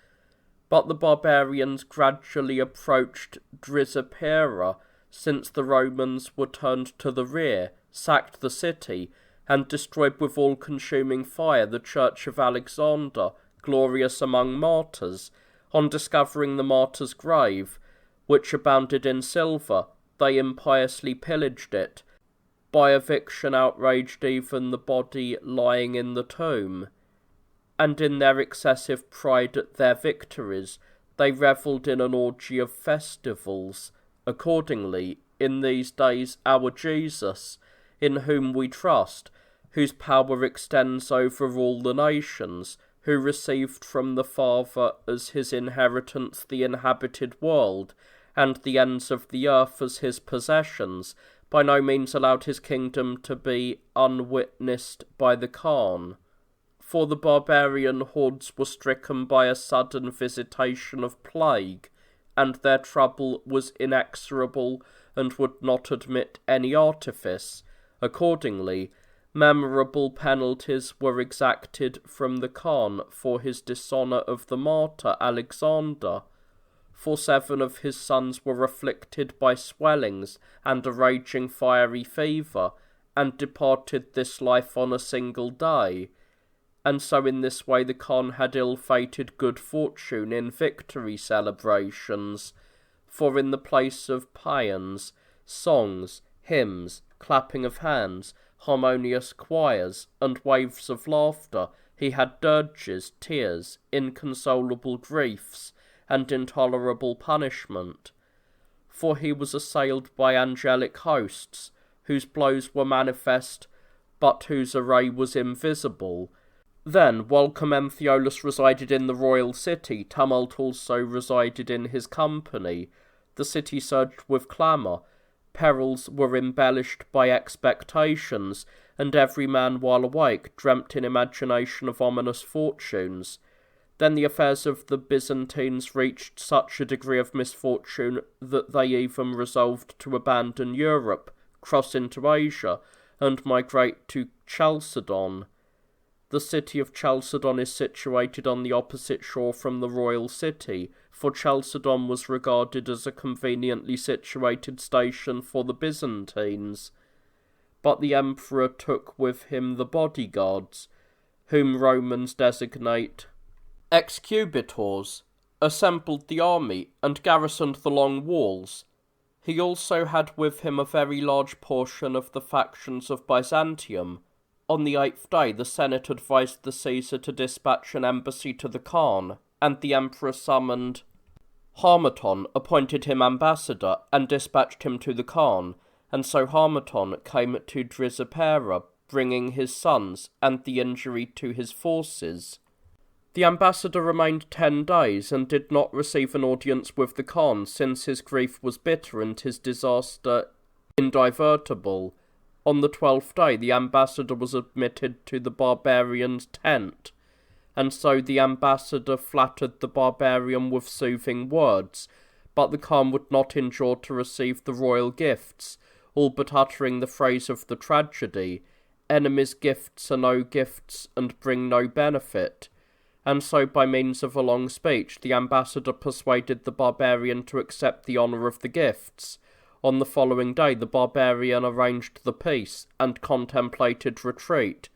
Speaker 1: But the barbarians gradually approached Drizipera, since the Romans were turned to the rear, sacked the city, and destroyed with all-consuming fire the church of Alexander, glorious among martyrs. On discovering the martyr's grave, which abounded in silver, they impiously pillaged it. By eviction outraged even the body lying in the tomb. And in their excessive pride at their victories, they revelled in an orgy of festivals. Accordingly, in these days our Jesus, in whom we trust, whose power extends over all the nations, who received from the Father as his inheritance the inhabited world, and the ends of the earth as his possessions, by no means allowed his kingdom to be unwitnessed by the Khan. for the barbarian hordes were stricken by a sudden visitation of plague, and their trouble was inexorable and would not admit any artifice. Accordingly, memorable penalties were exacted from the Khan for his dishonour of the martyr Alexander, for 7 of his sons were afflicted by swellings and a raging fiery fever, and departed this life on a single day, and so in this way the Khan had ill-fated good fortune in victory celebrations, for in the place of paeans, songs, hymns, clapping of hands, harmonious choirs, and waves of laughter, he had dirges, tears, inconsolable griefs, and intolerable punishment. For he was assailed by angelic hosts, whose blows were manifest, but whose array was invisible. Then, while Commenthiolus resided in the royal city, tumult also resided in his company. The city surged with clamour, perils were embellished by expectations, and every man while awake dreamt in imagination of ominous fortunes. Then the affairs of the Byzantines reached such a degree of misfortune that they even resolved to abandon Europe, cross into Asia, and migrate to Chalcedon. The city of Chalcedon is situated on the opposite shore from the royal city, for Chalcedon was regarded as a conveniently situated station for the Byzantines. But the emperor took with him the bodyguards, whom Romans designate excubitors, assembled the army, and garrisoned the long walls. He also had with him a very large portion of the factions of Byzantium. On the 8th day the Senate advised the Caesar to dispatch an embassy to the Khan, and the emperor summoned Harmaton, appointed him ambassador, and dispatched him to the Khan, and so Harmaton came to Drizapera, bringing his sons, and the injury to his forces. The ambassador remained 10 days, and did not receive an audience with the Khan, since his grief was bitter and his disaster indivertible. On the 12th day the ambassador was admitted to the barbarian's tent, and so the ambassador flattered the barbarian with soothing words, but the Khan would not endure to receive the royal gifts, all but uttering the phrase of the tragedy, "Enemies' gifts are no gifts, and bring no benefit." And so by means of a long speech the ambassador persuaded the barbarian to accept the honour of the gifts. On the following day the barbarian arranged the peace, and contemplated retreat.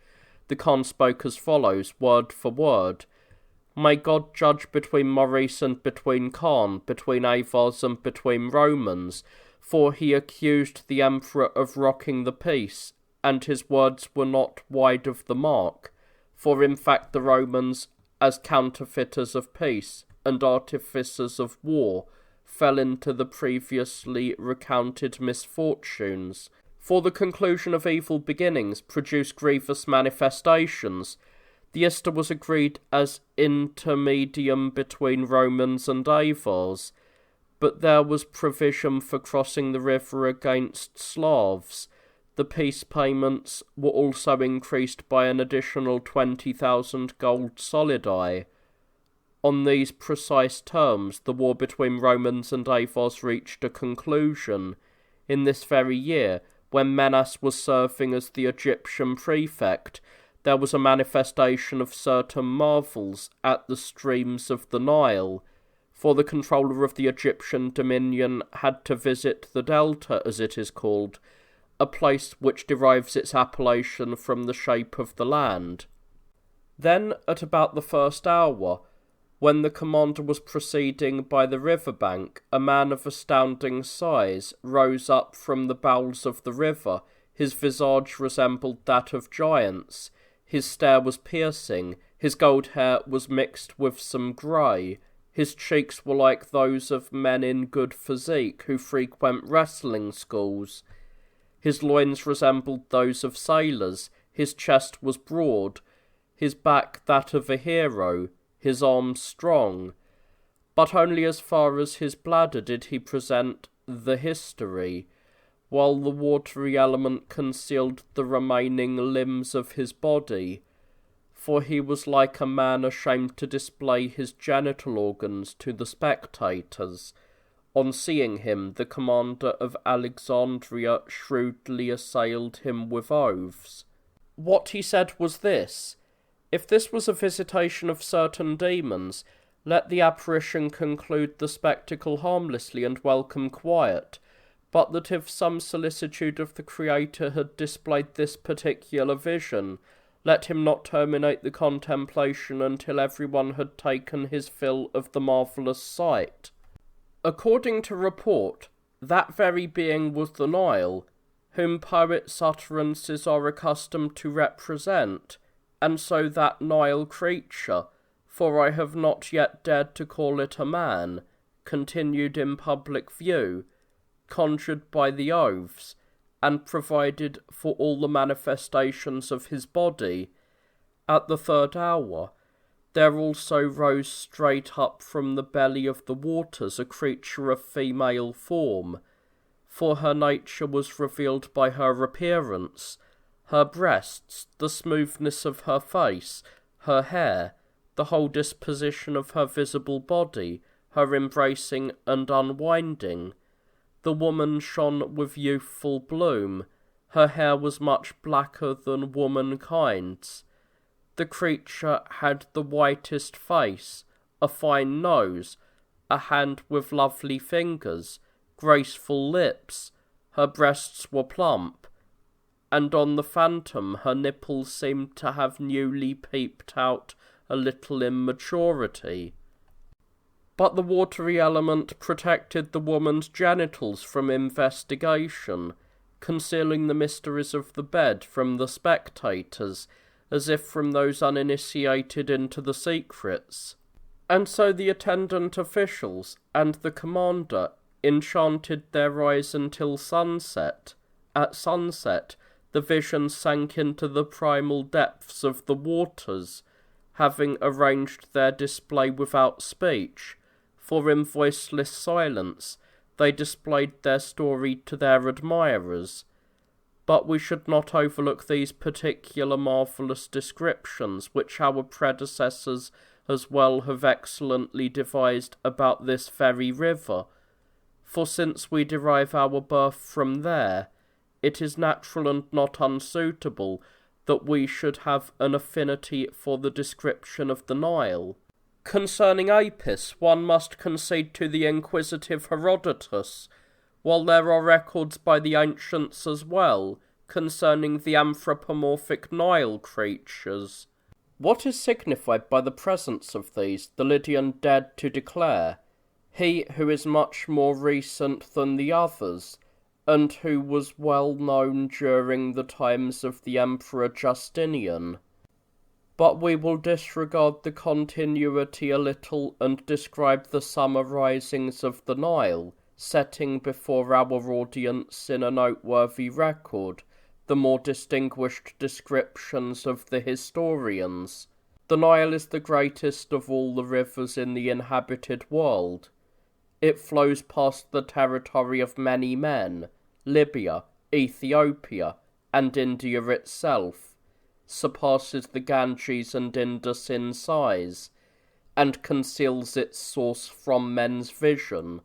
Speaker 1: The Khan spoke as follows, word for word: "May God judge between Maurice and between Khan, between Avars and between Romans, for he accused the emperor of rocking the peace, and his words were not wide of the mark, for in fact the Romans, as counterfeiters of peace and artificers of war, fell into the previously recounted misfortunes. For the conclusion of evil beginnings produced grievous manifestations. The Ister was agreed as intermedium between Romans and Avars, but there was provision for crossing the river against Slavs. The peace payments were also increased by an additional 20,000 gold solidi. On these precise terms, the war between Romans and Avars reached a conclusion. In this very year, when Menas was serving as the Egyptian prefect, there was a manifestation of certain marvels at the streams of the Nile, for the controller of the Egyptian dominion had to visit the Delta, as it is called, a place which derives its appellation from the shape of the land. Then, at about the 1st hour, when the commander was proceeding by the river bank, a man of astounding size rose up from the bowels of the river. His visage resembled that of giants, his stare was piercing, his gold hair was mixed with some grey, his cheeks were like those of men in good physique who frequent wrestling schools. His loins resembled those of sailors, his chest was broad, his back that of a hero, his arms strong, but only as far as his bladder did he present the history, while the watery element concealed the remaining limbs of his body. for he was like a man ashamed to display his genital organs to the spectators. On seeing him, the commander of Alexandria shrewdly assailed him with oaths. What he said was this: if this was a visitation of certain demons, let the apparition conclude the spectacle harmlessly and welcome quiet, but that if some solicitude of the Creator had displayed this particular vision, let him not terminate the contemplation until everyone had taken his fill of the marvellous sight. According to report, that very being was the Nile, whom poets' utterances are accustomed to represent, and so that Nile creature, for I have not yet dared to call it a man, continued in public view, conjured by the oaths, and provided for all the manifestations of his body. At the third hour, there also rose straight up from the belly of the waters a creature of female form, for her nature was revealed by her appearance, her breasts, the smoothness of her face, her hair, the whole disposition of her visible body, her embracing and unwinding. The woman shone with youthful bloom, her hair was much blacker than womankind's. The creature had the whitest face, a fine nose, a hand with lovely fingers, graceful lips, her breasts were plump, and on the phantom her nipples seemed to have newly peeped out a little in maturity. But the watery element protected the woman's genitals from investigation, concealing the mysteries of the bed from the spectators, as if from those uninitiated into the secrets. And so the attendant officials and the commander enchanted their eyes until sunset. At sunset, the vision sank into the primal depths of the waters, having arranged their display without speech, for in voiceless silence they displayed their story to their admirers. But we should not overlook these particular marvellous descriptions which our predecessors as well have excellently devised about this very river, for since we derive our birth from there, it is natural and not unsuitable that we should have an affinity for the description of the Nile. Concerning Apis, one must concede to the inquisitive Herodotus, while there are records by the ancients as well, concerning the anthropomorphic Nile creatures. What is signified by the presence of these, the Lydian dared to declare, he who is much more recent than the others, and who was well known during the times of the Emperor Justinian. But we will disregard the continuity a little and describe the summer risings of the Nile, setting before our audience in a noteworthy record the more distinguished descriptions of the historians. The Nile is the greatest of all the rivers in the inhabited world. It flows past the territory of many men, Libya, Ethiopia, and India itself, surpasses the Ganges and Indus in size, and conceals its source from men's vision.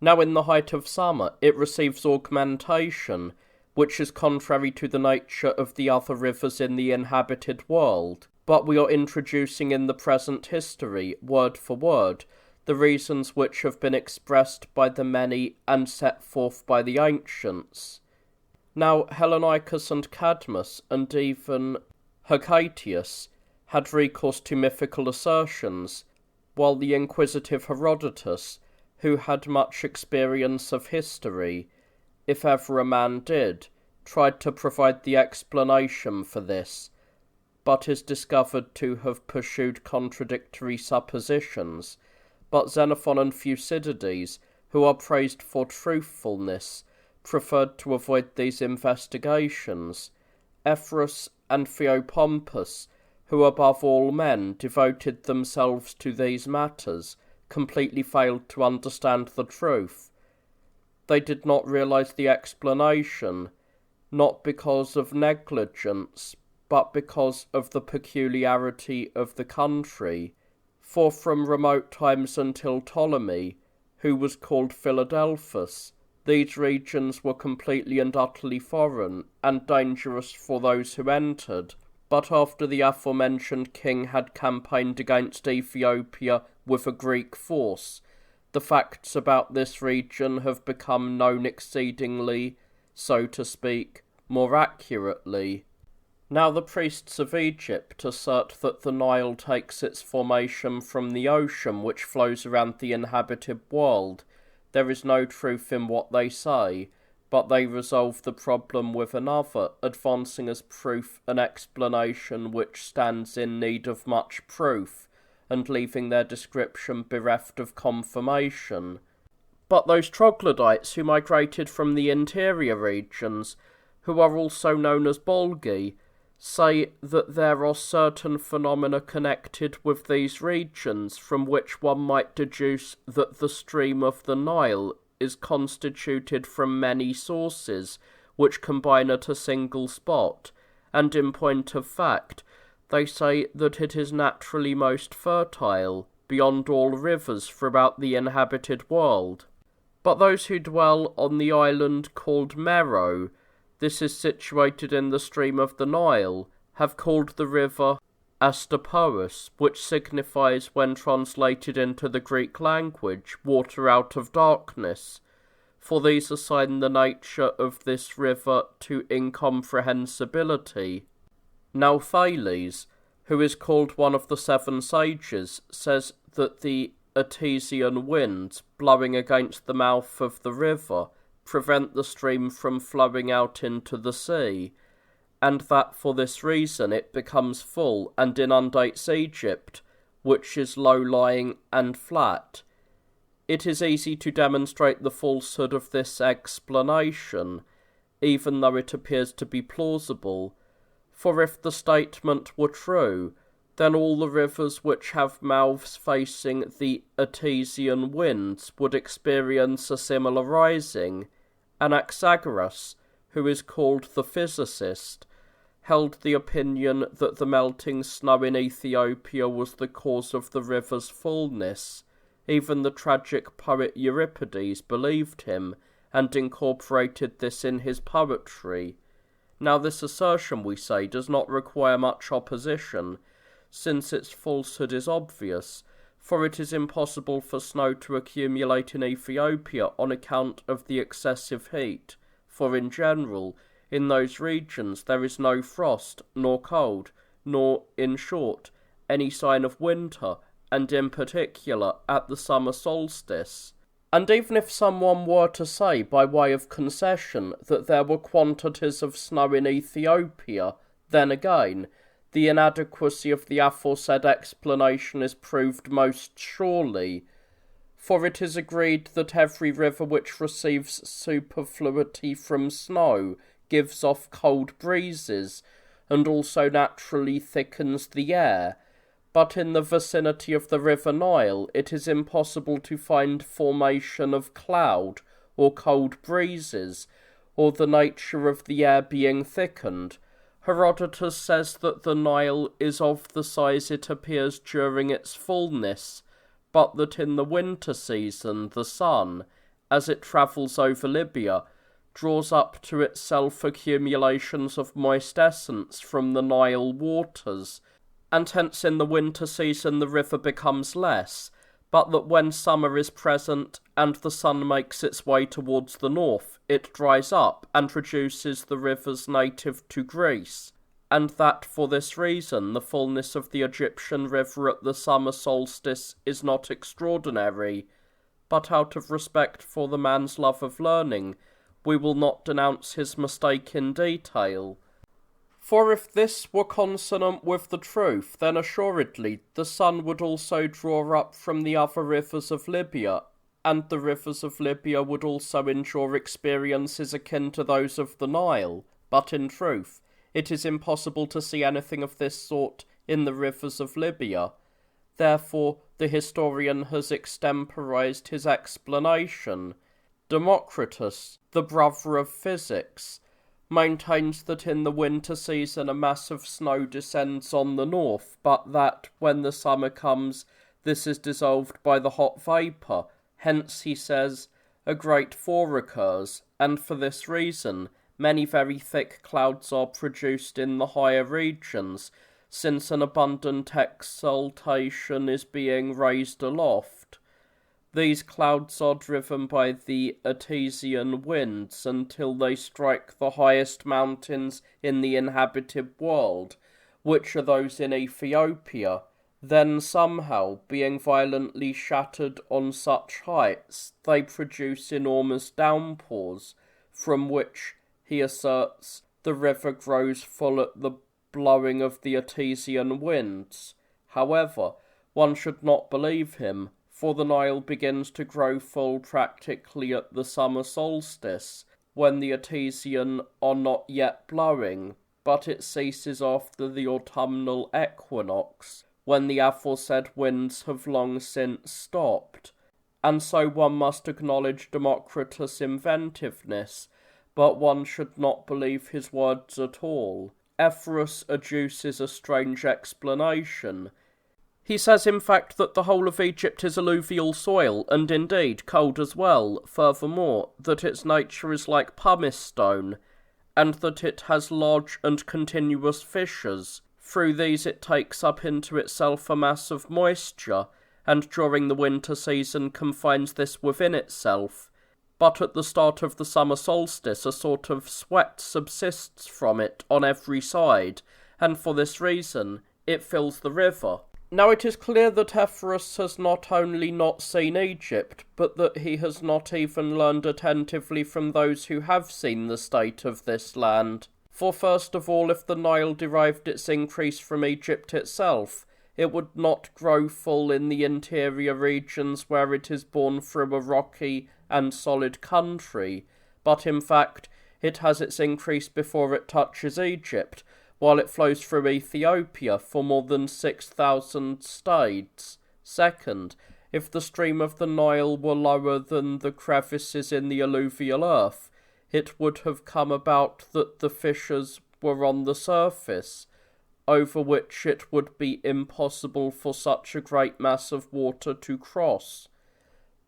Speaker 1: Now in the height of summer it receives augmentation, which is contrary to the nature of the other rivers in the inhabited world, but we are introducing in the present history, word for word, the reasons which have been expressed by the many and set forth by the ancients. Now Hellenicus and Cadmus, and even Hecatius, had recourse to mythical assertions, while the inquisitive Herodotus, who had much experience of history, if ever a man did, tried to provide the explanation for this, but is discovered to have pursued contradictory suppositions. But Xenophon and Thucydides, who are praised for truthfulness, preferred to avoid these investigations. Ephorus and Theopompus, who above all men devoted themselves to these matters, completely failed to understand the truth. They did not realize the explanation, not because of negligence, but because of the peculiarity of the country. For from remote times until Ptolemy, who was called Philadelphus, these regions were completely and utterly foreign, and dangerous for those who entered. But after the aforementioned king had campaigned against Ethiopia with a Greek force, the facts about this region have become known exceedingly, so to speak, more accurately. Now the priests of Egypt assert that the Nile takes its formation from the ocean which flows around the inhabited world. There is no truth in what they say, but they resolve the problem with another, advancing as proof an explanation which stands in need of much proof, and leaving their description bereft of confirmation. But those troglodytes who migrated from the interior regions, who are also known as Bolgi, say that there are certain phenomena connected with these regions from which one might deduce that the stream of the Nile is constituted from many sources which combine at a single spot, and in point of fact, they say that it is naturally most fertile, beyond all rivers throughout the inhabited world. But those who dwell on the island called Meroe, this is situated in the stream of the Nile, have called the river Astapous, which signifies, when translated into the Greek language, water out of darkness, for these assign the nature of this river to incomprehensibility. Now Thales, who is called one of the seven sages, says that the Etesian winds blowing against the mouth of the river prevent the stream from flowing out into the sea, and that for this reason it becomes full and inundates Egypt, which is low-lying and flat. It is easy to demonstrate the falsehood of this explanation, even though it appears to be plausible, for if the statement were true, then all the rivers which have mouths facing the Etesian winds would experience a similar rising. Anaxagoras, who is called the physicist, held the opinion that the melting snow in Ethiopia was the cause of the river's fullness. Even the tragic poet Euripides believed him, and incorporated this in his poetry. Now this assertion, we say, does not require much opposition, since its falsehood is obvious, for it is impossible for snow to accumulate in Ethiopia on account of the excessive heat, for in general, in those regions there is no frost, nor cold, nor, in short, any sign of winter, and in particular at the summer solstice. And even if someone were to say, by way of concession, that there were quantities of snow in Ethiopia, then again, the inadequacy of the aforesaid explanation is proved most surely, for it is agreed that every river which receives superfluity from snow gives off cold breezes, and also naturally thickens the air, but in the vicinity of the river Nile it is impossible to find formation of cloud or cold breezes, or the nature of the air being thickened. Herodotus says that the Nile is of the size it appears during its fullness, but that in the winter season the sun, as it travels over Libya, draws up to itself accumulations of moist essence from the Nile waters, and hence in the winter season the river becomes less, but that when summer is present and the sun makes its way towards the north, it dries up and reduces the rivers native to Greece, and that for this reason the fullness of the Egyptian river at the summer solstice is not extraordinary, but out of respect for the man's love of learning, we will not denounce his mistake in detail. For if this were consonant with the truth, then assuredly the sun would also draw up from the other rivers of Libya, and the rivers of Libya would also endure experiences akin to those of the Nile. But in truth, it is impossible to see anything of this sort in the rivers of Libya. Therefore, the historian has extemporized his explanation. Democritus, the brother of physics, maintains that in the winter season a mass of snow descends on the north, but that when the summer comes this is dissolved by the hot vapour. Hence, he says, a great thaw occurs, and for this reason many very thick clouds are produced in the higher regions, since an abundant exhalation is being raised aloft. These clouds are driven by the Etesian winds until they strike the highest mountains in the inhabited world, which are those in Ethiopia. Then somehow, being violently shattered on such heights, they produce enormous downpours, from which, he asserts, the river grows full at the blowing of the Etesian winds. However, one should not believe him, for the Nile begins to grow full practically at the summer solstice, when the Etesian are not yet blowing, but it ceases after the autumnal equinox, when the aforesaid winds have long since stopped. And so one must acknowledge Democritus' inventiveness, but one should not believe his words at all. Ephorus adduces a strange explanation. He says in fact that the whole of Egypt is alluvial soil, and indeed cold as well, furthermore, that its nature is like pumice stone, and that it has large and continuous fissures. Through these it takes up into itself a mass of moisture, and during the winter season confines this within itself. But at the start of the summer solstice a sort of sweat subsists from it on every side, and for this reason it fills the river. Now it is clear that Ephorus has not only not seen Egypt, but that he has not even learned attentively from those who have seen the state of this land. For first of all, if the Nile derived its increase from Egypt itself, it would not grow full in the interior regions where it is born through a rocky and solid country, but in fact it has its increase before it touches Egypt, while it flows through Ethiopia for more than 6,000 stades. Second, if the stream of the Nile were lower than the crevices in the alluvial earth, it would have come about that the fissures were on the surface, over which it would be impossible for such a great mass of water to cross.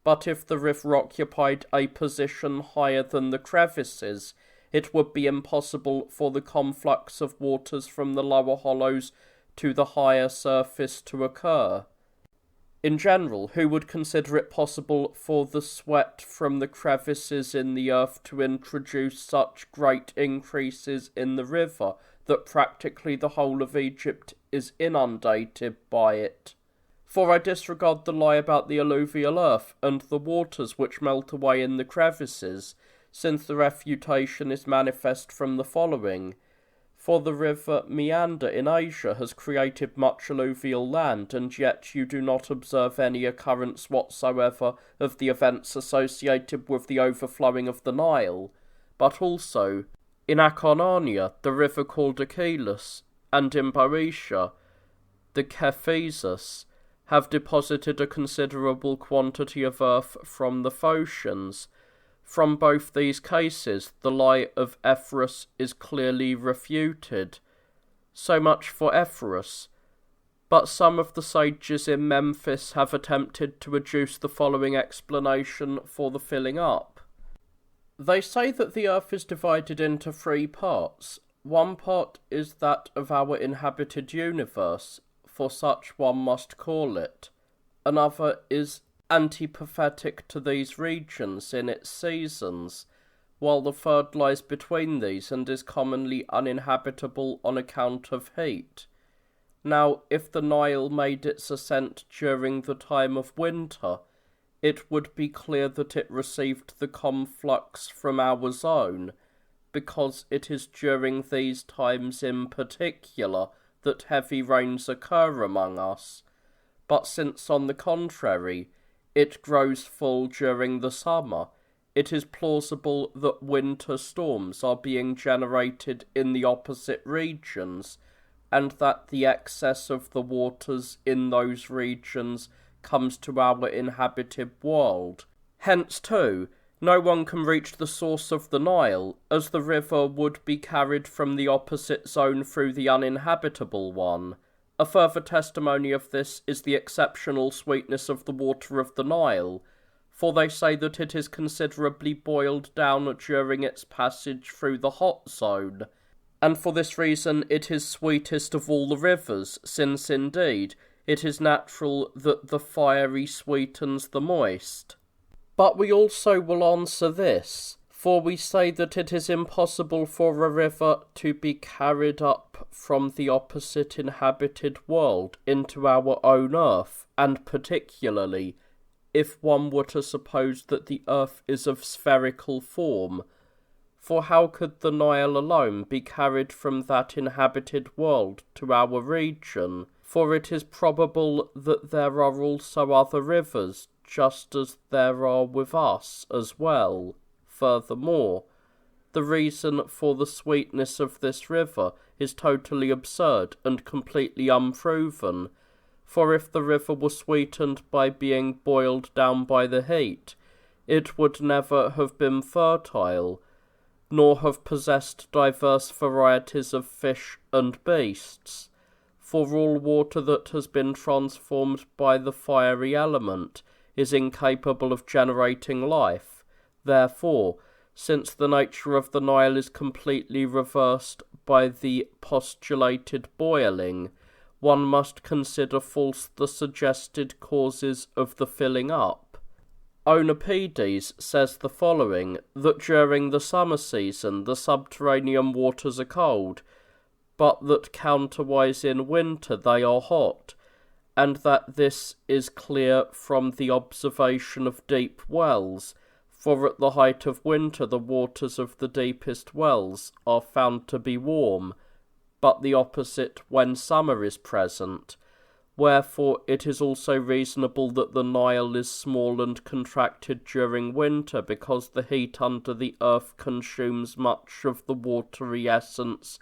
Speaker 1: But if the river occupied a position higher than the crevices, it would be impossible for the conflux of waters from the lower hollows to the higher surface to occur. In general, who would consider it possible for the sweat from the crevices in the earth to introduce such great increases in the river that practically the whole of Egypt is inundated by it? For I disregard the lie about the alluvial earth and the waters which melt away in the crevices, since the refutation is manifest from the following. For the river Meander in Asia has created much alluvial land, and yet you do not observe any occurrence whatsoever of the events associated with the overflowing of the Nile. But also, in Acarnania, the river called Achilles, and in Boeotia, the Cephisus, have deposited a considerable quantity of earth from the Phocians. From both these cases, the lie of Ephorus is clearly refuted. So much for Ephorus. But some of the sages in Memphis have attempted to adduce the following explanation for the filling up. They say that the earth is divided into three parts. One part is that of our inhabited universe, for such one must call it. Another is antipathetic to these regions in its seasons, while the third lies between these and is commonly uninhabitable on account of heat. Now, if the Nile made its ascent during the time of winter, it would be clear that it received the conflux from our zone, because it is during these times in particular that heavy rains occur among us. But since, on the contrary, it grows full during the summer, it is plausible that winter storms are being generated in the opposite regions, and that the excess of the waters in those regions comes to our inhabited world. Hence, too, No one can reach the source of the Nile, as the river would be carried from the opposite zone through the uninhabitable one. A further testimony of this is the exceptional sweetness of the water of the Nile, for they say that it is considerably boiled down during its passage through the hot zone, and for this reason it is sweetest of all the rivers, since indeed it is natural that the fiery sweetens the moist. But we also will answer this, for we say that it is impossible for a river to be carried up from the opposite inhabited world into our own earth, and particularly if one were to suppose that the earth is of spherical form. For how could the Nile alone be carried from that inhabited world to our region? For it is probable that there are also other rivers, just as there are with us as well. Furthermore, the reason for the sweetness of this river is totally absurd and completely unproven, for if the river were sweetened by being boiled down by the heat, it would never have been fertile, nor have possessed diverse varieties of fish and beasts, for all water that has been transformed by the fiery element is incapable of generating life. Therefore, since the nature of the Nile is completely reversed by the postulated boiling, one must consider false the suggested causes of the filling up. Euripides says the following, that during the summer season the subterranean waters are cold, but that counterwise in winter they are hot, and that this is clear from the observation of deep wells, for at the height of winter the waters of the deepest wells are found to be warm, but the opposite when summer is present. Wherefore it is also reasonable that the Nile is small and contracted during winter, because the heat under the earth consumes much of the watery essence,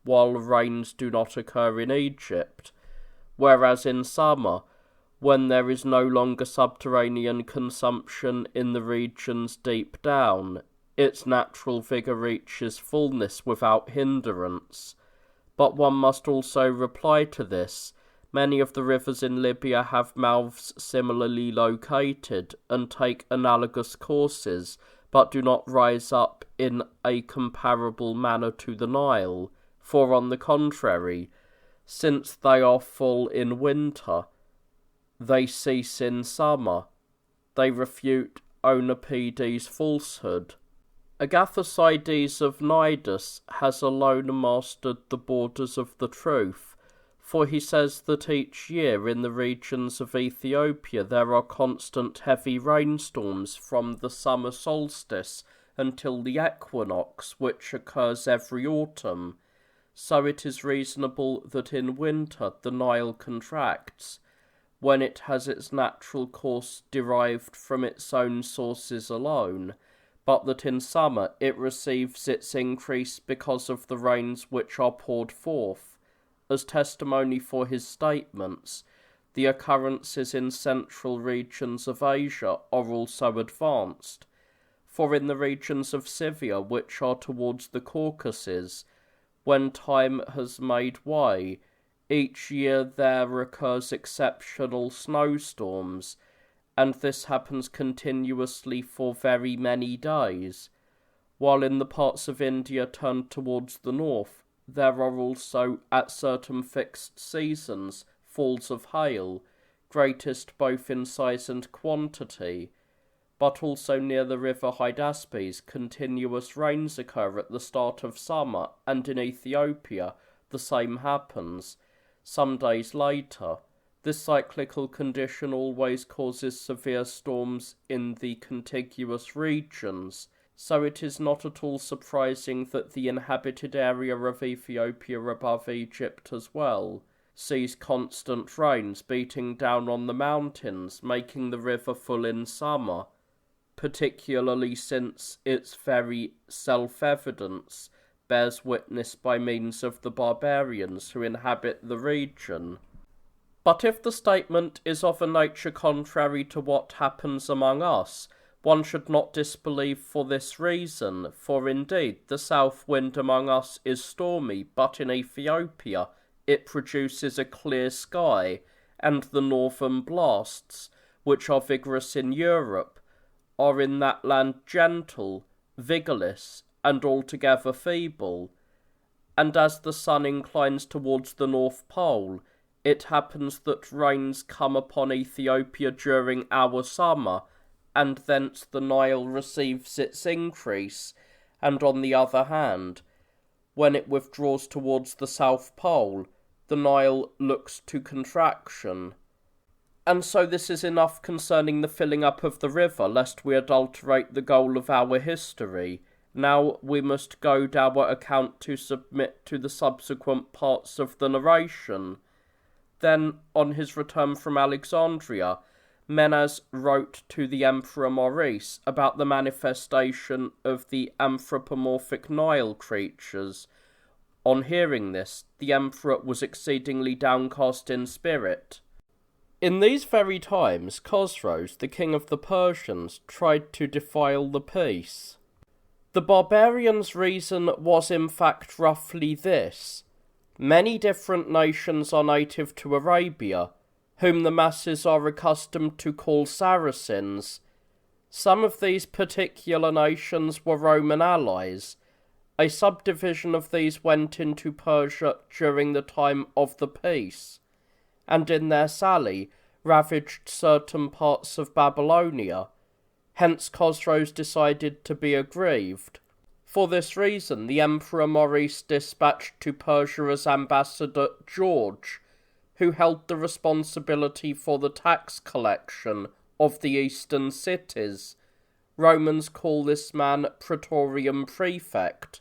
Speaker 1: while rains do not occur in Egypt. Whereas in summer, when there is no longer subterranean consumption in the regions deep down, its natural vigour reaches fullness without hindrance. But one must also reply to this. Many of the rivers in Libya have mouths similarly located, and take analogous courses, but do not rise up in a comparable manner to the Nile, for on the contrary, since they are full in winter, they cease in summer. They refute Euripides' falsehood. Agatharcides of Cnidus has alone mastered the borders of the truth, for he says that each year in the regions of Ethiopia there are constant heavy rainstorms from the summer solstice until the equinox, which occurs every autumn. So it is reasonable that in winter the Nile contracts, when it has its natural course derived from its own sources alone, but that in summer it receives its increase because of the rains which are poured forth. As testimony for his statements, the occurrences in central regions of Asia are also advanced, for in the regions of Scythia, which are towards the Caucasus, when time has made way, each year there occurs exceptional snowstorms, and this happens continuously for very many days, while in the parts of India turned towards the north, there are also at certain fixed seasons falls of hail, greatest both in size and quantity, but also near the river Hydaspes continuous rains occur at the start of summer, and in Ethiopia the same happens some days later. This cyclical condition always causes severe storms in the contiguous regions, so it is not at all surprising that the inhabited area of Ethiopia above Egypt as well sees constant rains beating down on the mountains, making the river full in summer, particularly since its very self-evidence bears witness by means of the barbarians who inhabit the region. But if the statement is of a nature contrary to what happens among us, one should not disbelieve for this reason, for indeed the south wind among us is stormy, but in Ethiopia it produces a clear sky, and the northern blasts, which are vigorous in Europe, are in that land gentle, vigorless, and altogether feeble. And as the sun inclines towards the North Pole, it happens that rains come upon Ethiopia during our summer, and thence the Nile receives its increase, and on the other hand, when it withdraws towards the South Pole, the Nile looks to contraction. And so this is enough concerning the filling up of the river, lest we adulterate the goal of our history. Now we must goad our account to submit to the subsequent parts of the narration. Then, on his return from Alexandria, Menas wrote to the Emperor Maurice about the manifestation of the anthropomorphic Nile creatures. On hearing this, the emperor was exceedingly downcast in spirit. In these very times, Chosroes, the king of the Persians, tried to defile the peace. The barbarians' reason was in fact roughly this: many different nations are native to Arabia, whom the masses are accustomed to call Saracens. Some of these particular nations were Roman allies. A subdivision of these went into Persia during the time of the peace, and in their sally ravaged certain parts of Babylonia. Hence Chosroes decided to be aggrieved. For this reason, the Emperor Maurice dispatched to Persia as ambassador George, who held the responsibility for the tax collection of the eastern cities. Romans call this man Praetorian Prefect.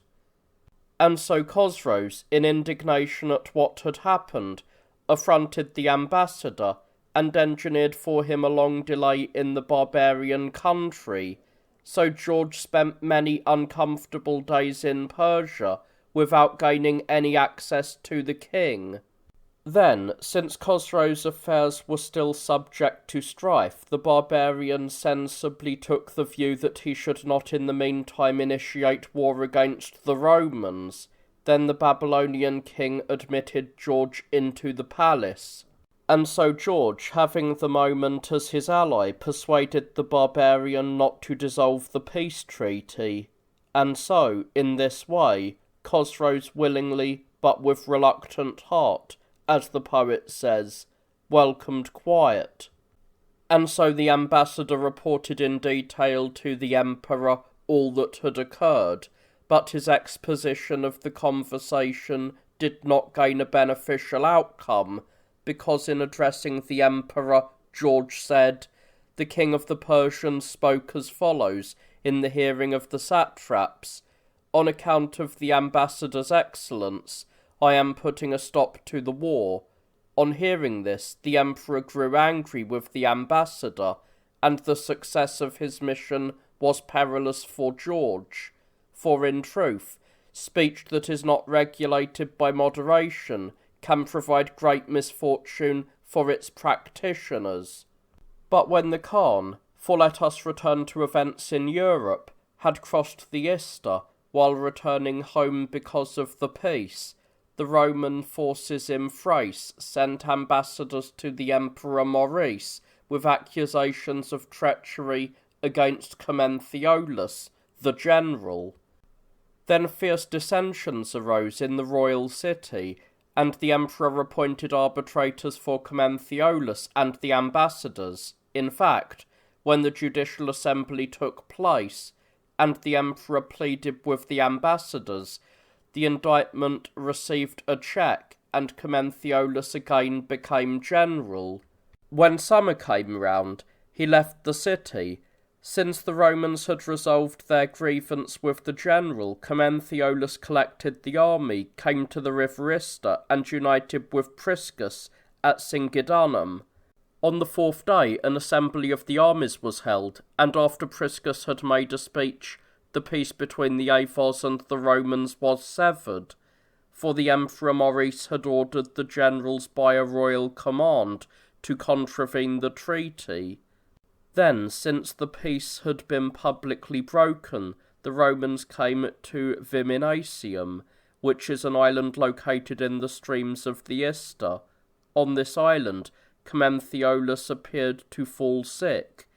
Speaker 1: And so Chosroes, in indignation at what had happened, affronted the ambassador, and engineered for him a long delay in the barbarian country. So George spent many uncomfortable days in Persia, without gaining any access to the king. Then, since Chosroes' affairs were still subject to strife, the barbarian sensibly took the view that he should not in the meantime initiate war against the Romans. Then the Babylonian king admitted George into the palace. And so George, having the moment as his ally, persuaded the barbarian not to dissolve the peace treaty. And so, in this way, Chosroes willingly, but with reluctant heart, as the poet says, welcomed quiet. And so the ambassador reported in detail to the emperor all that had occurred, but his exposition of the conversation did not gain a beneficial outcome, because in addressing the emperor, George said, "The king of the Persians spoke as follows in the hearing of the satraps: On account of the ambassador's excellence, I am putting a stop to the war." On hearing this, the emperor grew angry with the ambassador, and the success of his mission was perilous for George. For in truth, speech that is not regulated by moderation can provide great misfortune for its practitioners. But when the Khan, for let us return to events in Europe, had crossed the Ister, while returning home because of the peace, the Roman forces in Thrace sent ambassadors to the Emperor Maurice with accusations of treachery against Commentheolus, the general. Then fierce dissensions arose in the royal city, and the emperor appointed arbitrators for Commentheolus and the ambassadors. In fact, when the judicial assembly took place, and the emperor pleaded with the ambassadors, the indictment received a check, and Commentheolus again became general. When summer came round, he left the city. Since the Romans had resolved their grievance with the general, Commentheolus collected the army, came to the river Ister, and united with Priscus at Singidunum. On the fourth day, an assembly of the armies was held, and after Priscus had made a speech, the peace between the Avars and the Romans was severed, for the Emperor Maurice had ordered the generals by a royal command to contravene the treaty. Then, since the peace had been publicly broken, the Romans came to Viminacium, which is an island located in the streams of the Ister. On this island, Commenthiolus appeared to fall sick.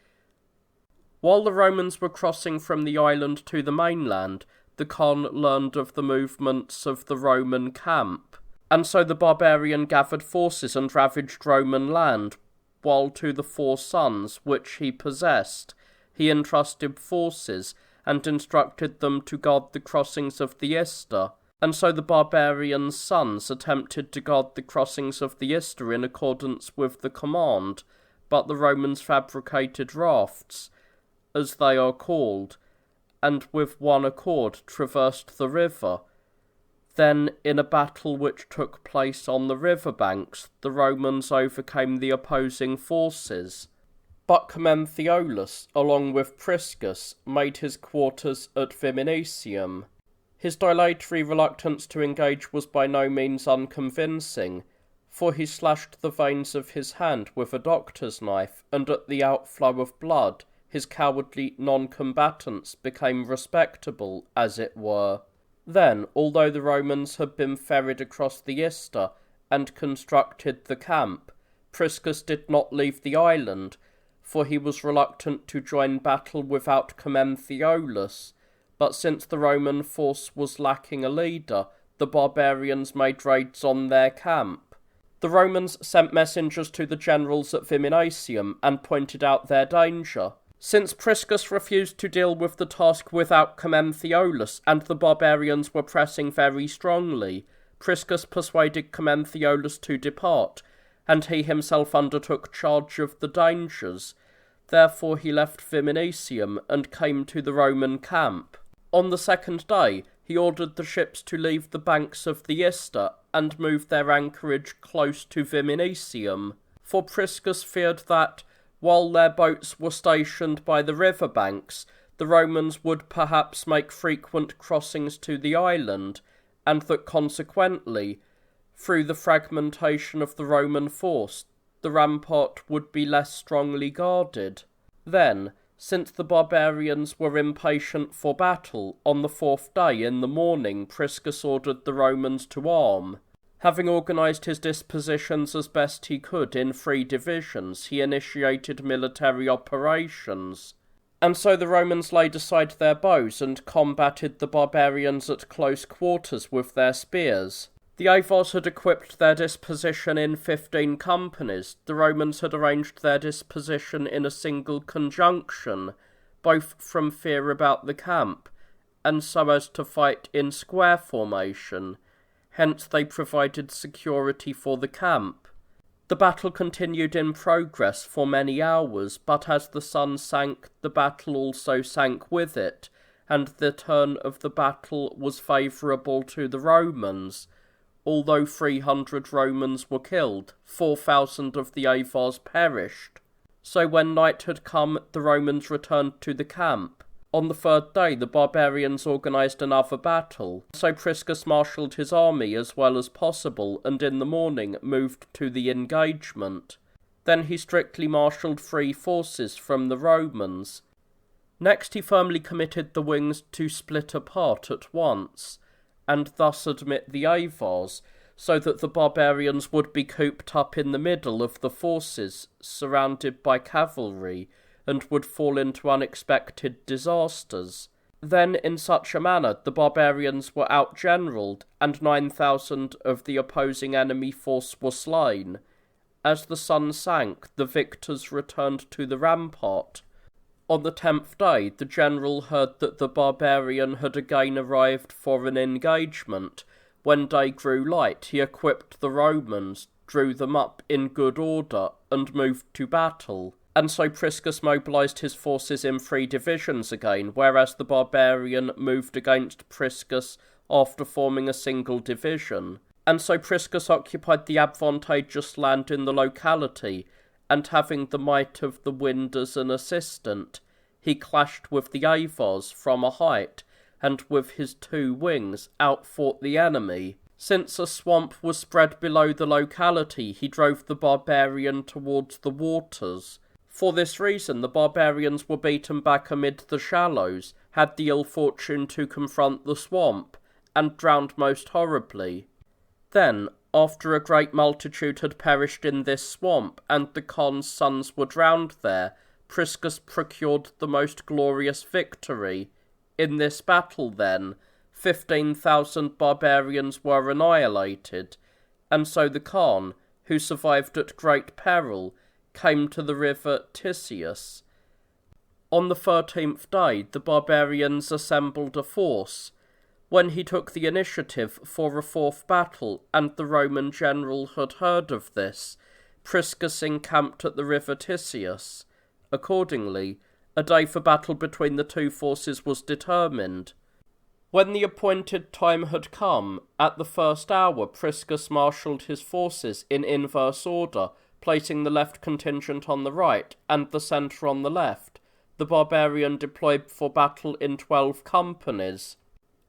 Speaker 1: While the Romans were crossing from the island to the mainland, the Khan learned of the movements of the Roman camp, and so the barbarian gathered forces and ravaged Roman land, while to the 4 sons which he possessed he entrusted forces and instructed them to guard the crossings of the Ister. And so the barbarian's sons attempted to guard the crossings of the Ister in accordance with the command, but the Romans fabricated rafts, as they are called, and with one accord traversed the river. Then, in a battle which took place on the river banks, the Romans overcame the opposing forces. But Commenthiolus, along with Priscus, made his quarters at Viminacium. His dilatory reluctance to engage was by no means unconvincing, for he slashed the veins of his hand with a doctor's knife, and at the outflow of blood his cowardly non-combatants became respectable, as it were. Then, although the Romans had been ferried across the Ister and constructed the camp, Priscus did not leave the island, for he was reluctant to join battle without Commenthiolus. But since the Roman force was lacking a leader, the barbarians made raids on their camp. The Romans sent messengers to the generals at Viminacium and pointed out their danger. Since Priscus refused to deal with the task without Commenthiolus, and the barbarians were pressing very strongly, Priscus persuaded Commenthiolus to depart, and he himself undertook charge of the dangers. Therefore he left Viminacium and came to the Roman camp. On the 2nd day, he ordered the ships to leave the banks of the Ister and move their anchorage close to Viminacium, for Priscus feared that, while their boats were stationed by the river banks, the Romans would perhaps make frequent crossings to the island, and that consequently, through the fragmentation of the Roman force, the rampart would be less strongly guarded. Then, since the barbarians were impatient for battle, on the 4th day in the morning Priscus ordered the Romans to arm. Having organised his dispositions as best he could in 3 divisions, he initiated military operations. And so the Romans laid aside their bows and combated the barbarians at close quarters with their spears. The Avars had equipped their disposition in 15 companies. The Romans had arranged their disposition in a single conjunction, both from fear about the camp, and so as to fight in square formation. Hence they provided security for the camp. The battle continued in progress for many hours, but as the sun sank, the battle also sank with it, and the turn of the battle was favourable to the Romans. Although 300 Romans were killed, 4,000 of the Avars perished. So when night had come, the Romans returned to the camp. On the 3rd day, the barbarians organised another battle. So Priscus marshalled his army as well as possible, and in the morning moved to the engagement. Then he strictly marshalled 3 forces from the Romans. Next he firmly committed the wings to split apart at once, and thus admit the Avars, so that the barbarians would be cooped up in the middle of the forces, surrounded by cavalry, and would fall into unexpected disasters. Then, in such a manner, the barbarians were outgeneralled, and 9,000 of the opposing enemy force were slain. As the sun sank, the victors returned to the rampart. On the 10th day, the general heard that the barbarian had again arrived for an engagement. When day grew light, he equipped the Romans, drew them up in good order, and moved to battle. And so Priscus mobilised his forces in 3 divisions again, whereas the barbarian moved against Priscus after forming a single division. And so Priscus occupied the advantageous land in the locality, and having the might of the wind as an assistant, he clashed with the Avars from a height, and with his 2 wings outfought the enemy. Since a swamp was spread below the locality, he drove the barbarian towards the waters. For this reason, the barbarians were beaten back amid the shallows, had the ill fortune to confront the swamp, and drowned most horribly. Then, after a great multitude had perished in this swamp, and the Khan's sons were drowned there, Priscus procured the most glorious victory. In this battle, then, 15,000 barbarians were annihilated, and so the Khan, who survived at great peril, came to the river Tisius. On the 13th day, the barbarians assembled a force. When he took the initiative for a fourth battle, and the Roman general had heard of this, Priscus encamped at the river Tisius. Accordingly, a day for battle between the two forces was determined. When the appointed time had come, at the first hour Priscus marshalled his forces in inverse order, placing the left contingent on the right, and the centre on the left. The barbarian deployed for battle in 12 companies.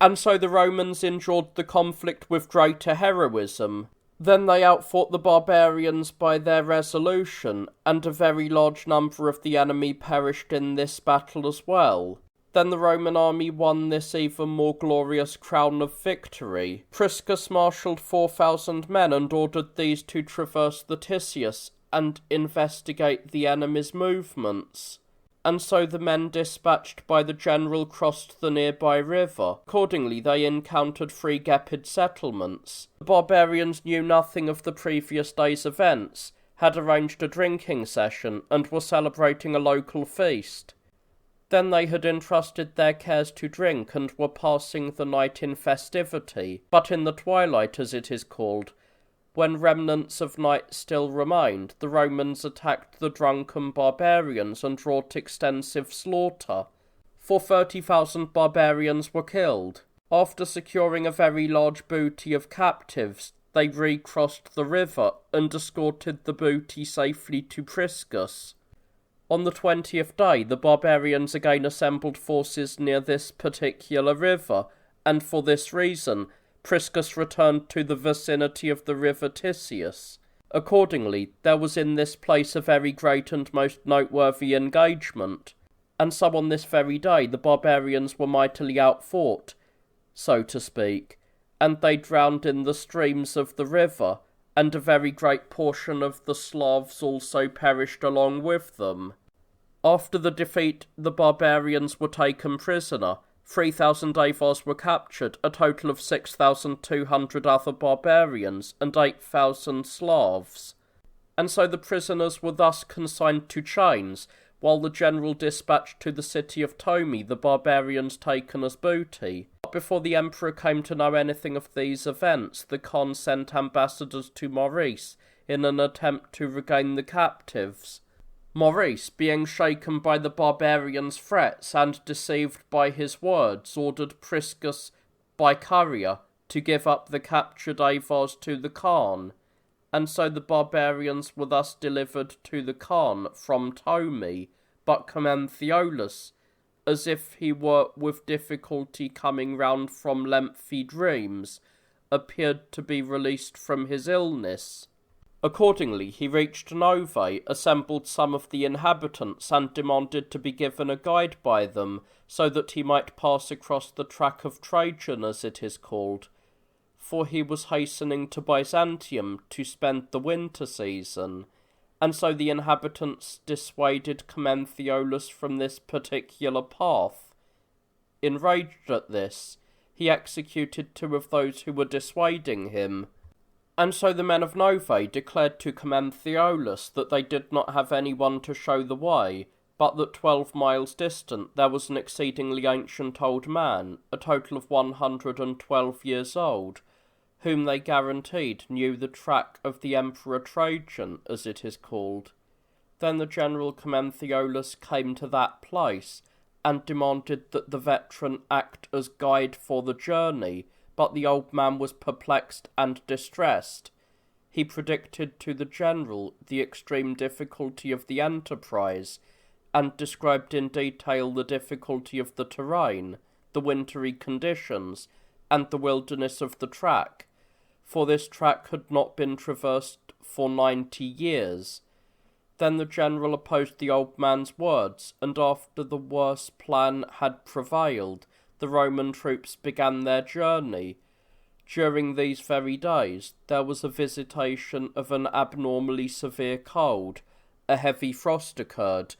Speaker 1: And so the Romans endured the conflict with greater heroism. Then they outfought the barbarians by their resolution, and a very large number of the enemy perished in this battle as well. Then the Roman army won this even more glorious crown of victory. Priscus marshalled 4,000 men and ordered these to traverse the Tisius and investigate the enemy's movements. And so the men dispatched by the general crossed the nearby river. Accordingly, they encountered 3 Gepid settlements. The barbarians knew nothing of the previous day's events, had arranged a drinking session, and were celebrating a local feast. Then they had entrusted their cares to drink, and were passing the night in festivity. But in the twilight, as it is called, when remnants of night still remained, the Romans attacked the drunken barbarians and wrought extensive slaughter. For 30,000 barbarians were killed. After securing a very large booty of captives, they recrossed the river and escorted the booty safely to Priscus. On the 20th day, the barbarians again assembled forces near this particular river, and for this reason, Priscus returned to the vicinity of the river Tisius. Accordingly, there was in this place a very great and most noteworthy engagement, and so on this very day the barbarians were mightily outfought, so to speak, and they drowned in the streams of the river, and a very great portion of the Slavs also perished along with them. After the defeat, the barbarians were taken prisoner. 3,000 Avars were captured, a total of 6,200 other barbarians, and 8,000 Slavs. And so the prisoners were thus consigned to chains, while the general dispatched to the city of Tomi the barbarians taken as booty. But before the emperor came to know anything of these events, the Khan sent ambassadors to Maurice in an attempt to regain the captives. Maurice, being shaken by the barbarians' threats and deceived by his words, ordered Priscus by courier to give up the captured Avars to the Khan, and so the barbarians were thus delivered to the Khan from Tomi, but Commentheolus, as if he were with difficulty coming round from lengthy dreams, appeared to be released from his illness. Accordingly, he reached Novae, assembled some of the inhabitants, and demanded to be given a guide by them, so that he might pass across the track of Trajan, as it is called, for he was hastening to Byzantium to spend the winter season, and so the inhabitants dissuaded Commentheolus from this particular path. Enraged at this, he executed 2 of those who were dissuading him. And so the men of Novae declared to Commentheolus that they did not have anyone to show the way, but that 12 miles distant there was an exceedingly ancient old man, a total of 112 years old, whom they guaranteed knew the track of the Emperor Trajan, as it is called. Then the general Commentheolus came to that place, and demanded that the veteran act as guide for the journey, but the old man was perplexed and distressed. He predicted to the general the extreme difficulty of the enterprise, and described in detail the difficulty of the terrain, the wintry conditions, and the wilderness of the track, for this track had not been traversed for 90 years. Then the general opposed the old man's words, and after the worst plan had prevailed, the Roman troops began their journey. During these very days there was a visitation of an abnormally severe cold, a heavy frost occurred,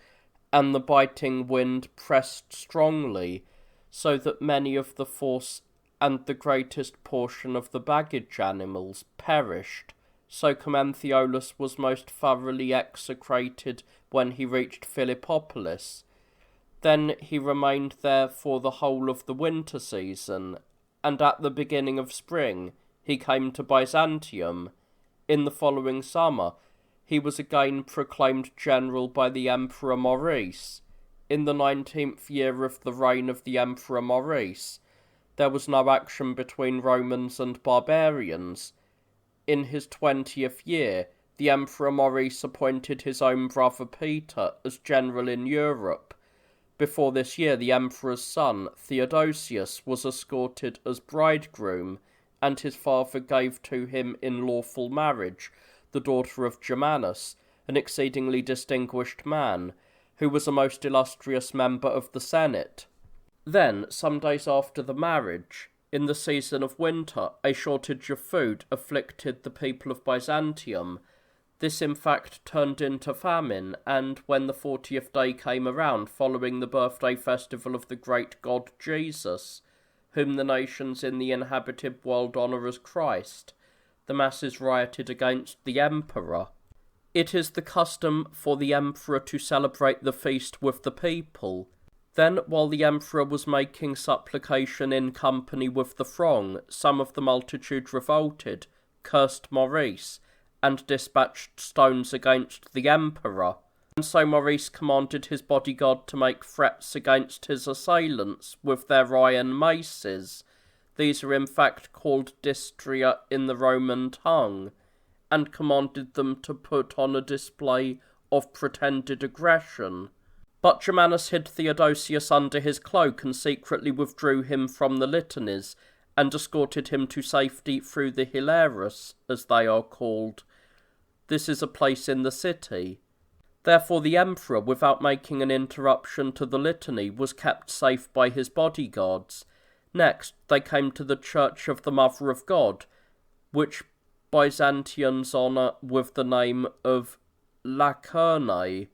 Speaker 1: and the biting wind pressed strongly, so that many of the force and the greatest portion of the baggage animals perished. So Commenthiolas was most thoroughly execrated when he reached Philippopolis. Then he remained there for the whole of the winter season, and at the beginning of spring he came to Byzantium. In the following summer he was again proclaimed general by the Emperor Maurice. In the 19th year of the reign of the Emperor Maurice, there was no action between Romans and barbarians. In his 20th year, the Emperor Maurice appointed his own brother Peter as general in Europe. Before this year, the emperor's son, Theodosius, was escorted as bridegroom, and his father gave to him in lawful marriage the daughter of Germanus, an exceedingly distinguished man, who was a most illustrious member of the Senate. Then, some days after the marriage, in the season of winter, a shortage of food afflicted the people of Byzantium. This in fact turned into famine, and when the 40th day came around following the birthday festival of the great God Jesus, whom the nations in the inhabited world honour as Christ, the masses rioted against the emperor. It is the custom for the emperor to celebrate the feast with the people. Then, while the emperor was making supplication in company with the throng, some of the multitude revolted, cursed Maurice, and dispatched stones against the emperor. And so Maurice commanded his bodyguard to make threats against his assailants with their iron maces. These are in fact called distria in the Roman tongue, and commanded them to put on a display of pretended aggression. But Germanus hid Theodosius under his cloak and secretly withdrew him from the litanies, and escorted him to safety through the Hilarus, as they are called. This is a place in the city. Therefore the emperor, without making an interruption to the litany, was kept safe by his bodyguards. Next they came to the church of the Mother of God, which Byzantians honour with the name of Lacernae.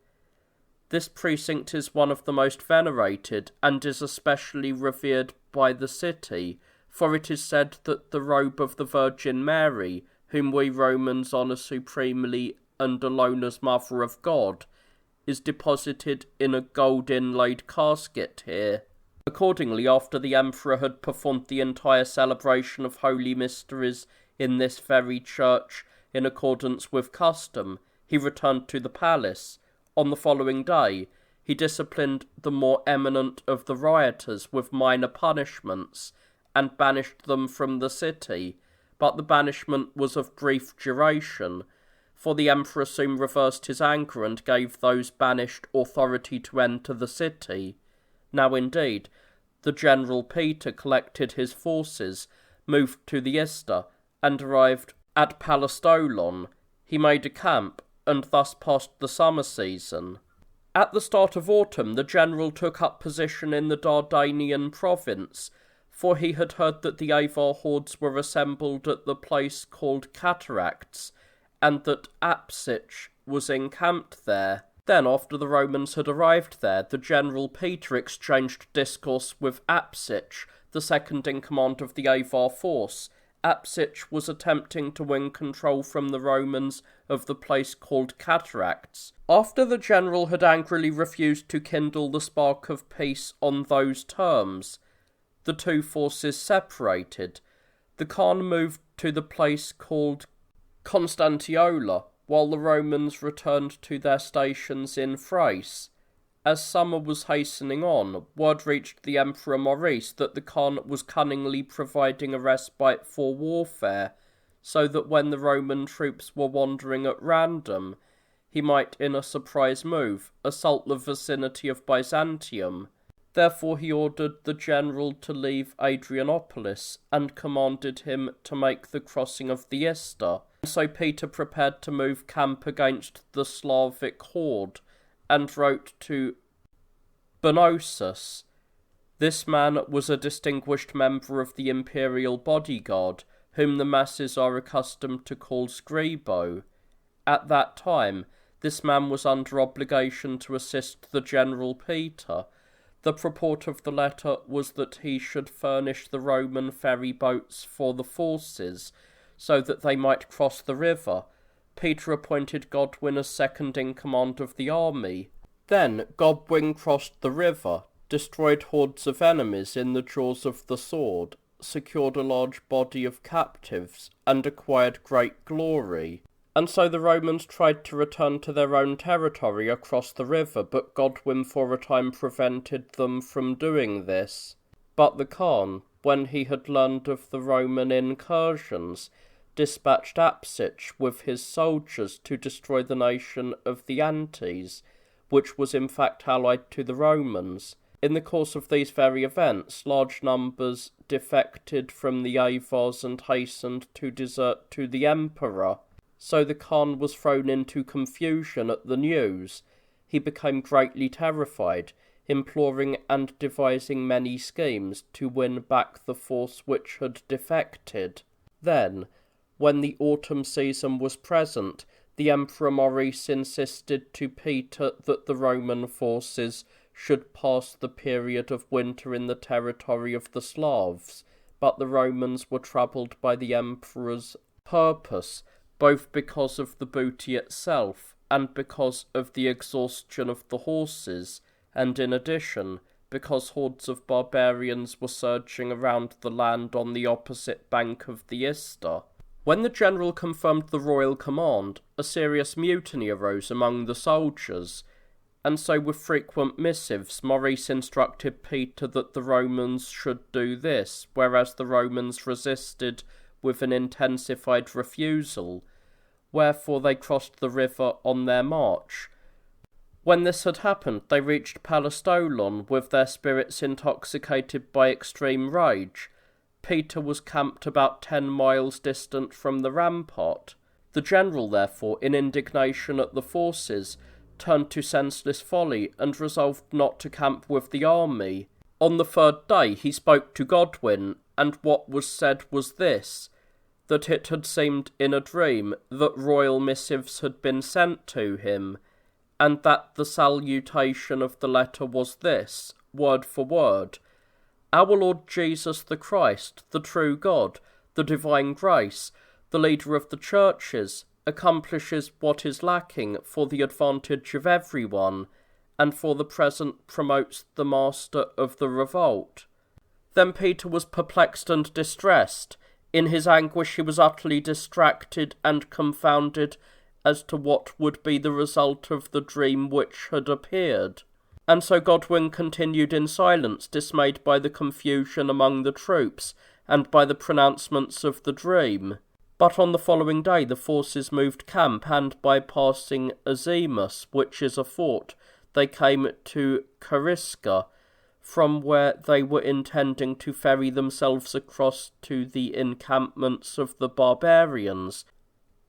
Speaker 1: This precinct is one of the most venerated, and is especially revered by the city, for it is said that the robe of the Virgin Mary, whom we Romans honour supremely and alone as Mother of God, is deposited in a gold-inlaid casket here. Accordingly, after the emperor had performed the entire celebration of holy mysteries in this very church in accordance with custom, he returned to the palace. On the following day, he disciplined the more eminent of the rioters with minor punishments, and banished them from the city. But the banishment was of brief duration, for the emperor soon reversed his anger and gave those banished authority to enter the city. Now indeed, the general Peter collected his forces, moved to the Ister, and arrived at Palestolon. He made a camp, and thus passed the summer season. At the start of autumn, the general took up position in the Dardanian province, for he had heard that the Avar hordes were assembled at the place called Cataracts, and that Apsich was encamped there. Then, after the Romans had arrived there, the general Peter exchanged discourse with Apsich, the second in command of the Avar force. Apsich was attempting to win control from the Romans of the place called Cataracts. After the general had angrily refused to kindle the spark of peace on those terms, the two forces separated. The Khan moved to the place called Constantiola, while the Romans returned to their stations in Thrace. As summer was hastening on, word reached the Emperor Maurice that the Khan was cunningly providing a respite for warfare, so that when the Roman troops were wandering at random, he might, in a surprise move, assault the vicinity of Byzantium. Therefore he ordered the general to leave Adrianopolis, and commanded him to make the crossing of the Ister. So Peter prepared to move camp against the Slavic horde, and wrote to Bonosus. This man was a distinguished member of the imperial bodyguard, whom the masses are accustomed to call scribo. At that time, this man was under obligation to assist the General Peter. The purport of the letter was that he should furnish the Roman ferry boats for the forces, so that they might cross the river. Peter appointed Godwin as second in command of the army. Then Godwin crossed the river, destroyed hordes of enemies in the jaws of the sword, secured a large body of captives, and acquired great glory. And so the Romans tried to return to their own territory across the river, but Godwin for a time prevented them from doing this. But the Khan, when he had learned of the Roman incursions, dispatched Apsich with his soldiers to destroy the nation of the Antes, which was in fact allied to the Romans. In the course of these very events, large numbers defected from the Avars and hastened to desert to the emperor. So the Khan was thrown into confusion at the news. He became greatly terrified, imploring and devising many schemes to win back the force which had defected. Then, when the autumn season was present, the Emperor Maurice insisted to Peter that the Roman forces should pass the period of winter in the territory of the Slavs, but the Romans were troubled by the Emperor's purpose, both because of the booty itself and because of the exhaustion of the horses, and in addition, because hordes of barbarians were surging around the land on the opposite bank of the Ister. When the general confirmed the royal command, a serious mutiny arose among the soldiers, and so with frequent missives Maurice instructed Peter that the Romans should do this, whereas the Romans resisted with an intensified refusal, wherefore they crossed the river on their march. When this had happened, they reached Palestolon with their spirits intoxicated by extreme rage. Peter was camped about 10 miles distant from the rampart. The general, therefore, in indignation at the forces, turned to senseless folly and resolved not to camp with the army. On the third day he spoke to Godwin, and what was said was this, that it had seemed in a dream that royal missives had been sent to him, and that the salutation of the letter was this, word for word: Our Lord Jesus the Christ, the true God, the divine grace, the leader of the churches, accomplishes what is lacking for the advantage of everyone, and for the present promotes the master of the revolt. Then Peter was perplexed and distressed. In his anguish he was utterly distracted and confounded as to what would be the result of the dream which had appeared. And so Godwin continued in silence, dismayed by the confusion among the troops, and by the pronouncements of the dream. But on the following day the forces moved camp, and by passing Azimus, which is a fort, they came to Cariska, from where they were intending to ferry themselves across to the encampments of the barbarians,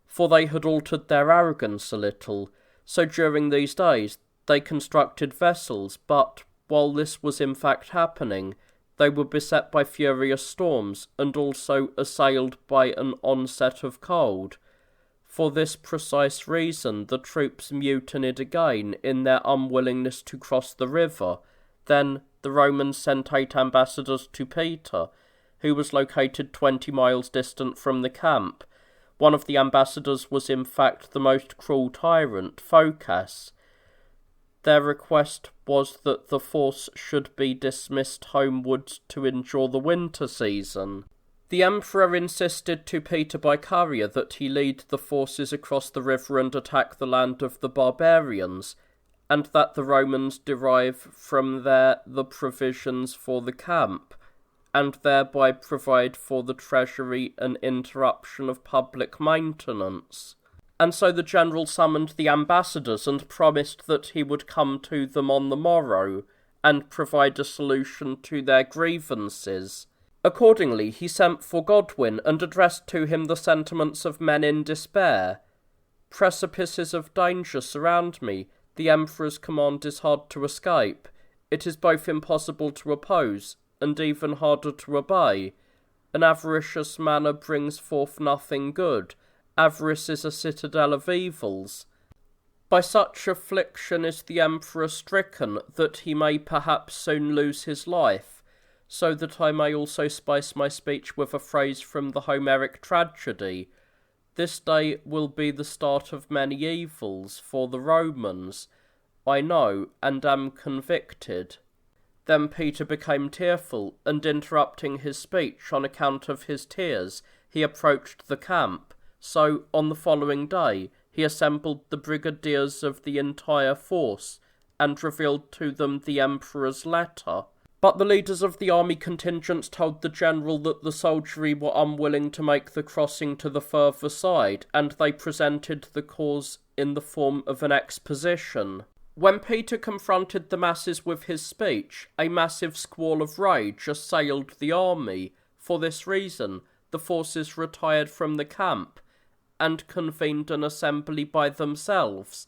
Speaker 1: for they had altered their arrogance a little. So during these days they constructed vessels, but while this was in fact happening, they were beset by furious storms, and also assailed by an onset of cold. For this precise reason the troops mutinied again in their unwillingness to cross the river. Then the Romans sent 8 ambassadors to Peter, who was located 20 miles distant from the camp. One of the ambassadors was in fact the most cruel tyrant, Phocas. Their request was that the force should be dismissed homewards to endure the winter season. The emperor insisted to Peter by courier that he lead the forces across the river and attack the land of the barbarians, and that the Romans derive from there the provisions for the camp, and thereby provide for the treasury an interruption of public maintenance. And so the general summoned the ambassadors and promised that he would come to them on the morrow and provide a solution to their grievances. Accordingly, he sent for Godwin and addressed to him the sentiments of men in despair. "Precipices of danger surround me. The Emperor's command is hard to escape. It is both impossible to oppose, and even harder to obey. An avaricious manner brings forth nothing good. Avarice is a citadel of evils. By such affliction is the Emperor stricken, that he may perhaps soon lose his life, so that I may also spice my speech with a phrase from the Homeric tragedy. This day will be the start of many evils for the Romans. I know, and am convicted." Then Peter became tearful, and interrupting his speech on account of his tears, he approached the camp. So, on the following day, he assembled the brigadiers of the entire force, and revealed to them the Emperor's letter. But the leaders of the army contingents told the general that the soldiery were unwilling to make the crossing to the further side, and they presented the cause in the form of an exposition. When Peter confronted the masses with his speech, a massive squall of rage assailed the army. For this reason, the forces retired from the camp, and convened an assembly by themselves.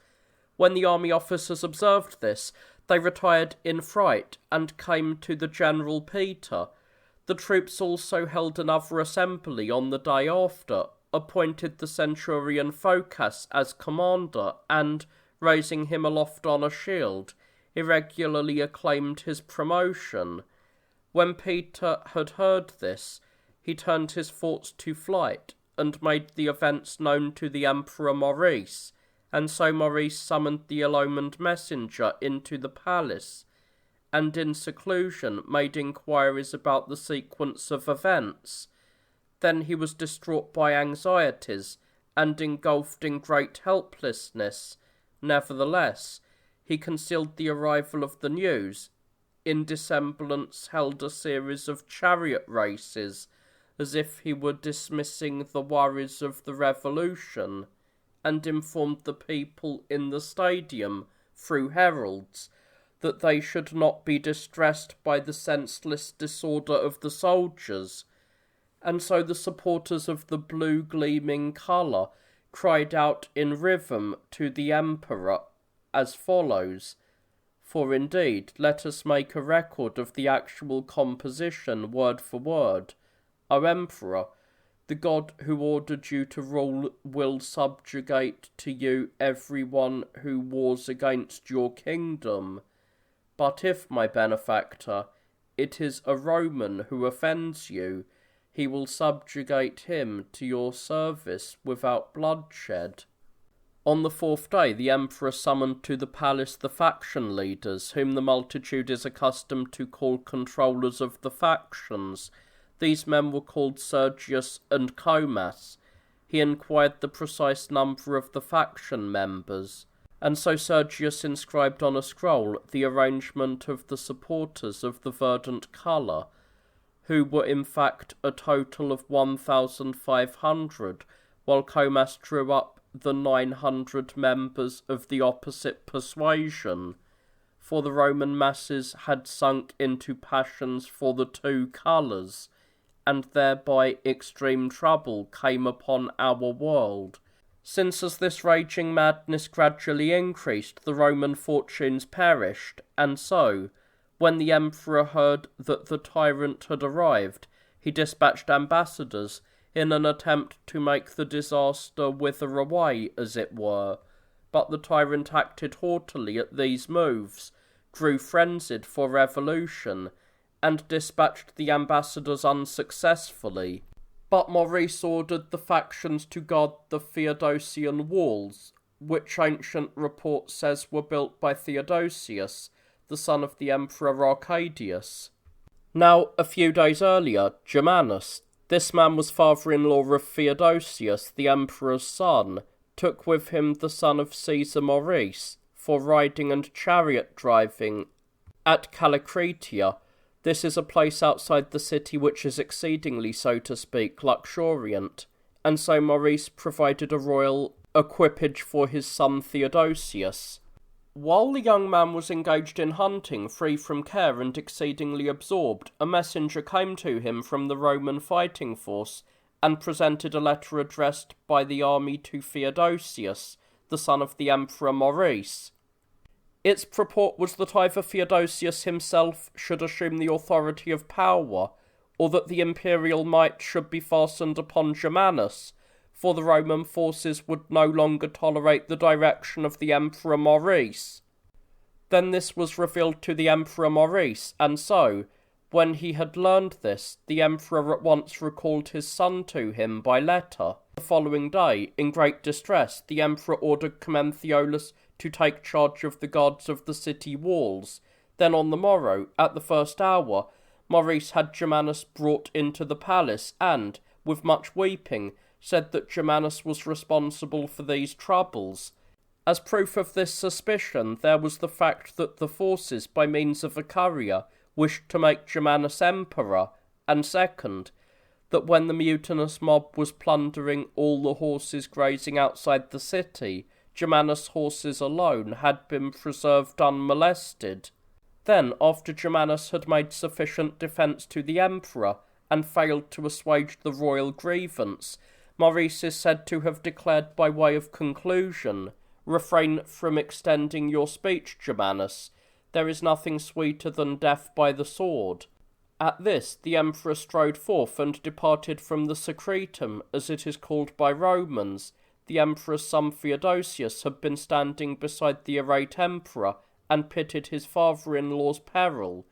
Speaker 1: When the army officers observed this, they retired in fright, and came to the General Peter. The troops also held another assembly on the day after, appointed the centurion Phocas as commander, and, raising him aloft on a shield, irregularly acclaimed his promotion. When Peter had heard this, he turned his thoughts to flight, and made the events known to the Emperor Maurice, and so Maurice summoned the ill-omened messenger into the palace, and in seclusion made inquiries about the sequence of events. Then he was distraught by anxieties, and engulfed in great helplessness. Nevertheless, he concealed the arrival of the news, in dissemblance held a series of chariot races, as if he were dismissing the worries of the revolution, and informed the people in the stadium, through heralds, that they should not be distressed by the senseless disorder of the soldiers. And so the supporters of the blue gleaming colour cried out in rhythm to the Emperor, as follows. For indeed, let us make a record of the actual composition word for word. O Emperor, the God who ordered you to rule will subjugate to you every one who wars against your kingdom. But if, my benefactor, it is a Roman who offends you, he will subjugate him to your service without bloodshed. On the fourth day the Emperor summoned to the palace the faction leaders, whom the multitude is accustomed to call controllers of the factions. These men were called Sergius and Comas. He inquired the precise number of the faction members, and so Sergius inscribed on a scroll the arrangement of the supporters of the verdant colour, who were in fact a total of 1,500, while Comas drew up the 900 members of the opposite persuasion, for the Roman masses had sunk into passions for the two colours, and thereby extreme trouble came upon our world. Since as this raging madness gradually increased, the Roman fortunes perished, and so, when the Emperor heard that the tyrant had arrived, he dispatched ambassadors in an attempt to make the disaster wither away, as it were. But the tyrant acted haughtily at these moves, grew frenzied for revolution, and dispatched the ambassadors unsuccessfully. But Maurice ordered the factions to guard the Theodosian walls, which ancient report says were built by Theodosius, the son of the Emperor Arcadius. Now, a few days earlier, Germanus, this man was father-in-law of Theodosius, the Emperor's son, took with him the son of Caesar Maurice, for riding and chariot driving at Calicretia. This is a place outside the city which is exceedingly, so to speak, luxuriant, and so Maurice provided a royal equipage for his son Theodosius. While the young man was engaged in hunting, free from care and exceedingly absorbed, a messenger came to him from the Roman fighting force, and presented a letter addressed by the army to Theodosius, the son of the Emperor Maurice. Its purport was that either Theodosius himself should assume the authority of power, or that the imperial might should be fastened upon Germanus, for the Roman forces would no longer tolerate the direction of the Emperor Maurice. Then this was revealed to the Emperor Maurice, and so, when he had learned this, the Emperor at once recalled his son to him by letter. The following day, in great distress, the Emperor ordered Commenthiolus to take charge of the guards of the city walls. Then on the morrow, at the first hour, Maurice had Germanus brought into the palace, and, with much weeping, said that Germanus was responsible for these troubles. As proof of this suspicion, there was the fact that the forces, by means of a courier, wished to make Germanus emperor, and second, that when the mutinous mob was plundering all the horses grazing outside the city, Germanus' horses alone had been preserved unmolested. Then, after Germanus had made sufficient defence to the emperor, and failed to assuage the royal grievance, Maurice is said to have declared by way of conclusion, "Refrain from extending your speech, Germanus. There is nothing sweeter than death by the sword." At this, the emperor strode forth and departed from the secretum, as it is called by Romans. The emperor's son Theodosius had been standing beside the irate emperor, and pitied his father-in-law's peril.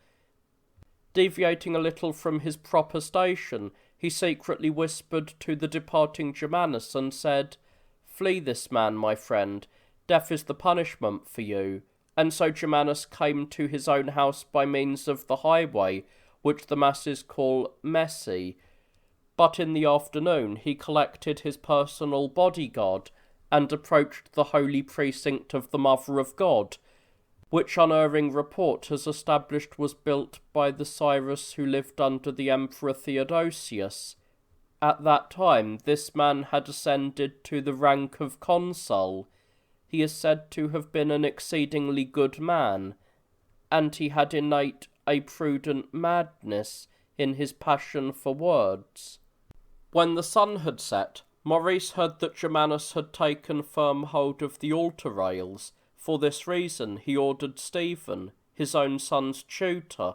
Speaker 1: Deviating a little from his proper station, he secretly whispered to the departing Germanus and said, "Flee this man, my friend. Death is the punishment for you." And so Germanus came to his own house by means of the highway, which the masses call Messi. But in the afternoon he collected his personal bodyguard, and approached the holy precinct of the Mother of God, which unerring report has established was built by the Cyrus who lived under the Emperor Theodosius. At that time this man had ascended to the rank of consul. He is said to have been an exceedingly good man, and he had innate a prudent madness in his passion for words. When the sun had set, Maurice heard that Germanus had taken firm hold of the altar rails. For this reason he ordered Stephen, his own son's tutor.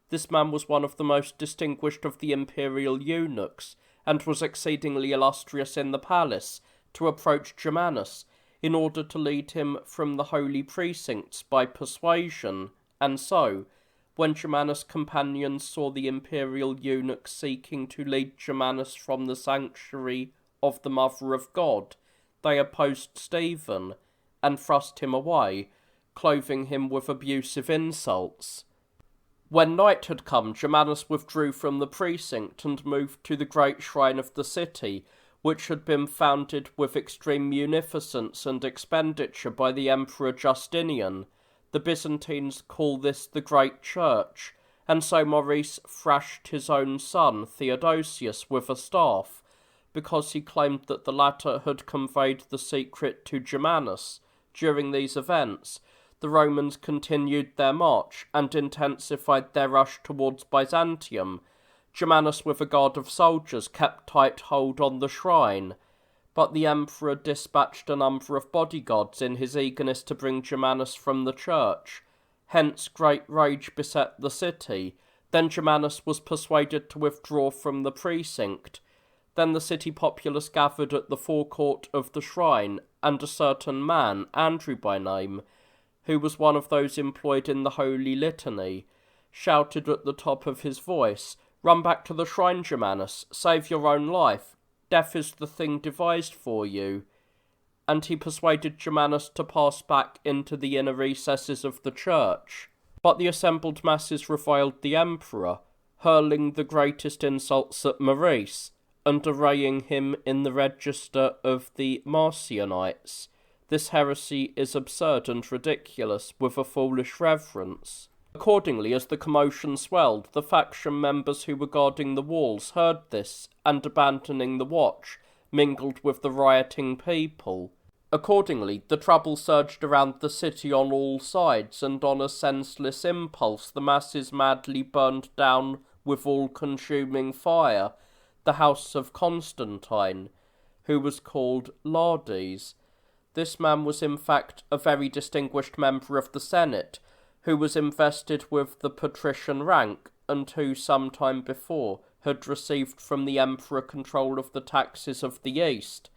Speaker 1: This man was one of the most distinguished of the imperial eunuchs, and was exceedingly illustrious in the palace, to approach Germanus, in order to lead him from the holy precincts by persuasion. And so, when Germanus' companions saw the imperial eunuch seeking to lead Germanus from the sanctuary of the Mother of God, they opposed Stephen, and thrust him away, clothing him with abusive insults. When night had come, Germanus withdrew from the precinct and moved to the great shrine of the city, which had been founded with extreme munificence and expenditure by the Emperor Justinian. The Byzantines call this the Great Church, and so Maurice thrashed his own son Theodosius with a staff, because he claimed that the latter had conveyed the secret to Germanus. During these events, the Romans continued their march and intensified their rush towards Byzantium. Germanus, with a guard of soldiers, kept tight hold on the shrine, but the emperor dispatched a number of bodyguards in his eagerness to bring Germanus from the church. Hence great rage beset the city. Then Germanus was persuaded to withdraw from the precinct. Then the city populace gathered at the forecourt of the shrine, and a certain man, Andrew by name, who was one of those employed in the Holy Litany, shouted at the top of his voice, "Run back to the shrine, Germanus, save your own life, death is the thing devised for you." And he persuaded Germanus to pass back into the inner recesses of the church. But the assembled masses reviled the emperor, hurling the greatest insults at Maurice, and arraying him in the register of the Marcionites. This heresy is absurd and ridiculous, with a foolish reverence. Accordingly, as the commotion swelled, the faction members who were guarding the walls heard this, and abandoning the watch, mingled with the rioting people. Accordingly, the trouble surged around the city on all sides, and on a senseless impulse the masses madly burned down with all-consuming fire the house of Constantine, who was called Lardes. This man was in fact a very distinguished member of the Senate, who was invested with the patrician rank, and who some time before had received from the emperor control of the taxes of the East,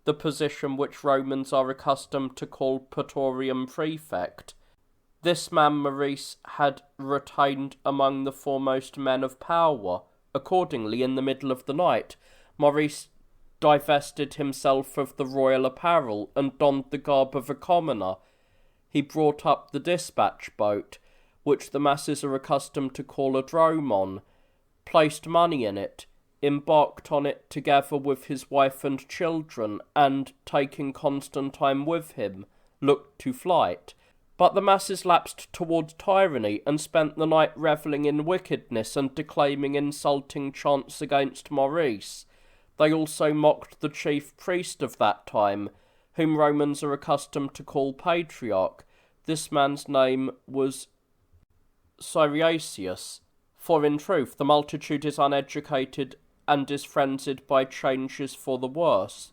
Speaker 1: the position which Romans are accustomed to call Praetorian Prefect. This man Maurice had retained among the foremost men of power. Accordingly, in the middle of the night, Maurice divested himself of the royal apparel and donned the garb of a commoner. He brought up the dispatch boat, which the masses are accustomed to call a dromon, placed money in it, embarked on it together with his wife and children, and, taking Constantine with him, looked to flight. But the masses lapsed towards tyranny, and spent the night revelling in wickedness and declaiming insulting chants against Maurice. They also mocked the chief priest of that time, whom Romans are accustomed to call Patriarch. This man's name was Cyriacius, for in truth the multitude is uneducated and is frenzied by changes for the worse,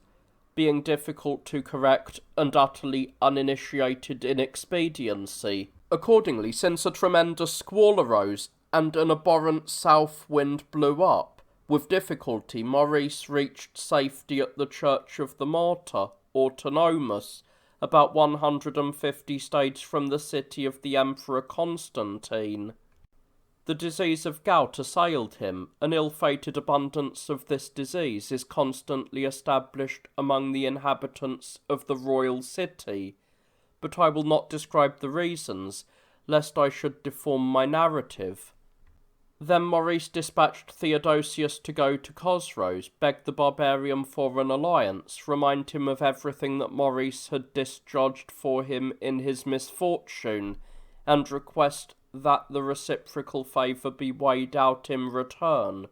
Speaker 1: being difficult to correct and utterly uninitiated in expediency. Accordingly, since a tremendous squall arose and an abhorrent south wind blew up, with difficulty Maurice reached safety at the church of the Martyr, Autonomous, about 150 stades from the city of the Emperor Constantine. The disease of gout assailed him. An ill-fated abundance of this disease is constantly established among the inhabitants of the royal city, but I will not describe the reasons, lest I should deform my narrative. Then Maurice dispatched Theodosius to go to Chosroes, beg the barbarian for an alliance, remind him of everything that Maurice had discharged for him in his misfortune, and request that the reciprocal favour be weighed out in return,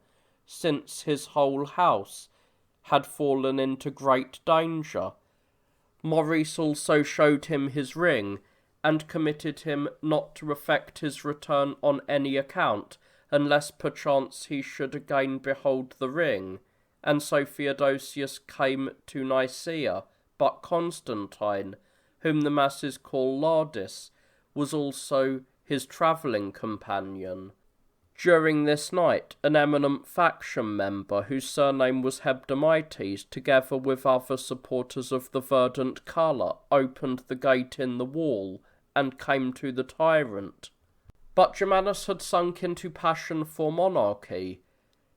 Speaker 1: since his whole house had fallen into great danger. Maurice also showed him his ring, and committed him not to effect his return on any account, unless perchance he should again behold the ring. And so Theodosius came to Nicaea, but Constantine, whom the masses call Lardes, was also his travelling companion. During this night, an eminent faction member, whose surname was Hebdomites, together with other supporters of the verdant colour, opened the gate in the wall, and came to the tyrant. But Germanus had sunk into passion for monarchy.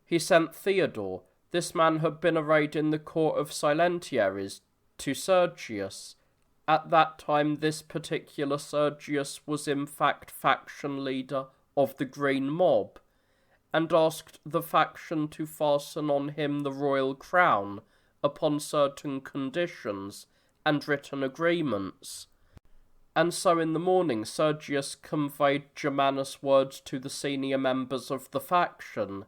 Speaker 1: He sent Theodore. This man had been arrayed in the court of Silentiaries to Sergius. At that time this particular Sergius was in fact faction leader of the Green Mob, and asked the faction to fasten on him the royal crown upon certain conditions and written agreements. And so in the morning Sergius conveyed Germanus' words to the senior members of the faction.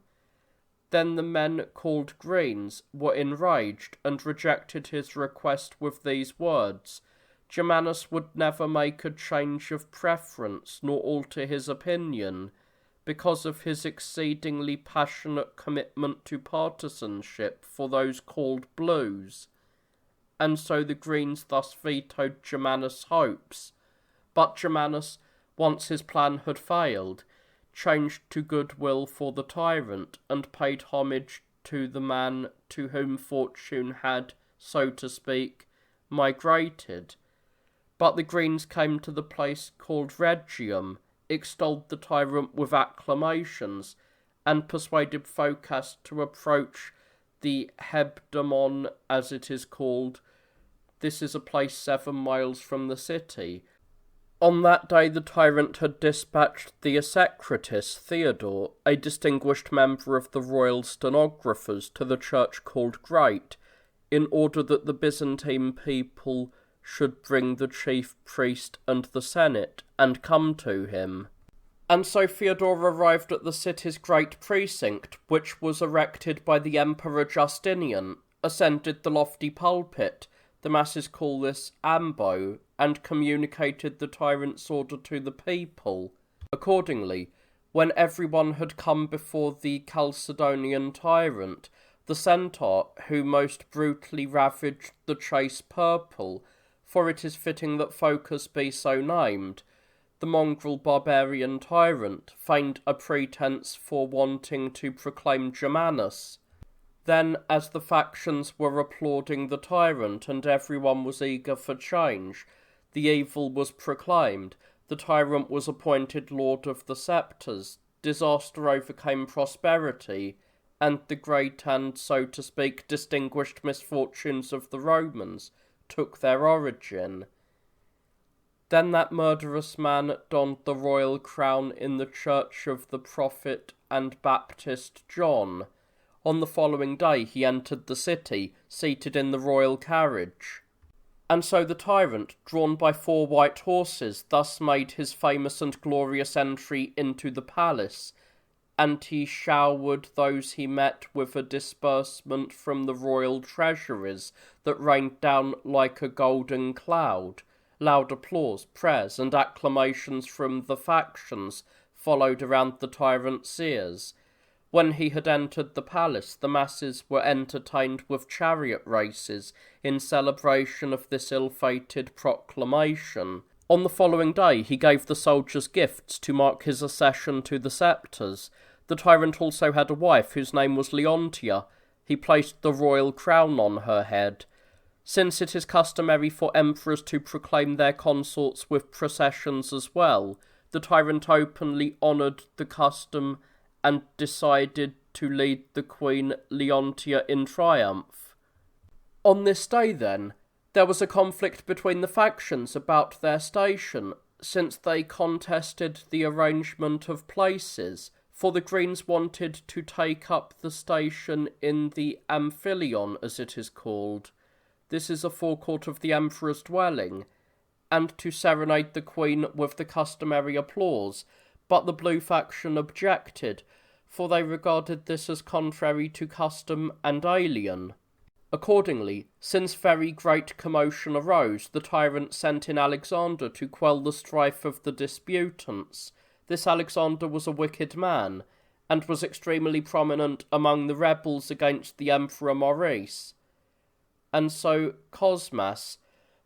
Speaker 1: Then the men called Greens were enraged, and rejected his request with these words: Germanus would never make a change of preference, nor alter his opinion, because of his exceedingly passionate commitment to partisanship for those called Blues. And so the Greens thus vetoed Germanus' hopes. But Germanus, once his plan had failed, changed to goodwill for the tyrant, and paid homage to the man to whom fortune had, so to speak, migrated. But the Greens came to the place called Rhegium, extolled the tyrant with acclamations, and persuaded Phocas to approach the Hebdomon, as it is called. This is a place 7 miles from the city. On that day the tyrant had dispatched the Secretis Theodore, a distinguished member of the royal stenographers, to the church called Great, in order that the Byzantine people should bring the chief priest and the senate, and come to him. And so Theodore arrived at the city's great precinct, which was erected by the Emperor Justinian, ascended the lofty pulpit, The masses call this ambo, and communicated the tyrant's order to the people. Accordingly, when everyone had come before the Chalcedonian tyrant, the centaur, who most brutally ravaged the chaste purple, for it is fitting that Phocas be so named, the mongrel barbarian tyrant, feigned a pretence for wanting to proclaim Germanus. Then, as the factions were applauding the tyrant, and everyone was eager for change, the evil was proclaimed, the tyrant was appointed Lord of the Sceptres, disaster overcame prosperity, and the great and, so to speak, distinguished misfortunes of the Romans took their origin. Then that murderous man donned the royal crown in the church of the prophet and Baptist John. On the following day he entered the city, seated in the royal carriage. And so the tyrant, drawn by 4 white horses, thus made his famous and glorious entry into the palace, and he showered those he met with a disbursement from the royal treasuries that rained down like a golden cloud. Loud applause, prayers, and acclamations from the factions followed around the tyrant's ears. When he had entered the palace, the masses were entertained with chariot races in celebration of this ill-fated proclamation. On the following day he gave the soldiers gifts to mark his accession to the sceptres. The tyrant also had a wife whose name was Leontia. He placed the royal crown on her head. Since it is customary for emperors to proclaim their consorts with processions as well, the tyrant openly honoured the custom and decided to lead the Queen Leontia in triumph. On this day, then, there was a conflict between the factions about their station, since they contested the arrangement of places, for the Greens wanted to take up the station in the Amphilion, as it is called. This is a forecourt of the emperor's dwelling, and to serenade the Queen with the customary applause, but the Blue faction objected, for they regarded this as contrary to custom and alien. Accordingly, since very great commotion arose, the tyrant sent in Alexander to quell the strife of the disputants. This Alexander was a wicked man, and was extremely prominent among the rebels against the Emperor Maurice. And so Cosmas,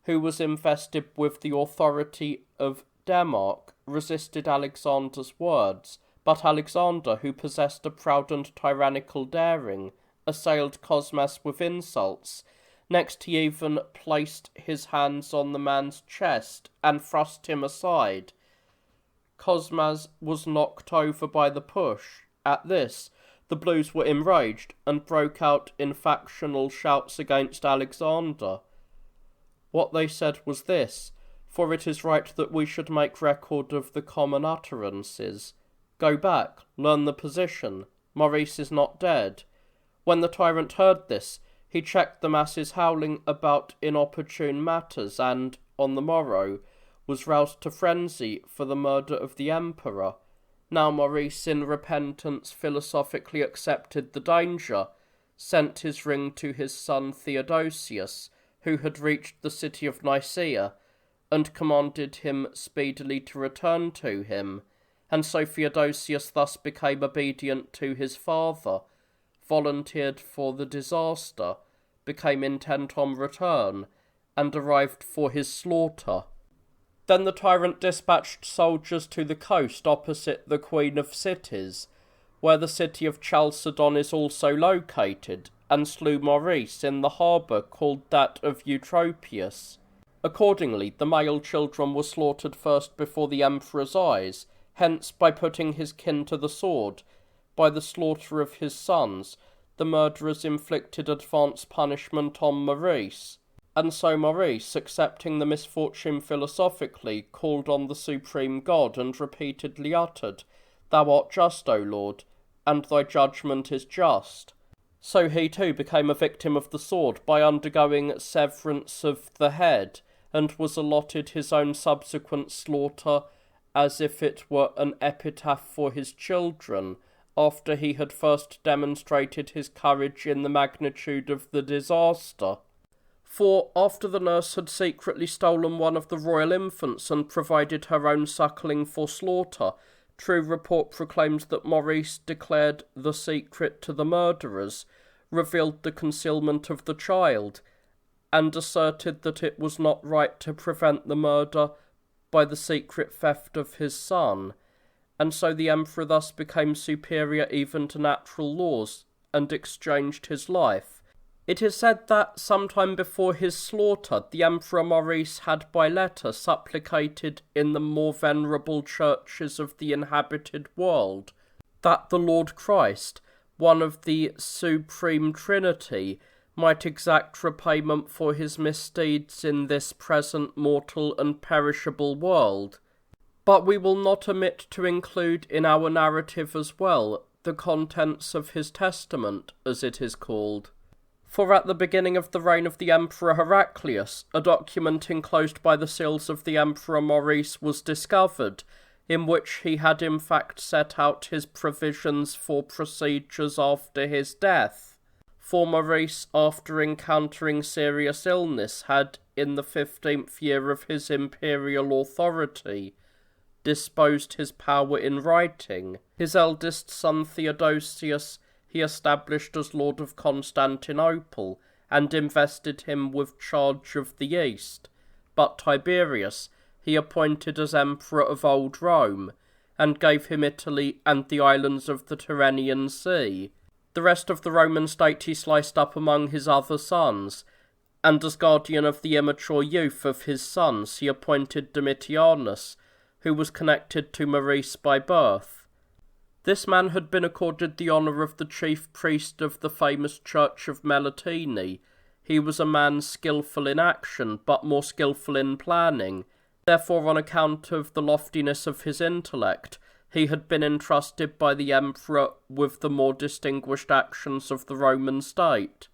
Speaker 1: who was invested with the authority of Denmark, resisted Alexander's words, but Alexander, who possessed a proud and tyrannical daring, assailed Cosmas with insults. Next he even placed his hands on the man's chest and thrust him aside. Cosmas was knocked over by the push. At this, the Blues were enraged and broke out in factional shouts against Alexander. What they said was this: "For it is right that we should make record of the common utterances. Go back, learn the position. Maurice is not dead." When the tyrant heard this, he checked the masses howling about inopportune matters, and, on the morrow, was roused to frenzy for the murder of the emperor. Now Maurice, in repentance, philosophically accepted the danger, sent his ring to his son Theodosius, who had reached the city of Nicaea, and commanded him speedily to return to him. And so Theodosius thus became obedient to his father, volunteered for the disaster, became intent on return, and arrived for his slaughter. Then the tyrant dispatched soldiers to the coast opposite the Queen of Cities, where the city of Chalcedon is also located, and slew Maurice in the harbour called that of Eutropius. Accordingly, the male children were slaughtered first before the emperor's eyes, hence, by putting his kin to the sword, by the slaughter of his sons, the murderers inflicted advance punishment on Maurice. And so Maurice, accepting the misfortune philosophically, called on the supreme God and repeatedly uttered, "Thou art just, O Lord, and thy judgment is just." So he too became a victim of the sword by undergoing severance of the head, and was allotted his own subsequent slaughter as if it were an epitaph for his children, after he had first demonstrated his courage in the magnitude of the disaster. For after the nurse had secretly stolen one of the royal infants and provided her own suckling for slaughter, true report proclaims that Maurice declared the secret to the murderers, revealed the concealment of the child, and asserted that it was not right to prevent the murder by the secret theft of his son, and so the emperor thus became superior even to natural laws, and exchanged his life. It is said that sometime before his slaughter, the Emperor Maurice had by letter supplicated in the more venerable churches of the inhabited world that the Lord Christ, one of the Supreme Trinity, might exact repayment for his misdeeds in this present mortal and perishable world. But we will not omit to include in our narrative as well the contents of his testament, as it is called. For at the beginning of the reign of the Emperor Heraclius, a document enclosed by the seals of the Emperor Maurice was discovered, in which he had in fact set out his provisions for procedures after his death. For Maurice, after encountering serious illness, had, in the 15th year of his imperial authority, disposed his power in writing. His eldest son Theodosius he established as Lord of Constantinople, and invested him with charge of the East, but Tiberius he appointed as Emperor of Old Rome, and gave him Italy and the islands of the Tyrrhenian Sea. The rest of the Roman state he sliced up among his other sons, and as guardian of the immature youth of his sons he appointed Domitianus, who was connected to Maurice by birth. This man had been accorded the honour of the chief priest of the famous church of Melitene. He was a man skilful in action, but more skilful in planning. Therefore, on account of the loftiness of his intellect, he had been entrusted by the emperor with the more distinguished actions of the Roman state.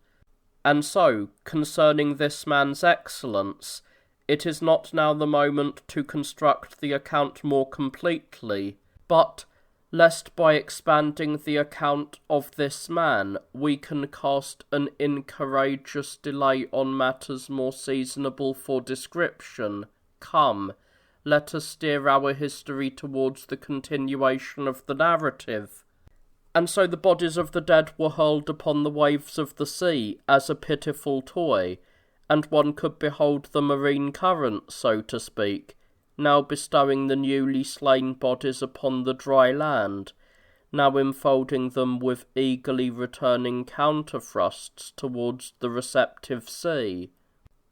Speaker 1: And so, concerning this man's excellence, it is not now the moment to construct the account more completely, but lest by expanding the account of this man we can cast an incourageous delay on matters more seasonable for description, come, let us steer our history towards the continuation of the narrative. And so the bodies of the dead were hurled upon the waves of the sea as a pitiful toy, and one could behold the marine current, so to speak, now bestowing the newly slain bodies upon the dry land, now enfolding them with eagerly returning counterthrusts towards the receptive sea.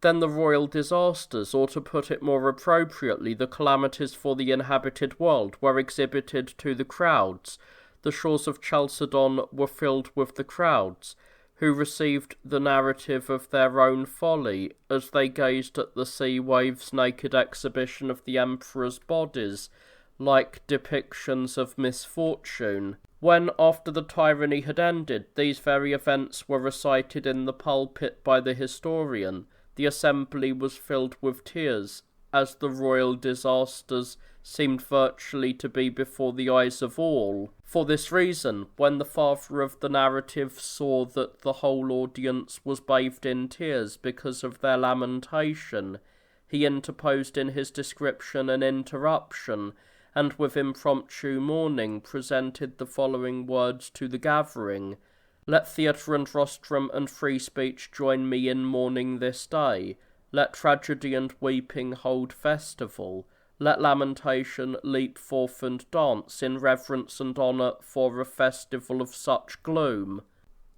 Speaker 1: Then the royal disasters, or to put it more appropriately, the calamities for the inhabited world, were exhibited to the crowds. The shores of Chalcedon were filled with the crowds, who received the narrative of their own folly as they gazed at the sea waves' naked exhibition of the emperor's bodies, like depictions of misfortune. When, after the tyranny had ended, these very events were recited in the pulpit by the historian, the assembly was filled with tears, as the royal disasters seemed virtually to be before the eyes of all. For this reason, when the father of the narrative saw that the whole audience was bathed in tears because of their lamentation, he interposed in his description an interruption, and with impromptu mourning presented the following words to the gathering: "Let theatre and rostrum and free speech join me in mourning this day. Let tragedy and weeping hold festival. Let lamentation leap forth and dance in reverence and honour for a festival of such gloom.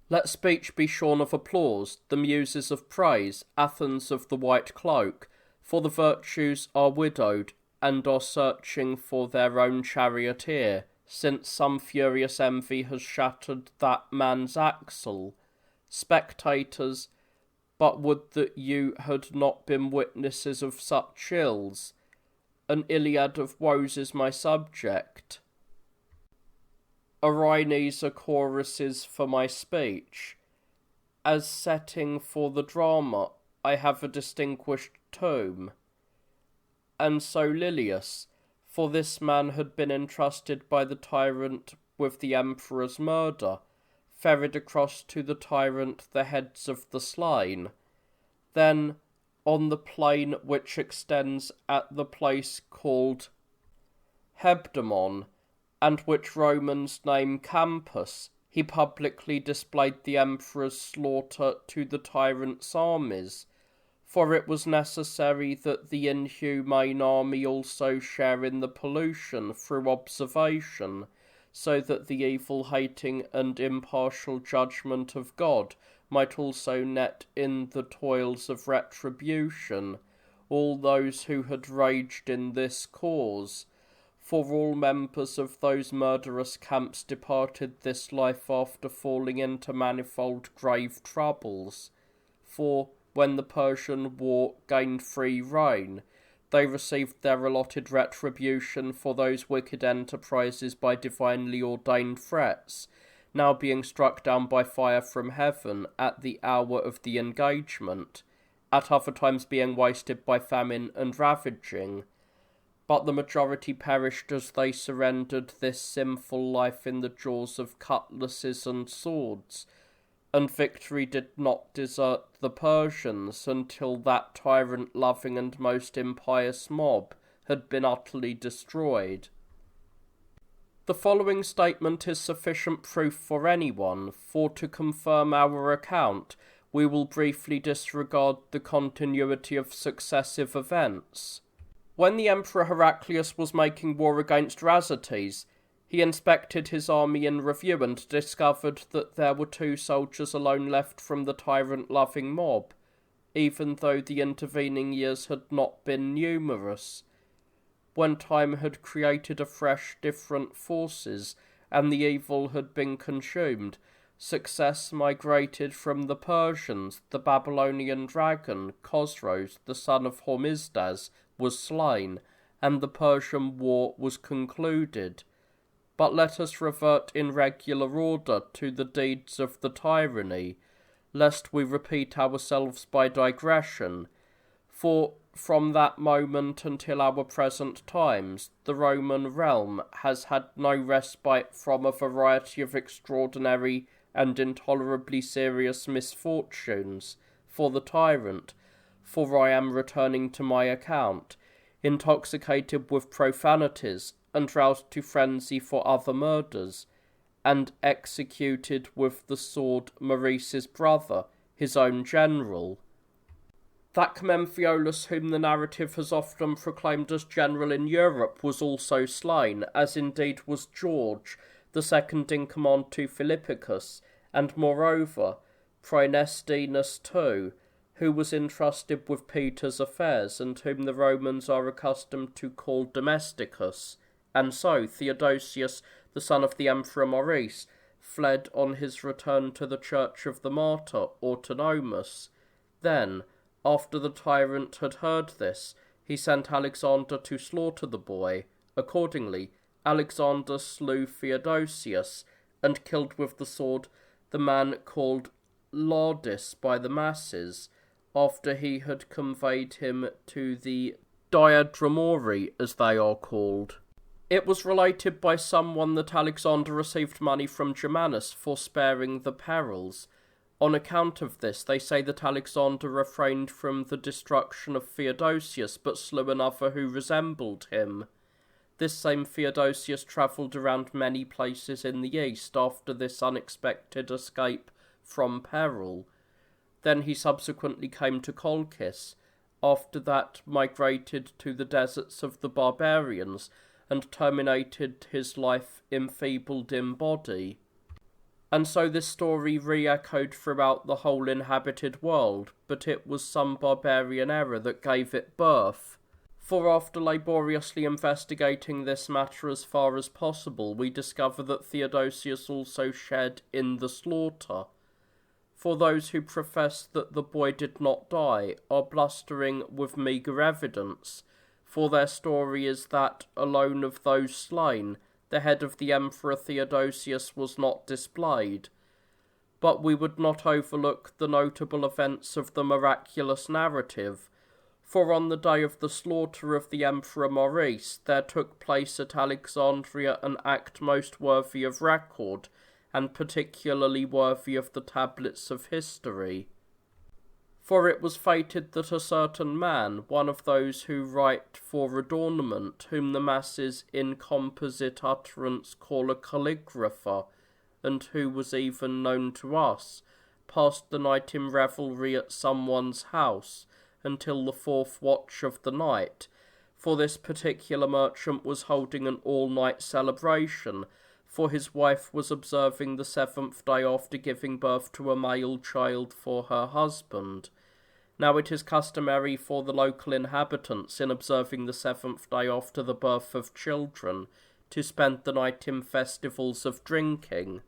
Speaker 1: Let speech be shorn of applause, the muses of praise, Athens of the white cloak, for the virtues are widowed, and are searching for their own charioteer, since some furious envy has shattered that man's axle. Spectators, but would that you had not been witnesses of such ills. An Iliad of woes is my subject. Orynes are choruses for my speech. As setting for the drama, I have a distinguished tomb. And so Lilius, for this man had been entrusted by the tyrant with the emperor's murder, ferried across to the tyrant the heads of the slain. Then, on the plain which extends at the place called Hebdomon, and which Romans name Campus, he publicly displayed the emperor's slaughter to the tyrant's armies, for it was necessary that the inhumane army also share in the pollution through observation, so that the evil-hating and impartial judgment of God might also net in the toils of retribution all those who had raged in this cause. For all members of those murderous camps departed this life after falling into manifold grave troubles. For when the Persian war gained free rein, they received their allotted retribution for those wicked enterprises by divinely ordained threats, now being struck down by fire from heaven at the hour of the engagement, at other times being wasted by famine and ravaging. But the majority perished as they surrendered this sinful life in the jaws of cutlasses and swords, and victory did not desert the Persians until that tyrant-loving and most impious mob had been utterly destroyed. The following statement is sufficient proof for anyone, for to confirm our account, we will briefly disregard the continuity of successive events. When the Emperor Heraclius was making war against Rhazates, he inspected his army in review and discovered that there were 2 soldiers alone left from the tyrant-loving mob, even though the intervening years had not been numerous. When time had created afresh different forces, and the evil had been consumed, success migrated from the Persians. The Babylonian dragon, Khosroes, the son of Hormisdas, was slain, and the Persian war was concluded. But let us revert in regular order to the deeds of the tyranny, lest we repeat ourselves by digression, for from that moment until our present times, the Roman realm has had no respite from a variety of extraordinary and intolerably serious misfortunes for the tyrant, for I am returning to my account, intoxicated with profanities, and roused to frenzy for other murders, and executed with the sword Maurice's brother, his own general. That Commenphiolus, whom the narrative has often proclaimed as general in Europe, was also slain, as indeed was George, the second in command to Philippicus, and moreover Praenestinus too, who was entrusted with Peter's affairs, and whom the Romans are accustomed to call Domesticus. And so Theodosius, the son of the Emperor Maurice, fled on his return to the church of the martyr Autonomus. Then, after the tyrant had heard this, he sent Alexander to slaughter the boy. Accordingly, Alexander slew Theodosius, and killed with the sword the man called Laudis by the masses, after he had conveyed him to the Diadramori, as they are called. It was related by someone that Alexander received money from Germanus for sparing the perils. On account of this, they say that Alexander refrained from the destruction of Theodosius, but slew another who resembled him. This same Theodosius travelled around many places in the east after this unexpected escape from peril. Then he subsequently came to Colchis, after that migrated to the deserts of the barbarians, and terminated his life enfeebled in body. And so this story re-echoed throughout the whole inhabited world, but it was some barbarian error that gave it birth. For after laboriously investigating this matter as far as possible, we discover that Theodosius also shared in the slaughter. For those who profess that the boy did not die are blustering with meagre evidence, for their story is that, alone of those slain, the head of the Emperor Theodosius was not displayed. But we would not overlook the notable events of the miraculous narrative, for on the day of the slaughter of the Emperor Maurice there took place at Alexandria an act most worthy of record, and particularly worthy of the tablets of history. For it was fated that a certain man, one of those who write for adornment, whom the masses in composite utterance call a calligrapher, and who was even known to us, passed the night in revelry at someone's house, until the 4th watch of the night, for this particular merchant was holding an all-night celebration, for his wife was observing the 7th day after giving birth to a male child for her husband. Now it is customary for the local inhabitants, in observing the 7th day after the birth of children, to spend the night in festivals of drinking.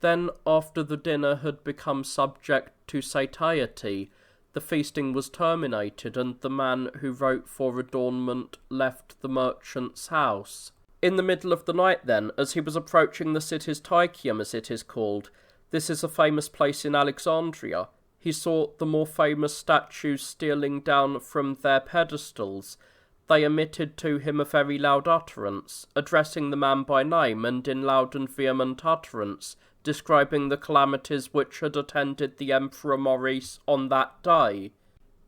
Speaker 1: Then, after the dinner had become subject to satiety, the feasting was terminated, and the man who wrote for adornment left the merchant's house. In the middle of the night, then, as he was approaching the city's Tychium, as it is called, this is a famous place in Alexandria, he saw the more famous statues stealing down from their pedestals. They emitted to him a very loud utterance, addressing the man by name, and in loud and vehement utterance, describing the calamities which had attended the Emperor Maurice on that day.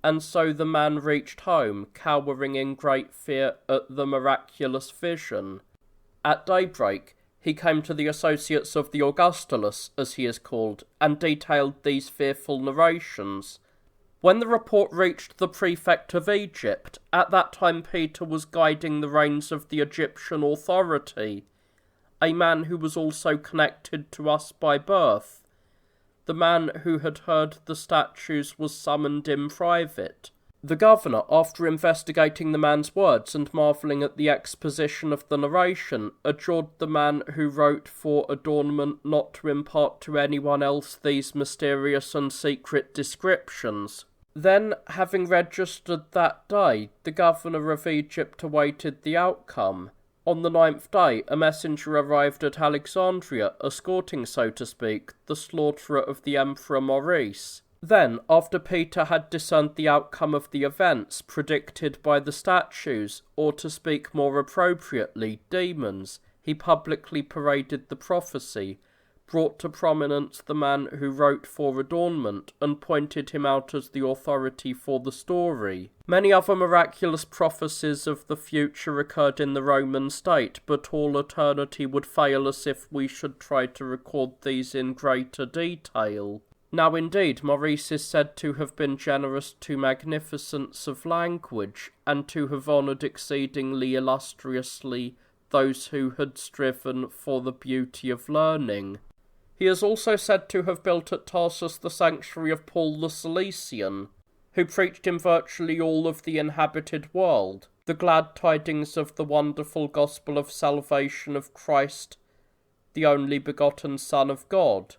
Speaker 1: And so the man reached home, cowering in great fear at the miraculous vision. At daybreak, he came to the associates of the Augustulus, as he is called, and detailed these fearful narrations. When the report reached the prefect of Egypt, at that time Peter was guiding the reins of the Egyptian authority, a man who was also connected to us by birth. The man who had heard the statues was summoned in private. The governor, after investigating the man's words and marvelling at the exposition of the narration, adjured the man who wrote for adornment not to impart to anyone else these mysterious and secret descriptions. Then, having registered that day, the governor of Egypt awaited the outcome. On the 9th day, a messenger arrived at Alexandria, escorting, so to speak, the slaughterer of the Emperor Maurice. Then, after Peter had discerned the outcome of the events predicted by the statues, or to speak more appropriately, demons, he publicly paraded the prophecy, brought to prominence the man who wrote for adornment, and pointed him out as the authority for the story. Many other miraculous prophecies of the future occurred in the Roman state, but all eternity would fail us if we should try to record these in greater detail. Now indeed, Maurice is said to have been generous to magnificence of language, and to have honoured exceedingly illustriously those who had striven for the beauty of learning. He is also said to have built at Tarsus the sanctuary of Paul the Cilician, who preached in virtually all of the inhabited world the glad tidings of the wonderful gospel of salvation of Christ, the only begotten Son of God.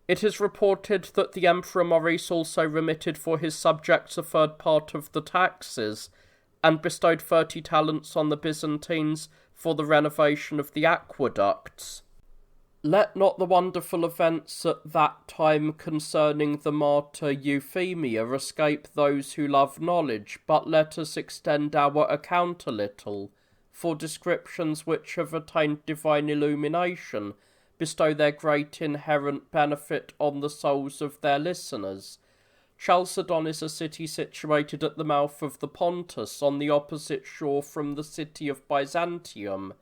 Speaker 1: It is reported that the Emperor Maurice also remitted for his subjects a third part of the taxes, and bestowed 30 talents on the Byzantines for the renovation of the aqueducts. Let not the wonderful events at that time concerning the martyr Euphemia escape those who love knowledge, but let us extend our account a little, for descriptions which have attained divine illumination bestow their great inherent benefit on the souls of their listeners. Chalcedon is a city situated at the mouth of the Pontus, on the opposite shore from the city of Byzantium.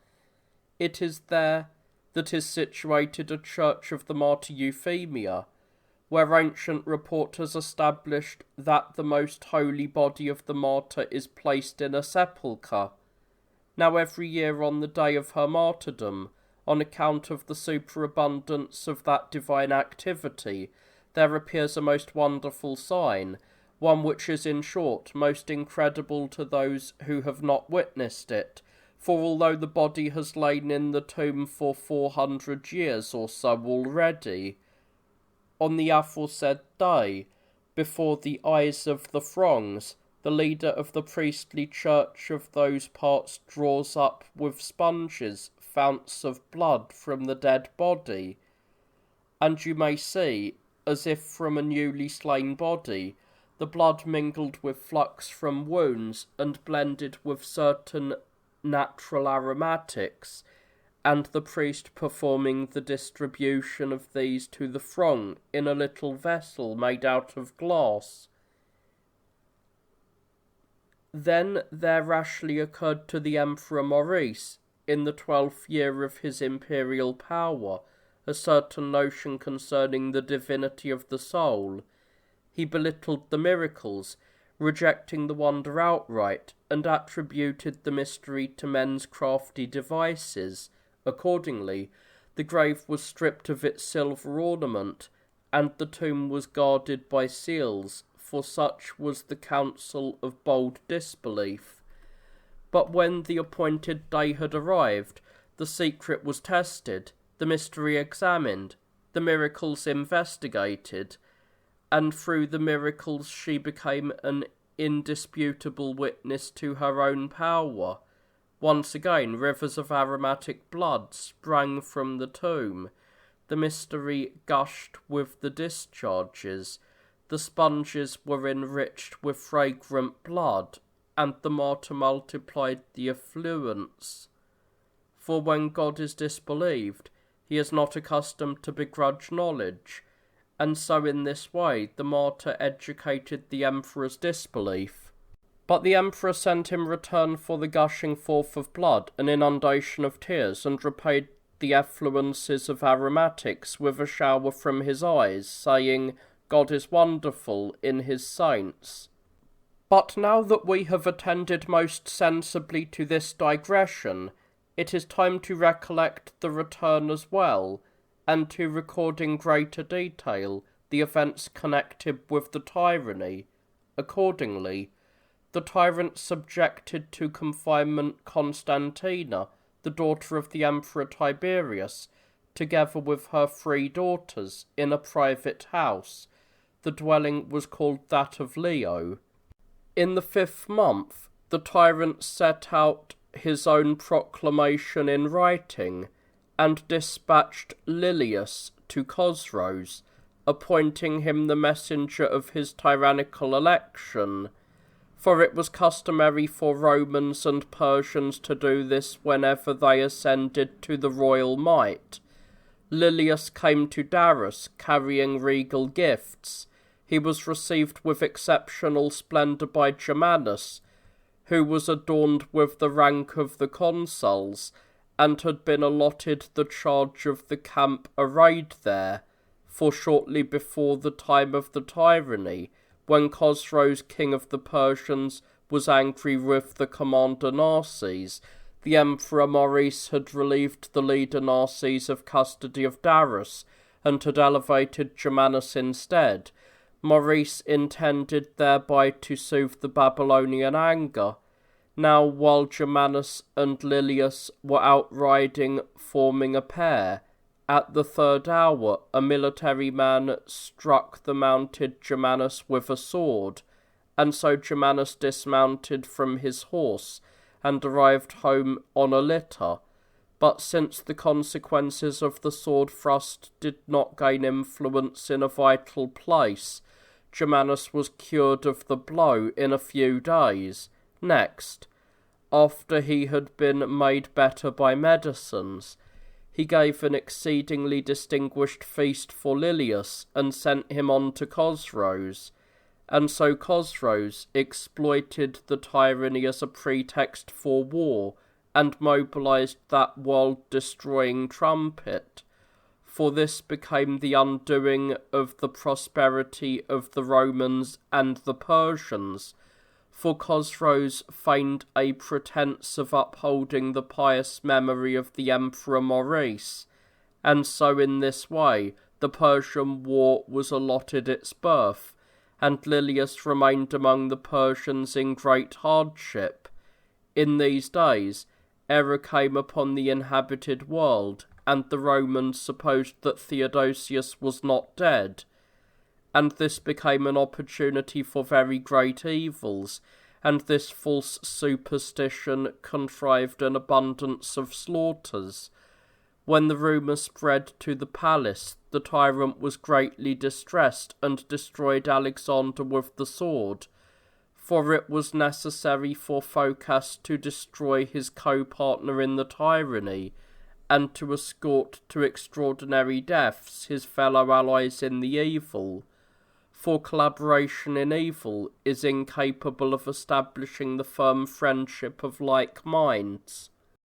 Speaker 1: It is there that is situated a church of the martyr Euphemia, where ancient report has established that the most holy body of the martyr is placed in a sepulchre. Now every year on the day of her martyrdom, on account of the superabundance of that divine activity, there appears a most wonderful sign, one which is in short most incredible to those who have not witnessed it, for although the body has lain in the tomb for 400 years or so already, on the aforesaid day, before the eyes of the throngs, the leader of the priestly church of those parts draws up with sponges founts of blood from the dead body, and you may see, as if from a newly slain body, the blood mingled with flux from wounds, and blended with certain natural aromatics, and the priest performing the distribution of these to the throng in a little vessel made out of glass. Then there rashly occurred to the Emperor Maurice, in the 12th year of his imperial power, a certain notion concerning the divinity of the soul. He belittled the miracles, rejecting the wonder outright, and attributed the mystery to men's crafty devices. Accordingly, the grave was stripped of its silver ornament, and the tomb was guarded by seals, for such was the counsel of bold disbelief. But when the appointed day had arrived, the secret was tested, the mystery examined, the miracles investigated, and through the miracles she became an indisputable witness to her own power. Once again, rivers of aromatic blood sprang from the tomb. The mystery gushed with the discharges. The sponges were enriched with fragrant blood, and the martyr multiplied the effluence. For when God is disbelieved, he is not accustomed to begrudge knowledge, and so in this way the martyr educated the emperor's disbelief. But the emperor sent in return for the gushing forth of blood an inundation of tears, and repaid the effluences of aromatics with a shower from his eyes, saying, God is wonderful in his saints. But now that we have attended most sensibly to this digression, it is time to recollect the return as well, and to record in greater detail the events connected with the tyranny. Accordingly, the tyrant subjected to confinement Constantina, the daughter of the Emperor Tiberius, together with her 3 daughters, in a private house. The dwelling was called that of Leo. In the 5th month, the tyrant set out his own proclamation in writing, and dispatched Lilius to Chosroes, appointing him the messenger of his tyrannical election, for it was customary for Romans and Persians to do this whenever they ascended to the royal might. Lilius came to Darius, carrying regal gifts. He was received with exceptional splendour by Germanus, who was adorned with the rank of the consuls, and had been allotted the charge of the camp arrayed there, for shortly before the time of the tyranny, when Chosroes, king of the Persians, was angry with the commander Narses, the Emperor Maurice had relieved the leader Narses of custody of Darius, and had elevated Germanus instead. Maurice intended thereby to soothe the Babylonian anger. Now, while Germanus and Lilius were out riding, forming a pair, at the 3rd hour a military man struck the mounted Germanus with a sword, and so Germanus dismounted from his horse, and arrived home on a litter. But since the consequences of the sword thrust did not gain influence in a vital place, Germanus was cured of the blow in a few days. Next, after he had been made better by medicines, he gave an exceedingly distinguished feast for Lilius, and sent him on to Chosroes. And so Chosroes exploited the tyranny as a pretext for war, and mobilized that world-destroying trumpet. For this became the undoing of the prosperity of the Romans and the Persians, for Chosroes feigned a pretence of upholding the pious memory of the Emperor Maurice, and so in this way the Persian war was allotted its birth, and Lilius remained among the Persians in great hardship. In these days error came upon the inhabited world, and the Romans supposed that Theodosius was not dead, and this became an opportunity for very great evils, and this false superstition contrived an abundance of slaughters. When the rumour spread to the palace, the tyrant was greatly distressed, and destroyed Alexander with the sword, for it was necessary for Phocas to destroy his co-partner in the tyranny, and to escort to extraordinary deaths his fellow allies in the evil. for collaboration in evil is incapable of establishing the firm friendship of like minds,